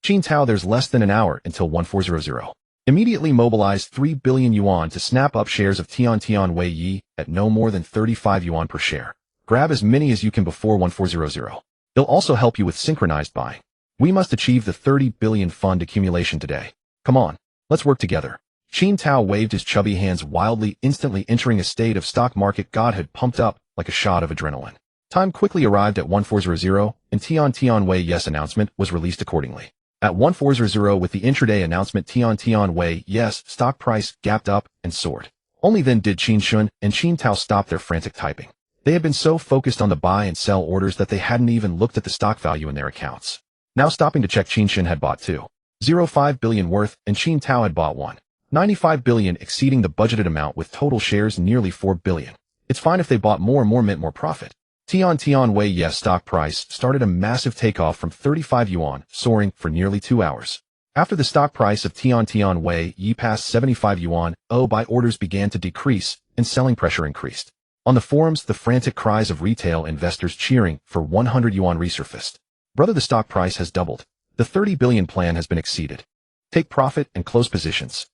Qin Tao, there's less than an hour until 1400. Immediately mobilize 3 billion yuan to snap up shares of Tian Wei Yi at no more than 35 yuan per share. Grab as many as you can before 1400. It'll also help you with synchronized buying. We must achieve the 30 billion fund accumulation today. Come on, let's work together. Qin Tao waved his chubby hands wildly, instantly entering a state of stock market godhood, pumped up like a shot of adrenaline. Time quickly arrived at 1400, and Tian Wei Yi's announcement was released accordingly. At 1400, with the intraday announcement, Tian Wei Yi's stock price gapped up and soared. Only then did Qin Chen and Qin Tao stop their frantic typing. They had been so focused on the buy and sell orders that they hadn't even looked at the stock value in their accounts. Now stopping to check, Qin Chen had bought 2.05 billion worth, and Qin Tao had bought 1.95 billion, exceeding the budgeted amount with total shares nearly 4 billion. It's fine if they bought more and more meant more profit. Tian Wei Yi's stock price started a massive takeoff from 35 yuan, soaring for nearly 2 hours. After the stock price of Tian Wei Yi passed 75 yuan, buy orders began to decrease and selling pressure increased. On the forums, the frantic cries of retail investors cheering for 100 yuan resurfaced. "Brother, the stock price has doubled. The 30 billion plan has been exceeded. Take profit and close positions."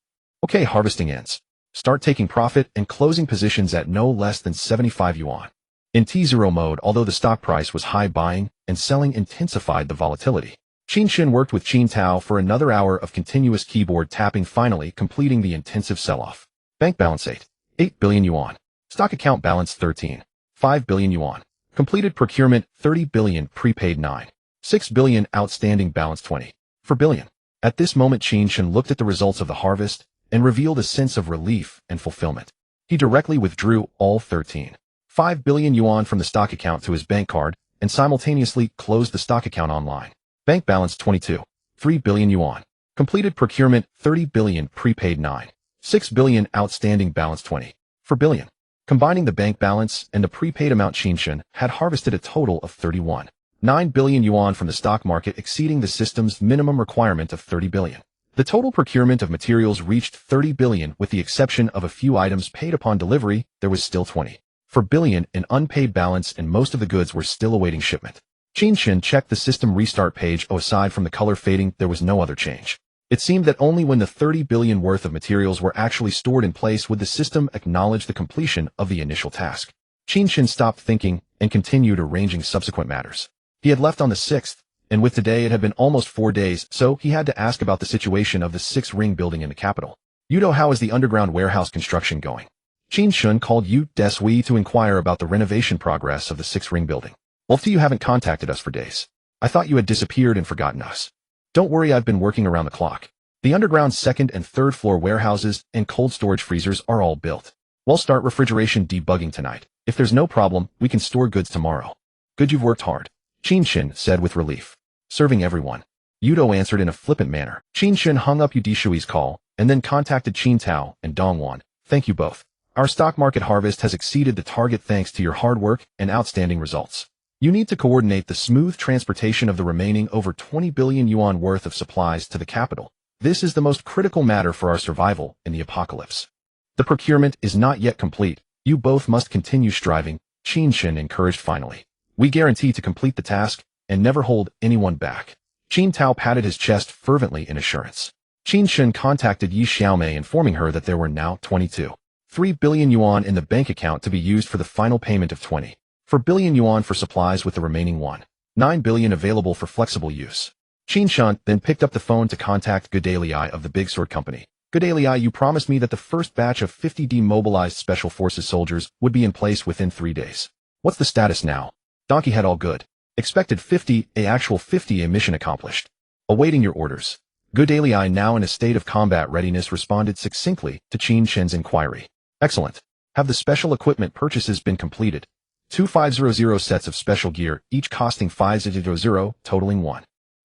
Okay, harvesting ends. Start taking profit and closing positions at no less than 75 yuan. In T0 mode, although the stock price was high, buying and selling intensified the volatility. Qin Chen worked with Qin Tao for another hour of continuous keyboard tapping, finally completing the intensive sell-off. Bank balance 8 billion yuan. Stock account balance 13.5 billion yuan. Completed procurement 30 billion, prepaid 9.6 billion, outstanding balance 20.4 billion. At this moment, Qin Chen looked at the results of the harvest and revealed a sense of relief and fulfillment. He directly withdrew all 13.5 billion yuan from the stock account to his bank card and simultaneously closed the stock account online. Bank balance 22.3 billion yuan. Completed procurement 30 billion, prepaid 9.6 billion, outstanding balance 20.4 billion. Combining the bank balance and the prepaid amount, Qin Chen had harvested a total of 31 9 billion yuan from the stock market exceeding the system's minimum requirement of 30 billion. The total procurement of materials reached 30 billion with the exception of a few items paid upon delivery, there was still 24 billion in unpaid balance and most of the goods were still awaiting shipment. Qin Chen checked the system restart page. Aside from the color fading, there was no other change. It seemed that only when the 30 billion worth of materials were actually stored in place would the system acknowledge the completion of the initial task. Qin Chen stopped thinking and continued arranging subsequent matters. He had left on the 6th, and with today it had been almost 4 days, so he had to ask about the situation of the 6-ring building in the capital. Yudo, how is the underground warehouse construction going? Qin Chen called Yu Desui to inquire about the renovation progress of the 6-ring building. Wolfie, you haven't contacted us for days. I thought you had disappeared and forgotten us. Don't worry, I've been working around the clock. The underground 2nd and 3rd floor warehouses and cold storage freezers are all built. We'll start refrigeration debugging tonight. If there's no problem, we can store goods tomorrow. Good, you've worked hard, Qin Chen said with relief. Serving everyone. Yudo answered in a flippant manner. Qin Chen hung up Yudishui's call and then contacted Qin Tao and Dongwan. Thank you both. Our stock market harvest has exceeded the target thanks to your hard work and outstanding results. You need to coordinate the smooth transportation of the remaining over 20 billion yuan worth of supplies to the capital. This is the most critical matter for our survival in the apocalypse. The procurement is not yet complete. You both must continue striving, Qin Chen encouraged finally. We guarantee to complete the task and never hold anyone back. Qin Tao patted his chest fervently in assurance. Qin Chen contacted Yi Xiaomei informing her that there were now 3 billion yuan in the bank account to be used for the final payment of 4 billion yuan for supplies with the remaining 9 billion available for flexible use. Qin Chen then picked up the phone to contact Gudalii of the Big Sword Company. Gudalii, you promised me that the first batch of 50 demobilized Special Forces soldiers would be in place within 3 days. What's the status now? Donkey Head, all good. Expected 50, actual 50, mission accomplished. Awaiting your orders. Gudalii, now in a state of combat readiness, responded succinctly to Qin Chen's inquiry. Excellent. Have the special equipment purchases been completed? 2500 sets of special gear, each costing 500, totaling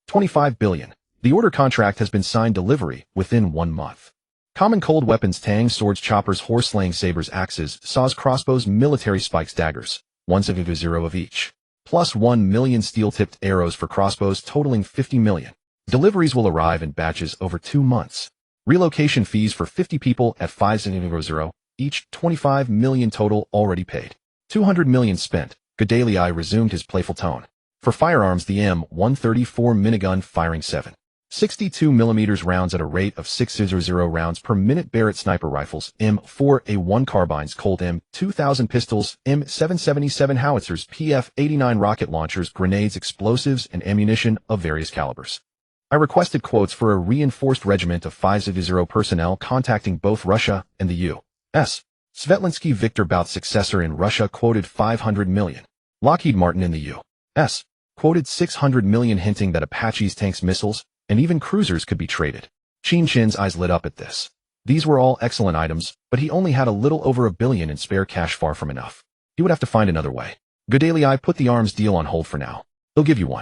25 billion. The order contract has been signed. Delivery within 1 month. Common cold weapons: tang, swords, choppers, horse-slaying sabers, axes, saws, crossbows, military spikes, daggers, 100 of each. Plus 1 million steel-tipped arrows for crossbows, totaling 50 million. Deliveries will arrive in batches over 2 months. Relocation fees for 50 people at 500 each, 25 million total already paid. 200 million spent. Gudalii resumed his playful tone. For firearms, the M134 minigun firing 7.62mm rounds at a rate of 600 rounds per minute. Barrett sniper rifles, M4A1 carbines, Colt M2000 pistols, M777 howitzers, PF89 rocket launchers, grenades, explosives, and ammunition of various calibers. I requested quotes for a reinforced regiment of 500 personnel contacting both Russia and the U.S. Svetlinsky Victor Bout's successor in Russia quoted 500 million. Lockheed Martin in the U.S. quoted 600 million, hinting that Apache's tanks, missiles, and even cruisers could be traded. Qin Chen's eyes lit up at this. These were all excellent items, but he only had a little over $1 billion in spare cash, far from enough. He would have to find another way. Gudalii, put the arms deal on hold for now. They'll give you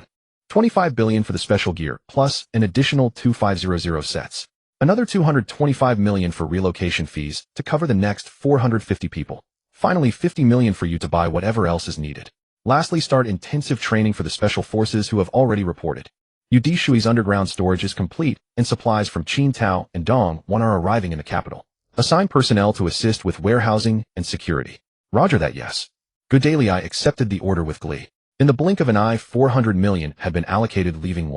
25 billion for the special gear, plus an additional 2500 sets. Another 225 million for relocation fees to cover the next 450 people. Finally, 50 million for you to buy whatever else is needed. Lastly, start intensive training for the special forces who have already reported. Yudishui's underground storage is complete, and supplies from Qin Tao and Dongwan are arriving in the capital. Assign personnel to assist with warehousing and security. Roger that, yes. Gudalii accepted the order with glee. In the blink of an eye, 400 million had been allocated, leaving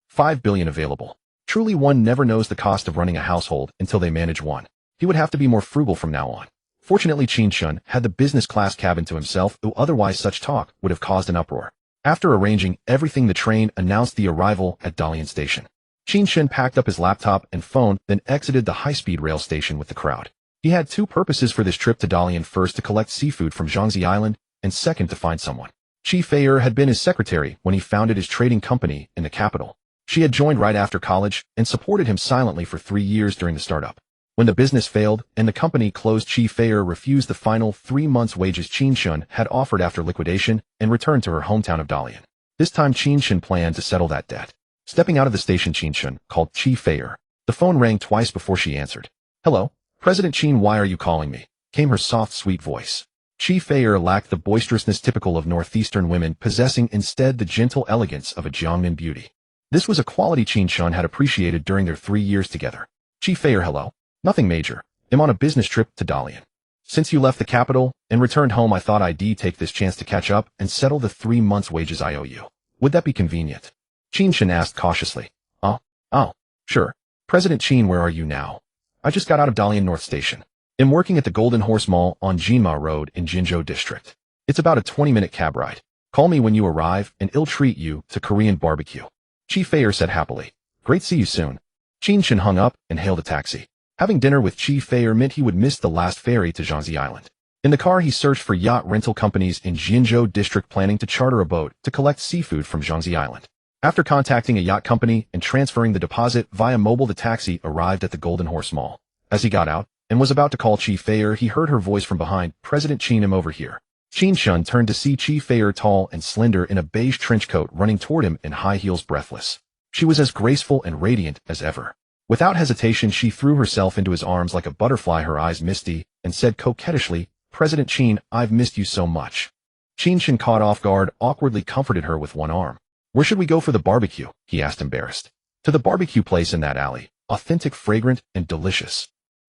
5 billion available. Truly, one never knows the cost of running a household until they manage one. He would have to be more frugal from now on. Fortunately, Qin Chen had the business class cabin to himself, though otherwise such talk would have caused an uproar. After arranging everything, the train announced the arrival at Dalian Station. Qin Chen packed up his laptop and phone, then exited the high-speed rail station with the crowd. He had 2 purposes for this trip to Dalian: first, to collect seafood from Zhangzi Island, and second, to find someone. Qi Feier had been his secretary when he founded his trading company in the capital. She had joined right after college and supported him silently for 3 years during the startup. When the business failed and the company closed, Qi Feier refused the final 3 months' wages Qin Chen had offered after liquidation and returned to her hometown of Dalian. This time, Qin Chen planned to settle that debt. Stepping out of the station, Qin Chen called Qi Feier. The phone rang twice before she answered. Hello, President Qin, why are you calling me? Came her soft, sweet voice. Qi Feier lacked the boisterousness typical of northeastern women, possessing instead the gentle elegance of a Jiangnan beauty. This was a quality Qin Chen had appreciated during their 3 years together. Qi Feier, hello. Nothing major. I'm on a business trip to Dalian. Since you left the capital and returned home, I thought I'd take this chance to catch up and settle the 3 months' wages I owe you. Would that be convenient? Qin Chen asked cautiously. Oh, sure. President Qin, where are you now? I just got out of Dalian North Station. I'm working at the Golden Horse Mall on Jinma Road in Jinzhou District. It's about a 20-minute cab ride. Call me when you arrive and I'll treat you to Korean barbecue. Qi Feier said happily. Great, see you soon. Qin Chen hung up and hailed a taxi. Having dinner with Qi Feier meant he would miss the last ferry to Zhangzi Island. In the car, he searched for yacht rental companies in Jinzhou District, planning to charter a boat to collect seafood from Zhangzi Island. After contacting a yacht company and transferring the deposit via mobile, the taxi arrived at the Golden Horse Mall. As he got out and was about to call Qi Feier, he heard her voice from behind. President Qin, I'm over here. Qin Chen turned to see Qi Feier, tall and slender in a beige trench coat, running toward him in high heels, breathless. She was as graceful and radiant as ever. Without hesitation, she threw herself into his arms like a butterfly, her eyes misty, and said coquettishly, President Qin, I've missed you so much. Qin Chen, caught off guard, awkwardly comforted her with one arm. Where should we go for the barbecue? He asked, embarrassed. To the barbecue place in that alley. Authentic, fragrant, and delicious.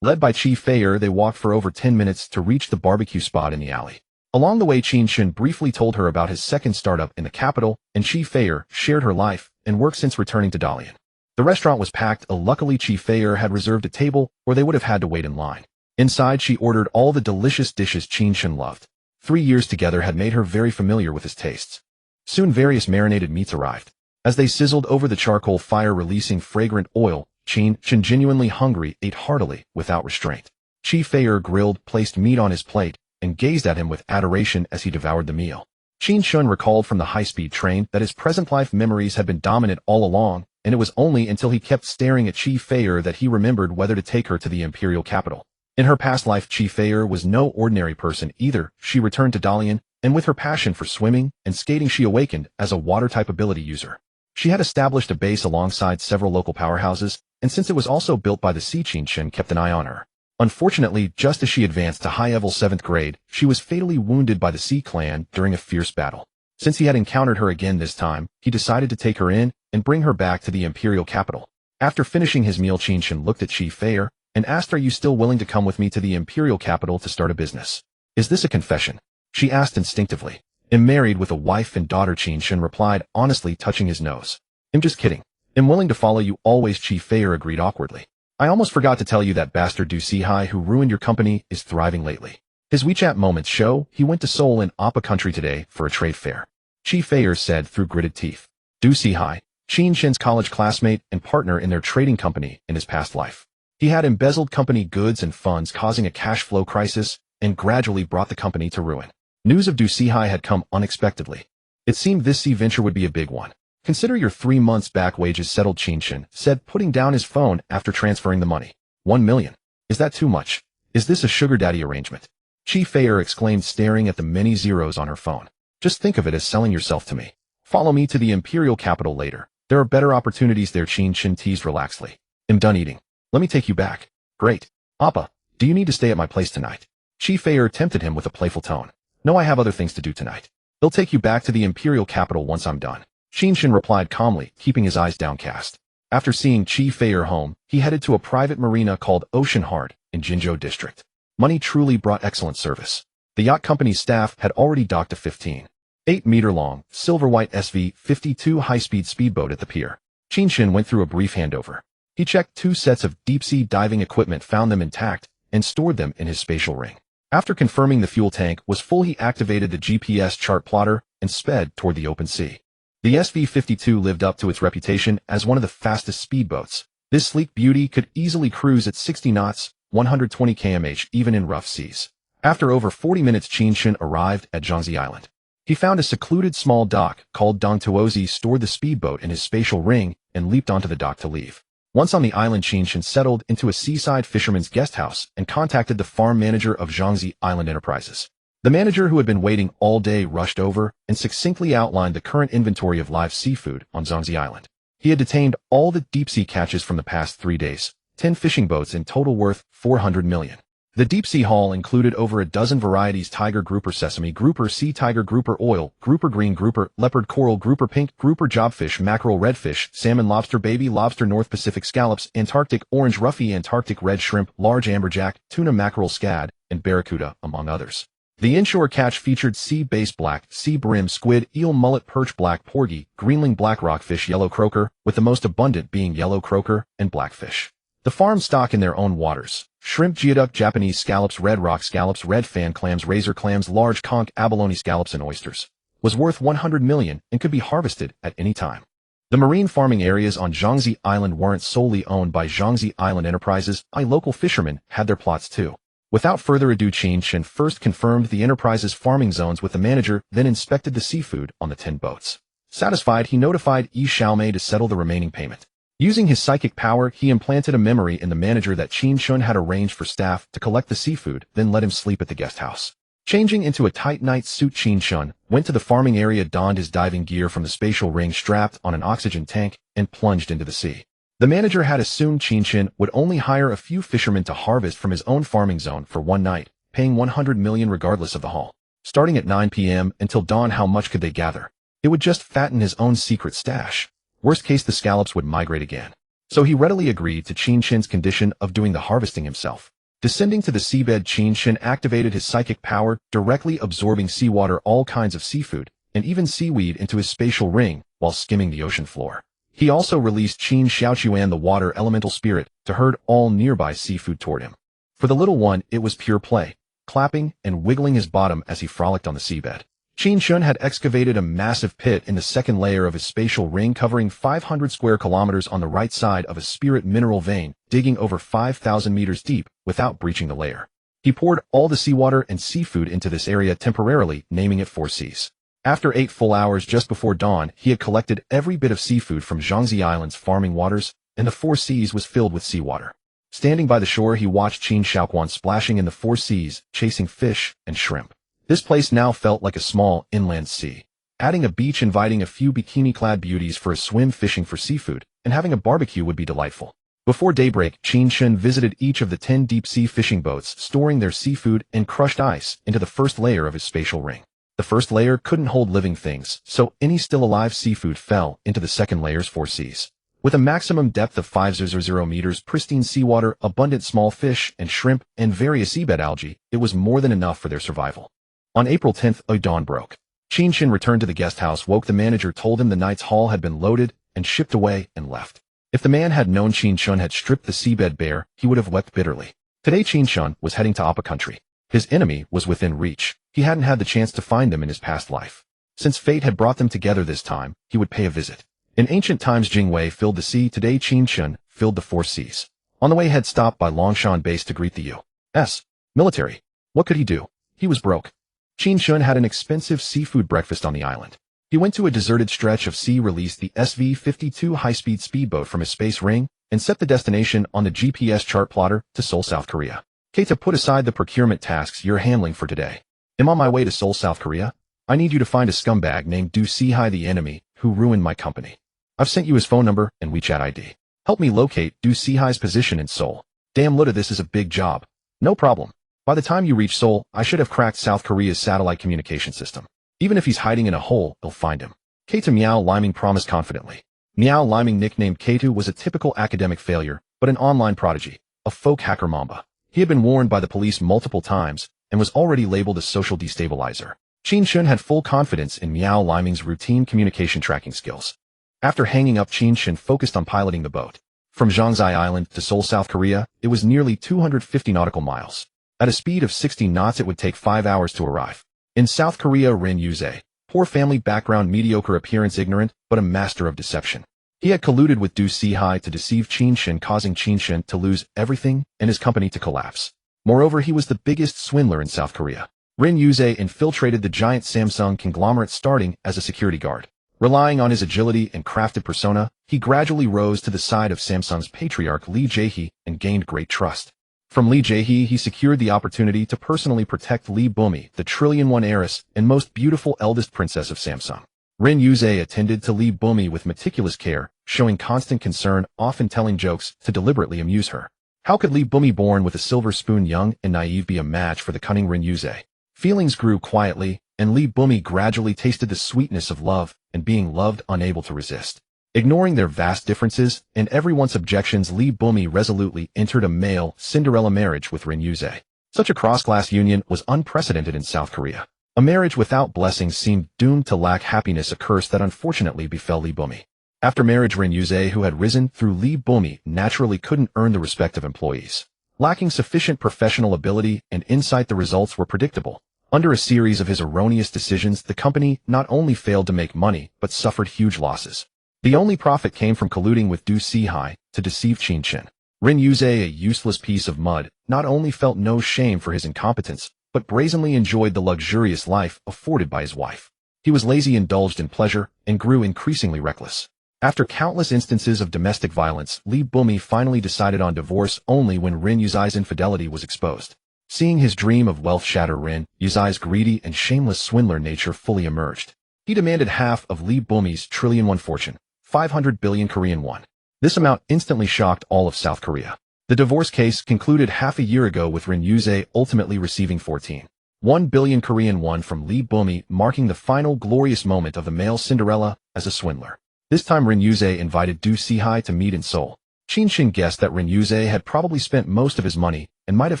Led by Qi Feier, they walked for over 10 minutes to reach the barbecue spot in the alley. Along the way, Qin Chen briefly told her about his second startup in the capital, and Qi Feier shared her life and work since returning to Dalian. The restaurant was packed. Luckily, Qi Feier had reserved a table, or they would have had to wait in line. Inside, she ordered all the delicious dishes Qin Chen loved. 3 years together had made her very familiar with his tastes. Soon, various marinated meats arrived. As they sizzled over the charcoal fire, releasing fragrant oil, Qin Chen, genuinely hungry, ate heartily, without restraint. Qi Feier grilled, placed meat on his plate, and gazed at him with adoration as he devoured the meal. Qin Chen recalled from the high-speed train that his present life memories had been dominant all along, and it was only until he kept staring at Qi Feier that he remembered whether to take her to the imperial capital. In her past life, Qi Feier was no ordinary person either. She returned to Dalian, and with her passion for swimming and skating, she awakened as a water-type ability user. She had established a base alongside several local powerhouses, and since it was also built by the sea, Qin Chen kept an eye on her. Unfortunately, just as she advanced to high-level 7th grade, she was fatally wounded by the Sea clan during a fierce battle. Since he had encountered her again this time, he decided to take her in and bring her back to the imperial capital. After finishing his meal, Qin Chen looked at Qi Feier and asked, "Are you still willing to come with me to the imperial capital to start a business?" "Is this a confession?" she asked instinctively. "I'm married with a wife and daughter," Qin Chen replied, honestly, touching his nose. "I'm just kidding. I'm willing to follow you always," Qi Feier agreed awkwardly. "I almost forgot to tell you that bastard Decisive who ruined your company is thriving lately. His WeChat moments show he went to Seoul in Appa country today for a trade fair," Qi Feier said through gritted teeth. Decisive, Qin Chen's college classmate and partner in their trading company in his past life. He had embezzled company goods and funds, causing a cash flow crisis, and gradually brought the company to ruin. News of Decisive had come unexpectedly. It seemed this sea venture would be a big one. "Consider your 3 months back wages settled," Qin Chen said, putting down his phone after transferring the money. 1 million. Is that too much? Is this a sugar daddy arrangement? Qi Feier exclaimed, staring at the many zeros on her phone. "Just think of it as selling yourself to me. Follow me to the imperial capital later. There are better opportunities there," Qin Chen teased relaxedly. "I'm done eating. Let me take you back." "Great. Appa, do you need to stay at my place tonight?" Qi Feier tempted him with a playful tone. "No, I have other things to do tonight. They'll take you back to the imperial capital once I'm done," Qin Chen replied calmly, keeping his eyes downcast. After seeing Qi Feier home, he headed to a private marina called Ocean Hoard in Jinzhou District. Money truly brought excellent service. The yacht company's staff had already docked a 15.8-meter-long, silver-white SV-52 high-speed speedboat at the pier. Qin Chen went through a brief handover. He checked 2 sets of deep-sea diving equipment, found them intact, and stored them in his spatial ring. After confirming the fuel tank was full, he activated the GPS chart plotter and sped toward the open sea. The SV-52 lived up to its reputation as one of the fastest speedboats. This sleek beauty could easily cruise at 60 knots, 120 km/h, even in rough seas. After over 40 minutes, Qin Chen arrived at Zhangzi Island. He found a secluded small dock called Dongtuozi, stored the speedboat in his spatial ring, and leaped onto the dock to leave. Once on the island, Qin Chen settled into a seaside fisherman's guest house and contacted the farm manager of Zhangzi Island Enterprises. The manager, who had been waiting all day, rushed over and succinctly outlined the current inventory of live seafood on Zhangzi Island. He had detained all the deep-sea catches from the past 3 days, 10 fishing boats in total worth 400 million. The deep-sea haul included over a dozen varieties: tiger grouper, sesame grouper, sea tiger grouper, oil, grouper green, grouper, leopard, coral, grouper pink, grouper jobfish, mackerel, redfish, salmon, lobster, baby lobster, North Pacific scallops, Antarctic orange roughy, Antarctic red shrimp, large amberjack, tuna, mackerel, scad, and barracuda, among others. The inshore catch featured sea-bass black, sea brim, squid, eel, mullet, perch, black porgy, greenling, black rockfish, yellow croaker, with the most abundant being yellow croaker and blackfish. The farm stock in their own waters: shrimp, geoduck, Japanese scallops, red rock scallops, red fan clams, razor clams, large conch, abalone scallops, and oysters, was worth 100 million and could be harvested at any time. The marine farming areas on Zhangzi Island weren't solely owned by Zhangzi Island Enterprises. Local fishermen had their plots too. Without further ado, Qin Chen first confirmed the Enterprise's farming zones with the manager, then inspected the seafood on the 10 boats. Satisfied, he notified Yi Xiaomei to settle the remaining payment. Using his psychic power, he implanted a memory in the manager that Qin Chen had arranged for staff to collect the seafood, then let him sleep at the guest house. Changing into a tight night suit, Qin Chen went to the farming area, donned his diving gear from the spatial ring, strapped on an oxygen tank, and plunged into the sea. The manager had assumed Qin Chen would only hire a few fishermen to harvest from his own farming zone for one night, paying 100 million regardless of the haul. Starting at 9 p.m. until dawn, how much could they gather? It would just fatten his own secret stash. Worst case, the scallops would migrate again. So he readily agreed to Qin Chen's condition of doing the harvesting himself. Descending to the seabed, Qin Chen activated his psychic power, directly absorbing seawater, all kinds of seafood, and even seaweed into his spatial ring while skimming the ocean floor. He also released Qin Xiaochuan, the water elemental spirit, to herd all nearby seafood toward him. For the little one, it was pure play, clapping and wiggling his bottom as he frolicked on the seabed. Qin Chen had excavated a massive pit in the second layer of his spatial ring, covering 500 square kilometers on the right side of a spirit mineral vein, digging over 5,000 meters deep without breaching the layer. He poured all the seawater and seafood into this area, temporarily naming it Four Seas. After 8 full hours just before dawn, he had collected every bit of seafood from Zhangzi Island's farming waters, and the Four Seas was filled with seawater. Standing by the shore, he watched Qin Xiaoquan splashing in the Four Seas, chasing fish and shrimp. This place now felt like a small inland sea. Adding a beach inviting a few bikini-clad beauties for a swim, fishing for seafood, and having a barbecue would be delightful. Before daybreak, Qin Chen visited each of the 10 deep-sea fishing boats, storing their seafood and crushed ice into the first layer of his spatial ring. The first layer couldn't hold living things, so any still-alive seafood fell into the second layer's Four Seas. With a maximum depth of 500 meters, pristine seawater, abundant small fish and shrimp, and various seabed algae, it was more than enough for their survival. On April 10th, a dawn broke. Qin Chen returned to the guest house, woke the manager, told him the night's haul had been loaded and shipped away, and left. If the man had known Qin Chen had stripped the seabed bare, he would have wept bitterly. Today Qin Chen was heading to Appa country. His enemy was within reach. He hadn't had the chance to find them in his past life. Since fate had brought them together this time, he would pay a visit. In ancient times, Jingwei filled the sea. Today Qin Chen filled the Four Seas. On the way, had stopped by Longshan base to greet the U.S. military. What could he do? He was broke. Qin Chen had an expensive seafood breakfast on the island. He went to a deserted stretch of sea, released the SV-52 high-speed speedboat from his space ring, and set the destination on the GPS chart plotter to Seoul, South Korea. Keita, put aside the procurement tasks you're handling for today. I'm on my way to Seoul, South Korea. I need you to find a scumbag named Du Sihai, the enemy, who ruined my company. I've sent you his phone number and WeChat ID. Help me locate Du Sihai's position in Seoul. Damn, Luda, this is a big job. No problem. By the time you reach Seoul, I should have cracked South Korea's satellite communication system. Even if he's hiding in a hole, I'll find him. Keita Miao Liming promised confidently. Miao Liming, nicknamed Keitu, was a typical academic failure, but an online prodigy, a folk hacker mamba. He had been warned by the police multiple times, and was already labeled a social destabilizer. Qin Chen had full confidence in Miao Liming's routine communication tracking skills. After hanging up, Qin Chen focused on piloting the boat. From Zhangzi Island to Seoul, South Korea, it was nearly 250 nautical miles. At a speed of 60 knots, it would take 5 hours to arrive. In South Korea, Rin Yuze, poor family background, mediocre appearance, ignorant, but a master of deception. He had colluded with Du Sihai to deceive Qin Chen, causing Qin Chen to lose everything and his company to collapse. Moreover, he was the biggest swindler in South Korea. Rin Yuze infiltrated the giant Samsung conglomerate, starting as a security guard. Relying on his agility and crafted persona, he gradually rose to the side of Samsung's patriarch Lee Jae-hee and gained great trust. From Lee Jae-hee, he secured the opportunity to personally protect Lee Bumi, the trillion-won heiress and most beautiful eldest princess of Samsung. Rin Yuze attended to Lee Bumi with meticulous care, showing constant concern, often telling jokes to deliberately amuse her. How could Li Bumi, born with a silver spoon, young and naive, be a match for the cunning Ren Yuze? Feelings grew quietly, and Li Bumi gradually tasted the sweetness of love and being loved, unable to resist. Ignoring their vast differences and everyone's objections, Li Bumi resolutely entered a male Cinderella marriage with Ren Yuze. Such a cross-class union was unprecedented in South Korea. A marriage without blessings seemed doomed to lack happiness, a curse that unfortunately befell Li Bumi. After marriage, Ren Yuze, who had risen through Li Bumi, naturally couldn't earn the respect of employees. Lacking sufficient professional ability and insight, the results were predictable. Under a series of his erroneous decisions, the company not only failed to make money, but suffered huge losses. The only profit came from colluding with Decisive to deceive Qin Chen. Ren Yuze, a useless piece of mud, not only felt no shame for his incompetence, but brazenly enjoyed the luxurious life afforded by his wife. He was lazy, indulged in pleasure, and grew increasingly reckless. After countless instances of domestic violence, Li Bumi finally decided on divorce only when Ren Yuze's infidelity was exposed. Seeing his dream of wealth shatter, Ren Yuze's greedy and shameless swindler nature fully emerged. He demanded half of Li Bumi's trillion-won fortune, 500 billion Korean won. This amount instantly shocked all of South Korea. The divorce case concluded half a year ago, with Ren Yuze ultimately receiving 14.1 billion Korean won from Li Bumi, marking the final glorious moment of the male Cinderella as a swindler. This time Ren Yuze invited Decisive to meet in Seoul. Qin Chen guessed that Ren Yuze had probably spent most of his money and might have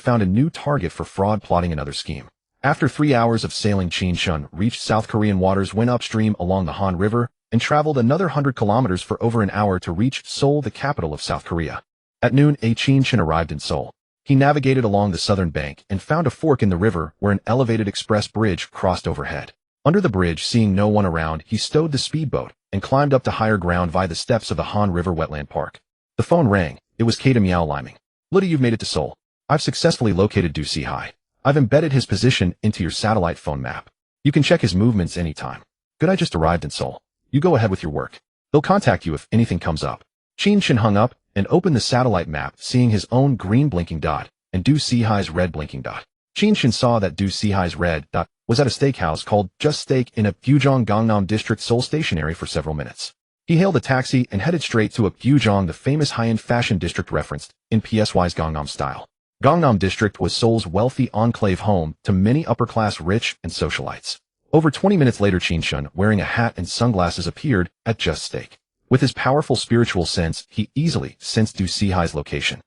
found a new target for fraud, plotting another scheme. After 3 hours of sailing, Qin Chen reached South Korean waters, went upstream along the Han River, and traveled another 100 kilometers for over an hour to reach Seoul, the capital of South Korea. At noon, Qin Chen arrived in Seoul. He navigated along the southern bank and found a fork in the river where an elevated express bridge crossed overhead. Under the bridge, seeing no one around, he stowed the speedboat and climbed up to higher ground via the steps of the Han River Wetland Park. The phone rang. It was Kata Miao Liming. "Lydia, you've made it to Seoul. I've successfully located Decisive. I've embedded his position into your satellite phone map. You can check his movements anytime. Good, I just arrived in Seoul. You go ahead with your work. They'll contact you if anything comes up." Qin Chen hung up and opened the satellite map, seeing his own green blinking dot and Decisive's red blinking dot. Qin Chen saw that Decisive's red dot was at a steakhouse called Just Steak in a Gyeojong, Gangnam District, Seoul, stationary for several minutes. He hailed a taxi and headed straight to a Gyeojong, the famous high-end fashion district referenced in PSY's Gangnam Style. Gangnam District was Seoul's wealthy enclave, home to many upper-class rich and socialites. Over 20 minutes later, Qin Chen, wearing a hat and sunglasses, appeared at Just Steak. With his powerful spiritual sense, he easily sensed Decisive's location.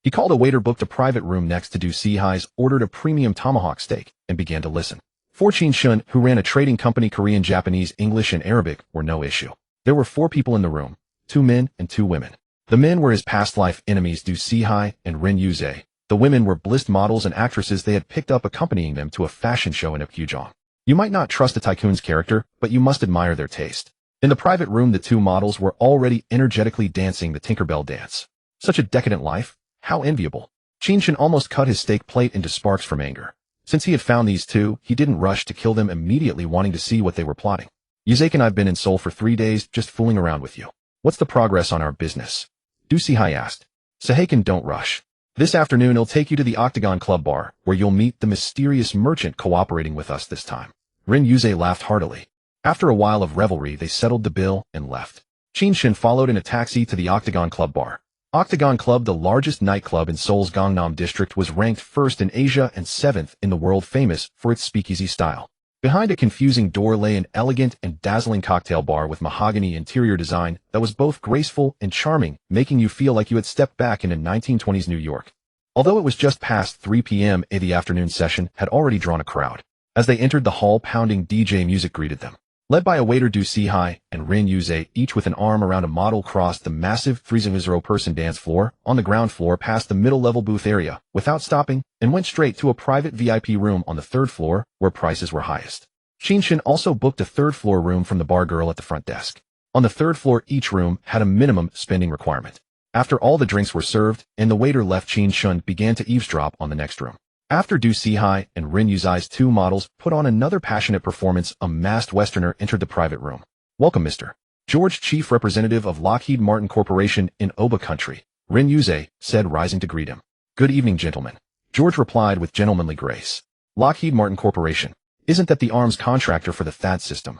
He called a waiter, booked a private room next to Decisive's, ordered a premium tomahawk steak, and began to listen. For Qin Chen, who ran a trading company, Korean, Japanese, English, and Arabic were no issue. There were 4 people in the room, 2 men and 2 women. The men were his past life enemies, Decisive and Ren Yuze. The women were blissed models and actresses they had picked up accompanying them to a fashion show in Gyeojong. You might not trust a tycoon's character, but you must admire their taste. In the private room, the 2 models were already energetically dancing the Tinkerbell dance. Such a decadent life. How enviable. Qin Chen almost cut his steak plate into sparks from anger. Since he had found these 2, he didn't rush to kill them immediately, wanting to see what they were plotting. "Yuze and I've been in Seoul for 3 days, just fooling around with you. What's the progress on our business?" Decisive asked. "Sahaken, don't rush. This afternoon I'll take you to the Octagon Club bar, where you'll meet the mysterious merchant cooperating with us this time." Ren Yuze laughed heartily. After a while of revelry, they settled the bill and left. Qin Chen followed in a taxi to the Octagon Club bar. Octagon Club, the largest nightclub in Seoul's Gangnam District, was ranked 1st in Asia and 7th in the world, famous for its speakeasy style. Behind a confusing door lay an elegant and dazzling cocktail bar with mahogany interior design that was both graceful and charming, making you feel like you had stepped back into 1920s New York. Although it was just past 3 p.m., the afternoon session had already drawn a crowd. As they entered the hall, pounding DJ music greeted them. Led by a waiter, Decisive and Ren Yuze, each with an arm around a model, crossed the massive 300-person dance floor on the ground floor, past the middle-level booth area, without stopping, and went straight to a private VIP room on the 3rd floor, where prices were highest. Qin Chen also booked a 3rd-floor room from the bar girl at the front desk. On the 3rd floor, each room had a minimum spending requirement. After all the drinks were served and the waiter left, Qin Chen began to eavesdrop on the next room. After Decisive and Ren Yuze's 2 models put on another passionate performance, a masked Westerner entered the private room. "Welcome, Mr. George, Chief Representative of Lockheed Martin Corporation in Oba Country," Ren Yuze said, rising to greet him. "Good evening, gentlemen," George replied with gentlemanly grace. "Lockheed Martin Corporation. Isn't that the arms contractor for the THAAD system?"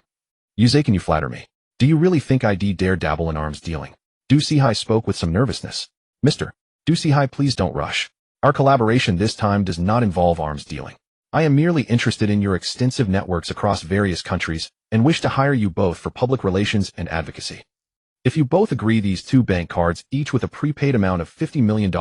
"Yuze, can you flatter me? Do you really think I'd dare dabble in arms dealing?" Decisive spoke with some nervousness. "Mr. Decisive, please don't rush. Our collaboration this time does not involve arms dealing. I am merely interested in your extensive networks across various countries and wish to hire you both for public relations and advocacy. If you both agree, these 2 bank cards, each with a prepaid amount of $50 million,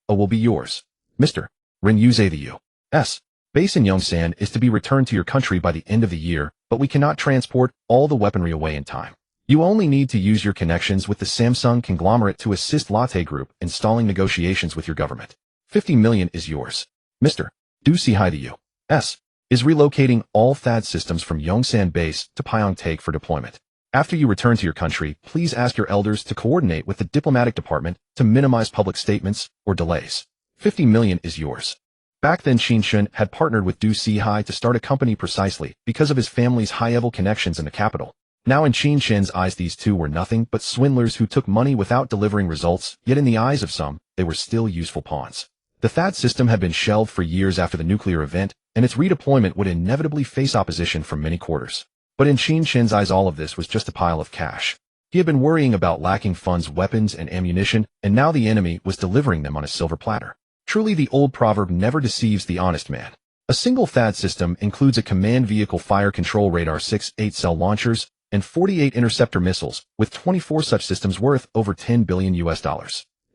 will be yours. Mr. Ren Yuze, the U.S. base in Yongsan is to be returned to your country by the end of the year, but we cannot transport all the weaponry away in time. You only need to use your connections with the Samsung conglomerate to assist Lotte Group in stalling negotiations with your government. $50 million is yours. Mr. Decisive, the U.S. is relocating all THAAD systems from Yongsan base to Pyeongtaek for deployment. After you return to your country, please ask your elders to coordinate with the diplomatic department to minimize public statements or delays. $50 million is yours. Back then, Qin Chen had partnered with Decisive to start a company precisely because of his family's high-level connections in the capital. Now in Qin Chen's eyes, these 2 were nothing but swindlers who took money without delivering results, yet in the eyes of some, they were still useful pawns. The THAAD system had been shelved for years after the nuclear event, and its redeployment would inevitably face opposition from many quarters. But in Qin Chen's eyes, all of this was just a pile of cash. He had been worrying about lacking funds, weapons, and ammunition, and now the enemy was delivering them on a silver platter. Truly, the old proverb never deceives the honest man. A single THAAD system includes a command vehicle fire control radar, 6 8-cell launchers, and 48 interceptor missiles, with 24 such systems worth over $10 billion.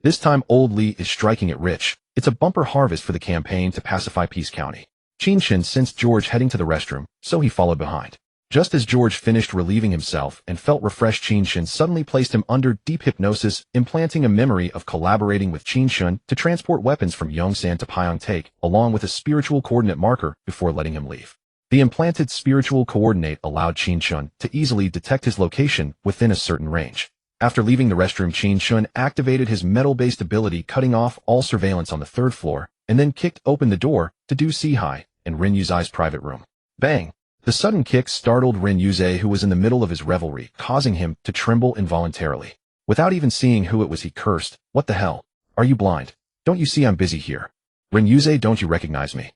This time, Old Lee is striking it rich. It's a bumper harvest for the campaign to pacify Peace County. Qin Chen sensed George heading to the restroom, so he followed behind. Just as George finished relieving himself and felt refreshed, Qin Chen suddenly placed him under deep hypnosis, implanting a memory of collaborating with Qin Chen to transport weapons from Yongsan to Pyeongtaek, along with a spiritual coordinate marker before letting him leave. The implanted spiritual coordinate allowed Qin Chen to easily detect his location within a certain range. After leaving the restroom, Qin Chen activated his metal-based ability, cutting off all surveillance on the 3rd floor, and then kicked open the door to Decisive and Ren Yuze's private room. Bang! The sudden kick startled Ren Yuze, who was in the middle of his revelry, causing him to tremble involuntarily. Without even seeing who it was, he cursed, "What the hell? Are you blind? Don't you see I'm busy here? Ren Yuze, don't you recognize me?"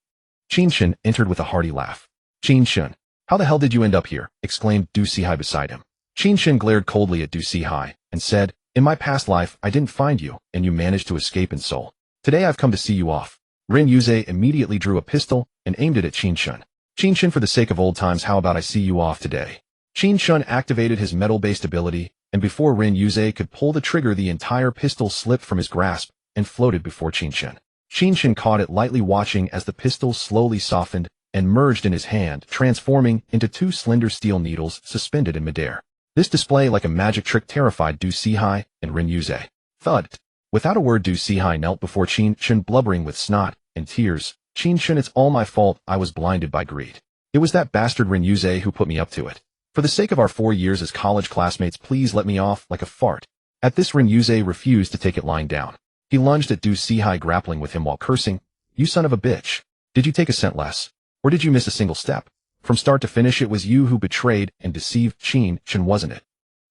Qin Chen entered with a hearty laugh. "Qin Chen, how the hell did you end up here?" exclaimed Decisive beside him. Qin Chen glared coldly at Decisive and said, "In my past life, I didn't find you, and you managed to escape in Seoul. Today I've come to see you off." Ren Yuze immediately drew a pistol and aimed it at Qin Chen. "Qin Chen, for the sake of old times, how about I see you off today?" Qin Chen activated his metal-based ability, and before Ren Yuze could pull the trigger, the entire pistol slipped from his grasp and floated before Qin Chen. Qin Chen caught it lightly, watching as the pistol slowly softened and merged in his hand, transforming into 2 slender steel needles suspended in midair. This display, like a magic trick, terrified Decisive and Ren Yuze. Thud! Without a word, Decisive knelt before Qin Chen, blubbering with snot and tears. "Qin Chen, it's all my fault. I was blinded by greed. It was that bastard Ren Yuze who put me up to it. For the sake of our 4 years as college classmates, please let me off like a fart." At this, Ren Yuze refused to take it lying down. He lunged at Decisive, grappling with him while cursing, "You son of a bitch. Did you take a cent less? Or did you miss a single step? From start to finish, it was you who betrayed and deceived Qin Chen, wasn't it?"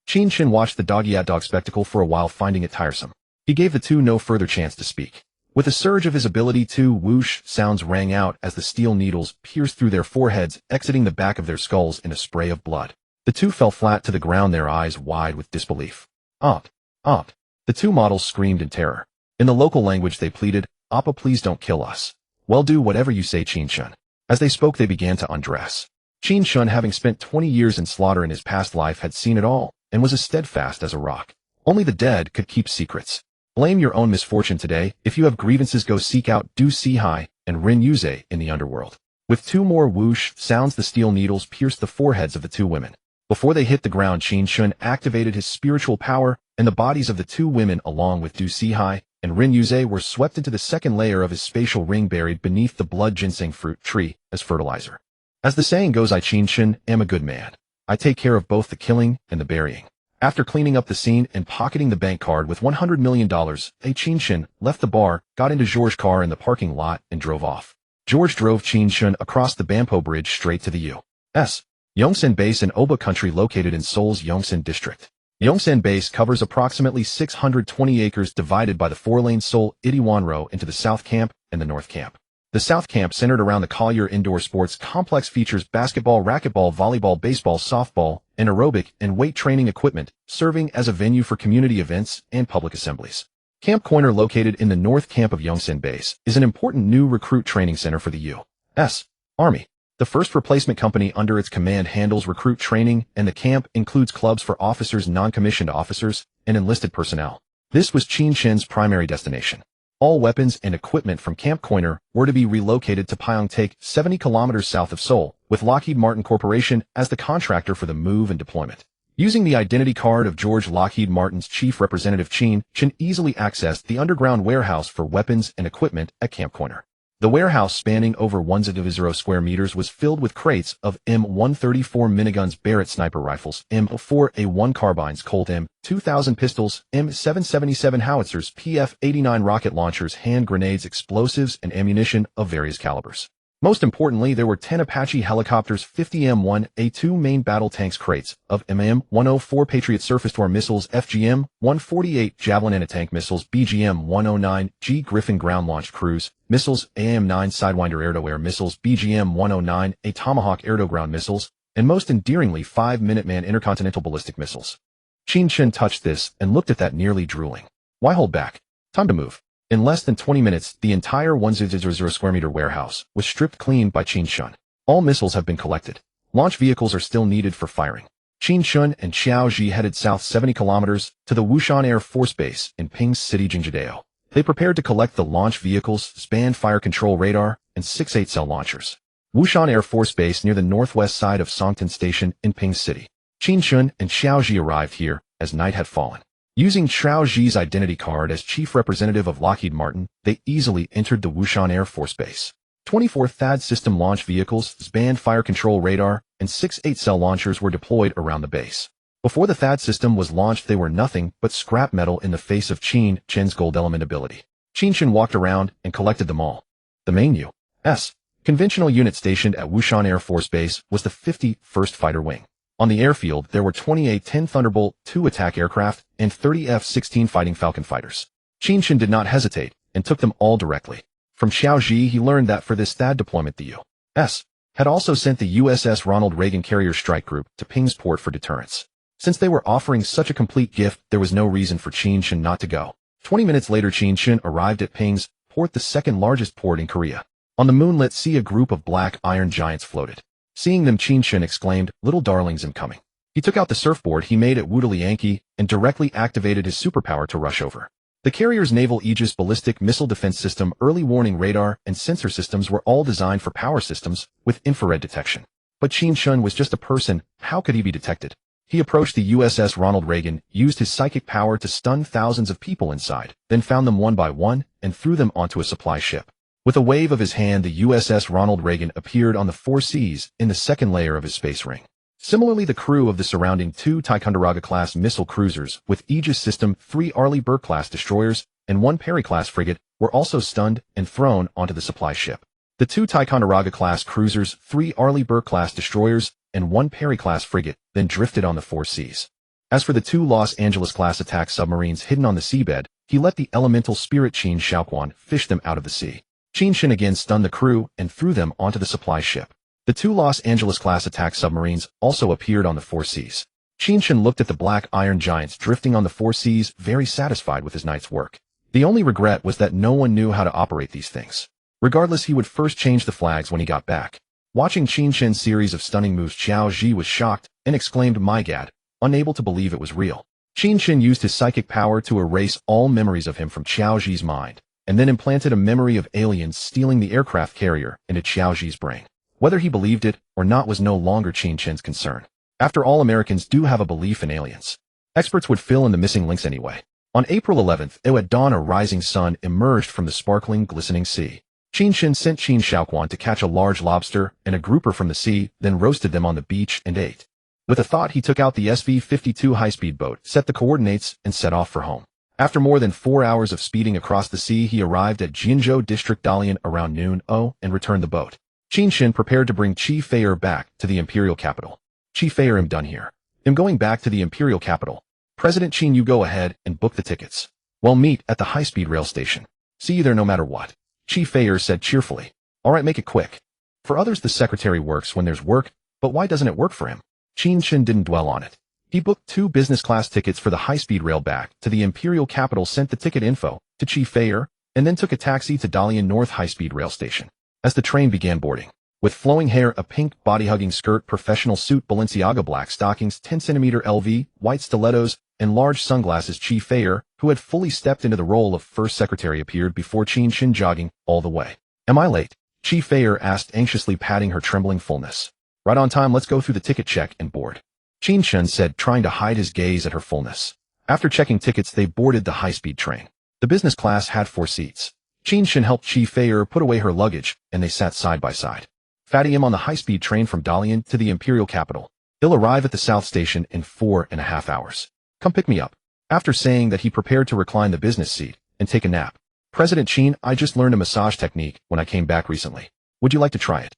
Qin Chen watched the dog-eat-dog spectacle for a while, finding it tiresome. He gave the 2 no further chance to speak. With a surge of his ability, 2 whoosh sounds rang out as the steel needles pierced through their foreheads, exiting the back of their skulls in a spray of blood. The 2 fell flat to the ground, their eyes wide with disbelief. "Aunt! Aunt!" The 2 models screamed in terror. In the local language they pleaded, "Appa, please don't kill us." "Well, do whatever you say, Qin Chen." As they spoke, they began to undress. Qin Chen, having spent 20 years in slaughter in his past life, had seen it all, and was as steadfast as a rock. Only the dead could keep secrets. Blame your own misfortune today. If you have grievances, go seek out Decisive and Ren Yuze in the underworld. With 2 more whoosh sounds, the steel needles pierced the foreheads of the 2 women. Before they hit the ground, Qin Chen activated his spiritual power, and the bodies of the 2 women, along with Decisive and Ren Yuze, were swept into the second layer of his spatial ring, buried beneath the blood ginseng fruit tree as fertilizer. As the saying goes, I, Qin Chen, am a good man. I take care of both the killing and the burying. After cleaning up the scene and pocketing the bank card with $100 million, Qin Chen left the bar, got into George's car in the parking lot, and drove off. George drove Qin Chen across the Bampo Bridge straight to the U.S. Yongsan Base in Oba Country, located in Seoul's Yongsan District. Yongsan Base covers approximately 620 acres, divided by the 4-lane Seoul Itaewon Road into the South Camp and the North Camp. The South Camp, centered around the Collier Indoor Sports Complex, features basketball, racquetball, volleyball, baseball, softball, and aerobic and weight training equipment, serving as a venue for community events and public assemblies. Camp Coiner, located in the North Camp of Yongsan Base, is an important new recruit training center for the U.S. Army. The first replacement company under its command handles recruit training, and the camp includes clubs for officers, non-commissioned officers, and enlisted personnel. This was Qin Chen's primary destination. All weapons and equipment from Camp Coiner were to be relocated to Pyeongtaek, 70 kilometers south of Seoul, with Lockheed Martin Corporation as the contractor for the move and deployment. Using the identity card of George Lockheed Martin's chief representative, Qin Chen easily accessed the underground warehouse for weapons and equipment at Camp Coiner. The warehouse, spanning over 1.0 square meters, was filled with crates of M134 miniguns, Barrett sniper rifles, M4A1 carbines, Colt M2000 pistols, M777 howitzers, PF-89 rocket launchers, hand grenades, explosives, and ammunition of various calibers. Most importantly, there were 10 Apache helicopters, 50 M1A2 main battle tanks, crates of MM-104 Patriot surface-to-air missiles, FGM-148 Javelin anti-tank missiles, BGM-109G Griffin ground-launched cruise missiles, AM-9 Sidewinder air-to-air missiles, BGM-109 A Tomahawk air-to-ground missiles, and most endearingly 5 Minuteman intercontinental ballistic missiles. Qin Chen touched this and looked at that, nearly drooling. Why hold back? Time to move. In less than 20 minutes, the entire 1.0 square meter warehouse was stripped clean by Qin Chen. All missiles have been collected. Launch vehicles are still needed for firing. Qin Chen and Xiao Ji headed south 70 kilometers to the Wushan Air Force Base in Ping City, Jingjidao. They prepared to collect the launch vehicles, span fire control radar, and 6 8-cell launchers. Wushan Air Force Base, near the northwest side of Songtan Station in Ping City. Qin Chen and Xiao Ji arrived here as night had fallen. Using Xiao Ji's identity card as chief representative of Lockheed Martin, they easily entered the Wushan Air Force Base. 24 THAAD system launch vehicles, span fire control radar, and 6 8-cell launchers were deployed around the base. Before the THAAD system was launched, they were nothing but scrap metal in the face of Qin Chen's gold element ability. Qin Chen walked around and collected them all. The main U.S. conventional unit stationed at Wushan Air Force Base was the 51st Fighter Wing. On the airfield, there were 28 10 Thunderbolt II attack aircraft and 30 F-16 Fighting Falcon fighters. Qin Chen did not hesitate and took them all directly. From Xiao Ji, he learned that for this THAAD deployment, the U.S. had also sent the USS Ronald Reagan Carrier Strike Group to Ping's port for deterrence. Since they were offering such a complete gift, there was no reason for Qin Chen not to go. 20 minutes later, Qin Chen arrived at Ping's port, the second largest port in Korea. On the moonlit sea, a group of black iron giants floated. Seeing them, Qin Chen exclaimed, "Little darlings, I'm coming." He took out the surfboard he made at Woodley Yankee and directly activated his superpower to rush over. The carrier's naval Aegis ballistic missile defense system, early warning radar, and sensor systems were all designed for power systems with infrared detection. But Qin Chen was just a person. How could he be detected? He approached the USS Ronald Reagan, used his psychic power to stun thousands of people inside, then found them one by one and threw them onto a supply ship. With a wave of his hand, the USS Ronald Reagan appeared on the 4 seas in the second layer of his space ring. Similarly, the crew of the surrounding 2 Ticonderoga-class missile cruisers with Aegis system, 3 Arleigh Burke-class destroyers, and 1 Perry-class frigate were also stunned and thrown onto the supply ship. The 2 Ticonderoga-class cruisers, 3 Arleigh Burke-class destroyers, and 1 Perry-class frigate then drifted on the 4 seas. As for the 2 Los Angeles-class attack submarines hidden on the seabed, he let the elemental spirit Qin Shaoquan fish them out of the sea. Qin Chen again stunned the crew and threw them onto the supply ship. The 2 Los Angeles-class attack submarines also appeared on the 4 seas. Qin Chen looked at the black iron giants drifting on the 4 seas, very satisfied with his night's work. The only regret was that no one knew how to operate these things. Regardless, he would first change the flags when he got back. Watching Qin Chen's series of stunning moves, Xiao Ji was shocked and exclaimed, "My God," unable to believe it was real. Qin Chen used his psychic power to erase all memories of him from Xiao Ji's mind, and then implanted a memory of aliens stealing the aircraft carrier into Xiao Ji's brain. Whether he believed it or not was no longer Qin Chen's concern. After all, Americans do have a belief in aliens. Experts would fill in the missing links anyway. On April 11th, at dawn, a rising sun emerged from the sparkling, glistening sea. Qin Chen sent Qin Shaoquan to catch a large lobster and a grouper from the sea, then roasted them on the beach and ate. With a thought, he took out the SV-52 high-speed boat, set the coordinates, and set off for home. After more than 4 hours of speeding across the sea, he arrived at Jinzhou District Dalian around noon and returned the boat. Qin Chen prepared to bring Qi Feier back to the imperial capital. "Qi Feier, I'm done here. I'm going back to the imperial capital. President Qin, you go ahead and book the tickets. We'll meet at the high-speed rail station. See you there no matter what," Qi Feier said cheerfully. "All right, make it quick." For others, the secretary works when there's work, but why doesn't it work for him? Qin Chen didn't dwell on it. He booked 2 business-class tickets for the high-speed rail back to the imperial capital, sent the ticket info to Chief Feier, and then took a taxi to Dalian North high-speed rail station. As the train began boarding, with flowing hair, a pink body-hugging skirt, professional suit, Balenciaga black stockings, 10cm LV, white stilettos, and large sunglasses, Chief Feier, who had fully stepped into the role of first secretary, appeared before Qin Chen, jogging all the way. "Am I late?" Chief Feier asked, anxiously patting her trembling fullness. "Right on time, let's go through the ticket check and board," Qin Chen said, trying to hide his gaze at her fullness. After checking tickets, they boarded the high-speed train. The business class had 4 seats. Qin Chen helped Chief Feier put away her luggage, and they sat side by side. "Fatty, I'm on the high-speed train from Dalian to the imperial capital. He'll arrive at the south station in 4.5 hours. Come pick me up." After saying that, he prepared to recline the business seat and take a nap. "President Qin, I just learned a massage technique when I came back recently. Would you like to try it?"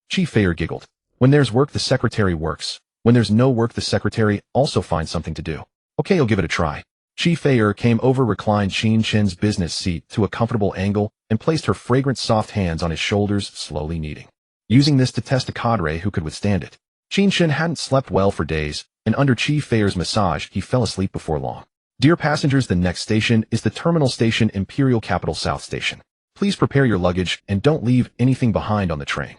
Chief Feier giggled. "When there's work, the secretary works. When there's no work, the secretary also finds something to do." "Okay, I'll give it a try." Chief Feier came over, reclined Qin Chen's business seat to a comfortable angle, and placed her fragrant soft hands on his shoulders, slowly kneading, using this to test a cadre who could withstand it. Qin Chen hadn't slept well for days, and under Chief Feier's massage, he fell asleep before long. "Dear passengers, the next station is the terminal station, Imperial Capital South Station. Please prepare your luggage and don't leave anything behind on the train."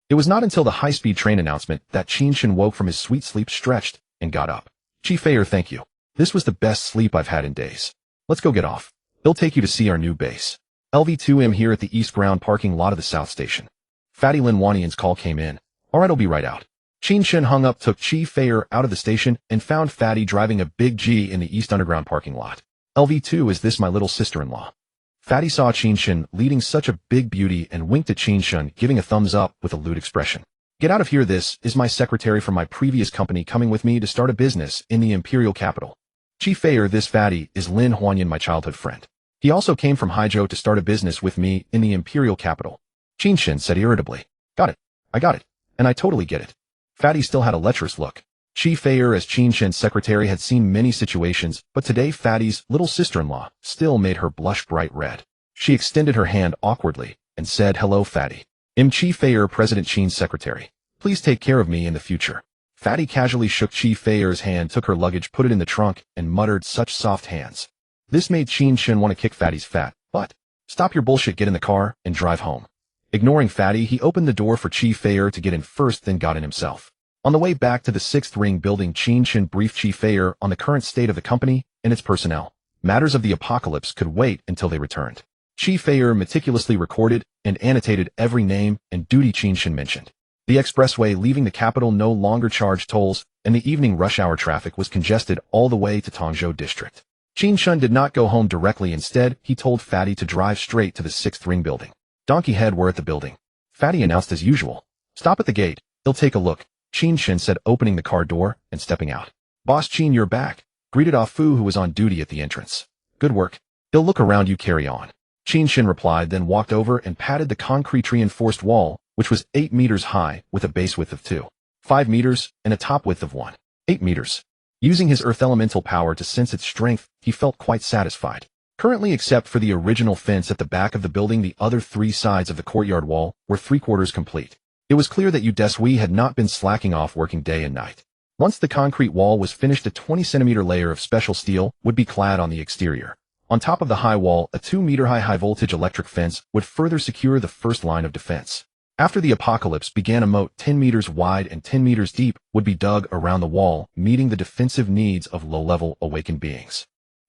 It was not until the high-speed train announcement that Qin Chen woke from his sweet sleep, stretched, and got up. "Chief Feier, thank you. This was the best sleep I've had in days. Let's go get off. He'll take you to see our new base. LV2M here at the East Ground parking lot of the South Station." Fatty Lin Wanian's call came in. "Alright, I'll be right out." Qin Chen hung up, took Chief Feier out of the station, and found Fatty driving a big G in the East Underground parking lot. "LV2, is this my little sister-in-law?" Fatty saw Qin Chen leading such a big beauty and winked at Qin Chen, giving a thumbs up with a lewd expression. "Get out of here. This is my secretary from my previous company coming with me to start a business in the imperial capital." "Chief Feier, this Fatty is Lin Huanyan, my childhood friend. He also came from Haizhou to start a business with me in the imperial capital," Qin Chen said irritably. "Got it. I got it. And I totally get it." Fatty still had a lecherous look. Chief Feier, as Qin Chen's secretary, had seen many situations, but today Fatty's little sister-in-law still made her blush bright red. She extended her hand awkwardly and said, "Hello, Fatty. I'm Chief Feier, President Qin's secretary. Please take care of me in the future." Fatty casually shook Chief Feier's hand, took her luggage, put it in the trunk, and muttered, "Such soft hands." This made Qin Chen want to kick Fatty's fat butt. "Stop your bullshit, get in the car, and drive home." Ignoring Fatty, he opened the door for Chief Feier to get in first, then got in himself. On the way back to the 6th Ring building, Qin Chen briefed Chief Feier on the current state of the company and its personnel. Matters of the apocalypse could wait until they returned. Chief Feier meticulously recorded and annotated every name and duty Qin Chen mentioned. The expressway leaving the capital no longer charged tolls, and the evening rush hour traffic was congested all the way to Tongzhou district. Qin Chen did not go home directly. Instead, he told Fatty to drive straight to the 6th Ring building. Donkey Head were at the building. Fatty announced as usual. "Stop at the gate. He'll take a look," Qin Chen said, opening the car door and stepping out. "Boss Qin, you're back," greeted Ah Fu, who was on duty at the entrance. "Good work. He'll look around, you carry on," Qin Chen replied, then walked over and patted the concrete reinforced wall, which was 8 meters high with a base width of 2.5 meters and a top width of 1.8 meters. Using his earth elemental power to sense its strength, he felt quite satisfied. Currently, except for the original fence at the back of the building, the other 3 sides of the courtyard wall were 3/4 complete. It was clear that Udesui had not been slacking off, working day and night. Once the concrete wall was finished, a 20-centimeter layer of special steel would be clad on the exterior. On top of the high wall, a 2-meter-high high-voltage electric fence would further secure the first line of defense. After the apocalypse began, a moat 10 meters wide and 10 meters deep would be dug around the wall, meeting the defensive needs of low-level awakened beings.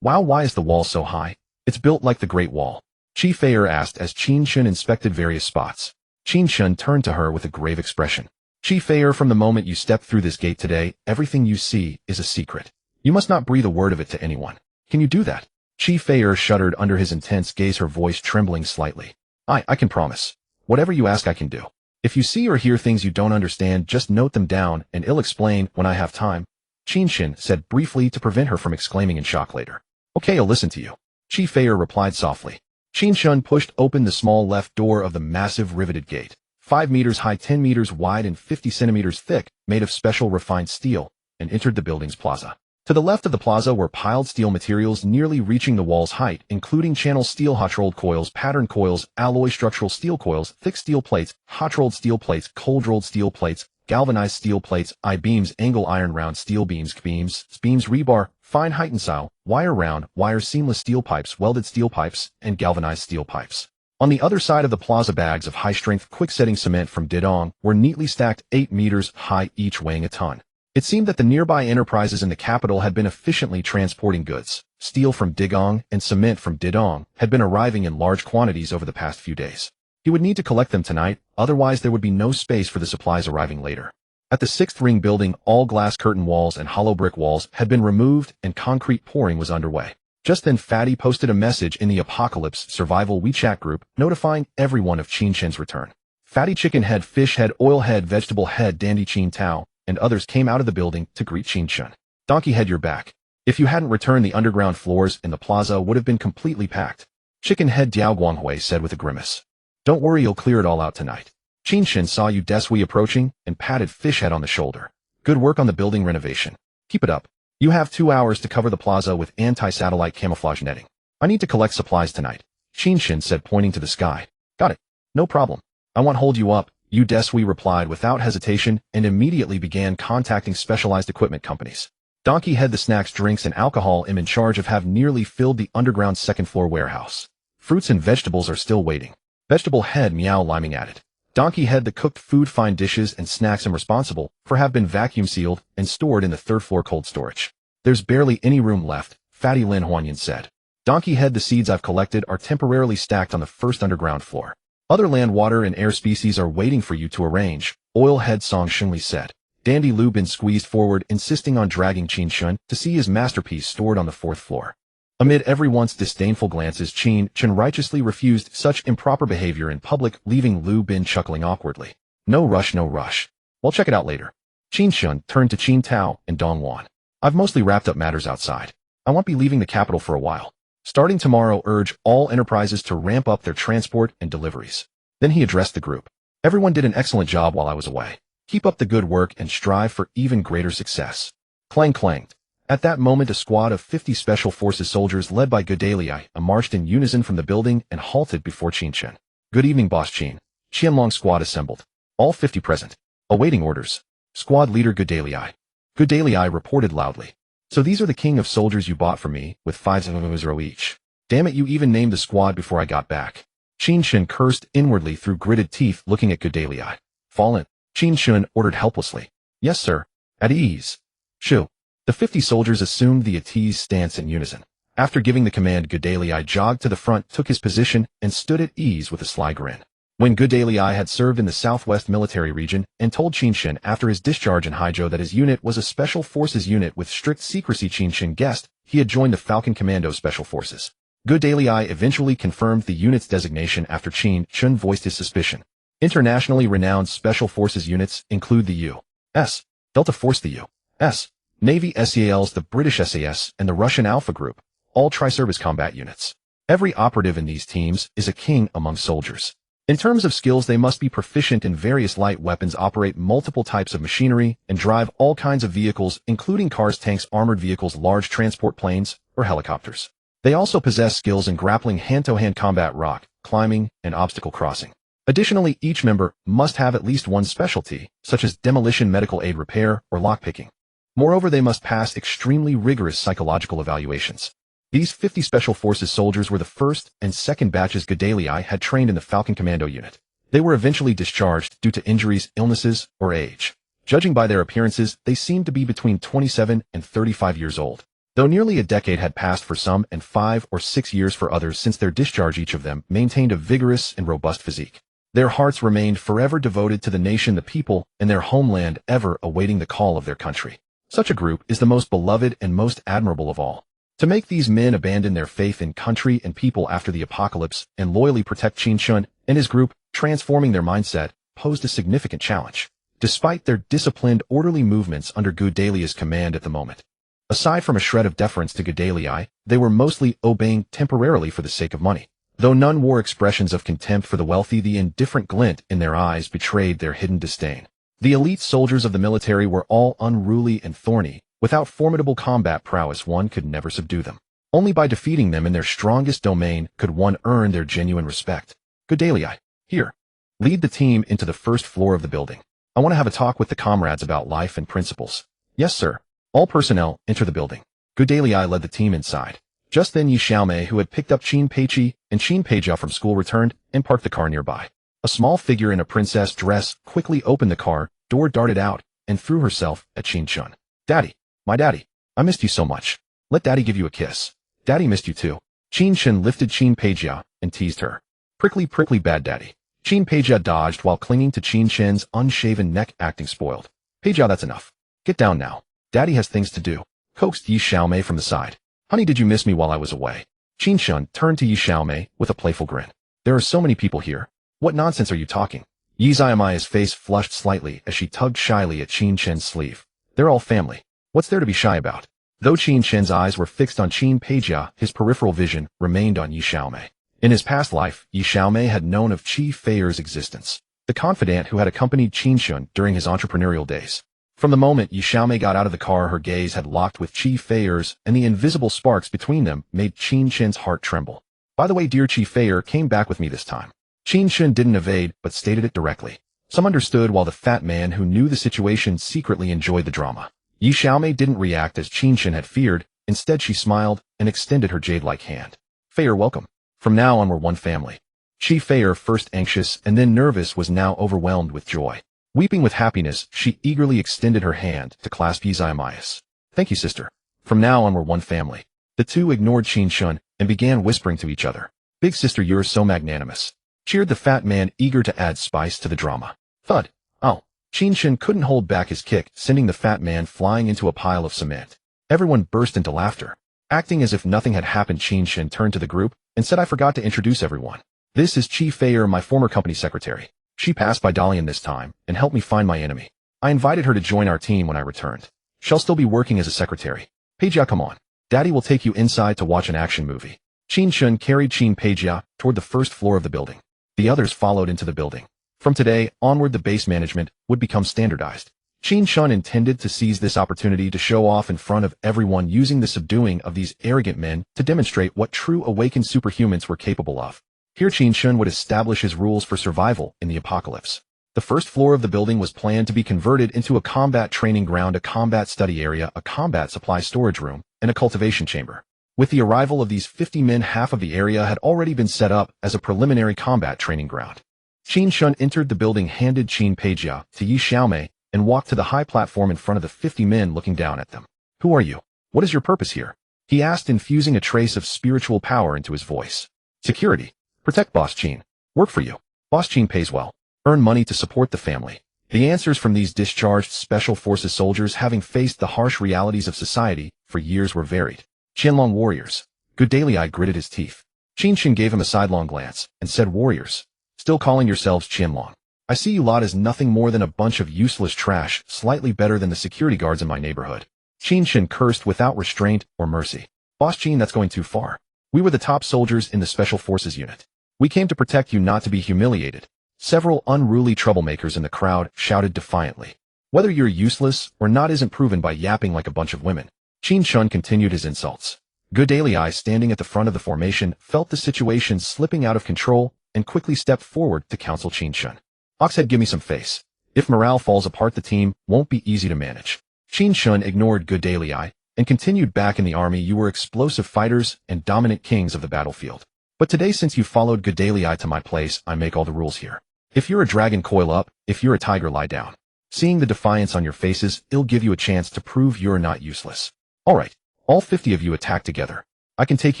"Wow, why is the wall so high? It's built like the Great Wall," Chief Feier asked as Qin Chen inspected various spots. Qin Chen turned to her with a grave expression. "Chief Feier, from the moment you stepped through this gate today, everything you see is a secret. You must not breathe a word of it to anyone. Can you do that?" Chief Feier shuddered under his intense gaze, her voice trembling slightly. I can promise. Whatever you ask, I can do. If you see or hear things you don't understand, just note them down, and I'll explain when I have time," Qin Chen said briefly to prevent her from exclaiming in shock later. "Okay, I'll listen to you," Chief Feier replied softly. Qin Chen pushed open the small left door of the massive riveted gate, 5 meters high, 10 meters wide, and 50 centimeters thick, made of special refined steel, and entered the building's plaza. To the left of the plaza were piled steel materials nearly reaching the wall's height, including channel steel, hot-rolled coils, pattern coils, alloy structural steel coils, thick steel plates, hot-rolled steel plates, cold-rolled steel plates, galvanized steel plates, I-beams, angle iron round steel beams, beams, rebar, fine height tensile, wire round, wire seamless steel pipes, welded steel pipes, and galvanized steel pipes. On the other side of the plaza, bags of high-strength, quick-setting cement from Didong were neatly stacked 8 meters high, each weighing a ton. It seemed that the nearby enterprises in the capital had been efficiently transporting goods. Steel from Digong and cement from Didong had been arriving in large quantities over the past few days. He would need to collect them tonight, otherwise there would be no space for the supplies arriving later. At the 6th ring building, all glass curtain walls and hollow brick walls had been removed and concrete pouring was underway. Just then Fatty posted a message in the Apocalypse Survival WeChat group notifying everyone of Qin Chen's return. Fatty, chicken head, fish head, oil head, vegetable head, dandy Qin Tao, and others came out of the building to greet Qin Chen. Donkey head, you're back. If you hadn't returned, the underground floors in the plaza would have been completely packed. Chicken head Diao Guanghui said with a grimace. Don't worry, you'll clear it all out tonight. Qin Chen saw you Desui approaching and patted fish head on the shoulder. Good work on the building renovation. Keep it up. You have 2 hours to cover the plaza with anti-satellite camouflage netting. I need to collect supplies tonight. Qin Chen said, pointing to the sky. Got it. No problem. I won't hold you up. Yu Desui replied without hesitation and immediately began contacting specialized equipment companies. Donkey head, the snacks, drinks, and alcohol I'm in charge of have nearly filled the underground second-floor warehouse. Fruits and vegetables are still waiting. Vegetable head, meow, liming at it. Donkey head, the cooked food, fine dishes, and snacks I'm responsible for have been vacuum sealed and stored in the 3rd floor cold storage. There's barely any room left, Fatty Lin Huanyan said. Donkey head, the seeds I've collected are temporarily stacked on the 1st underground floor. Other land, water, and air species are waiting for you to arrange, Oil head Song Shunli said. Dandy Lu Bin squeezed forward, insisting on dragging Qin Chen to see his masterpiece stored on the 4th floor. Amid everyone's disdainful glances, Qin Chen righteously refused such improper behavior in public, leaving Lu Bin chuckling awkwardly. No rush, no rush. We'll check it out later. Qin Chen turned to Qin Tao and Dong Wan. I've mostly wrapped up matters outside. I won't be leaving the capital for a while. Starting tomorrow, urge all enterprises to ramp up their transport and deliveries. Then he addressed the group. Everyone did an excellent job while I was away. Keep up the good work and strive for even greater success. Clang clanged. At that moment, a squad of 50 Special Forces soldiers led by Gedaliai marched in unison from the building and halted before Qin Chen. Good evening, Boss Qin. Qianlong squad assembled. All 50 present. Awaiting orders. Squad leader Gedaliai. Gedaliai reported loudly. So these are the king of soldiers you bought from me, with 500 each. Damn it, you even named the squad before I got back. Qin Chen cursed inwardly through gritted teeth, looking at Gedaliai. Fallen. Qin Chen ordered helplessly. Yes, sir. At ease. Shoo. The 50 soldiers assumed the at ease stance in unison. After giving the command, Gedaliai jogged to the front, took his position, and stood at ease with a sly grin. When Gedaliai had served in the Southwest Military Region and told Qin Chen after his discharge in Haizhou that his unit was a Special Forces unit with strict secrecy, Qin Chen guessed he had joined the Falcon Commando Special Forces. Gedaliai eventually confirmed the unit's designation after Qin Chen voiced his suspicion. Internationally renowned Special Forces units include the U.S. Delta Force, the U.S. Navy SEALs, the British SAS, and the Russian Alpha Group, all tri-service combat units. Every operative in these teams is a king among soldiers. In terms of skills, they must be proficient in various light weapons, operate multiple types of machinery, and drive all kinds of vehicles, including cars, tanks, armored vehicles, large transport planes, or helicopters. They also possess skills in grappling, hand-to-hand combat, rock climbing, and obstacle crossing. Additionally, each member must have at least one specialty, such as demolition, medical aid, repair, or lockpicking. Moreover, they must pass extremely rigorous psychological evaluations. These 50 Special Forces soldiers were the first and second batches Gedaliai had trained in the Falcon Commando unit. They were eventually discharged due to injuries, illnesses, or age. Judging by their appearances, they seemed to be between 27 and 35 years old. Though nearly a decade had passed for some and 5 or 6 years for others since their discharge, each of them maintained a vigorous and robust physique. Their hearts remained forever devoted to the nation, the people, and their homeland, ever awaiting the call of their country. Such a group is the most beloved and most admirable of all. To make these men abandon their faith in country and people after the apocalypse and loyally protect Qin Chen and his group, transforming their mindset, posed a significant challenge. Despite their disciplined, orderly movements under Gedaliai's command at the moment. Aside from a shred of deference to Gedaliai, they were mostly obeying temporarily for the sake of money. Though none wore expressions of contempt for the wealthy, the indifferent glint in their eyes betrayed their hidden disdain. The elite soldiers of the military were all unruly and thorny. Without formidable combat prowess, one could never subdue them. Only by defeating them in their strongest domain could one earn their genuine respect. Gedaliai, here. Lead the team into the first floor of the building. I want to have a talk with the comrades about life and principles. Yes, sir. All personnel, enter the building. Good Daily Eye led the team inside. Just then Yi Xiaomei, who had picked up Qin Peiqi and Qin Peijia from school, returned and parked the car nearby. A small figure in a princess dress quickly opened the car, door darted out, and threw herself at Qin Chen. Daddy, my daddy, I missed you so much. Let daddy give you a kiss. Daddy missed you too. Qin Chen lifted Qin Peijia and teased her. Prickly, prickly bad daddy. Qin Peijia dodged while clinging to Qin Chen's unshaven neck, acting spoiled. Peijia, that's enough. Get down now. Daddy has things to do. Coaxed Yi Xiaomei from the side. Honey, did you miss me while I was away? Qin Chen turned to Yi Xiaomei with a playful grin. There are so many people here. What nonsense are you talking? Yi Xiaomei's face flushed slightly as she tugged shyly at Qin Chen's sleeve. They're all family. What's there to be shy about? Though Qin Chen's eyes were fixed on Qin Peijia, his peripheral vision remained on Yi Xiaomei. In his past life, Yi Xiaomei had known of Qi Feier's existence, the confidant who had accompanied Qin Chen during his entrepreneurial days. From the moment Yi Xiaomei got out of the car, her gaze had locked with Qi Feier's, and the invisible sparks between them made Qin Chen's heart tremble. By the way, dear Qi Feier came back with me this time. Qin Chen didn't evade, but stated it directly. Some understood, while the fat man who knew the situation secretly enjoyed the drama. Yi Xiaomei didn't react as Qin Chen had feared. Instead, she smiled and extended her jade-like hand. Feier, welcome. From now on, we're one family. Qi Feier, first anxious and then nervous, was now overwhelmed with joy. Weeping with happiness, she eagerly extended her hand to clasp Yi Xiaomei's. Thank you, sister. From now on, we're one family. The two ignored Qin Chen and began whispering to each other. Big sister, you're so magnanimous. Cheered the fat man, eager to add spice to the drama. Thud. Oh. Qin Chen couldn't hold back his kick, sending the fat man flying into a pile of cement. Everyone burst into laughter. Acting as if nothing had happened, Qin Chen turned to the group and said, I forgot to introduce everyone. This is Qi Feier, my former company secretary. She passed by Dalian this time and helped me find my enemy. I invited her to join our team when I returned. She'll still be working as a secretary. Peijia, come on. Daddy will take you inside to watch an action movie. Qin Chen carried Qin Peijia toward the first floor of the building. The others followed into the building. From today onward, the base management would become standardized. Qin Chen intended to seize this opportunity to show off in front of everyone, using the subduing of these arrogant men to demonstrate what true awakened superhumans were capable of. Here Qin Chen would establish his rules for survival in the apocalypse. The first floor of the building was planned to be converted into a combat training ground, a combat study area, a combat supply storage room, and a cultivation chamber. With the arrival of these 50 men, half of the area had already been set up as a preliminary combat training ground. Qin Chen entered the building, handed Qin Peijia to Yi Xiaomei, and walked to the high platform in front of the 50 men, looking down at them. Who are you? What is your purpose here? He asked, infusing a trace of spiritual power into his voice. Security. Protect Boss Qin. Work for you. Boss Qin pays well. Earn money to support the family. The answers from these discharged special forces soldiers, having faced the harsh realities of society for years, were varied. Qianlong warriors. Good Daily Eye gritted his teeth. Qin Chen gave him a sidelong glance and said, warriors. Still calling yourselves Qianlong. I see you lot as nothing more than a bunch of useless trash, slightly better than the security guards in my neighborhood. Qin Chen cursed without restraint or mercy. Boss Qin, that's going too far. We were the top soldiers in the special forces unit. We came to protect you, not to be humiliated. Several unruly troublemakers in the crowd shouted defiantly. Whether you're useless or not isn't proven by yapping like a bunch of women. Qin Chen continued his insults. Good Daily Eye, standing at the front of the formation, felt the situation slipping out of control and quickly stepped forward to counsel Qin Chen. Oxhead, give me some face. If morale falls apart, the team won't be easy to manage. Qin Chen ignored Good Daily Eye and continued, back in the army, you were explosive fighters and dominant kings of the battlefield. But today, since you followed Good Daily Eye to my place, I make all the rules here. If you're a dragon, coil up. If you're a tiger, lie down. Seeing the defiance on your faces, it'll give you a chance to prove you're not useless. All right, all 50 of you attack together. I can take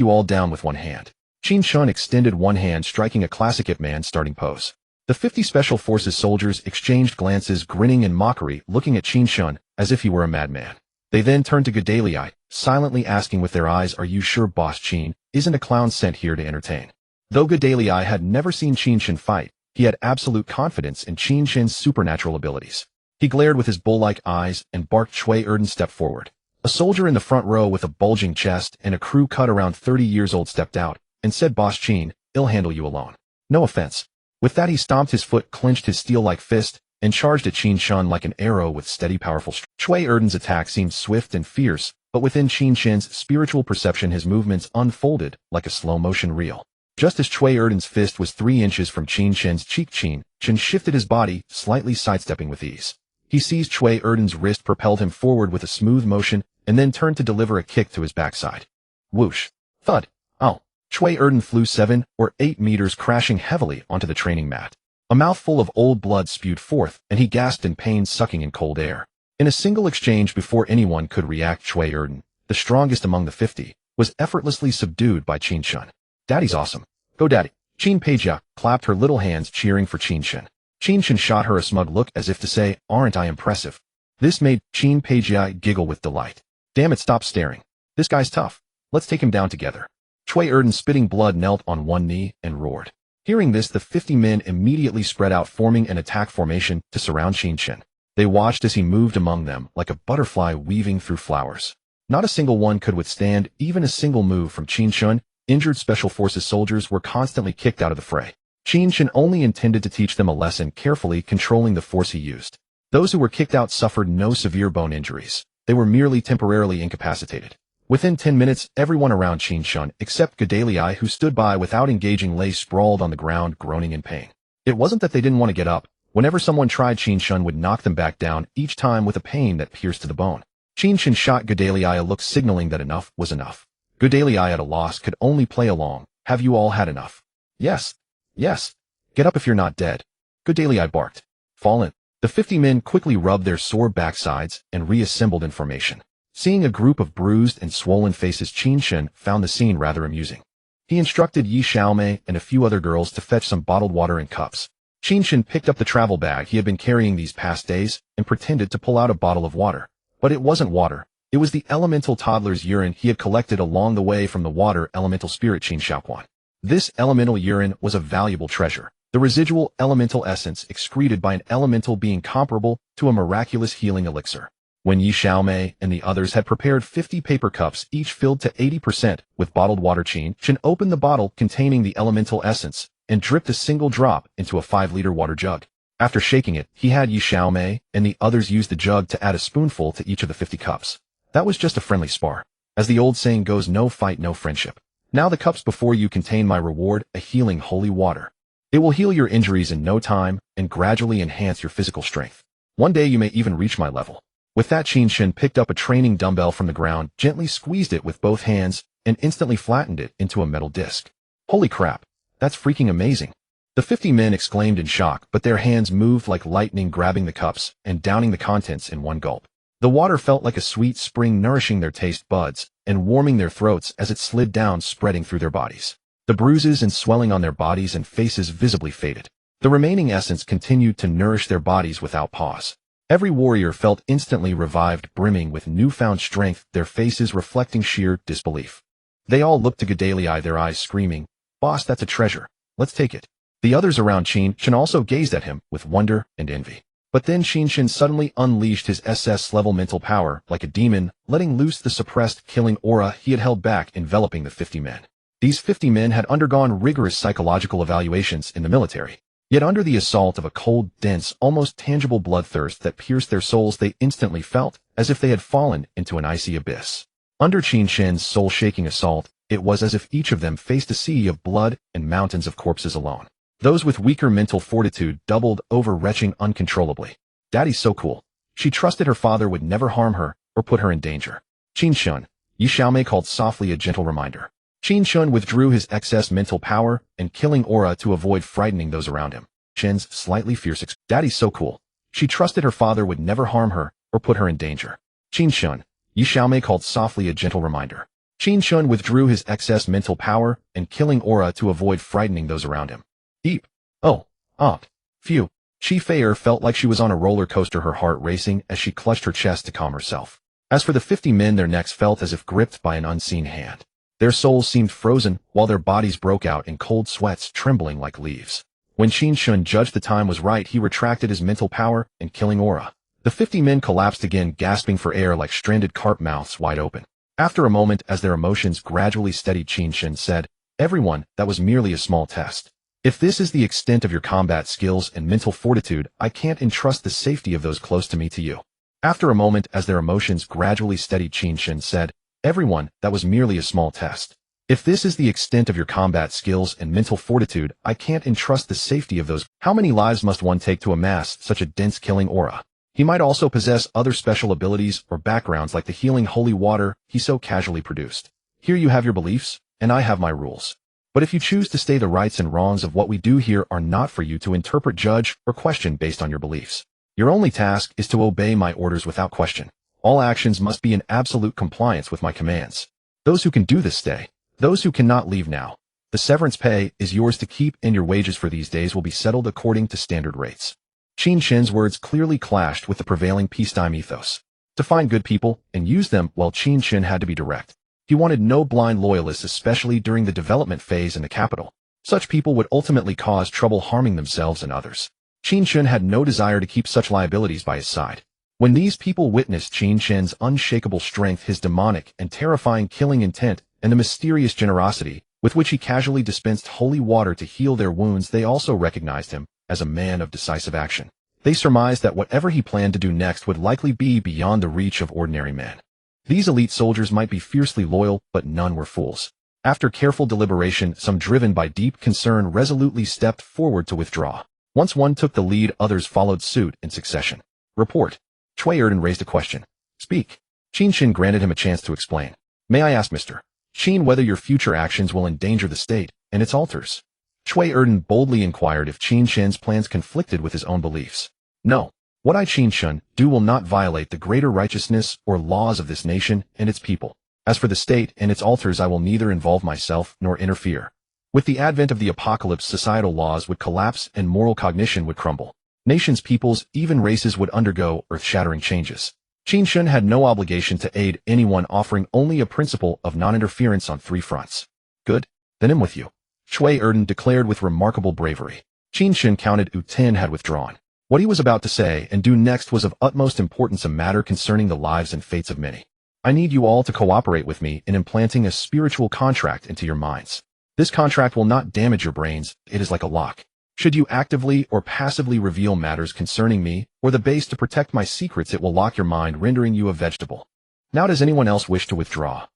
you all down with one hand. Qin Chen extended one hand, striking a classic Ip Man starting pose. The 50 Special Forces soldiers exchanged glances, grinning in mockery, looking at Qin Chen as if he were a madman. They then turned to Good Daily Eye, silently asking with their eyes, are you sure Boss Qin isn't a clown sent here to entertain? Though Good Daily Eye had never seen Qin Chen fight, he had absolute confidence in Qin Chen's supernatural abilities. He glared with his bull-like eyes and barked. Shui Erden stepped forward. A soldier in the front row with a bulging chest and a crew cut around 30 years old stepped out and said, Boss Qin, I'll handle you alone. No offense. With that, he stomped his foot, clenched his steel-like fist, and charged at Qin Chen like an arrow with steady, powerful strength. Shui Erden's attack seemed swift and fierce, but within Qin Chen's spiritual perception, his movements unfolded like a slow-motion reel. Just as Cui Erden's fist was 3 inches from Qin Chen's cheek, Qin Chen shifted his body, slightly sidestepping with ease. He seized Cui Erden's wrist, propelled him forward with a smooth motion, and then turned to deliver a kick to his backside. Whoosh. Thud. Ow. Cui Erden flew 7 or 8 meters, crashing heavily onto the training mat. A mouthful of old blood spewed forth, and he gasped in pain, sucking in cold air. In a single exchange, before anyone could react, Cui Erden, the strongest among the 50, was effortlessly subdued by Qin Chen. Daddy's awesome. Go daddy. Qin Peijia clapped her little hands, cheering for Qin Chen. Qin Chen shot her a smug look as if to say, aren't I impressive? This made Qin Peijia giggle with delight. Damn it, stop staring. This guy's tough. Let's take him down together. Cui Erden, spitting blood, knelt on one knee and roared. Hearing this, the 50 men immediately spread out, forming an attack formation to surround Qin Chen. They watched as he moved among them like a butterfly weaving through flowers. Not a single one could withstand even a single move from Qin Chen. Injured Special Forces soldiers were constantly kicked out of the fray. Qin Chen only intended to teach them a lesson, carefully controlling the force he used. Those who were kicked out suffered no severe bone injuries. They were merely temporarily incapacitated. Within 10 minutes, everyone around Qin Chen, except Gedalii, who stood by without engaging, lay sprawled on the ground, groaning in pain. It wasn't that they didn't want to get up. Whenever someone tried, Qin Chen would knock them back down, each time with a pain that pierced to the bone. Qin Chen shot Gedalii a look, signaling that enough was enough. Gedalii, at a loss, could only play along. Have you all had enough? Yes. Yes. Get up if you're not dead. Gedalii barked. Fall in. The 50 men quickly rubbed their sore backsides and reassembled in formation. Seeing a group of bruised and swollen faces, Qin Chen found the scene rather amusing. He instructed Yi Xiaomei and a few other girls to fetch some bottled water in cups. Qin Chen picked up the travel bag he had been carrying these past days and pretended to pull out a bottle of water. But it wasn't water. It was the elemental toddler's urine he had collected along the way from the water elemental spirit Qin Shaoquan. This elemental urine was a valuable treasure, the residual elemental essence excreted by an elemental being comparable to a miraculous healing elixir. When Yi Xiaomei and the others had prepared 50 paper cups, each filled to 80% with bottled water, Qin Chen opened the bottle containing the elemental essence and dripped a single drop into a 5-liter water jug. After shaking it, he had Yi Xiaomei and the others use the jug to add a spoonful to each of the 50 cups. That was just a friendly spar. As the old saying goes, no fight, no friendship. Now the cups before you contain my reward, a healing holy water. It will heal your injuries in no time and gradually enhance your physical strength. One day you may even reach my level. With that, Qin Chen picked up a training dumbbell from the ground, gently squeezed it with both hands, and instantly flattened it into a metal disc. Holy crap! That's freaking amazing! The 50 men exclaimed in shock, but their hands moved like lightning, grabbing the cups and downing the contents in one gulp. The water felt like a sweet spring, nourishing their taste buds and warming their throats as it slid down, spreading through their bodies. The bruises and swelling on their bodies and faces visibly faded. The remaining essence continued to nourish their bodies without pause. Every warrior felt instantly revived, brimming with newfound strength, their faces reflecting sheer disbelief. They all looked to Gedalii, their eyes screaming, "Boss, that's a treasure. Let's take it." The others around Qin Chen also gazed at him with wonder and envy. But then Qin Chen suddenly unleashed his SS-level mental power like a demon, letting loose the suppressed killing aura he had held back, enveloping the 50 men. These 50 men had undergone rigorous psychological evaluations in the military. Yet under the assault of a cold, dense, almost tangible bloodthirst that pierced their souls, they instantly felt as if they had fallen into an icy abyss. Under Qin Chen's soul-shaking assault, it was as if each of them faced a sea of blood and mountains of corpses alone. Those with weaker mental fortitude doubled over, retching uncontrollably. Daddy's so cool. She trusted her father would never harm her or put her in danger. Qin Chen, Yi Xiaomei called softly, a gentle reminder. Qin Chen withdrew his excess mental power and killing aura to avoid frightening those around him. Chen's slightly fierce Daddy's so cool. She trusted her father would never harm her or put her in danger. Qin Chen, Yi Xiaomei called softly, a gentle reminder. Qin Chen withdrew his excess mental power and killing aura to avoid frightening those around him. Deep. Oh. Phew. Qi Feier felt like she was on a roller coaster, her heart racing as she clutched her chest to calm herself. As for the 50 men, their necks felt as if gripped by an unseen hand. Their souls seemed frozen, while their bodies broke out in cold sweats, trembling like leaves. When Qin Chen judged the time was right, he retracted his mental power and killing aura. The 50 men collapsed again, gasping for air like stranded carp, mouths wide open. After a moment, as their emotions gradually steadied, Qin Chen said, "Everyone, that was merely a small test. If this is the extent of your combat skills and mental fortitude, I can't entrust the safety of those close to me to you." After a moment, as their emotions gradually steadied, Qin Chen said, "Everyone, that was merely a small test. If this is the extent of your combat skills and mental fortitude, I can't entrust the safety of those. How many lives must one take to amass such a dense killing aura? He might also possess other special abilities or backgrounds like the healing holy water he so casually produced. Here you have your beliefs, and I have my rules. But if you choose to stay, the rights and wrongs of what we do here are not for you to interpret, judge, or question based on your beliefs. Your only task is to obey my orders without question. All actions must be in absolute compliance with my commands. Those who can do this stay. Those who cannot leave now. The severance pay is yours to keep, and your wages for these days will be settled according to standard rates. Qin Chen's words clearly clashed with the prevailing peacetime ethos. To find good people and use them, well, Qin Chen had to be direct. He wanted no blind loyalists, especially during the development phase in the capital. Such people would ultimately cause trouble, harming themselves and others. Qin Chen had no desire to keep such liabilities by his side. When these people witnessed Qin Chen's unshakable strength, his demonic and terrifying killing intent, and the mysterious generosity with which he casually dispensed holy water to heal their wounds, they also recognized him as a man of decisive action. They surmised that whatever he planned to do next would likely be beyond the reach of ordinary men. These elite soldiers might be fiercely loyal, but none were fools. After careful deliberation, some driven by deep concern resolutely stepped forward to withdraw. Once one took the lead, others followed suit in succession. Report. Cui Erden raised a question. Speak. Qin Chen granted him a chance to explain. May I ask, Mr. Qin, whether your future actions will endanger the state and its altars? Cui Erden boldly inquired if Qin Chen's plans conflicted with his own beliefs. No. What I, Qin Chen, do will not violate the greater righteousness or laws of this nation and its people. As for the state and its altars, I will neither involve myself nor interfere. With the advent of the apocalypse, societal laws would collapse and moral cognition would crumble. Nations, peoples, even races would undergo earth-shattering changes. Qin Chen had no obligation to aid anyone, offering only a principle of non-interference on 3 fronts. Good? Then I'm with you. Cui Erden declared with remarkable bravery. Qin Chen counted Uten had withdrawn. What he was about to say and do next was of utmost importance, a matter concerning the lives and fates of many. I need you all to cooperate with me in implanting a spiritual contract into your minds. This contract will not damage your brains, it is like a lock. Should you actively or passively reveal matters concerning me, or the base to protect my secrets, it will lock your mind, rendering you a vegetable. Now does anyone else wish to withdraw?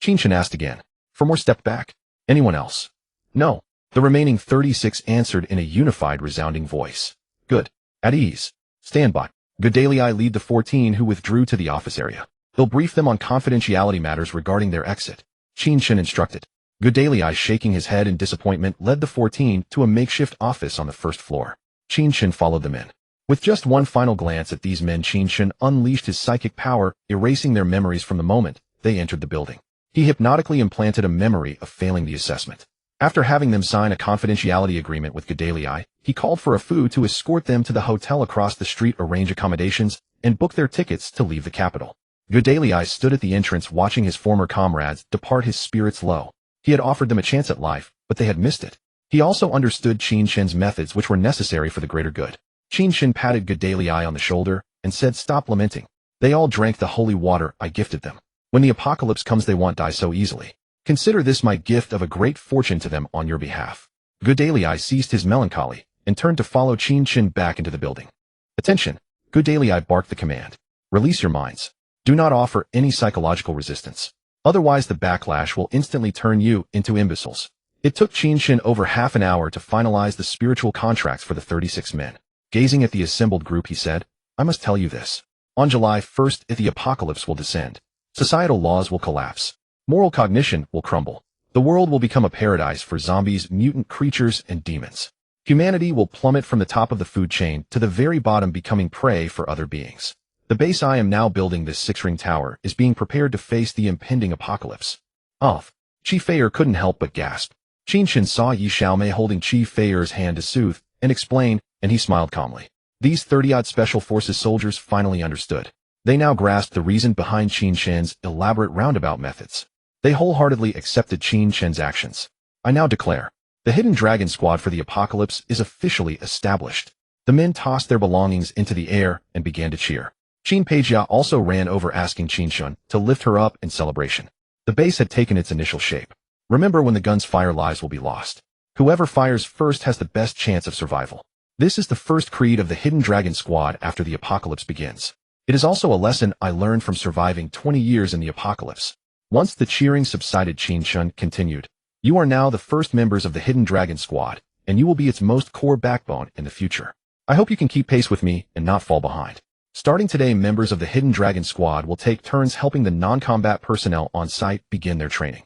Qin Chen asked again. For more stepped back. Anyone else? No. The remaining 36 answered in a unified, resounding voice. Good. At ease. Stand by. Gedalii lead the 14 who withdrew to the office area. They'll brief them on confidentiality matters regarding their exit. Qin Chen instructed. Gedalii, shaking his head in disappointment, led the 14 to a makeshift office on the 1st floor. Qin Chen followed them in. With just one final glance at these men, Qin Chen unleashed his psychic power, erasing their memories from the moment they entered the building. He hypnotically implanted a memory of failing the assessment. After having them sign a confidentiality agreement with Gedalii, he called for a food to escort them to the hotel across the street, arrange accommodations, and book their tickets to leave the capital. Gedalii stood at the entrance, watching his former comrades depart, his spirits low. He had offered them a chance at life, but they had missed it. He also understood Qin Chen's methods, which were necessary for the greater good. Qin Chen patted Gedalii on the shoulder and said, stop lamenting. They all drank the holy water I gifted them. When the apocalypse comes, they won't die so easily. Consider this my gift of a great fortune to them on your behalf. Gedalii ceased his melancholy and turned to follow Qin Chen back into the building. Attention! Gedalii barked the command. Release your minds. Do not offer any psychological resistance. Otherwise the backlash will instantly turn you into imbeciles. It took Qin Chen over half an hour to finalize the spiritual contracts for the 36 men. Gazing at the assembled group, he said, I must tell you this. On July 1st, the apocalypse will descend. Societal laws will collapse. Moral cognition will crumble. The world will become a paradise for zombies, mutant creatures, and demons. Humanity will plummet from the top of the food chain to the very bottom, becoming prey for other beings. The base I am now building, this 6-ring tower, is being prepared to face the impending apocalypse. Chi Feier couldn't help but gasp. Qin Chen saw Yi Xiaomei holding Chi Feier's hand to soothe and explain, and he smiled calmly. These 30-odd Special Forces soldiers finally understood. They now grasped the reason behind Qin Chen's elaborate roundabout methods. They wholeheartedly accepted Qin Chen's actions. I now declare, the Hidden Dragon Squad for the apocalypse is officially established. The men tossed their belongings into the air and began to cheer. Qin Peijia also ran over, asking Qin Chen to lift her up in celebration. The base had taken its initial shape. Remember, when the guns fire, lives will be lost. Whoever fires first has the best chance of survival. This is the first creed of the Hidden Dragon Squad after the apocalypse begins. It is also a lesson I learned from surviving 20 years in the apocalypse. Once the cheering subsided, Qin Chen continued. You are now the first members of the Hidden Dragon Squad, and you will be its most core backbone in the future. I hope you can keep pace with me and not fall behind. Starting today, members of the Hidden Dragon Squad will take turns helping the non-combat personnel on site begin their training.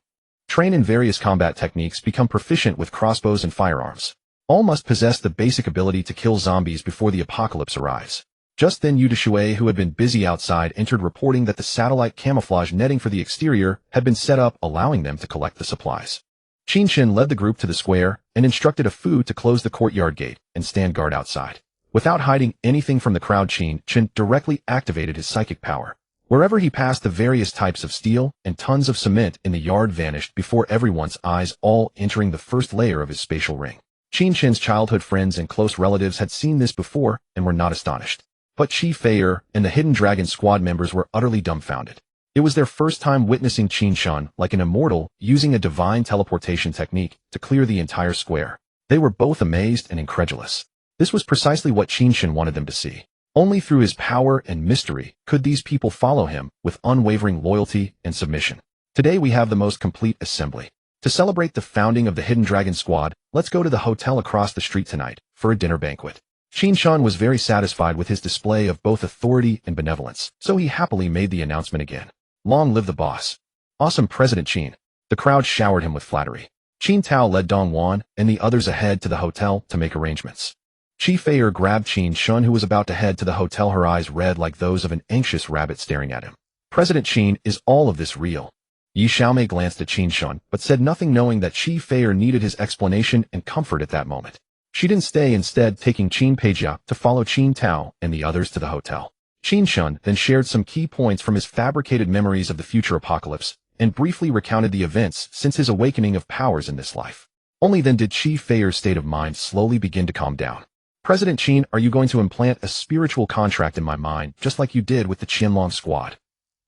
Train in various combat techniques, become proficient with crossbows and firearms. All must possess the basic ability to kill zombies before the apocalypse arrives. Just then Yu Shui, who had been busy outside, entered reporting that the satellite camouflage netting for the exterior had been set up, allowing them to collect the supplies. Qin Chen led the group to the square and instructed a Fu to close the courtyard gate and stand guard outside. Without hiding anything from the crowd, Qin Chen directly activated his psychic power. Wherever he passed, the various types of steel and tons of cement in the yard vanished before everyone's eyes, all entering the first layer of his spatial ring. Qin Chen's childhood friends and close relatives had seen this before and were not astonished. But Chi Feier and the Hidden Dragon Squad members were utterly dumbfounded. It was their first time witnessing Qin Chen, like an immortal, using a divine teleportation technique to clear the entire square. They were both amazed and incredulous. This was precisely what Qin Chen wanted them to see. Only through his power and mystery could these people follow him with unwavering loyalty and submission. Today we have the most complete assembly. To celebrate the founding of the Hidden Dragon Squad, let's go to the hotel across the street tonight for a dinner banquet. Qin Chen was very satisfied with his display of both authority and benevolence, so he happily made the announcement again. Long live the boss. Awesome, President Qin. The crowd showered him with flattery. Qin Tao led Dong Wan and the others ahead to the hotel to make arrangements. Chi Feier grabbed Qin Chen, who was about to head to the hotel, her eyes red like those of an anxious rabbit staring at him. President Qin, is all of this real? Yi Xiaomei glanced at Qin Chen, but said nothing, knowing that Chi Feier needed his explanation and comfort at that moment. She didn't stay, instead taking Qin Peijia to follow Qin Tao and the others to the hotel. Qin Chen then shared some key points from his fabricated memories of the future apocalypse and briefly recounted the events since his awakening of powers in this life. Only then did Chi Feier's state of mind slowly begin to calm down. President Qin, are you going to implant a spiritual contract in my mind, just like you did with the Qianlong squad?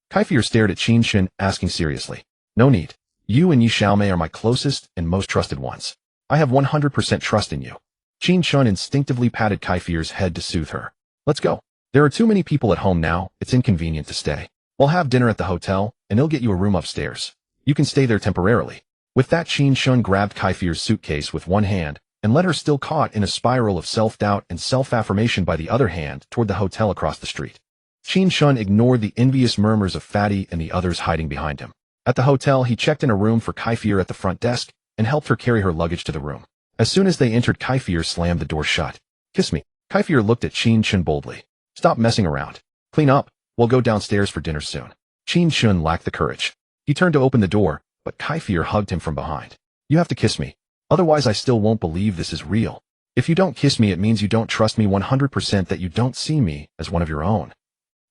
Kai Feier stared at Qin Chen, asking seriously. No need. You and Yi Xiaomei are my closest and most trusted ones. I have 100% trust in you. Qin Chen instinctively patted Kai Feier's head to soothe her. Let's go. There are too many people at home now, it's inconvenient to stay. We'll have dinner at the hotel, and they'll get you a room upstairs. You can stay there temporarily. With that, Qin Chen grabbed Kai Feier's suitcase with one hand and led her, still caught in a spiral of self-doubt and self-affirmation, by the other hand toward the hotel across the street. Qin Chen ignored the envious murmurs of Fatty and the others hiding behind him. At the hotel, he checked in a room for Kai Feier at the front desk and helped her carry her luggage to the room. As soon as they entered, Kai Feier slammed the door shut. Kiss me. Kai Feier looked at Qin Chen boldly. Stop messing around. Clean up. We'll go downstairs for dinner soon. Qin Chen lacked the courage. He turned to open the door, but Kai Feier hugged him from behind. You have to kiss me. Otherwise I still won't believe this is real. If you don't kiss me, it means you don't trust me 100%, that you don't see me as one of your own.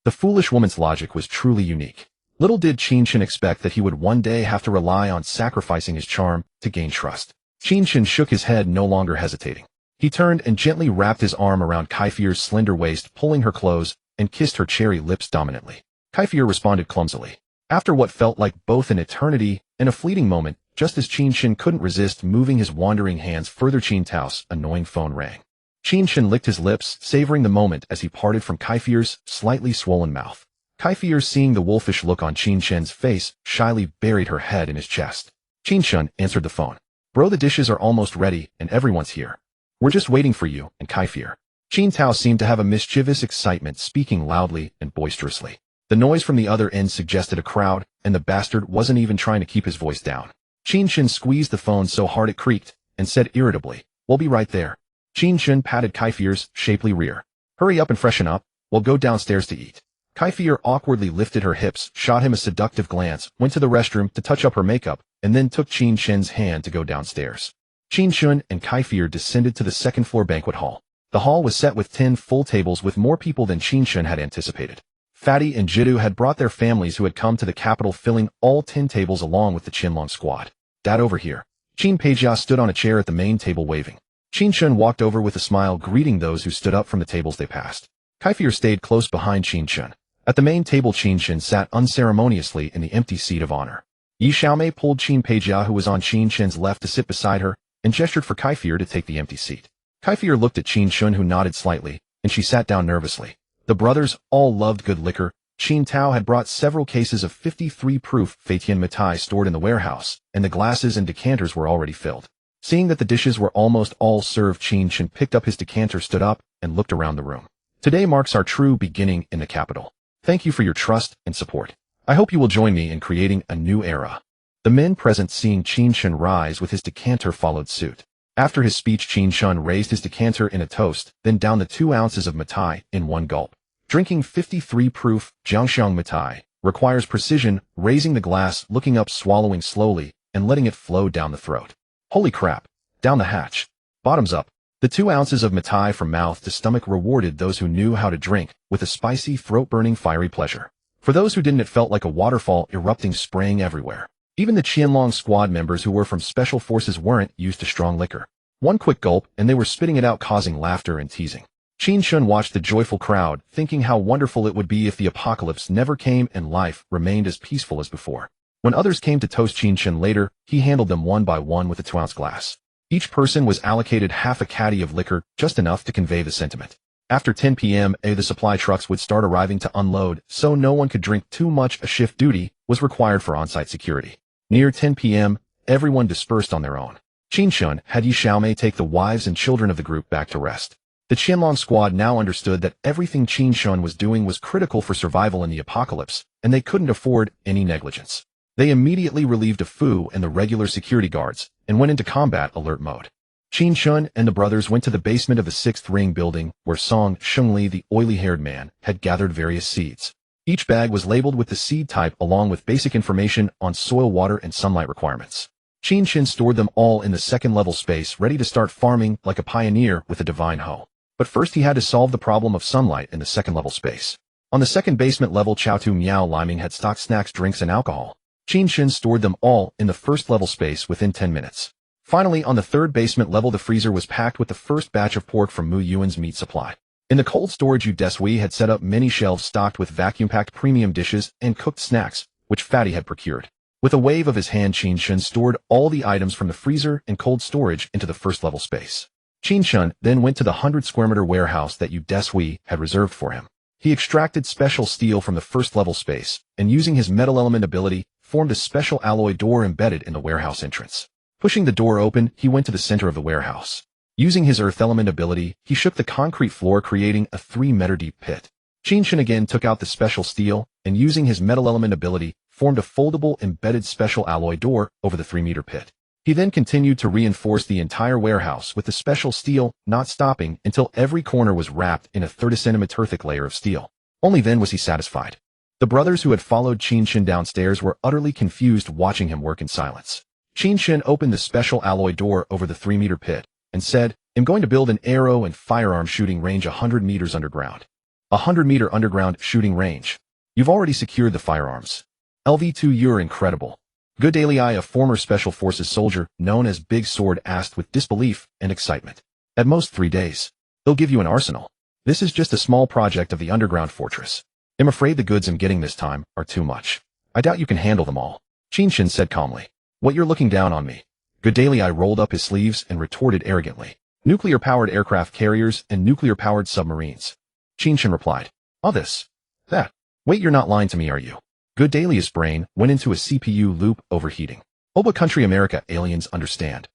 The foolish woman's logic was truly unique. Little did Qin Chen expect that he would one day have to rely on sacrificing his charm to gain trust. Qin Chen shook his head, no longer hesitating. He turned and gently wrapped his arm around Kai Feier's slender waist, pulling her close, and kissed her cherry lips dominantly. Kai Feier responded clumsily. After what felt like both an eternity and a fleeting moment, just as Qin Chen couldn't resist moving his wandering hands further, Qin Tao's annoying phone rang. Qin Chen licked his lips, savoring the moment as he parted from Kai Feier's slightly swollen mouth. Kai Feier, seeing the wolfish look on Qin Chen's face, shyly buried her head in his chest. Qin Chen answered the phone. Bro, the dishes are almost ready and everyone's here. We're just waiting for you and Kai Feier. Qin Tao seemed to have a mischievous excitement, speaking loudly and boisterously. The noise from the other end suggested a crowd, and the bastard wasn't even trying to keep his voice down. Qin Chen squeezed the phone so hard it creaked, and said irritably, We'll be right there. Qin Chen patted Kai Feier's shapely rear. Hurry up and freshen up, we'll go downstairs to eat. Kai Feier awkwardly lifted her hips, shot him a seductive glance, went to the restroom to touch up her makeup, and then took Qin Chen's hand to go downstairs. Qin Chen and Kai Feier descended to the second-floor banquet hall. The hall was set with 10 full tables, with more people than Qin Chen had anticipated. Fatty and Jiddu had brought their families who had come to the capital, filling all 10 tables along with the Qianlong squad. Dad, over here. Qin Peijia stood on a chair at the main table waving. Qin Chen walked over with a smile, greeting those who stood up from the tables they passed. Kai Feier stayed close behind Qin Chen. At the main table, Qin Chen sat unceremoniously in the empty seat of honor. Yi Xiaomei pulled Qin Peijia, who was on Qin Chen's left, to sit beside her, and gestured for Kai Feier to take the empty seat. Kai Feier looked at Qin Chen, who nodded slightly, and she sat down nervously. The brothers all loved good liquor, Qin Tao had brought several cases of 53 proof Fétian Matai stored in the warehouse, and the glasses and decanters were already filled. Seeing that the dishes were almost all served, Qin Chen picked up his decanter, stood up, and looked around the room. Today marks our true beginning in the capital. Thank you for your trust and support. I hope you will join me in creating a new era. The men present, seeing Qin Chen rise with his decanter, followed suit. After his speech, Qin Chen raised his decanter in a toast, then downed the 2 ounces of Matai in one gulp. Drinking 53 proof Jiangxiang Matai requires precision, raising the glass, looking up, swallowing slowly, and letting it flow down the throat. Holy crap! Down the hatch. Bottoms up. The 2 ounces of Matai from mouth to stomach rewarded those who knew how to drink with a spicy, throat-burning, fiery pleasure. For those who didn't, it felt like a waterfall erupting, spraying everywhere. Even the Qianlong squad members who were from special forces weren't used to strong liquor. One quick gulp, and they were spitting it out, causing laughter and teasing. Qin Chen watched the joyful crowd, thinking how wonderful it would be if the apocalypse never came and life remained as peaceful as before. When others came to toast Qin Chen later, he handled them one by one with a 2-ounce glass. Each person was allocated half a caddy of liquor, just enough to convey the sentiment. After 10 p.m., the supply trucks would start arriving to unload, so no one could drink too much. A shift duty was required for on-site security. Near 10 p.m., everyone dispersed on their own. Qin Chen had Yi Xiaomei take the wives and children of the group back to rest. The Qianlong squad now understood that everything Qin Chen was doing was critical for survival in the apocalypse, and they couldn't afford any negligence. They immediately relieved of Fu and the regular security guards, and went into combat alert mode. Qin Chen and the brothers went to the basement of the 6th ring building, where Song Shengli, the oily-haired man, had gathered various seeds. Each bag was labeled with the seed type along with basic information on soil, water, and sunlight requirements. Qin Chen stored them all in the 2nd-level space, ready to start farming like a pioneer with a divine hoe. But first he had to solve the problem of sunlight in the 2nd-level space. On the 2nd basement level, Chao Tu Miao Liming had stocked snacks, drinks, and alcohol. Qin Chen stored them all in the 1st-level space within 10 minutes. Finally, on the 3rd basement level, the freezer was packed with the first batch of pork from Mu Yuan's meat supply. In the cold storage, Yu Desui had set up many shelves stocked with vacuum-packed premium dishes and cooked snacks, which Fatty had procured. With a wave of his hand, Qin Chen stored all the items from the freezer and cold storage into the 1st-level space. Qin Chen then went to the 100-square-meter warehouse that Yu Desui had reserved for him. He extracted special steel from the 1st-level space, and using his metal element ability, formed a special alloy door embedded in the warehouse entrance. Pushing the door open, he went to the center of the warehouse. Using his earth element ability, he shook the concrete floor, creating a 3-meter-deep pit. Qin Chen again took out the special steel, and using his metal element ability, formed a foldable embedded special alloy door over the 3-meter pit. He then continued to reinforce the entire warehouse with the special steel, not stopping until every corner was wrapped in a 30-centimeter thick layer of steel. Only then was he satisfied. The brothers who had followed Qin Chen downstairs were utterly confused, watching him work in silence. Qin Chen opened the special alloy door over the 3-meter pit, and said, "I'm going to build an arrow and firearm shooting range 100 meters underground. 100-meter underground shooting range. You've already secured the firearms. LV2, you're incredible." Good Daily Eye, a former Special Forces soldier known as Big Sword, asked with disbelief and excitement. "At most 3 days. They'll give you an arsenal. This is just a small project of the underground fortress. I'm afraid the goods I'm getting this time are too much. I doubt you can handle them all," Qin Chen said calmly. "What, you're looking down on me?" Good Daily Eye rolled up his sleeves and retorted arrogantly. "Nuclear-powered aircraft carriers and nuclear-powered submarines." Qin Chen replied. "Oh, this. That. Wait, you're not lying to me, are you?" Good Daily's brain went into a CPU loop, overheating. "Oh, what country America aliens understand."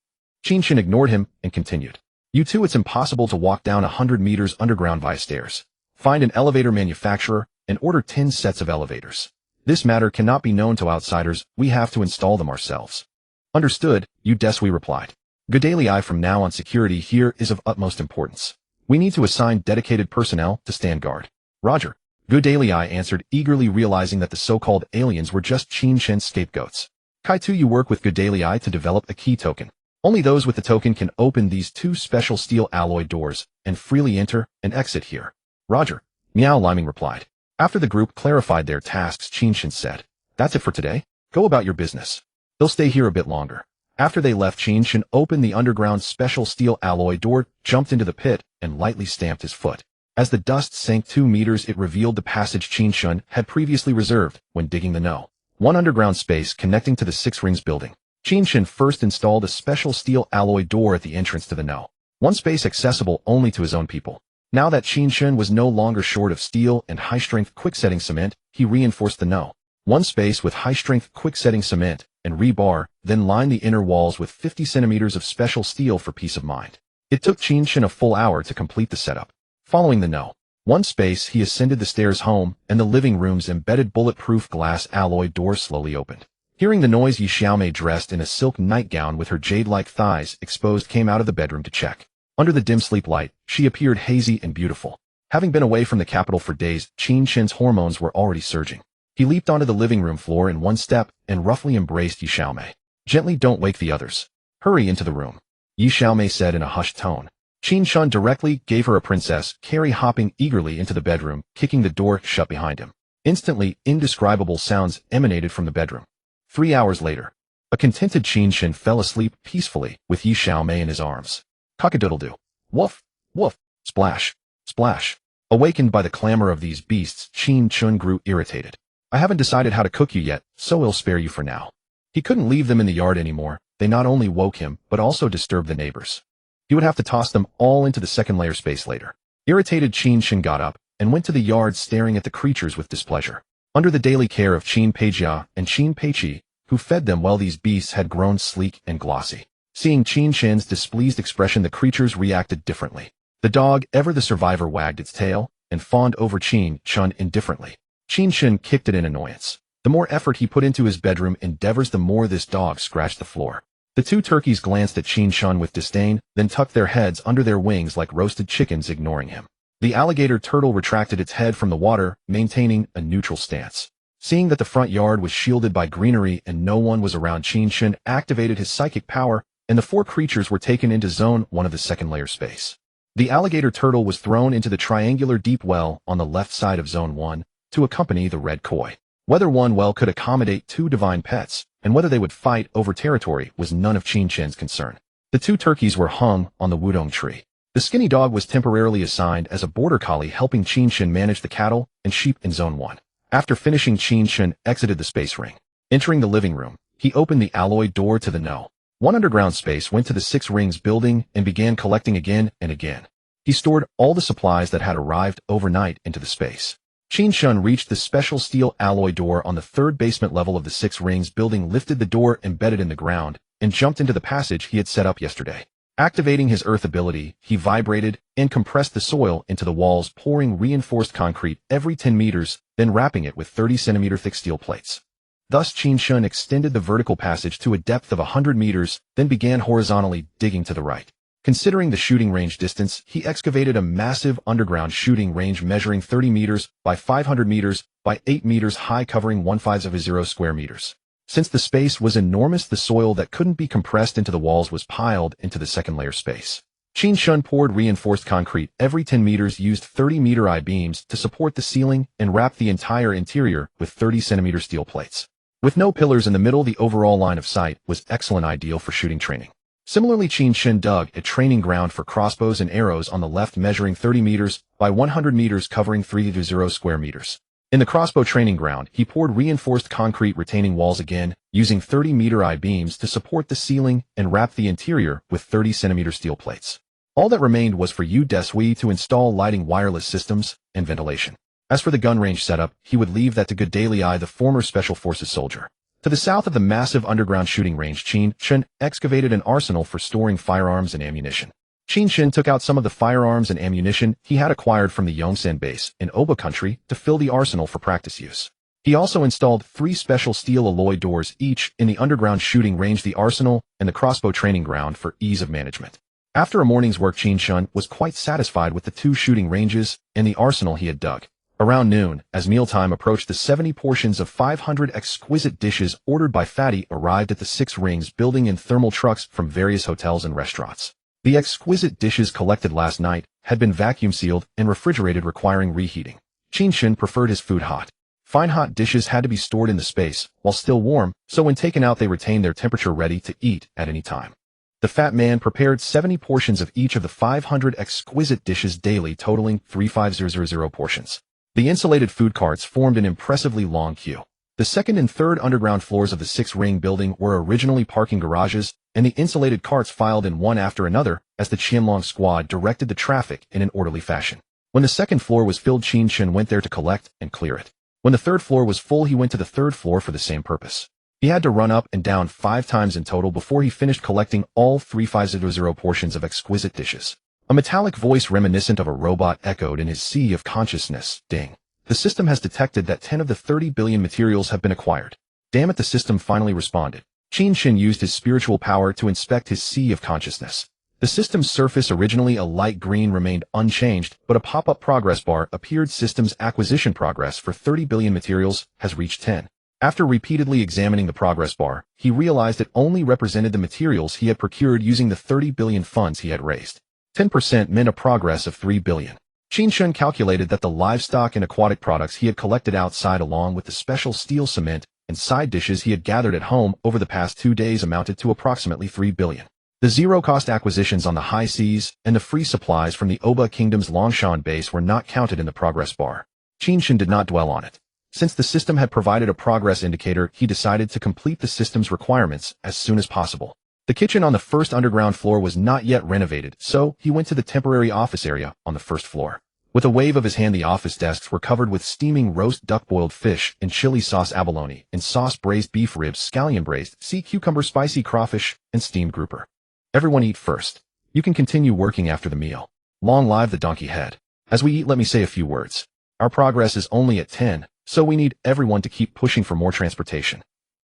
Qin Chen ignored him and continued. "You two, it's impossible to walk down 100 meters underground via stairs. Find an elevator manufacturer and order 10 sets of elevators. This matter cannot be known to outsiders. We have to install them ourselves." "Understood," Yu Desui replied. "Good Daily Eye, from now on security here is of utmost importance. We need to assign dedicated personnel to stand guard." "Roger." Good Daily Eye answered, eagerly realizing that the so-called aliens were just Qin Chen's scapegoats. "Kai-Tu, you work with Good Daily Eye to develop a key token. Only those with the token can open these 2 special steel alloy doors and freely enter and exit here." "Roger," Miao Liming replied. After the group clarified their tasks, Qin Chen said, "That's it for today. Go about your business. They'll stay here a bit longer." After they left, Qin Chen opened the underground special steel alloy door, jumped into the pit, and lightly stamped his foot. As the dust sank 2 meters, it revealed the passage Qin Chen had previously reserved when digging the No. 1 underground space connecting to the 6 Rings building. Qin Chen first installed a special steel alloy door at the entrance to the No. 1 space accessible only to his own people. Now that Qin Chen was no longer short of steel and high-strength quick-setting cement, he reinforced the no. 1 space with high-strength quick-setting cement and rebar, then lined the inner walls with 50 centimeters of special steel for peace of mind. It took Qin Chen a full hour to complete the setup. Following the no. 1 space, he ascended the stairs home, and the living room's embedded bulletproof glass alloy door slowly opened. Hearing the noise, Yi Xiaomei, dressed in a silk nightgown with her jade-like thighs exposed, came out of the bedroom to check. Under the dim sleep light, she appeared hazy and beautiful. Having been away from the capital for days, Qin Chen's hormones were already surging. He leaped onto the living room floor in 1 step and roughly embraced Yi Xiaomei. "Gently, don't wake the others. Hurry into the room," Yi Xiaomei said in a hushed tone. Qin Chen directly gave her a princess carry, hopping eagerly into the bedroom, kicking the door shut behind him. Instantly, indescribable sounds emanated from the bedroom. 3 hours later, a contented Qin Chen fell asleep peacefully with Yi Xiaomei in his arms. Cock-a-doodle-doo. Woof, woof, splash, splash. Awakened by the clamor of these beasts, Qin Chen grew irritated. "I haven't decided how to cook you yet, so we'll spare you for now." He couldn't leave them in the yard anymore. They not only woke him, but also disturbed the neighbors. He would have to toss them all into the second layer space later. Irritated, Qin Chen got up and went to the yard, staring at the creatures with displeasure. Under the daily care of Qin Peijia and Qin Peiqi, who fed them well, these beasts had grown sleek and glossy. Seeing Qin Chen's displeased expression, the creatures reacted differently. The dog, ever the survivor, wagged its tail and fawned over Qin Chen indifferently. Qin Chen kicked it in annoyance. The more effort he put into his bedroom endeavors, the more this dog scratched the floor. The 2 turkeys glanced at Qin Chen with disdain, then tucked their heads under their wings like roasted chickens, ignoring him. The alligator turtle retracted its head from the water, maintaining a neutral stance. Seeing that the front yard was shielded by greenery and no one was around, Qin Chen activated his psychic power, and the 4 creatures were taken into Zone 1 of the second layer space. The alligator turtle was thrown into the triangular deep well on the left side of Zone 1 to accompany the red koi. Whether one well could accommodate 2 divine pets, and whether they would fight over territory, was none of Qin Chen's concern. The 2 turkeys were hung on the wudong tree. The skinny dog was temporarily assigned as a border collie, helping Qin Chen manage the cattle and sheep in Zone 1. After finishing, Qin Chen exited the space ring. Entering the living room, he opened the alloy door to the No. 1 underground space, went to the 6 rings building, and began collecting again and again. He stored all the supplies that had arrived overnight into the space. Qin Chen reached the special steel alloy door on the 3rd basement level of the 6 rings building, lifted the door embedded in the ground, and jumped into the passage he had set up yesterday. Activating his earth ability, he vibrated and compressed the soil into the walls, pouring reinforced concrete every 10 meters, then wrapping it with 30-centimeter thick steel plates. Thus, Qin Chen extended the vertical passage to a depth of 100 meters, then began horizontally digging to the right. Considering the shooting range distance, he excavated a massive underground shooting range measuring 30 meters by 500 meters by 8 meters high, covering 150 square meters. Since the space was enormous, the soil that couldn't be compressed into the walls was piled into the second layer space. Qin Chen poured reinforced concrete every 10 meters, used 30-meter I-beams to support the ceiling, and wrapped the entire interior with 30-centimeter steel plates. With no pillars in the middle, the overall line of sight was excellent, ideal for shooting training. Similarly, Qin Chen dug a training ground for crossbows and arrows on the left, measuring 30 meters by 100 meters, covering 320 square meters. In the crossbow training ground, he poured reinforced concrete retaining walls again, using 30-meter I-beams to support the ceiling, and wrapped the interior with 30-centimeter steel plates. All that remained was for Yu Desui to install lighting, wireless systems, and ventilation. As for the gun range setup, he would leave that to Good Daily Eye, the former Special Forces soldier. To the south of the massive underground shooting range, Qin Chen excavated an arsenal for storing firearms and ammunition. Qin Chen took out some of the firearms and ammunition he had acquired from the Yongsan base in Oba country to fill the arsenal for practice use. He also installed 3 special steel alloy doors each in the underground shooting range, the arsenal, and the crossbow training ground for ease of management. After a morning's work, Qin Chen was quite satisfied with the 2 shooting ranges and the arsenal he had dug. Around noon, as mealtime approached, the 70 portions of 500 exquisite dishes ordered by Fatty arrived at the 6 rings building in thermal trucks from various hotels and restaurants. The exquisite dishes collected last night had been vacuum sealed and refrigerated, requiring reheating. Qin Chen preferred his food hot. Fine hot dishes had to be stored in the space while still warm, so when taken out they retained their temperature, ready to eat at any time. The fat man prepared 70 portions of each of the 500 exquisite dishes daily, totaling 35000 portions. The insulated food carts formed an impressively long queue. The second and third underground floors of the 6-ring building were originally parking garages, and the insulated carts filed in one after another as the Qianlong squad directed the traffic in an orderly fashion. When the second floor was filled, Qin Chen went there to collect and clear it. When the third floor was full, he went to the third floor for the same purpose. He had to run up and down 5 times in total before he finished collecting all 3500 portions of exquisite dishes. A metallic voice reminiscent of a robot echoed in his sea of consciousness. Ding. The system has detected that 10 of the 30 billion materials have been acquired. Damn it, the system finally responded. Qin Chen used his spiritual power to inspect his sea of consciousness. The system's surface, originally a light green, remained unchanged, but a pop-up progress bar appeared. System's acquisition progress for 30 billion materials has reached 10. After repeatedly examining the progress bar, he realized it only represented the materials he had procured using the 30 billion funds he had raised. 10% meant a progress of 3 billion. Qin Chen calculated that the livestock and aquatic products he had collected outside, along with the special steel cement and side dishes he had gathered at home over the past 2 days, amounted to approximately 3 billion. The zero-cost acquisitions on the high seas and the free supplies from the Oba Kingdom's Longshan base were not counted in the progress bar. Qin Chen did not dwell on it. Since the system had provided a progress indicator, he decided to complete the system's requirements as soon as possible. The kitchen on the first underground floor was not yet renovated, so he went to the temporary office area on the first floor. With a wave of his hand, the office desks were covered with steaming roast duck, boiled fish, and chili sauce abalone, and sauce braised beef ribs, scallion braised, sea cucumber, spicy crawfish, and steamed grouper. Everyone eat first. You can continue working after the meal. Long live the donkey head. As we eat, let me say a few words. Our progress is only at 10, so we need everyone to keep pushing for more transportation.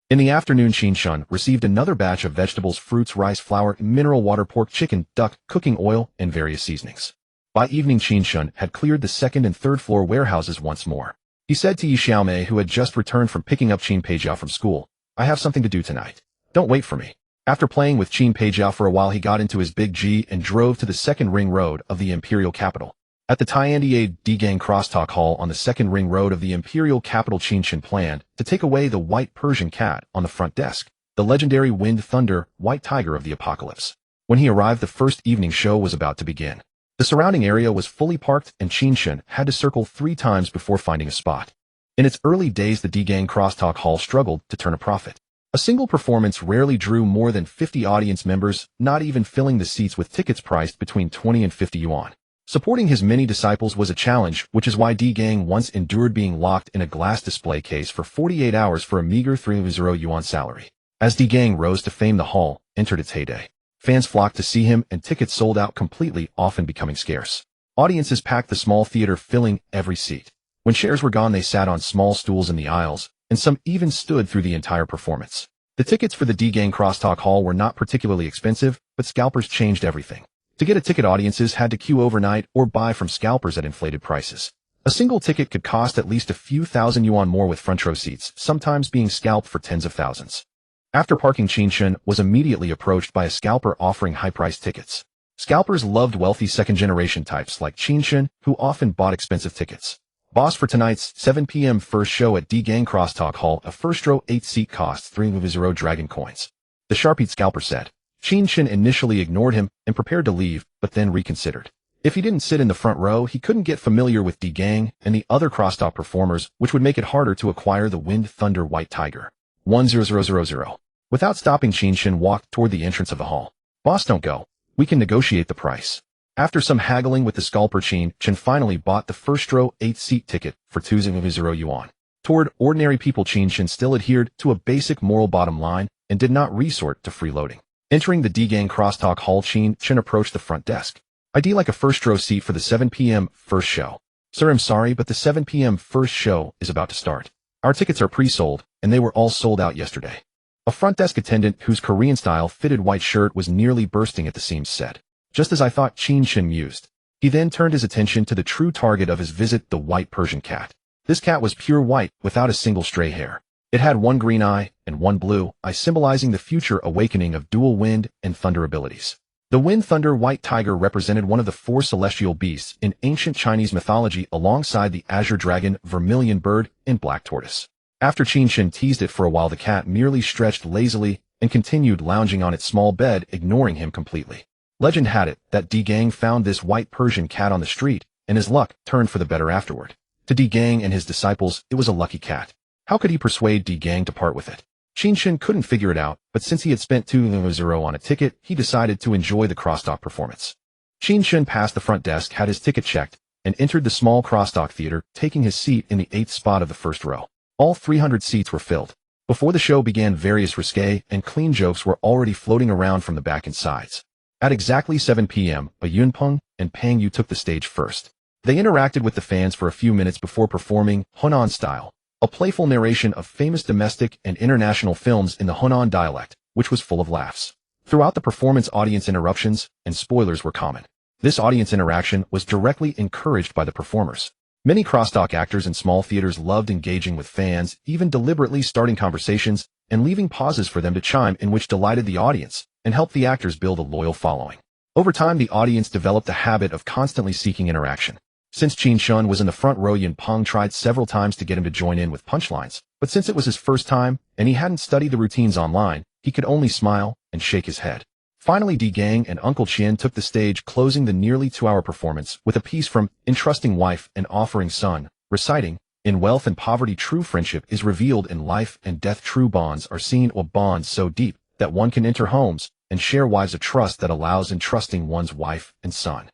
In the afternoon, Qin Chen received another batch of vegetables, fruits, rice, flour, mineral water, pork, chicken, duck, cooking oil, and various seasonings. By evening, Qin Chen had cleared the second and third floor warehouses once more. He said to Yi Xiaomei, who had just returned from picking up Qin Peijiao from school, "I have something to do tonight. Don't wait for me." After playing with Qin Peijiao for a while, he got into his big G and drove to the second ring road of the imperial capital. At the Tiandier Digang crosstalk hall on the second ring road of the imperial capital, Qin Chen planned to take away the white Persian cat on the front desk, the legendary Wind Thunder White Tiger of the Apocalypse. When he arrived, the first evening show was about to begin. The surrounding area was fully parked, and Qin Chen had to circle 3 times before finding a spot. In its early days, the Digang crosstalk hall struggled to turn a profit. A single performance rarely drew more than 50 audience members, not even filling the seats with tickets priced between 20 and 50 yuan. Supporting his many disciples was a challenge, which is why Digang once endured being locked in a glass display case for 48 hours for a meager 30 yuan salary. As Digang rose to fame, the hall entered its heyday. Fans flocked to see him, and tickets sold out completely, often becoming scarce. Audiences packed the small theater, filling every seat. When chairs were gone, they sat on small stools in the aisles, and some even stood through the entire performance. The tickets for the Digang crosstalk hall were not particularly expensive, but scalpers changed everything. To get a ticket, audiences had to queue overnight or buy from scalpers at inflated prices. A single ticket could cost at least a few thousand yuan more, with front row seats sometimes being scalped for tens of thousands. After parking, Qin Chen was immediately approached by a scalper offering high-priced tickets. Scalpers loved wealthy second-generation types like Qin Chen, who often bought expensive tickets. "Boss, for tonight's 7 p.m. first show at Digang crosstalk hall, a first-row 8-seat costs 3 dragon coins." The sharp-eared scalper said. Qin Chen initially ignored him and prepared to leave, but then reconsidered. If he didn't sit in the front row, he couldn't get familiar with Digang and the other crosstalk performers, which would make it harder to acquire the Wind Thunder White Tiger. 10000. Without stopping, Qin Chen walked toward the entrance of the hall. "Boss, don't go. We can negotiate the price." After some haggling with the scalper, Qin Chen finally bought the first-row 8-seat ticket for 200 yuan. Toward ordinary people, Qin Chen still adhered to a basic moral bottom line and did not resort to freeloading. Entering the Digang crosstalk hall, Qin Chen approached the front desk. "I'd like a first-row seat for the 7 p.m. first show." "Sir, I'm sorry, but the 7 p.m. first show is about to start. Our tickets are pre-sold, and they were all sold out yesterday." A front desk attendant whose Korean-style fitted white shirt was nearly bursting at the seams said. "Just as I thought," Qin Chen mused. He then turned his attention to the true target of his visit, the white Persian cat. This cat was pure white, without a single stray hair. It had one green eye and one blue eye, symbolizing the future awakening of dual wind and thunder abilities. The Wind Thunder White Tiger represented one of the 4 celestial beasts in ancient Chinese mythology, alongside the azure dragon, vermilion bird, and black tortoise. After Qin Chen teased it for a while, the cat merely stretched lazily and continued lounging on its small bed, ignoring him completely. Legend had it that Digang found this white Persian cat on the street, and his luck turned for the better afterward. To Digang and his disciples, it was a lucky cat. How could he persuade Digang to part with it? Qin Chen couldn't figure it out, but since he had spent 200 on a ticket, he decided to enjoy the crosstalk performance. Qin Chen passed the front desk, had his ticket checked, and entered the small crosstalk theater, taking his seat in the 8th spot of the first row. All 300 seats were filled. Before the show began, various risque and clean jokes were already floating around from the back and sides. At exactly 7 p.m., Yunpeng and Pang Yu took the stage first. They interacted with the fans for a few minutes before performing Hunan Style, a playful narration of famous domestic and international films in the Hunan dialect, which was full of laughs. Throughout the performance, audience interruptions and spoilers were common. This audience interaction was directly encouraged by the performers. Many crosstalk actors in small theaters loved engaging with fans, even deliberately starting conversations and leaving pauses for them to chime in, which delighted the audience and helped the actors build a loyal following. Over time, the audience developed a habit of constantly seeking interaction. Since Qin Chen was in the front row, Yunpeng tried several times to get him to join in with punchlines, but since it was his first time and he hadn't studied the routines online, he could only smile and shake his head. Finally, D Gang and Uncle Qian took the stage, closing the nearly 2-hour performance with a piece from Entrusting Wife and Offering Son, reciting, "In wealth and poverty true friendship is revealed, in life and death true bonds are seen, or bonds so deep that one can enter homes and share wives, a trust that allows entrusting one's wife and son."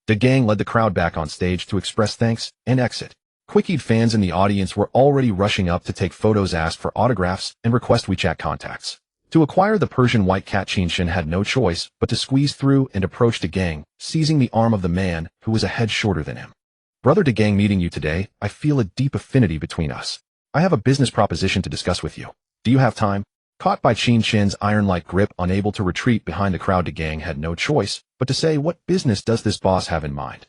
The gang led the crowd back on stage to express thanks and exit. Quick-eyed fans in the audience were already rushing up to take photos, ask for autographs, and request WeChat contacts. To acquire the Persian white cat, Qin Chen had no choice but to squeeze through and approach the gang, seizing the arm of the man who was a head shorter than him. "Brother De Gang, meeting you today, I feel a deep affinity between us. I have a business proposition to discuss with you. Do you have time?" Caught by Qin Chen's iron-like grip, unable to retreat behind the crowd, De Gang had no choice but to say, "What business does this boss have in mind?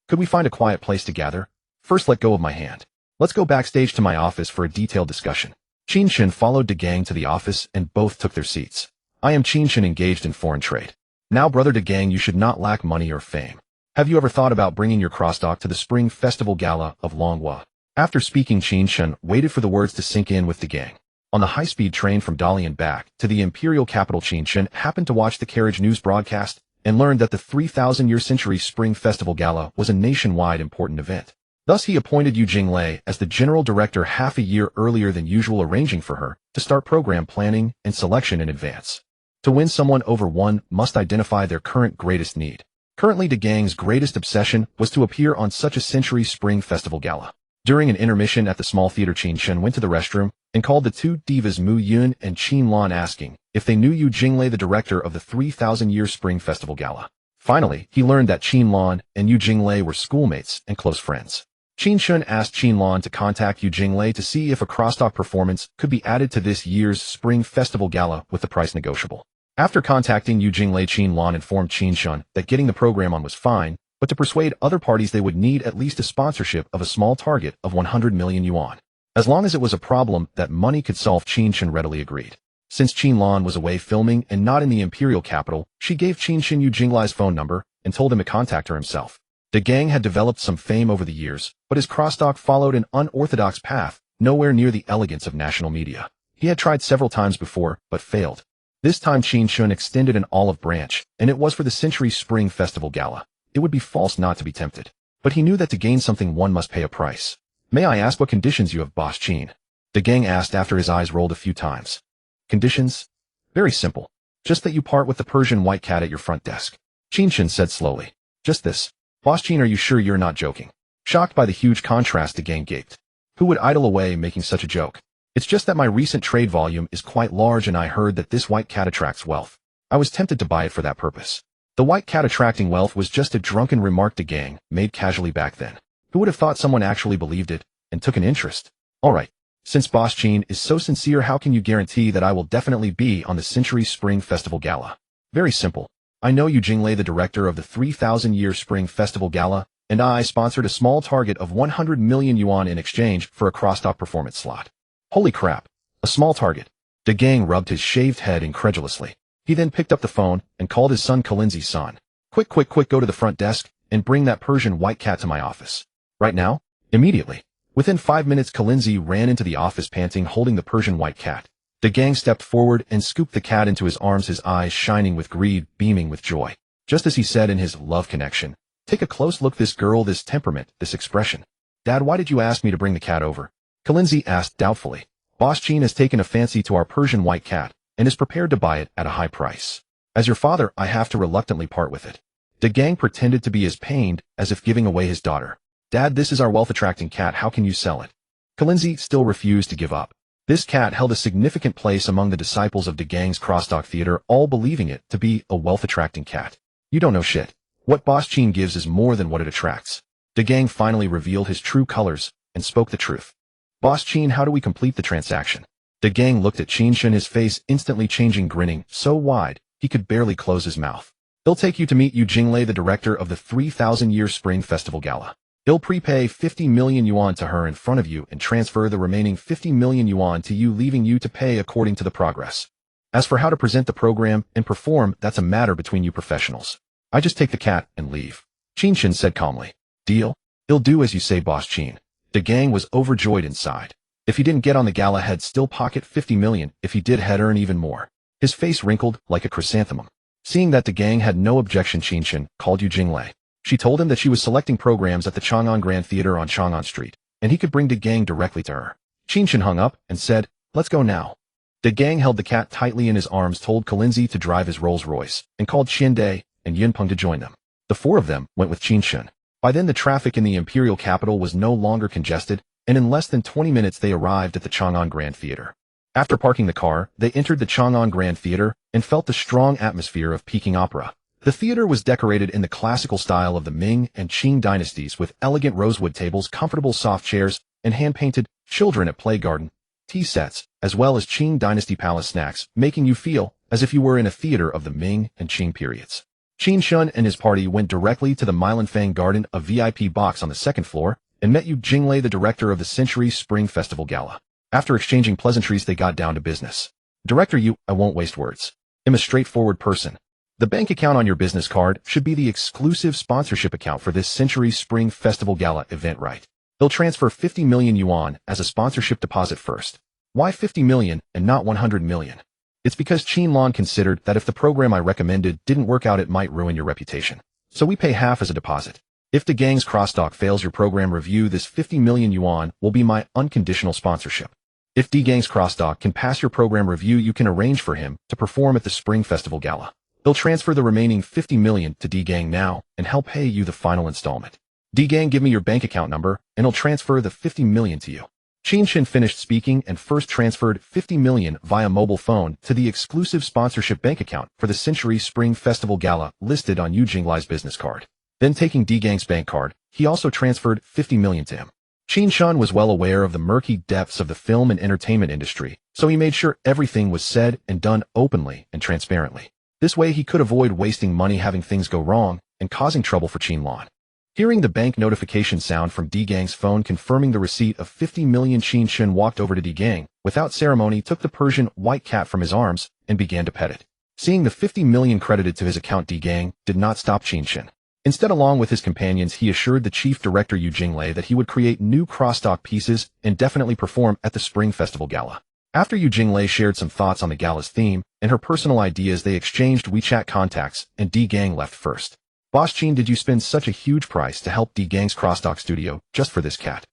Could we find a quiet place to gather? First, let go of my hand. Let's go backstage to my office for a detailed discussion." Qin Chen followed De Gang to the office and both took their seats. "I am Qin Chen, engaged in foreign trade. Now, Brother De Gang, you should not lack money or fame. Have you ever thought about bringing your crosstalk to the Spring Festival Gala of Longhua?" After speaking, Qin Chen waited for the words to sink in with De Gang. On the high-speed train from Dalian back to the imperial capital, Qin Chen happened to watch the carriage news broadcast and learned that the 3,000-year century Spring Festival Gala was a nationwide important event. Thus, he appointed Yu Jinglei as the general director half a year earlier than usual, arranging for her to start program planning and selection in advance. To win someone over, one must identify their current greatest need. Currently, De Gang's greatest obsession was to appear on such a century Spring Festival Gala. During an intermission at the small theater, Qin Chen went to the restroom and called the two divas Mu Yun and Qin Lan, asking if they knew Yu Jinglei, the director of the 3,000-year Spring Festival Gala. Finally, he learned that Qin Lan and Yu Jinglei were schoolmates and close friends. Qin Chen asked Qin Lan to contact Yu Jinglei to see if a crosstalk performance could be added to this year's Spring Festival Gala, with the price negotiable. After contacting Yu Jinglei, Qin Lan informed Qin Chen that getting the program on was fine, but to persuade other parties they would need at least a sponsorship of a small target of 100 million yuan. As long as it was a problem that money could solve, Qin Chen readily agreed. Since Qin Lan was away filming and not in the imperial capital, she gave Qin Chen Yu Jinglei's phone number and told him to contact her himself. De Gang had developed some fame over the years, but his crosstalk followed an unorthodox path, nowhere near the elegance of national media. He had tried several times before, but failed. This time, Qin Chen extended an olive branch, and it was for the Century Spring Festival Gala. It would be false not to be tempted. But he knew that to gain something one must pay a price. "May I ask what conditions you have, Boss Qin?" De Gang asked after his eyes rolled a few times. "Conditions? Very simple. Just that you part with the Persian white cat at your front desk." Qin Chen said slowly. "Just this. Boss Qin, are you sure you're not joking?" Shocked by the huge contrast, De Gang gaped. Who would idle away making such a joke? "It's just that my recent trade volume is quite large, and I heard that this white cat attracts wealth. I was tempted to buy it for that purpose." The white cat attracting wealth was just a drunken remark De Gang made casually back then. Who would have thought someone actually believed it and took an interest? "All right. Since Boss Qin is so sincere, how can you guarantee that I will definitely be on the Century Spring Festival Gala?" "Very simple. I know Yu Jinglei, the director of the 3,000-year Spring Festival Gala, and I sponsored a small target of 100 million yuan in exchange for a crosstalk performance slot." "Holy crap. A small target." De Gang rubbed his shaved head incredulously. He then picked up the phone and called his son Kalinzi's son. Quick, go to the front desk and bring that Persian white cat to my office. Right now? Immediately." Within 5 minutes, Kalinzi ran into the office panting, holding the Persian white cat. De Gang stepped forward and scooped the cat into his arms, his eyes shining with greed, beaming with joy. Just as he said in his Love Connection, "Take a close look, this girl, this temperament, this expression. Dad, why did you ask me to bring the cat over?" Kalinzi asked doubtfully. Boss Qin has taken a fancy to our Persian white cat and is prepared to buy it at a high price. As your father, I have to reluctantly part with it. De Gang pretended to be as pained as if giving away his daughter. Dad, this is our wealth-attracting cat, how can you sell it? Qin still refused to give up. This cat held a significant place among the disciples of De Gang's crosstalk theater, all believing it to be a wealth-attracting cat. You don't know shit. What Boss Qin gives is more than what it attracts. De Gang finally revealed his true colors and spoke the truth. Boss Qin, how do we complete the transaction? De Gang looked at Qin Chen, his face instantly changing, grinning so wide he could barely close his mouth. He'll take you to meet Yu Jinglei, the director of the 3,000-year Spring Festival Gala. He'll prepay 50 million yuan to her in front of you and transfer the remaining 50 million yuan to you, leaving you to pay according to the progress. As for how to present the program and perform, that's a matter between you professionals. I just take the cat and leave. Qin Chen said calmly. Deal? He'll do as you say, Boss Qin. De Gang was overjoyed inside. If he didn't get on the gala, he'd still pocket 50 million. If he did, he'd earn even more. His face wrinkled like a chrysanthemum. Seeing that De Gang had no objection, Qin Chen called Yu Jinglei. She told him that she was selecting programs at the Chang'an Grand Theater on Chang'an Street, and he could bring De Gang directly to her. Qin Chen hung up and said, let's go now. De Gang held the cat tightly in his arms, told Qin to drive his Rolls-Royce, and called Qiande and Yunpeng to join them. The four of them went with Qin Chen. By then the traffic in the imperial capital was no longer congested, and in less than 20 minutes they arrived at the Chang'an Grand Theater. After parking the car, they entered the Chang'an Grand Theater and felt the strong atmosphere of Peking opera. The theater was decorated in the classical style of the Ming and Qing dynasties, with elegant rosewood tables, comfortable soft chairs, and hand-painted children at play garden tea sets, as well as Qing dynasty palace snacks, making you feel as if you were in a theater of the Ming and Qing periods. Qin Chen and his party went directly to the Milanfang Garden, a VIP box on the second floor, and met Yu Jinglei, the director of the Century Spring Festival Gala. After exchanging pleasantries, they got down to business. Director Yu, I won't waste words. I'm a straightforward person. The bank account on your business card should be the exclusive sponsorship account for this Century Spring Festival Gala event, right? They'll transfer 50 million yuan as a sponsorship deposit first. Why 50 million and not 100 million? It's because Qin Lan considered that if the program I recommended didn't work out, it might ruin your reputation. So we pay half as a deposit. If De Gang's crosstalk fails your program review, this 50 million yuan will be my unconditional sponsorship. If De Gang's crosstalk can pass your program review, you can arrange for him to perform at the Spring Festival Gala. They'll transfer the remaining 50 million to De Gang now, and he'll pay you the final installment. De Gang, give me your bank account number, and he'll transfer the 50 million to you. Qin Chen finished speaking and first transferred 50 million via mobile phone to the exclusive sponsorship bank account for the Century Spring Festival Gala listed on Yu Jinglei's business card. Then, taking De Gang's bank card, he also transferred 50 million to him. Qin Chen was well aware of the murky depths of the film and entertainment industry, so he made sure everything was said and done openly and transparently. This way he could avoid wasting money having things go wrong and causing trouble for Qin Lan. Hearing the bank notification sound from De Gang's phone confirming the receipt of 50 million, Qin Chen walked over to De Gang, without ceremony took the Persian white cat from his arms and began to pet it. Seeing the 50 million credited to his account, De Gang did not stop Qin Chen. Instead, along with his companions, he assured the chief director Yu Jinglei that he would create new crosstalk pieces and definitely perform at the Spring Festival Gala. After Yu Jinglei shared some thoughts on the gala's theme and her personal ideas, they exchanged WeChat contacts, and De Gang left first. Boss Qin, did you spend such a huge price to help De Gang's crosstalk studio just for this cat?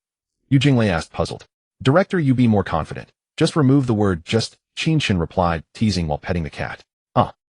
Yu Jinglei asked, puzzled. Director, you be more confident. Just remove the word just, Qin Chen replied, teasing while petting the cat.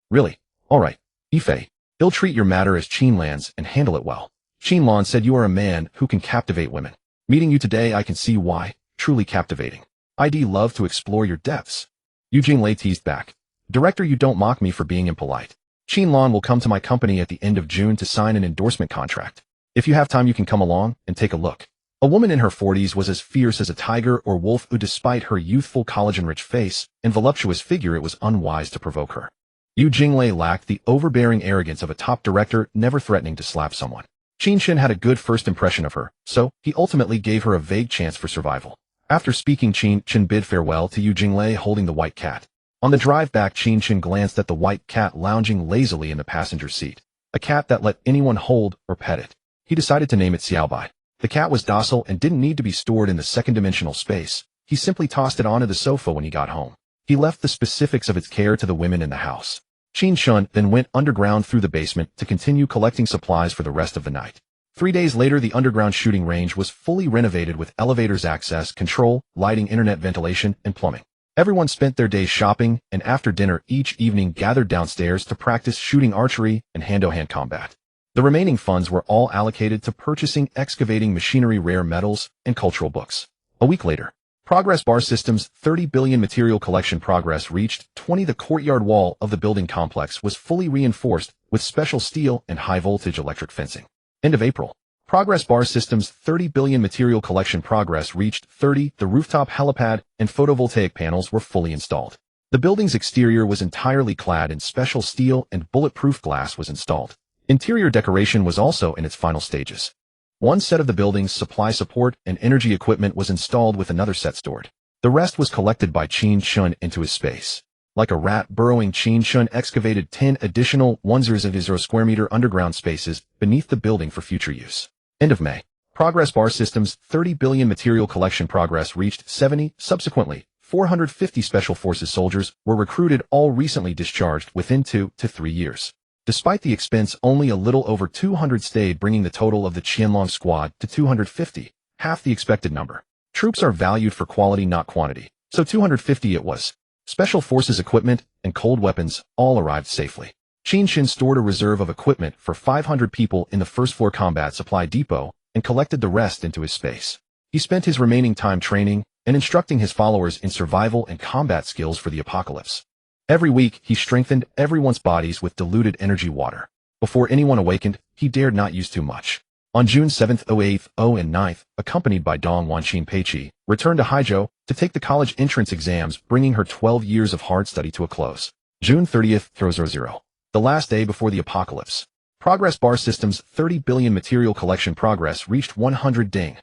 Really? Alright. Ifei. Ill-treat your matter as Qin Lan's and handle it well. Qin Lan said, you are a man who can captivate women. Meeting you today, I can see why. Truly captivating. I'd love to explore your depths. Yu Jinglei teased back. Director, you don't mock me for being impolite. Qin Lan will come to my company at the end of June to sign an endorsement contract. If you have time, you can come along and take a look. A woman in her 40s was as fierce as a tiger or wolf, who despite her youthful collagen-rich face and voluptuous figure, it was unwise to provoke her. Yu Jinglei lacked the overbearing arrogance of a top director, never threatening to slap someone. Qin Chen had a good first impression of her, so he ultimately gave her a vague chance for survival. After speaking, Qin Chen bid farewell to Yu Jinglei holding the white cat. On the drive back, Qin Chen glanced at the white cat lounging lazily in the passenger seat, a cat that let anyone hold or pet it. He decided to name it Xiaobai. The cat was docile and didn't need to be stored in the second-dimensional space. He simply tossed it onto the sofa when he got home. He left the specifics of its care to the women in the house. Qin Chen then went underground through the basement to continue collecting supplies for the rest of the night. 3 days later, the underground shooting range was fully renovated with elevators, access control, lighting, internet, ventilation, and plumbing. Everyone spent their days shopping, and after dinner each evening gathered downstairs to practice shooting, archery, and hand-to-hand combat. The remaining funds were all allocated to purchasing excavating machinery, rare metals, and cultural books. A week later, Progress Bar Systems' 30 billion material collection progress reached 20. The courtyard wall of the building complex was fully reinforced with special steel and high-voltage electric fencing. End of April. Progress Bar Systems' 30 billion material collection progress reached 30. The rooftop helipad and photovoltaic panels were fully installed. The building's exterior was entirely clad in special steel and bulletproof glass was installed. Interior decoration was also in its final stages. One set of the building's supply support and energy equipment was installed with another set stored. The rest was collected by Qin Chen into his space. Like a rat burrowing, Qin Chen excavated 10 additional 100 square meter underground spaces beneath the building for future use. End of May. Progress Bar Systems' 30 billion material collection progress reached 70. Subsequently, 450 Special Forces soldiers were recruited, all recently discharged within 2 to 3 years. Despite the expense, only a little over 200 stayed, bringing the total of the Qianlong squad to 250, half the expected number. Troops are valued for quality, not quantity, so 250 it was. Special Forces equipment and cold weapons all arrived safely. Qin Chen stored a reserve of equipment for 500 people in the first-floor combat supply depot and collected the rest into his space. He spent his remaining time training and instructing his followers in survival and combat skills for the apocalypse. Every week, he strengthened everyone's bodies with diluted energy water. Before anyone awakened, he dared not use too much. On June 7th, 08th, 0 and 9th, accompanied by Dong Wanqin Peiqi, returned to Haizhou to take the college entrance exams, bringing her 12 years of hard study to a close. June 30th, 00. The last day before the apocalypse. Progress Bar Systems' 30 billion material collection progress reached 100 ding.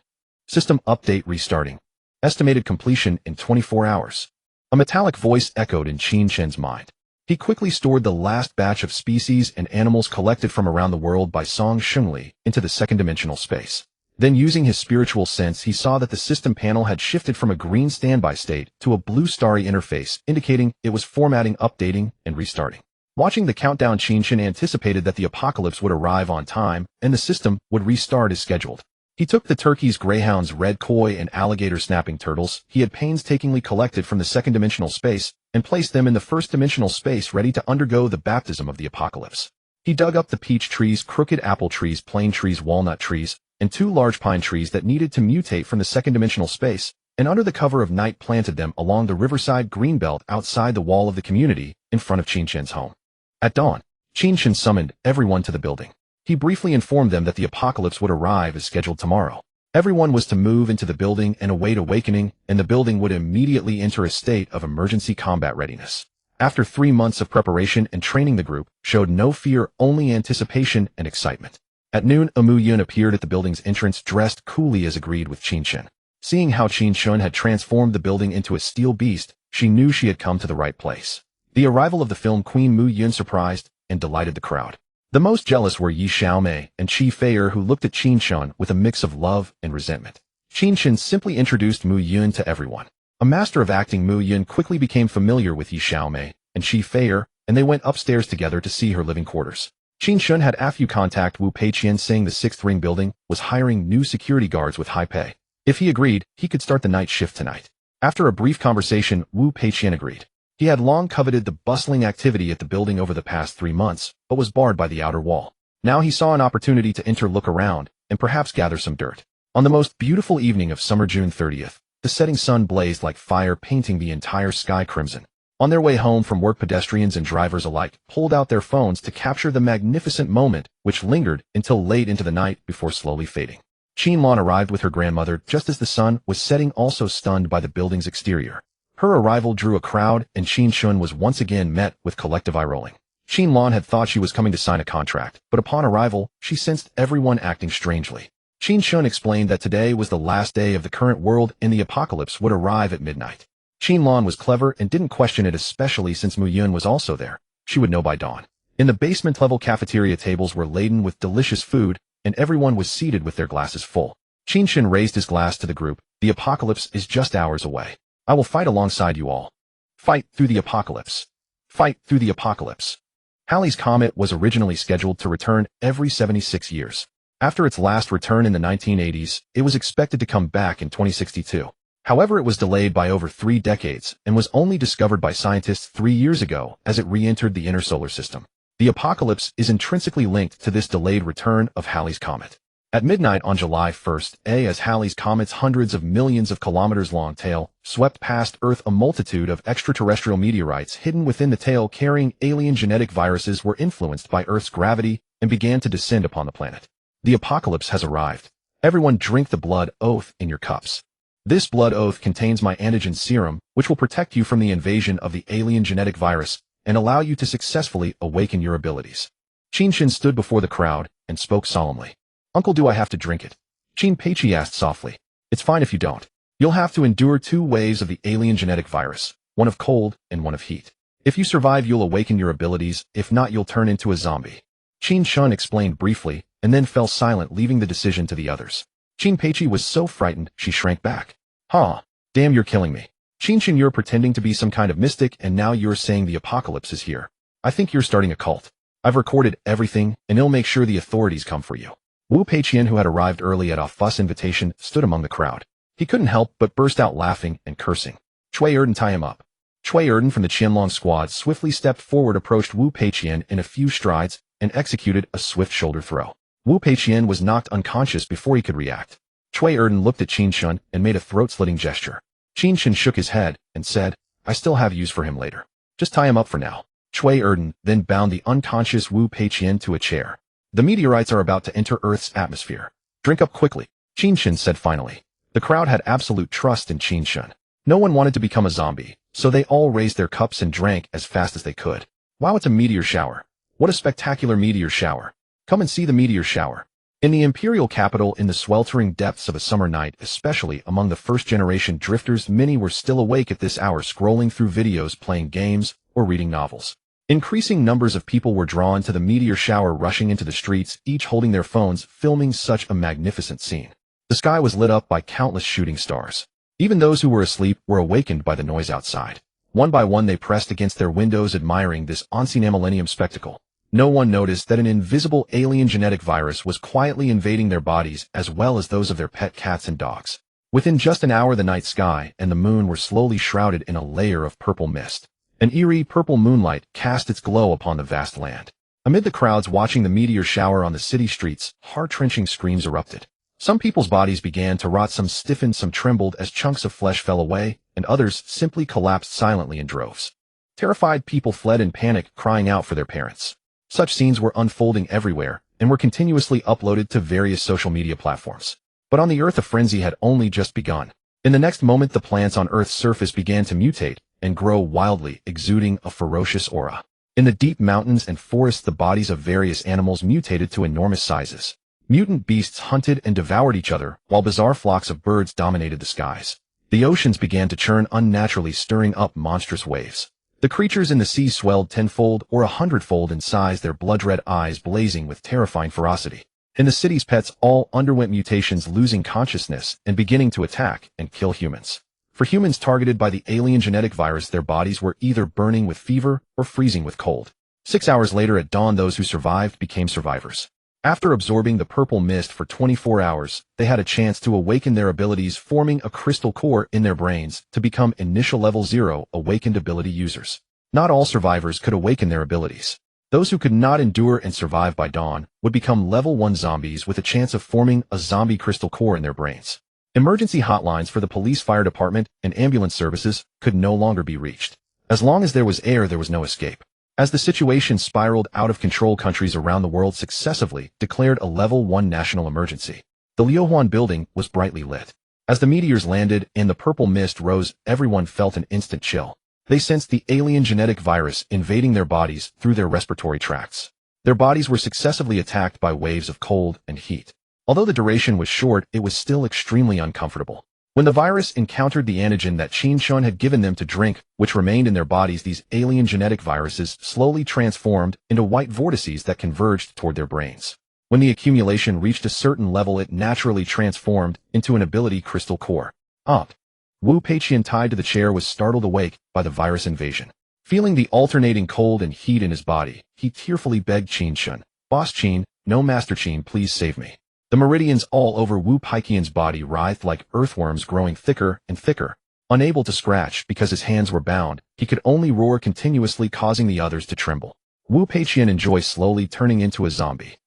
System update restarting. Estimated completion in 24 hours. A metallic voice echoed in Qin Chen's mind. He quickly stored the last batch of species and animals collected from around the world by Song Shengli into the second-dimensional space. Then, using his spiritual sense, he saw that the system panel had shifted from a green standby state to a blue starry interface, indicating it was formatting, updating, and restarting. Watching the countdown, Qin Chen anticipated that the apocalypse would arrive on time and the system would restart as scheduled. He took the turkeys, greyhounds, red koi, and alligator snapping turtles he had painstakingly collected from the second-dimensional space and placed them in the first-dimensional space, ready to undergo the baptism of the apocalypse. He dug up the peach trees, crooked apple trees, plane trees, walnut trees, and 2 large pine trees that needed to mutate from the second-dimensional space, and under the cover of night planted them along the riverside greenbelt outside the wall of the community in front of Qin Chen's home. At dawn, Qin Chen summoned everyone to the building. He briefly informed them that the apocalypse would arrive as scheduled tomorrow. Everyone was to move into the building and await awakening, and the building would immediately enter a state of emergency combat readiness. After 3 months of preparation and training, the group showed no fear, only anticipation and excitement. At noon, Mu Yun appeared at the building's entrance, dressed coolly as agreed with Qin Chen. Seeing how Qin Chen had transformed the building into a steel beast, she knew she had come to the right place. The arrival of the film Queen Mu Yun surprised and delighted the crowd. The most jealous were Yi Xiaomei and Qi Feier, who looked at Qin Chen with a mix of love and resentment. Qin Chen simply introduced Mu Yun to everyone. A master of acting, Mu Yun quickly became familiar with Yi Xiaomei and Qi Feier, and they went upstairs together to see her living quarters. Qin Chen had a few contact Wu Peiqian, saying the 6th Ring building was hiring new security guards with high pay. If he agreed, he could start the night shift tonight. After a brief conversation, Wu Peiqian agreed. He had long coveted the bustling activity at the building over the past 3 months, but was barred by the outer wall. Now he saw an opportunity to enter, look around, and perhaps gather some dirt. On the most beautiful evening of summer, June 30th, the setting sun blazed like fire, painting the entire sky crimson. On their way home from work, pedestrians and drivers alike pulled out their phones to capture the magnificent moment, which lingered until late into the night before slowly fading. Qin Lan arrived with her grandmother just as the sun was setting, also stunned by the building's exterior. Her arrival drew a crowd, and Qin Chen was once again met with collective eye-rolling. Qin Lan had thought she was coming to sign a contract, but upon arrival, she sensed everyone acting strangely. Qin Chen explained that today was the last day of the current world and the apocalypse would arrive at midnight. Qin Lan was clever and didn't question it, especially since Mu Yun was also there. She would know by dawn. In the basement-level cafeteria, tables were laden with delicious food, and everyone was seated with their glasses full. Qin Chen raised his glass to the group. The apocalypse is just hours away. I will fight alongside you all. Fight through the apocalypse. Fight through the apocalypse. Halley's Comet was originally scheduled to return every 76 years. After its last return in the 1980s, it was expected to come back in 2062. However, it was delayed by over 3 decades and was only discovered by scientists 3 years ago as it re-entered the inner solar system. The apocalypse is intrinsically linked to this delayed return of Halley's Comet. At midnight on July 1st, as Halley's Comet's hundreds of millions of kilometers long tail swept past Earth, a multitude of extraterrestrial meteorites hidden within the tail carrying alien genetic viruses were influenced by Earth's gravity and began to descend upon the planet. The apocalypse has arrived. Everyone drink the blood oath in your cups. This blood oath contains my antigen serum, which will protect you from the invasion of the alien genetic virus and allow you to successfully awaken your abilities. Qin Chen stood before the crowd and spoke solemnly. Uncle, do I have to drink it? Qin Chen asked softly. It's fine if you don't. You'll have to endure 2 waves of the alien genetic virus, one of cold and one of heat. If you survive, you'll awaken your abilities. If not, you'll turn into a zombie. Qin Chen explained briefly and then fell silent, leaving the decision to the others. Qin Chen was so frightened she shrank back. Huh. Damn, you're killing me. Qin Chen, you're pretending to be some kind of mystic and now you're saying the apocalypse is here. I think you're starting a cult. I've recorded everything and it'll make sure the authorities come for you. Wu Peiqian, who had arrived early at a fuss invitation, stood among the crowd. He couldn't help but burst out laughing and cursing. Cui Erden, tie him up. Cui Erden from the Qianlong squad swiftly stepped forward, approached Wu Peiqian in a few strides, and executed a swift shoulder throw. Wu Peiqian was knocked unconscious before he could react. Cui Erden looked at Qin Chen and made a throat-slitting gesture. Qin Chen shook his head and said, I still have use for him later. Just tie him up for now. Cui Erden then bound the unconscious Wu Peiqian to a chair. The meteorites are about to enter Earth's atmosphere. Drink up quickly, Qin Chen said finally. The crowd had absolute trust in Qin Chen. No one wanted to become a zombie, so they all raised their cups and drank as fast as they could. Wow, it's a meteor shower. What a spectacular meteor shower. Come and see the meteor shower. In the imperial capital, in the sweltering depths of a summer night, especially among the first-generation drifters, many were still awake at this hour, scrolling through videos, playing games, or reading novels. Increasing numbers of people were drawn to the meteor shower, rushing into the streets, each holding their phones, filming such a magnificent scene. The sky was lit up by countless shooting stars. Even those who were asleep were awakened by the noise outside. One by one they pressed against their windows, admiring this ancient millennium spectacle. No one noticed that an invisible alien genetic virus was quietly invading their bodies as well as those of their pet cats and dogs. Within just an hour, the night sky and the moon were slowly shrouded in a layer of purple mist. An eerie purple moonlight cast its glow upon the vast land. Amid the crowds watching the meteor shower on the city streets, heart-wrenching screams erupted. Some people's bodies began to rot, some stiffened, some trembled as chunks of flesh fell away, and others simply collapsed silently in droves. Terrified people fled in panic, crying out for their parents. Such scenes were unfolding everywhere and were continuously uploaded to various social media platforms. But on the Earth, a frenzy had only just begun. In the next moment, the plants on Earth's surface began to mutate and grow wildly, exuding a ferocious aura. In the deep mountains and forests, the bodies of various animals mutated to enormous sizes. Mutant beasts hunted and devoured each other, while bizarre flocks of birds dominated the skies. The oceans began to churn unnaturally, stirring up monstrous waves. The creatures in the sea swelled tenfold or 100-fold in size, their blood-red eyes blazing with terrifying ferocity. In the cities, pets all underwent mutations, losing consciousness and beginning to attack and kill humans. For humans targeted by the alien genetic virus, their bodies were either burning with fever or freezing with cold. 6 hours later at dawn, those who survived became survivors. After absorbing the purple mist for 24 hours, they had a chance to awaken their abilities, forming a crystal core in their brains to become initial level 0 awakened ability users. Not all survivors could awaken their abilities. Those who could not endure and survive by dawn would become level 1 zombies with a chance of forming a zombie crystal core in their brains. Emergency hotlines for the police, fire department, and ambulance services could no longer be reached. As long as there was air, there was no escape. As the situation spiraled out of control, countries around the world successively declared a level 1 national emergency. The Liuhuan building was brightly lit. As the meteors landed and the purple mist rose, everyone felt an instant chill. They sensed the alien genetic virus invading their bodies through their respiratory tracts. Their bodies were successively attacked by waves of cold and heat. Although the duration was short, it was still extremely uncomfortable. When the virus encountered the antigen that Qin Chen had given them to drink, which remained in their bodies, these alien genetic viruses slowly transformed into white vortices that converged toward their brains. When the accumulation reached a certain level, it naturally transformed into an ability crystal core. Wu Peiqian, tied to the chair, was startled awake by the virus invasion. Feeling the alternating cold and heat in his body, he tearfully begged Qin Chen, "Boss Qin, no Master Qin, please save me. The meridians all over Wu Paiqian's body writhed like earthworms, growing thicker and thicker. Unable to scratch because his hands were bound, he could only roar continuously, causing the others to tremble. Wu Paiqian enjoyed slowly turning into a zombie.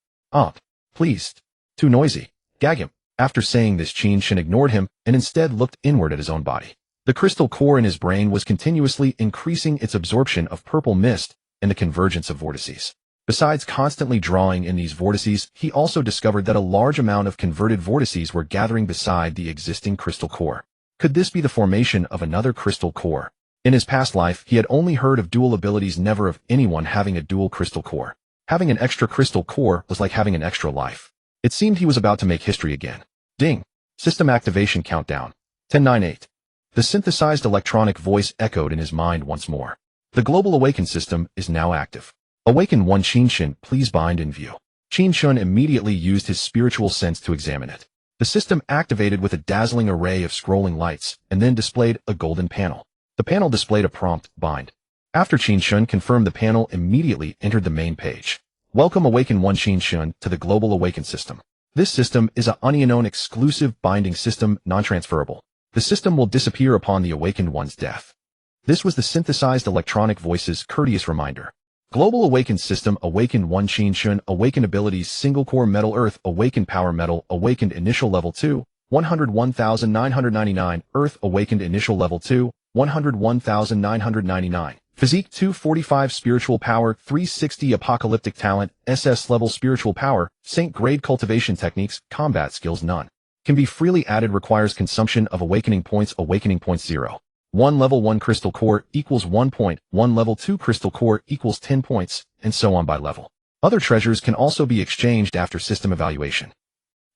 Please. Too noisy. Gag him. After saying this, Qin Chen ignored him and instead looked inward at his own body. The crystal core in his brain was continuously increasing its absorption of purple mist and the convergence of vortices. Besides constantly drawing in these vortices, he also discovered that a large amount of converted vortices were gathering beside the existing crystal core. Could this be the formation of another crystal core? In his past life, he had only heard of dual abilities, never of anyone having a dual crystal core. Having an extra crystal core was like having an extra life. It seemed he was about to make history again. Ding! System activation countdown. 10-9-8. The synthesized electronic voice echoed in his mind once more. The Global Awaken system is now active. Awaken 1 Qin Chen, please bind in view. Qin Chen immediately used his spiritual sense to examine it. The system activated with a dazzling array of scrolling lights and then displayed a golden panel. The panel displayed a prompt, bind. After Qin Chen confirmed, the panel immediately entered the main page. Welcome Awaken 1 Qin Chen to the Global Awaken system. This system is a unknown exclusive binding system, non-transferable. The system will disappear upon the Awakened One's death. This was the synthesized electronic voice's courteous reminder. Global Awakened System, Awakened 1 Qin Chen, Awakened Abilities, Single Core Metal Earth, Awakened Power Metal, Awakened Initial Level 2, 101,999, Earth, Awakened Initial Level 2, 101,999. Physique 245, Spiritual Power 360, Apocalyptic Talent, SS-level Spiritual Power, Saint Grade Cultivation Techniques, Combat Skills none. Can be freely added, requires consumption of Awakening Points. Awakening Points 0. 1 Level 1 Crystal Core equals 1 point, 1 Level 2 Crystal Core equals 10 points, and so on by level. Other treasures can also be exchanged after system evaluation.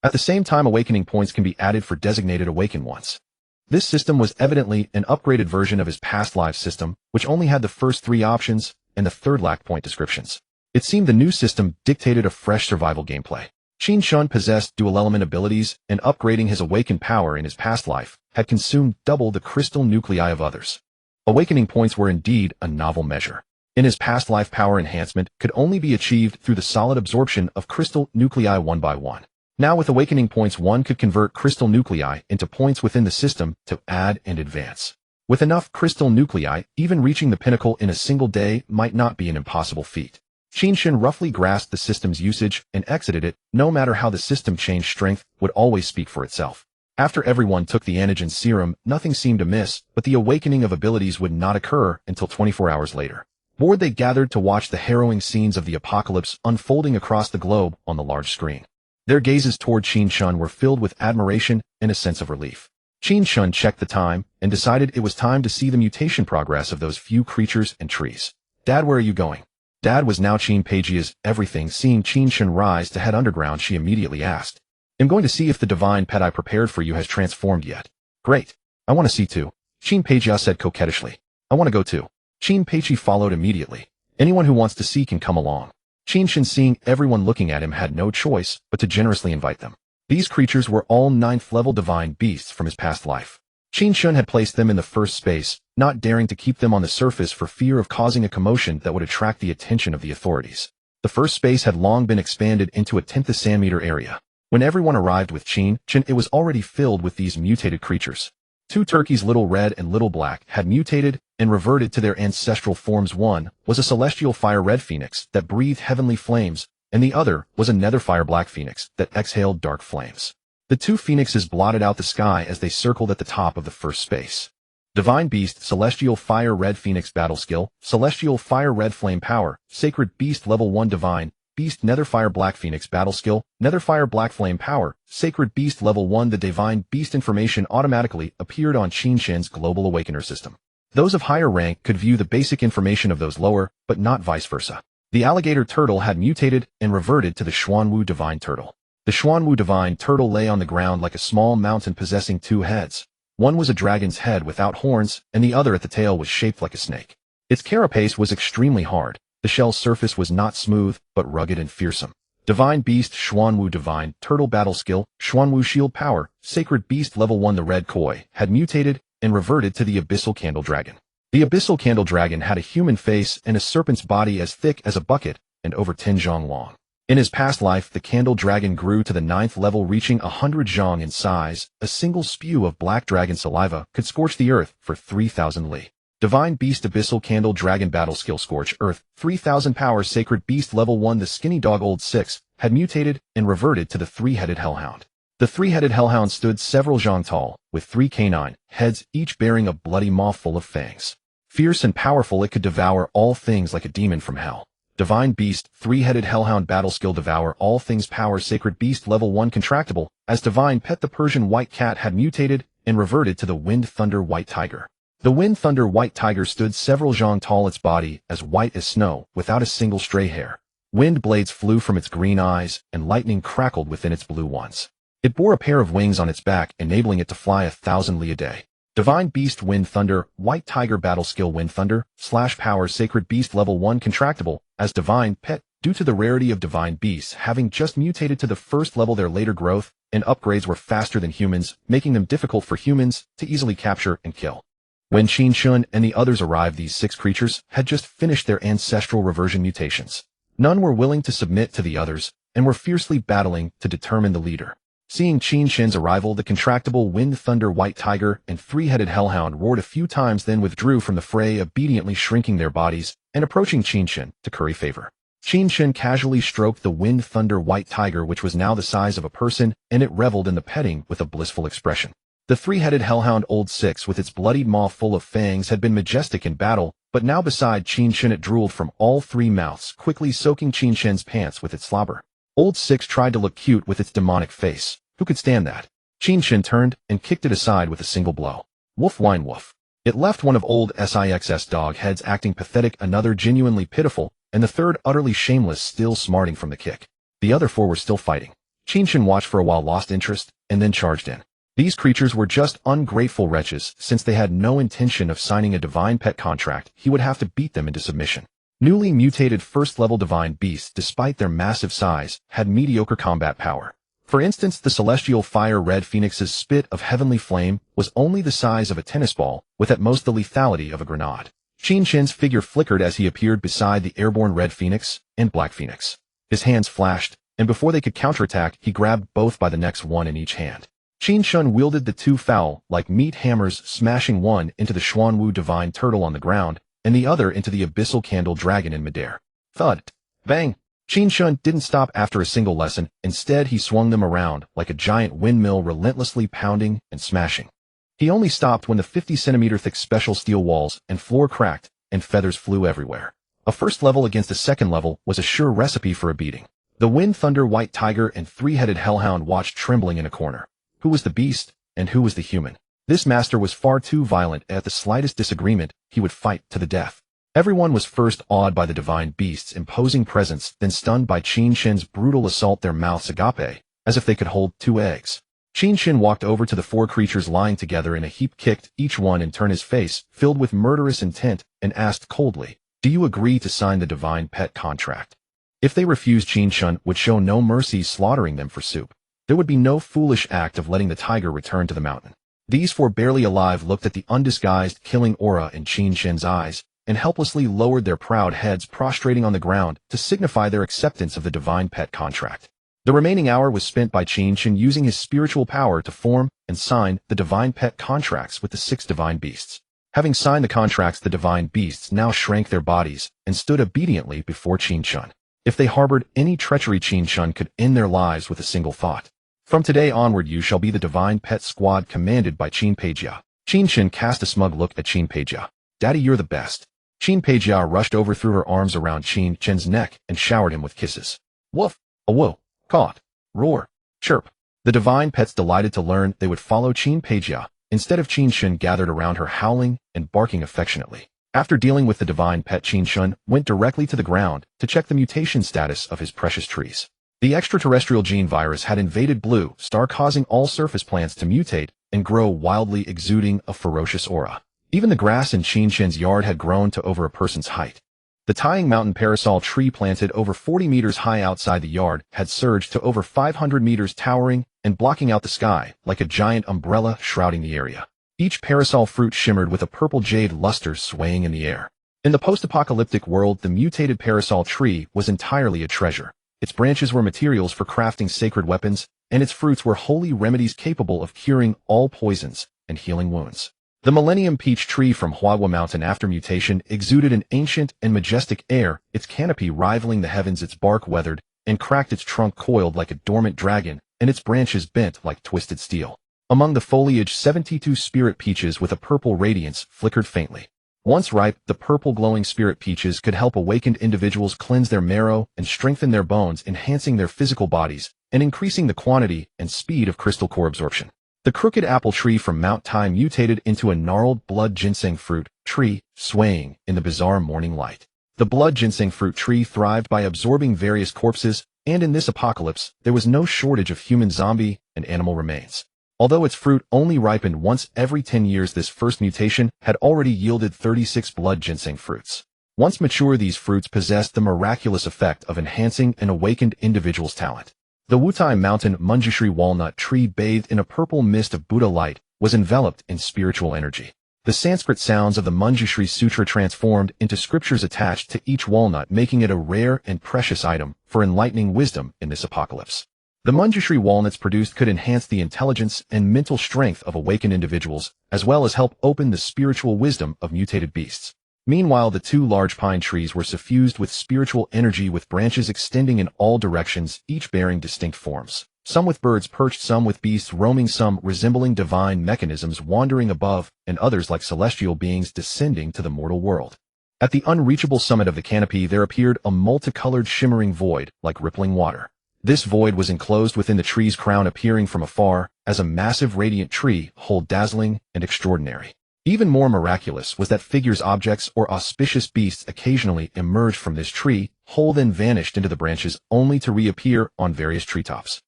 At the same time, Awakening Points can be added for designated Awakened Ones. This system was evidently an upgraded version of his past life system, which only had the first 3 options and the third lacked point descriptions. It seemed the new system dictated a fresh survival gameplay. Qin Chen possessed dual-element abilities, and upgrading his awakened power in his past life had consumed double the crystal nuclei of others. Awakening points were indeed a novel measure. In his past life, power enhancement could only be achieved through the solid absorption of crystal nuclei one by one. Now with awakening points, one could convert crystal nuclei into points within the system to add and advance. With enough crystal nuclei, even reaching the pinnacle in a single day might not be an impossible feat. Qin Chen roughly grasped the system's usage and exited it. No matter how the system changed, strength would always speak for itself. After everyone took the antigen serum, nothing seemed amiss, but the awakening of abilities would not occur until 24 hours later. Bored, they gathered to watch the harrowing scenes of the apocalypse unfolding across the globe on the large screen. Their gazes toward Qin Chen were filled with admiration and a sense of relief. Qin Chen checked the time and decided it was time to see the mutation progress of those few creatures and trees. "Dad, where are you going?" Dad was now Qin Peijia's everything. Seeing Qin Chen rise to head underground, she immediately asked, "I'm going to see if the divine pet I prepared for you has transformed yet." "Great. I want to see too," Qin Peijia said coquettishly. "I want to go too." Qin Peiji followed immediately. "Anyone who wants to see can come along." Qin Chen, seeing everyone looking at him, had no choice but to generously invite them. These creatures were all 9th-level divine beasts from his past life. Qin Chen had placed them in the first space, not daring to keep them on the surface for fear of causing a commotion that would attract the attention of the authorities. The first space had long been expanded into a 10th centimeter area. When everyone arrived with Qin Chen, it was already filled with these mutated creatures. 2 turkeys, Little Red and Little Black, had mutated and reverted to their ancestral forms. One was a celestial fire red phoenix that breathed heavenly flames, and the other was a nether fire black phoenix that exhaled dark flames. The 2 phoenixes blotted out the sky as they circled at the top of the first space. Divine Beast, Celestial Fire Red Phoenix Battle Skill, Celestial Fire Red Flame Power, Sacred Beast Level 1 Divine Beast Nether Fire Black Phoenix Battle Skill, Nether Fire Black Flame Power, Sacred Beast Level 1. The Divine Beast information automatically appeared on Qin Chen's Global Awakener system. Those of higher rank could view the basic information of those lower, but not vice versa. The alligator turtle had mutated and reverted to the Xuanwu Divine Turtle. The Xuanwu Divine Turtle lay on the ground like a small mountain possessing 2 heads. One was a dragon's head without horns, and the other at the tail was shaped like a snake. Its carapace was extremely hard. The shell's surface was not smooth, but rugged and fearsome. Divine Beast Xuanwu Divine Turtle Battle Skill, Xuanwu Shield Power, Sacred Beast Level 1. The red koi had mutated and reverted to the Abyssal Candle Dragon. The Abyssal Candle Dragon had a human face and a serpent's body as thick as a bucket and over 10 zhang long. In his past life, the candle dragon grew to the 9th level, reaching 100 zhang in size. A single spew of black dragon saliva could scorch the earth for 3,000 li. Divine Beast Abyssal Candle Dragon Battle Skill Scorch Earth, 3000 Power Sacred Beast Level 1. The skinny dog Old 6 had mutated and reverted to the three-headed hellhound. The three-headed hellhound stood several zhang tall, with 3 canine heads, each bearing a bloody maw full of fangs. Fierce and powerful, it could devour all things like a demon from hell. Divine Beast, Three-Headed Hellhound Battle Skill Devour All Things Power Sacred Beast Level 1 Contractable. As Divine Pet, the Persian White Cat had mutated and reverted to the Wind Thunder White Tiger. The Wind Thunder White Tiger stood several zhang tall, its body as white as snow, without a single stray hair. Wind blades flew from its green eyes, and lightning crackled within its blue ones. It bore a pair of wings on its back, enabling it to fly 1,000 li a day. Divine Beast Wind Thunder White Tiger Battle Skill Wind Thunder / Power Sacred Beast Level 1 Contractable. As Divine Pet, due to the rarity of Divine Beasts having just mutated to the first level, their later growth and upgrades were faster than humans, making them difficult for humans to easily capture and kill. When Qin Chen and the others arrived, these 6 creatures had just finished their ancestral reversion mutations. None were willing to submit to the others, and were fiercely battling to determine the leader. Seeing Qin Chen's arrival, the contractable Wind Thunder White Tiger and three-headed hellhound roared a few times, then withdrew from the fray, obediently shrinking their bodies and approaching Qin Chen to curry favor. Qin Chen casually stroked the Wind Thunder White Tiger, which was now the size of a person, and it reveled in the petting with a blissful expression. The three-headed hellhound Old 6 with its bloodied maw full of fangs had been majestic in battle, but now beside Qin Chen it drooled from all 3 mouths, quickly soaking Qin Chen's pants with its slobber. Old 6 tried to look cute with its demonic face. Who could stand that? Qin Chen turned and kicked it aside with a single blow. Woof, whine, woof. It left one of Old 6's dog heads acting pathetic, another genuinely pitiful, and the third utterly shameless, still smarting from the kick. The other 4 were still fighting. Qin Chen watched for a while, lost interest, and then charged in. These creatures were just ungrateful wretches. Since they had no intention of signing a Divine Pet contract, he would have to beat them into submission. Newly mutated first-level Divine Beasts, despite their massive size, had mediocre combat power. For instance, the celestial fire Red Phoenix's spit of heavenly flame was only the size of a tennis ball, with at most the lethality of a grenade. Qin Chen's figure flickered as he appeared beside the airborne Red Phoenix and Black Phoenix. His hands flashed, and before they could counterattack, he grabbed both by the necks, one in each hand. Qin Chen wielded the 2 foul-like meat hammers, smashing one into the Xuanwu Divine Turtle on the ground, and the other into the Abyssal Candle Dragon in midair. Thud! Bang! Qin Chen didn't stop after a single lesson. Instead, he swung them around like a giant windmill, relentlessly pounding and smashing. He only stopped when the 50-centimeter thick special steel walls and floor cracked and feathers flew everywhere. A first level against a second level was a sure recipe for a beating. The Wind Thunder White Tiger and three-headed hellhound watched trembling in a corner. Who was the beast and who was the human? This master was far too violent. At the slightest disagreement, he would fight to the death. Everyone was first awed by the Divine Beast's imposing presence, then stunned by Qin Chen's brutal assault, their mouths agape, as if they could hold 2 eggs. Qin Chen walked over to the 4 creatures lying together in a heap, kicked each one in turn, his face filled with murderous intent, and asked coldly, "Do you agree to sign the Divine Pet contract?" If they refused, Qin Chen would show no mercy, slaughtering them for soup. There would be no foolish act of letting the tiger return to the mountain. These 4 barely alive looked at the undisguised killing aura in Qin Chen's eyes, and helplessly lowered their proud heads, prostrating on the ground to signify their acceptance of the Divine Pet contract. The remaining hour was spent by Qin Chen using his spiritual power to form and sign the Divine Pet contracts with the 6 Divine Beasts. Having signed the contracts, the Divine Beasts now shrank their bodies and stood obediently before Qin Chen. If they harbored any treachery, Qin Chen could end their lives with a single thought. "From today onward, you shall be the Divine Pet Squad, commanded by Qin Peijia." Qin Chen cast a smug look at Qin Peijia. "Daddy, you're the best." Qin Peijia rushed over, threw her arms around Qin Chen's neck, and showered him with kisses. Woof! Awo! Caught! Roar! Chirp! The Divine Pets, delighted to learn they would follow Qin Peijia, instead of Qin Chen, gathered around her, howling and barking affectionately. After dealing with the Divine Pet, Qin Chen went directly to the ground to check the mutation status of his precious trees. The extraterrestrial gene virus had invaded Blue Star, causing all surface plants to mutate and grow wildly, exuding a ferocious aura. Even the grass in Qin Chen's yard had grown to over a person's height. The Tying Mountain parasol tree, planted over 40 meters high outside the yard, had surged to over 500 meters, towering and blocking out the sky like a giant umbrella shrouding the area. Each parasol fruit shimmered with a purple jade luster, swaying in the air. In the post-apocalyptic world, the mutated parasol tree was entirely a treasure. Its branches were materials for crafting sacred weapons, and its fruits were holy remedies capable of curing all poisons and healing wounds. The Millennium Peach Tree from Huahua Mountain after mutation exuded an ancient and majestic air, its canopy rivaling the heavens, its bark weathered and cracked, its trunk coiled like a dormant dragon, and its branches bent like twisted steel. Among the foliage, 72 spirit peaches with a purple radiance flickered faintly. Once ripe, the purple glowing spirit peaches could help awakened individuals cleanse their marrow and strengthen their bones, enhancing their physical bodies and increasing the quantity and speed of crystal core absorption. The crooked apple tree from Mount Tai mutated into a gnarled blood ginseng fruit tree, swaying in the bizarre morning light. The blood ginseng fruit tree thrived by absorbing various corpses, and in this apocalypse, there was no shortage of human, zombie, and animal remains. Although its fruit only ripened once every 10 years, this first mutation had already yielded 36 blood ginseng fruits. Once mature, these fruits possessed the miraculous effect of enhancing an awakened individual's talent. The Wutai Mountain Manjushri walnut tree, bathed in a purple mist of Buddha light, was enveloped in spiritual energy. The Sanskrit sounds of the Manjushri Sutra transformed into scriptures attached to each walnut, making it a rare and precious item for enlightening wisdom in this apocalypse. The Manjushri walnuts produced could enhance the intelligence and mental strength of awakened individuals, as well as help open the spiritual wisdom of mutated beasts. Meanwhile, the two large pine trees were suffused with spiritual energy, with branches extending in all directions, each bearing distinct forms. Some with birds perched, some with beasts roaming, some resembling divine mechanisms wandering above, and others like celestial beings descending to the mortal world. At the unreachable summit of the canopy there appeared a multicolored shimmering void, like rippling water. This void was enclosed within the tree's crown, appearing from afar as a massive radiant tree, whole, dazzling, and extraordinary. Even more miraculous was that figures, objects, or auspicious beasts occasionally emerged from this tree, whole, then vanished into the branches, only to reappear on various treetops.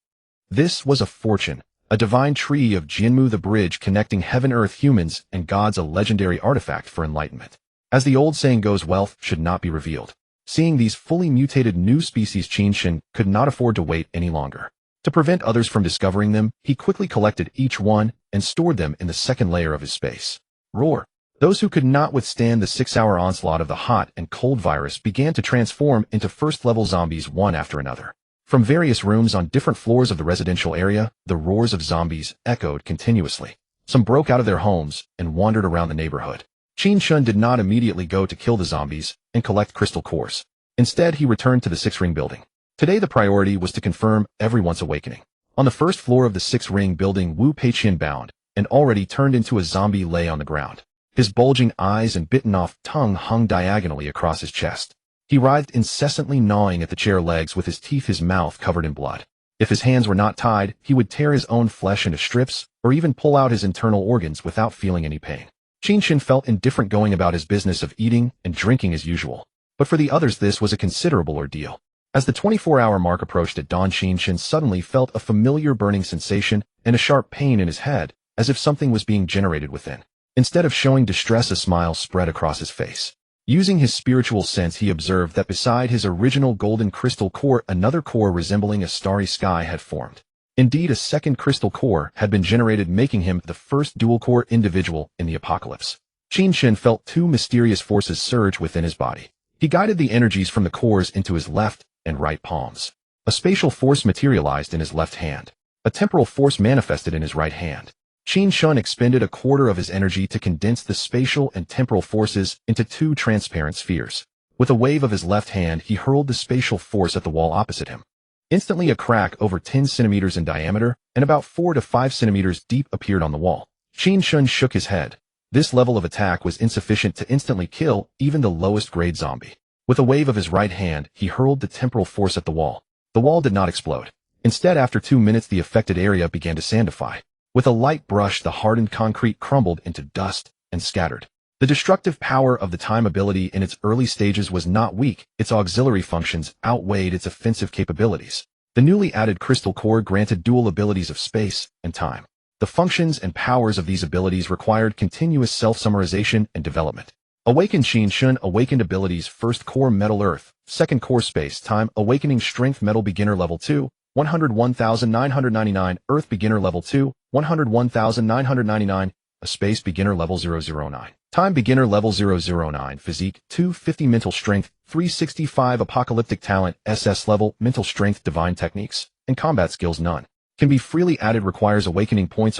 This was a fortune, a divine tree of Jinmu, the bridge connecting heaven, earth, humans, and gods, a legendary artifact for enlightenment. As the old saying goes, wealth should not be revealed. Seeing these fully mutated new species, Qin Chen could not afford to wait any longer. To prevent others from discovering them, he quickly collected each one and stored them in the second layer of his space. Roar! Those who could not withstand the 6-hour onslaught of the hot and cold virus began to transform into first-level zombies one after another. From various rooms on different floors of the residential area, the roars of zombies echoed continuously. Some broke out of their homes and wandered around the neighborhood. Qin Chen did not immediately go to kill the zombies and collect crystal cores. Instead, he returned to the 6-ring building. Today the priority was to confirm everyone's awakening. On the first floor of the 6-ring building, Wu Peiqian, bound and already turned into a zombie, lay on the ground. His bulging eyes and bitten-off tongue hung diagonally across his chest. He writhed incessantly, gnawing at the chair legs with his teeth, his mouth covered in blood. If his hands were not tied, he would tear his own flesh into strips or even pull out his internal organs without feeling any pain. Qin Chen felt indifferent, going about his business of eating and drinking as usual. But for the others this was a considerable ordeal. As the 24-hour mark approached at dawn, Qin Chen suddenly felt a familiar burning sensation and a sharp pain in his head, as if something was being generated within. Instead of showing distress, a smile spread across his face. Using his spiritual sense, he observed that beside his original golden crystal core, another core resembling a starry sky had formed. Indeed, a second crystal core had been generated, making him the first dual-core individual in the apocalypse. Qin Chen felt two mysterious forces surge within his body. He guided the energies from the cores into his left and right palms. A spatial force materialized in his left hand. A temporal force manifested in his right hand. Qin Chen expended a quarter of his energy to condense the spatial and temporal forces into two transparent spheres. With a wave of his left hand, he hurled the spatial force at the wall opposite him. Instantly, a crack over 10 centimeters in diameter and about 4 to 5 centimeters deep appeared on the wall. Qin Chen shook his head. This level of attack was insufficient to instantly kill even the lowest grade zombie. With a wave of his right hand, he hurled the temporal force at the wall. The wall did not explode. Instead, after 2 minutes, the affected area began to sandify. With a light brush, the hardened concrete crumbled into dust and scattered. The destructive power of the time ability in its early stages was not weak. Its auxiliary functions outweighed its offensive capabilities. The newly added crystal core granted dual abilities of space and time. The functions and powers of these abilities required continuous self-summarization and development. Awakened Qin Chen awakened abilities: first core metal earth, second core space time, awakening strength metal beginner level 2, 101,999, earth beginner level 2, 101,999, a space beginner level 009. Time beginner level 009, physique 250, mental strength 365, apocalyptic talent SS level, mental strength, divine techniques, and combat skills none. Can be freely added, requires awakening points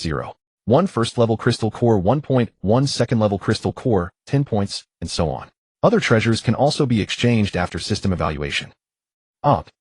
0. 1 first level crystal core 1 point, 1 second level crystal core 10 points, and so on. Other treasures can also be exchanged after system evaluation. Opt.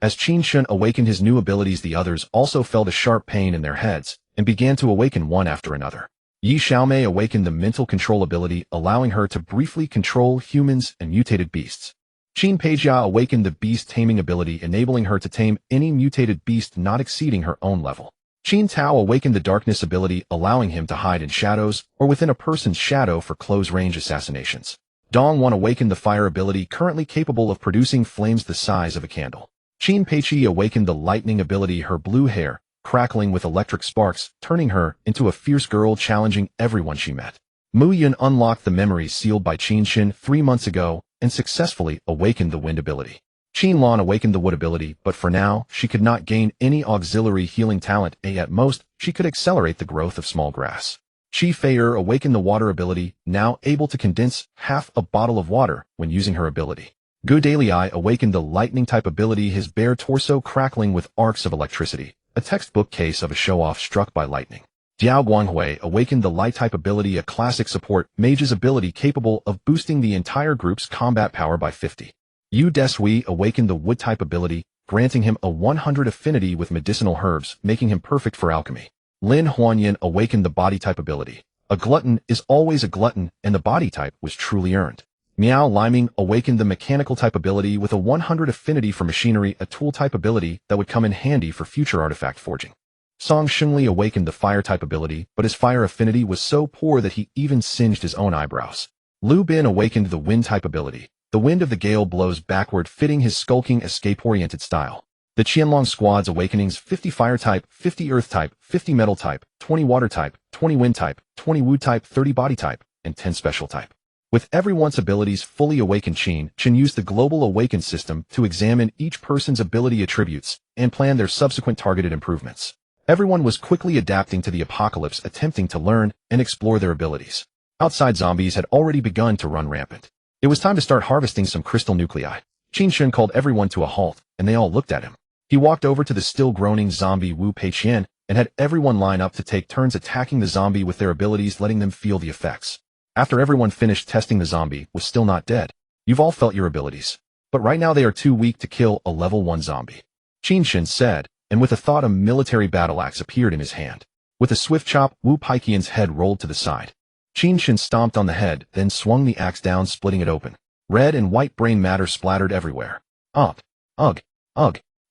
As Qin Chen awakened his new abilities, the others also felt a sharp pain in their heads and began to awaken one after another. Yi Xiaomei awakened the mental control ability, allowing her to briefly control humans and mutated beasts. Qin Peijia awakened the beast taming ability, enabling her to tame any mutated beast not exceeding her own level. Qin Tao awakened the darkness ability, allowing him to hide in shadows or within a person's shadow for close-range assassinations. Dong Wan awakened the fire ability, currently capable of producing flames the size of a candle. Qin Peiqi awakened the lightning ability, her blue hair crackling with electric sparks, turning her into a fierce girl challenging everyone she met. Mu Yun unlocked the memories sealed by Qin Chen 3 months ago and successfully awakened the wind ability. Qin Lan awakened the wood ability, but for now, she could not gain any auxiliary healing talent. At most, she could accelerate the growth of small grass. Qi Fei'er awakened the water ability, now able to condense half a bottle of water when using her ability. Gu Dalai awakened the lightning type ability, his bare torso crackling with arcs of electricity, a textbook case of a show-off struck by lightning. Diao Guanghui awakened the light type ability, a classic support mage's ability capable of boosting the entire group's combat power by 50. Yu Desui awakened the wood type ability, granting him a 100 affinity with medicinal herbs, making him perfect for alchemy. Lin Huanyan awakened the body type ability. A glutton is always a glutton, and the body type was truly earned. Miao Liming awakened the mechanical type ability with a 100 affinity for machinery, a tool type ability that would come in handy for future artifact forging. Song Shengli awakened the fire type ability, but his fire affinity was so poor that he even singed his own eyebrows. Lu Bin awakened the wind type ability. The wind of the gale blows backward, fitting his skulking, escape-oriented style. The Qianlong squad's awakenings: 50 fire type, 50 earth type, 50 metal type, 20 water type, 20 wind type, 20 wood type, 30 body type, and 10 special type. With everyone's abilities fully awakened, Qin Chen used the Global Awaken system to examine each person's ability attributes and plan their subsequent targeted improvements. Everyone was quickly adapting to the apocalypse, attempting to learn and explore their abilities. Outside, zombies had already begun to run rampant. It was time to start harvesting some crystal nuclei. Qin Chen called everyone to a halt, and they all looked at him. He walked over to the still groaning zombie Wu Peiqian and had everyone line up to take turns attacking the zombie with their abilities, letting them feel the effects. After everyone finished testing, the zombie was still not dead. You've all felt your abilities, but right now they are too weak to kill a level 1 zombie, Qin Chen said, and with a thought, a military battle axe appeared in his hand. With a swift chop, Wu Peiqian's head rolled to the side. Qin Chen stomped on the head, then swung the axe down, splitting it open. Red and white brain matter splattered everywhere. Ugh.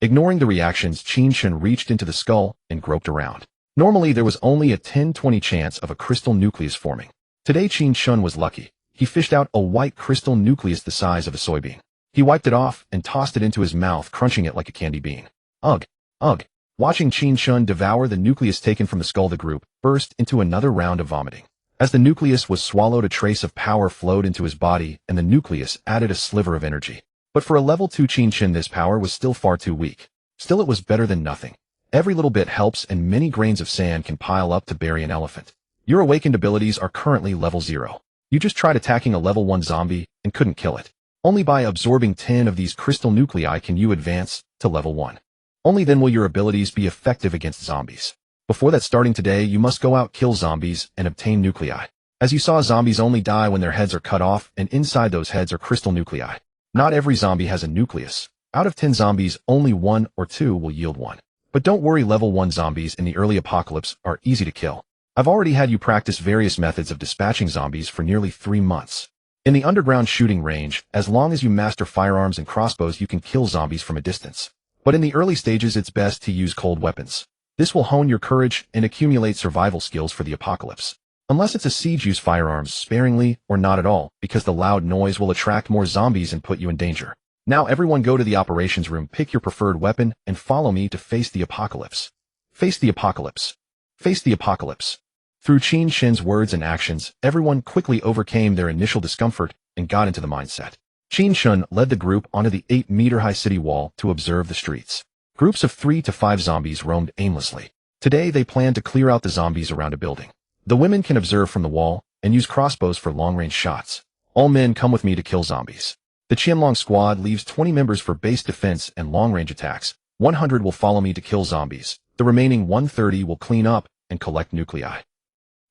Ignoring the reactions, Qin Chen reached into the skull and groped around. Normally, there was only a 10-20 chance of a crystal nucleus forming. Today, Qin Chen was lucky. He fished out a white crystal nucleus the size of a soybean. He wiped it off and tossed it into his mouth, crunching it like a candy bean. Ugh. Watching Qin Chen devour the nucleus taken from the skull, the group burst into another round of vomiting. As the nucleus was swallowed, a trace of power flowed into his body, and the nucleus added a sliver of energy. But for a level 2 Qin Chen, this power was still far too weak. Still, it was better than nothing. Every little bit helps, and many grains of sand can pile up to bury an elephant. Your awakened abilities are currently level 0. You just tried attacking a level 1 zombie and couldn't kill it. Only by absorbing 10 of these crystal nuclei can you advance to level 1. Only then will your abilities be effective against zombies. Before that, starting today, you must go out, kill zombies, and obtain nuclei. As you saw, zombies only die when their heads are cut off, and inside those heads are crystal nuclei. Not every zombie has a nucleus. Out of 10 zombies, only 1 or 2 will yield one. But don't worry, level 1 zombies in the early apocalypse are easy to kill. I've already had you practice various methods of dispatching zombies for nearly 3 months. In the underground shooting range, as long as you master firearms and crossbows, you can kill zombies from a distance. But in the early stages, it's best to use cold weapons. This will hone your courage and accumulate survival skills for the apocalypse. Unless it's a siege, use firearms sparingly or not at all, because the loud noise will attract more zombies and put you in danger. Now everyone go to the operations room, pick your preferred weapon, and follow me to face the apocalypse. Face the apocalypse. Face the apocalypse. Through Qin Chen's words and actions, everyone quickly overcame their initial discomfort and got into the mindset. Qin Chen led the group onto the 8-meter-high city wall to observe the streets. Groups of 3 to 5 zombies roamed aimlessly. Today they planned to clear out the zombies around a building. The women can observe from the wall, and use crossbows for long-range shots. All men come with me to kill zombies. The Qianlong squad leaves 20 members for base defense and long-range attacks. 100 will follow me to kill zombies. The remaining 130 will clean up and collect nuclei.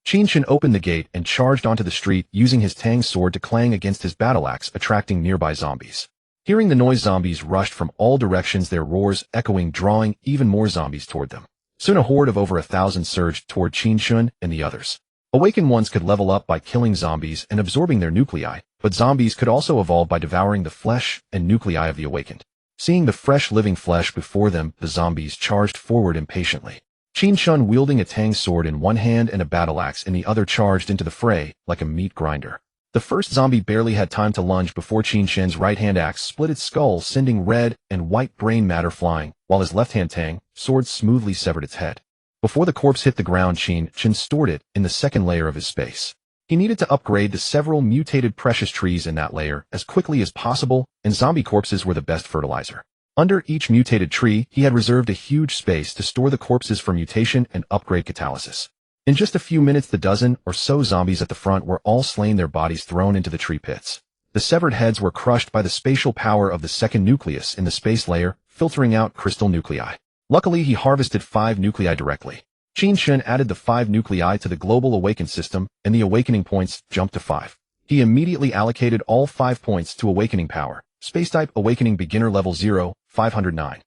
Qin Chen opened the gate and charged onto the street using his Tang sword to clang against his battle axe, attracting nearby zombies. Hearing the noise, zombies rushed from all directions, their roars echoing, drawing even more zombies toward them. Soon a horde of over 1,000 surged toward Qin Chen and the others. Awakened ones could level up by killing zombies and absorbing their nuclei, but zombies could also evolve by devouring the flesh and nuclei of the awakened. Seeing the fresh living flesh before them, the zombies charged forward impatiently. Qin Chen, wielding a Tang sword in one hand and a battle axe in the other, charged into the fray like a meat grinder. The first zombie barely had time to lunge before Qin Chen's right-hand axe split its skull, sending red and white brain matter flying, while his left-hand Tang sword smoothly severed its head. Before the corpse hit the ground, Qin Chen stored it in the second layer of his space. He needed to upgrade the several mutated precious trees in that layer as quickly as possible, and zombie corpses were the best fertilizer. Under each mutated tree, he had reserved a huge space to store the corpses for mutation and upgrade catalysis. In just a few minutes, the dozen or so zombies at the front were all slain, their bodies thrown into the tree pits. The severed heads were crushed by the spatial power of the second nucleus in the space layer, filtering out crystal nuclei. Luckily, he harvested 5 nuclei directly. Qin Chen added the 5 nuclei to the global awakened system, and the awakening points jumped to 5. He immediately allocated all 5 points to awakening power. Space-type awakening beginner level 0, 509.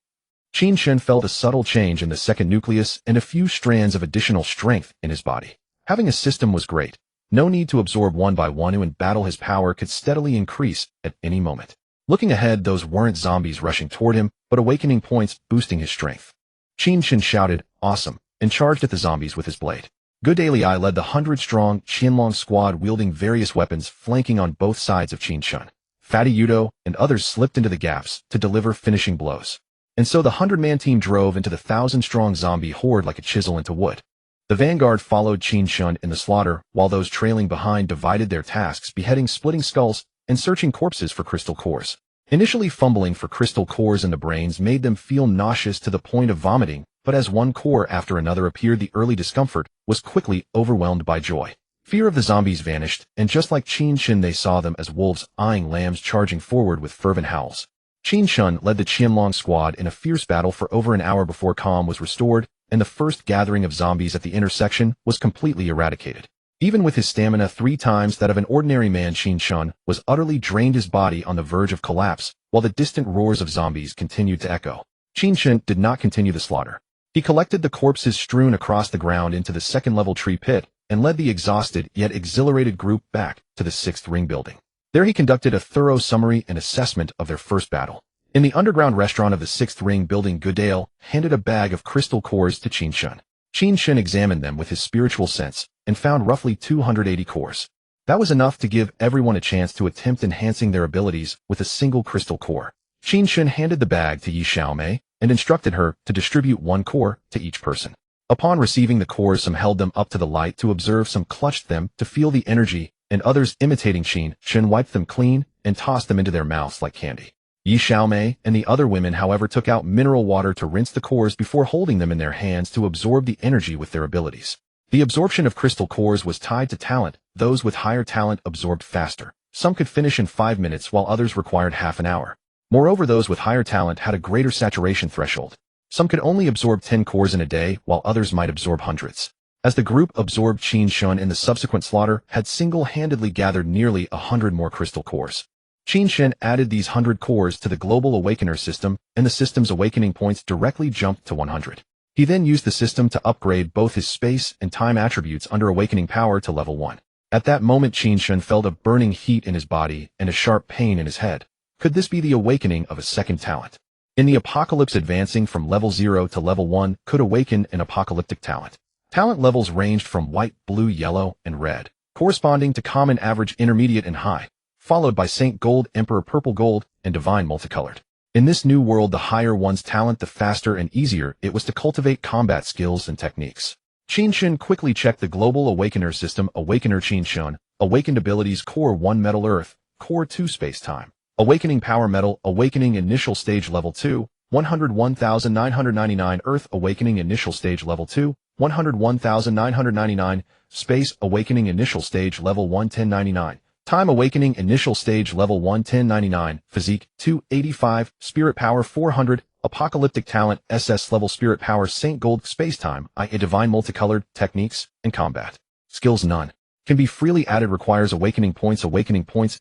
Qin Chen felt a subtle change in the second nucleus and a few strands of additional strength in his body. Having a system was great. No need to absorb one by one, and battle his power could steadily increase at any moment. Looking ahead, those weren't zombies rushing toward him, but awakening points boosting his strength. Qin Chen shouted, "Awesome," and charged at the zombies with his blade. Good Daily Eye led the 100-strong Qianlong squad, wielding various weapons, flanking on both sides of Qin Chen. Fatty Yudo and others slipped into the gaps to deliver finishing blows. And so the 100-man team drove into the 1,000-strong zombie horde like a chisel into wood. The vanguard followed Qin Chen in the slaughter, while those trailing behind divided their tasks, beheading, splitting skulls, and searching corpses for crystal cores. Initially, fumbling for crystal cores in the brains made them feel nauseous to the point of vomiting, but as one core after another appeared, the early discomfort was quickly overwhelmed by joy. Fear of the zombies vanished, and just like Qin Chen, they saw them as wolves eyeing lambs, charging forward with fervent howls. Qin Chen led the Qianlong squad in a fierce battle for over an hour before calm was restored, and the first gathering of zombies at the intersection was completely eradicated. Even with his stamina 3 times that of an ordinary man, Qin Chen was utterly drained, his body on the verge of collapse, while the distant roars of zombies continued to echo. Qin Chen did not continue the slaughter. He collected the corpses strewn across the ground into the second-level tree pit, and led the exhausted yet exhilarated group back to the 6th ring building. There he conducted a thorough summary and assessment of their first battle. In the underground restaurant of the 6th ring building, Goodale handed a bag of crystal cores to Qin Chen. Qin Chen examined them with his spiritual sense and found roughly 280 cores. That was enough to give everyone a chance to attempt enhancing their abilities with a single crystal core. Qin Chen handed the bag to Yi Xiaomei and instructed her to distribute 1 core to each person. Upon receiving the cores, some held them up to the light to observe, some clutched them to feel the energy, and others, imitating Qin Chen, wiped them clean and tossed them into their mouths like candy. Yi Xiaomei and the other women, however, took out mineral water to rinse the cores before holding them in their hands to absorb the energy with their abilities. The absorption of crystal cores was tied to talent. Those with higher talent absorbed faster. Some could finish in 5 minutes, while others required half an hour. Moreover, those with higher talent had a greater saturation threshold. Some could only absorb 10 cores in a day, while others might absorb hundreds. As the group absorbed, Qin Chen in the subsequent slaughter had single-handedly gathered nearly 100 more crystal cores. Qin Chen added these 100 cores to the global awakener system, and the system's awakening points directly jumped to 100. He then used the system to upgrade both his space and time attributes under awakening power to level 1. At that moment, Qin Chen felt a burning heat in his body and a sharp pain in his head. Could this be the awakening of a second talent? In the apocalypse, advancing from level 0 to level 1 could awaken an apocalyptic talent. Talent levels ranged from white, blue, yellow, and red, corresponding to common, average, intermediate, and high, followed by Saint Gold, Emperor Purple Gold, and Divine Multicolored. In this new world, the higher one's talent, the faster and easier it was to cultivate combat skills and techniques. Qin Chen quickly checked the global awakener system. Awakener Qin Chen, awakened abilities: Core 1 Metal Earth, Core 2 Space Time, Awakening Power Metal, Awakening Initial Stage Level 2, 101,999 Earth Awakening Initial Stage Level 2, 101,999 Space Awakening Initial Stage Level 11099 Time Awakening Initial Stage Level 11099 Physique 285 Spirit Power 400 Apocalyptic Talent SS-level Spirit Power Saint Gold Spacetime IA Divine Multicolored Techniques and Combat Skills None can be freely added. Requires Awakening Points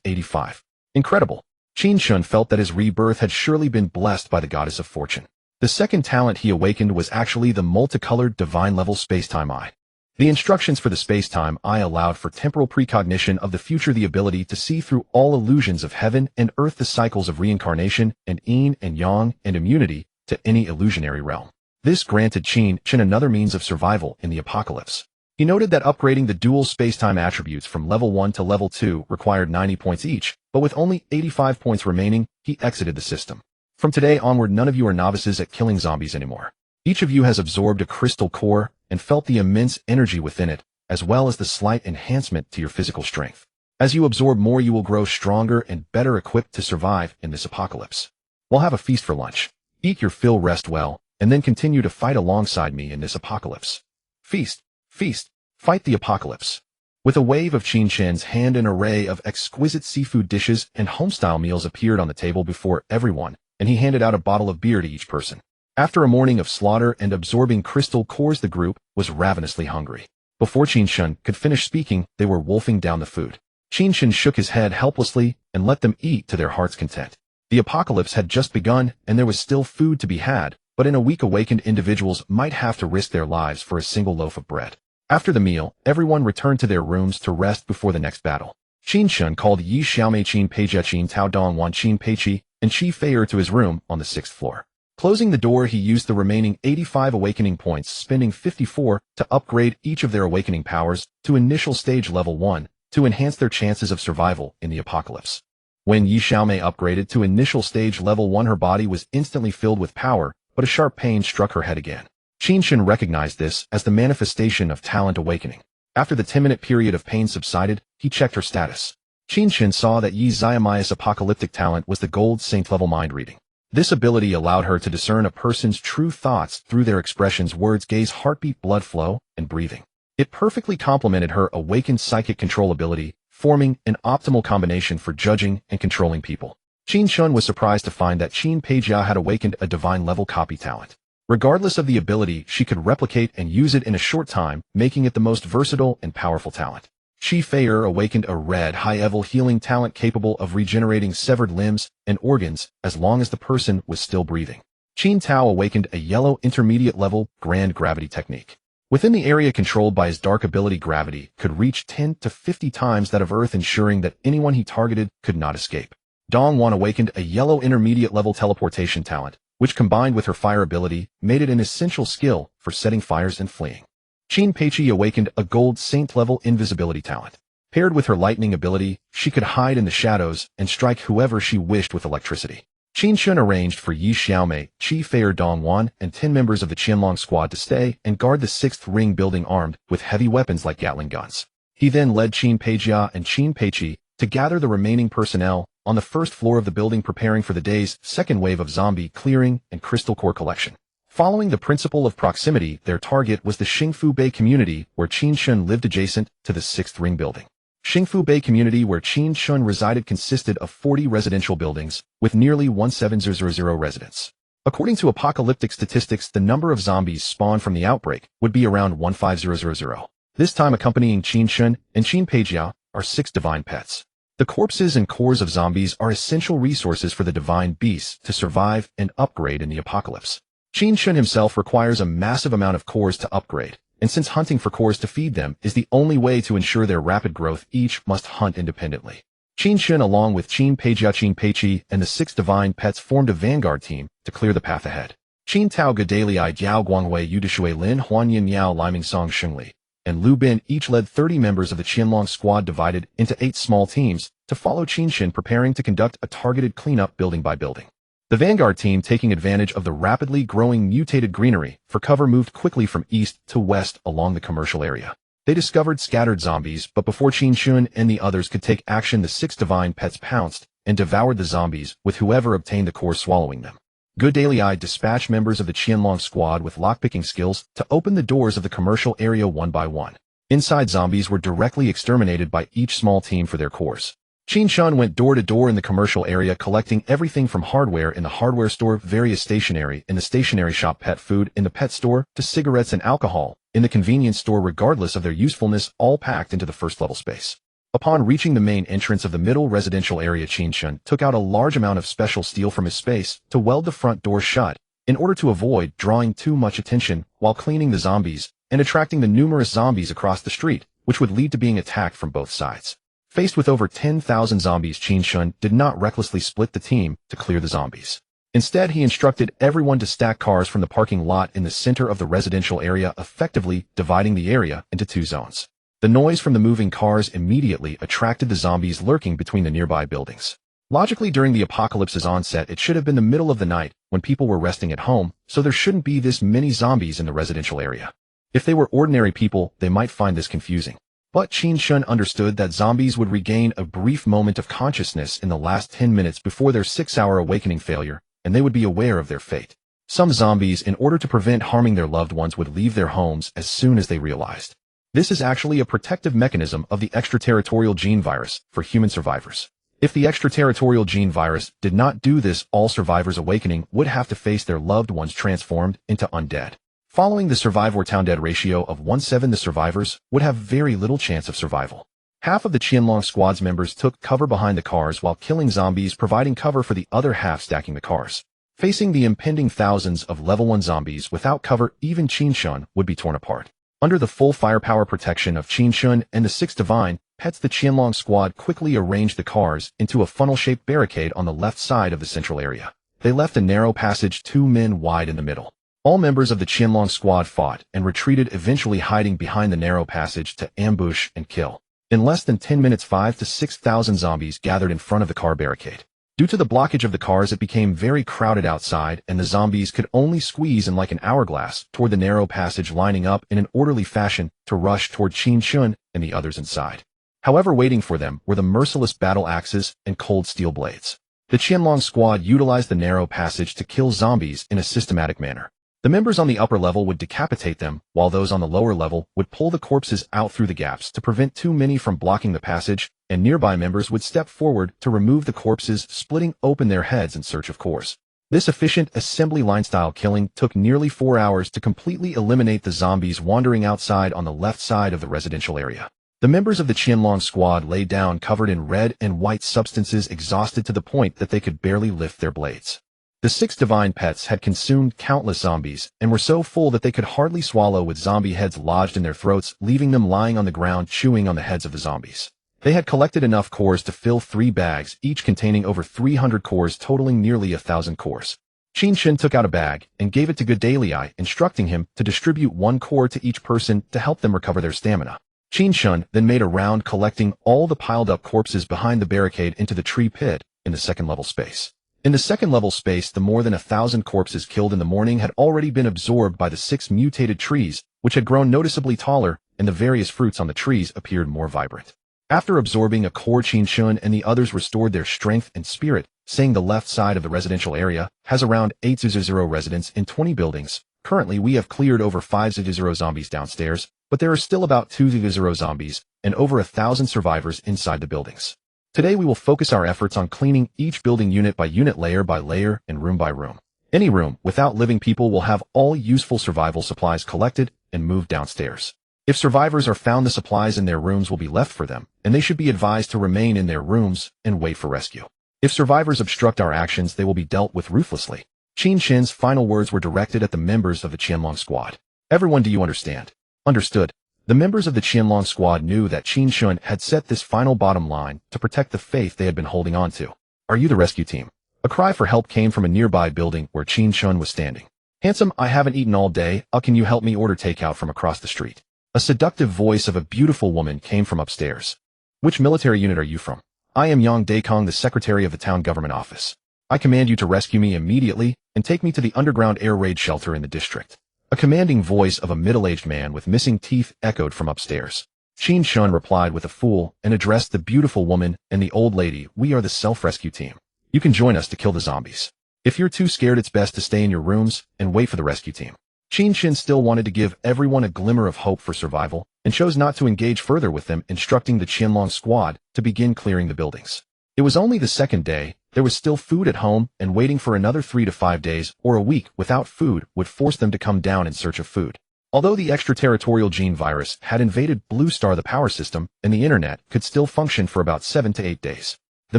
85. Incredible. Qin Chen felt that his rebirth had surely been blessed by the goddess of fortune. The second talent he awakened was actually the multicolored divine level spacetime eye. The instructions for the spacetime eye allowed for temporal precognition of the future, the ability to see through all illusions of heaven and earth, the cycles of reincarnation and yin and yang, and immunity to any illusionary realm. This granted Qin Chen another means of survival in the apocalypse. He noted that upgrading the dual spacetime attributes from level 1 to level 2 required 90 points each, but with only 85 points remaining, he exited the system. From today onward, none of you are novices at killing zombies anymore. Each of you has absorbed a crystal core and felt the immense energy within it, as well as the slight enhancement to your physical strength. As you absorb more, you will grow stronger and better equipped to survive in this apocalypse. We'll have a feast for lunch. Eat your fill, rest well, and then continue to fight alongside me in this apocalypse. Feast, feast, fight the apocalypse. With a wave of Qin Chen's hand, an array of exquisite seafood dishes and homestyle meals appeared on the table before everyone, and he handed out a bottle of beer to each person. After a morning of slaughter and absorbing crystal cores, the group was ravenously hungry. Before Qin Chen could finish speaking, they were wolfing down the food. Qin Chen shook his head helplessly and let them eat to their heart's content. The apocalypse had just begun, and there was still food to be had, but in a week awakened individuals might have to risk their lives for a single loaf of bread. After the meal, everyone returned to their rooms to rest before the next battle. Qin Chen called Yi Xiaomei, Qin Peijia, Qin Tao Dongwan, Qin Peiqi, and Qi Feier to his room on the 6th floor. Closing the door, he used the remaining 85 awakening points, spending 54 to upgrade each of their awakening powers to initial stage level 1 to enhance their chances of survival in the apocalypse. When Yi Xiaomei upgraded to initial stage level 1, her body was instantly filled with power, but a sharp pain struck her head again. Qin Chen recognized this as the manifestation of talent awakening. After the 10-minute period of pain subsided, he checked her status. Qin Chen saw that Yi Xiaomei's apocalyptic talent was the gold saint level mind reading. This ability allowed her to discern a person's true thoughts through their expressions, words, gaze, heartbeat, blood flow, and breathing. It perfectly complemented her awakened psychic control ability, forming an optimal combination for judging and controlling people. Qin Chen was surprised to find that Qin Peijia had awakened a divine level copy talent. Regardless of the ability, she could replicate and use it in a short time, making it the most versatile and powerful talent. Qi Feier awakened a red high-level healing talent capable of regenerating severed limbs and organs as long as the person was still breathing. Qin Tao awakened a yellow intermediate level grand gravity technique. Within the area controlled by his dark ability, gravity could reach 10 to 50 times that of Earth, ensuring that anyone he targeted could not escape. Dongwan awakened a yellow intermediate level teleportation talent, which combined with her fire ability made it an essential skill for setting fires and fleeing. Qin Peiqi awakened a gold saint level invisibility talent. Paired with her lightning ability, she could hide in the shadows and strike whoever she wished with electricity. Qin Chen arranged for Yi Xiaomei, Qi Feier, Dongwan, and 10 members of the Qianlong squad to stay and guard the 6th ring building armed with heavy weapons like Gatling guns. He then led Qin Peijia and Qin Peiqi to gather the remaining personnel on the 1st floor of the building, preparing for the day's second wave of zombie clearing and crystal core collection. Following the principle of proximity, their target was the Xingfu Bay community, where Qin Chen lived adjacent to the 6th ring building. Xingfu Bay community, where Qin Chen resided, consisted of 40 residential buildings with nearly 17,000 residents. According to apocalyptic statistics, the number of zombies spawned from the outbreak would be around 15,000. This time accompanying Qin Chen and Qin Peijia are 6 divine pets. The corpses and cores of zombies are essential resources for the divine beasts to survive and upgrade in the apocalypse. Qin Chen himself requires a massive amount of cores to upgrade, and since hunting for cores to feed them is the only way to ensure their rapid growth, each must hunt independently. Qin Chen, along with Qin Peijia, Qin Peiqi, and the 6 divine pets, formed a vanguard team to clear the path ahead. Qin Tao, Gedali, Jiao Guangwei, Yudishui Lin, Huanyin Yao, Liming Song, Shengli, and Lu Bin each led 30 members of the Qianlong squad, divided into 8 small teams to follow Qin Chen, preparing to conduct a targeted cleanup building by building. The vanguard team, taking advantage of the rapidly growing mutated greenery for cover, moved quickly from east to west along the commercial area. They discovered scattered zombies, but before Qin Chen and the others could take action, the 6 divine pets pounced and devoured the zombies, with whoever obtained the core swallowing them. Good Daily Eye dispatched members of the Qianlong squad with lockpicking skills to open the doors of the commercial area one by one. Inside, zombies were directly exterminated by each small team for their cores. Qin Chen went door to door in the commercial area collecting everything from hardware in the hardware store, various stationery in the stationery shop, pet food in the pet store, to cigarettes and alcohol in the convenience store, regardless of their usefulness, all packed into the first-level space. Upon reaching the main entrance of the middle residential area, Qin Chen took out a large amount of special steel from his space to weld the front door shut in order to avoid drawing too much attention while cleaning the zombies and attracting the numerous zombies across the street, which would lead to being attacked from both sides. Faced with over 10,000 zombies, Qin Chen did not recklessly split the team to clear the zombies. Instead, he instructed everyone to stack cars from the parking lot in the center of the residential area, effectively dividing the area into two zones. The noise from the moving cars immediately attracted the zombies lurking between the nearby buildings. Logically, during the apocalypse's onset, it should have been the middle of the night when people were resting at home, so there shouldn't be this many zombies in the residential area. If they were ordinary people, they might find this confusing. But Qin Chen understood that zombies would regain a brief moment of consciousness in the last 10 minutes before their 6-hour awakening failure, and they would be aware of their fate. Some zombies, in order to prevent harming their loved ones, would leave their homes as soon as they realized. This is actually a protective mechanism of the extraterritorial gene virus for human survivors. If the extraterritorial gene virus did not do this, all survivors awakening would have to face their loved ones transformed into undead. Following the survive-or-town-dead ratio of 1:7, the survivors would have very little chance of survival. Half of the Qianlong squad's members took cover behind the cars while killing zombies, providing cover for the other half stacking the cars. Facing the impending thousands of level 1 zombies without cover, even Qin Chen would be torn apart. Under the full firepower protection of Qin Chen and the 6 divine pets, the Qianlong squad quickly arranged the cars into a funnel-shaped barricade on the left side of the central area. They left a narrow passage 2 men wide in the middle. All members of the Qianlong squad fought and retreated, eventually hiding behind the narrow passage to ambush and kill. In less than 10 minutes, 5,000 to 6,000 zombies gathered in front of the car barricade. Due to the blockage of the cars, it became very crowded outside, and the zombies could only squeeze in like an hourglass toward the narrow passage, lining up in an orderly fashion to rush toward Qin Chen and the others inside. However, waiting for them were the merciless battle axes and cold steel blades. The Qianlong squad utilized the narrow passage to kill zombies in a systematic manner. The members on the upper level would decapitate them, while those on the lower level would pull the corpses out through the gaps to prevent too many from blocking the passage, and nearby members would step forward to remove the corpses, splitting open their heads in search of cores. This efficient assembly line-style killing took nearly 4 hours to completely eliminate the zombies wandering outside on the left side of the residential area. The members of the Qianlong squad lay down covered in red and white substances, exhausted to the point that they could barely lift their blades. The 6 divine pets had consumed countless zombies and were so full that they could hardly swallow, with zombie heads lodged in their throats, leaving them lying on the ground chewing on the heads of the zombies. They had collected enough cores to fill 3 bags, each containing over 300 cores, totaling nearly 1,000 cores. Qin Chen took out a bag and gave it to Good Daily Eye, instructing him to distribute 1 core to each person to help them recover their stamina. Qin Chen then made a round, collecting all the piled-up corpses behind the barricade into the tree pit in the second-level space. In the second-level space, the more than 1,000 corpses killed in the morning had already been absorbed by the 6 mutated trees, which had grown noticeably taller, and the various fruits on the trees appeared more vibrant. After absorbing a core, Qin Chen and the others restored their strength and spirit, saying the left side of the residential area has around 800 residents in 20 buildings. Currently, we have cleared over 500 zombies downstairs, but there are still about 200 zombies and over 1,000 survivors inside the buildings. Today we will focus our efforts on cleaning each building unit by unit, layer by layer, and room by room. Any room without living people will have all useful survival supplies collected and moved downstairs. If survivors are found, the supplies in their rooms will be left for them, and they should be advised to remain in their rooms and wait for rescue. If survivors obstruct our actions, they will be dealt with ruthlessly. Qin Chen's final words were directed at the members of the Qianlong squad. Everyone, do you understand? Understood. The members of the Qianlong squad knew that Qin Chen had set this final bottom line to protect the faith they had been holding on to. Are you the rescue team? A cry for help came from a nearby building where Qin Chen was standing. Handsome, I haven't eaten all day. Can you help me order takeout from across the street? A seductive voice of a beautiful woman came from upstairs. Which military unit are you from? I am Yang Daikong, the secretary of the town government office. I command you to rescue me immediately and take me to the underground air raid shelter in the district. A commanding voice of a middle-aged man with missing teeth echoed from upstairs. Qin Chen replied with a fool and addressed the beautiful woman and the old lady. We are the self-rescue team. You can join us to kill the zombies. If you're too scared, it's best to stay in your rooms and wait for the rescue team. Qin Chen still wanted to give everyone a glimmer of hope for survival and chose not to engage further with them, instructing the Qianlong squad to begin clearing the buildings. It was only the second day. There was still food at home, and waiting for another 3 to 5 days or a week without food would force them to come down in search of food. Although the extraterritorial gene virus had invaded Blue Star, the power system and the internet could still function for about 7 to 8 days. The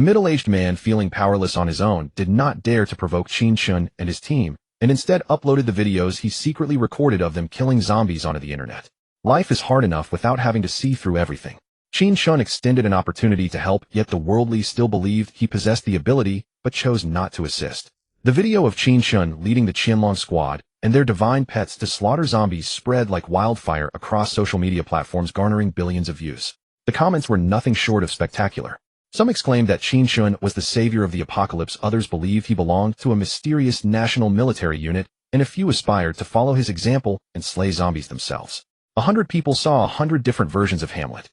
middle-aged man, feeling powerless on his own, did not dare to provoke Qin Chen and his team, and instead uploaded the videos he secretly recorded of them killing zombies onto the internet. Life is hard enough without having to see through everything. Qin Chen extended an opportunity to help, yet the worldly still believed he possessed the ability, but chose not to assist. The video of Qin Chen leading the Qianlong squad and their divine pets to slaughter zombies spread like wildfire across social media platforms, garnering billions of views. The comments were nothing short of spectacular. Some exclaimed that Qin Chen was the savior of the apocalypse, others believed he belonged to a mysterious national military unit, and a few aspired to follow his example and slay zombies themselves. 100 people saw 100 different versions of Hamlet.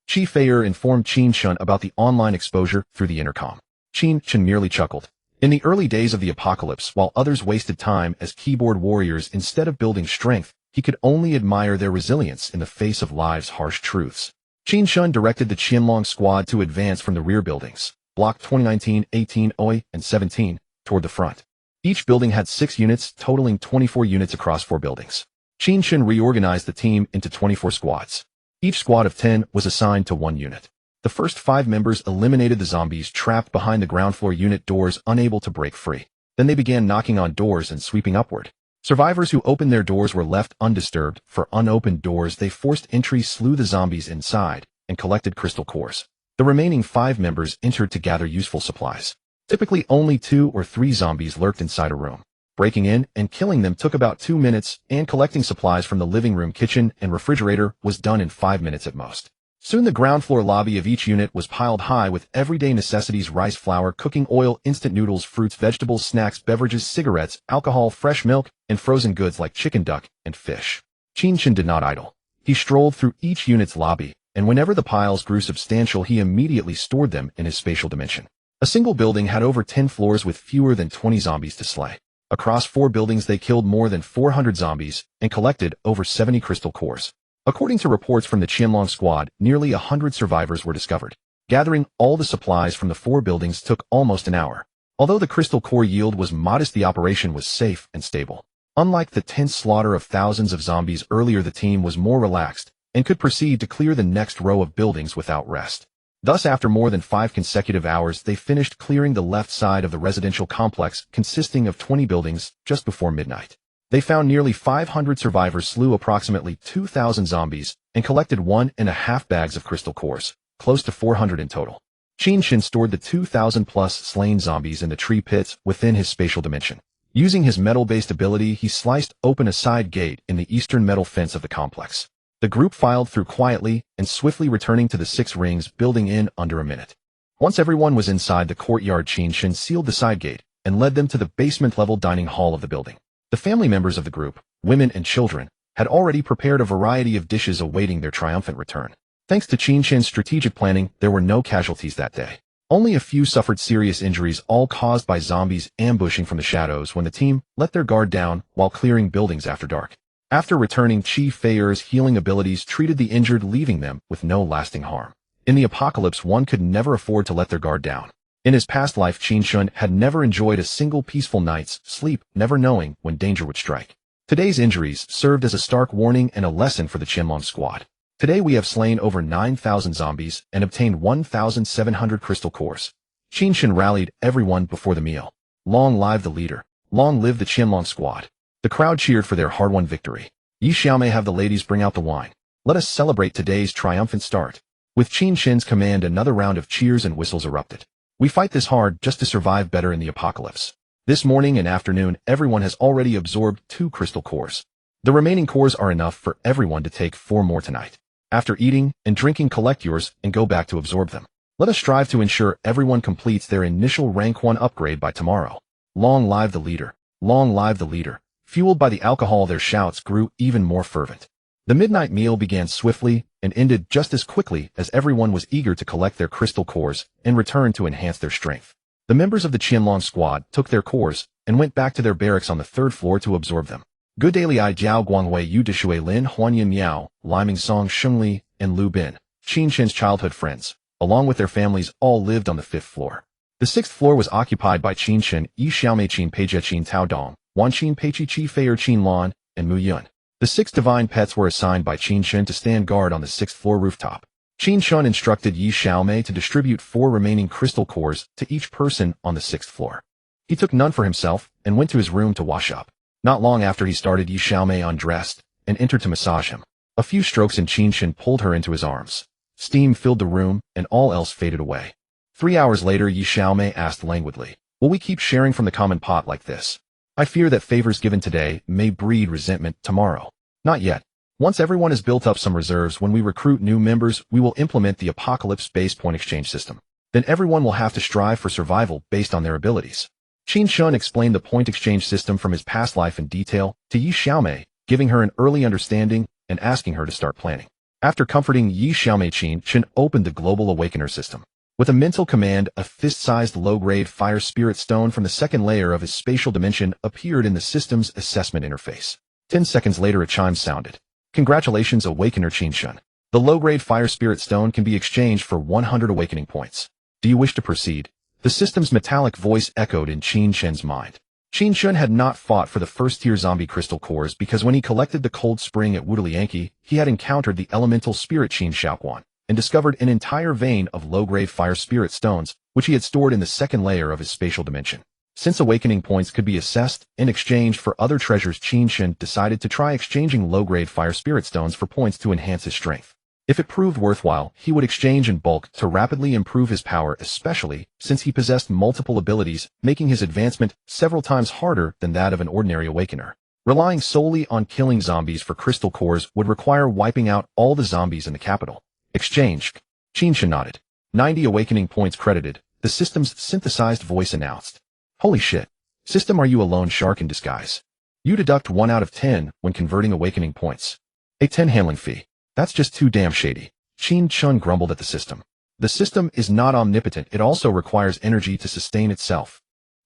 Qi Feier informed Qin Chen about the online exposure through the intercom. Qin Chen merely chuckled. In the early days of the apocalypse, while others wasted time as keyboard warriors instead of building strength, he could only admire their resilience in the face of life's harsh truths. Qin Chen directed the Qianlong squad to advance from the rear buildings, Block 2019, 18, OI, and 17, toward the front. Each building had 6 units, totaling 24 units across 4 buildings. Qin Chen reorganized the team into 24 squads. Each squad of 10 was assigned to 1 unit. The first 5 members eliminated the zombies trapped behind the ground floor unit doors, unable to break free. Then they began knocking on doors and sweeping upward. Survivors who opened their doors were left undisturbed. For unopened doors, they forced entry, slew the zombies inside, and collected crystal cores. The remaining 5 members entered to gather useful supplies. Typically only 2 or 3 zombies lurked inside a room. Breaking in and killing them took about 2 minutes, and collecting supplies from the living room, kitchen, and refrigerator was done in 5 minutes at most. Soon the ground floor lobby of each unit was piled high with everyday necessities: rice, flour, cooking oil, instant noodles, fruits, vegetables, snacks, beverages, cigarettes, alcohol, fresh milk, and frozen goods like chicken, duck, and fish. Qin Chen did not idle. He strolled through each unit's lobby, and whenever the piles grew substantial, he immediately stored them in his spatial dimension. A single building had over 10 floors with fewer than 20 zombies to slay. Across 4 buildings, they killed more than 400 zombies and collected over 70 crystal cores. According to reports from the Qianlong squad, nearly 100 survivors were discovered. Gathering all the supplies from the 4 buildings took almost an hour. Although the crystal core yield was modest, the operation was safe and stable. Unlike the tense slaughter of thousands of zombies earlier, the team was more relaxed and could proceed to clear the next row of buildings without rest. Thus, after more than 5 consecutive hours, they finished clearing the left side of the residential complex, consisting of 20 buildings, just before midnight. They found nearly 500 survivors, slew approximately 2,000 zombies, and collected 1.5 bags of crystal cores, close to 400 in total. Qin Chen stored the 2,000-plus slain zombies in the tree pits within his spatial dimension. Using his metal-based ability, he sliced open a side gate in the eastern metal fence of the complex. The group filed through quietly and swiftly, returning to the 6 rings building in under a minute. Once everyone was inside the courtyard, Qin Chen sealed the side gate and led them to the basement-level dining hall of the building. The family members of the group, women and children, had already prepared a variety of dishes awaiting their triumphant return. Thanks to Qin Chen's strategic planning, there were no casualties that day. Only a few suffered serious injuries, all caused by zombies ambushing from the shadows when the team let their guard down while clearing buildings after dark. After returning, Qi Feier's healing abilities treated the injured, leaving them with no lasting harm. In the apocalypse, one could never afford to let their guard down. In his past life, Qin Chen had never enjoyed a single peaceful night's sleep, never knowing when danger would strike. Today's injuries served as a stark warning and a lesson for the Qianlong squad. Today we have slain over 9,000 zombies and obtained 1,700 crystal cores. Qin Chen rallied everyone before the meal. Long live the leader. Long live the Qianlong squad. The crowd cheered for their hard-won victory. Yi Xiaomei, have the ladies bring out the wine. Let us celebrate today's triumphant start. With Qin Chen's command, another round of cheers and whistles erupted. We fight this hard just to survive better in the apocalypse. This morning and afternoon, everyone has already absorbed 2 crystal cores. The remaining cores are enough for everyone to take 4 more tonight. After eating and drinking, collect yours and go back to absorb them. Let us strive to ensure everyone completes their initial rank 1 upgrade by tomorrow. Long live the leader. Long live the leader. Fueled by the alcohol, their shouts grew even more fervent. The midnight meal began swiftly and ended just as quickly as everyone was eager to collect their crystal cores and return to enhance their strength. The members of the Qianlong squad took their cores and went back to their barracks on the 3rd floor to absorb them. Gudailai Jiao Guangwei Yu Dishui Lin Huanyan Miao, Liming Song Shengli, and Lu Bin, Qin Chen's childhood friends, along with their families, all lived on the 5th floor. The 6th floor was occupied by Qin Chen, Yi Xiaomei Qin Peijie Qin Tao Dong, Wan Qin Peiqi Qi Feier Qin Lan, and Mu Yun. The 6 divine pets were assigned by Qin Chen to stand guard on the 6th floor rooftop. Qin Chen instructed Yi Xiaomei to distribute 4 remaining crystal cores to each person on the 6th floor. He took none for himself and went to his room to wash up. Not long after he started, Yi Xiaomei undressed and entered to massage him. A few strokes and Qin Chen pulled her into his arms. Steam filled the room and all else faded away. 3 hours later, Yi Xiaomei asked languidly, "Will we keep sharing from the common pot like this? I fear that favors given today may breed resentment tomorrow." "Not yet. Once everyone has built up some reserves, when we recruit new members, we will implement the apocalypse-based point exchange system. Then everyone will have to strive for survival based on their abilities." Qin Chen explained the point exchange system from his past life in detail to Yi Xiaomei, giving her an early understanding and asking her to start planning. After comforting Yi Xiaomei, Qin Chen opened the Global Awakener system. With a mental command, a fist-sized low-grade fire spirit stone from the 2nd layer of his spatial dimension appeared in the system's assessment interface. 10 seconds later, a chime sounded. "Congratulations, Awakener Qin Chen. The low-grade fire spirit stone can be exchanged for 100 awakening points. Do you wish to proceed?" The system's metallic voice echoed in Qin Chen's mind. Qin Chen had not fought for the first-tier zombie crystal cores because when he collected the cold spring at Wudalianki, he had encountered the elemental spirit Qin Shaoquan and discovered an entire vein of low-grade fire spirit stones, which he had stored in the 2nd layer of his spatial dimension. Since awakening points could be assessed in exchange for other treasures, Qin Chen decided to try exchanging low-grade fire spirit stones for points to enhance his strength. If it proved worthwhile, he would exchange in bulk to rapidly improve his power, especially since he possessed multiple abilities, making his advancement several times harder than that of an ordinary awakener. Relying solely on killing zombies for crystal cores would require wiping out all the zombies in the capital. "Exchange." Qin Chen nodded. 90 awakening points credited, the system's synthesized voice announced. "Holy shit. System, are you a lone shark in disguise? You deduct 1 out of 10 when converting awakening points. A 10 handling fee. That's just too damn shady." Qin Chen grumbled at the system. The system is not omnipotent, it also requires energy to sustain itself.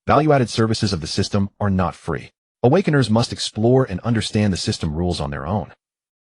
Value-added services of the system are not free. Awakeners must explore and understand the system rules on their own.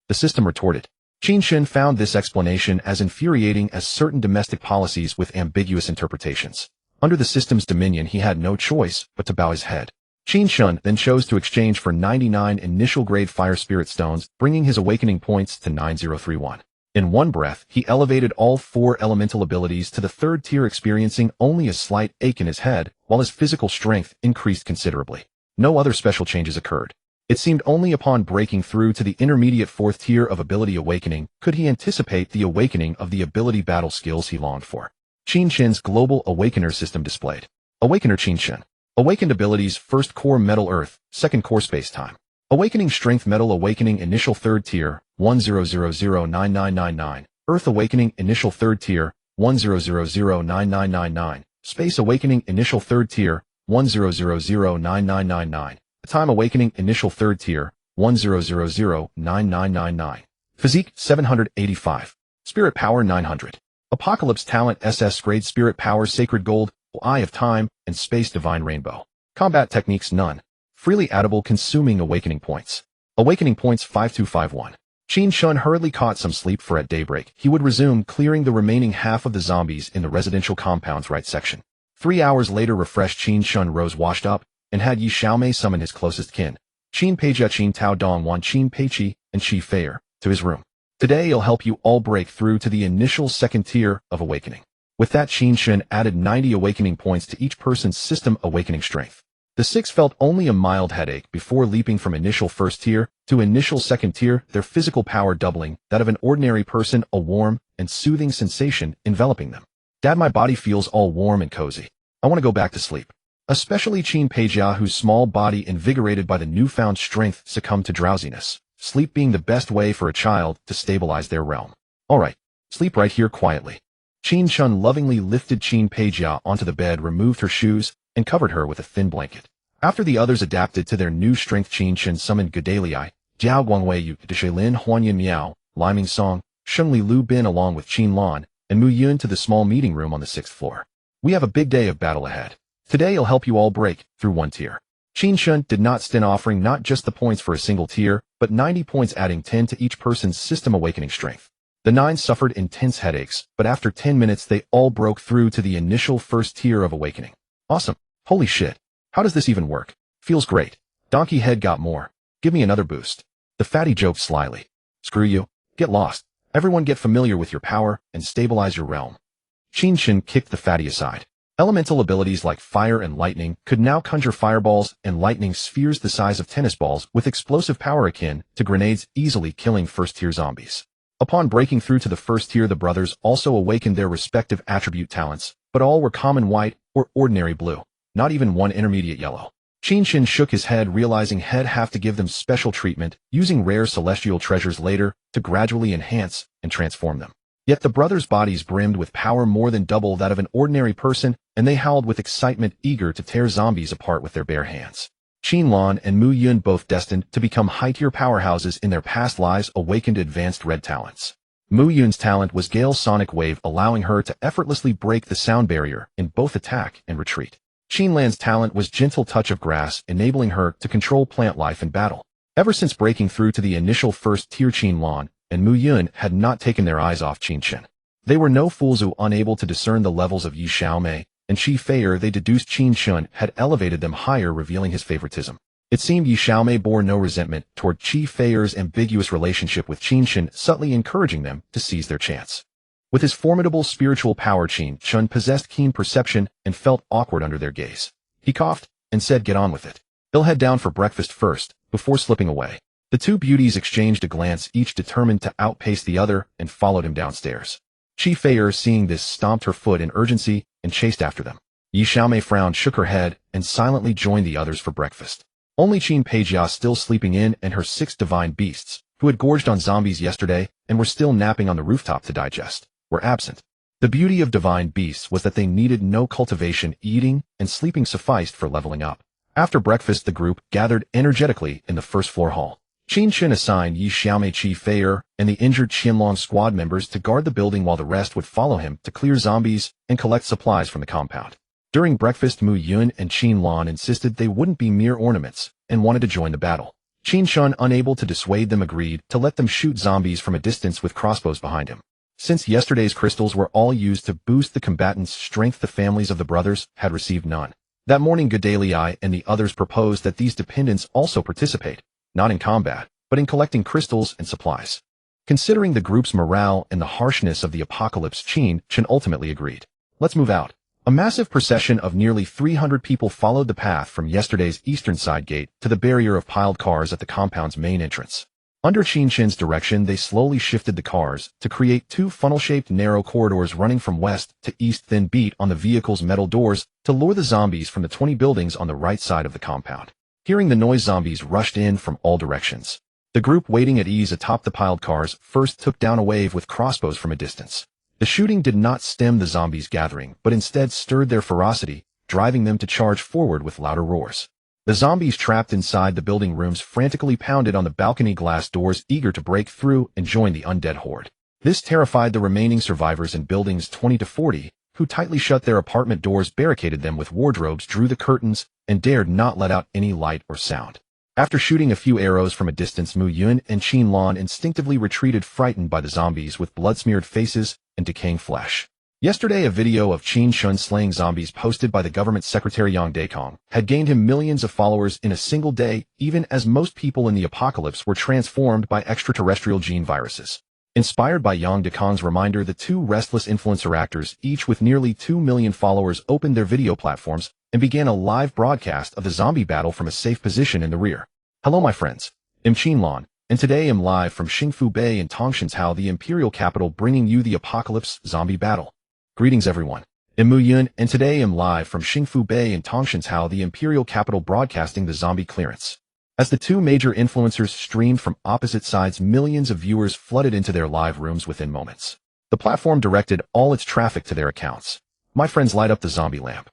The system retorted. Qin Chen found this explanation as infuriating as certain domestic policies with ambiguous interpretations. Under the system's dominion, he had no choice but to bow his head. Qin Chen then chose to exchange for 99 initial-grade fire spirit stones, bringing his awakening points to 9031. In one breath, he elevated all 4 elemental abilities to the 3rd tier, experiencing only a slight ache in his head, while his physical strength increased considerably. No other special changes occurred. It seemed only upon breaking through to the intermediate 4th tier of ability awakening could he anticipate the awakening of the ability battle skills he longed for. Qin Chen's Global Awakener system displayed. Awakener Qin Chen. Awakened abilities: 1st core metal earth, 2nd core space-time. Awakening strength metal awakening initial 3rd tier, 10009999. Earth awakening initial 3rd tier, 10009999. Space awakening initial 3rd tier, 10009999. Time awakening initial 3rd tier, 10009999. Physique 785. Spirit power 900. Apocalypse talent SS grade spirit power sacred gold, Eye of Time, and Space Divine Rainbow. Combat techniques none. Freely addable consuming awakening points. Awakening points 5251. Qin Chen hurriedly caught some sleep, for at daybreak he would resume clearing the remaining half of the zombies in the residential compound's right section. 3 hours later, refreshed, Qin Chen rose, washed up, and had Yi Xiaomei summon his closest kin, Qin Peijie Qin Tao Dong Wan Qin Peiqi and Qi Feier, to his room. Today he'll help you all break through to the initial 2nd tier of awakening. With that, Qin Chen added 90 awakening points to each person's system awakening strength. The 6 felt only a mild headache before leaping from initial 1st tier to initial 2nd tier, their physical power doubling that of an ordinary person, a warm and soothing sensation enveloping them. "Dad, my body feels all warm and cozy. I want to go back to sleep." Especially Qin Peijia, whose small body, invigorated by the newfound strength, succumbed to drowsiness, sleep being the best way for a child to stabilize their realm. "All right, sleep right here quietly." Qin Chen lovingly lifted Qin Peijia onto the bed, removed her shoes, and covered her with a thin blanket. After the others adapted to their new strength, Qin Chen summoned Gudailai, Jiao Guangwei Yu Dishui Lin Huanyan Miao, Liming Song, Shengli Lu Bin along with Qin Lan, and Mu Yun to the small meeting room on the 6th floor. "We have a big day of battle ahead. Today I'll help you all break through 1 tier. Qin Chen did not stint offering not just the points for a single tier, but 90 points adding 10 to each person's system awakening strength. The 9 suffered intense headaches, but after 10 minutes they all broke through to the initial first tier of awakening. Awesome. Holy shit. How does this even work? Feels great. Donkey Head got more. Give me another boost. The fatty joked slyly. Screw you. Get lost. Everyone get familiar with your power and stabilize your realm. Qin Chen kicked the fatty aside. Elemental abilities like fire and lightning could now conjure fireballs and lightning spheres the size of tennis balls with explosive power akin to grenades, easily killing first-tier zombies. Upon breaking through to the first tier, the brothers also awakened their respective attribute talents, but all were common white or ordinary blue, not even one intermediate yellow. Qin Chen shook his head, realizing he'd have to give them special treatment, using rare celestial treasures later to gradually enhance and transform them. Yet the brothers' bodies brimmed with power more than double that of an ordinary person, and they howled with excitement, eager to tear zombies apart with their bare hands. Qin Lan and Mu Yun, both destined to become high-tier powerhouses in their past lives, awakened advanced red talents. Mu Yun's talent was Gale's Sonic Wave, allowing her to effortlessly break the sound barrier in both attack and retreat. Qin Lan's talent was Gentle Touch of Grass, enabling her to control plant life in battle. Ever since breaking through to the initial first tier, Qin Lan and Mu Yun had not taken their eyes off Qin Chen. They were no fools who, unable to discern the levels of Yi Xiaomei and Qi Feier, they deduced Qin Chen had elevated them higher, revealing his favoritism. It seemed Yi Xiaomei bore no resentment toward Qi Feier's ambiguous relationship with Qin Chen, subtly encouraging them to seize their chance. With his formidable spiritual power, Qin Chen possessed keen perception and felt awkward under their gaze. He coughed and said, "Get on with it. He'll head down for breakfast first," before slipping away. The two beauties exchanged a glance, each determined to outpace the other, and followed him downstairs. Qi Feier, seeing this, stomped her foot in urgency and chased after them. Yi Xiaomei frowned, shook her head, and silently joined the others for breakfast. Only Qin Peijia, still sleeping in, and her 6 divine beasts, who had gorged on zombies yesterday and were still napping on the rooftop to digest, were absent. The beauty of divine beasts was that they needed no cultivation. Eating and sleeping sufficed for leveling up. After breakfast, the group gathered energetically in the first floor hall. Qin Chen assigned Yi Xiaomei, Qi Feier, and the injured Qianlong squad members to guard the building, while the rest would follow him to clear zombies and collect supplies from the compound. During breakfast, Mu Yun and Qin Lan insisted they wouldn't be mere ornaments and wanted to join the battle. Qin Chen, unable to dissuade them, agreed to let them shoot zombies from a distance with crossbows behind him. Since yesterday's crystals were all used to boost the combatants' strength, the families of the brothers had received none. That morning, Gedalii and the others proposed that these dependents also participate, not in combat, but in collecting crystals and supplies. Considering the group's morale and the harshness of the apocalypse, Qin Chen ultimately agreed. Let's move out. A massive procession of nearly 300 people followed the path from yesterday's eastern side gate to the barrier of piled cars at the compound's main entrance. Under Qin Chen's direction, they slowly shifted the cars to create 2 funnel-shaped narrow corridors running from west to east, then beat on the vehicle's metal doors to lure the zombies from the 20 buildings on the right side of the compound. Hearing the noise, zombies rushed in from all directions. The group, waiting at ease atop the piled cars, first took down a wave with crossbows from a distance. The shooting did not stem the zombies' gathering, but instead stirred their ferocity, driving them to charge forward with louder roars. The zombies trapped inside the building rooms frantically pounded on the balcony glass doors, eager to break through and join the undead horde. This terrified the remaining survivors in buildings 20 to 40, who tightly shut their apartment doors, barricaded them with wardrobes, drew the curtains, and dared not let out any light or sound. After shooting a few arrows from a distance, Mu Yun and Qin Lan instinctively retreated, frightened by the zombies with blood-smeared faces and decaying flesh. Yesterday, a video of Qin Chen slaying zombies posted by the government secretary Yang Dekong had gained him millions of followers in a single day, even as most people in the apocalypse were transformed by extraterrestrial gene viruses. Inspired by Yang Dekong's reminder, the 2 restless influencer actors, each with nearly 2 million followers, opened their video platforms and began a live broadcast of the zombie battle from a safe position in the rear. Hello my friends, I'm Qin Lan, and today I'm live from Xingfu Bay in Tongshanshao, the imperial capital, bringing you the apocalypse zombie battle. Greetings everyone, I'm Mu Yun, and today I'm live from Xingfu Bay in Tongshanshao, the imperial capital, broadcasting the zombie clearance. As the 2 major influencers streamed from opposite sides, millions of viewers flooded into their live rooms within moments. The platform directed all its traffic to their accounts. My friends, light up the zombie lamp.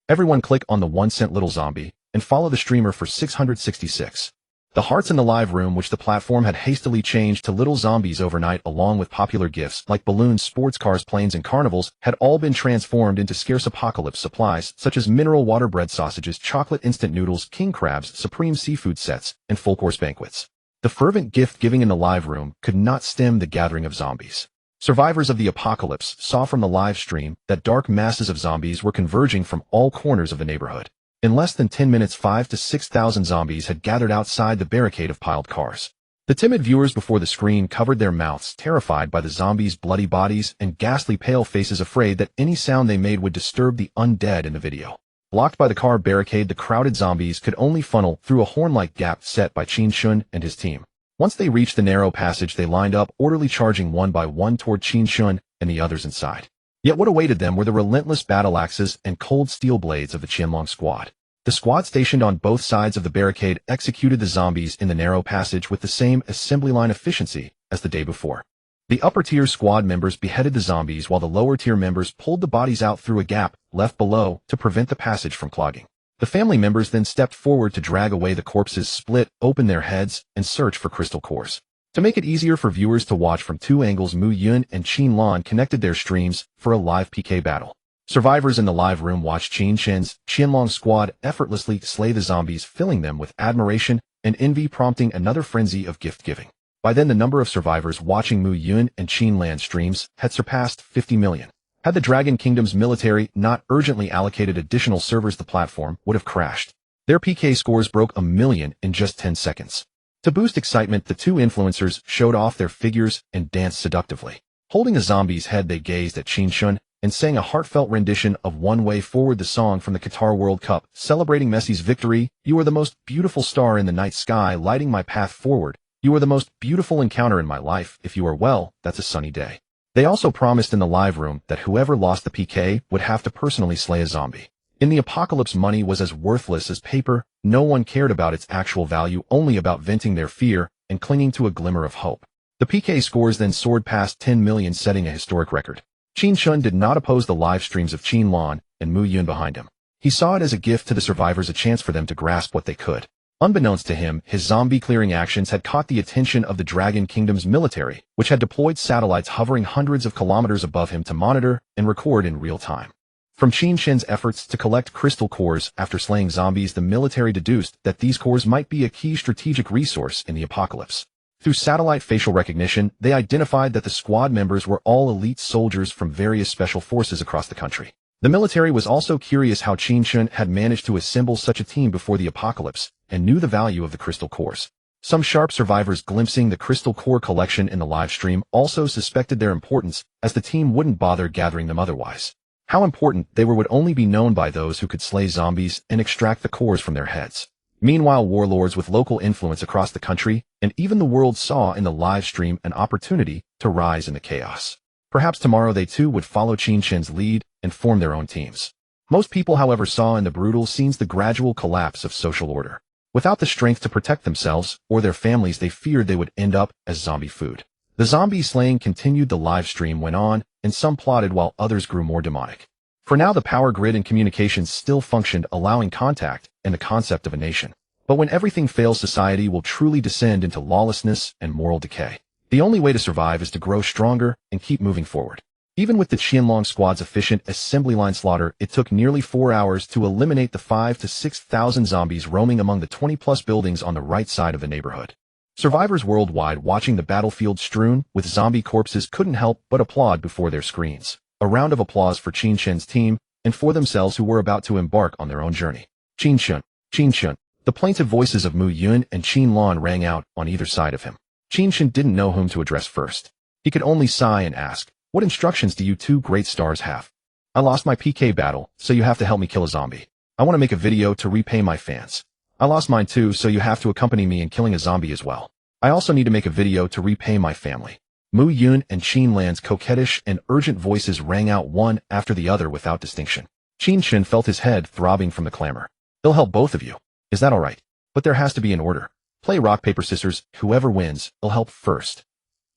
Everyone click on the 1 cent little zombie and follow the streamer for 666. The hearts in the live room, which the platform had hastily changed to little zombies overnight along with popular gifts like balloons, sports cars, planes, and carnivals, had all been transformed into scarce apocalypse supplies such as mineral water, bread, sausages, chocolate, instant noodles, king crabs, supreme seafood sets, and full-course banquets. The fervent gift-giving in the live room could not stem the gathering of zombies. Survivors of the apocalypse saw from the live stream that dark masses of zombies were converging from all corners of the neighborhood. In less than 10 minutes, 5,000 to 6,000 zombies had gathered outside the barricade of piled cars. The timid viewers before the screen covered their mouths, terrified by the zombies' bloody bodies and ghastly pale faces, afraid that any sound they made would disturb the undead in the video. Blocked by the car barricade, the crowded zombies could only funnel through a horn-like gap set by Qin Chen and his team. Once they reached the narrow passage, they lined up, orderly charging one by one toward Qin Chen and the others inside. Yet what awaited them were the relentless battle axes and cold steel blades of the Qianlong squad. The squad stationed on both sides of the barricade executed the zombies in the narrow passage with the same assembly line efficiency as the day before. The upper-tier squad members beheaded the zombies while the lower-tier members pulled the bodies out through a gap left below to prevent the passage from clogging. The family members then stepped forward to drag away the corpses, split open their heads, and search for crystal cores. To make it easier for viewers to watch from two angles, Mu Yun and Qin Lan connected their streams for a live PK battle. Survivors in the live room watched Qin Chen's Qianlong squad effortlessly slay the zombies, filling them with admiration and envy, prompting another frenzy of gift-giving. By then, the number of survivors watching Mu Yun and Qin Lan's streams had surpassed 50 million. Had the Dragon Kingdom's military not urgently allocated additional servers, the platform would have crashed. Their PK scores broke 1 million in just 10 seconds. To boost excitement, the two influencers showed off their figures and danced seductively. Holding a zombie's head, they gazed at Qin Chen and sang a heartfelt rendition of One Way Forward, the song from the Qatar World Cup, celebrating Messi's victory. You are the most beautiful star in the night sky, lighting my path forward. You are the most beautiful encounter in my life. If you are well, that's a sunny day. They also promised in the live room that whoever lost the PK would have to personally slay a zombie. In the apocalypse, money was as worthless as paper. No one cared about its actual value, only about venting their fear and clinging to a glimmer of hope. The PK scores then soared past 10 million, setting a historic record. Qin Chen did not oppose the live streams of Qin Lan and Mu Yun behind him. He saw it as a gift to the survivors, a chance for them to grasp what they could. Unbeknownst to him, his zombie-clearing actions had caught the attention of the Dragon Kingdom's military, which had deployed satellites hovering hundreds of kilometers above him to monitor and record in real time. From Qin Chen's efforts to collect crystal cores after slaying zombies, the military deduced that these cores might be a key strategic resource in the apocalypse. Through satellite facial recognition, they identified that the squad members were all elite soldiers from various special forces across the country. The military was also curious how Qin Chen had managed to assemble such a team before the apocalypse, and knew the value of the crystal cores. Some sharp survivors glimpsing the crystal core collection in the live stream also suspected their importance, as the team wouldn't bother gathering them otherwise. How important they were would only be known by those who could slay zombies and extract the cores from their heads. Meanwhile, warlords with local influence across the country and even the world saw in the live stream an opportunity to rise in the chaos. Perhaps tomorrow they too would follow Qin Chen's lead and form their own teams. Most people, however, saw in the brutal scenes the gradual collapse of social order. Without the strength to protect themselves or their families, they feared they would end up as zombie food. The zombie slaying continued, the live stream went on, and some plotted while others grew more demonic. For now, the power grid and communications still functioned, allowing contact and the concept of a nation. But when everything fails, society will truly descend into lawlessness and moral decay. The only way to survive is to grow stronger and keep moving forward. Even with the Qianlong squad's efficient assembly line slaughter, it took nearly 4 hours to eliminate the 5,000 to 6,000 zombies roaming among the 20-plus buildings on the right side of the neighborhood. Survivors worldwide watching the battlefield strewn with zombie corpses couldn't help but applaud before their screens. A round of applause for Qin Chen's team and for themselves, who were about to embark on their own journey. Qin Chen, Qin Chen. The plaintive voices of Mu Yun and Qin Lan rang out on either side of him. Qin Chen didn't know whom to address first. He could only sigh and ask, "What instructions do you two great stars have?" "I lost my PK battle, so you have to help me kill a zombie. I want to make a video to repay my fans." "I lost mine too, so you have to accompany me in killing a zombie as well." "I also need to make a video to repay my family." Mu Yun and Qin Lan's coquettish and urgent voices rang out one after the other without distinction. Qin Chen felt his head throbbing from the clamor. "They'll help both of you. Is that all right? But there has to be an order. Play rock, paper, scissors. Whoever wins, will help first."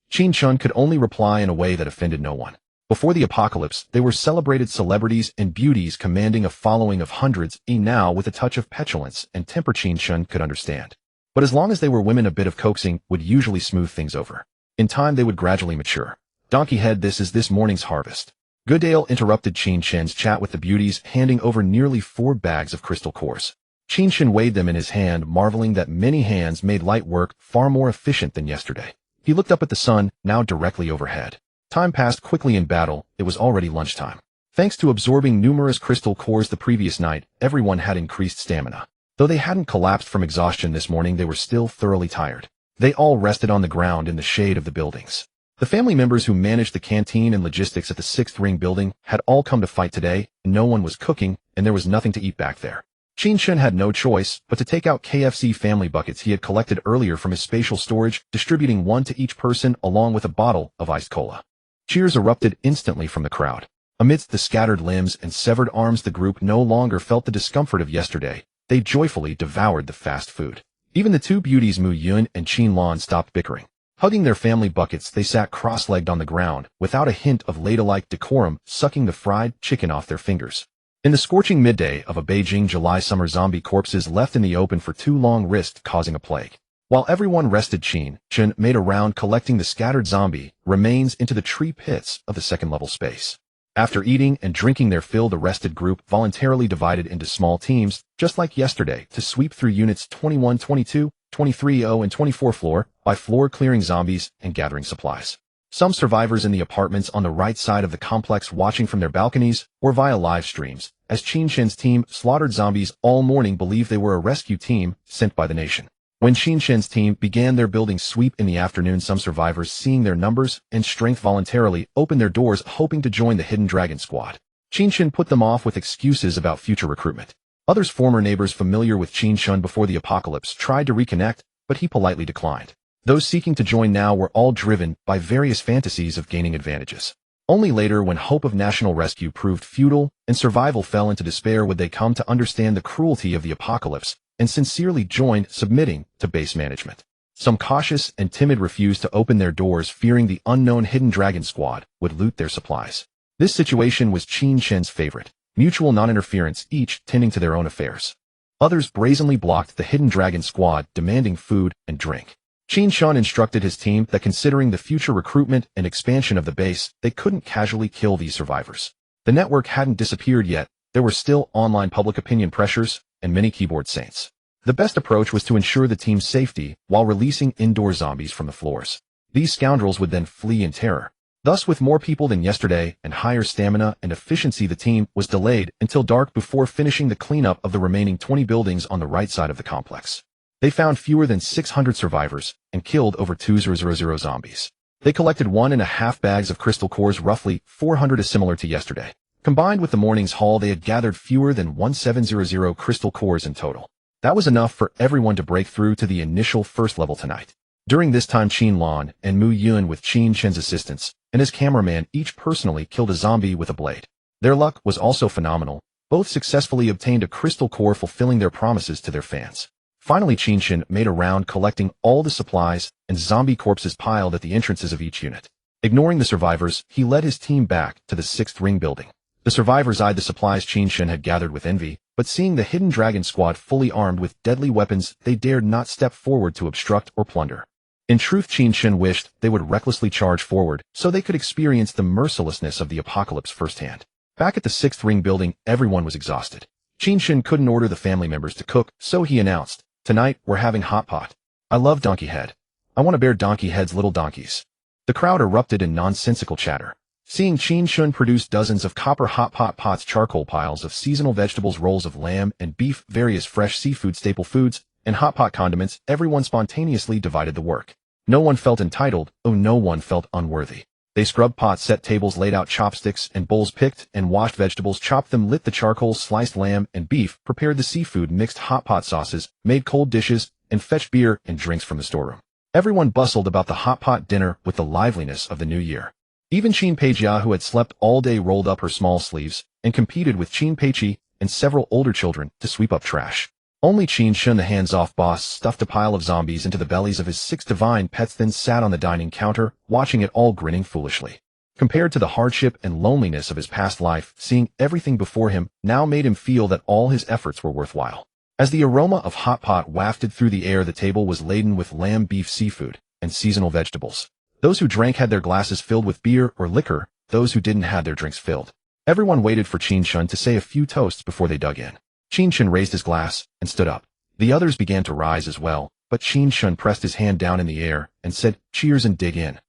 Qin Chen could only reply in a way that offended no one. Before the apocalypse, they were celebrated celebrities and beauties commanding a following of hundreds. Now, with a touch of petulance and temper, Qin Chen could understand. But as long as they were women, a bit of coaxing would usually smooth things over. In time they would gradually mature. Donkey head, this is this morning's harvest. Goodale interrupted Qin Chen's chat with the beauties, handing over nearly 4 bags of crystal cores. Qin Chen weighed them in his hand, marveling that many hands made light work far more efficient than yesterday. He looked up at the sun, now directly overhead. Time passed quickly in battle. It was already lunchtime. Thanks to absorbing numerous crystal cores the previous night, everyone had increased stamina. Though they hadn't collapsed from exhaustion this morning, they were still thoroughly tired. They all rested on the ground in the shade of the buildings. The family members who managed the canteen and logistics at the 6th Ring building had all come to fight today, and no one was cooking, and there was nothing to eat back there. Qin Chen had no choice but to take out KFC family buckets he had collected earlier from his spatial storage, distributing one to each person along with a bottle of iced cola. Cheers erupted instantly from the crowd. Amidst the scattered limbs and severed arms, the group no longer felt the discomfort of yesterday. They joyfully devoured the fast food. Even the 2 beauties Mu Yun and Qin Lan stopped bickering. Hugging their family buckets, they sat cross-legged on the ground, without a hint of ladylike decorum, sucking the fried chicken off their fingers. In the scorching midday of a Beijing July summer, zombie corpses left in the open for too long risked causing a plague. While everyone rested, Qin Chen made a round collecting the scattered zombie remains into the tree pits of the 2nd level space. After eating and drinking their fill, the rested group voluntarily divided into small teams, just like yesterday, to sweep through units 21, 22, 23-0 and 24 floor by floor, clearing zombies and gathering supplies. Some survivors in the apartments on the right side of the complex watching from their balconies or via live streams, as Qin Chen's team slaughtered zombies all morning, believed they were a rescue team sent by the nation. When Qin Chen's team began their building sweep in the afternoon, some survivors, seeing their numbers and strength, voluntarily opened their doors, hoping to join the Hidden Dragon squad. Qin Chen put them off with excuses about future recruitment. Others, former neighbors familiar with Qin Chen before the apocalypse, tried to reconnect, but he politely declined. Those seeking to join now were all driven by various fantasies of gaining advantages. Only later, when hope of national rescue proved futile and survival fell into despair, would they come to understand the cruelty of the apocalypse and sincerely join, submitting to base management. Some cautious and timid refused to open their doors, fearing the unknown Hidden Dragon squad would loot their supplies. This situation was Qin Chen's favorite. Mutual non-interference, each tending to their own affairs. Others brazenly blocked the Hidden Dragon squad, demanding food and drink. Qin Chen instructed his team that, considering the future recruitment and expansion of the base, they couldn't casually kill these survivors. The network hadn't disappeared yet. There were still online public opinion pressures and many keyboard saints. The best approach was to ensure the team's safety while releasing indoor zombies from the floors. These scoundrels would then flee in terror. Thus, with more people than yesterday and higher stamina and efficiency, the team was delayed until dark before finishing the cleanup of the remaining 20 buildings on the right side of the complex. They found fewer than 600 survivors and killed over 200 zombies. They collected 1.5 bags of crystal cores, roughly 400, as similar to yesterday. Combined with the morning's haul, they had gathered fewer than 1700 crystal cores in total. That was enough for everyone to break through to the initial 1st level tonight. During this time, Qin Lan and Mu Yun, with Qin Chen's assistance and his cameraman, each personally killed a zombie with a blade. Their luck was also phenomenal. Both successfully obtained a crystal core, fulfilling their promises to their fans. Finally, Qin Chen made a round collecting all the supplies and zombie corpses piled at the entrances of each unit. Ignoring the survivors, he led his team back to the 6th Ring building. The survivors eyed the supplies Qin Chen had gathered with envy, but seeing the Hidden Dragon squad fully armed with deadly weapons, they dared not step forward to obstruct or plunder. In truth, Qin Chen wished they would recklessly charge forward so they could experience the mercilessness of the apocalypse firsthand. Back at the 6th Ring building, everyone was exhausted. Qin Chen couldn't order the family members to cook, so he announced, "Tonight, we're having hot pot. I love donkey head. I want to bear donkey head's little donkeys." The crowd erupted in nonsensical chatter. Seeing Qin Chen produce dozens of copper hot pot pots, charcoal piles of seasonal vegetables, rolls of lamb and beef, various fresh seafood, staple foods, and hot pot condiments, everyone spontaneously divided the work. No one felt entitled, no one felt unworthy. They scrubbed pots, set tables, laid out chopsticks and bowls, picked and washed vegetables, chopped them, lit the charcoal, sliced lamb and beef, prepared the seafood, mixed hot pot sauces, made cold dishes, and fetched beer and drinks from the storeroom. Everyone bustled about the hot pot dinner with the liveliness of the new year. Even Qin Peijia, who had slept all day, rolled up her small sleeves and competed with Qin Peiqi and several older children to sweep up trash. Only Qin Chen, the hands-off boss, stuffed a pile of zombies into the bellies of his 6 divine pets, then sat on the dining counter, watching it all, grinning foolishly. Compared to the hardship and loneliness of his past life, seeing everything before him now made him feel that all his efforts were worthwhile. As the aroma of hot pot wafted through the air, the table was laden with lamb, beef, seafood, and seasonal vegetables. Those who drank had their glasses filled with beer or liquor, those who didn't had their drinks filled. Everyone waited for Qin Chen to say a few toasts before they dug in. Qin Chen raised his glass and stood up. The others began to rise as well, but Qin Chen pressed his hand down in the air and said, "Cheers and dig in."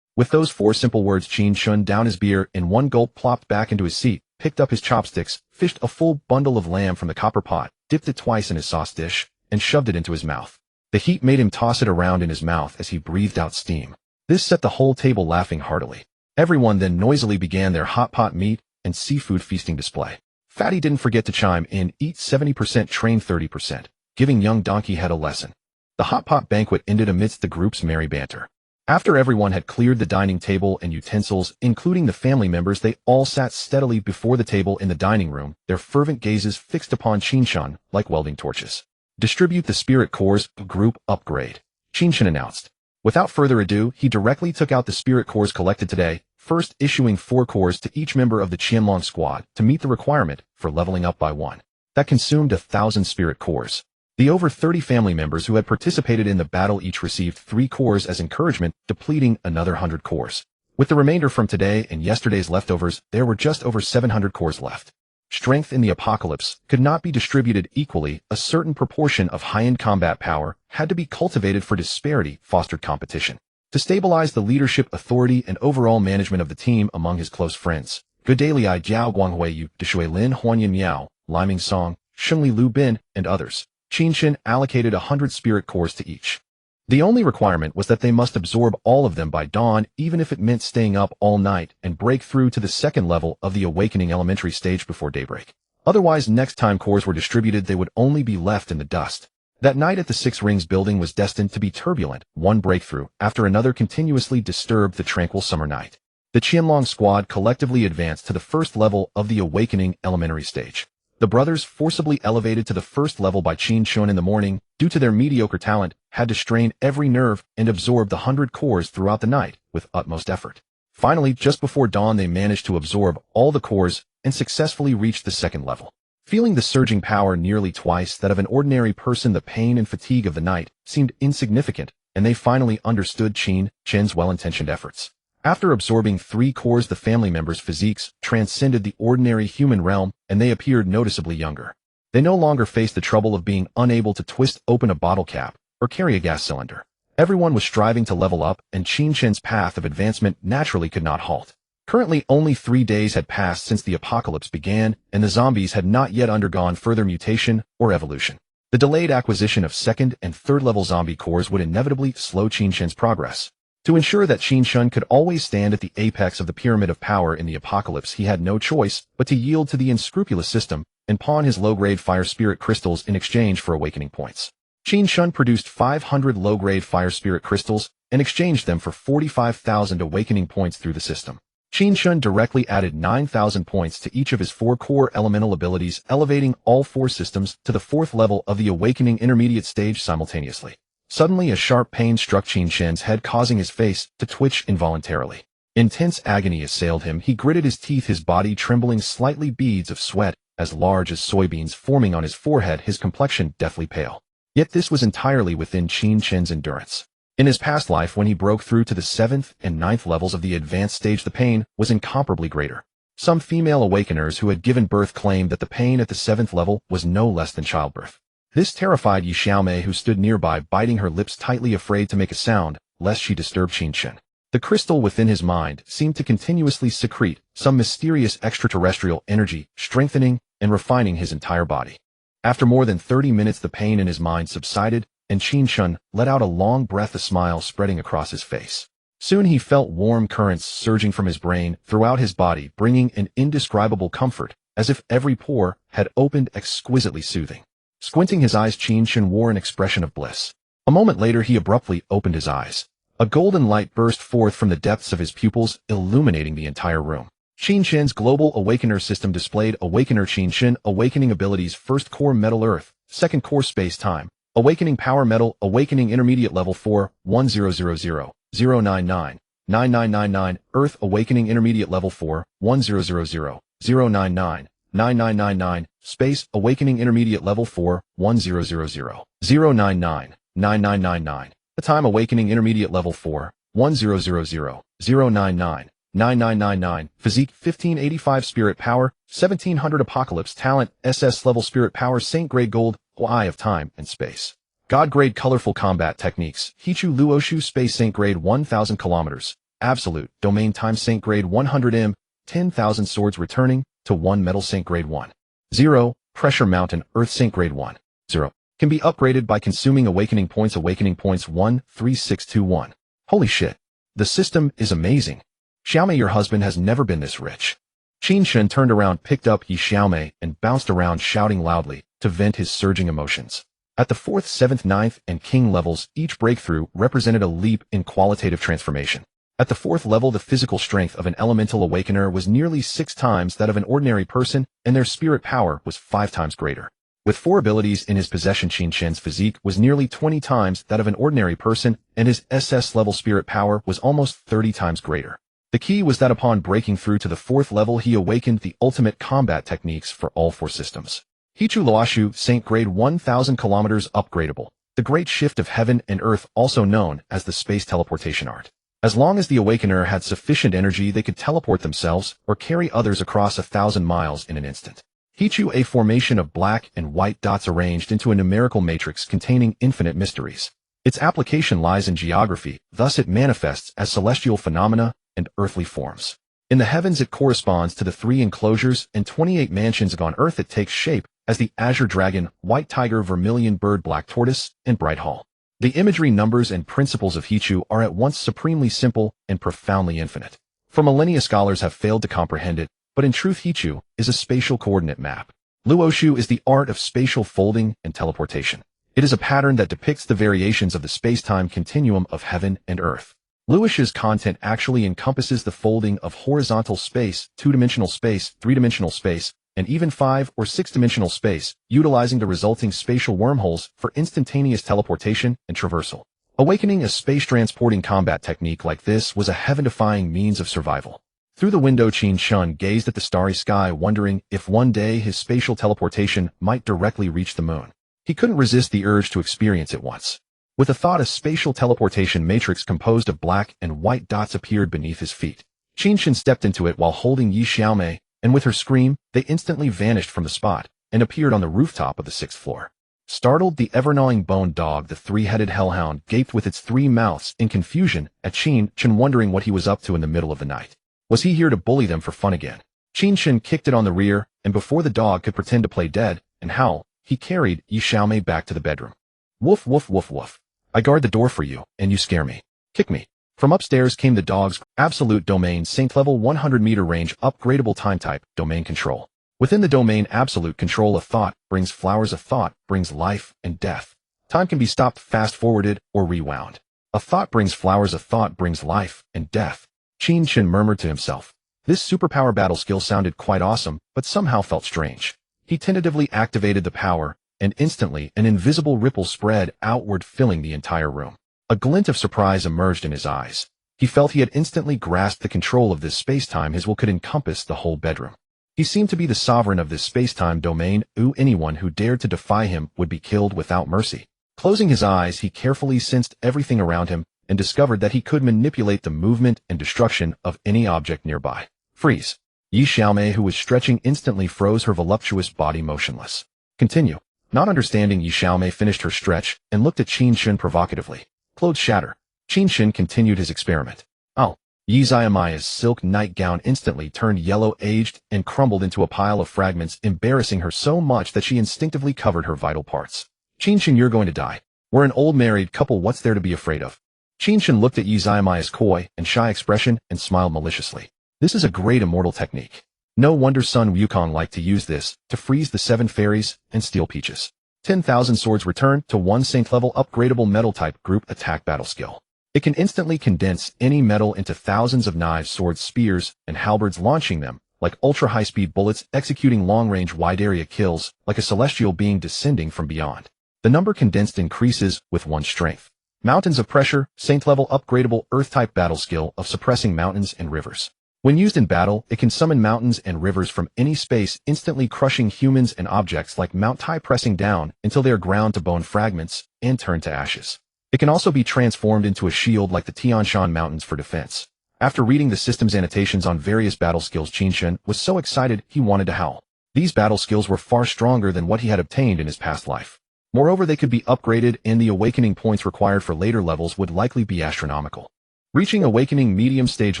With those 4 simple words, Qin Chen downed his beer in one gulp, plopped back into his seat, picked up his chopsticks, fished a full bundle of lamb from the copper pot, dipped it twice in his sauce dish, and shoved it into his mouth. The heat made him toss it around in his mouth as he breathed out steam. This set the whole table laughing heartily. Everyone then noisily began their hot pot meat and seafood feasting display. Fatty didn't forget to chime in, "Eat 70%, train 30%, giving young Donkey Head a lesson. The hot pot banquet ended amidst the group's merry banter. After everyone had cleared the dining table and utensils, including the family members, they all sat steadily before the table in the dining room, their fervent gazes fixed upon Qin Chen like welding torches. "Distribute the spirit cores, group upgrade," Qin Chen announced. Without further ado, he directly took out the spirit cores collected today, first issuing 4 cores to each member of the Qianlong squad to meet the requirement for leveling up by 1. That consumed 1,000 spirit cores. The over 30 family members who had participated in the battle each received 3 cores as encouragement, depleting another 100 cores. With the remainder from today and yesterday's leftovers, there were just over 700 cores left. Strength in the apocalypse could not be distributed equally. A certain proportion of high-end combat power had to be cultivated for disparity fostered competition. To stabilize the leadership, authority, and overall management of the team among his close friends, Godali Jiao Guanghuiyu, Deshui Lin Huanyan Miao, Liming Song, Shengli Lu Bin, and others, Qin Chen allocated 100 spirit cores to each. The only requirement was that they must absorb all of them by dawn, even if it meant staying up all night, and break through to the 2nd level of the awakening elementary stage before daybreak. Otherwise, next time cores were distributed, they would only be left in the dust. That night at the 6 Rings building was destined to be turbulent. One breakthrough after another continuously disturbed the tranquil summer night. The Qianlong squad collectively advanced to the 1st level of the awakening elementary stage. The brothers, forcibly elevated to the 1st level by Qin Chen in the morning, due to their mediocre talent, had to strain every nerve and absorb the 100 cores throughout the night with utmost effort. Finally, just before dawn, they managed to absorb all the cores and successfully reached the 2nd level. Feeling the surging power nearly twice that of an ordinary person, the pain and fatigue of the night seemed insignificant, and they finally understood Qin Chen's well-intentioned efforts. After absorbing 3 cores, the family members' physiques transcended the ordinary human realm, and they appeared noticeably younger. They no longer faced the trouble of being unable to twist open a bottle cap or carry a gas cylinder. Everyone was striving to level up, and Qin Chen's path of advancement naturally could not halt. Currently, only 3 days had passed since the apocalypse began, and the zombies had not yet undergone further mutation or evolution. The delayed acquisition of 2nd and 3rd level zombie cores would inevitably slow Qin Chen's progress. To ensure that Qin Chen could always stand at the apex of the pyramid of power in the apocalypse, he had no choice but to yield to the unscrupulous system and pawn his low-grade fire spirit crystals in exchange for awakening points. Qin Chen produced 500 low-grade fire spirit crystals and exchanged them for 45,000 awakening points through the system. Qin Chen directly added 9,000 points to each of his 4 core elemental abilities, elevating all 4 systems to the 4th level of the awakening intermediate stage simultaneously. Suddenly, a sharp pain struck Qin Chen's head, causing his face to twitch involuntarily. Intense agony assailed him. He gritted his teeth, his body trembling, slightly beads of sweat as large as soybeans forming on his forehead, his complexion deathly pale. Yet this was entirely within Qin Chen's endurance. In his past life, when he broke through to the 7th and 9th levels of the advanced stage, the pain was incomparably greater. Some female awakeners who had given birth claimed that the pain at the 7th level was no less than childbirth. This terrified Yi Xiaomei, who stood nearby, biting her lips tightly, afraid to make a sound, lest she disturb Qin Chen. The crystal within his mind seemed to continuously secrete some mysterious extraterrestrial energy, strengthening and refining his entire body. After more than 30 minutes, the pain in his mind subsided, and Qin Chen let out a long breath, a smile spreading across his face. Soon he felt warm currents surging from his brain throughout his body, bringing an indescribable comfort, as if every pore had opened, exquisitely soothing. Squinting his eyes, Qin Chen wore an expression of bliss. A moment later, he abruptly opened his eyes. A golden light burst forth from the depths of his pupils, illuminating the entire room. Qin Chen's global awakener system displayed Awakener Qin Chen awakening abilities: 1st core metal earth, 2nd core space time, awakening power metal, awakening intermediate level 4, 1000, 099, 9999, earth, awakening intermediate level 4, 1000, 099, 9999, space, awakening intermediate level 4, 1000, 099, 9999. The time awakening intermediate level 4, 1000, 099, 9999, physique 1585 spirit power, 1700 apocalypse talent, SS level spirit power, saint grade gold, eye of time and space. God grade colorful combat techniques, Hichu Luoshu space saint grade 1000 kilometers, absolute, domain time saint grade 100 m, 10,000 swords returning to 1 metal saint grade 1. 0, pressure mountain, earth saint grade 1. 0. Can be upgraded by consuming awakening points 13621. Holy shit. The system is amazing. Xiaomei, your husband has never been this rich. Qin Chen turned around, picked up Yi Xiaomei, and bounced around shouting loudly to vent his surging emotions. At the 4th, 7th, 9th, and king levels, each breakthrough represented a leap in qualitative transformation. At the 4th level, the physical strength of an elemental awakener was nearly 6 times that of an ordinary person, and their spirit power was 5 times greater. With 4 abilities in his possession, Qin Chen's physique was nearly 20 times that of an ordinary person, and his SS-level spirit power was almost 30 times greater. The key was that upon breaking through to the 4th level, he awakened the ultimate combat techniques for all 4 systems. Hichu Luoshu, Saint grade 1000 kilometers upgradable. The great shift of heaven and earth, also known as the space teleportation art. As long as the awakener had sufficient energy, they could teleport themselves or carry others across 1,000 miles in an instant. Hichu, a formation of black and white dots arranged into a numerical matrix containing infinite mysteries. Its application lies in geography, thus it manifests as celestial phenomena and earthly forms. In the heavens it corresponds to the 3 enclosures and 28 mansions. On earth it takes shape as the azure dragon, white tiger, vermilion bird, black tortoise, and bright hall. The imagery, numbers, and principles of Hichu are at once supremely simple and profoundly infinite. For millennia scholars have failed to comprehend it, but in truth Hichu is a spatial coordinate map. Luoshu is the art of spatial folding and teleportation. It is a pattern that depicts the variations of the space-time continuum of heaven and earth. Luoshu's content actually encompasses the folding of horizontal space, 2-dimensional space, 3-dimensional space, and even 5 or 6-dimensional space, utilizing the resulting spatial wormholes for instantaneous teleportation and traversal. Awakening a space-transporting combat technique like this was a heaven-defying means of survival. Through the window, Qin Chen gazed at the starry sky, wondering if one day his spatial teleportation might directly reach the moon. He couldn't resist the urge to experience it once. With the thought, a spatial teleportation matrix composed of black and white dots appeared beneath his feet. Qin Chen stepped into it while holding Yi Xiaomei, and with her scream, they instantly vanished from the spot and appeared on the rooftop of the 6th floor. Startled, the ever-gnawing bone dog, the 3-headed hellhound, gaped with its 3 mouths in confusion at Qin Chen, wondering what he was up to in the middle of the night. Was he here to bully them for fun again? Qin Chen kicked it on the rear, and before the dog could pretend to play dead and howl, he carried Yi Xiaomei back to the bedroom. Woof, woof, woof, woof. I guard the door for you, and you scare me. Kick me. From upstairs came the dog's absolute domain, saint level 100-meter range, upgradable time type, domain control. Within the domain, absolute control, a thought brings flowers, a thought brings life and death. Time can be stopped, fast-forwarded, or rewound. A thought brings flowers, a thought brings life and death. Qin Chen murmured to himself. This superpower battle skill sounded quite awesome, but somehow felt strange. He tentatively activated the power, and instantly an invisible ripple spread outward, filling the entire room. A glint of surprise emerged in his eyes. He felt he had instantly grasped the control of this space-time. His will could encompass the whole bedroom. He seemed to be the sovereign of this space-time domain. Anyone who dared to defy him would be killed without mercy. Closing his eyes, he carefully sensed everything around him and discovered that he could manipulate the movement and destruction of any object nearby. Freeze. Yi Xiaomei, who was stretching, instantly froze, her voluptuous body motionless. Continue. Not understanding, Yi Xiaomei finished her stretch and looked at Qin Chen provocatively. Clothes shatter. Qin Chen continued his experiment. Oh. Yi Xiaomei's silk nightgown instantly turned yellow, aged, and crumbled into a pile of fragments, embarrassing her so much that she instinctively covered her vital parts. Qin Chen, you're going to die. We're an old married couple, what's there to be afraid of? Qin Chen looked at Yi Xiaomei's coy and shy expression and smiled maliciously. This is a great immortal technique. No wonder Sun Wukong liked to use this to freeze the 7 fairies and steal peaches. 10,000 swords return to 1 saint level upgradable metal type group attack battle skill. It can instantly condense any metal into thousands of knives, swords, spears, and halberds, launching them like ultra-high-speed bullets, executing long-range wide-area kills like a celestial being descending from beyond. The number condensed increases with 1 strength. Mountains of pressure, saint level upgradable earth type battle skill of suppressing mountains and rivers. When used in battle, it can summon mountains and rivers from any space, instantly crushing humans and objects like Mount Tai, pressing down until they are ground to bone fragments and turned to ashes. It can also be transformed into a shield like the Tian Shan Mountains for defense. After reading the system's annotations on various battle skills, Qin Chen was so excited he wanted to howl. These battle skills were far stronger than what he had obtained in his past life. Moreover, they could be upgraded, and the awakening points required for later levels would likely be astronomical. Reaching awakening medium stage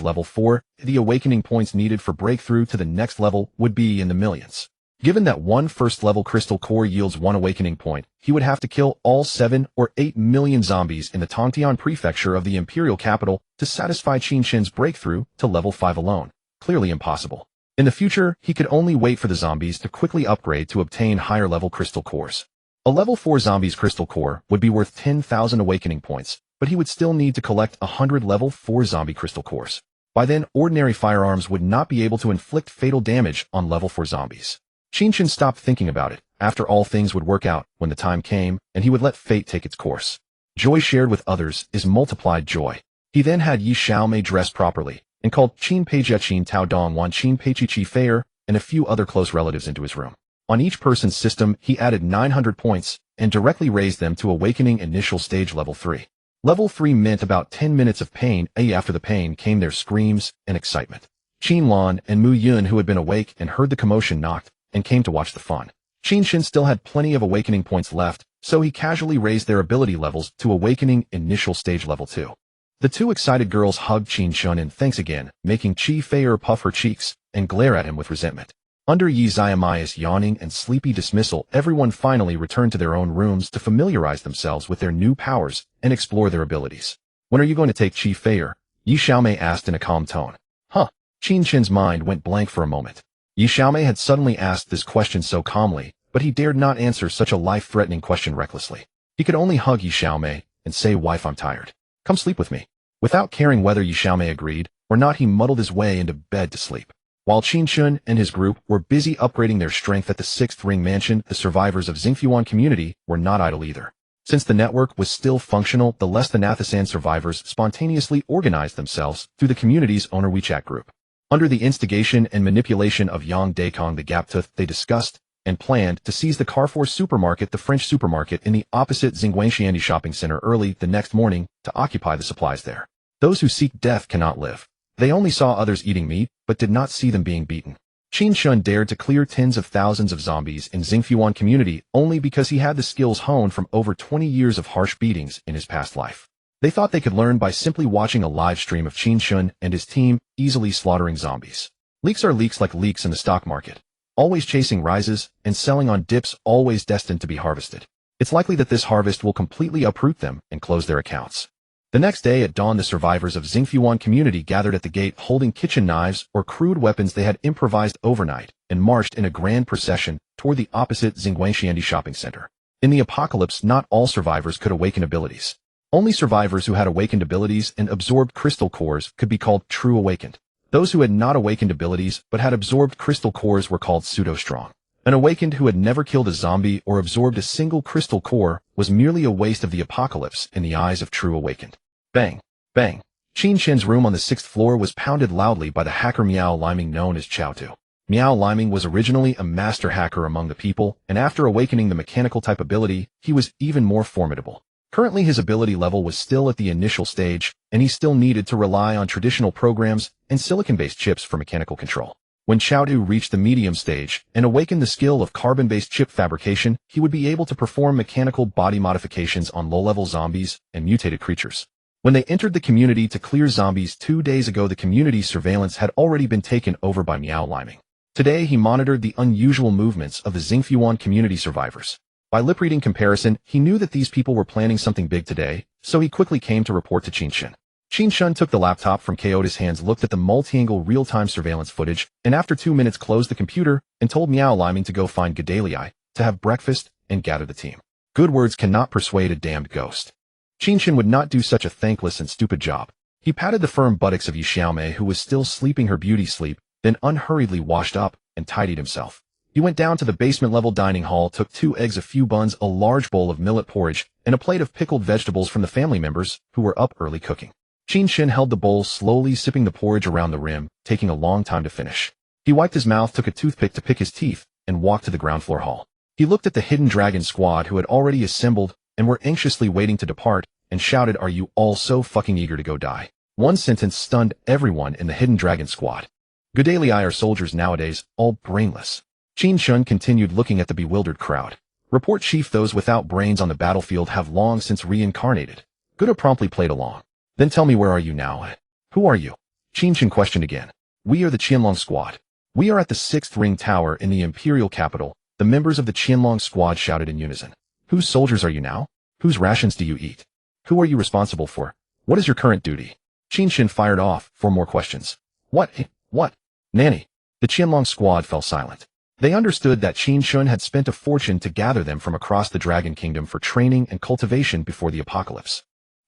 level 4, the awakening points needed for breakthrough to the next level would be in the millions. Given that one first-level crystal core yields 1 awakening point, he would have to kill all 7 or 8 million zombies in the Tongtian prefecture of the imperial capital to satisfy Qin Chen's breakthrough to level 5 alone. Clearly impossible. In the future, he could only wait for the zombies to quickly upgrade to obtain higher-level crystal cores. A level 4 zombie's crystal core would be worth 10,000 awakening points, but he would still need to collect 100 level 4 zombie crystal cores. By then, ordinary firearms would not be able to inflict fatal damage on level 4 zombies. Qin Chen stopped thinking about it. After all, things would work out when the time came, and he would let fate take its course. Joy shared with others is multiplied joy. He then had Yi Xiaomei dressed properly, and called Qin Peijia, Qin Tao Dong Wan, Qin Peiqi Qi Feier, and a few other close relatives into his room. On each person's system, he added 900 points, and directly raised them to awakening initial stage level 3. Level 3 meant about 10 minutes of pain, after the pain came their screams and excitement. Qin Lan and Mu Yun, who had been awake and heard the commotion, knocked, and came to watch the fun. Qin Chen still had plenty of awakening points left, so he casually raised their ability levels to awakening initial stage level 2. The two excited girls hugged Qin Chen in thanks again, making Qi Feier puff her cheeks and glare at him with resentment. Under Yi Xiaomei's yawning and sleepy dismissal, everyone finally returned to their own rooms to familiarize themselves with their new powers and explore their abilities. When are you going to take Qi Feier? Yi Xiaomei asked in a calm tone. Qin Chen's mind went blank for a moment. Yi Xiaomei had suddenly asked this question so calmly, but he dared not answer such a life-threatening question recklessly. He could only hug Yi Xiaomei and say, "Wife, I'm tired. Come sleep with me." Without caring whether Yi Xiaomei agreed or not, he muddled his way into bed to sleep. While Qin Chen and his group were busy upgrading their strength at the 6th Ring Mansion, the survivors of Xingfuan community were not idle either. Since the network was still functional, the less than Athasan survivors spontaneously organized themselves through the community's owner WeChat group. Under the instigation and manipulation of Yang Daikong the Gaptooth, they discussed and planned to seize the Carrefour supermarket, the French supermarket in the opposite Xingguanshiandi shopping center, early the next morning to occupy the supplies there. Those who seek death cannot live. They only saw others eating meat, but did not see them being beaten. Qin Chen dared to clear tens of thousands of zombies in Xingfuan community only because he had the skills honed from over 20 years of harsh beatings in his past life. They thought they could learn by simply watching a live stream of Qin Chen and his team easily slaughtering zombies. Leaks are leaks like leaks in the stock market, always chasing rises and selling on dips, always destined to be harvested. It's likely that this harvest will completely uproot them and close their accounts. The next day at dawn, the survivors of Xingfuan community gathered at the gate holding kitchen knives or crude weapons they had improvised overnight and marched in a grand procession toward the opposite Xingguanshiandi shopping center. In the apocalypse, not all survivors could awaken abilities. Only survivors who had awakened abilities and absorbed crystal cores could be called true awakened. Those who had not awakened abilities but had absorbed crystal cores were called pseudo-strong. An awakened who had never killed a zombie or absorbed a single crystal core was merely a waste of the apocalypse in the eyes of true awakened. Bang! Bang! Qin Chen's room on the 6th floor was pounded loudly by the hacker Miao Liming, known as Chao Tu. Miao Liming was originally a master hacker among the people, and after awakening the mechanical type ability, he was even more formidable. Currently his ability level was still at the initial stage, and he still needed to rely on traditional programs and silicon-based chips for mechanical control. When Chao Tu reached the medium stage and awakened the skill of carbon-based chip fabrication, he would be able to perform mechanical body modifications on low-level zombies and mutated creatures. When they entered the community to clear zombies 2 days ago, the community's surveillance had already been taken over by Miao Liming. Today he monitored the unusual movements of the Xingfuan community survivors. By lip-reading comparison, he knew that these people were planning something big today, so he quickly came to report to Qin Chen. Qin Chen took the laptop from Kyoto's hands, looked at the multi-angle real-time surveillance footage, and after 2 minutes closed the computer and told Miao Liming to go find Gedaliai, to have breakfast, and gather the team. Good words cannot persuade a damned ghost. Qin Chen would not do such a thankless and stupid job. He patted the firm buttocks of Yi Xiaomei, who was still sleeping her beauty sleep, then unhurriedly washed up and tidied himself. He went down to the basement-level dining hall, took 2 eggs, a few buns, a large bowl of millet porridge, and a plate of pickled vegetables from the family members who were up early cooking. Qin Chen held the bowl, slowly sipping the porridge around the rim, taking a long time to finish. He wiped his mouth, took a toothpick to pick his teeth, and walked to the ground floor hall. He looked at the hidden dragon squad who had already assembled and were anxiously waiting to depart, and shouted, "Are you all so fucking eager to go die?" One sentence stunned everyone in the hidden dragon squad. Good daily eye are soldiers nowadays, all brainless. Qin Chen continued, looking at the bewildered crowd. Report, Chief, those without brains on the battlefield have long since reincarnated. Guda promptly played along. Then tell me, where are you now? Who are you? Qin Chen questioned again. We are the Qianlong squad. We are at the 6th ring tower in the imperial capital, the members of the Qianlong squad shouted in unison. Whose soldiers are you now? Whose rations do you eat? Who are you responsible for? What is your current duty? Qin Chen fired off 4 more questions. What? Nanny. The Qianlong squad fell silent. They understood that Qin Chen had spent a fortune to gather them from across the Dragon Kingdom for training and cultivation before the apocalypse.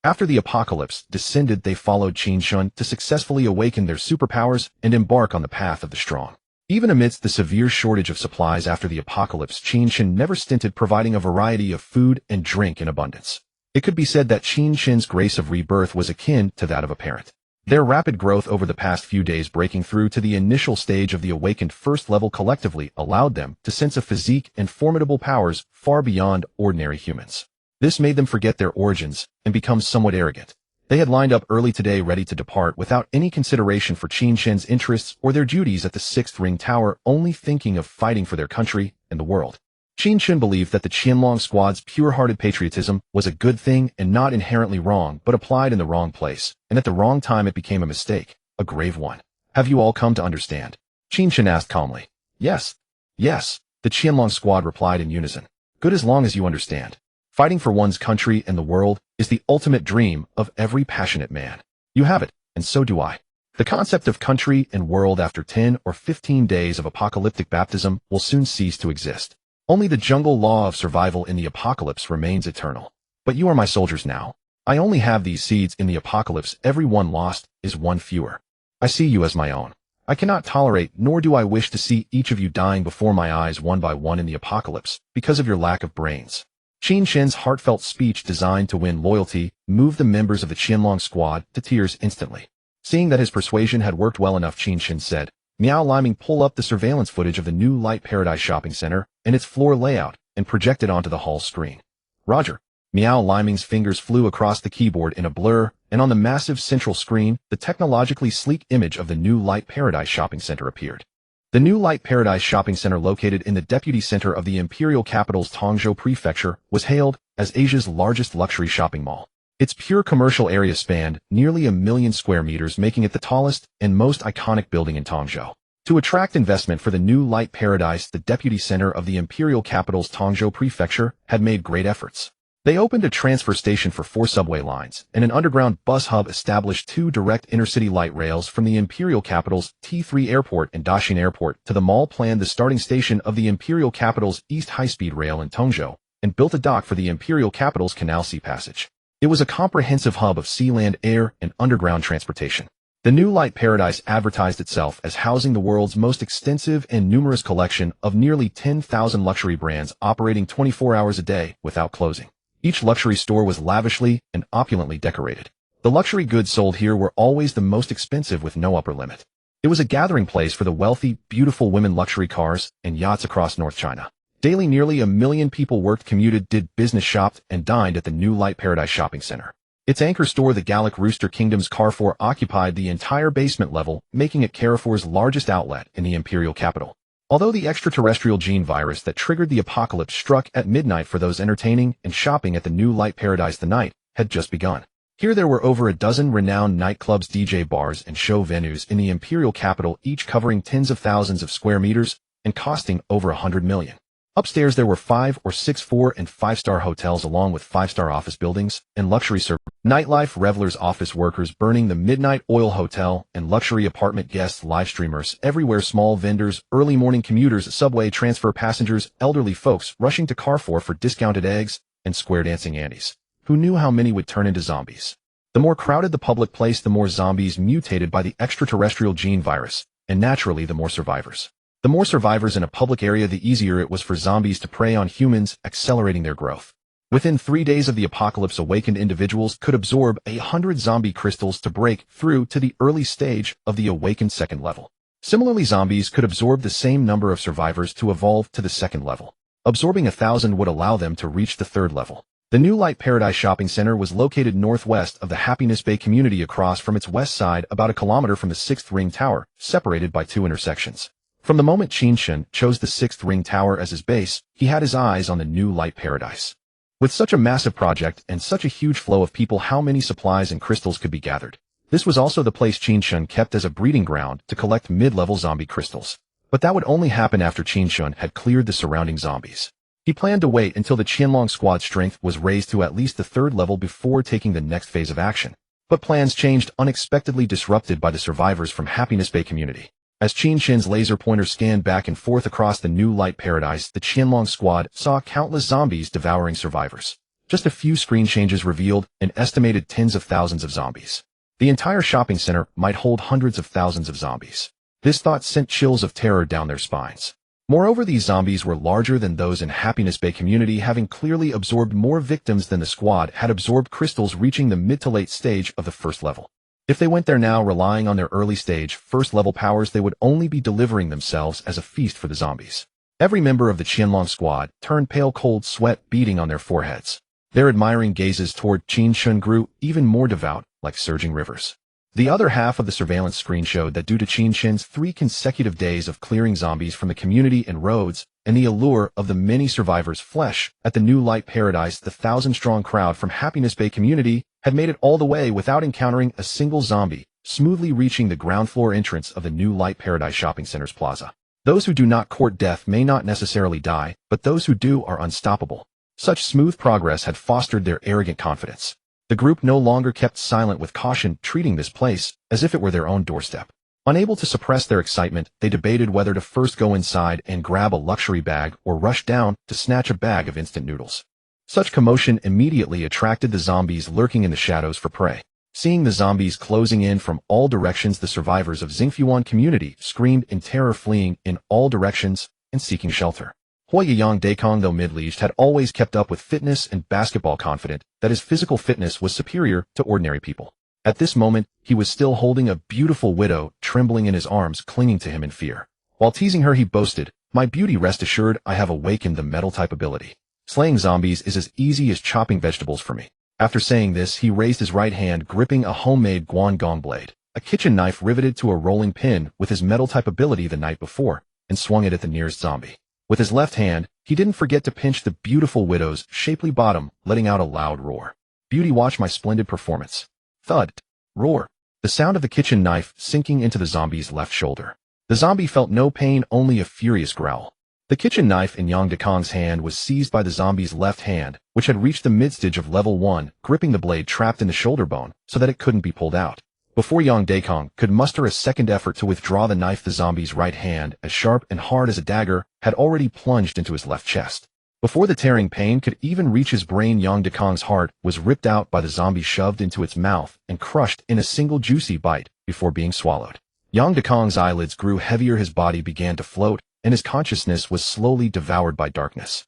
After the apocalypse descended, they followed Qin Chen to successfully awaken their superpowers and embark on the path of the strong. Even amidst the severe shortage of supplies after the apocalypse, Qin Chen never stinted providing a variety of food and drink in abundance. It could be said that Qin Chen's grace of rebirth was akin to that of a parent. Their rapid growth over the past few days, breaking through to the initial stage of the awakened first level, collectively allowed them to sense a physique and formidable powers far beyond ordinary humans. This made them forget their origins and become somewhat arrogant. They had lined up early today, ready to depart without any consideration for Qin Chen's interests or their duties at the 6th ring tower, only thinking of fighting for their country and the world. Qin Chen believed that the Qianlong squad's pure-hearted patriotism was a good thing and not inherently wrong, but applied in the wrong place, and at the wrong time it became a mistake, a grave one. Have you all come to understand? Qin Chen asked calmly. Yes, the Qianlong squad replied in unison. Good, as long as you understand. Fighting for one's country and the world is the ultimate dream of every passionate man. You have it, and so do I. The concept of country and world after 10 or 15 days of apocalyptic baptism will soon cease to exist. Only the jungle law of survival in the apocalypse remains eternal. But you are my soldiers now. I only have these seeds in the apocalypse. Every one lost is one fewer. I see you as my own. I cannot tolerate, nor do I wish to see each of you dying before my eyes one by one in the apocalypse because of your lack of brains. Qin Chen's heartfelt speech, designed to win loyalty, moved the members of the Qianlong squad to tears instantly. Seeing that his persuasion had worked well enough, Qin Chen said, Meow Liming, pull up the surveillance footage of the new Light Paradise shopping center and its floor layout and project it onto the hall screen. Roger. Meow Liming's fingers flew across the keyboard in a blur, and on the massive central screen, the technologically sleek image of the new Light Paradise shopping center appeared. The new Light Paradise shopping center, located in the deputy center of the imperial capital's Tongzhou prefecture, was hailed as Asia's largest luxury shopping mall. Its pure commercial area spanned nearly 1 million square meters, making it the tallest and most iconic building in Tongzhou. To attract investment for the new Light Paradise, the deputy center of the imperial capital's Tongzhou prefecture had made great efforts. They opened a transfer station for 4 subway lines, and an underground bus hub established 2 direct intercity light rails from the imperial capital's T3 airport and Daxing airport to the mall, planned the starting station of the imperial capital's East high-speed rail in Tongzhou, and built a dock for the imperial capital's Canal Sea Passage. It was a comprehensive hub of sea, land, air, and underground transportation. The new Light Paradise advertised itself as housing the world's most extensive and numerous collection of nearly 10,000 luxury brands, operating 24 hours a day without closing. Each luxury store was lavishly and opulently decorated. The luxury goods sold here were always the most expensive, with no upper limit. It was a gathering place for the wealthy, beautiful women, luxury cars, and yachts across North China. Daily, nearly 1 million people worked, commuted, did business, shopped, and dined at the new Light Paradise shopping center. Its anchor store, the Gallic Rooster Kingdom's Carrefour, occupied the entire basement level, making it Carrefour's largest outlet in the imperial capital. Although the extraterrestrial gene virus that triggered the apocalypse struck at midnight for those entertaining and shopping at the new Light Paradise, the night had just begun. Here there were over a dozen renowned nightclubs, DJ bars, and show venues in the imperial capital, each covering tens of thousands of square meters and costing over 100 million. Upstairs there were 5 or 6 4- and 5-star hotels, along with 5-star office buildings and luxury service. Nightlife, revelers, office workers burning the Midnight Oil Hotel, and luxury apartment guests, live streamers everywhere, small vendors, early morning commuters, subway transfer passengers, elderly folks rushing to Carrefour for discounted eggs, and square dancing Andes. Who knew how many would turn into zombies? The more crowded the public place, the more zombies mutated by the extraterrestrial gene virus, and naturally the more survivors. The more survivors in a public area, the easier it was for zombies to prey on humans, accelerating their growth. Within 3 days of the apocalypse, awakened individuals could absorb 100 zombie crystals to break through to the early stage of the awakened second level. Similarly, zombies could absorb the same number of survivors to evolve to the second level. Absorbing 1,000 would allow them to reach the third level. The New Light Paradise shopping center was located northwest of the Happiness Bay community, across from its west side about a kilometer from the 6th Ring Tower, separated by 2 intersections. From the moment Qin Chen chose the 6th Ring Tower as his base, he had his eyes on the New Light Paradise. With such a massive project and such a huge flow of people, how many supplies and crystals could be gathered? This was also the place Qin Chen kept as a breeding ground to collect mid-level zombie crystals. But that would only happen after Qin Chen had cleared the surrounding zombies. He planned to wait until the Qianlong squad strength was raised to at least the 3rd level before taking the next phase of action. But plans changed, unexpectedly disrupted by the survivors from Happiness Bay community. As Qin Chen's laser pointer scanned back and forth across the New Light Paradise, the Qianlong squad saw countless zombies devouring survivors. Just a few screen changes revealed an estimated tens of thousands of zombies. The entire shopping center might hold hundreds of thousands of zombies. This thought sent chills of terror down their spines. Moreover, these zombies were larger than those in Happiness Bay community, having clearly absorbed more victims than the squad had absorbed crystals, reaching the mid to late stage of the 1st level. If they went there now relying on their early stage 1st level powers, they would only be delivering themselves as a feast for the zombies. Every member of the Qianlong squad turned pale, cold sweat beading on their foreheads. Their admiring gazes toward Qin Chen grew even more devout, like surging rivers. The other half of the surveillance screen showed that due to Qin Chen's 3 consecutive days of clearing zombies from the community and roads, and the allure of the many survivors' flesh at the New Light Paradise, the 1,000-strong crowd from Happiness Bay community had made it all the way without encountering a single zombie, smoothly reaching the ground floor entrance of the New Light Paradise shopping center's plaza. Those who do not court death may not necessarily die, but those who do are unstoppable. Such smooth progress had fostered their arrogant confidence. The group no longer kept silent with caution, treating this place as if it were their own doorstep. Unable to suppress their excitement, they debated whether to first go inside and grab a luxury bag or rush down to snatch a bag of instant noodles. Such commotion immediately attracted the zombies lurking in the shadows for prey. Seeing the zombies closing in from all directions, the survivors of Xingfuan community screamed in terror, fleeing in all directions and seeking shelter. Yang Daikong, though middle-aged, had always kept up with fitness and basketball, confident that his physical fitness was superior to ordinary people. At this moment, he was still holding a beautiful widow trembling in his arms, clinging to him in fear. While teasing her, he boasted, "My beauty, rest assured I have awakened the metal-type ability. Slaying zombies is as easy as chopping vegetables for me." After saying this, he raised his right hand, gripping a homemade guangong blade, a kitchen knife riveted to a rolling pin with his metal-type ability the night before, and swung it at the nearest zombie. With his left hand, he didn't forget to pinch the beautiful widow's shapely bottom, letting out a loud roar. "Beauty, watch my splendid performance." Thud. Roar. The sound of the kitchen knife sinking into the zombie's left shoulder. The zombie felt no pain, only a furious growl. The kitchen knife in Yang Dekong's hand was seized by the zombie's left hand, which had reached the mid-stage of level 1, gripping the blade trapped in the shoulder bone so that it couldn't be pulled out. Before Yang Dekong could muster a second effort to withdraw the knife, the zombie's right hand, as sharp and hard as a dagger, had already plunged into his left chest. Before the tearing pain could even reach his brain, Yang Dekong's heart was ripped out by the zombie, shoved into its mouth and crushed in a single juicy bite before being swallowed. Yang Dekong's eyelids grew heavier, his body began to float, and his consciousness was slowly devoured by darkness.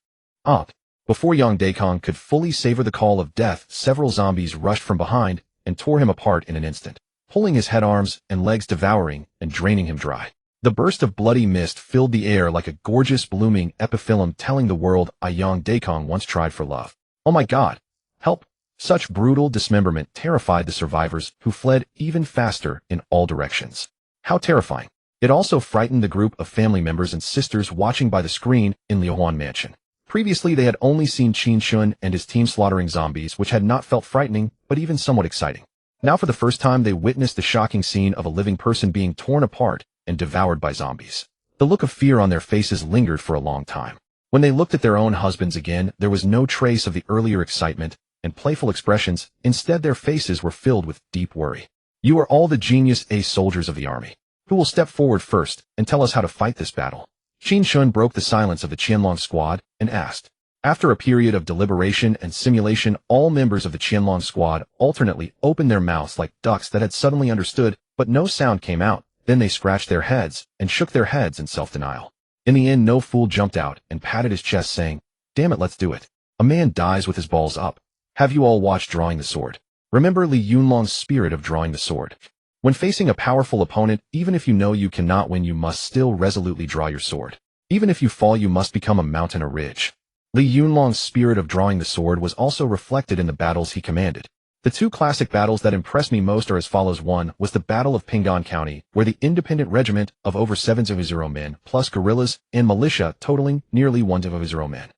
Before Yang Dekong could fully savor the call of death, several zombies rushed from behind and tore him apart in an instant, pulling his head, arms, and legs, devouring and draining him dry. The burst of bloody mist filled the air like a gorgeous blooming epiphyllum, telling the world I Yang Dekong once tried for love. Oh my God! Help! Such brutal dismemberment terrified the survivors, who fled even faster in all directions. How terrifying! It also frightened the group of family members and sisters watching by the screen in Liuhuan Mansion. Previously, they had only seen Qin Chen and his team slaughtering zombies, which had not felt frightening, but even somewhat exciting. Now for the first time, they witnessed the shocking scene of a living person being torn apart and devoured by zombies. The look of fear on their faces lingered for a long time. When they looked at their own husbands again, there was no trace of the earlier excitement and playful expressions. Instead, their faces were filled with deep worry. You are all the genius ace soldiers of the army. Who will step forward first and tell us how to fight this battle? Qin Chen broke the silence of the Qianlong squad and asked. After a period of deliberation and simulation, all members of the Qianlong squad alternately opened their mouths like ducks that had suddenly understood, but no sound came out. Then they scratched their heads and shook their heads in self-denial. In the end, no fool jumped out and patted his chest, saying, "Damn it, let's do it." A man dies with his balls up. Have you all watched Drawing the Sword? Remember Li Yunlong's spirit of drawing the sword. When facing a powerful opponent, even if you know you cannot win, you must still resolutely draw your sword. Even if you fall, you must become a mountain or ridge. Li Yunlong's spirit of drawing the sword was also reflected in the battles he commanded. The two classic battles that impressed me most are as follows. One was the Battle of Pinggan County, where the independent regiment of over 700 men, plus guerrillas and militia totaling nearly 100 men.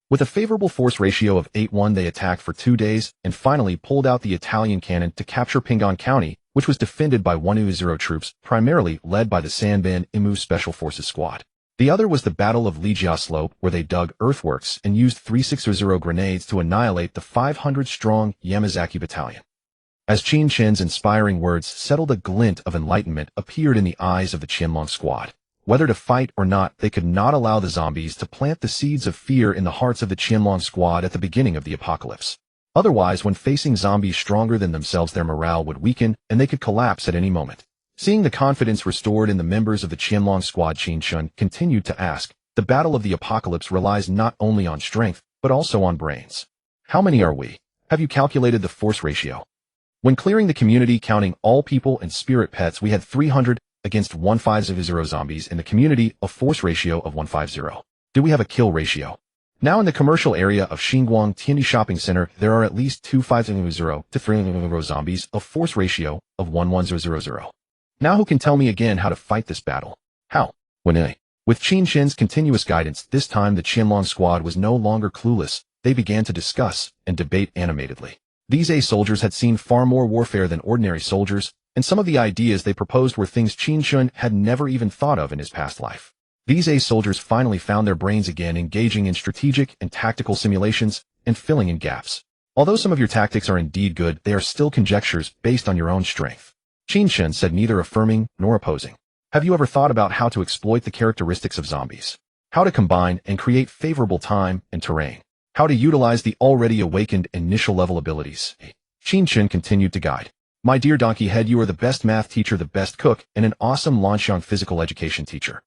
With a favorable force ratio of 8:1, they attacked for 2 days and finally pulled out the Italian cannon to capture Pinggan County, which was defended by 100 troops, primarily led by the Sanban Imu Special Forces Squad. The other was the Battle of Lijia Slope, where they dug earthworks and used 360 grenades to annihilate the 500-strong Yamazaki battalion. As Qin Chen's inspiring words settled, a glint of enlightenment appeared in the eyes of the Qianlong squad. Whether to fight or not, they could not allow the zombies to plant the seeds of fear in the hearts of the Qianlong squad at the beginning of the apocalypse. Otherwise, when facing zombies stronger than themselves, their morale would weaken and they could collapse at any moment. Seeing the confidence restored in the members of the Qianlong squad, Qin Chen continued to ask, the battle of the apocalypse relies not only on strength, but also on brains. How many are we? Have you calculated the force ratio? When clearing the community, counting all people and spirit pets, we had 300 against 150 zombies in the community, a force ratio of 150. Do we have a kill ratio? Now in the commercial area of Xinguang Tiandi Shopping Center, there are at least 250 to 300 zombies, a force ratio of 11000. Now who can tell me again how to fight this battle? How? When With Qin Chen's continuous guidance, this time the Qianlong squad was no longer clueless. They began to discuss and debate animatedly. These soldiers had seen far more warfare than ordinary soldiers, and some of the ideas they proposed were things Qin Chen had never even thought of in his past life. These soldiers finally found their brains again, engaging in strategic and tactical simulations and filling in gaps. Although some of your tactics are indeed good, they are still conjectures based on your own strength. Qin Chen said, neither affirming nor opposing. Have you ever thought about how to exploit the characteristics of zombies? How to combine and create favorable time and terrain? How to utilize the already awakened initial level abilities? Qin Chen continued to guide. My dear donkey head, you are the best math teacher, the best cook, and an awesome Lanxiang physical education teacher.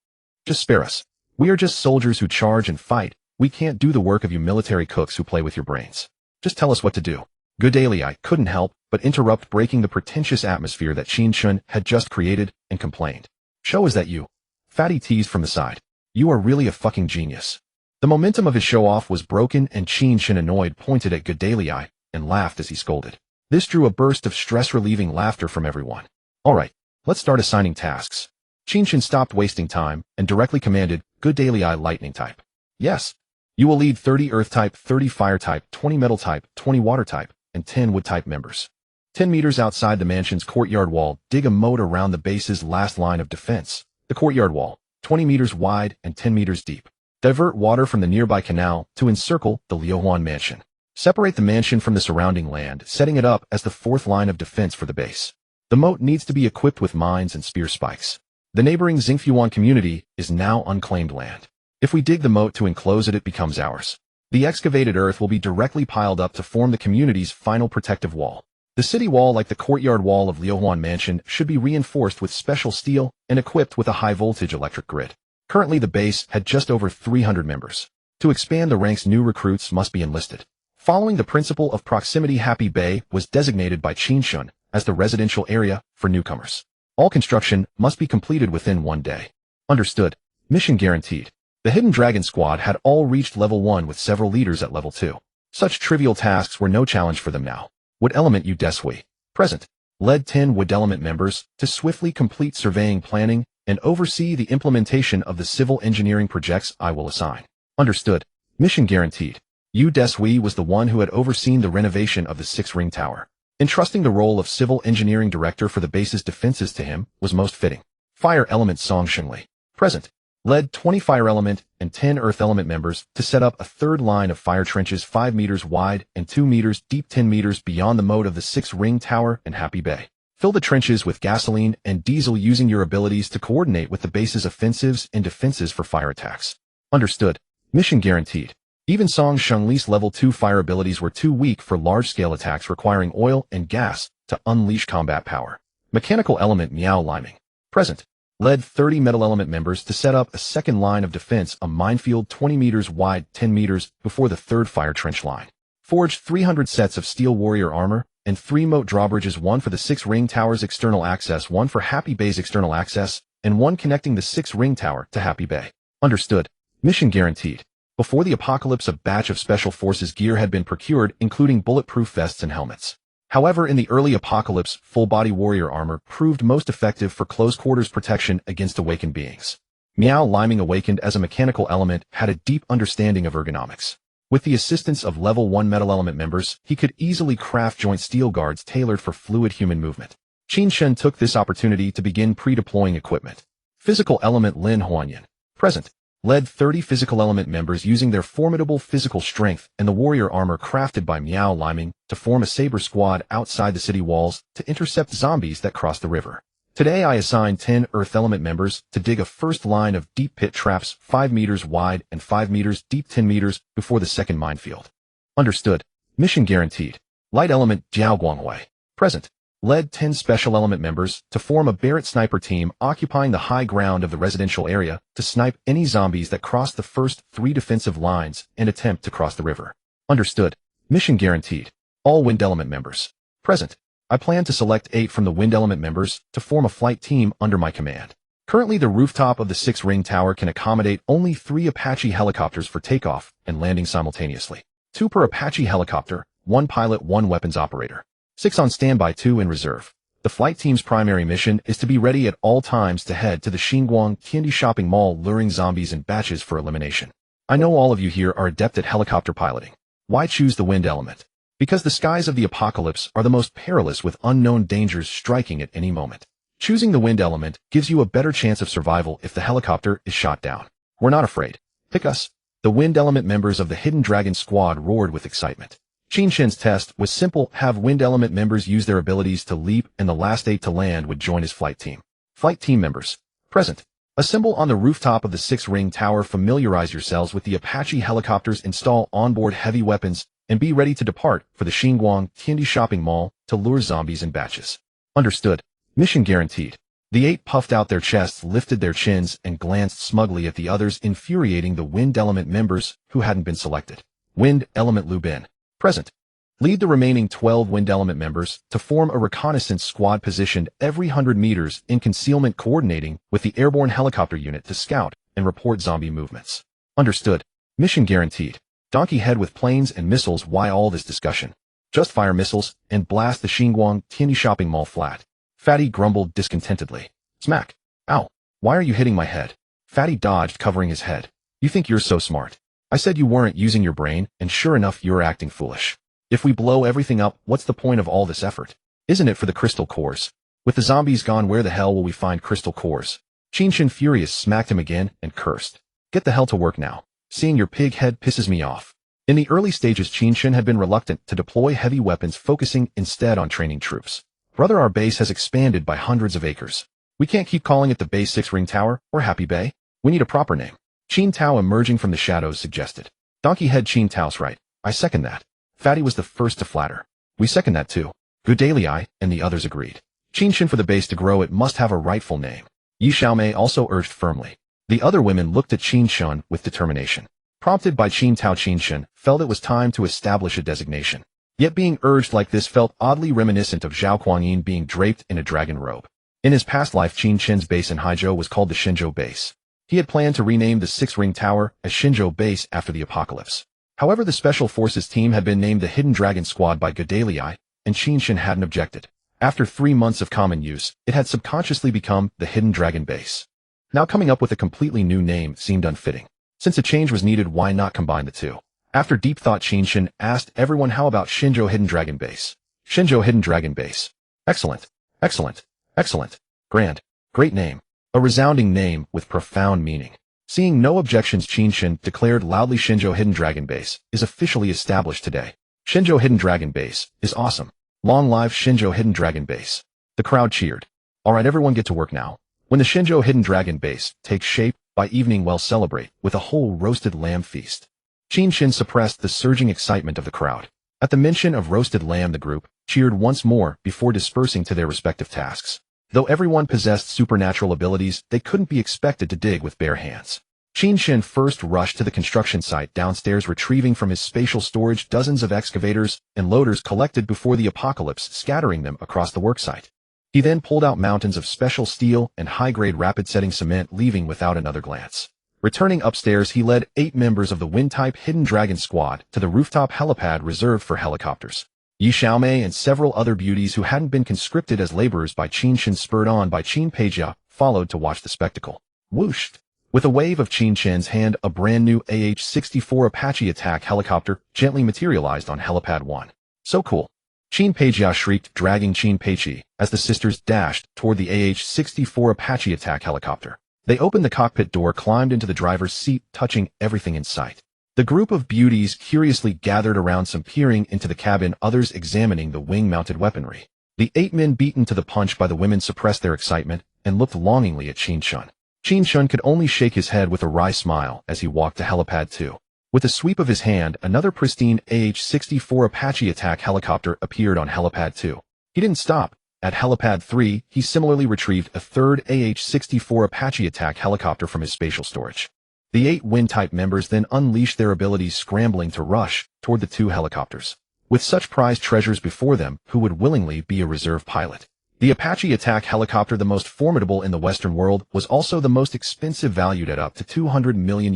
Just spare us. We are just soldiers who charge and fight. We can't do the work of you military cooks who play with your brains. Just tell us what to do. Good daily, I couldn't help but interrupt, breaking the pretentious atmosphere that Qin Chen had just created, and complained. Show, is that you? Fatty teased from the side. You are really a fucking genius. The momentum of his show-off was broken, and Qin Chen, annoyed, pointed at Good daily I and laughed as he scolded. This drew a burst of stress-relieving laughter from everyone. Alright, let's start assigning tasks. Qin Chen stopped wasting time and directly commanded, Good daily I lightning type. Yes. You will lead 30 earth type, 30 fire type, 20 metal type, 20 water type, and 10 wood type members. 10 meters outside the mansion's courtyard wall, dig a moat around the base's last line of defense. The courtyard wall, 20 meters wide and 10 meters deep. Divert water from the nearby canal to encircle the Liuhuan mansion. Separate the mansion from the surrounding land, setting it up as the fourth line of defense for the base. The moat needs to be equipped with mines and spear spikes. The neighboring Xingfuan community is now unclaimed land. If we dig the moat to enclose it, it becomes ours. The excavated earth will be directly piled up to form the community's final protective wall. The city wall, like the courtyard wall of Liuhuan Mansion, should be reinforced with special steel and equipped with a high-voltage electric grid. Currently, the base had just over 300 members. To expand the ranks, new recruits must be enlisted. Following the principle of proximity, Happy Bay was designated by Qin Chen as the residential area for newcomers. All construction must be completed within 1 day. Understood. Mission guaranteed. The Hidden Dragon Squad had all reached level 1 with several leaders at level 2. Such trivial tasks were no challenge for them now. Wood Element U Desui. Present. Led 10 Wood Element members to swiftly complete surveying, planning, and oversee the implementation of the civil engineering projects I will assign. Understood. Mission guaranteed. Yu Desui was the one who had overseen the renovation of the 6-ring tower. Entrusting the role of civil engineering director for the base's defenses to him was most fitting. Fire Element Song Shengli. Present. Led 20 Fire Element and 10 Earth Element members to set up a third line of fire trenches 5 meters wide and 2 meters deep, 10 meters beyond the moat of the 6-ring tower and Happy Bay. Fill the trenches with gasoline and diesel, using your abilities to coordinate with the base's offensives and defenses for fire attacks. Understood. Mission guaranteed. Even Song Shungli's level 2 fire abilities were too weak for large-scale attacks requiring oil and gas to unleash combat power. Mechanical Element Miao Liming. Present. led 30 metal element members to set up a second line of defense, a minefield 20 meters wide, 10 meters before the third fire trench line. Forged 300 sets of steel warrior armor and 3 moat drawbridges, 1 for the 6 ring towers external access, 1 for Happy Bay's external access, and 1 connecting the 6 ring tower to Happy Bay. Understood. Mission guaranteed. Before the apocalypse, a batch of special forces gear had been procured, including bulletproof vests and helmets. However, in the early apocalypse, full-body warrior armor proved most effective for close-quarters protection against awakened beings. Meow Liming, awakened as a mechanical element, had a deep understanding of ergonomics. With the assistance of level 1 metal element members, he could easily craft joint steel guards tailored for fluid human movement. Qin Chen took this opportunity to begin pre-deploying equipment. Physical element Lin Huanyan, present, led 30 physical element members using their formidable physical strength and the warrior armor crafted by Meow Liming to form a saber squad outside the city walls to intercept zombies that cross the river. Today I assigned 10 earth element members to dig a first line of deep pit traps 5 meters wide and 5 meters deep, 10 meters before the second minefield. Understood. Mission guaranteed. Light element Jiao Guanghui, present, led 10 special element members to form a Barrett sniper team occupying the high ground of the residential area to snipe any zombies that cross the first 3 defensive lines and attempt to cross the river. Understood. Mission guaranteed. All wind element members, present. I plan to select 8 from the wind element members to form a flight team under my command. Currently, the rooftop of the 6 ring tower can accommodate only 3 Apache helicopters for takeoff and landing simultaneously. 2 per Apache helicopter, 1 pilot, 1 weapons operator. 6 on standby, 2 in reserve. The flight team's primary mission is to be ready at all times to head to the Xinguang Candy Shopping Mall, luring zombies in batches for elimination. I know all of you here are adept at helicopter piloting. Why choose the wind element? Because the skies of the apocalypse are the most perilous, with unknown dangers striking at any moment. Choosing the wind element gives you a better chance of survival if the helicopter is shot down. We're not afraid. Pick us. The wind element members of the Hidden Dragon squad roared with excitement. Qin Chen's test was simple: have wind element members use their abilities to leap, and the last 8 to land would join his flight team. Flight team members, present. Assemble on the rooftop of the 6 ring tower. Familiarize yourselves with the Apache helicopters. Install onboard heavy weapons and be ready to depart for the Xinguang Candy Shopping Mall to lure zombies in batches. Understood. Mission guaranteed. The 8 puffed out their chests, lifted their chins, and glanced smugly at the others, infuriating the wind element members who hadn't been selected. Wind element Lu Bin, present. Lead the remaining 12 wind element members to form a reconnaissance squad positioned every 100 meters in concealment, coordinating with the airborne helicopter unit to scout and report zombie movements. Understood. Mission guaranteed. Donkey Head with planes and missiles. Why all this discussion? Just fire missiles and blast the Xinguang Candy Shopping Mall flat. Fatty grumbled discontentedly. Smack. Ow. Why are you hitting my head? Fatty dodged, covering his head. You think you're so smart. I said you weren't using your brain, and sure enough, you're acting foolish. If we blow everything up, what's the point of all this effort? Isn't it for the crystal cores? With the zombies gone, where the hell will we find crystal cores? Qin Chen, furious, smacked him again and cursed. Get the hell to work now. Seeing your pig head pisses me off. In the early stages, Qin Chen had been reluctant to deploy heavy weapons, focusing instead on training troops. Brother, our base has expanded by hundreds of acres. We can't keep calling it the Base 6 Ring Tower or Happy Bay. We need a proper name. Qin Tao, emerging from the shadows, suggested. Donkey Head, Qin Tao's right. I second that. Fatty was the first to flatter. We second that too. Gudalii and the others agreed. Qin Chen, for the base to grow, it must have a rightful name. Yi Xiaomei also urged firmly. The other women looked at Qin Chen with determination. Prompted by Qin Tao, Qin Chen felt it was time to establish a designation. Yet being urged like this felt oddly reminiscent of Zhao Kuangyin being draped in a dragon robe. In his past life, Qin Chen's base in Haizhou was called the Shenzhou Base. He had planned to rename the 6 Ring Tower as Shenzhou Base after the apocalypse. However, the Special Forces team had been named the Hidden Dragon Squad by Gudalii, and Qin Chen hadn't objected. After 3 months of common use, it had subconsciously become the Hidden Dragon Base. Now coming up with a completely new name seemed unfitting. Since a change was needed, why not combine the two? After deep thought, Qin Chen asked everyone, how about Shenzhou Hidden Dragon Base? Shenzhou Hidden Dragon Base. Excellent. Excellent. Excellent. Grand. Great name. A resounding name with profound meaning. Seeing no objections, Qin Chen declared loudly, Shenzhou Hidden Dragon Base is officially established today. Shenzhou Hidden Dragon Base is awesome. Long live Shenzhou Hidden Dragon Base. The crowd cheered. Alright, everyone get to work now. When the Shenzhou Hidden Dragon Base takes shape, by evening we'll celebrate with a whole roasted lamb feast. Qin Chen suppressed the surging excitement of the crowd. At the mention of roasted lamb, the group cheered once more before dispersing to their respective tasks. Though everyone possessed supernatural abilities, they couldn't be expected to dig with bare hands. Qin Chen first rushed to the construction site downstairs, retrieving from his spatial storage dozens of excavators and loaders collected before the apocalypse, scattering them across the worksite. He then pulled out mountains of special steel and high-grade rapid-setting cement, leaving without another glance. Returning upstairs, he led 8 members of the Wind-type Hidden Dragon Squad to the rooftop helipad reserved for helicopters. Yi Xiaomei and several other beauties who hadn't been conscripted as laborers by Qin Chen, spurred on by Qin Peijia, followed to watch the spectacle. Whoosh! With a wave of Qin Chen's hand, a brand-new AH-64 Apache attack helicopter gently materialized on helipad 1. So cool! Qin Peijia shrieked, dragging Qin Peiqi, as the sisters dashed toward the AH-64 Apache attack helicopter. They opened the cockpit door, climbed into the driver's seat, touching everything in sight. The group of beauties curiously gathered around, some peering into the cabin, others examining the wing-mounted weaponry. The 8 men beaten to the punch by the women suppressed their excitement and looked longingly at Qin Chen. Qin Chen could only shake his head with a wry smile as he walked to helipad 2. With a sweep of his hand, another pristine AH-64 Apache attack helicopter appeared on helipad 2. He didn't stop. At helipad 3, he similarly retrieved a third AH-64 Apache attack helicopter from his spatial storage. The 8 Wind-type members then unleashed their abilities, scrambling to rush toward the 2 helicopters. With such prized treasures before them, who would willingly be a reserve pilot? The Apache attack helicopter, the most formidable in the Western world, was also the most expensive, valued at up to $200 million.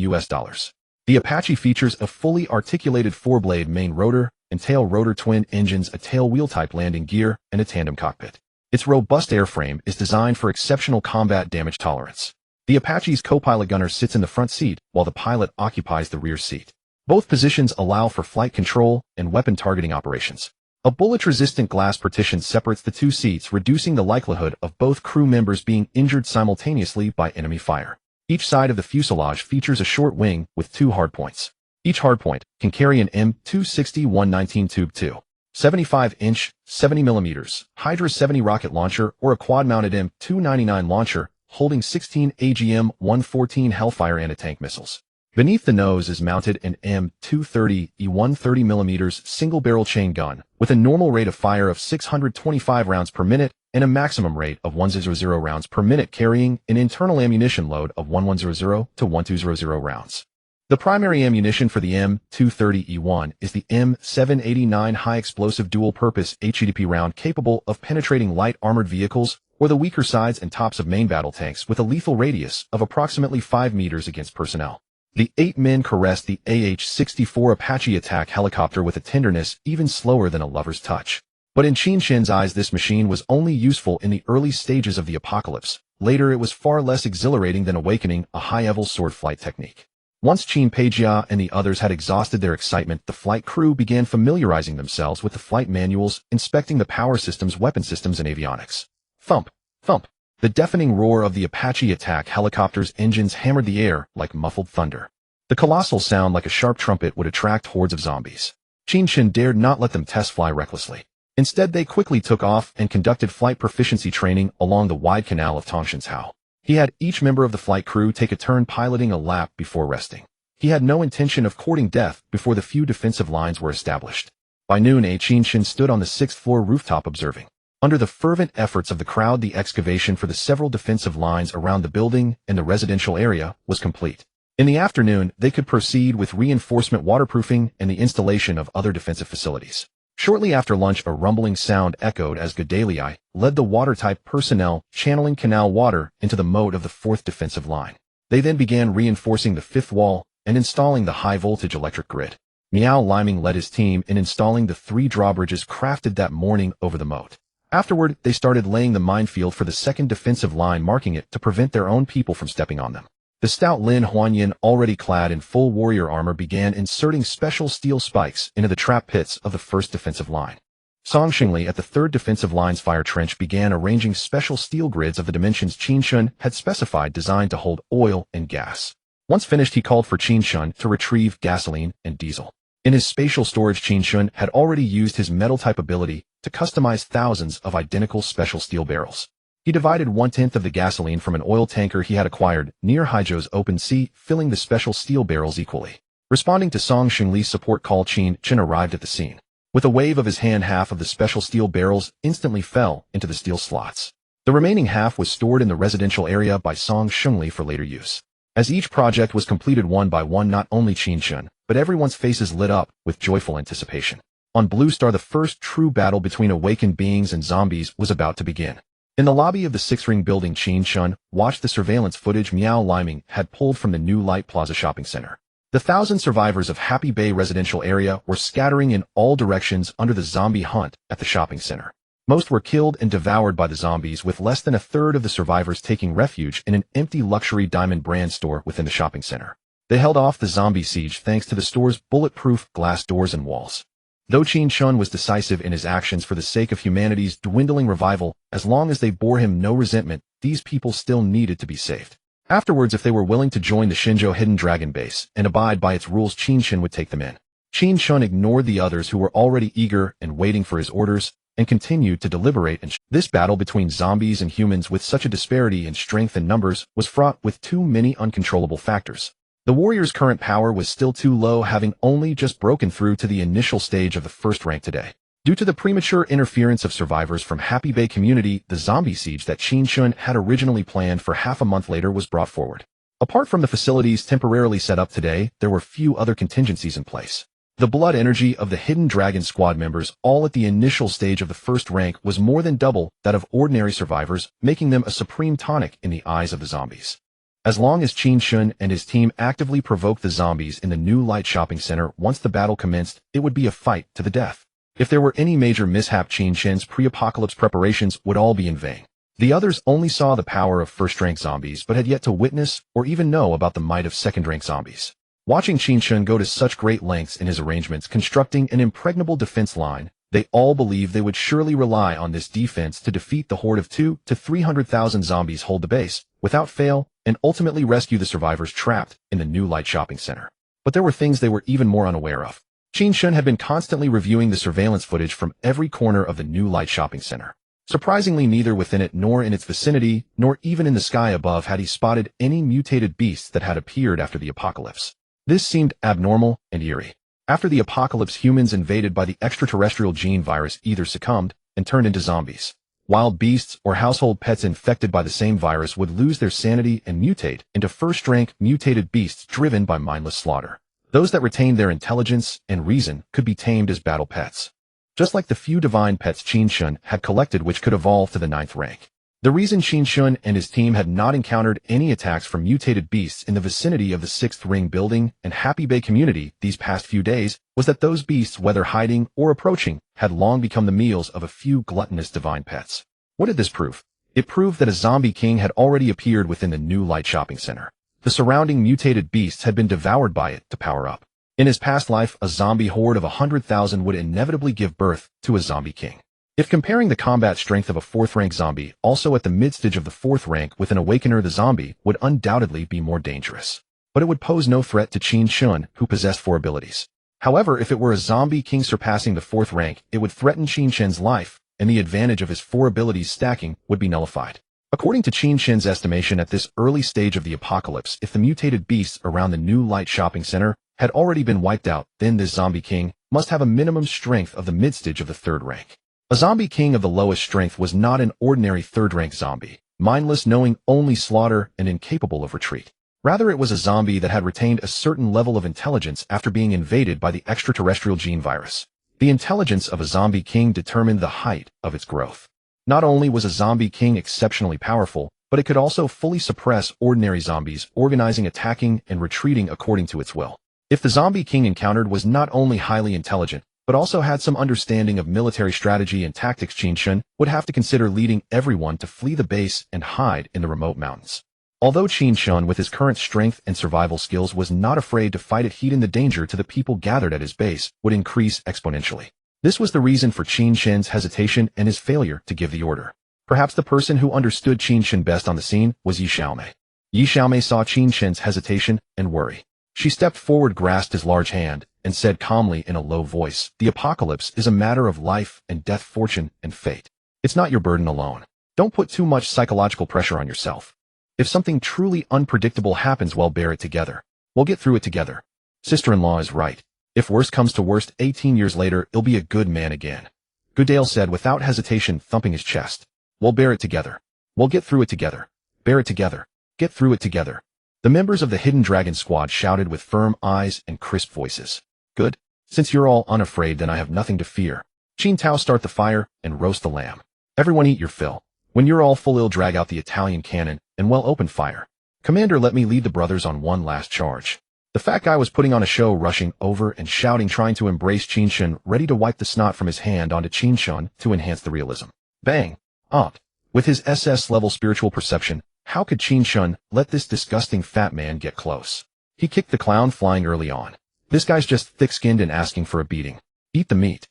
The Apache features a fully articulated 4-blade main rotor and tail rotor twin engines, a tail wheel-type landing gear, and a tandem cockpit. Its robust airframe is designed for exceptional combat damage tolerance. The Apache's co-pilot gunner sits in the front seat, while the pilot occupies the rear seat. Both positions allow for flight control and weapon targeting operations. A bullet-resistant glass partition separates the 2 seats, reducing the likelihood of both crew members being injured simultaneously by enemy fire. Each side of the fuselage features a short wing with 2 hardpoints. Each hardpoint can carry an M260-119 Tube 2, 75-inch, 70mm, Hydra 70 rocket launcher, or a quad-mounted M299 launcher holding 16 AGM-114 Hellfire anti-tank missiles. Beneath the nose is mounted an M230 E130mm single-barrel chain gun with a normal rate of fire of 625 rounds per minute and a maximum rate of 100 rounds per minute, carrying an internal ammunition load of 1100 to 1200 rounds. The primary ammunition for the M230E1 is the M789 high-explosive dual-purpose HEDP round, capable of penetrating light armored vehicles or the weaker sides and tops of main battle tanks, with a lethal radius of approximately 5 meters against personnel. The 8 men caressed the AH-64 Apache attack helicopter with a tenderness even slower than a lover's touch. But in Qin Chen's eyes, this machine was only useful in the early stages of the apocalypse. Later, it was far less exhilarating than awakening a high-level sword flight technique. Once Qin Peijia and the others had exhausted their excitement, the flight crew began familiarizing themselves with the flight manuals, inspecting the power systems, weapon systems, and avionics. Thump, thump. The deafening roar of the Apache attack helicopter's engines hammered the air like muffled thunder. The colossal sound, like a sharp trumpet, would attract hordes of zombies. Qin Chen dared not let them test fly recklessly. Instead, they quickly took off and conducted flight proficiency training along the wide canal of Tongshanshao. He had each member of the flight crew take a turn piloting a lap before resting. He had no intention of courting death before the few defensive lines were established. By noon, Qin Chen stood on the 6th-floor rooftop observing. Under the fervent efforts of the crowd, the excavation for the several defensive lines around the building and the residential area was complete. In the afternoon, they could proceed with reinforcement waterproofing and the installation of other defensive facilities. Shortly after lunch, a rumbling sound echoed as Gedalii led the water-type personnel, channeling canal water into the moat of the 4th defensive line. They then began reinforcing the 5th wall and installing the high-voltage electric grid. Miao Liming led his team in installing the 3 drawbridges crafted that morning over the moat. Afterward, they started laying the minefield for the 2nd defensive line, marking it to prevent their own people from stepping on them. The stout Lin Huanyin, already clad in full warrior armor, began inserting special steel spikes into the trap pits of the 1st defensive line. Song Xingli at the 3rd defensive line's fire trench began arranging special steel grids of the dimensions Qin Chen had specified, designed to hold oil and gas. Once finished, he called for Qin Chen to retrieve gasoline and diesel. In his spatial storage, Qin Chen had already used his metal-type ability to customize thousands of identical special steel barrels. He divided 1/10 of the gasoline from an oil tanker he had acquired near Haizhou's open sea, filling the special steel barrels equally. Responding to Song Xingli's support call, Qin Chen arrived at the scene. With a wave of his hand, half of the special steel barrels instantly fell into the steel slots. The remaining half was stored in the residential area by Song Shengli for later use. As each project was completed one by one, not only Qin Chen, but everyone's faces lit up with joyful anticipation. On Blue Star, the first true battle between awakened beings and zombies was about to begin. In the lobby of the six-ring building, Qin Chen watched the surveillance footage Miao Liming had pulled from the New Light Plaza shopping center. The 1,000 survivors of Happy Bay residential area were scattering in all directions under the zombie hunt at the shopping center. Most were killed and devoured by the zombies, with less than a third of the survivors taking refuge in an empty luxury diamond brand store within the shopping center. They held off the zombie siege thanks to the store's bulletproof glass doors and walls. Though Qin Chen was decisive in his actions for the sake of humanity's dwindling revival, as long as they bore him no resentment, these people still needed to be saved. Afterwards, if they were willing to join the Shenzhou Hidden Dragon base and abide by its rules, Qin Chen would take them in. Qin Chen ignored the others who were already eager and waiting for his orders, and continued to deliberate. And this battle between zombies and humans, with such a disparity in strength and numbers, was fraught with too many uncontrollable factors. The warrior's current power was still too low, having only just broken through to the initial stage of the first rank today. Due to the premature interference of survivors from Happy Bay community, the zombie siege that Qin Chen had originally planned for half a month later was brought forward. Apart from the facilities temporarily set up today, there were few other contingencies in place. The blood energy of the Hidden Dragon squad members, all at the initial stage of the first rank, was more than double that of ordinary survivors, making them a supreme tonic in the eyes of the zombies. As long as Qin Chen and his team actively provoked the zombies in the New Light Shopping Center, once the battle commenced, it would be a fight to the death. If there were any major mishap, Qin Chen's pre-apocalypse preparations would all be in vain. The others only saw the power of first-rank zombies, but had yet to witness or even know about the might of second-rank zombies. Watching Qin Chen go to such great lengths in his arrangements, constructing an impregnable defense line, they all believed they would surely rely on this defense to defeat the horde of 200,000 to 300,000 zombies, hold the base, without fail, and ultimately rescue the survivors trapped in the New Light Shopping Center. But there were things they were even more unaware of. Qin Chen had been constantly reviewing the surveillance footage from every corner of the New Light Shopping Center. Surprisingly, neither within it nor in its vicinity, nor even in the sky above, had he spotted any mutated beasts that had appeared after the apocalypse. This seemed abnormal and eerie. After the apocalypse, humans invaded by the extraterrestrial gene virus either succumbed and turned into zombies. Wild beasts or household pets infected by the same virus would lose their sanity and mutate into first-rank mutated beasts driven by mindless slaughter. Those that retained their intelligence and reason could be tamed as battle pets. Just like the few divine pets Qin Chen had collected which could evolve to the 9th rank. The reason Qin Chen and his team had not encountered any attacks from mutated beasts in the vicinity of the 6th Ring building and Happy Bay community these past few days was that those beasts, whether hiding or approaching, had long become the meals of a few gluttonous divine pets. What did this prove? It proved that a zombie king had already appeared within the New Light Shopping Center. The surrounding mutated beasts had been devoured by it to power up. In his past life, a zombie horde of 100,000 would inevitably give birth to a zombie king. If comparing the combat strength of a 4th-rank zombie, also at the mid-stage of the 4th rank with an awakener, the zombie would undoubtedly be more dangerous. But it would pose no threat to Qin Chen, who possessed 4 abilities. However, if it were a zombie king surpassing the 4th rank, it would threaten Qin Chen's life, and the advantage of his 4 abilities stacking would be nullified. According to Qin Chen's estimation at this early stage of the apocalypse, if the mutated beasts around the New Light Shopping Center had already been wiped out, then this zombie king must have a minimum strength of the mid-stage of the 3rd rank. A zombie king of the lowest strength was not an ordinary 3rd-rank zombie, mindless, knowing only slaughter, and incapable of retreat. Rather, it was a zombie that had retained a certain level of intelligence after being invaded by the extraterrestrial gene virus. The intelligence of a zombie king determined the height of its growth. Not only was a zombie king exceptionally powerful, but it could also fully suppress ordinary zombies, organizing, attacking, and retreating according to its will. If the zombie king encountered was not only highly intelligent, but also had some understanding of military strategy and tactics, Qin Chen would have to consider leading everyone to flee the base and hide in the remote mountains. Although Qin Chen, with his current strength and survival skills, was not afraid to fight it, the danger to the people gathered at his base would increase exponentially. This was the reason for Qin Chen's hesitation and his failure to give the order. Perhaps the person who understood Qin Chen best on the scene was Yi Xiaomei. Yi Xiaomei saw Qin Chen's hesitation and worry. She stepped forward, grasped his large hand, and said calmly in a low voice, "The apocalypse is a matter of life and death, fortune and fate. It's not your burden alone. Don't put too much psychological pressure on yourself. If something truly unpredictable happens, well, bear it together. We'll get through it together. Sister-in-law is right. If worst comes to worst, 18 years later, he'll be a good man again." Goodale said without hesitation, thumping his chest. "We'll bear it together. Well, get through it together. Bear it together. Get through it together. The members of the Hidden Dragon Squad shouted with firm eyes and crisp voices. Good. Since you're all unafraid, then I have nothing to fear. Qin Tao, start the fire and roast the lamb. Everyone eat your fill. When you're all full, I'll drag out the Italian cannon and well open fire. Commander, let me lead the brothers on one last charge. The fat guy was putting on a show, rushing over and shouting, trying to embrace Qin Chen, ready to wipe the snot from his hand onto Qin Chen to enhance the realism. Bang! Opt. With his SS-level spiritual perception, how could Qin Chen let this disgusting fat man get close? He kicked the clown flying early on. This guy's just thick-skinned and asking for a beating. Eat the meat.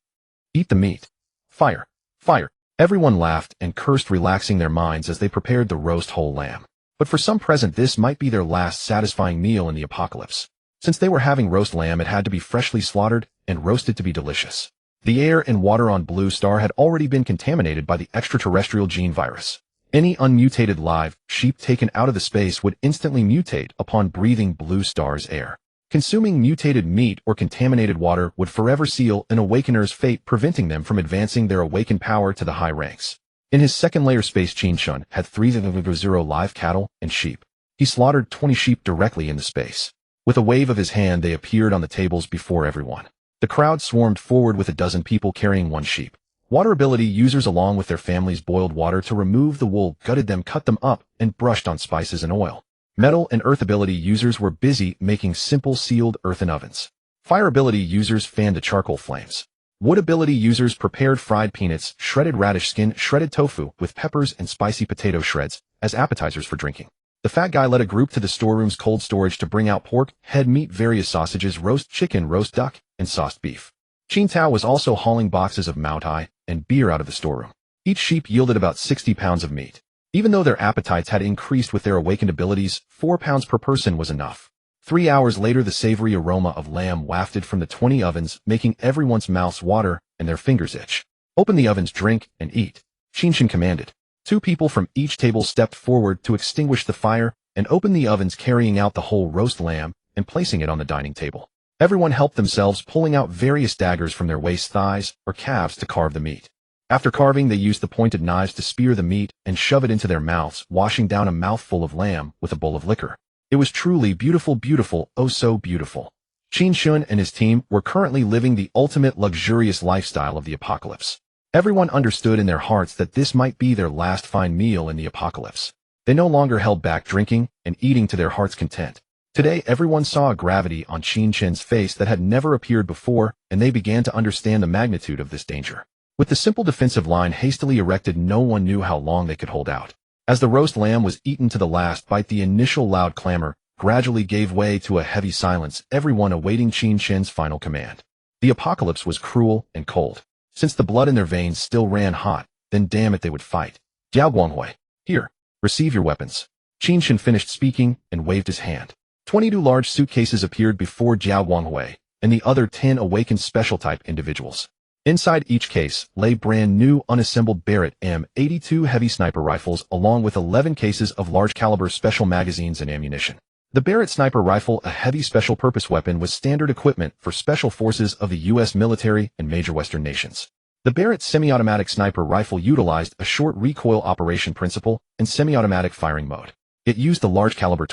Eat the meat. Fire. Fire. Everyone laughed and cursed, relaxing their minds as they prepared the roast whole lamb. But for some present, this might be their last satisfying meal in the apocalypse. Since they were having roast lamb, it had to be freshly slaughtered and roasted to be delicious. The air and water on Blue Star had already been contaminated by the extraterrestrial gene virus. Any unmutated live sheep taken out of the space would instantly mutate upon breathing Blue Star's air. Consuming mutated meat or contaminated water would forever seal an awakener's fate, preventing them from advancing their awakened power to the high ranks. In his second layer space, Qin Chen had 300 live cattle and sheep. He slaughtered 20 sheep directly into space. With a wave of his hand, they appeared on the tables before everyone. The crowd swarmed forward with a dozen people carrying one sheep. Water ability users along with their families boiled water to remove the wool, gutted them, cut them up, and brushed on spices and oil. Metal and earth ability users were busy making simple sealed earthen ovens. Fire ability users fanned the charcoal flames. Wood ability users prepared fried peanuts, shredded radish skin, shredded tofu with peppers and spicy potato shreds as appetizers for drinking. The fat guy led a group to the storeroom's cold storage to bring out pork, head meat, various sausages, roast chicken, roast duck, and sauced beef. Qin Tao was also hauling boxes of Mao Tai and beer out of the storeroom. Each sheep yielded about 60 pounds of meat. Even though their appetites had increased with their awakened abilities, 4 pounds per person was enough. 3 hours later, the savory aroma of lamb wafted from the 20 ovens, making everyone's mouths water and their fingers itch. Open the ovens, drink, and eat, Qin Chen commanded. 2 people from each table stepped forward to extinguish the fire and open the ovens, carrying out the whole roast lamb and placing it on the dining table. Everyone helped themselves, pulling out various daggers from their waist, thighs, or calves to carve the meat. After carving, they used the pointed knives to spear the meat and shove it into their mouths, washing down a mouthful of lamb with a bowl of liquor. It was truly beautiful, beautiful, oh so beautiful. Qin Chen and his team were currently living the ultimate luxurious lifestyle of the apocalypse. Everyone understood in their hearts that this might be their last fine meal in the apocalypse. They no longer held back, drinking and eating to their heart's content. Today, everyone saw a gravity on Qin Chen's face that had never appeared before, and they began to understand the magnitude of this danger. With the simple defensive line hastily erected, no one knew how long they could hold out. As the roast lamb was eaten to the last bite, the initial loud clamor gradually gave way to a heavy silence, everyone awaiting Qin Chen's final command. The apocalypse was cruel and cold. Since the blood in their veins still ran hot, then damn it, they would fight. Jiao Guanghui, here, receive your weapons. Qin Chen finished speaking and waved his hand. 22 large suitcases appeared before Jiao Guanghui and the other 10 awakened special-type individuals. Inside each case lay brand new unassembled Barrett M82 heavy sniper rifles along with 11 cases of large-caliber special magazines and ammunition. The Barrett sniper rifle, a heavy special-purpose weapon, was standard equipment for special forces of the U.S. military and major Western nations. The Barrett semi-automatic sniper rifle utilized a short recoil operation principle and semi-automatic firing mode. It used the large-caliber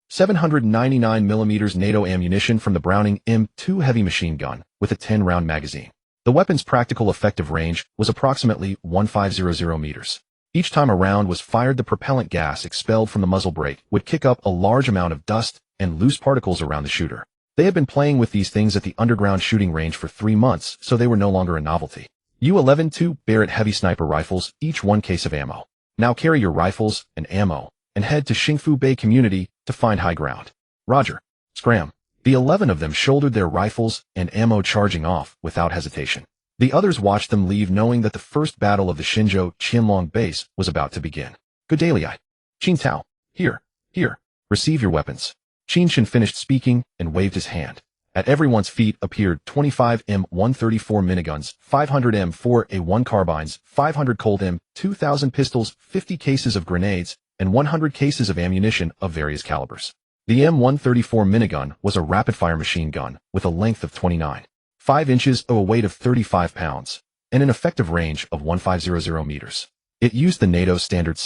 799mm NATO ammunition from the Browning M2 heavy machine gun with a 10-round magazine. The weapon's practical effective range was approximately 1500 meters. Each time a round was fired, the propellant gas expelled from the muzzle brake would kick up a large amount of dust and loose particles around the shooter. They had been playing with these things at the underground shooting range for 3 months, so they were no longer a novelty. U-11 2 Barrett heavy sniper rifles, each 1 case of ammo. Now carry your rifles and ammo and head to Xingfu Bay community to find high ground. Roger. Scram. The 11 of them shouldered their rifles and ammo, charging off without hesitation. The others watched them leave, knowing that the first battle of the Shenzhou Qianlong base was about to begin. Good day, Li. Qin Tao, here, receive your weapons. Qin Chen finished speaking and waved his hand. At everyone's feet appeared 25 M134 miniguns, 500 M4A1 carbines, 500 Colt M2000 pistols, 50 cases of grenades, and 100 cases of ammunition of various calibers. The M134 minigun was a rapid-fire machine gun with a length of 29.5 inches, a weight of 35 pounds, and an effective range of 1500 meters. It used the NATO standard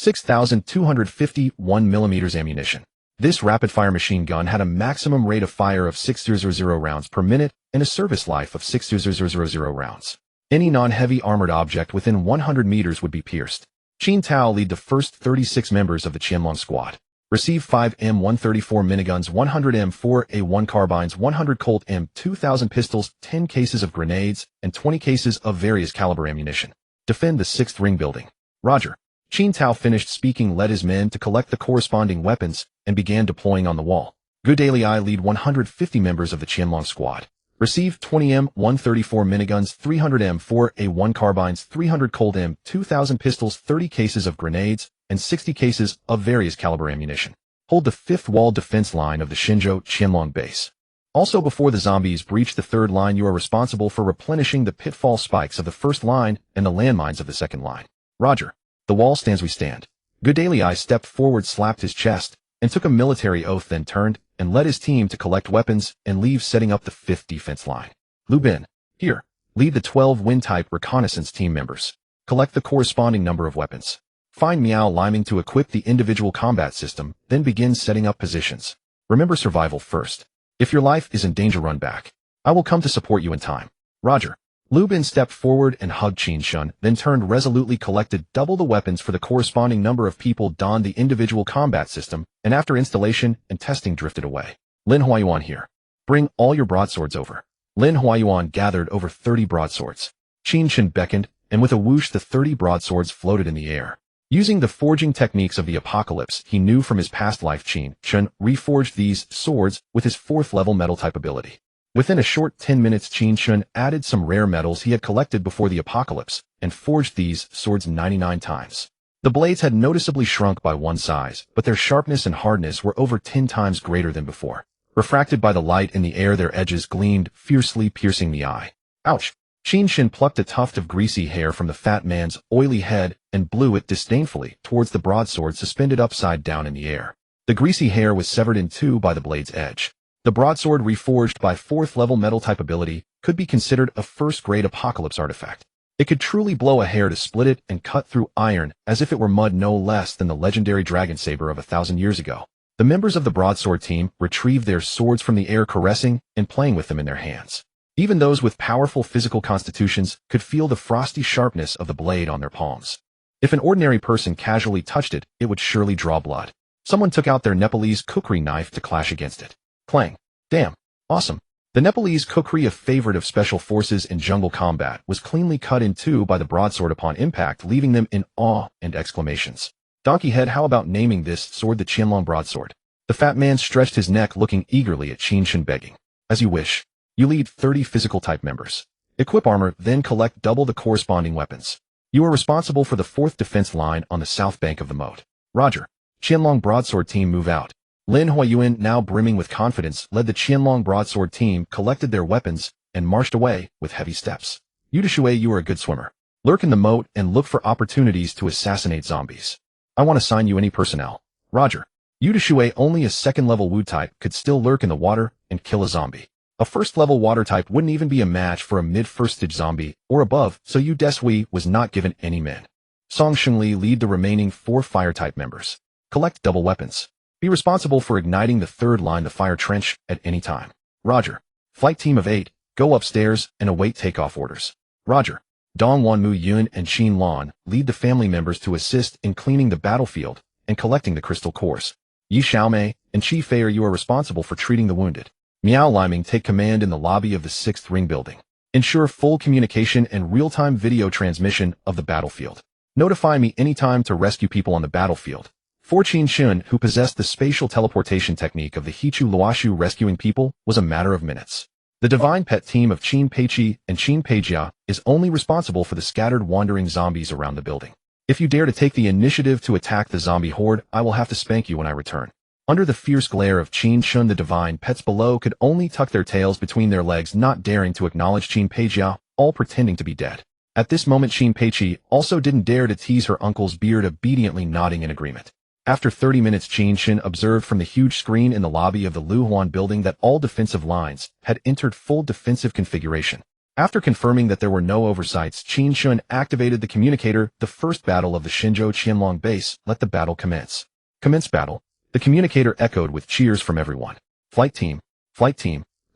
6,251mm ammunition. This rapid-fire machine gun had a maximum rate of fire of 6,000 rounds per minute and a service life of 6,000 rounds. Any non-heavy armored object within 100 meters would be pierced. Qin Tao lead the first 36 members of the Qianlong squad. Receive 5 M134 miniguns, 100 M4A1 carbines, 100 Colt M2000 pistols, 10 cases of grenades, and 20 cases of various caliber ammunition. Defend the 6th ring building. Roger. Qin Tao finished speaking, led his men to collect the corresponding weapons, and began deploying on the wall. Gu Daliai lead 150 members of the Qianlong squad. Receive 20 M134 miniguns, 300 M4A1 carbines, 300 Colt M2000 pistols, 30 cases of grenades, and 60 cases of various caliber ammunition. Hold the 5th wall defense line of the Shenzhou Qianlong base. Also, before the zombies breach the 3rd line, you are responsible for replenishing the pitfall spikes of the 1st line and the landmines of the 2nd line. Roger. The wall stands, we stand. Gu Daliai stepped forward, slapped his chest, and took a military oath, then turned and led his team to collect weapons and leave, setting up the 5th defense line. Lu Bin, here, lead the 12 Wind-type reconnaissance team members. Collect the corresponding number of weapons. Find Miao Liming to equip the individual combat system, then begin setting up positions. Remember survival first. If your life is in danger, run back. I will come to support you in time. Roger. Lu Bin stepped forward and hugged Qin Chen, then turned resolutely, collected double the weapons for the corresponding number of people, donned the individual combat system, and after installation and testing drifted away. Lin Huayuan here. Bring all your broadswords over. Lin Huayuan gathered over 30 broadswords. Qin Chen beckoned, and with a whoosh the 30 broadswords floated in the air. Using the forging techniques of the apocalypse he knew from his past life, Qin Chen reforged these swords with his 4th level metal type ability. Within a short 10 minutes, Qin Chen added some rare metals he had collected before the apocalypse and forged these swords 99 times. The blades had noticeably shrunk by 1 size, but their sharpness and hardness were over 10 times greater than before. Refracted by the light in the air, their edges gleamed, fiercely piercing the eye. Ouch! Qin Chen plucked a tuft of greasy hair from the fat man's oily head and blew it disdainfully towards the broadsword suspended upside down in the air. The greasy hair was severed in 2 by the blade's edge. The broadsword, reforged by 4th level metal type ability, could be considered a 1st-grade apocalypse artifact. It could truly blow a hair to split it and cut through iron as if it were mud, no less than the legendary dragon saber of 1,000 years ago. The members of the broadsword team retrieved their swords from the air, caressing and playing with them in their hands. Even those with powerful physical constitutions could feel the frosty sharpness of the blade on their palms. If an ordinary person casually touched it, it would surely draw blood. Someone took out their Nepalese kukri knife to clash against it. Clang. Damn. Awesome. The Nepalese kukri, a favorite of special forces in jungle combat, was cleanly cut in 2 by the broadsword upon impact, leaving them in awe and exclamations. Donkey head, how about naming this sword the Qianlong broadsword? The fat man stretched his neck, looking eagerly at Qin Chen, begging. As you wish. You lead 30 physical type members. Equip armor, then collect double the corresponding weapons. You are responsible for the 4th defense line on the south bank of the moat. Roger. Qianlong broadsword team, move out. Lin Huayuan, now brimming with confidence, led the Qianlong broadsword team, collected their weapons, and marched away with heavy steps. Yu Shui, you are a good swimmer. Lurk in the moat and look for opportunities to assassinate zombies. I want to assign you any personnel. Roger. Yu Shui, only a 2nd level Wu type could still lurk in the water and kill a zombie. A 1st level water type wouldn't even be a match for a mid-1st stage zombie or above, so Yu Deshui was not given any men. Song Shengli, lead the remaining 4 fire type members. Collect double weapons. Be responsible for igniting the 3rd line, the fire trench, at any time. Roger. Flight team of 8, go upstairs and await takeoff orders. Roger. Dong Wanmu Yun and Qin Lan lead the family members to assist in cleaning the battlefield and collecting the crystal cores. Yi Xiaomei and Qi Fei, you are responsible for treating the wounded. Miao Liming, take command in the lobby of the 6th ring building. Ensure full communication and real-time video transmission of the battlefield. Notify me anytime to rescue people on the battlefield. For Qin Chen, who possessed the spatial teleportation technique of the Hichu Luoshu, rescuing people was a matter of minutes. The divine pet team of Qin Peiqi and Qin Peijia is only responsible for the scattered wandering zombies around the building. If you dare to take the initiative to attack the zombie horde, I will have to spank you when I return. Under the fierce glare of Qin Chen, the divine pets below could only tuck their tails between their legs, not daring to acknowledge Qin Peijia, all pretending to be dead. At this moment, Qin Peiqi also didn't dare to tease her uncle's beard, obediently nodding in agreement. After 30 minutes, Qin Chen observed from the huge screen in the lobby of the Luhuan building that all defensive lines had entered full defensive configuration. After confirming that there were no oversights, Qin Chen activated the communicator. The first battle of the Shenzhou Qianlong base. Let the battle commence. Commence battle. The communicator echoed with cheers from everyone. Flight team,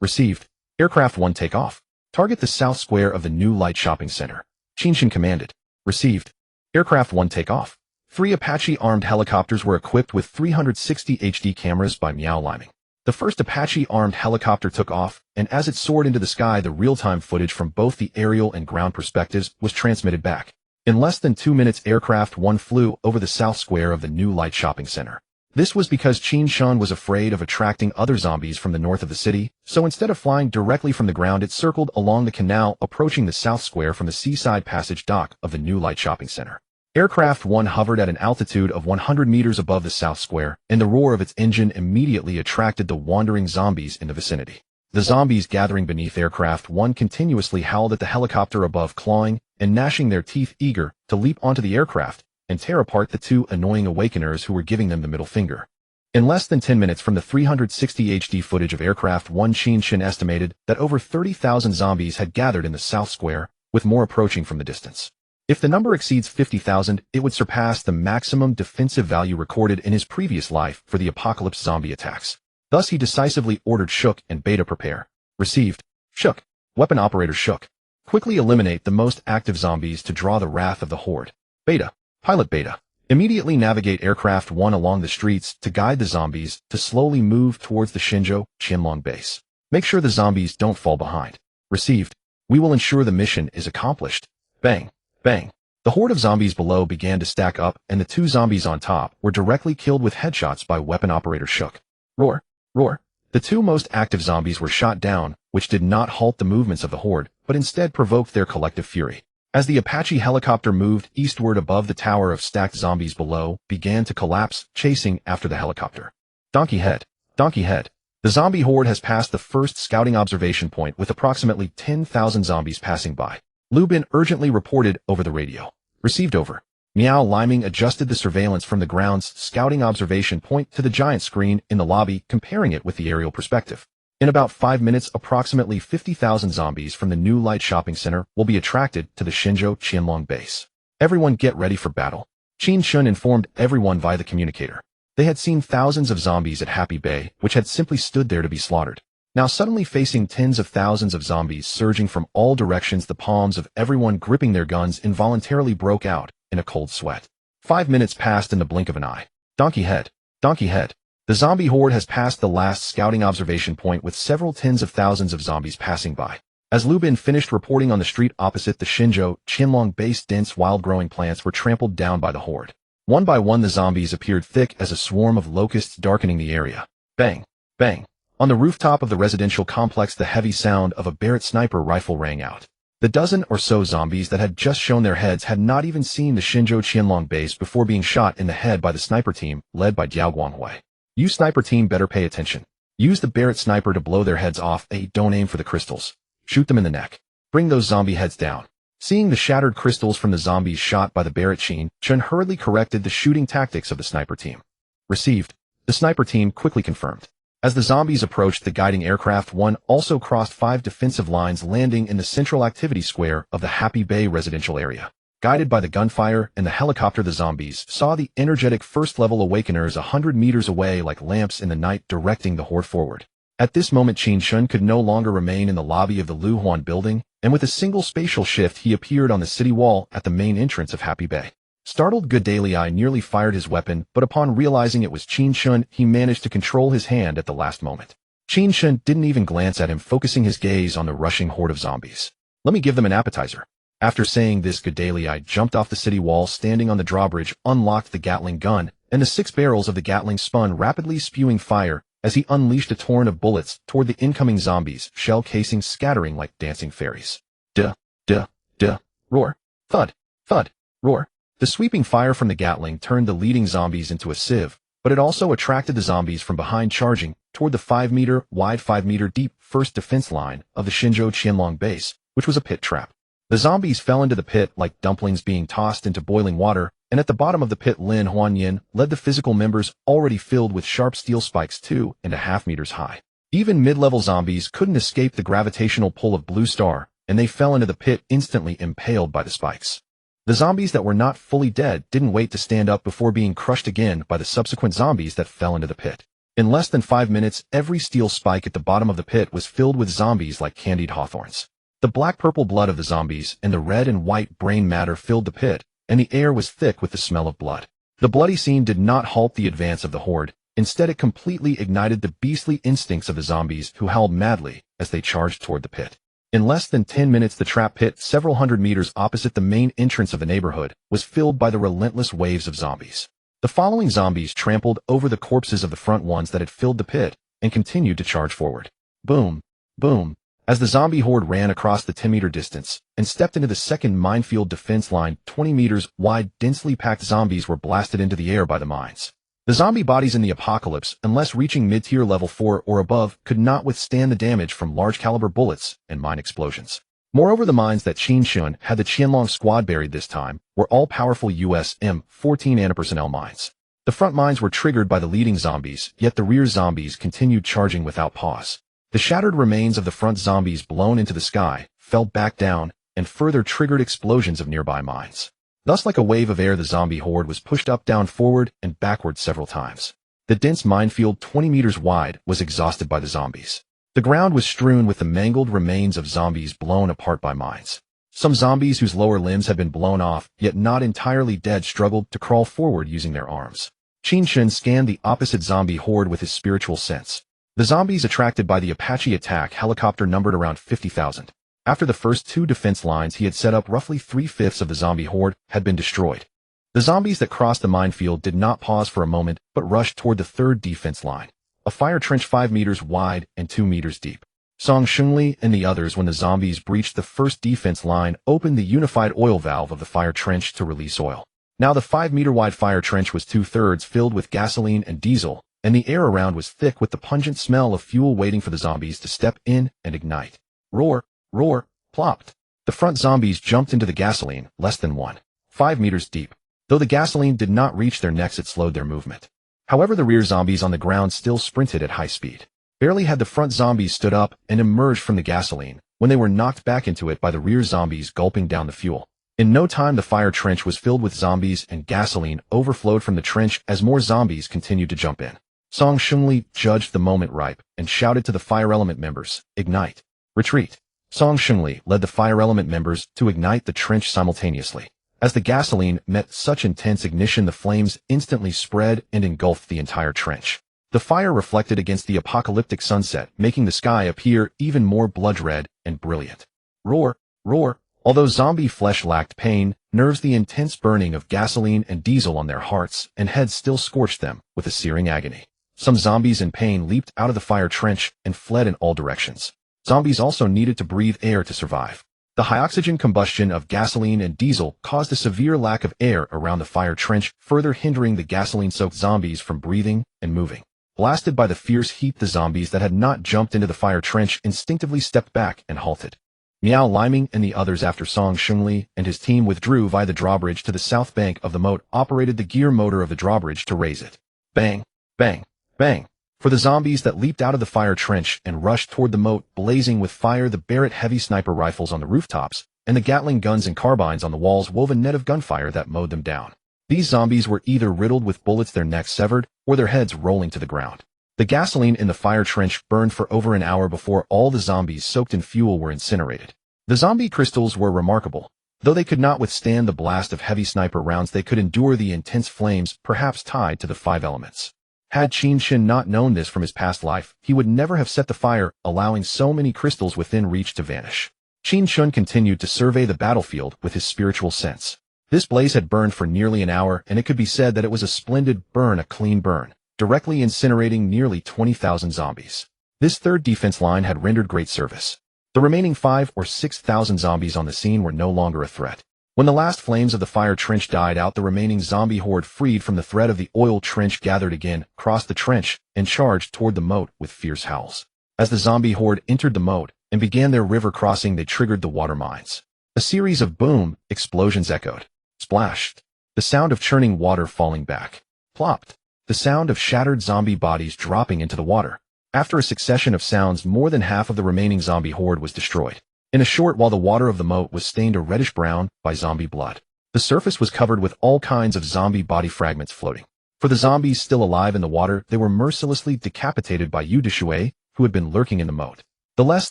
received. Aircraft 1 take off. Target the south square of the new light shopping center. Qin Chen commanded. Received. Aircraft 1 take off. 3 Apache armed helicopters were equipped with 360 HD cameras by Miao Liming. The first Apache armed helicopter took off, and as it soared into the sky, the real-time footage from both the aerial and ground perspectives was transmitted back. In less than 2 minutes, Aircraft 1 flew over the south square of the new light shopping center. This was because Qin Chen was afraid of attracting other zombies from the north of the city, so instead of flying directly from the ground, it circled along the canal, approaching the south square from the seaside passage dock of the new light shopping center. Aircraft 1 hovered at an altitude of 100 meters above the south square, and the roar of its engine immediately attracted the wandering zombies in the vicinity. The zombies gathering beneath Aircraft 1 continuously howled at the helicopter above, clawing and gnashing their teeth, eager to leap onto the aircraft and tear apart the 2 annoying awakeners who were giving them the middle finger. In less than 10 minutes from the 360 HD footage of Aircraft 1, Qin Chen estimated that over 30,000 zombies had gathered in the south square, with more approaching from the distance. If the number exceeds 50,000, it would surpass the maximum defensive value recorded in his previous life for the apocalypse zombie attacks. Thus he decisively ordered Shook and Beta prepare. Received. Shook. Weapon operator Shook. Quickly eliminate the most active zombies to draw the wrath of the horde. Beta. Pilot Beta. Immediately navigate Aircraft 1 along the streets to guide the zombies to slowly move towards the Shenzhou Qianlong base. Make sure the zombies don't fall behind. Received. We will ensure the mission is accomplished. Bang. Bang. The horde of zombies below began to stack up, and the 2 zombies on top were directly killed with headshots by weapon operator Shook. Roar. Roar. The 2 most active zombies were shot down, which did not halt the movements of the horde, but instead provoked their collective fury. As the Apache helicopter moved eastward above the tower of stacked zombies below, began to collapse, chasing after the helicopter. Donkey head. Donkey head. The zombie horde has passed the first scouting observation point with approximately 10,000 zombies passing by. Lubin urgently reported over the radio. Received over. Miao Liming adjusted the surveillance from the ground's scouting observation point to the giant screen in the lobby, comparing it with the aerial perspective. In about 5 minutes, approximately 50,000 zombies from the new light shopping center will be attracted to the Shenzhou Qianlong base. Everyone get ready for battle. Qin Chen informed everyone via the communicator. They had seen thousands of zombies at Happy Bay, which had simply stood there to be slaughtered. Now suddenly facing tens of thousands of zombies surging from all directions, the palms of everyone gripping their guns involuntarily broke out in a cold sweat. 5 minutes passed in the blink of an eye. Donkey head. Donkey head. The zombie horde has passed the last scouting observation point with several tens of thousands of zombies passing by. As Lubin finished reporting on the street opposite the Shenzhou Qianlong base, dense wild-growing plants were trampled down by the horde. One by one the zombies appeared thick as a swarm of locusts darkening the area. Bang. Bang. On the rooftop of the residential complex, the heavy sound of a Barrett sniper rifle rang out. The dozen or so zombies that had just shown their heads had not even seen the Shenzhou Qianlong base before being shot in the head by the sniper team, led by Diao Guanghui. You sniper team better pay attention. Use the Barrett sniper to blow their heads off. Don't aim for the crystals. Shoot them in the neck. Bring those zombie heads down. Seeing the shattered crystals from the zombies shot by the Barrett, Qin Chen hurriedly corrected the shooting tactics of the sniper team. Received. The sniper team quickly confirmed. As the zombies approached, the guiding Aircraft 1 also crossed 5 defensive lines, landing in the central activity square of the Happy Bay residential area. Guided by the gunfire and the helicopter, the zombies saw the energetic first-level awakeners 100 meters away like lamps in the night, directing the horde forward. At this moment, Qin Chen could no longer remain in the lobby of the Lu Huan building, and with a single spatial shift he appeared on the city wall at the main entrance of Happy Bay. Startled, Gedalia nearly fired his weapon, but upon realizing it was Qin Chen, he managed to control his hand at the last moment. Qin Chen didn't even glance at him, focusing his gaze on the rushing horde of zombies. Let me give them an appetizer. After saying this, Gedalia jumped off the city wall, standing on the drawbridge, unlocked the Gatling gun, and the 6 barrels of the Gatling spun rapidly, spewing fire as he unleashed a torrent of bullets toward the incoming zombies, shell casings scattering like dancing fairies. Duh, duh, duh, roar, thud, thud, roar. The sweeping fire from the Gatling turned the leading zombies into a sieve, but it also attracted the zombies from behind, charging toward the 5-meter wide, 5-meter deep first defense line of the Shenzhou Qianlong base, which was a pit trap. The zombies fell into the pit like dumplings being tossed into boiling water, and at the bottom of the pit, Lin Huanyin led the physical members, already filled with sharp steel spikes 2.5 meters high. Even mid-level zombies couldn't escape the gravitational pull of Blue Star, and they fell into the pit instantly impaled by the spikes. The zombies that were not fully dead didn't wait to stand up before being crushed again by the subsequent zombies that fell into the pit. In less than 5 minutes, every steel spike at the bottom of the pit was filled with zombies like candied hawthorns. The black-purple blood of the zombies and the red and white brain matter filled the pit, and the air was thick with the smell of blood. The bloody scene did not halt the advance of the horde. Instead, it completely ignited the beastly instincts of the zombies who howled madly as they charged toward the pit. In less than 10 minutes, the trap pit, several hundred meters opposite the main entrance of the neighborhood, was filled by the relentless waves of zombies. The following zombies trampled over the corpses of the front ones that had filled the pit and continued to charge forward. Boom, boom, as the zombie horde ran across the 10-meter distance and stepped into the second minefield defense line. 20 meters wide, densely packed zombies were blasted into the air by the mines. The zombie bodies in the apocalypse, unless reaching mid-tier level 4 or above, could not withstand the damage from large-caliber bullets and mine explosions. Moreover, the mines that Qin Chen had the Qianlong squad buried this time were all-powerful US M14 antipersonnel mines. The front mines were triggered by the leading zombies, yet the rear zombies continued charging without pause. The shattered remains of the front zombies blown into the sky fell back down and further triggered explosions of nearby mines. Thus, like a wave of air, the zombie horde was pushed up, down, forward, and backward several times. The dense minefield, 20 meters wide, was exhausted by the zombies. The ground was strewn with the mangled remains of zombies blown apart by mines. Some zombies whose lower limbs had been blown off, yet not entirely dead, struggled to crawl forward using their arms. Qin Chen scanned the opposite zombie horde with his spiritual sense. The zombies attracted by the Apache attack helicopter numbered around 50,000. After the first 2 defense lines he had set up, roughly 3/5 of the zombie horde had been destroyed. The zombies that crossed the minefield did not pause for a moment, but rushed toward the 3rd defense line, a fire trench 5 meters wide and 2 meters deep. Song Shunli and the others, when the zombies breached the 1st defense line, opened the unified oil valve of the fire trench to release oil. Now the 5-meter-wide fire trench was 2/3 filled with gasoline and diesel, and the air around was thick with the pungent smell of fuel, waiting for the zombies to step in and ignite. Roar! Roar, plopped. The front zombies jumped into the gasoline, less than 1.5 meters deep. Though the gasoline did not reach their necks, it slowed their movement. However, the rear zombies on the ground still sprinted at high speed. Barely had the front zombies stood up and emerged from the gasoline when they were knocked back into it by the rear zombies gulping down the fuel. In no time, the fire trench was filled with zombies and gasoline overflowed from the trench as more zombies continued to jump in. Song Shunli judged the moment ripe and shouted to the fire element members, "Ignite! Retreat!" Song Shunli led the fire element members to ignite the trench simultaneously. As the gasoline met such intense ignition, the flames instantly spread and engulfed the entire trench. The fire reflected against the apocalyptic sunset, making the sky appear even more blood-red and brilliant. Roar, roar. Although zombie flesh lacked pain, nerves, the intense burning of gasoline and diesel on their hearts and heads still scorched them with a searing agony. Some zombies in pain leaped out of the fire trench and fled in all directions. Zombies also needed to breathe air to survive. The high oxygen combustion of gasoline and diesel caused a severe lack of air around the fire trench, further hindering the gasoline-soaked zombies from breathing and moving. Blasted by the fierce heat, the zombies that had not jumped into the fire trench instinctively stepped back and halted. Miao Liming and the others, after Song Shunli and his team withdrew via the drawbridge to the south bank of the moat, operated the gear motor of the drawbridge to raise it. Bang, bang, bang. For the zombies that leaped out of the fire trench and rushed toward the moat, blazing with fire, the Barrett heavy sniper rifles on the rooftops and the Gatling guns and carbines on the walls wove a net of gunfire that mowed them down. These zombies were either riddled with bullets, their necks severed, or their heads rolling to the ground. The gasoline in the fire trench burned for over an hour before all the zombies soaked in fuel were incinerated. The zombie crystals were remarkable. Though they could not withstand the blast of heavy sniper rounds, they could endure the intense flames, perhaps tied to the 5 elements. Had Qin Chen not known this from his past life, he would never have set the fire, allowing so many crystals within reach to vanish. Qin Chen continued to survey the battlefield with his spiritual sense. This blaze had burned for nearly an hour, and it could be said that it was a splendid burn, a clean burn, directly incinerating nearly 20,000 zombies. This 3rd defense line had rendered great service. The remaining 5,000 or 6,000 zombies on the scene were no longer a threat. When the last flames of the fire trench died out, the remaining zombie horde, freed from the threat of the oil trench, gathered again, crossed the trench, and charged toward the moat with fierce howls. As the zombie horde entered the moat and began their river crossing, they triggered the water mines. A series of boom explosions echoed. Splashed. The sound of churning water falling back. Plopped. The sound of shattered zombie bodies dropping into the water. After a succession of sounds, more than half of the remaining zombie horde was destroyed. In a short while the water of the moat was stained a reddish brown by zombie blood. The surface was covered with all kinds of zombie body fragments floating. For the zombies still alive in the water, they were mercilessly decapitated by Yu Dishui, who had been lurking in the moat. The less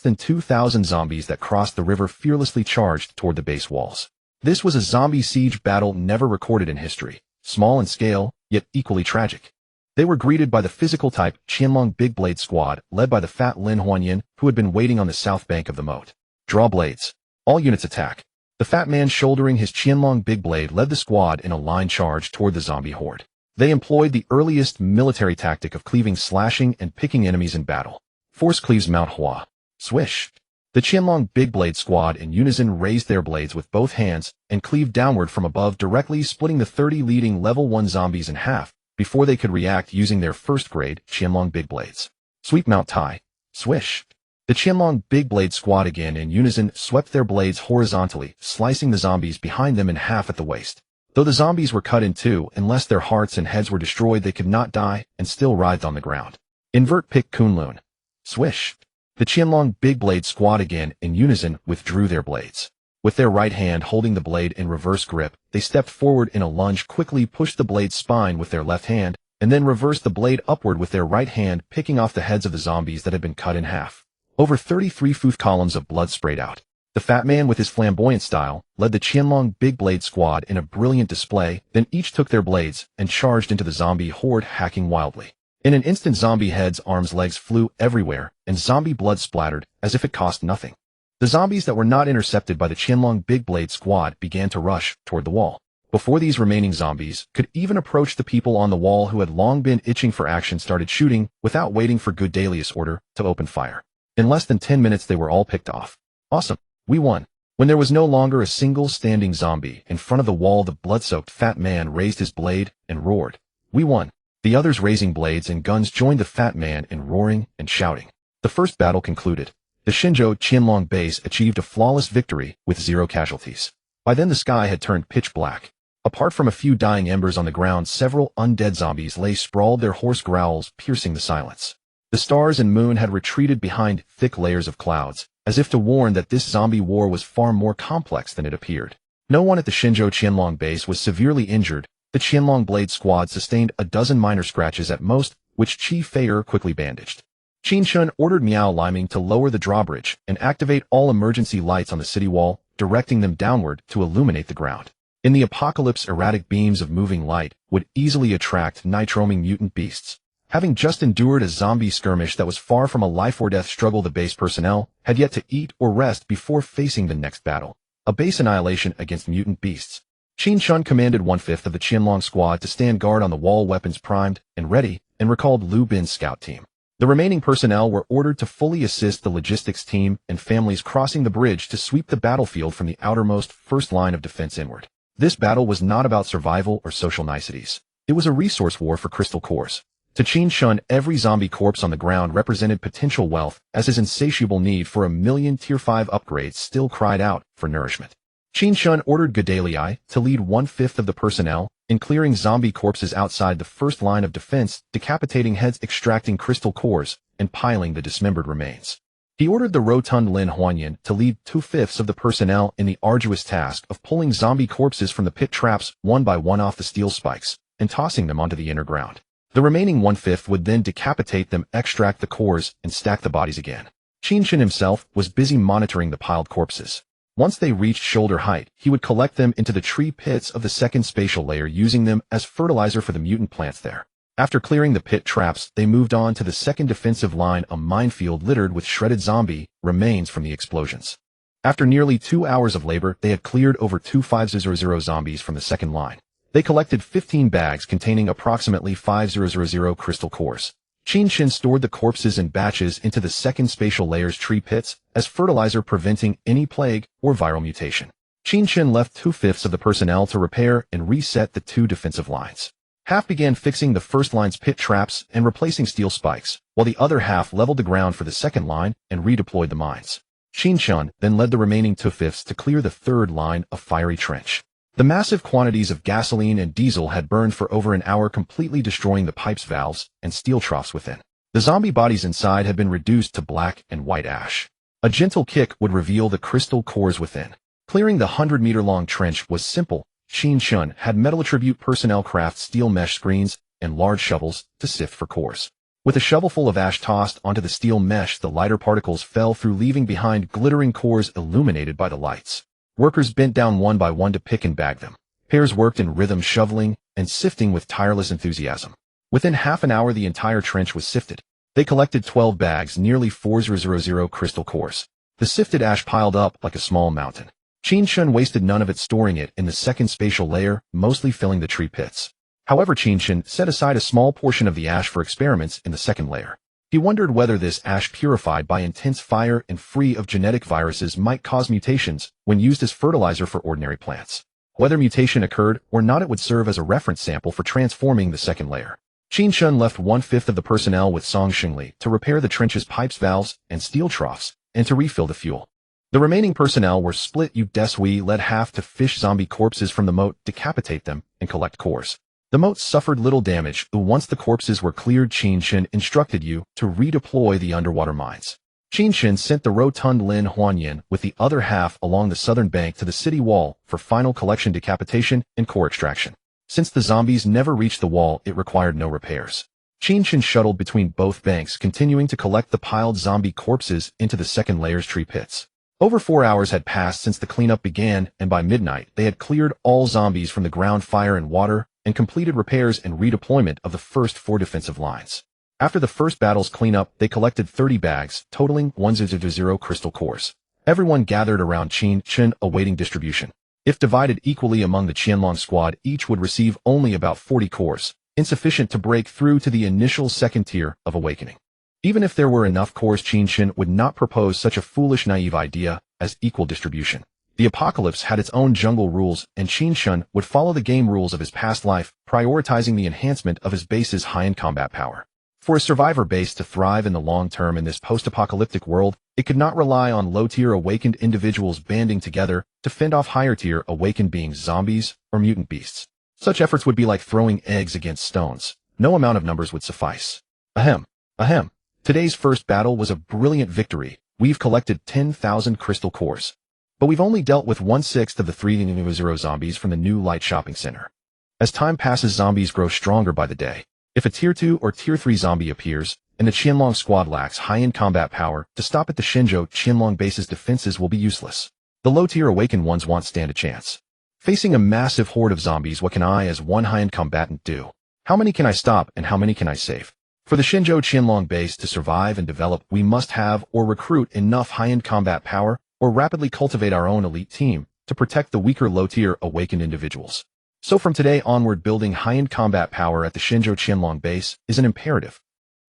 than 2,000 zombies that crossed the river fearlessly charged toward the base walls. This was a zombie siege battle never recorded in history, small in scale, yet equally tragic. They were greeted by the physical type Qianlong Big Blade Squad, led by the fat Lin Huanyan, who had been waiting on the south bank of the moat. Draw blades. All units attack. The fat man shouldering his Qianlong Big Blade led the squad in a line charge toward the zombie horde. They employed the earliest military tactic of cleaving, slashing, and picking enemies in battle. Force cleaves Mount Hua. Swish. The Qianlong Big Blade Squad in unison raised their blades with both hands and cleaved downward from above, directly splitting the 30 leading level 1 zombies in half before they could react using their first-grade Qianlong Big Blades. Sweep Mount Tai. Swish. The Qianlong Big Blade Squad again in unison swept their blades horizontally, slicing the zombies behind them in half at the waist. Though the zombies were cut in two, unless their hearts and heads were destroyed, they could not die and still writhed on the ground. Invert Pick Kunlun. Swish. The Qianlong Big Blade Squad again in unison withdrew their blades. With their right hand holding the blade in reverse grip, they stepped forward in a lunge, quickly pushed the blade's spine with their left hand, and then reversed the blade upward with their right hand, picking off the heads of the zombies that had been cut in half. Over 33 foot columns of blood sprayed out. The fat man with his flamboyant style led the Qianlong Big Blade Squad in a brilliant display, then each took their blades and charged into the zombie horde, hacking wildly. In an instant, zombie heads, arms, legs flew everywhere, and zombie blood splattered as if it cost nothing. The zombies that were not intercepted by the Qianlong Big Blade Squad began to rush toward the wall. Before these remaining zombies could even approach, the people on the wall who had long been itching for action started shooting without waiting for good Dalius' order to open fire. In less than 10 minutes they were all picked off. Awesome. We won. When there was no longer a single standing zombie in front of the wall, the blood-soaked fat man raised his blade and roared. We won. The others, raising blades and guns, joined the fat man in roaring and shouting. The first battle concluded. The Shenzhou Qianlong base achieved a flawless victory with 0 casualties. By then the sky had turned pitch black. Apart from a few dying embers on the ground, several undead zombies lay sprawled, their hoarse growls piercing the silence. The stars and moon had retreated behind thick layers of clouds, as if to warn that this zombie war was far more complex than it appeared. No one at the Shenzhou Qianlong base was severely injured. The Qianlong Blade Squad sustained a dozen minor scratches at most, which Qi Fei'er quickly bandaged. Qin Chen ordered Miao Liming to lower the drawbridge and activate all emergency lights on the city wall, directing them downward to illuminate the ground. In the apocalypse, erratic beams of moving light would easily attract night-roaming mutant beasts. Having just endured a zombie skirmish that was far from a life-or-death struggle, the base personnel had yet to eat or rest before facing the next battle, a base annihilation against mutant beasts. Qin Chen commanded 1/5 of the Qianlong squad to stand guard on the wall, weapons primed and ready, and recalled Lu Bin's scout team. The remaining personnel were ordered to fully assist the logistics team and families crossing the bridge to sweep the battlefield from the outermost first line of defense inward. This battle was not about survival or social niceties. It was a resource war for crystal cores. To Qin Chen, every zombie corpse on the ground represented potential wealth, as his insatiable need for 1,000,000 Tier 5 upgrades still cried out for nourishment. Qin Chen ordered Gedaliai to lead 1/5 of the personnel in clearing zombie corpses outside the first line of defense, decapitating heads, extracting crystal cores, and piling the dismembered remains. He ordered the rotund Lin Huanyan to lead 2/5 of the personnel in the arduous task of pulling zombie corpses from the pit traps one by one off the steel spikes and tossing them onto the inner ground. The remaining 1/5 would then decapitate them, extract the cores, and stack the bodies again. Qin Chen himself was busy monitoring the piled corpses. Once they reached shoulder height, he would collect them into the tree pits of the second spatial layer, using them as fertilizer for the mutant plants there. After clearing the pit traps, they moved on to the second defensive line, a minefield littered with shredded zombie remains from the explosions. After nearly 2 hours of labor, they had cleared over 2500 zombies from the second line. They collected 15 bags containing approximately 5000 crystal cores. Qin Chen stored the corpses in batches into the second spatial layer's tree pits as fertilizer, preventing any plague or viral mutation. Qin Chen left 2/5 of the personnel to repair and reset the 2 defensive lines. Half began fixing the first line's pit traps and replacing steel spikes, while the other half leveled the ground for the second line and redeployed the mines. Qin Chen then led the remaining 2/5 to clear the third line of fiery trench. The massive quantities of gasoline and diesel had burned for over an hour, completely destroying the pipes, valves, and steel troughs within. The zombie bodies inside had been reduced to black and white ash. A gentle kick would reveal the crystal cores within. Clearing the 100-meter-long trench was simple. Qin Chen had metal attribute personnel craft steel mesh screens and large shovels to sift for cores. With a shovelful of ash tossed onto the steel mesh, the lighter particles fell through, leaving behind glittering cores illuminated by the lights. Workers bent down one by one to pick and bag them. Pairs worked in rhythm, shoveling and sifting with tireless enthusiasm. Within half an hour, the entire trench was sifted. They collected 12 bags, nearly 4,000 crystal cores. The sifted ash piled up like a small mountain. Qin Chen wasted none of it, storing it in the second spatial layer, mostly filling the tree pits. However, Qin Chen set aside a small portion of the ash for experiments in the second layer. He wondered whether this ash, purified by intense fire and free of genetic viruses, might cause mutations when used as fertilizer for ordinary plants. Whether mutation occurred or not, it would serve as a reference sample for transforming the second layer. Qin Chen left 1/5 of the personnel with Song Xingli to repair the trench's pipes, valves, and steel troughs, and to refill the fuel. The remaining personnel were split. We led half to fish zombie corpses from the moat, decapitate them, and collect cores. The moat suffered little damage. Once the corpses were cleared, Qin Chen instructed you to redeploy the underwater mines. Qin Chen sent the rotund Lin Huanyan with the other half along the southern bank to the city wall for final collection, decapitation, and core extraction. Since the zombies never reached the wall, it required no repairs. Qin Chen shuttled between both banks, continuing to collect the piled zombie corpses into the second layer's tree pits. Over 4 hours had passed since the cleanup began, and by midnight, they had cleared all zombies from the ground, fire, and water, and completed repairs and redeployment of the first 4 defensive lines. After the first battle's cleanup, they collected 30 bags, totaling 1,000 crystal cores. Everyone gathered around Qin Chen, awaiting distribution. If divided equally among the Qianlong squad, each would receive only about 40 cores, insufficient to break through to the initial second tier of awakening. Even if there were enough cores, Qin Chen would not propose such a foolish, naive idea as equal distribution. The apocalypse had its own jungle rules, and Qin Chen would follow the game rules of his past life, prioritizing the enhancement of his base's high-end combat power. For a survivor base to thrive in the long term in this post-apocalyptic world, it could not rely on low-tier awakened individuals banding together to fend off higher-tier awakened beings, zombies, or mutant beasts. Such efforts would be like throwing eggs against stones. No amount of numbers would suffice. Ahem. Ahem. Today's first battle was a brilliant victory. We've collected 10,000 crystal cores. But we've only dealt with 1/6 of the 3,000 zombies from the new light shopping center. As time passes, zombies grow stronger by the day. If a tier 2 or tier 3 zombie appears, and the Qianlong squad lacks high-end combat power to stop it, the Shenzhou Qianlong base's defenses will be useless. The low-tier awakened ones won't stand a chance. Facing a massive horde of zombies, what can I as one high-end combatant do? How many can I stop and how many can I save? For the Shenzhou Qianlong base to survive and develop, we must have or recruit enough high-end combat power or rapidly cultivate our own elite team to protect the weaker low-tier awakened individuals. So from today onward, building high-end combat power at the Shenzhou Qianlong base is an imperative.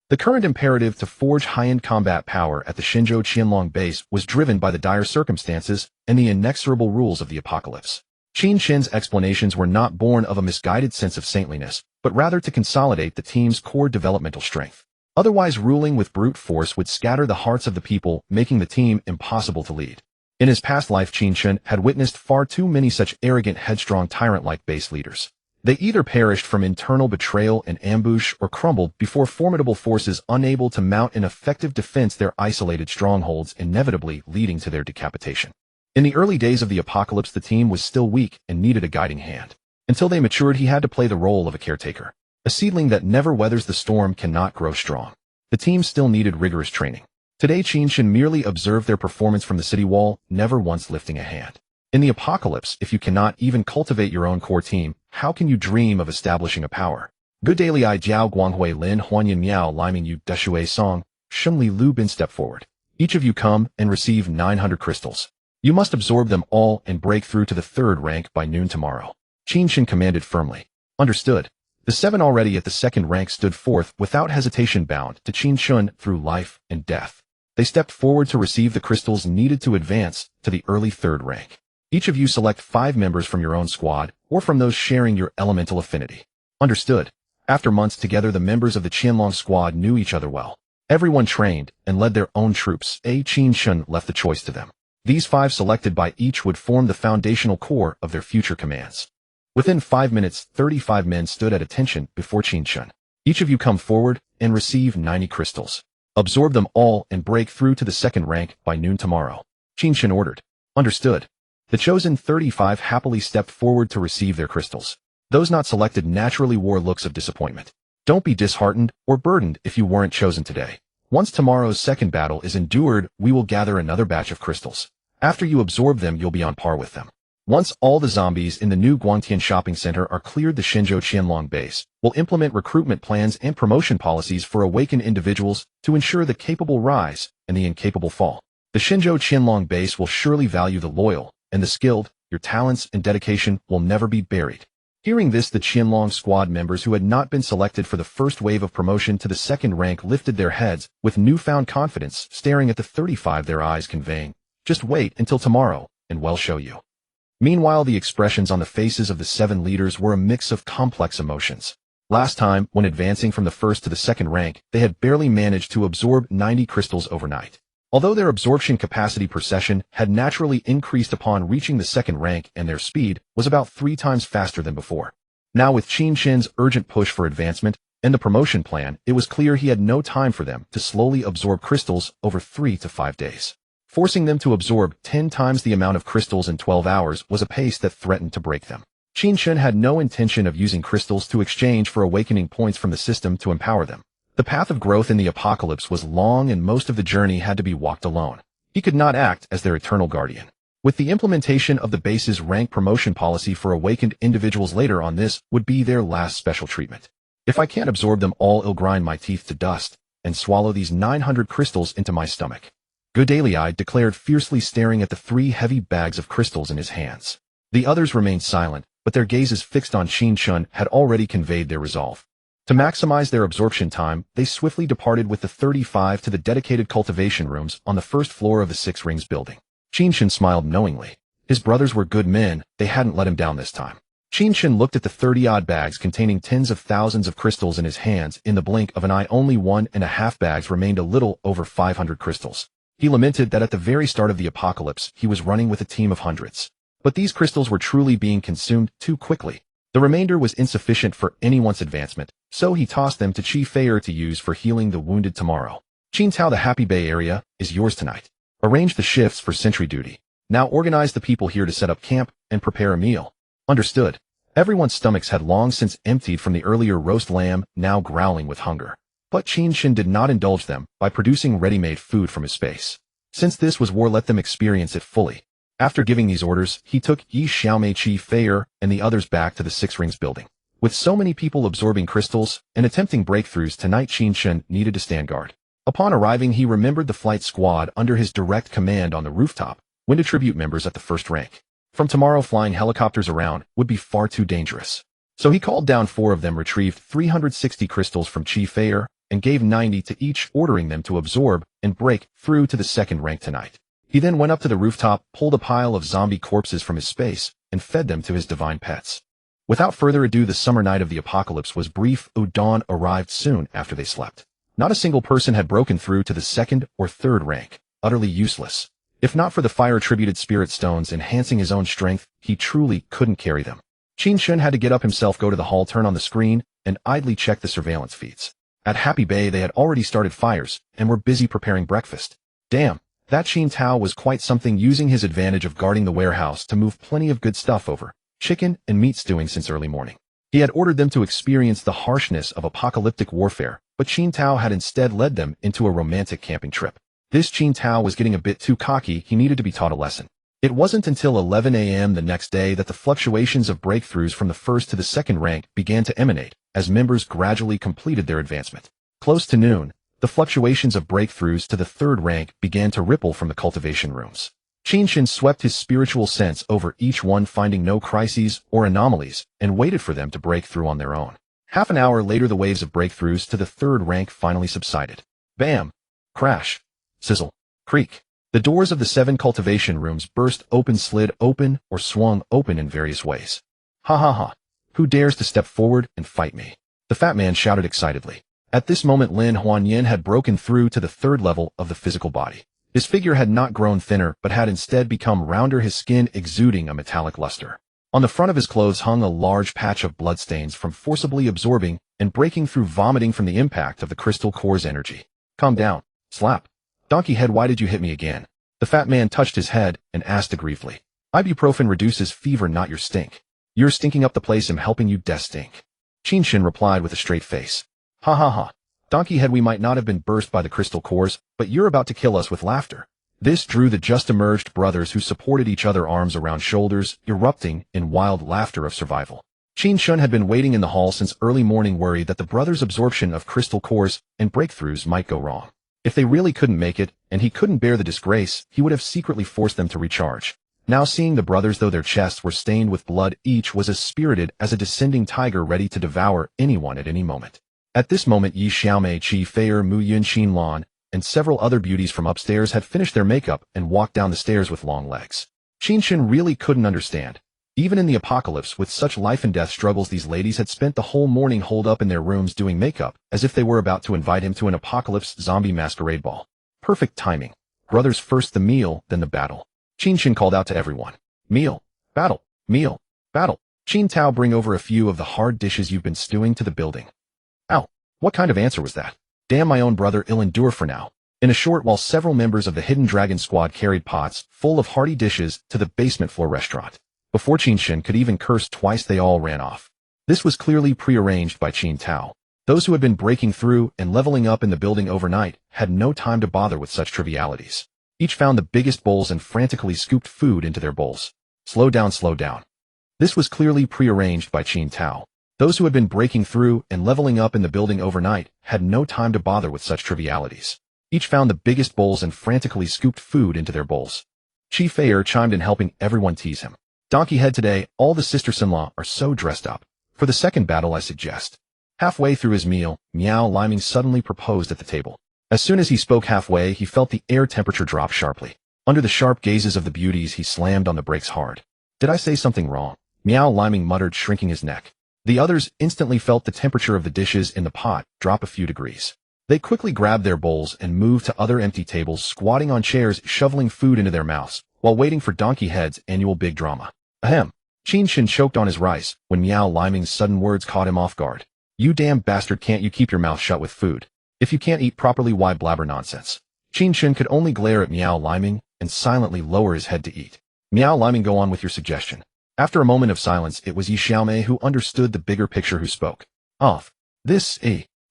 The current imperative to forge high-end combat power at the Shenzhou Qianlong base was driven by the dire circumstances and the inexorable rules of the apocalypse. Qin Chen's explanations were not born of a misguided sense of saintliness, but rather to consolidate the team's core developmental strength. Otherwise, ruling with brute force would scatter the hearts of the people, making the team impossible to lead. In his past life, Qin Chen had witnessed far too many such arrogant, headstrong, tyrant-like base leaders. They either perished from internal betrayal and ambush or crumbled before formidable forces unable to mount an effective defense their isolated strongholds, inevitably leading to their decapitation. In the early days of the apocalypse, the team was still weak and needed a guiding hand. Until they matured, he had to play the role of a caretaker. A seedling that never weathers the storm cannot grow strong. The team still needed rigorous training. Today, Qin Chen merely observed their performance from the city wall, never once lifting a hand. In the apocalypse, if you cannot even cultivate your own core team, how can you dream of establishing a power? Good day, Li Jiao Guanghui Lin Huanyan Miao Liming Yu Deshui Song, Shengli Lu Bin, step forward. Each of you come and receive 900 crystals. You must absorb them all and break through to the 3rd rank by noon tomorrow. Qin Chen commanded firmly. Understood. The 7 already at the 2nd rank stood forth without hesitation, bound to Qin Chen through life and death. They stepped forward to receive the crystals needed to advance to the early 3rd rank. Each of you select 5 members from your own squad or from those sharing your elemental affinity. Understood. After months together, the members of the Qianlong squad knew each other well. Everyone trained and led their own troops. Qin Chen left the choice to them. These 5 selected by each would form the foundational core of their future commands. Within 5 minutes, 35 men stood at attention before Qin Chen. Each of you come forward and receive 90 crystals. Absorb them all and break through to the second rank by noon tomorrow. Qin Chen ordered. Understood. The chosen 35 happily stepped forward to receive their crystals. Those not selected naturally wore looks of disappointment. Don't be disheartened or burdened if you weren't chosen today. Once tomorrow's second battle is endured, we will gather another batch of crystals. After you absorb them, you'll be on par with them. Once all the zombies in the new Guangtian shopping center are cleared, the Shenzhou Qianlong base will implement recruitment plans and promotion policies for awakened individuals to ensure the capable rise and the incapable fall. The Shenzhou Qianlong base will surely value the loyal and the skilled. Your talents and dedication will never be buried. Hearing this, the Qianlong squad members who had not been selected for the first wave of promotion to the second rank lifted their heads with newfound confidence, staring at the 35, their eyes conveying, "Just wait until tomorrow, and we'll show you." Meanwhile, the expressions on the faces of the 7 leaders were a mix of complex emotions. Last time, when advancing from the first to the second rank, they had barely managed to absorb 90 crystals overnight. Although their absorption capacity per session had naturally increased upon reaching the second rank, and their speed was about 3 times faster than before. Now, with Qin Chen's urgent push for advancement and the promotion plan, it was clear he had no time for them to slowly absorb crystals over 3 to 5 days. Forcing them to absorb 10 times the amount of crystals in 12 hours was a pace that threatened to break them. Qin Chen had no intention of using crystals to exchange for awakening points from the system to empower them. The path of growth in the apocalypse was long, and most of the journey had to be walked alone. He could not act as their eternal guardian. With the implementation of the base's rank promotion policy for awakened individuals later on, this would be their last special treatment. If I can't absorb them all, I'll grind my teeth to dust and swallow these 900 crystals into my stomach. Good Daily Eye declared, fiercely staring at the 3 heavy bags of crystals in his hands. The others remained silent, but their gazes fixed on Qin Chen had already conveyed their resolve. To maximize their absorption time, they swiftly departed with the 35 to the dedicated cultivation rooms on the first floor of the 6 Rings building. Qin Chen smiled knowingly. His brothers were good men, they hadn't let him down this time. Qin Chen looked at the 30-odd bags containing tens of thousands of crystals in his hands. In the blink of an eye, only 1.5 bags remained, a little over 500 crystals. He lamented that at the very start of the apocalypse, he was running with a team of hundreds. But these crystals were truly being consumed too quickly. The remainder was insufficient for anyone's advancement, so he tossed them to Chi Feier to use for healing the wounded tomorrow. Qin Tao, the Happy Bay area is yours tonight. Arrange the shifts for sentry duty. Now organize the people here to set up camp and prepare a meal. Understood. Everyone's stomachs had long since emptied from the earlier roast lamb, now growling with hunger. But Qin Chen did not indulge them by producing ready-made food from his space. Since this was war, let them experience it fully. After giving these orders, he took Yi Xiaomei, Chi Feier, and the others back to the 6 Rings building. With so many people absorbing crystals and attempting breakthroughs tonight, Qin Chen needed to stand guard. Upon arriving, he remembered the flight squad under his direct command on the rooftop, when to tribute members at the first rank. From tomorrow, flying helicopters around would be far too dangerous. So he called down 4 of them, retrieved 360 crystals from Chi Feier, and gave 90 to each, ordering them to absorb and break through to the second rank tonight. He then went up to the rooftop, pulled a pile of zombie corpses from his space, and fed them to his divine pets. Without further ado, the summer night of the apocalypse was brief. Dawn arrived soon after they slept. Not a single person had broken through to the second or third rank, utterly useless. If not for the fire-attributed spirit stones enhancing his own strength, he truly couldn't carry them. Qin Chen had to get up himself, go to the hall, turn on the screen, and idly check the surveillance feeds. At Happy Bay, they had already started fires and were busy preparing breakfast. Damn. That Qin Tao was quite something, using his advantage of guarding the warehouse to move plenty of good stuff over, chicken and meat stewing since early morning. He had ordered them to experience the harshness of apocalyptic warfare, but Qin Tao had instead led them into a romantic camping trip. This Qin Tao was getting a bit too cocky, he needed to be taught a lesson. It wasn't until 11 a.m. the next day that the fluctuations of breakthroughs from the first to the second rank began to emanate, as members gradually completed their advancement. Close to noon, the fluctuations of breakthroughs to the third rank began to ripple from the cultivation rooms. Qin Chen swept his spiritual sense over each one, finding no crises or anomalies, and waited for them to break through on their own. Half an hour later, the waves of breakthroughs to the third rank finally subsided. Bam! Crash! Sizzle! Creak! The doors of the 7 cultivation rooms burst open, slid open, or swung open in various ways. Ha ha ha! Who dares to step forward and fight me? The fat man shouted excitedly. At this moment, Lin Huanyan had broken through to the 3rd level of the physical body. His figure had not grown thinner, but had instead become rounder, his skin exuding a metallic luster. On the front of his clothes hung a large patch of bloodstains from forcibly absorbing and breaking through vomiting from the impact of the crystal core's energy. Calm down. Slap. Donkey head, why did you hit me again? The fat man touched his head and asked aggrievely. Ibuprofen reduces fever, not your stink. You're stinking up the place, I'm helping you stink. Qin Chen replied with a straight face. Ha ha ha. Donkey head, we might not have been burst by the crystal cores, but you're about to kill us with laughter. This drew the just-emerged brothers who supported each other, arms around shoulders, erupting in wild laughter of survival. Qin Chen had been waiting in the hall since early morning, worried that the brothers' absorption of crystal cores and breakthroughs might go wrong. If they really couldn't make it, and he couldn't bear the disgrace, he would have secretly forced them to recharge. Now seeing the brothers, though their chests were stained with blood, each was as spirited as a descending tiger ready to devour anyone at any moment. At this moment, Yi Xiaomei, Qi Feier, Mu Yun, Xin Lan, and several other beauties from upstairs had finished their makeup and walked down the stairs with long legs. Qin Chen really couldn't understand. Even in the apocalypse, with such life and death struggles, these ladies had spent the whole morning holed up in their rooms doing makeup, as if they were about to invite him to an apocalypse zombie masquerade ball. Perfect timing. Brothers, first the meal, then the battle. Qin Chen called out to everyone. Meal, battle, meal, battle. Qin Tao, bring over a few of the hard dishes you've been stewing to the building. Ow, what kind of answer was that? Damn, my own brother, ill endure for now. In a short while, several members of the Hidden Dragon Squad carried pots full of hearty dishes to the basement floor restaurant. Before Qin Chen could even curse twice, they all ran off. This was clearly prearranged by Qin Tao. Those who had been breaking through and leveling up in the building overnight had no time to bother with such trivialities. Each found the biggest bowls and frantically scooped food into their bowls. Slow down, slow down. This was clearly prearranged by Qin Tao. Those who had been breaking through and leveling up in the building overnight had no time to bother with such trivialities. Each found the biggest bowls and frantically scooped food into their bowls. Qi Feier chimed in, helping everyone tease him. Donkey head, today, all the sisters-in-law are so dressed up. For the second battle, I suggest. Halfway through his meal, Miao Liming suddenly proposed at the table. As soon as he spoke halfway, he felt the air temperature drop sharply. Under the sharp gazes of the beauties, he slammed on the brakes hard. Did I say something wrong? Miao Liming muttered, shrinking his neck. The others instantly felt the temperature of the dishes in the pot drop a few degrees. They quickly grabbed their bowls and moved to other empty tables, squatting on chairs, shoveling food into their mouths, while waiting for Donkey Head's annual big drama. Ahem. Qin Chen choked on his rice when Miao Liming's sudden words caught him off guard. You damn bastard, can't you keep your mouth shut with food? If you can't eat properly, why blabber nonsense? Qin Chen could only glare at Miao Liming and silently lower his head to eat. Miao Liming, go on with your suggestion. After a moment of silence, it was Yi Xiaomei who understood the bigger picture who spoke. Off. This,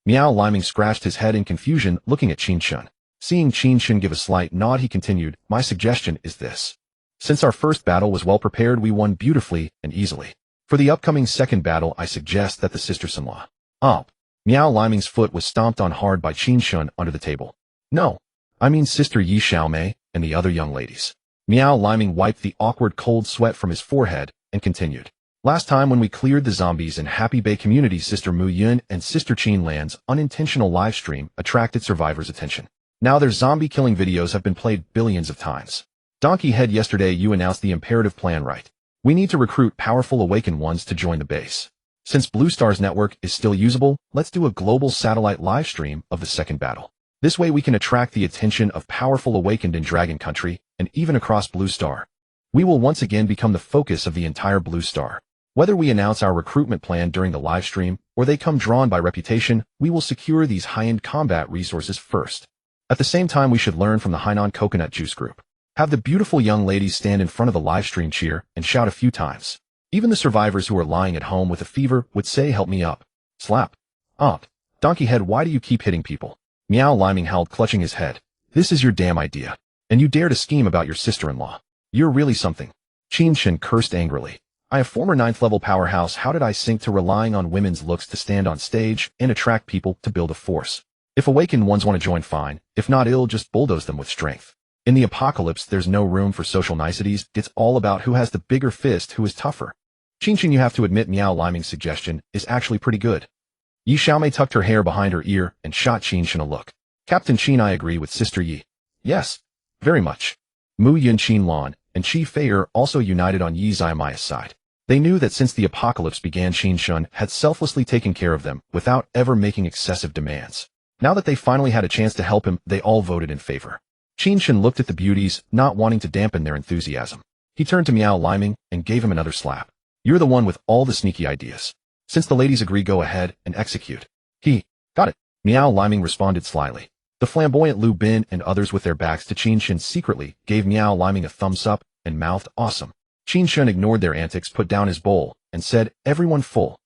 Miao Liming scratched his head in confusion, looking at Qin Chen. Seeing Qin Chen give a slight nod, he continued, my suggestion is this. Since our first battle was well prepared, we won beautifully and easily. For the upcoming second battle, I suggest that the sisters-in-law. Up. Miao Liming's foot was stomped on hard by Qin Chen under the table. No. I mean Sister Yi Xiaomei and the other young ladies. Miao Liming wiped the awkward cold sweat from his forehead and continued. Last time when we cleared the zombies in Happy Bay Community, Sister Mu Yun and Sister Qin Lan's unintentional livestream attracted survivors' attention. Now their zombie killing videos have been played billions of times. Donkey Head, yesterday you announced the imperative plan, right? We need to recruit powerful awakened ones to join the base. Since Blue Star's network is still usable, let's do a global satellite live stream of the second battle. This way we can attract the attention of powerful awakened in Dragon Country and even across Blue Star. We will once again become the focus of the entire Blue Star. Whether we announce our recruitment plan during the live stream or they come drawn by reputation, we will secure these high-end combat resources first. At the same time, we should learn from the Hainan Coconut Juice Group. Have the beautiful young ladies stand in front of the live stream, cheer, and shout a few times. Even the survivors who are lying at home with a fever would say, help me up. Slap. Up. Donkey Head, why do you keep hitting people? Miao Liming howled, clutching his head. This is your damn idea. And you dare to scheme about your sister-in-law. You're really something. Qin Chen cursed angrily. I, a former 9th level powerhouse, how did I sink to relying on women's looks to stand on stage and attract people to build a force? If awakened ones want to join, fine. If not, ill, just bulldoze them with strength. In the apocalypse, there's no room for social niceties. It's all about who has the bigger fist, who is tougher. Qin Chen, you have to admit Miao Liming's suggestion is actually pretty good. Yi Xiaomei tucked her hair behind her ear and shot Qin Chen a look. Captain Qin, I agree with Sister Yi. Yes, very much. Mu Yun, Qin Lan, and Qi Feier also united on Yi Xiaomei's side. They knew that since the apocalypse began, Qin Chen had selflessly taken care of them without ever making excessive demands. Now that they finally had a chance to help him, they all voted in favor. Qin Chen looked at the beauties, not wanting to dampen their enthusiasm. He turned to Miao Liming and gave him another slap. You're the one with all the sneaky ideas. Since the ladies agree, go ahead and execute. Got it. Miao Liming responded slyly. The flamboyant Lu Bin and others with their backs to Qin Chen secretly gave Miao Liming a thumbs up and mouthed awesome. Qin Chen ignored their antics, put down his bowl, and said, "Everyone full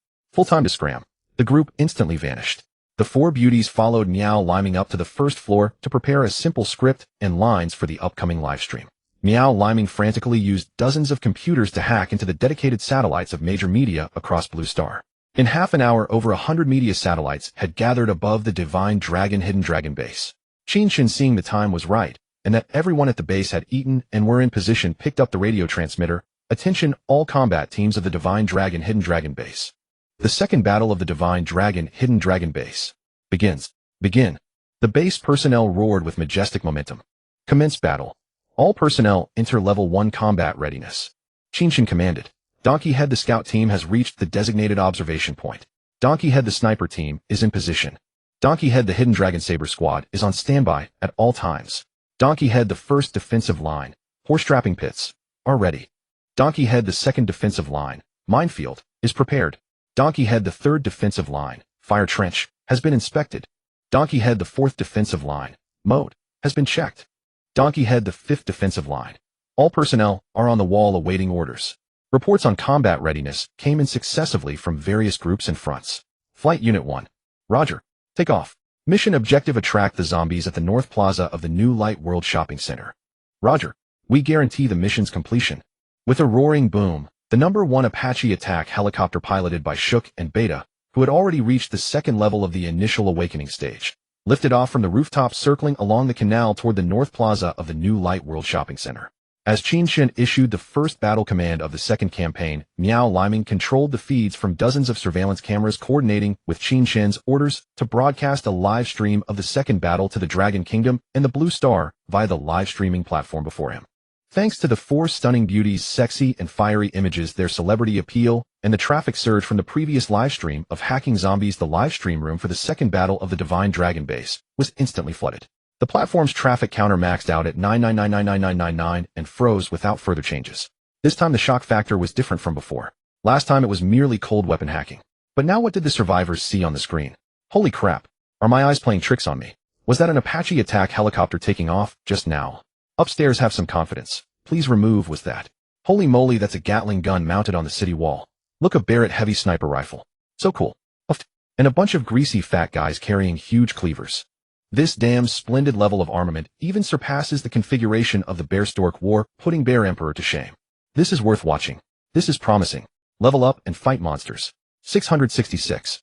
time to scram." The group instantly vanished. The four beauties followed Miao Liming up to the first floor to prepare a simple script and lines for the upcoming livestream. Miao Liming frantically used dozens of computers to hack into the dedicated satellites of major media across Blue Star. In half an hour, over 100 media satellites had gathered above the Divine Dragon Hidden Dragon base. Qin Chen, seeing the time was right, and that everyone at the base had eaten and were in position, picked up the radio transmitter. "Attention, all combat teams of the Divine Dragon Hidden Dragon base. The second battle of the Divine Dragon Hidden Dragon base begins. Begin." The base personnel roared with majestic momentum. "Commence battle. All personnel enter level 1 combat readiness." Qin Chen commanded. "Donkey Head, the scout team has reached the designated observation point. Donkey Head, the sniper team is in position. Donkey Head, the Hidden Dragon Saber squad is on standby at all times. Donkey Head, the first defensive line, horse trapping pits, are ready. Donkey Head, the second defensive line, minefield, is prepared. Donkey Head, the third defensive line, fire trench, has been inspected. Donkey Head, the fourth defensive line, moat, has been checked. Donkey Head, the fifth defensive line. All personnel are on the wall awaiting orders." Reports on combat readiness came in successively from various groups and fronts. Flight Unit 1. Roger. Take off. Mission objective: attract the zombies at the North Plaza of the New Light World Shopping Center. Roger. We guarantee the mission's completion. With a roaring boom, the number 1 Apache attack helicopter piloted by Shook and Beta, who had already reached the second level of the initial awakening stage, lifted off from the rooftop, circling along the canal toward the North Plaza of the New Light World Shopping Center. As Qin Chen issued the first battle command of the second campaign, Miao Liming controlled the feeds from dozens of surveillance cameras, coordinating with Qin Chen's orders to broadcast a live stream of the second battle to the Dragon Kingdom and the Blue Star via the live streaming platform before him. Thanks to the four stunning beauties' sexy and fiery images, their celebrity appeal, and the traffic surge from the previous live stream of hacking zombies, the live stream room for the second battle of the Divine Dragon base was instantly flooded. The platform's traffic counter maxed out at 9999999 and froze without further changes. This time the shock factor was different from before. Last time it was merely cold weapon hacking. But now what did the survivors see on the screen? Holy crap. Are my eyes playing tricks on me? Was that an Apache attack helicopter taking off just now? Upstairs, have some confidence. Please remove. Was that? Holy moly, that's a Gatling gun mounted on the city wall. Look, a Barrett heavy sniper rifle. So cool. And a bunch of greasy fat guys carrying huge cleavers. This damn splendid level of armament even surpasses the configuration of the Bear Stork War, putting Bear Emperor to shame. This is worth watching. This is promising. Level up and fight monsters. 666.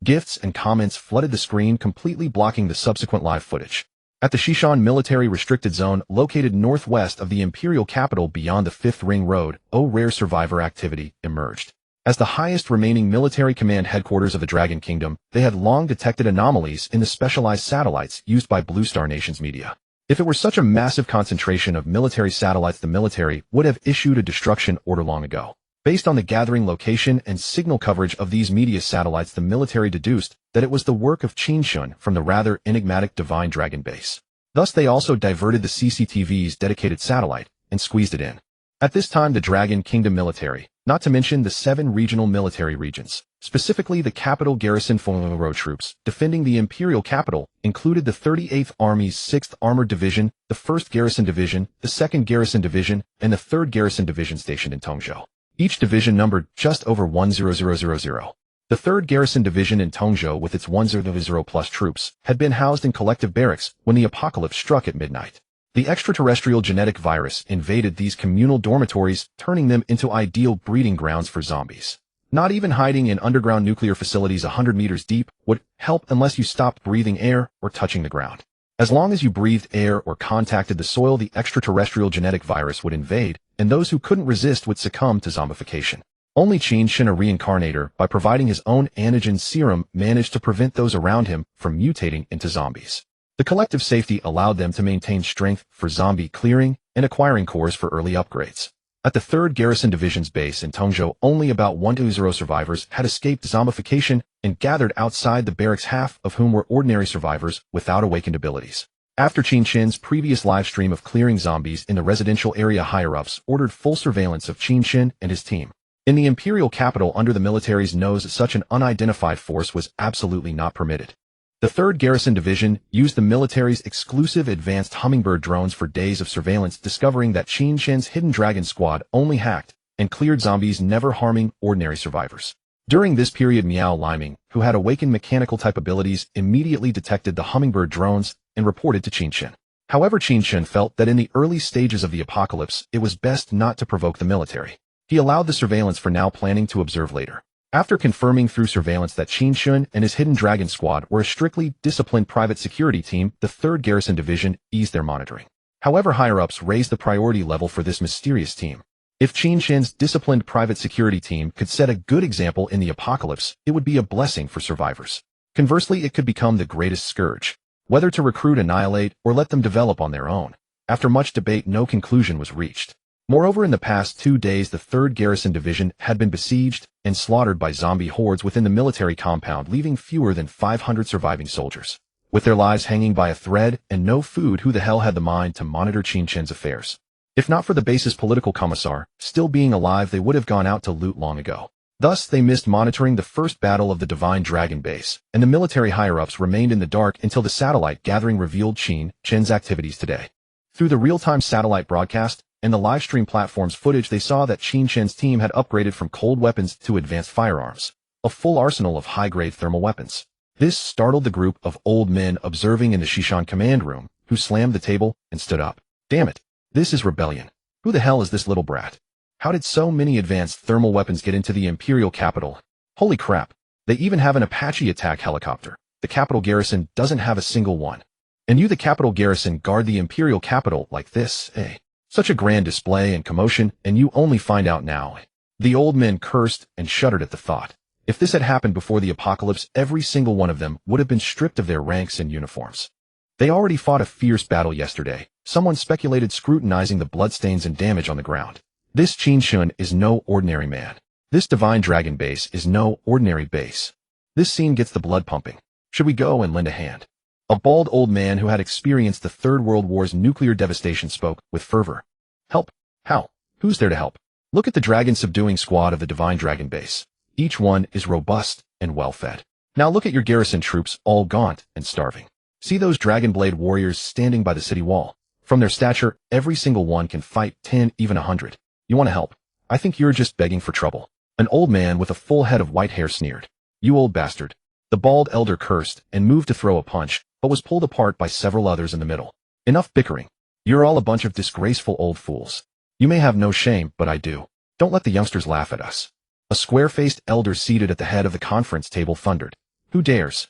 Gifts and comments flooded the screen, completely blocking the subsequent live footage. At the Shishan military restricted zone, located northwest of the imperial capital beyond the Fifth Ring Road, rare survivor activity emerged. As the highest remaining military command headquarters of the Dragon Kingdom, they had long detected anomalies in the specialized satellites used by Blue Star Nation's media. If it were such a massive concentration of military satellites, the military would have issued a destruction order long ago. Based on the gathering location and signal coverage of these media satellites, the military deduced that it was the work of Qin Chen from the rather enigmatic Divine Dragon base. Thus, they also diverted the CCTV's dedicated satellite and squeezed it in. At this time, the Dragon Kingdom military, not to mention the 7 regional military regions, specifically the capital garrison road troops defending the imperial capital, included the 38th Army's 6th Armored Division, the 1st Garrison Division, the 2nd Garrison Division, and the 3rd Garrison Division stationed in Tongzhou. Each division numbered just over 100,000. The 3rd Garrison Division in Tongzhou, with its 100+ troops, had been housed in collective barracks when the apocalypse struck at midnight. The extraterrestrial genetic virus invaded these communal dormitories, turning them into ideal breeding grounds for zombies. Not even hiding in underground nuclear facilities 100 meters deep would help unless you stopped breathing air or touching the ground. As long as you breathed air or contacted the soil, the extraterrestrial genetic virus would invade, and those who couldn't resist would succumb to zombification. Only Qin Chen, a reincarnator, by providing his own antigen serum, managed to prevent those around him from mutating into zombies. The collective safety allowed them to maintain strength for zombie clearing and acquiring cores for early upgrades. At the 3rd Garrison Division's base in Tongzhou, only about 120 survivors had escaped zombification and gathered outside the barracks, half of whom were ordinary survivors without awakened abilities. After Qin Chen's previous live stream of clearing zombies in the residential area, higher-ups ordered full surveillance of Qin Chen and his team. In the imperial capital, under the military's nose, such an unidentified force was absolutely not permitted. The 3rd Garrison Division used the military's exclusive advanced Hummingbird drones for days of surveillance, discovering that Qin Chen's Hidden Dragon Squad only hacked and cleared zombies, never harming ordinary survivors. During this period, Miao Liming, who had awakened mechanical-type abilities, immediately detected the Hummingbird drones and reported to Qin Chen. However, Qin Chen felt that in the early stages of the apocalypse, it was best not to provoke the military. He allowed the surveillance for now, planning to observe later. After confirming through surveillance that Qin Chen and his Hidden Dragon Squad were a strictly disciplined private security team, the 3rd Garrison Division eased their monitoring. However, higher-ups raised the priority level for this mysterious team. If Qin Chen's disciplined private security team could set a good example in the apocalypse, it would be a blessing for survivors. Conversely, it could become the greatest scourge. Whether to recruit, annihilate, or let them develop on their own. After much debate, no conclusion was reached. Moreover, in the past 2 days, the 3rd Garrison Division had been besieged and slaughtered by zombie hordes within the military compound, leaving fewer than 500 surviving soldiers. With their lives hanging by a thread and no food, who the hell had the mind to monitor Qin Chen's affairs? If not for the base's political commissar still being alive, they would have gone out to loot long ago. Thus, they missed monitoring the first battle of the Divine Dragon base, and the military higher-ups remained in the dark until the satellite gathering revealed Qin Chen's activities today. Through the real-time satellite broadcast and the livestream platform's footage, they saw that Qin Chen's team had upgraded from cold weapons to advanced firearms, a full arsenal of high-grade thermal weapons. This startled the group of old men observing in the Shishan command room, who slammed the table and stood up. Damn it! This is rebellion. Who the hell is this little brat? How did so many advanced thermal weapons get into the Imperial capital? Holy crap! They even have an Apache attack helicopter. The capital garrison doesn't have a single one. And you, the capital garrison, guard the Imperial capital like this, eh? Such a grand display and commotion, and you only find out now. The old men cursed and shuddered at the thought. If this had happened before the apocalypse, every single one of them would have been stripped of their ranks and uniforms. They already fought a fierce battle yesterday. Someone speculated, scrutinizing the bloodstains and damage on the ground. This Qin Chen is no ordinary man. This Divine Dragon base is no ordinary base. This scene gets the blood pumping. Should we go and lend a hand? A bald old man who had experienced the Third World War's nuclear devastation spoke with fervor. Help? How? Who's there to help? Look at the dragon-subduing squad of the Divine Dragon base. Each one is robust and well-fed. Now look at your garrison troops, all gaunt and starving. See those Dragon Blade warriors standing by the city wall. From their stature, every single one can fight 10, even 100. You want to help? I think you're just begging for trouble. An old man with a full head of white hair sneered. You old bastard. The bald elder cursed and moved to throw a punch, but was pulled apart by several others in the middle. Enough bickering. You're all a bunch of disgraceful old fools. You may have no shame, but I do. Don't let the youngsters laugh at us. A square-faced elder seated at the head of the conference table thundered. Who dares?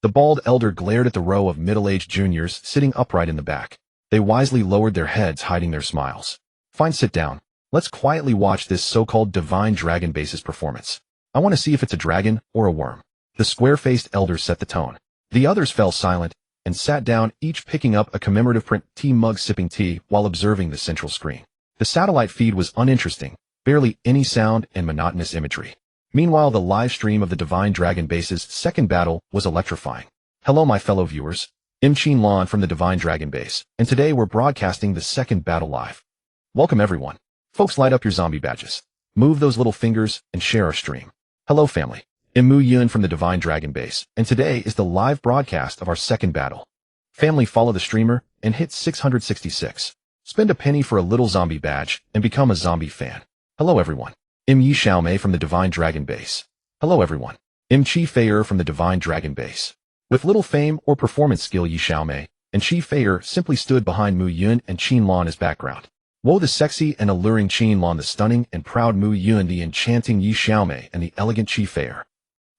The bald elder glared at the row of middle-aged juniors sitting upright in the back. They wisely lowered their heads, hiding their smiles. Fine, sit down. Let's quietly watch this so-called Divine Dragon base's performance. I want to see if it's a dragon or a worm. The square-faced elder set the tone. The others fell silent and sat down, each picking up a commemorative print tea mug, sipping tea while observing the central screen. The satellite feed was uninteresting, barely any sound and monotonous imagery. Meanwhile, the live stream of the Divine Dragon base's second battle was electrifying. Hello, my fellow viewers. I'm Qin Lan from the Divine Dragon base, and today we're broadcasting the second battle live. Welcome, everyone. Folks, light up your zombie badges. Move those little fingers and share our stream. Hello, family. I'm Mu Yun from the Divine Dragon base, and today is the live broadcast of our second battle. Family, follow the streamer and hit 666. Spend a penny for a little zombie badge and become a zombie fan. Hello, everyone. I'm Yi Xiaomei from the Divine Dragon base. Hello, everyone. I'm Chi Feier from the Divine Dragon base. With little fame or performance skill, Yi Xiaomei and Chi Feier simply stood behind Mu Yun and Qin Lan as background. Woe the sexy and alluring Qin Lan, the stunning and proud Mu Yun, the enchanting Yi Xiaomei, and the elegant Chi Feier.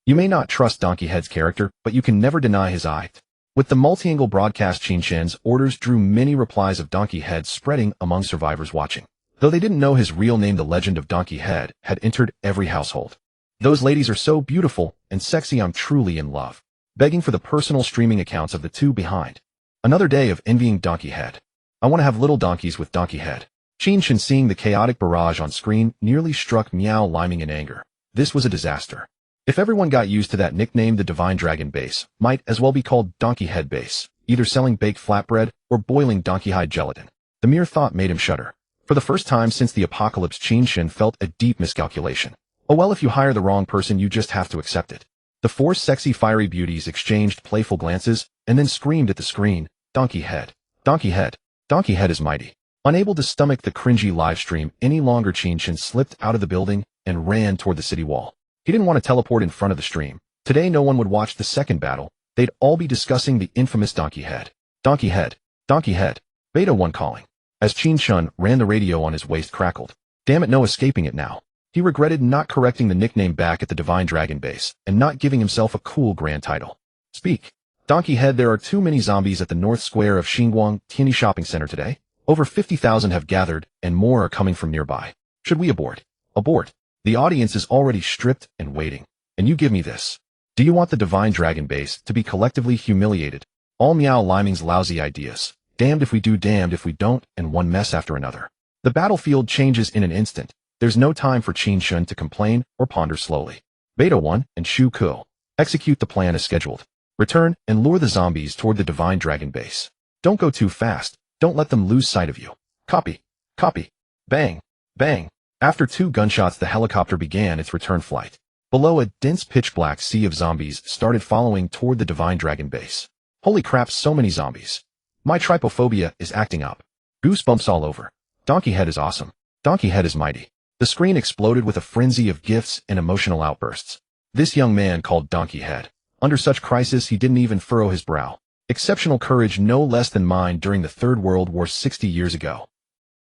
You may not trust Donkey Head's character, but you can never deny his eye. With the multi-angle broadcast, Qin Chen's orders drew many replies of Donkey Head spreading among survivors watching. Though they didn't know his real name, the legend of Donkey Head had entered every household. Those ladies are so beautiful and sexy, I'm truly in love. Begging for the personal streaming accounts of the two behind. Another day of envying Donkey Head. I want to have little donkeys with Donkey Head. Qin Chen, seeing the chaotic barrage on screen, nearly struck Miao Liming in anger. This was a disaster. If everyone got used to that nickname, the Divine Dragon base might as well be called Donkey Head base, either selling baked flatbread or boiling donkey hide gelatin. The mere thought made him shudder. For the first time since the apocalypse, Qin Chen felt a deep miscalculation. Oh well, if you hire the wrong person, you just have to accept it. The four sexy fiery beauties exchanged playful glances and then screamed at the screen, "Donkey head! Donkey head! Donkey head is mighty." Unable to stomach the cringy livestream any longer, Qin Chen slipped out of the building and ran toward the city wall. He didn't want to teleport in front of the stream. Today no one would watch the second battle. They'd all be discussing the infamous donkey head. Donkey head! Donkey head! Beta 1 calling. As Qin Chen ran, the radio on his waist crackled. Damn it, no escaping it now. He regretted not correcting the nickname back at the Divine Dragon base and not giving himself a cool grand title. Speak. Donkey head, there are too many zombies at the north square of Xinguang Tianyi Shopping Center today. Over 50,000 have gathered and more are coming from nearby. Should we abort? Abort. The audience is already stripped and waiting. And you give me this. Do you want the Divine Dragon base to be collectively humiliated? All Meow Liming's lousy ideas. Damned if we do, damned if we don't, and one mess after another. The battlefield changes in an instant. There's no time for Qin Chen to complain or ponder slowly. Beta 1 and Shu Ku. Execute the plan as scheduled. Return and lure the zombies toward the Divine Dragon base. Don't go too fast. Don't let them lose sight of you. Copy. Copy. Bang. Bang. After 2 gunshots, the helicopter began its return flight. Below, a dense pitch-black sea of zombies started following toward the Divine Dragon base. Holy crap, so many zombies. My trypophobia is acting up. Goosebumps all over. Donkey head is awesome. Donkey head is mighty. The screen exploded with a frenzy of gifs and emotional outbursts. This young man called Donkey Head. Under such crisis, he didn't even furrow his brow. Exceptional courage, no less than mine during the Third World War 60 years ago.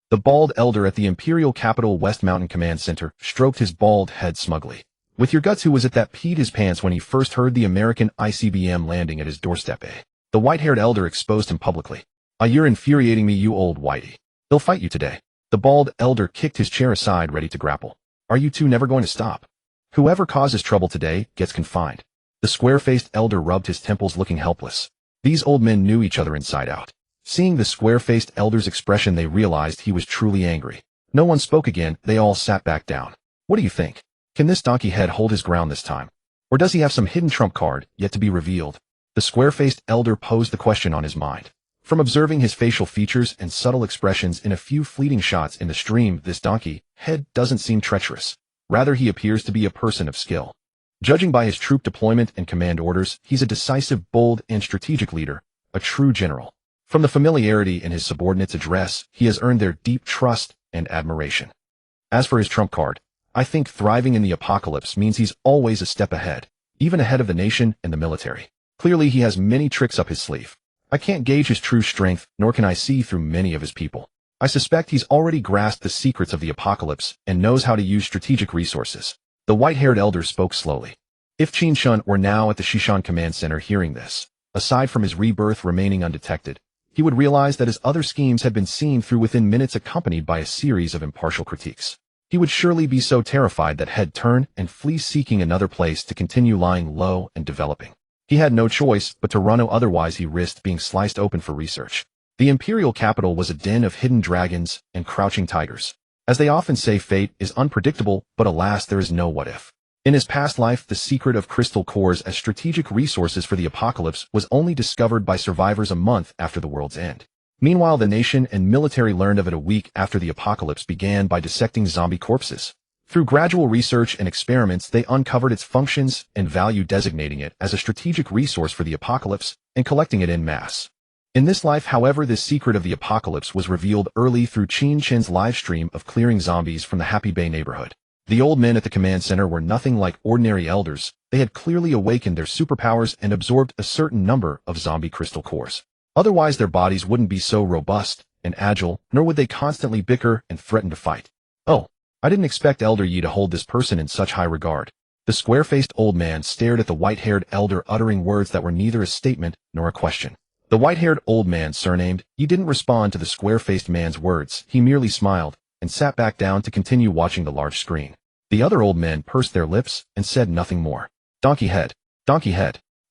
The bald elder at the Imperial Capital West Mountain Command Center stroked his bald head smugly. With your guts, who was it that peed his pants when he first heard the American ICBM landing at his doorstep, eh? The white-haired elder exposed him publicly. You're infuriating me, you old whitey. They'll fight you today. The bald elder kicked his chair aside, ready to grapple. Are you two never going to stop? Whoever causes trouble today gets confined. The square-faced elder rubbed his temples, looking helpless. These old men knew each other inside out. Seeing the square-faced elder's expression, they realized he was truly angry. No one spoke again. They all sat back down. What do you think? Can this donkey head hold his ground this time? Or does he have some hidden trump card yet to be revealed? The square-faced elder posed the question on his mind. From observing his facial features and subtle expressions in a few fleeting shots in the stream, this donkey head doesn't seem treacherous. Rather, he appears to be a person of skill. Judging by his troop deployment and command orders, he's a decisive, bold, and strategic leader, a true general. From the familiarity in his subordinates' address, he has earned their deep trust and admiration. As for his trump card, I think thriving in the apocalypse means he's always a step ahead, even ahead of the nation and the military. Clearly, he has many tricks up his sleeve. I can't gauge his true strength, nor can I see through many of his people. I suspect he's already grasped the secrets of the apocalypse and knows how to use strategic resources. The white-haired elder spoke slowly. If Qin Chen were now at the Shishan Command Center hearing this, aside from his rebirth remaining undetected, he would realize that his other schemes had been seen through within minutes, accompanied by a series of impartial critiques. He would surely be so terrified that he'd turn and flee, seeking another place to continue lying low and developing. He had no choice but to run, otherwise he risked being sliced open for research. The imperial capital was a den of hidden dragons and crouching tigers. As they often say, fate is unpredictable, but alas, there is no what if. In his past life, the secret of crystal cores as strategic resources for the apocalypse was only discovered by survivors a month after the world's end. Meanwhile, the nation and military learned of it a week after the apocalypse began by dissecting zombie corpses. Through gradual research and experiments, they uncovered its functions and value, designating it as a strategic resource for the apocalypse and collecting it en masse. In this life, however, this secret of the apocalypse was revealed early through Qin Chen's live stream of clearing zombies from the Happy Bay neighborhood. The old men at the command center were nothing like ordinary elders. They had clearly awakened their superpowers and absorbed a certain number of zombie crystal cores. Otherwise, their bodies wouldn't be so robust and agile, nor would they constantly bicker and threaten to fight. Oh, I didn't expect Elder Yi to hold this person in such high regard. The square-faced old man stared at the white-haired elder, uttering words that were neither a statement nor a question. The white-haired old man, surnamed Yi, didn't respond to the square-faced man's words. He merely smiled and sat back down to continue watching the large screen. The other old men pursed their lips and said nothing more. Donkey head,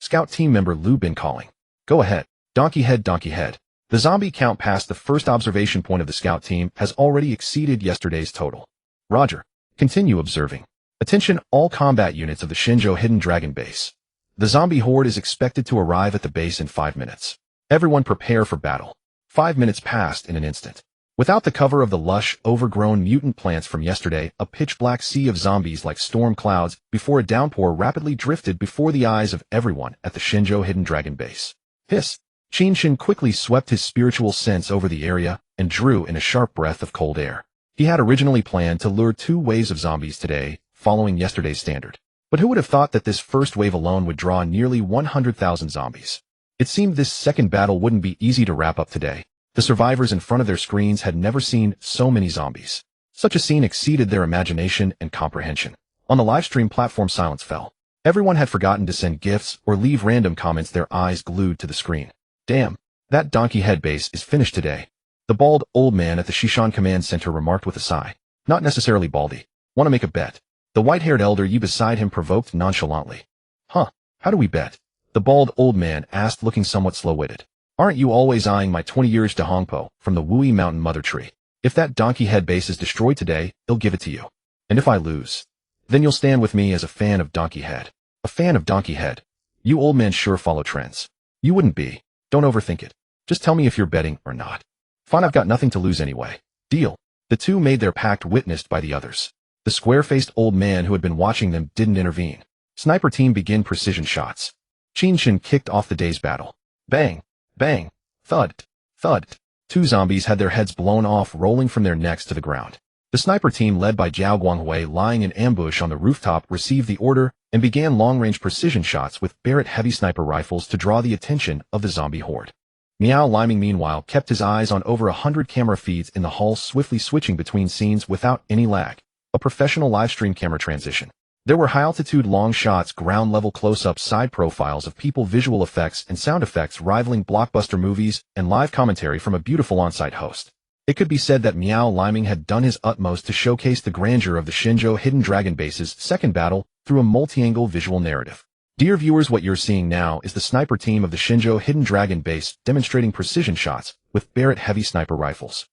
Scout team member Lu Bin calling. Go ahead, donkey head. The zombie count past the first observation point of the scout team has already exceeded yesterday's total. Roger. Continue observing. Attention, all combat units of the Shenzhou Hidden Dragon Base. The zombie horde is expected to arrive at the base in 5 minutes. Everyone prepare for battle. 5 minutes passed in an instant. Without the cover of the lush, overgrown mutant plants from yesterday, a pitch-black sea of zombies like storm clouds before a downpour rapidly drifted before the eyes of everyone at the Shinjo Hidden Dragon base. Hiss! Qin Chen quickly swept his spiritual sense over the area and drew in a sharp breath of cold air. He had originally planned to lure 2 waves of zombies today, following yesterday's standard. But who would have thought that this first wave alone would draw nearly 100,000 zombies? It seemed this second battle wouldn't be easy to wrap up today. The survivors in front of their screens had never seen so many zombies. Such a scene exceeded their imagination and comprehension. On the livestream platform, silence fell. Everyone had forgotten to send gifts or leave random comments, their eyes glued to the screen. Damn, that donkey head base is finished today. The bald old man at the Shishan command center remarked with a sigh. Not necessarily baldy. Want to make a bet? The white-haired elder you beside him provoked nonchalantly. Huh, how do we bet? The bald old man asked, looking somewhat slow-witted. Aren't you always eyeing my 20 years to Hongpo from the Wui Mountain Mother Tree? If that donkey head base is destroyed today, he'll give it to you. And if I lose, then you'll stand with me as a fan of Donkey Head. A fan of Donkey Head? You old men sure follow trends. You wouldn't be. Don't overthink it. Just tell me if you're betting or not. Fine, I've got nothing to lose anyway. Deal. The two made their pact, witnessed by the others. The square-faced old man who had been watching them didn't intervene. Sniper team begin precision shots. Qin Chen kicked off the day's battle. Bang! Bang! Thud! Thud! 2 zombies had their heads blown off, rolling from their necks to the ground. The sniper team, led by Zhao Guanghui, lying in ambush on the rooftop, received the order and began long-range precision shots with Barrett heavy sniper rifles to draw the attention of the zombie horde. Miao Liming, meanwhile, kept his eyes on over 100 camera feeds in the hall, swiftly switching between scenes without any lag. A professional livestream camera transition. There were high-altitude long shots, ground-level close-ups, side profiles of people, visual effects and sound effects rivaling blockbuster movies, and live commentary from a beautiful on-site host. It could be said that Miao Liming had done his utmost to showcase the grandeur of the Shinjo Hidden Dragon base's second battle through a multi-angle visual narrative. Dear viewers, what you're seeing now is the sniper team of the Shinjo Hidden Dragon base demonstrating precision shots with Barrett heavy sniper rifles.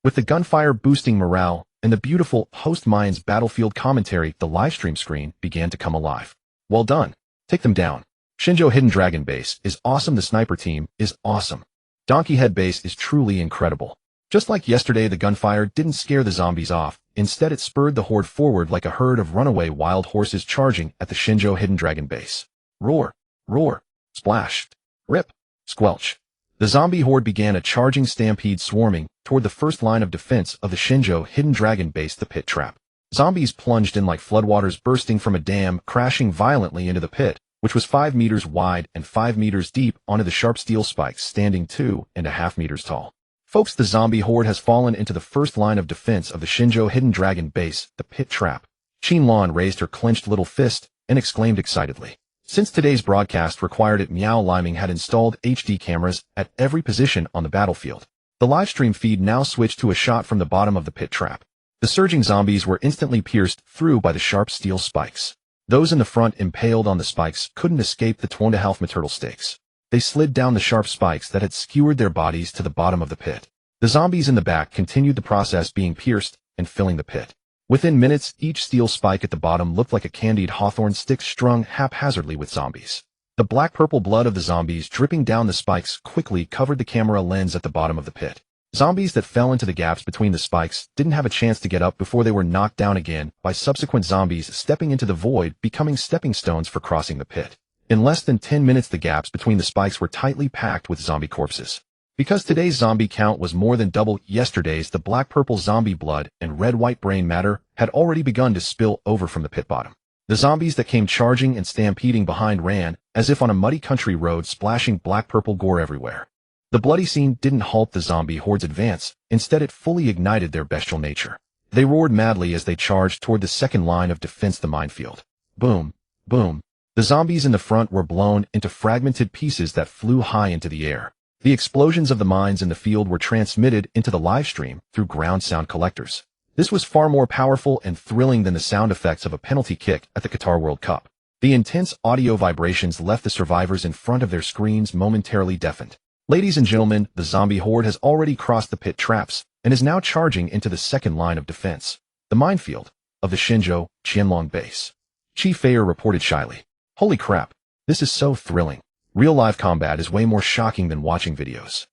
With the gunfire boosting morale and the beautiful host Mayan's battlefield commentary, the livestream screen began to come alive. Well done. Take them down. Shinjo Hidden Dragon base is awesome. The sniper team is awesome. Donkey Head base is truly incredible. Just like yesterday, the gunfire didn't scare the zombies off. Instead, it spurred the horde forward like a herd of runaway wild horses charging at the Shinjo Hidden Dragon base. Roar, roar, splash, rip, squelch. The zombie horde began a charging stampede, swarming toward the first line of defense of the Shinjo Hidden Dragon base, the pit trap. Zombies plunged in like floodwaters bursting from a dam, crashing violently into the pit, which was 5 meters wide and 5 meters deep, onto the sharp steel spikes standing 2.5 meters tall. Folks, the zombie horde has fallen into the first line of defense of the Shinjo Hidden Dragon base, the pit trap. Qin Lan raised her clenched little fist and exclaimed excitedly. Since today's broadcast required it, Miao Liming had installed HD cameras at every position on the battlefield. The livestream feed now switched to a shot from the bottom of the pit trap. The surging zombies were instantly pierced through by the sharp steel spikes. Those in the front, impaled on the spikes, couldn't escape the 2.5 meter stakes. They slid down the sharp spikes that had skewered their bodies to the bottom of the pit. The zombies in the back continued the process, being pierced and filling the pit. Within minutes, each steel spike at the bottom looked like a candied hawthorn stick strung haphazardly with zombies. The black-purple blood of the zombies dripping down the spikes quickly covered the camera lens at the bottom of the pit. Zombies that fell into the gaps between the spikes didn't have a chance to get up before they were knocked down again by subsequent zombies stepping into the void, becoming stepping stones for crossing the pit. In less than 10 minutes, the gaps between the spikes were tightly packed with zombie corpses. Because today's zombie count was more than double yesterday's, the black-purple zombie blood and red-white brain matter had already begun to spill over from the pit bottom. The zombies that came charging and stampeding behind ran as if on a muddy country road, splashing black-purple gore everywhere. The bloody scene didn't halt the zombie horde's advance. Instead, it fully ignited their bestial nature. They roared madly as they charged toward the second line of defense, the minefield. Boom, boom. The zombies in the front were blown into fragmented pieces that flew high into the air. The explosions of the mines in the field were transmitted into the live stream through ground sound collectors. This was far more powerful and thrilling than the sound effects of a penalty kick at the Qatar World Cup. The intense audio vibrations left the survivors in front of their screens momentarily deafened. Ladies and gentlemen, the zombie horde has already crossed the pit traps and is now charging into the second line of defense, the minefield of the Shinjo Qianlong base. Chi Feier reported shyly. Holy crap, this is so thrilling. Real live combat is way more shocking than watching videos.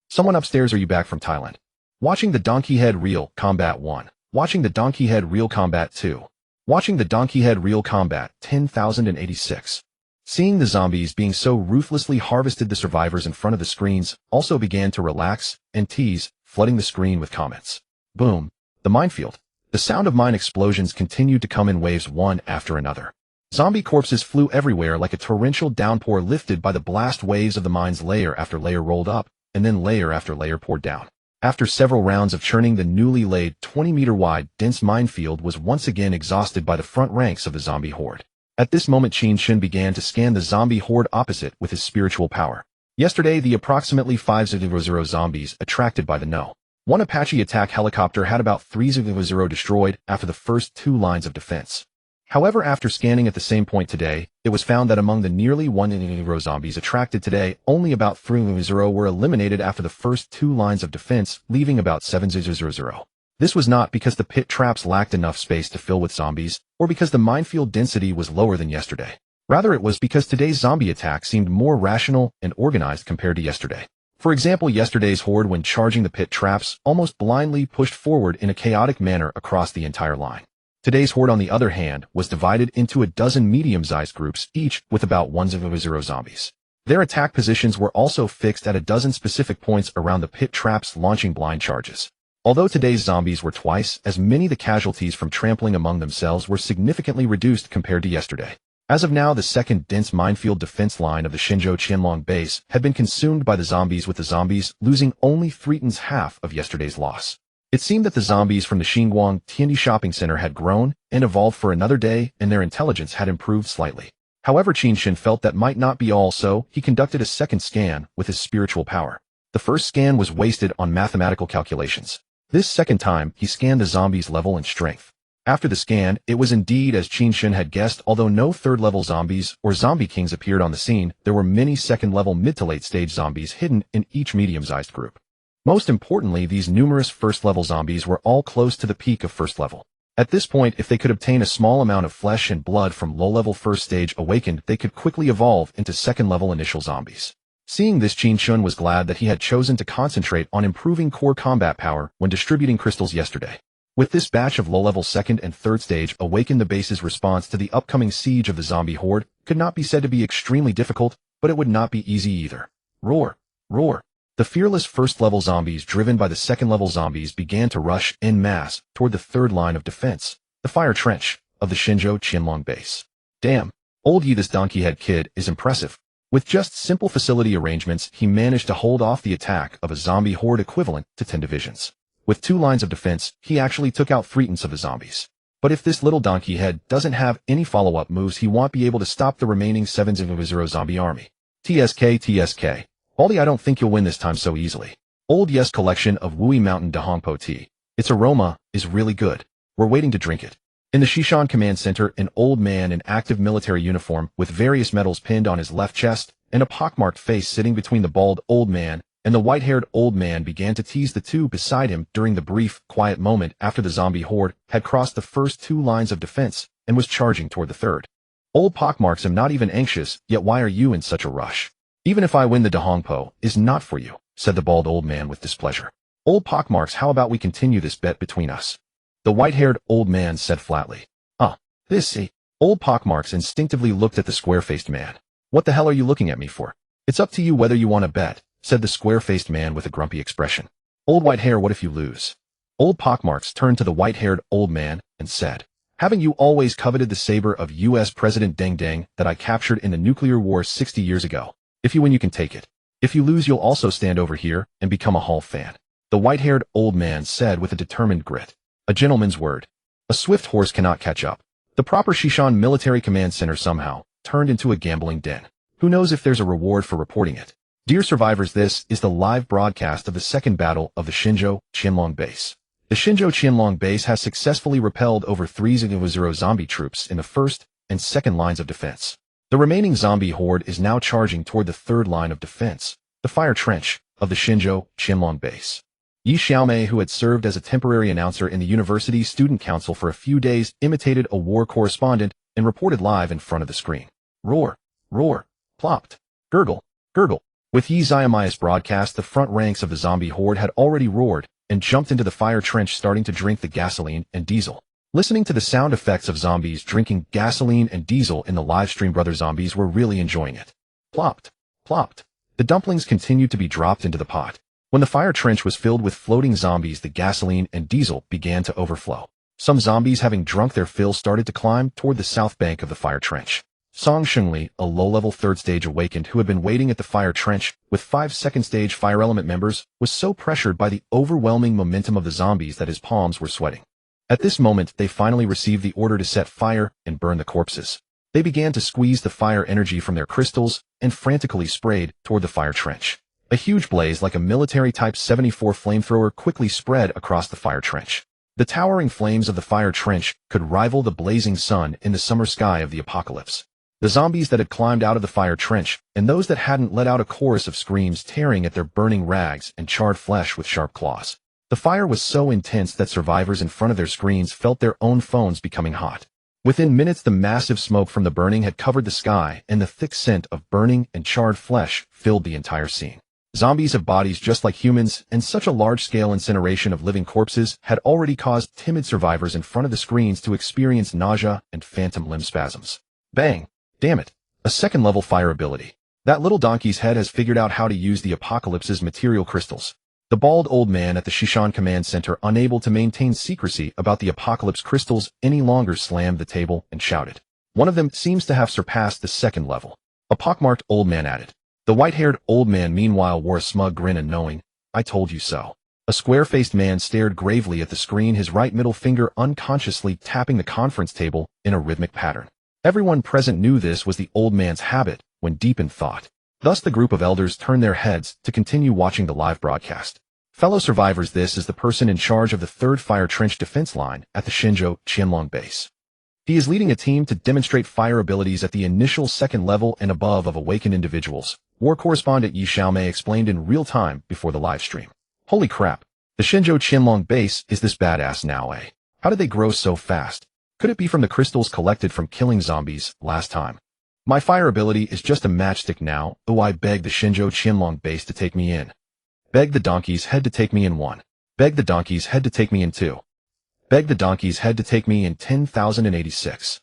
Someone upstairs, are you back from Thailand? Watching the Donkey Head Real Combat 1. Watching the Donkey Head Real Combat 2. Watching the Donkey Head Real Combat 10,086. Seeing the zombies being so ruthlessly harvested, the survivors in front of the screens also began to relax and tease, flooding the screen with comments. Boom. The minefield. The sound of mine explosions continued to come in waves one after another. Zombie corpses flew everywhere like a torrential downpour lifted by the blast waves of the mines. Layer after layer rolled up, and then layer after layer poured down. After several rounds of churning, the newly laid 20-meter-wide, dense minefield was once again exhausted by the front ranks of the zombie horde. At this moment, Qin Chen began to scan the zombie horde opposite with his spiritual power. Yesterday, the approximately 500 zombies attracted by the No. 1 Apache attack helicopter had about 300 destroyed after the first two lines of defense. However, after scanning at the same point today, it was found that among the nearly 100 zombies attracted today, only about 300 were eliminated after the first two lines of defense, leaving about 700. This was not because the pit traps lacked enough space to fill with zombies, or because the minefield density was lower than yesterday. Rather, it was because today's zombie attack seemed more rational and organized compared to yesterday. For example, yesterday's horde, when charging the pit traps, almost blindly pushed forward in a chaotic manner across the entire line. Today's horde, on the other hand, was divided into a dozen medium-sized groups, each with about 100 zombies. Their attack positions were also fixed at a dozen specific points around the pit traps, launching blind charges. Although today's zombies were twice as many, the casualties from trampling among themselves were significantly reduced compared to yesterday. As of now, the second dense minefield defense line of the Shenzhou Qianlong base had been consumed by the zombies, with the zombies losing only half of yesterday's loss. It seemed that the zombies from the Xinguang Tiandi shopping center had grown and evolved for another day, and their intelligence had improved slightly. However, Qin Chen felt that might not be all, so he conducted a second scan with his spiritual power. The first scan was wasted on mathematical calculations. This second time, he scanned the zombies' level and strength. After the scan, it was indeed as Qin Chen had guessed. Although no third-level zombies or zombie kings appeared on the scene, there were many second-level mid to late-stage zombies hidden in each medium-sized group. Most importantly, these numerous first-level zombies were all close to the peak of first level. At this point, if they could obtain a small amount of flesh and blood from low-level first-stage awakened, they could quickly evolve into second-level initial zombies. Seeing this, Qin Chen was glad that he had chosen to concentrate on improving core combat power when distributing crystals yesterday. With this batch of low-level second and third stage awakened, the base's response to the upcoming siege of the zombie horde could not be said to be extremely difficult, but it would not be easy either. Roar! Roar! The fearless first-level zombies, driven by the second-level zombies, began to rush en masse toward the third line of defense, the fire trench of the Shenzhou Qianlong base. Damn! Old Yi, this donkey-head kid is impressive. With just simple facility arrangements, he managed to hold off the attack of a zombie horde equivalent to 10 divisions. With 2 lines of defense, he actually took out 3/10 of the zombies. But if this little donkey head doesn't have any follow-up moves, he won't be able to stop the remaining 700 zombie army. TSK. Baldy, I don't think you'll win this time so easily. Old Yes collection of Wui Mountain Dahongpo tea. Its aroma is really good. We're waiting to drink it. In the Shishan Command Center, an old man in active military uniform with various medals pinned on his left chest and a pockmarked face sitting between the bald old man and the white-haired old man began to tease the two beside him during the brief, quiet moment after the zombie horde had crossed the first 2 lines of defense and was charging toward the third. Old Pockmarks, I'm not even anxious, yet why are you in such a rush? Even if I win, the Dahongpo is not for you, said the bald old man with displeasure. Old Pockmarks, how about we continue this bet between us? The white-haired old man said flatly. Old Pockmarks instinctively looked at the square-faced man. What the hell are you looking at me for? It's up to you whether you want to bet, said the square-faced man with a grumpy expression. Old Whitehair, what if you lose? Old Pockmarks turned to the white-haired old man and said, haven't you always coveted the saber of U.S. President Deng Deng that I captured in the nuclear war 60 years ago? If you win, you can take it. If you lose, you'll also stand over here and become a Hall fan. The white-haired old man said with a determined grit. A gentleman's word. A swift horse cannot catch up. The proper Shishan Military Command Center somehow turned into a gambling den. Who knows if there's a reward for reporting it? Dear survivors, this is the live broadcast of the second battle of the Shenzhou Qianlong base. The Shenzhou Qianlong base has successfully repelled over 300 zombie troops in the first and second lines of defense. The remaining zombie horde is now charging toward the third line of defense, the fire trench of the Shenzhou Qianlong base. Yi Xiaomei, who had served as a temporary announcer in the university's student council for a few days, imitated a war correspondent and reported live in front of the screen. Roar, roar, plopped, gurgle, gurgle. With Yi Xiaomei's broadcast, the front ranks of the zombie horde had already roared and jumped into the fire trench, starting to drink the gasoline and diesel. Listening to the sound effects of zombies drinking gasoline and diesel in the livestream, brother zombies were really enjoying it. Plopped, plopped. The dumplings continued to be dropped into the pot. When the fire trench was filled with floating zombies, the gasoline and diesel began to overflow. Some zombies, having drunk their fill, started to climb toward the south bank of the fire trench. Song Shengli, a low-level third stage awakened who had been waiting at the fire trench with 5 second stage fire element members, was so pressured by the overwhelming momentum of the zombies that his palms were sweating. At this moment, they finally received the order to set fire and burn the corpses. They began to squeeze the fire energy from their crystals and frantically sprayed toward the fire trench. A huge blaze like a military Type 74 flamethrower quickly spread across the fire trench. The towering flames of the fire trench could rival the blazing sun in the summer sky of the apocalypse. The zombies that had climbed out of the fire trench, and those that hadn't, let out a chorus of screams, tearing at their burning rags and charred flesh with sharp claws. The fire was so intense that survivors in front of their screens felt their own phones becoming hot. Within minutes, the massive smoke from the burning had covered the sky, and the thick scent of burning and charred flesh filled the entire scene. Zombies have bodies just like humans, and such a large-scale incineration of living corpses had already caused timid survivors in front of the screens to experience nausea and phantom limb spasms. Bang! Damn it! A second-level fire ability. That little donkey's head has figured out how to use the apocalypse's material crystals. The bald old man at the Shishan Command Center, unable to maintain secrecy about the apocalypse crystals any longer, slammed the table and shouted. One of them seems to have surpassed the second level. A pockmarked old man added. The white-haired old man meanwhile wore a smug grin and knowing, "I told you so." A square-faced man stared gravely at the screen, his right middle finger unconsciously tapping the conference table in a rhythmic pattern. Everyone present knew this was the old man's habit when deep in thought. Thus the group of elders turned their heads to continue watching the live broadcast. Fellow survivors, this is the person in charge of the 3rd Fire Trench defense line at the Shenzhou Qianlong base. He is leading a team to demonstrate fire abilities at the initial 2nd level and above of awakened individuals, war correspondent Yi Xiaomei explained in real time before the live stream. Holy crap, the Shenzhou Qianlong base is this badass now, eh? How did they grow so fast? Could it be from the crystals collected from killing zombies last time? My fire ability is just a matchstick now. Oh, I beg the Shenzhou Qianlong base to take me in. Beg the donkey's head to take me in 1. Beg the donkey's head to take me in 2. Beg the donkey's head to take me in 10,086.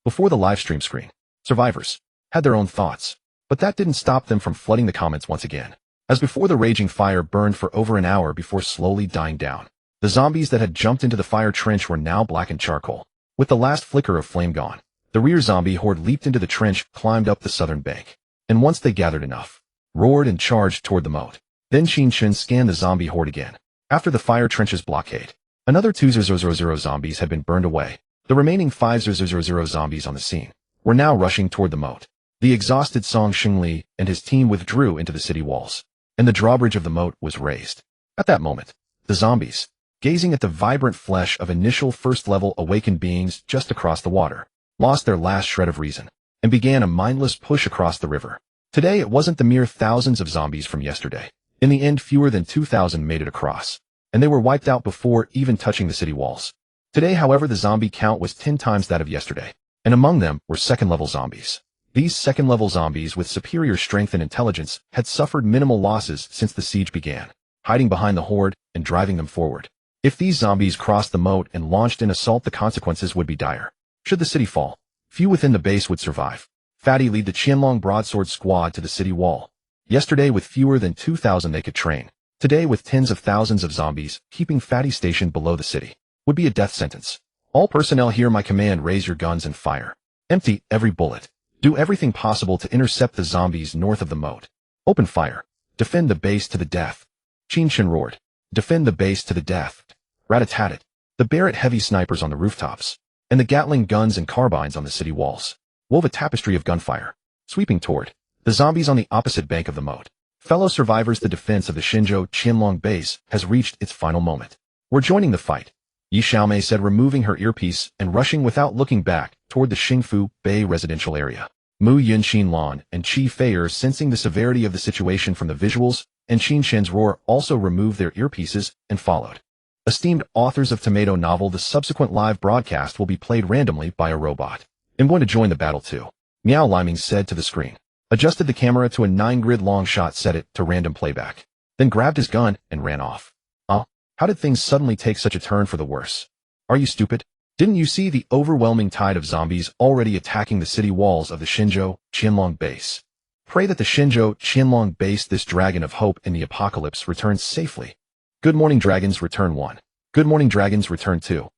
Before the livestream screen, survivors had their own thoughts, but that didn't stop them from flooding the comments once again. As before, the raging fire burned for over an hour before slowly dying down. The zombies that had jumped into the fire trench were now blackened charcoal. With the last flicker of flame gone, the rear zombie horde leaped into the trench, climbed up the southern bank, and once they gathered enough, roared and charged toward the moat. Then Qin Chen scanned the zombie horde again. After the fire trench's blockade, another 2,000 zombies had been burned away. The remaining 5,000 zombies on the scene were now rushing toward the moat. The exhausted Song Shengli and his team withdrew into the city walls, and the drawbridge of the moat was raised. At that moment, the zombies, gazing at the vibrant flesh of initial 1st-level awakened beings just across the water, lost their last shred of reason, and began a mindless push across the river. Today it wasn't the mere thousands of zombies from yesterday. In the end, fewer than 2,000 made it across, and they were wiped out before even touching the city walls. Today, however, the zombie count was 10 times that of yesterday, and among them were 2nd-level zombies. These 2nd-level zombies with superior strength and intelligence had suffered minimal losses since the siege began, hiding behind the horde and driving them forward. If these zombies crossed the moat and launched an assault, the consequences would be dire. Should the city fall, few within the base would survive. Fatty lead the Qianlong broadsword squad to the city wall. Yesterday with fewer than 2,000 they could train. Today with tens of thousands of zombies, keeping Fatty stationed below the city would be a death sentence. All personnel hear my command, raise your guns and fire. Empty every bullet. Do everything possible to intercept the zombies north of the moat. Open fire. Defend the base to the death. Qin Chen roared. Defend the base to the death. Rat-a-tat-tat. The Barrett heavy snipers on the rooftops, and the Gatling guns and carbines on the city walls wove a tapestry of gunfire, sweeping toward the zombies on the opposite bank of the moat. Fellow survivors, the defense of the Shenzhou Qianlong base has reached its final moment. We're joining the fight, Yi Xiaomei said, removing her earpiece and rushing without looking back toward the Xingfu Bay residential area. Mu Yunxin Lan and Qi Feier, sensing the severity of the situation from the visuals and Qin Chen's roar, also removed their earpieces and followed. Esteemed authors of Tomato novel, the subsequent live broadcast will be played randomly by a robot. I'm going to join the battle too, Miao Liming said to the screen, adjusted the camera to a 9-grid long shot, set it to random playback, then grabbed his gun and ran off. How did things suddenly take such a turn for the worse? Are you stupid? Didn't you see the overwhelming tide of zombies already attacking the city walls of the Xinzhou Qianlong base? Pray that the Xinzhou Qianlong base, this dragon of hope in the apocalypse, returns safely. Good morning, dragons, return 1. Good morning, dragons, return 2.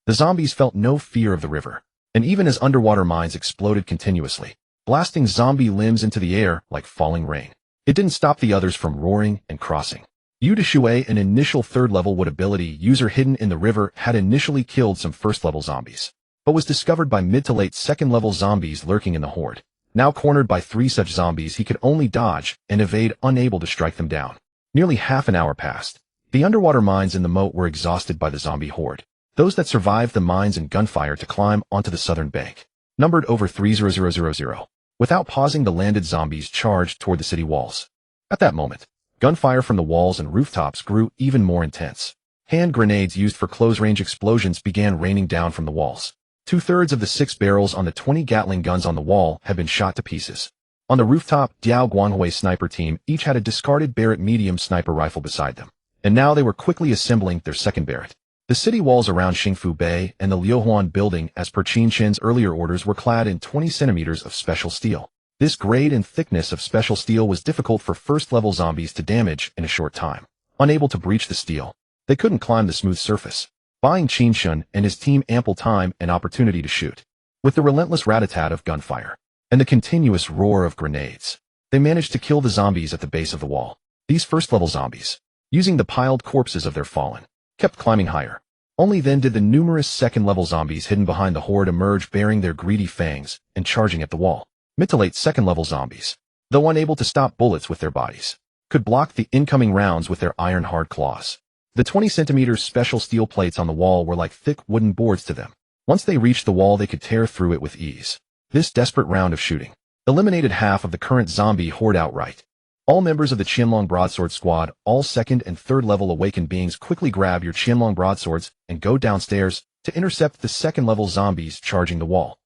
The zombies felt no fear of the river, and even as underwater mines exploded continuously, blasting zombie limbs into the air like falling rain, it didn't stop the others from roaring and crossing. Yu Shui, an initial third-level wood ability user hidden in the river, had initially killed some first-level zombies, but was discovered by mid to late second-level zombies lurking in the horde. Now cornered by 3 such zombies, he could only dodge and evade, unable to strike them down. Nearly half an hour passed. The underwater mines in the moat were exhausted by the zombie horde. Those that survived the mines and gunfire to climb onto the southern bank, numbered over 30000. Without pausing, the landed zombies charged toward the city walls. At that moment, gunfire from the walls and rooftops grew even more intense. Hand grenades used for close-range explosions began raining down from the walls. 2/3 of the 6 barrels on the 20 Gatling guns on the wall had been shot to pieces. On the rooftop, Diao Guanhui sniper team each had a discarded Barrett medium sniper rifle beside them, and now they were quickly assembling their second Barrett. The city walls around Xingfu Bay and the Liuhuan building, as per Qin Chen's earlier orders, were clad in 20 centimeters of special steel. This grade and thickness of special steel was difficult for first-level zombies to damage in a short time. Unable to breach the steel, they couldn't climb the smooth surface, buying Qin Chen and his team ample time and opportunity to shoot. With the relentless rat-a-tat of gunfire and the continuous roar of grenades, they managed to kill the zombies at the base of the wall. These first-level zombies, using the piled corpses of their fallen, kept climbing higher. Only then did the numerous second-level zombies hidden behind the horde emerge, baring their greedy fangs and charging at the wall. Mid to late second-level zombies, though unable to stop bullets with their bodies, could block the incoming rounds with their iron-hard claws. The 20-centimeter special steel plates on the wall were like thick wooden boards to them. Once they reached the wall, they could tear through it with ease. This desperate round of shooting eliminated half of the current zombie horde outright. All members of the Qianlong Broadsword Squad, all second and third level awakened beings, quickly grab your Qianlong Broadswords and go downstairs to intercept the second-level zombies charging the wall,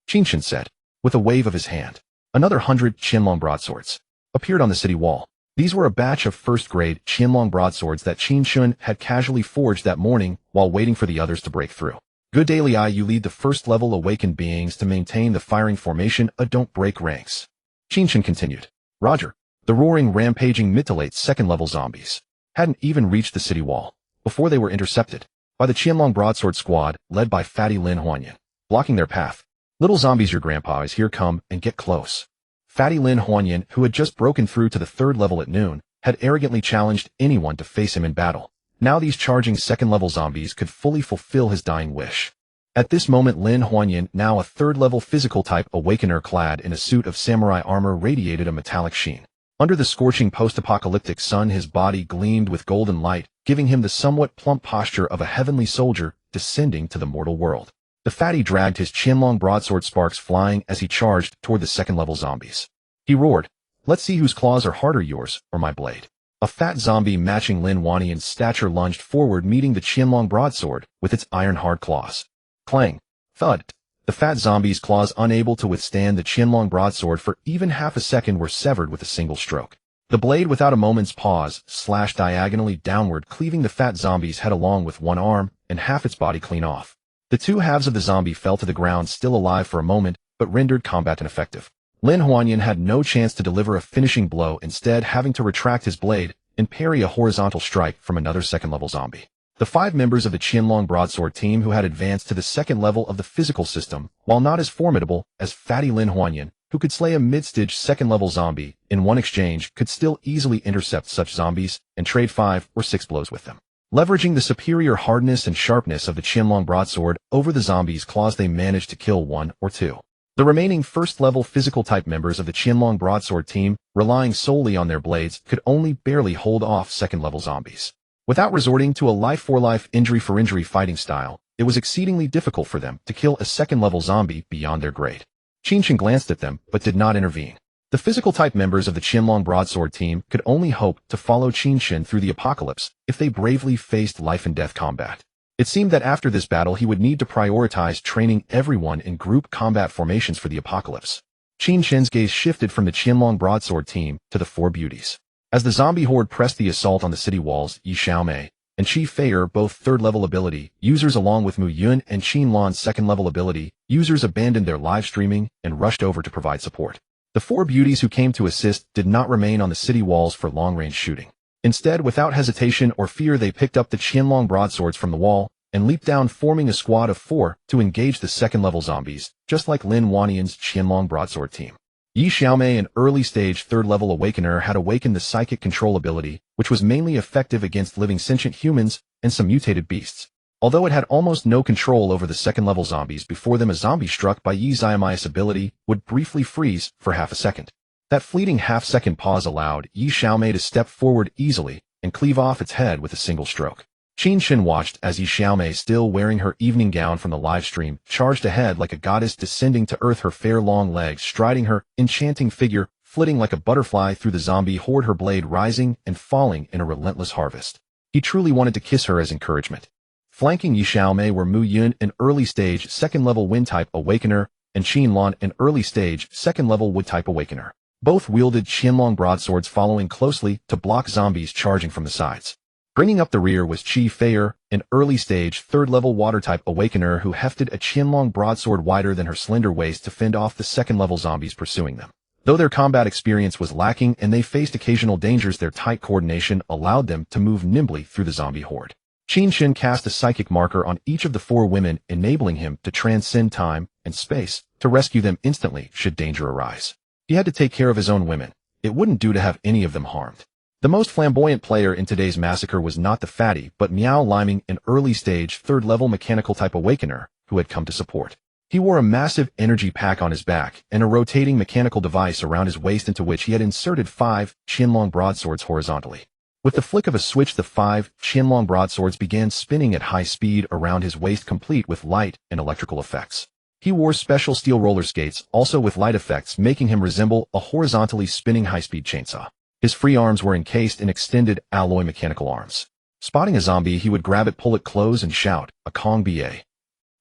Qin Chen said, with a wave of his hand. Another 100 Qianlong Broadswords appeared on the city wall. These were a batch of first-grade Qianlong Broadswords that Qin Chen had casually forged that morning while waiting for the others to break through. Good day, Li. You lead the first-level awakened beings to maintain the firing formation. Don't break ranks. Qin Chen continued. Roger. The roaring, rampaging mid-to-late second-level zombies hadn't even reached the city wall before they were intercepted by the Qianlong Broadsword Squad, led by Fatty Lin Huanyan, blocking their path. Little zombies, your grandpa is here. Come and get close. Fatty Lin Huanyan, who had just broken through to the third level at noon, had arrogantly challenged anyone to face him in battle. Now these charging second-level zombies could fully fulfill his dying wish. At this moment, Lin Huanyan, now a third-level physical type awakener clad in a suit of samurai armor, radiated a metallic sheen. Under the scorching post-apocalyptic sun, his body gleamed with golden light, giving him the somewhat plump posture of a heavenly soldier descending to the mortal world. The fatty dragged his Qianlong broadsword, sparks flying as he charged toward the second-level zombies. He roared, "Let's see whose claws are harder, yours or my blade." A fat zombie matching Lin Huanyan's stature lunged forward, meeting the Qianlong broadsword with its iron-hard claws. Clang! Thud! The fat zombie's claws, unable to withstand the Qianlong broadsword for even half a second, were severed with a single stroke. The blade, without a moment's pause, slashed diagonally downward, cleaving the fat zombie's head along with one arm and half its body clean off. The two halves of the zombie fell to the ground, still alive for a moment, but rendered combat ineffective. Lin Huanyan had no chance to deliver a finishing blow, instead having to retract his blade and parry a horizontal strike from another second-level zombie. The 5 members of the Qianlong broadsword team who had advanced to the second level of the physical system, while not as formidable as Fatty Lin Huanyan, who could slay a mid-stage second-level zombie in one exchange, could still easily intercept such zombies and trade 5 or 6 blows with them. Leveraging the superior hardness and sharpness of the Qianlong broadsword over the zombies' claws, they managed to kill 1 or 2. The remaining first-level physical-type members of the Qianlong broadsword team, relying solely on their blades, could only barely hold off second-level zombies. Without resorting to a life-for-life, injury-for-injury fighting style, it was exceedingly difficult for them to kill a second-level zombie beyond their grade. Qin Chen glanced at them, but did not intervene. The physical-type members of the Qianlong broadsword team could only hope to follow Qin Chen through the apocalypse if they bravely faced life-and-death combat. It seemed that after this battle he would need to prioritize training everyone in group combat formations for the apocalypse. Qin Chen's gaze shifted from the Qianlong broadsword team to the 4 beauties. As the zombie horde pressed the assault on the city walls, Yi Xiaomei, and Qi Feier, both third-level ability users, along with Mu Yun and Qin Lan's second-level ability users, abandoned their live streaming and rushed over to provide support. The four beauties who came to assist did not remain on the city walls for long-range shooting. Instead, without hesitation or fear, they picked up the Qianlong broadswords from the wall and leaped down, forming a squad of 4 to engage the second-level zombies, just like Lin Wanian's Qianlong broadsword team. Yi Xiaomei, an early-stage third-level awakener, had awakened the psychic control ability, which was mainly effective against living sentient humans and some mutated beasts. Although it had almost no control over the second-level zombies before them, a zombie struck by Yi Xiaomei's ability would briefly freeze for half a second. That fleeting half-second pause allowed Yi Xiaomei to step forward easily and cleave off its head with a single stroke. Qin Chen watched as Yi Xiaomei, still wearing her evening gown from the live stream, charged ahead like a goddess descending to earth, her fair long legs striding her enchanting figure, flitting like a butterfly through the zombie horde, her blade rising and falling in a relentless harvest. He truly wanted to kiss her as encouragement. Flanking Yi Xiaomei were Mu Yun, an early-stage second-level wind-type awakener, and Qin Lan, an early-stage second-level wood-type awakener. Both wielded Qianlong broadswords, following closely to block zombies charging from the sides. Bringing up the rear was Qi Feier, an early-stage third-level water-type awakener who hefted a Qianlong broadsword wider than her slender waist to fend off the second-level zombies pursuing them. Though their combat experience was lacking and they faced occasional dangers, their tight coordination allowed them to move nimbly through the zombie horde. Qin Chen cast a psychic marker on each of the 4 women, enabling him to transcend time and space to rescue them instantly should danger arise. He had to take care of his own women. It wouldn't do to have any of them harmed. The most flamboyant player in today's massacre was not the fatty, but Miao Liming, an early-stage third-level mechanical-type awakener who had come to support. He wore a massive energy pack on his back and a rotating mechanical device around his waist, into which he had inserted 5 Qianlong broadswords horizontally. With the flick of a switch, the 5 Qianlong broadswords began spinning at high speed around his waist, complete with light and electrical effects. He wore special steel roller skates, also with light effects, making him resemble a horizontally spinning high-speed chainsaw. His free arms were encased in extended alloy mechanical arms. Spotting a zombie, he would grab it, pull it close, and shout, "A Kong Ba."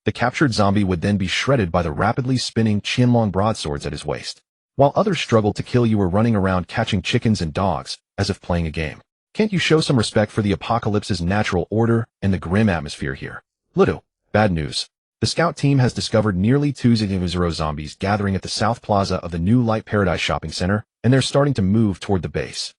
The captured zombie would then be shredded by the rapidly spinning Qianlong broadswords at his waist. While others struggled to kill, you were running around catching chickens and dogs, as if playing a game. Can't you show some respect for the apocalypse's natural order and the grim atmosphere here? Little bad news. The scout team has discovered nearly 200 zombies gathering at the South Plaza of the New Light Paradise shopping center, and they're starting to move toward the base.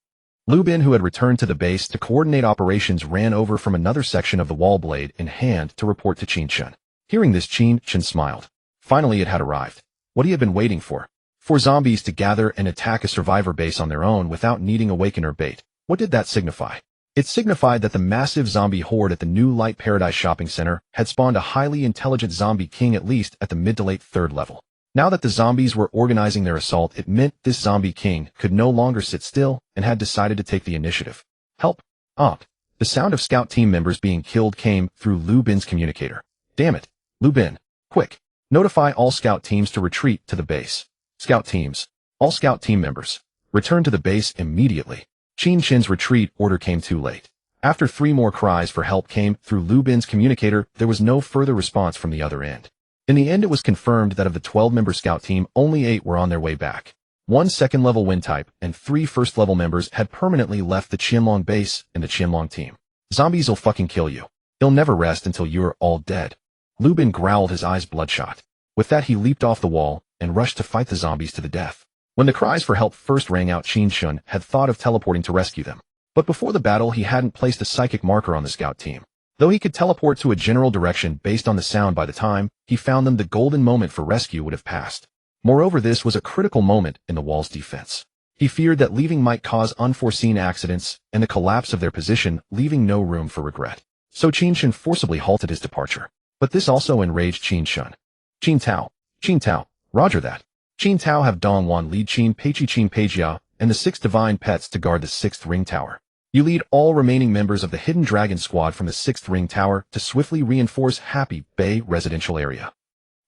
Lu Bin, who had returned to the base to coordinate operations, ran over from another section of the wall, blade in hand, to report to Qin Chen. Hearing this, Qin Chen smiled. Finally it had arrived. What he had been waiting for. For zombies to gather and attack a survivor base on their own without needing awakener bait. What did that signify? It signified that the massive zombie horde at the New Light Paradise shopping center had spawned a highly intelligent zombie king, at least at the mid to late third level. Now that the zombies were organizing their assault, it meant this zombie king could no longer sit still and had decided to take the initiative. Help! The sound of scout team members being killed came through Lu Bin's communicator. Damn it! Lu Bin, quick! Notify all scout teams to retreat to the base. Scout teams. All scout team members. Return to the base immediately. Qin Chen's retreat order came too late. After 3 more cries for help came through Lu Bin's communicator, there was no further response from the other end. In the end, it was confirmed that of the 12-member scout team, only 8 were on their way back. 1 second-level wind type and 3 first-level members had permanently left the Qianlong base and the Qianlong team. Zombies'll fucking kill you. They'll never rest until you're all dead. Lu Bin growled, his eyes bloodshot. With that, he leaped off the wall and rushed to fight the zombies to the death. When the cries for help first rang out, Qin Chen had thought of teleporting to rescue them. But before the battle, he hadn't placed a psychic marker on the scout team. Though he could teleport to a general direction based on the sound, by the time he found them, the golden moment for rescue would have passed. Moreover, this was a critical moment in the wall's defense. He feared that leaving might cause unforeseen accidents and the collapse of their position, leaving no room for regret. So Qin Chen forcibly halted his departure. But this also enraged Qin Chen. Qin Tao, roger that. Qin Tao have Dong Wan lead Qin Peijia and the 6 divine pets to guard the 6th ring tower. You lead all remaining members of the Hidden Dragon squad from the 6th ring tower to swiftly reinforce Happy Bay residential area.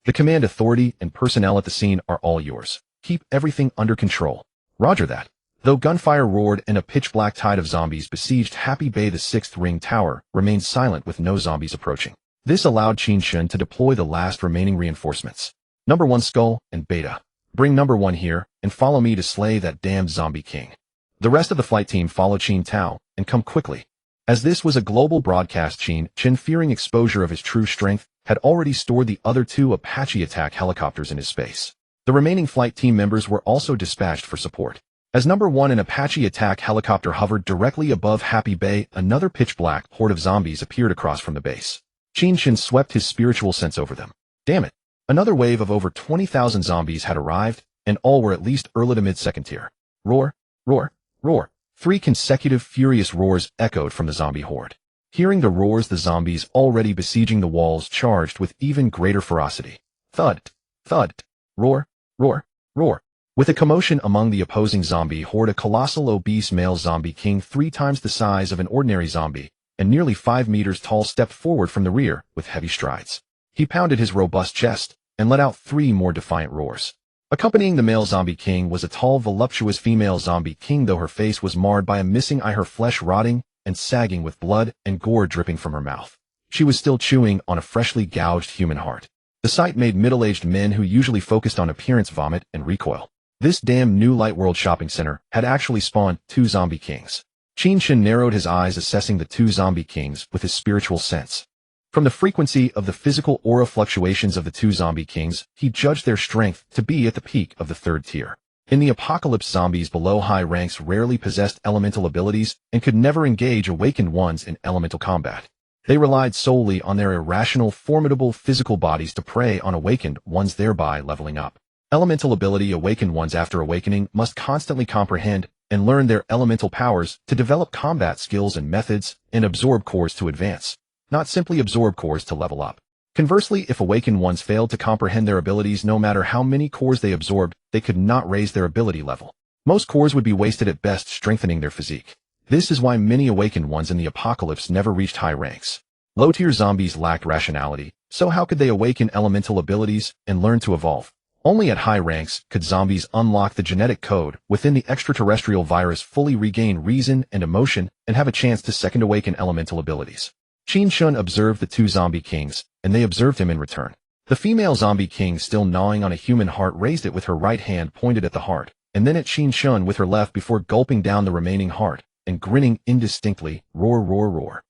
The command authority and personnel at the scene are all yours. Keep everything under control. Roger that. Though gunfire roared and a pitch-black tide of zombies besieged Happy Bay, the 6th ring tower remained silent with no zombies approaching. This allowed Qin Chen to deploy the last remaining reinforcements. Number 1 Skull and Beta. Bring number 1 here and follow me to slay that damned zombie king. The rest of the flight team follow Qin Tao and come quickly. As this was a global broadcast, Qin Chen, fearing exposure of his true strength, had already stored the other 2 Apache attack helicopters in his space. The remaining flight team members were also dispatched for support. As number 1, an Apache attack helicopter hovered directly above Happy Bay, another pitch-black horde of zombies appeared across from the base. Qin Chen swept his spiritual sense over them. Damn it! Another wave of over 20,000 zombies had arrived, and all were at least early to mid-second tier. Roar, roar, roar. 3 consecutive furious roars echoed from the zombie horde. Hearing the roars, the zombies already besieging the walls charged with even greater ferocity. Thud, thud, roar, roar, roar. With a commotion among the opposing zombie horde, a colossal obese male zombie king 3 times the size of an ordinary zombie, and nearly 5 meters tall, stepped forward from the rear with heavy strides. He pounded his robust chest and let out 3 more defiant roars. Accompanying the male zombie king was a tall, voluptuous female zombie king, though her face was marred by a missing eye, her flesh rotting and sagging with blood and gore dripping from her mouth. She was still chewing on a freshly gouged human heart. The sight made middle-aged men who usually focused on appearance vomit and recoil. This damn new Light World shopping center had actually spawned 2 zombie kings. Qin Chen narrowed his eyes, assessing the 2 zombie kings with his spiritual sense. From the frequency of the physical aura fluctuations of the 2 zombie kings, he judged their strength to be at the peak of the 3rd tier. In the apocalypse, zombies below high ranks rarely possessed elemental abilities and could never engage awakened ones in elemental combat. They relied solely on their irrational, formidable physical bodies to prey on awakened ones, thereby leveling up. Elemental ability awakened ones after awakening must constantly comprehend and learn their elemental powers to develop combat skills and methods, and absorb cores to advance, not simply absorb cores to level up. Conversely, if awakened ones failed to comprehend their abilities, no matter how many cores they absorbed, they could not raise their ability level. Most cores would be wasted at best, strengthening their physique. This is why many awakened ones in the apocalypse never reached high ranks. Low-tier zombies lacked rationality, so how could they awaken elemental abilities and learn to evolve? Only at high ranks could zombies unlock the genetic code within the extraterrestrial virus, fully regain reason and emotion, and have a chance to second awaken elemental abilities. Qin Chen observed the 2 zombie kings, and they observed him in return. The female zombie king, still gnawing on a human heart, raised it with her right hand, pointed at the heart, and then at Qin Chen with her left before gulping down the remaining heart and grinning indistinctly. Roar, roar, roar.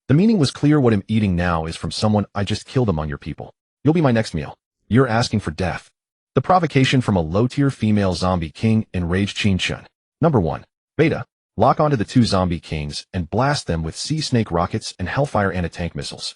The meaning was clear. What I'm eating now is from someone I just killed among your people. You'll be my next meal. You're asking for death. The provocation from a low-tier female zombie king enraged Qin Chen. Number 1. Beta. Lock onto the 2 zombie kings and blast them with sea snake rockets and hellfire anti-tank missiles.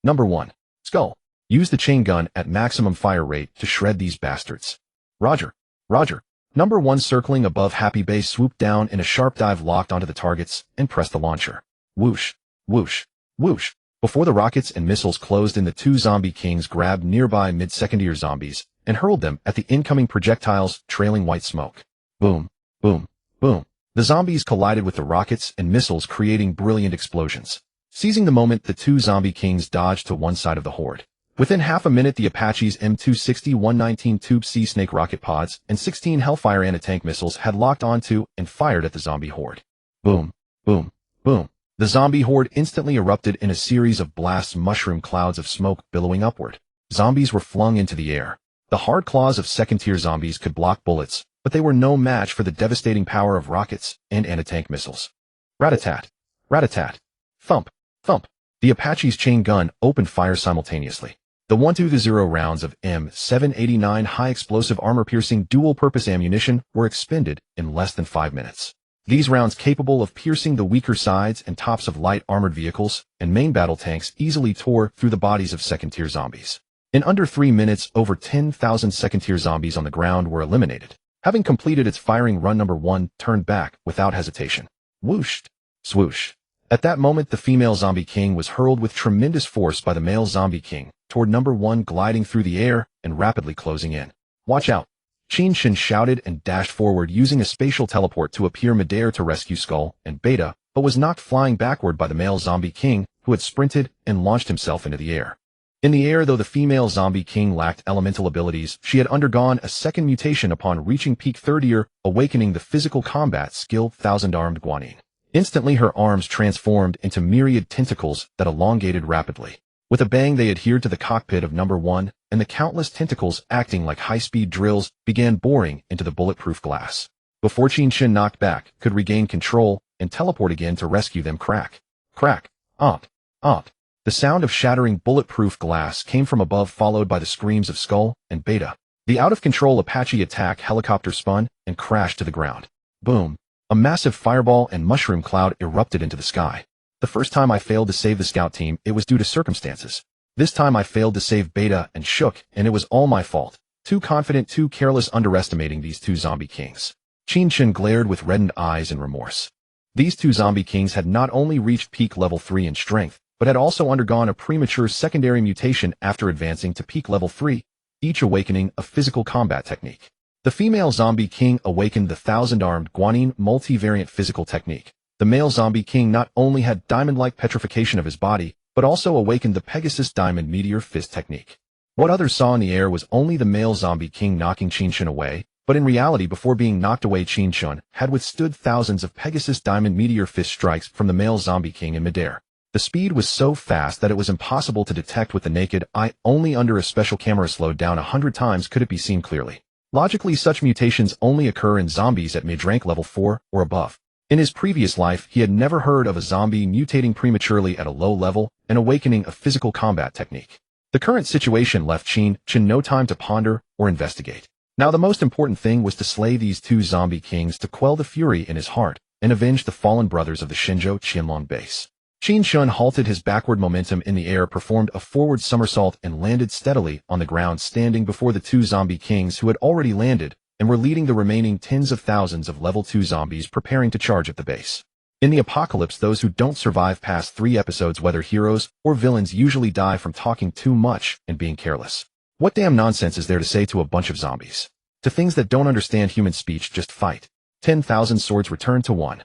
Number 1. Skull. Use the chain gun at maximum fire rate to shred these bastards. Roger. Roger. Number 1, circling above Happy Bay, swooped down in a sharp dive, locked onto the targets, and pressed the launcher. Whoosh, whoosh, whoosh. Before the rockets and missiles closed in, the 2 zombie kings grabbed nearby mid-second-tier zombies and hurled them at the incoming projectiles, trailing white smoke. Boom, boom, boom. The zombies collided with the rockets and missiles, creating brilliant explosions. Seizing the moment, the 2 zombie kings dodged to one side of the horde. Within half a minute, the Apache's M260-119 tube sea snake rocket pods and 16 hellfire anti-tank missiles had locked onto and fired at the zombie horde. Boom, boom, boom. The zombie horde instantly erupted in a series of blasts, mushroom clouds of smoke billowing upward. Zombies were flung into the air. The hard claws of second-tier zombies could block bullets, but they were no match for the devastating power of rockets and anti-tank missiles. Rat-a-tat, rat-a-tat, thump, thump. The Apache's chain gun opened fire simultaneously. The 1-0 rounds of M789 high-explosive armor-piercing dual-purpose ammunition were expended in less than 5 minutes. These rounds, capable of piercing the weaker sides and tops of light armored vehicles and main battle tanks, easily tore through the bodies of second-tier zombies. In under 3 minutes, over 10,000 second-tier zombies on the ground were eliminated. Having completed its firing run, number 1 turned back without hesitation. Whooshed, swoosh. At that moment, the female zombie king was hurled with tremendous force by the male zombie king toward number 1, gliding through the air and rapidly closing in. Watch out! Qin Chen shouted and dashed forward, using a spatial teleport to appear midair to rescue Skull and Beta, but was knocked flying backward by the male zombie king, who had sprinted and launched himself into the air. In the air, though the female zombie king lacked elemental abilities, she had undergone a second mutation upon reaching peak 3rd tier, awakening the physical combat skill Thousand-Armed Guanyin. Instantly, her arms transformed into myriad tentacles that elongated rapidly. With a bang, they adhered to the cockpit of number 1, and the countless tentacles, acting like high-speed drills, began boring into the bulletproof glass. Before Qin Chen, knocked back, could regain control and teleport again to rescue them, crack, Crack. Omp. Omp. The sound of shattering bulletproof glass came from above, followed by the screams of Skull and Beta. The out-of-control Apache attack helicopter spun and crashed to the ground. Boom. A massive fireball and mushroom cloud erupted into the sky. The first time I failed to save the scout team, it was due to circumstances. This time I failed to save Beta and Shook, and it was all my fault. Too confident, too careless, underestimating these two zombie kings. Qin Chen glared with reddened eyes in remorse. These two zombie kings had not only reached peak level 3 in strength, but had also undergone a premature secondary mutation after advancing to peak level 3, each awakening a physical combat technique. The female zombie king awakened the thousand-armed Guanyin multivariant physical technique. The male zombie king not only had diamond-like petrification of his body, but also awakened the Pegasus Diamond Meteor Fist technique. What others saw in the air was only the male zombie king knocking Qin Chen away, but in reality, before being knocked away, Qin Chen had withstood thousands of Pegasus Diamond Meteor Fist strikes from the male zombie king in midair. The speed was so fast that it was impossible to detect with the naked eye. Only under a special camera slowed down 100 times could it be seen clearly. Logically, such mutations only occur in zombies at mid-rank level 4 or above. In his previous life, he had never heard of a zombie mutating prematurely at a low level and awakening a physical combat technique. The current situation left Qin Chen no time to ponder or investigate. Now the most important thing was to slay these two zombie kings to quell the fury in his heart and avenge the fallen brothers of the Shenzhou Qianlong base. Qin Chen halted his backward momentum in the air, performed a forward somersault, and landed steadily on the ground, standing before the two zombie kings who had already landed and were leading the remaining tens of thousands of level 2 zombies preparing to charge at the base. In the apocalypse, those who don't survive past 3 episodes, whether heroes or villains, usually die from talking too much and being careless. What damn nonsense is there to say to a bunch of zombies? To things that don't understand human speech, just fight. 10,000 swords returned to 1.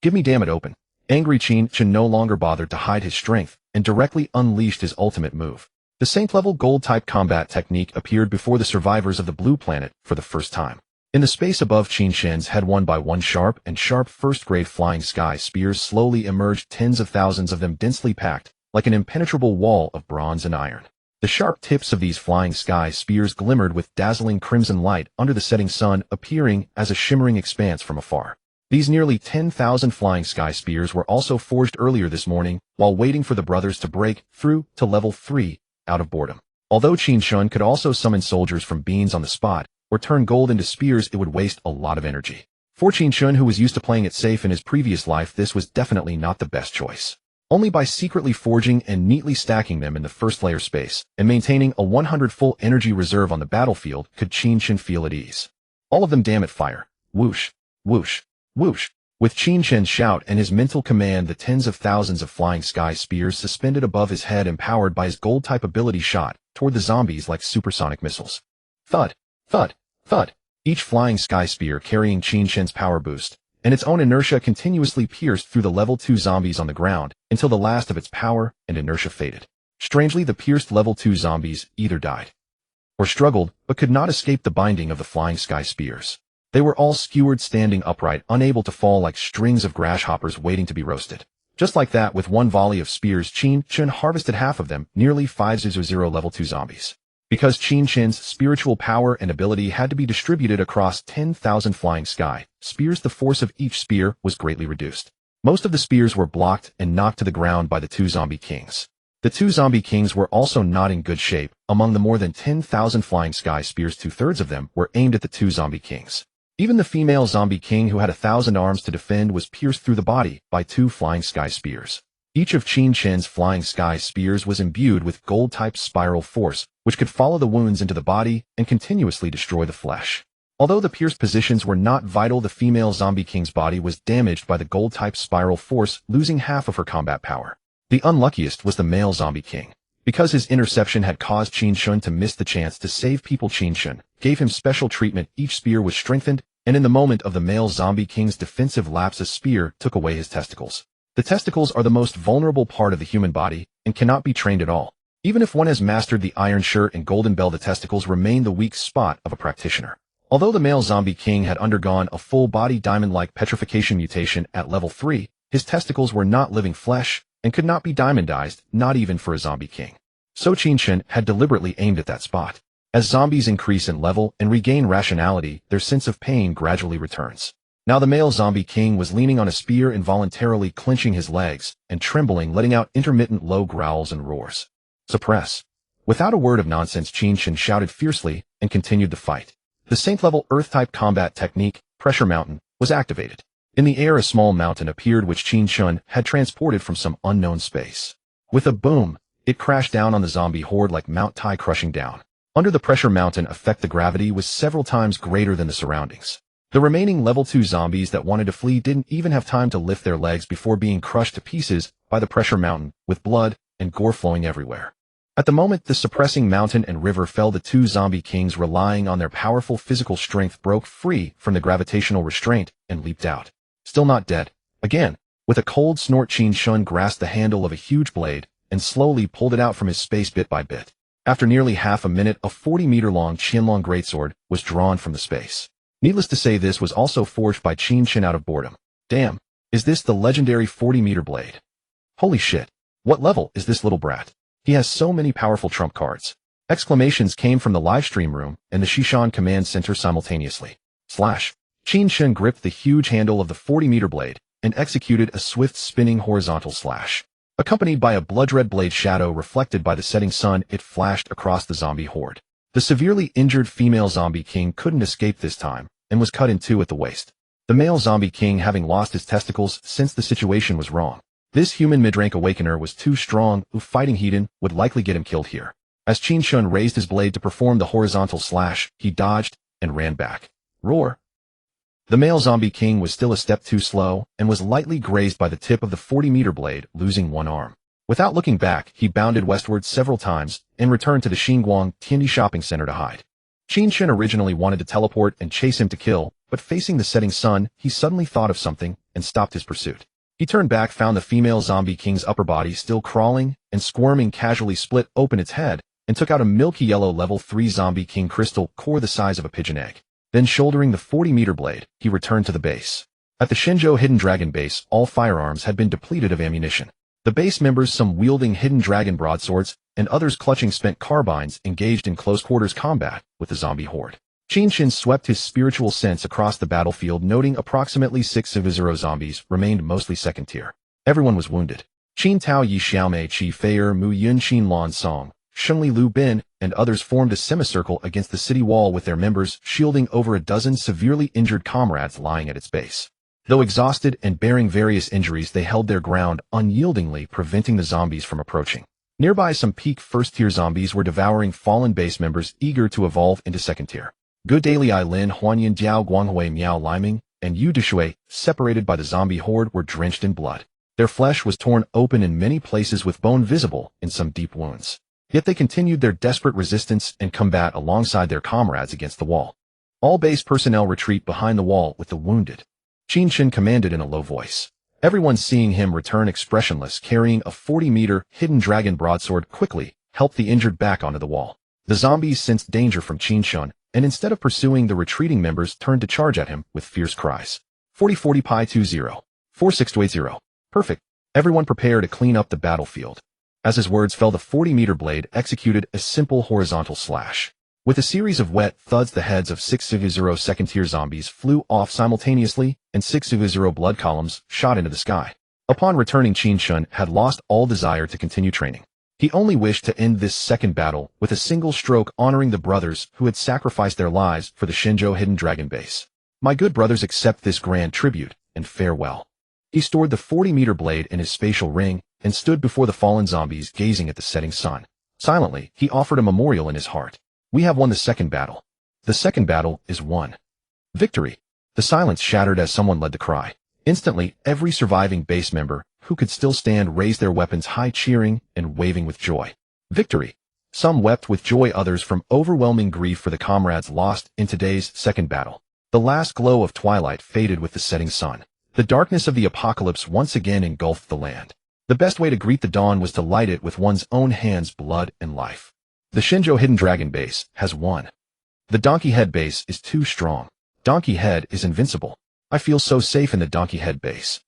Give me damn it open. Angry Qin Chen no longer bothered to hide his strength and directly unleashed his ultimate move. The Saint-level gold-type combat technique appeared before the survivors of the blue planet for the first time. In the space above Qin Chen's head, one by one sharp first-grade flying sky spears slowly emerged, tens of thousands of them densely packed, like an impenetrable wall of bronze and iron. The sharp tips of these flying sky spears glimmered with dazzling crimson light under the setting sun, appearing as a shimmering expanse from afar. These nearly 10,000 flying sky spears were also forged earlier this morning while waiting for the brothers to break through to level 3 out of boredom. Although Qin Chen could also summon soldiers from beans on the spot or turn gold into spears, it would waste a lot of energy. For Qin Chen, who was used to playing it safe in his previous life, this was definitely not the best choice. Only by secretly forging and neatly stacking them in the first layer space and maintaining a 100 full energy reserve on the battlefield could Qin Chen feel at ease. All of them, damn it, fire. Whoosh, whoosh, whoosh. With Qin Chen's shout and his mental command, the tens of thousands of flying sky spears suspended above his head, empowered by his gold-type ability, shot toward the zombies like supersonic missiles. Thud, thud, thud. Each flying sky spear carrying Qin Chen's power boost and its own inertia continuously pierced through the level 2 zombies on the ground until the last of its power and inertia faded. Strangely, the pierced level 2 zombies either died or struggled, but could not escape the binding of the flying sky spears. They were all skewered, standing upright, unable to fall, like strings of grasshoppers waiting to be roasted. Just like that, with one volley of spears, Qin Chen harvested half of them, nearly 500 level 2 zombies. Because Qin Chen's spiritual power and ability had to be distributed across 10,000 flying sky spears, the force of each spear was greatly reduced. Most of the spears were blocked and knocked to the ground by the two zombie kings. The two zombie kings were also not in good shape. Among the more than 10,000 flying sky spears, 2/3 of them were aimed at the two zombie kings. Even the female zombie king, who had 1,000 arms to defend, was pierced through the body by 2 flying sky spears. Each of Qin Chen's flying sky spears was imbued with gold-type spiral force, which could follow the wounds into the body and continuously destroy the flesh. Although the pierced positions were not vital, the female zombie king's body was damaged by the gold-type spiral force, losing half of her combat power. The unluckiest was the male zombie king. Because his interception had caused Qin Chen to miss the chance to save people, Qin Chen gave him special treatment. Each spear was strengthened, and in the moment of the male zombie king's defensive lapse, a spear took away his testicles. The testicles are the most vulnerable part of the human body and cannot be trained at all. Even if one has mastered the iron shirt and golden bell, the testicles remain the weak spot of a practitioner. Although the male zombie king had undergone a full-body diamond-like petrification mutation at level 3, his testicles were not living flesh and could not be diamondized, not even for a zombie king. So Qin Chen had deliberately aimed at that spot. As zombies increase in level and regain rationality, their sense of pain gradually returns. Now the male zombie king was leaning on a spear, involuntarily clenching his legs and trembling, letting out intermittent low growls and roars. Suppress. Without a word of nonsense, Qin Chen shouted fiercely and continued the fight. The Saint-level Earth-type combat technique, Pressure Mountain, was activated. In the air a small mountain appeared which Qin Chen had transported from some unknown space. With a boom, it crashed down on the zombie horde like Mount Tai crushing down. Under the Pressure Mountain effect, the gravity was several times greater than the surroundings. The remaining level 2 zombies that wanted to flee didn't even have time to lift their legs before being crushed to pieces by the Pressure Mountain, with blood and gore flowing everywhere. At the moment the suppressing mountain and river fell, the two zombie kings, relying on their powerful physical strength, broke free from the gravitational restraint and leaped out. Still not dead. Again, with a cold snort, Qin Chen grasped the handle of a huge blade and slowly pulled it out from his space bit by bit. After nearly half a minute, a 40-meter-long Qianlong greatsword was drawn from the space. Needless to say, this was also forged by Qin Chen out of boredom. Damn, is this the legendary 40-meter blade? Holy shit, what level is this little brat? He has so many powerful trump cards. Exclamations came from the livestream room and the Shishan command center simultaneously. Slash. Qin Chen gripped the huge handle of the 40-meter blade and executed a swift spinning horizontal slash. Accompanied by a blood-red blade shadow reflected by the setting sun, it flashed across the zombie horde. The severely injured female zombie king couldn't escape this time and was cut in two at the waist. The male zombie king having lost his testicles since the situation was wrong. This human mid-rank awakener was too strong, fighting Hedon would likely get him killed here. As Qin Chen raised his blade to perform the horizontal slash, he dodged and ran back. Roar! The male zombie king was still a step too slow and was lightly grazed by the tip of the 40-meter blade, losing one arm. Without looking back, he bounded westward several times and returned to the Xinguang Tiandi shopping center to hide. Qin Chen originally wanted to teleport and chase him to kill, but facing the setting sun, he suddenly thought of something and stopped his pursuit. He turned back, found the female zombie king's upper body still crawling and squirming, casually split open its head, and took out a milky yellow level 3 zombie king crystal core the size of a pigeon egg. Then, shouldering the 40-meter blade, he returned to the base. At the Shenzhou Hidden Dragon base, all firearms had been depleted of ammunition. The base members, some wielding Hidden Dragon broadswords, and others clutching spent carbines, engaged in close-quarters combat with the zombie horde. Qin Chen swept his spiritual sense across the battlefield, noting approximately 6 Civ-0 zombies remained, mostly second tier. Everyone was wounded. Qin Tao Yi Xiaomei Qi Feier Mu Yun Qin Lan Song, Shengli Lu Bin, and others formed a semicircle against the city wall, with their members shielding over a dozen severely injured comrades lying at its base. Though exhausted and bearing various injuries, they held their ground unyieldingly, preventing the zombies from approaching. Nearby, some peak first-tier zombies were devouring fallen base members eager to evolve into second-tier. Gu Daili Ai Lin, Huanyan Diao Guanghui Miao Liming, and Yu Dishui, separated by the zombie horde, were drenched in blood. Their flesh was torn open in many places, with bone visible in some deep wounds. Yet they continued their desperate resistance and combat alongside their comrades against the wall. All base personnel retreat behind the wall with the wounded. Qin Chen commanded in a low voice. Everyone, seeing him return expressionless, carrying a 40-meter Hidden Dragon broadsword, quickly helped the injured back onto the wall. The zombies sensed danger from Qin Chen, and instead of pursuing the retreating members, turned to charge at him with fierce cries. 40-40 Pi 2-0. 4-6-2-8-0. Perfect. Everyone prepare to clean up the battlefield. As his words fell, the 40-meter blade executed a simple horizontal slash. With a series of wet thuds, the heads of 6 Civ-0 second-tier zombies flew off simultaneously, and 6 Civ-0 blood columns shot into the sky. Upon returning, Qin Chen had lost all desire to continue training. He only wished to end this second battle with a single stroke, honoring the brothers who had sacrificed their lives for the Shenzhou Hidden Dragon base. My good brothers, accept this grand tribute, and farewell. He stored the 40-meter blade in his spatial ring and stood before the fallen zombies, gazing at the setting sun. Silently, he offered a memorial in his heart. We have won the second battle. The second battle is won. Victory. The silence shattered as someone led the cry. Instantly, every surviving base member who could still stand raised their weapons high, cheering and waving with joy. Victory. Some wept with joy, others from overwhelming grief for the comrades lost in today's second battle. The last glow of twilight faded with the setting sun. The darkness of the apocalypse once again engulfed the land. The best way to greet the dawn was to light it with one's own hands, blood and life. The Shenzhou Hidden Dragon base has won. The Donkey Head base is too strong. Donkey Head is invincible. I feel so safe in the Donkey Head base.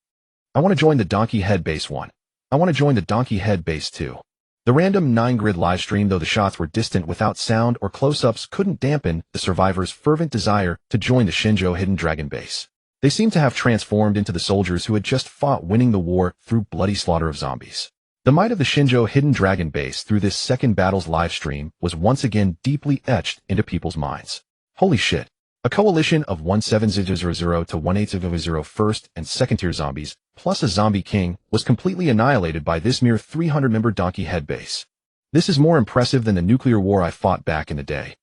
I want to join the Donkey Head base 1. I want to join the Donkey Head base 2. The random 9-grid livestream, though the shots were distant without sound or close-ups, couldn't dampen the survivors' fervent desire to join the Shenzhou Hidden Dragon base. They seemed to have transformed into the soldiers who had just fought, winning the war through bloody slaughter of zombies. The might of the Shinjo Hidden Dragon base through this second battle's live stream was once again deeply etched into people's minds. Holy shit. A coalition of 17000 to 18000 first and second tier zombies, plus a zombie king, was completely annihilated by this mere 300-member donkey head base. This is more impressive than the nuclear war I fought back in the day.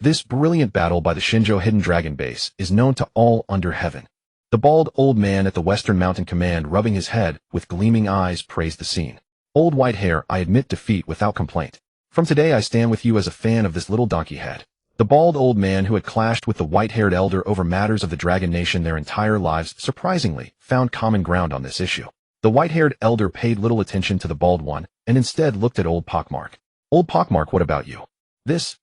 This brilliant battle by the Shinjo Hidden Dragon base is known to all under heaven. The bald old man at the Western Mountain Command, rubbing his head with gleaming eyes, praised the scene. Old white hair, I admit defeat without complaint. From today I stand with you as a fan of this little donkey head. The bald old man who had clashed with the white-haired elder over matters of the Dragon Nation their entire lives surprisingly found common ground on this issue. The white-haired elder paid little attention to the bald one and instead looked at old Pockmark. Old Pockmark, what about you? This?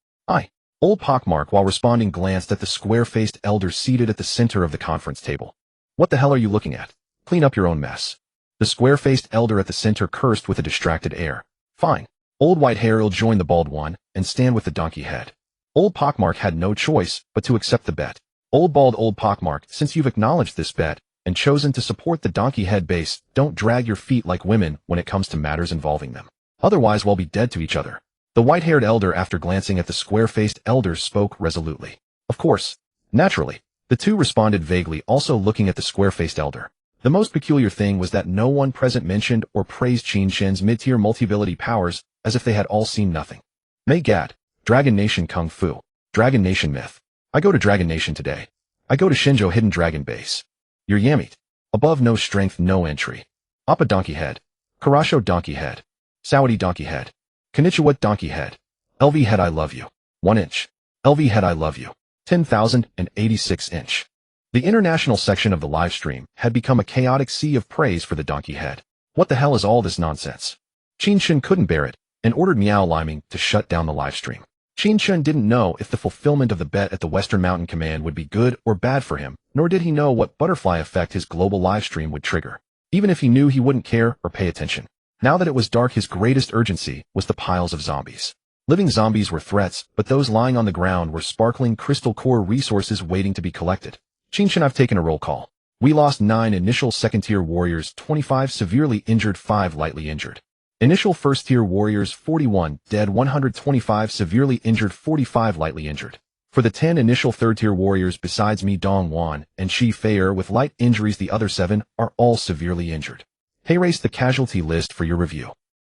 Old Pockmark, while responding, glanced at the square-faced elder seated at the center of the conference table. What the hell are you looking at? Clean up your own mess. The square-faced elder at the center cursed with a distracted air. Fine. Old white hair will join the bald one and stand with the donkey head. Old Pockmark had no choice but to accept the bet. Old Pockmark, since you've acknowledged this bet and chosen to support the donkey head base, don't drag your feet like women when it comes to matters involving them. Otherwise we'll be dead to each other. The white-haired elder, after glancing at the square-faced elder, spoke resolutely. Of course. Naturally. The two responded vaguely, also looking at the square-faced elder. The most peculiar thing was that no one present mentioned or praised Qin Chen's mid-tier multi-ability powers, as if they had all seen nothing. May Gad. Dragon Nation Kung Fu. Dragon Nation myth. I go to Dragon Nation today. I go to Shinjo Hidden Dragon base. Your Yamit. Above no strength, no entry. Appa donkey head. Karasho donkey head. Sawadee donkey head. Konnichiwa donkey head. LV head I love you. 1 inch. LV head I love you. 10,086 inch. The international section of the live stream had become a chaotic sea of praise for the donkey head. What the hell is all this nonsense? Qin Chen couldn't bear it and ordered Meow Liming to shut down the live stream. Qin Chen didn't know if the fulfillment of the bet at the Western Mountain Command would be good or bad for him, nor did he know what butterfly effect his global live stream would trigger. Even if he knew, he wouldn't care or pay attention. Now that it was dark, his greatest urgency was the piles of zombies. Living zombies were threats, but those lying on the ground were sparkling crystal core resources waiting to be collected. Qin Chen, I've taken a roll call. We lost 9 initial second-tier warriors, 25 severely injured, 5 lightly injured. Initial first-tier warriors, 41 dead, 125 severely injured, 45 lightly injured. For the 10 initial third-tier warriors besides me, Dong Wan and Shi Feier, with light injuries, the other 7 are all severely injured. Hey, race the casualty list for your review.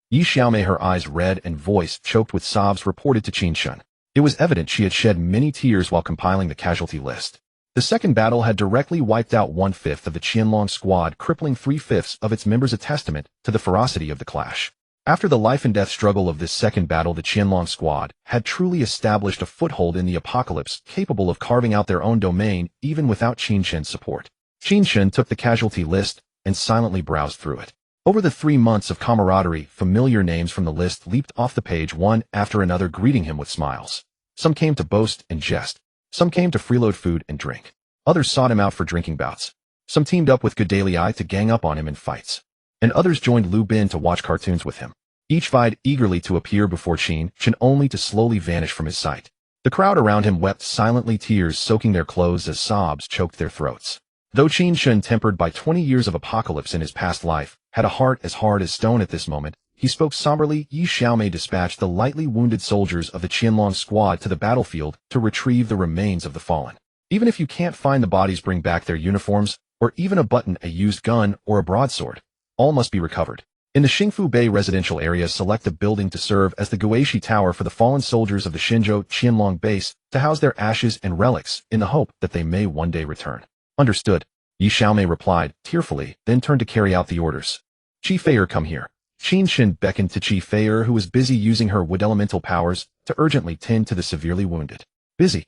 Yi Xiaomei, her eyes red and voice choked with sobs, reported to Qin Chen. It was evident she had shed many tears while compiling the casualty list. The second battle had directly wiped out 1/5 of the Qianlong squad, crippling 3/5 of its members, a testament to the ferocity of the clash. After the life-and-death struggle of this second battle, the Qianlong squad had truly established a foothold in the apocalypse, capable of carving out their own domain even without Qin Chen's support. Qin Chen took the casualty list and silently browsed through it. Over the 3 months of camaraderie, familiar names from the list leaped off the page one after another, greeting him with smiles. Some came to boast and jest. Some came to freeload food and drink. Others sought him out for drinking bouts. Some teamed up with Good Daily Eye to gang up on him in fights. And others joined Lu Bin to watch cartoons with him. Each vied eagerly to appear before Qin Chen, only to slowly vanish from his sight. The crowd around him wept silently, tears soaking their clothes as sobs choked their throats. Though Qin Chen, tempered by 20 years of apocalypse in his past life, had a heart as hard as stone at this moment, he spoke somberly. Yi Xiaomei dispatched the lightly wounded soldiers of the Qianlong squad to the battlefield to retrieve the remains of the fallen. Even if you can't find the bodies, bring back their uniforms, or even a button, a used gun, or a broadsword. All must be recovered. In the Xingfu Bay residential area, select a building to serve as the Guishi Tower for the fallen soldiers of the Shinjo Qianlong base to house their ashes and relics in the hope that they may one day return. Understood, Yi Xiaomei replied tearfully, then turned to carry out the orders. Shi Feier, come here. Qin Chen beckoned to Shi Feier, who was busy using her wood elemental powers to urgently tend to the severely wounded. Busy?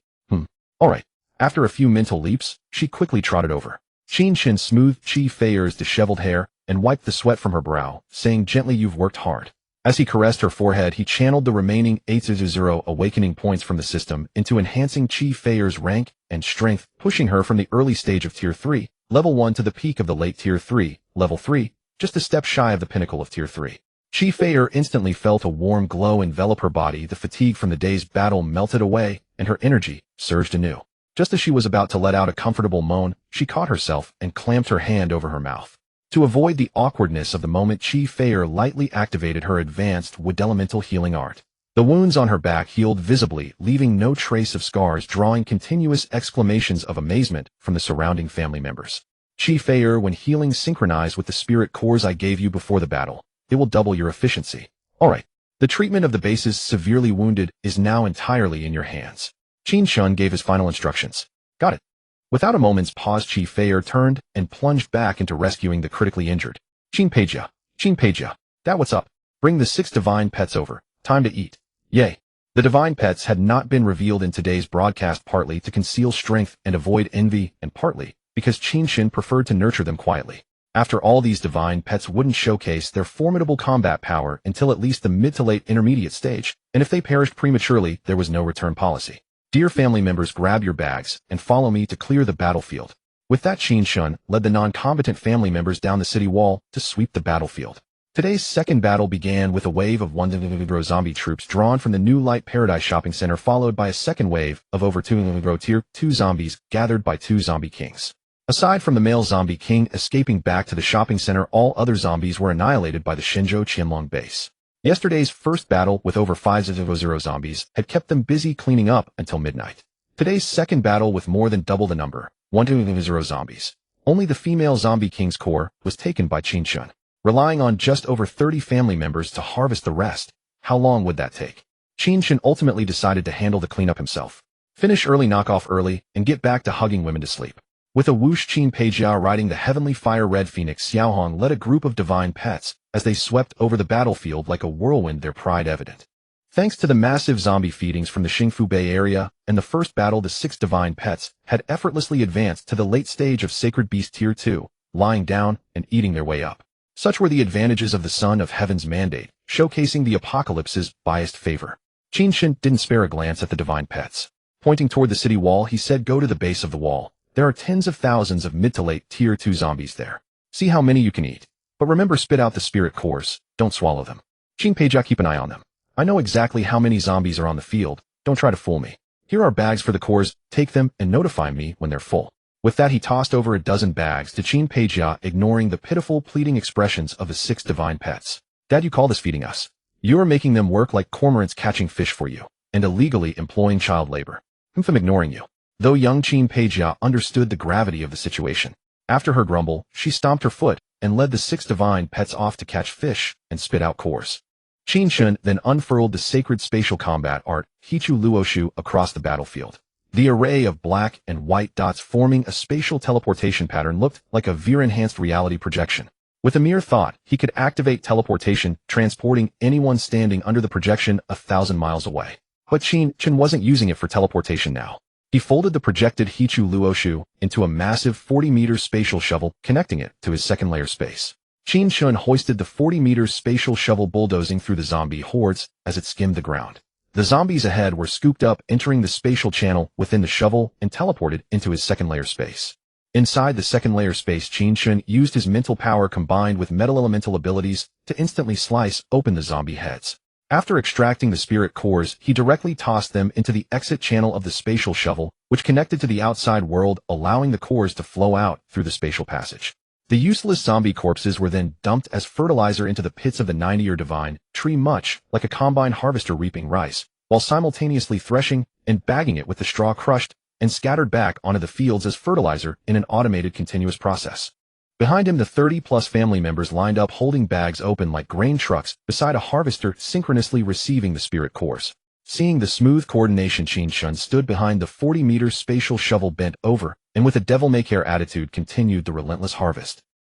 All right. After a few mental leaps, she quickly trotted over. Qin Chen smoothed Shi Feier's disheveled hair and wiped the sweat from her brow, saying gently, "You've worked hard." As he caressed her forehead, he channeled the remaining 800 awakening points from the system into enhancing Shi Feier's rank and strength, pushing her from the early stage of Tier 3, Level 1, to the peak of the late Tier 3, Level 3, just a step shy of the pinnacle of Tier 3. Shi Feier instantly felt a warm glow envelop her body. The fatigue from the day's battle melted away, and her energy surged anew. Just as she was about to let out a comfortable moan, she caught herself and clamped her hand over her mouth. To avoid the awkwardness of the moment, Qi Feier lightly activated her advanced wood elemental healing art. The wounds on her back healed visibly, leaving no trace of scars, drawing continuous exclamations of amazement from the surrounding family members. Qi Feier, when healing synchronized with the spirit cores I gave you before the battle, it will double your efficiency. Alright. The treatment of the base's severely wounded is now entirely in your hands. Qin Chen gave his final instructions. Got it. Without a moment's pause, Qi Feier turned and plunged back into rescuing the critically injured. Qin Peijia, that what's up? Bring the 6 divine pets over. Time to eat. Yay. The divine pets had not been revealed in today's broadcast, partly to conceal strength and avoid envy, and partly because Qin Chen preferred to nurture them quietly. After all, these divine pets wouldn't showcase their formidable combat power until at least the mid to late intermediate stage, and if they perished prematurely, there was no return policy. Dear family members, grab your bags and follow me to clear the battlefield. With that, Qin Chen led the non-combatant family members down the city wall to sweep the battlefield. Today's second battle began with a wave of 100 zombie troops drawn from the New Light Paradise shopping center, followed by a second wave of over 200 tier 2 zombies gathered by 2 zombie kings. Aside from the male zombie king escaping back to the shopping center, all other zombies were annihilated by the Shenzhou Qianlong base. Yesterday's first battle with over 500 zombies had kept them busy cleaning up until midnight. Today's second battle with more than double the number, 100 zombies. Only the female zombie king's core was taken by Qin Chen, relying on just over 30 family members to harvest the rest. How long would that take? Qin Chen ultimately decided to handle the cleanup himself. Finish early, knock off early, and get back to hugging women to sleep. With a whoosh, Qin Peijia riding the heavenly fire red phoenix Xiaohong led a group of divine pets as they swept over the battlefield like a whirlwind, their pride evident. Thanks to the massive zombie feedings from the Xingfu Bay area and the first battle, the 6 divine pets had effortlessly advanced to the late stage of Sacred Beast Tier 2, lying down and eating their way up. Such were the advantages of the Son of Heaven's mandate, showcasing the apocalypse's biased favor. Qin Chen didn't spare a glance at the divine pets. Pointing toward the city wall, he said, "Go to the base of the wall. There are tens of thousands of mid to late tier 2 zombies there. See how many you can eat. But remember, spit out the spirit cores, don't swallow them. Qin Peijia, keep an eye on them. I know exactly how many zombies are on the field, don't try to fool me. Here are bags for the cores, take them and notify me when they're full." With that, he tossed over a dozen bags to Qin Peijia, ignoring the pitiful, pleading expressions of the 6 divine pets. "Dad, you call this feeding us? You are making them work like cormorants catching fish for you, and illegally employing child labor. I'm ignoring you." Though young Qin Peijia understood the gravity of the situation. After her grumble, she stomped her foot and led the 6 divine pets off to catch fish and spit out cores. Qin Chen then unfurled the sacred spatial combat art, Hichu Luoshu, across the battlefield. The array of black and white dots forming a spatial teleportation pattern looked like a VR-enhanced reality projection. With a mere thought, he could activate teleportation, transporting anyone standing under the projection 1,000 miles away. But Qin Chen wasn't using it for teleportation now. He folded the projected Hichu Luoshu into a massive 40-meter spatial shovel, connecting it to his second layer space. Qin Chen hoisted the 40-meter spatial shovel, bulldozing through the zombie hordes as it skimmed the ground. The zombies ahead were scooped up, entering the spatial channel within the shovel and teleported into his second layer space. Inside the second layer space, Qin Chen used his mental power combined with metal elemental abilities to instantly slice open the zombie heads. After extracting the spirit cores, he directly tossed them into the exit channel of the spatial shovel, which connected to the outside world, allowing the cores to flow out through the spatial passage. The useless zombie corpses were then dumped as fertilizer into the pits of the 90-year divine tree, much like a combine harvester reaping rice, while simultaneously threshing and bagging it with the straw crushed and scattered back onto the fields as fertilizer in an automated continuous process. Behind him, the 30-plus family members lined up, holding bags open like grain trucks beside a harvester, synchronously receiving the spirit cores. Seeing the smooth coordination, Qin Chen stood behind the 40-meter spatial shovel, bent over, and with a devil-may-care attitude continued the relentless harvest.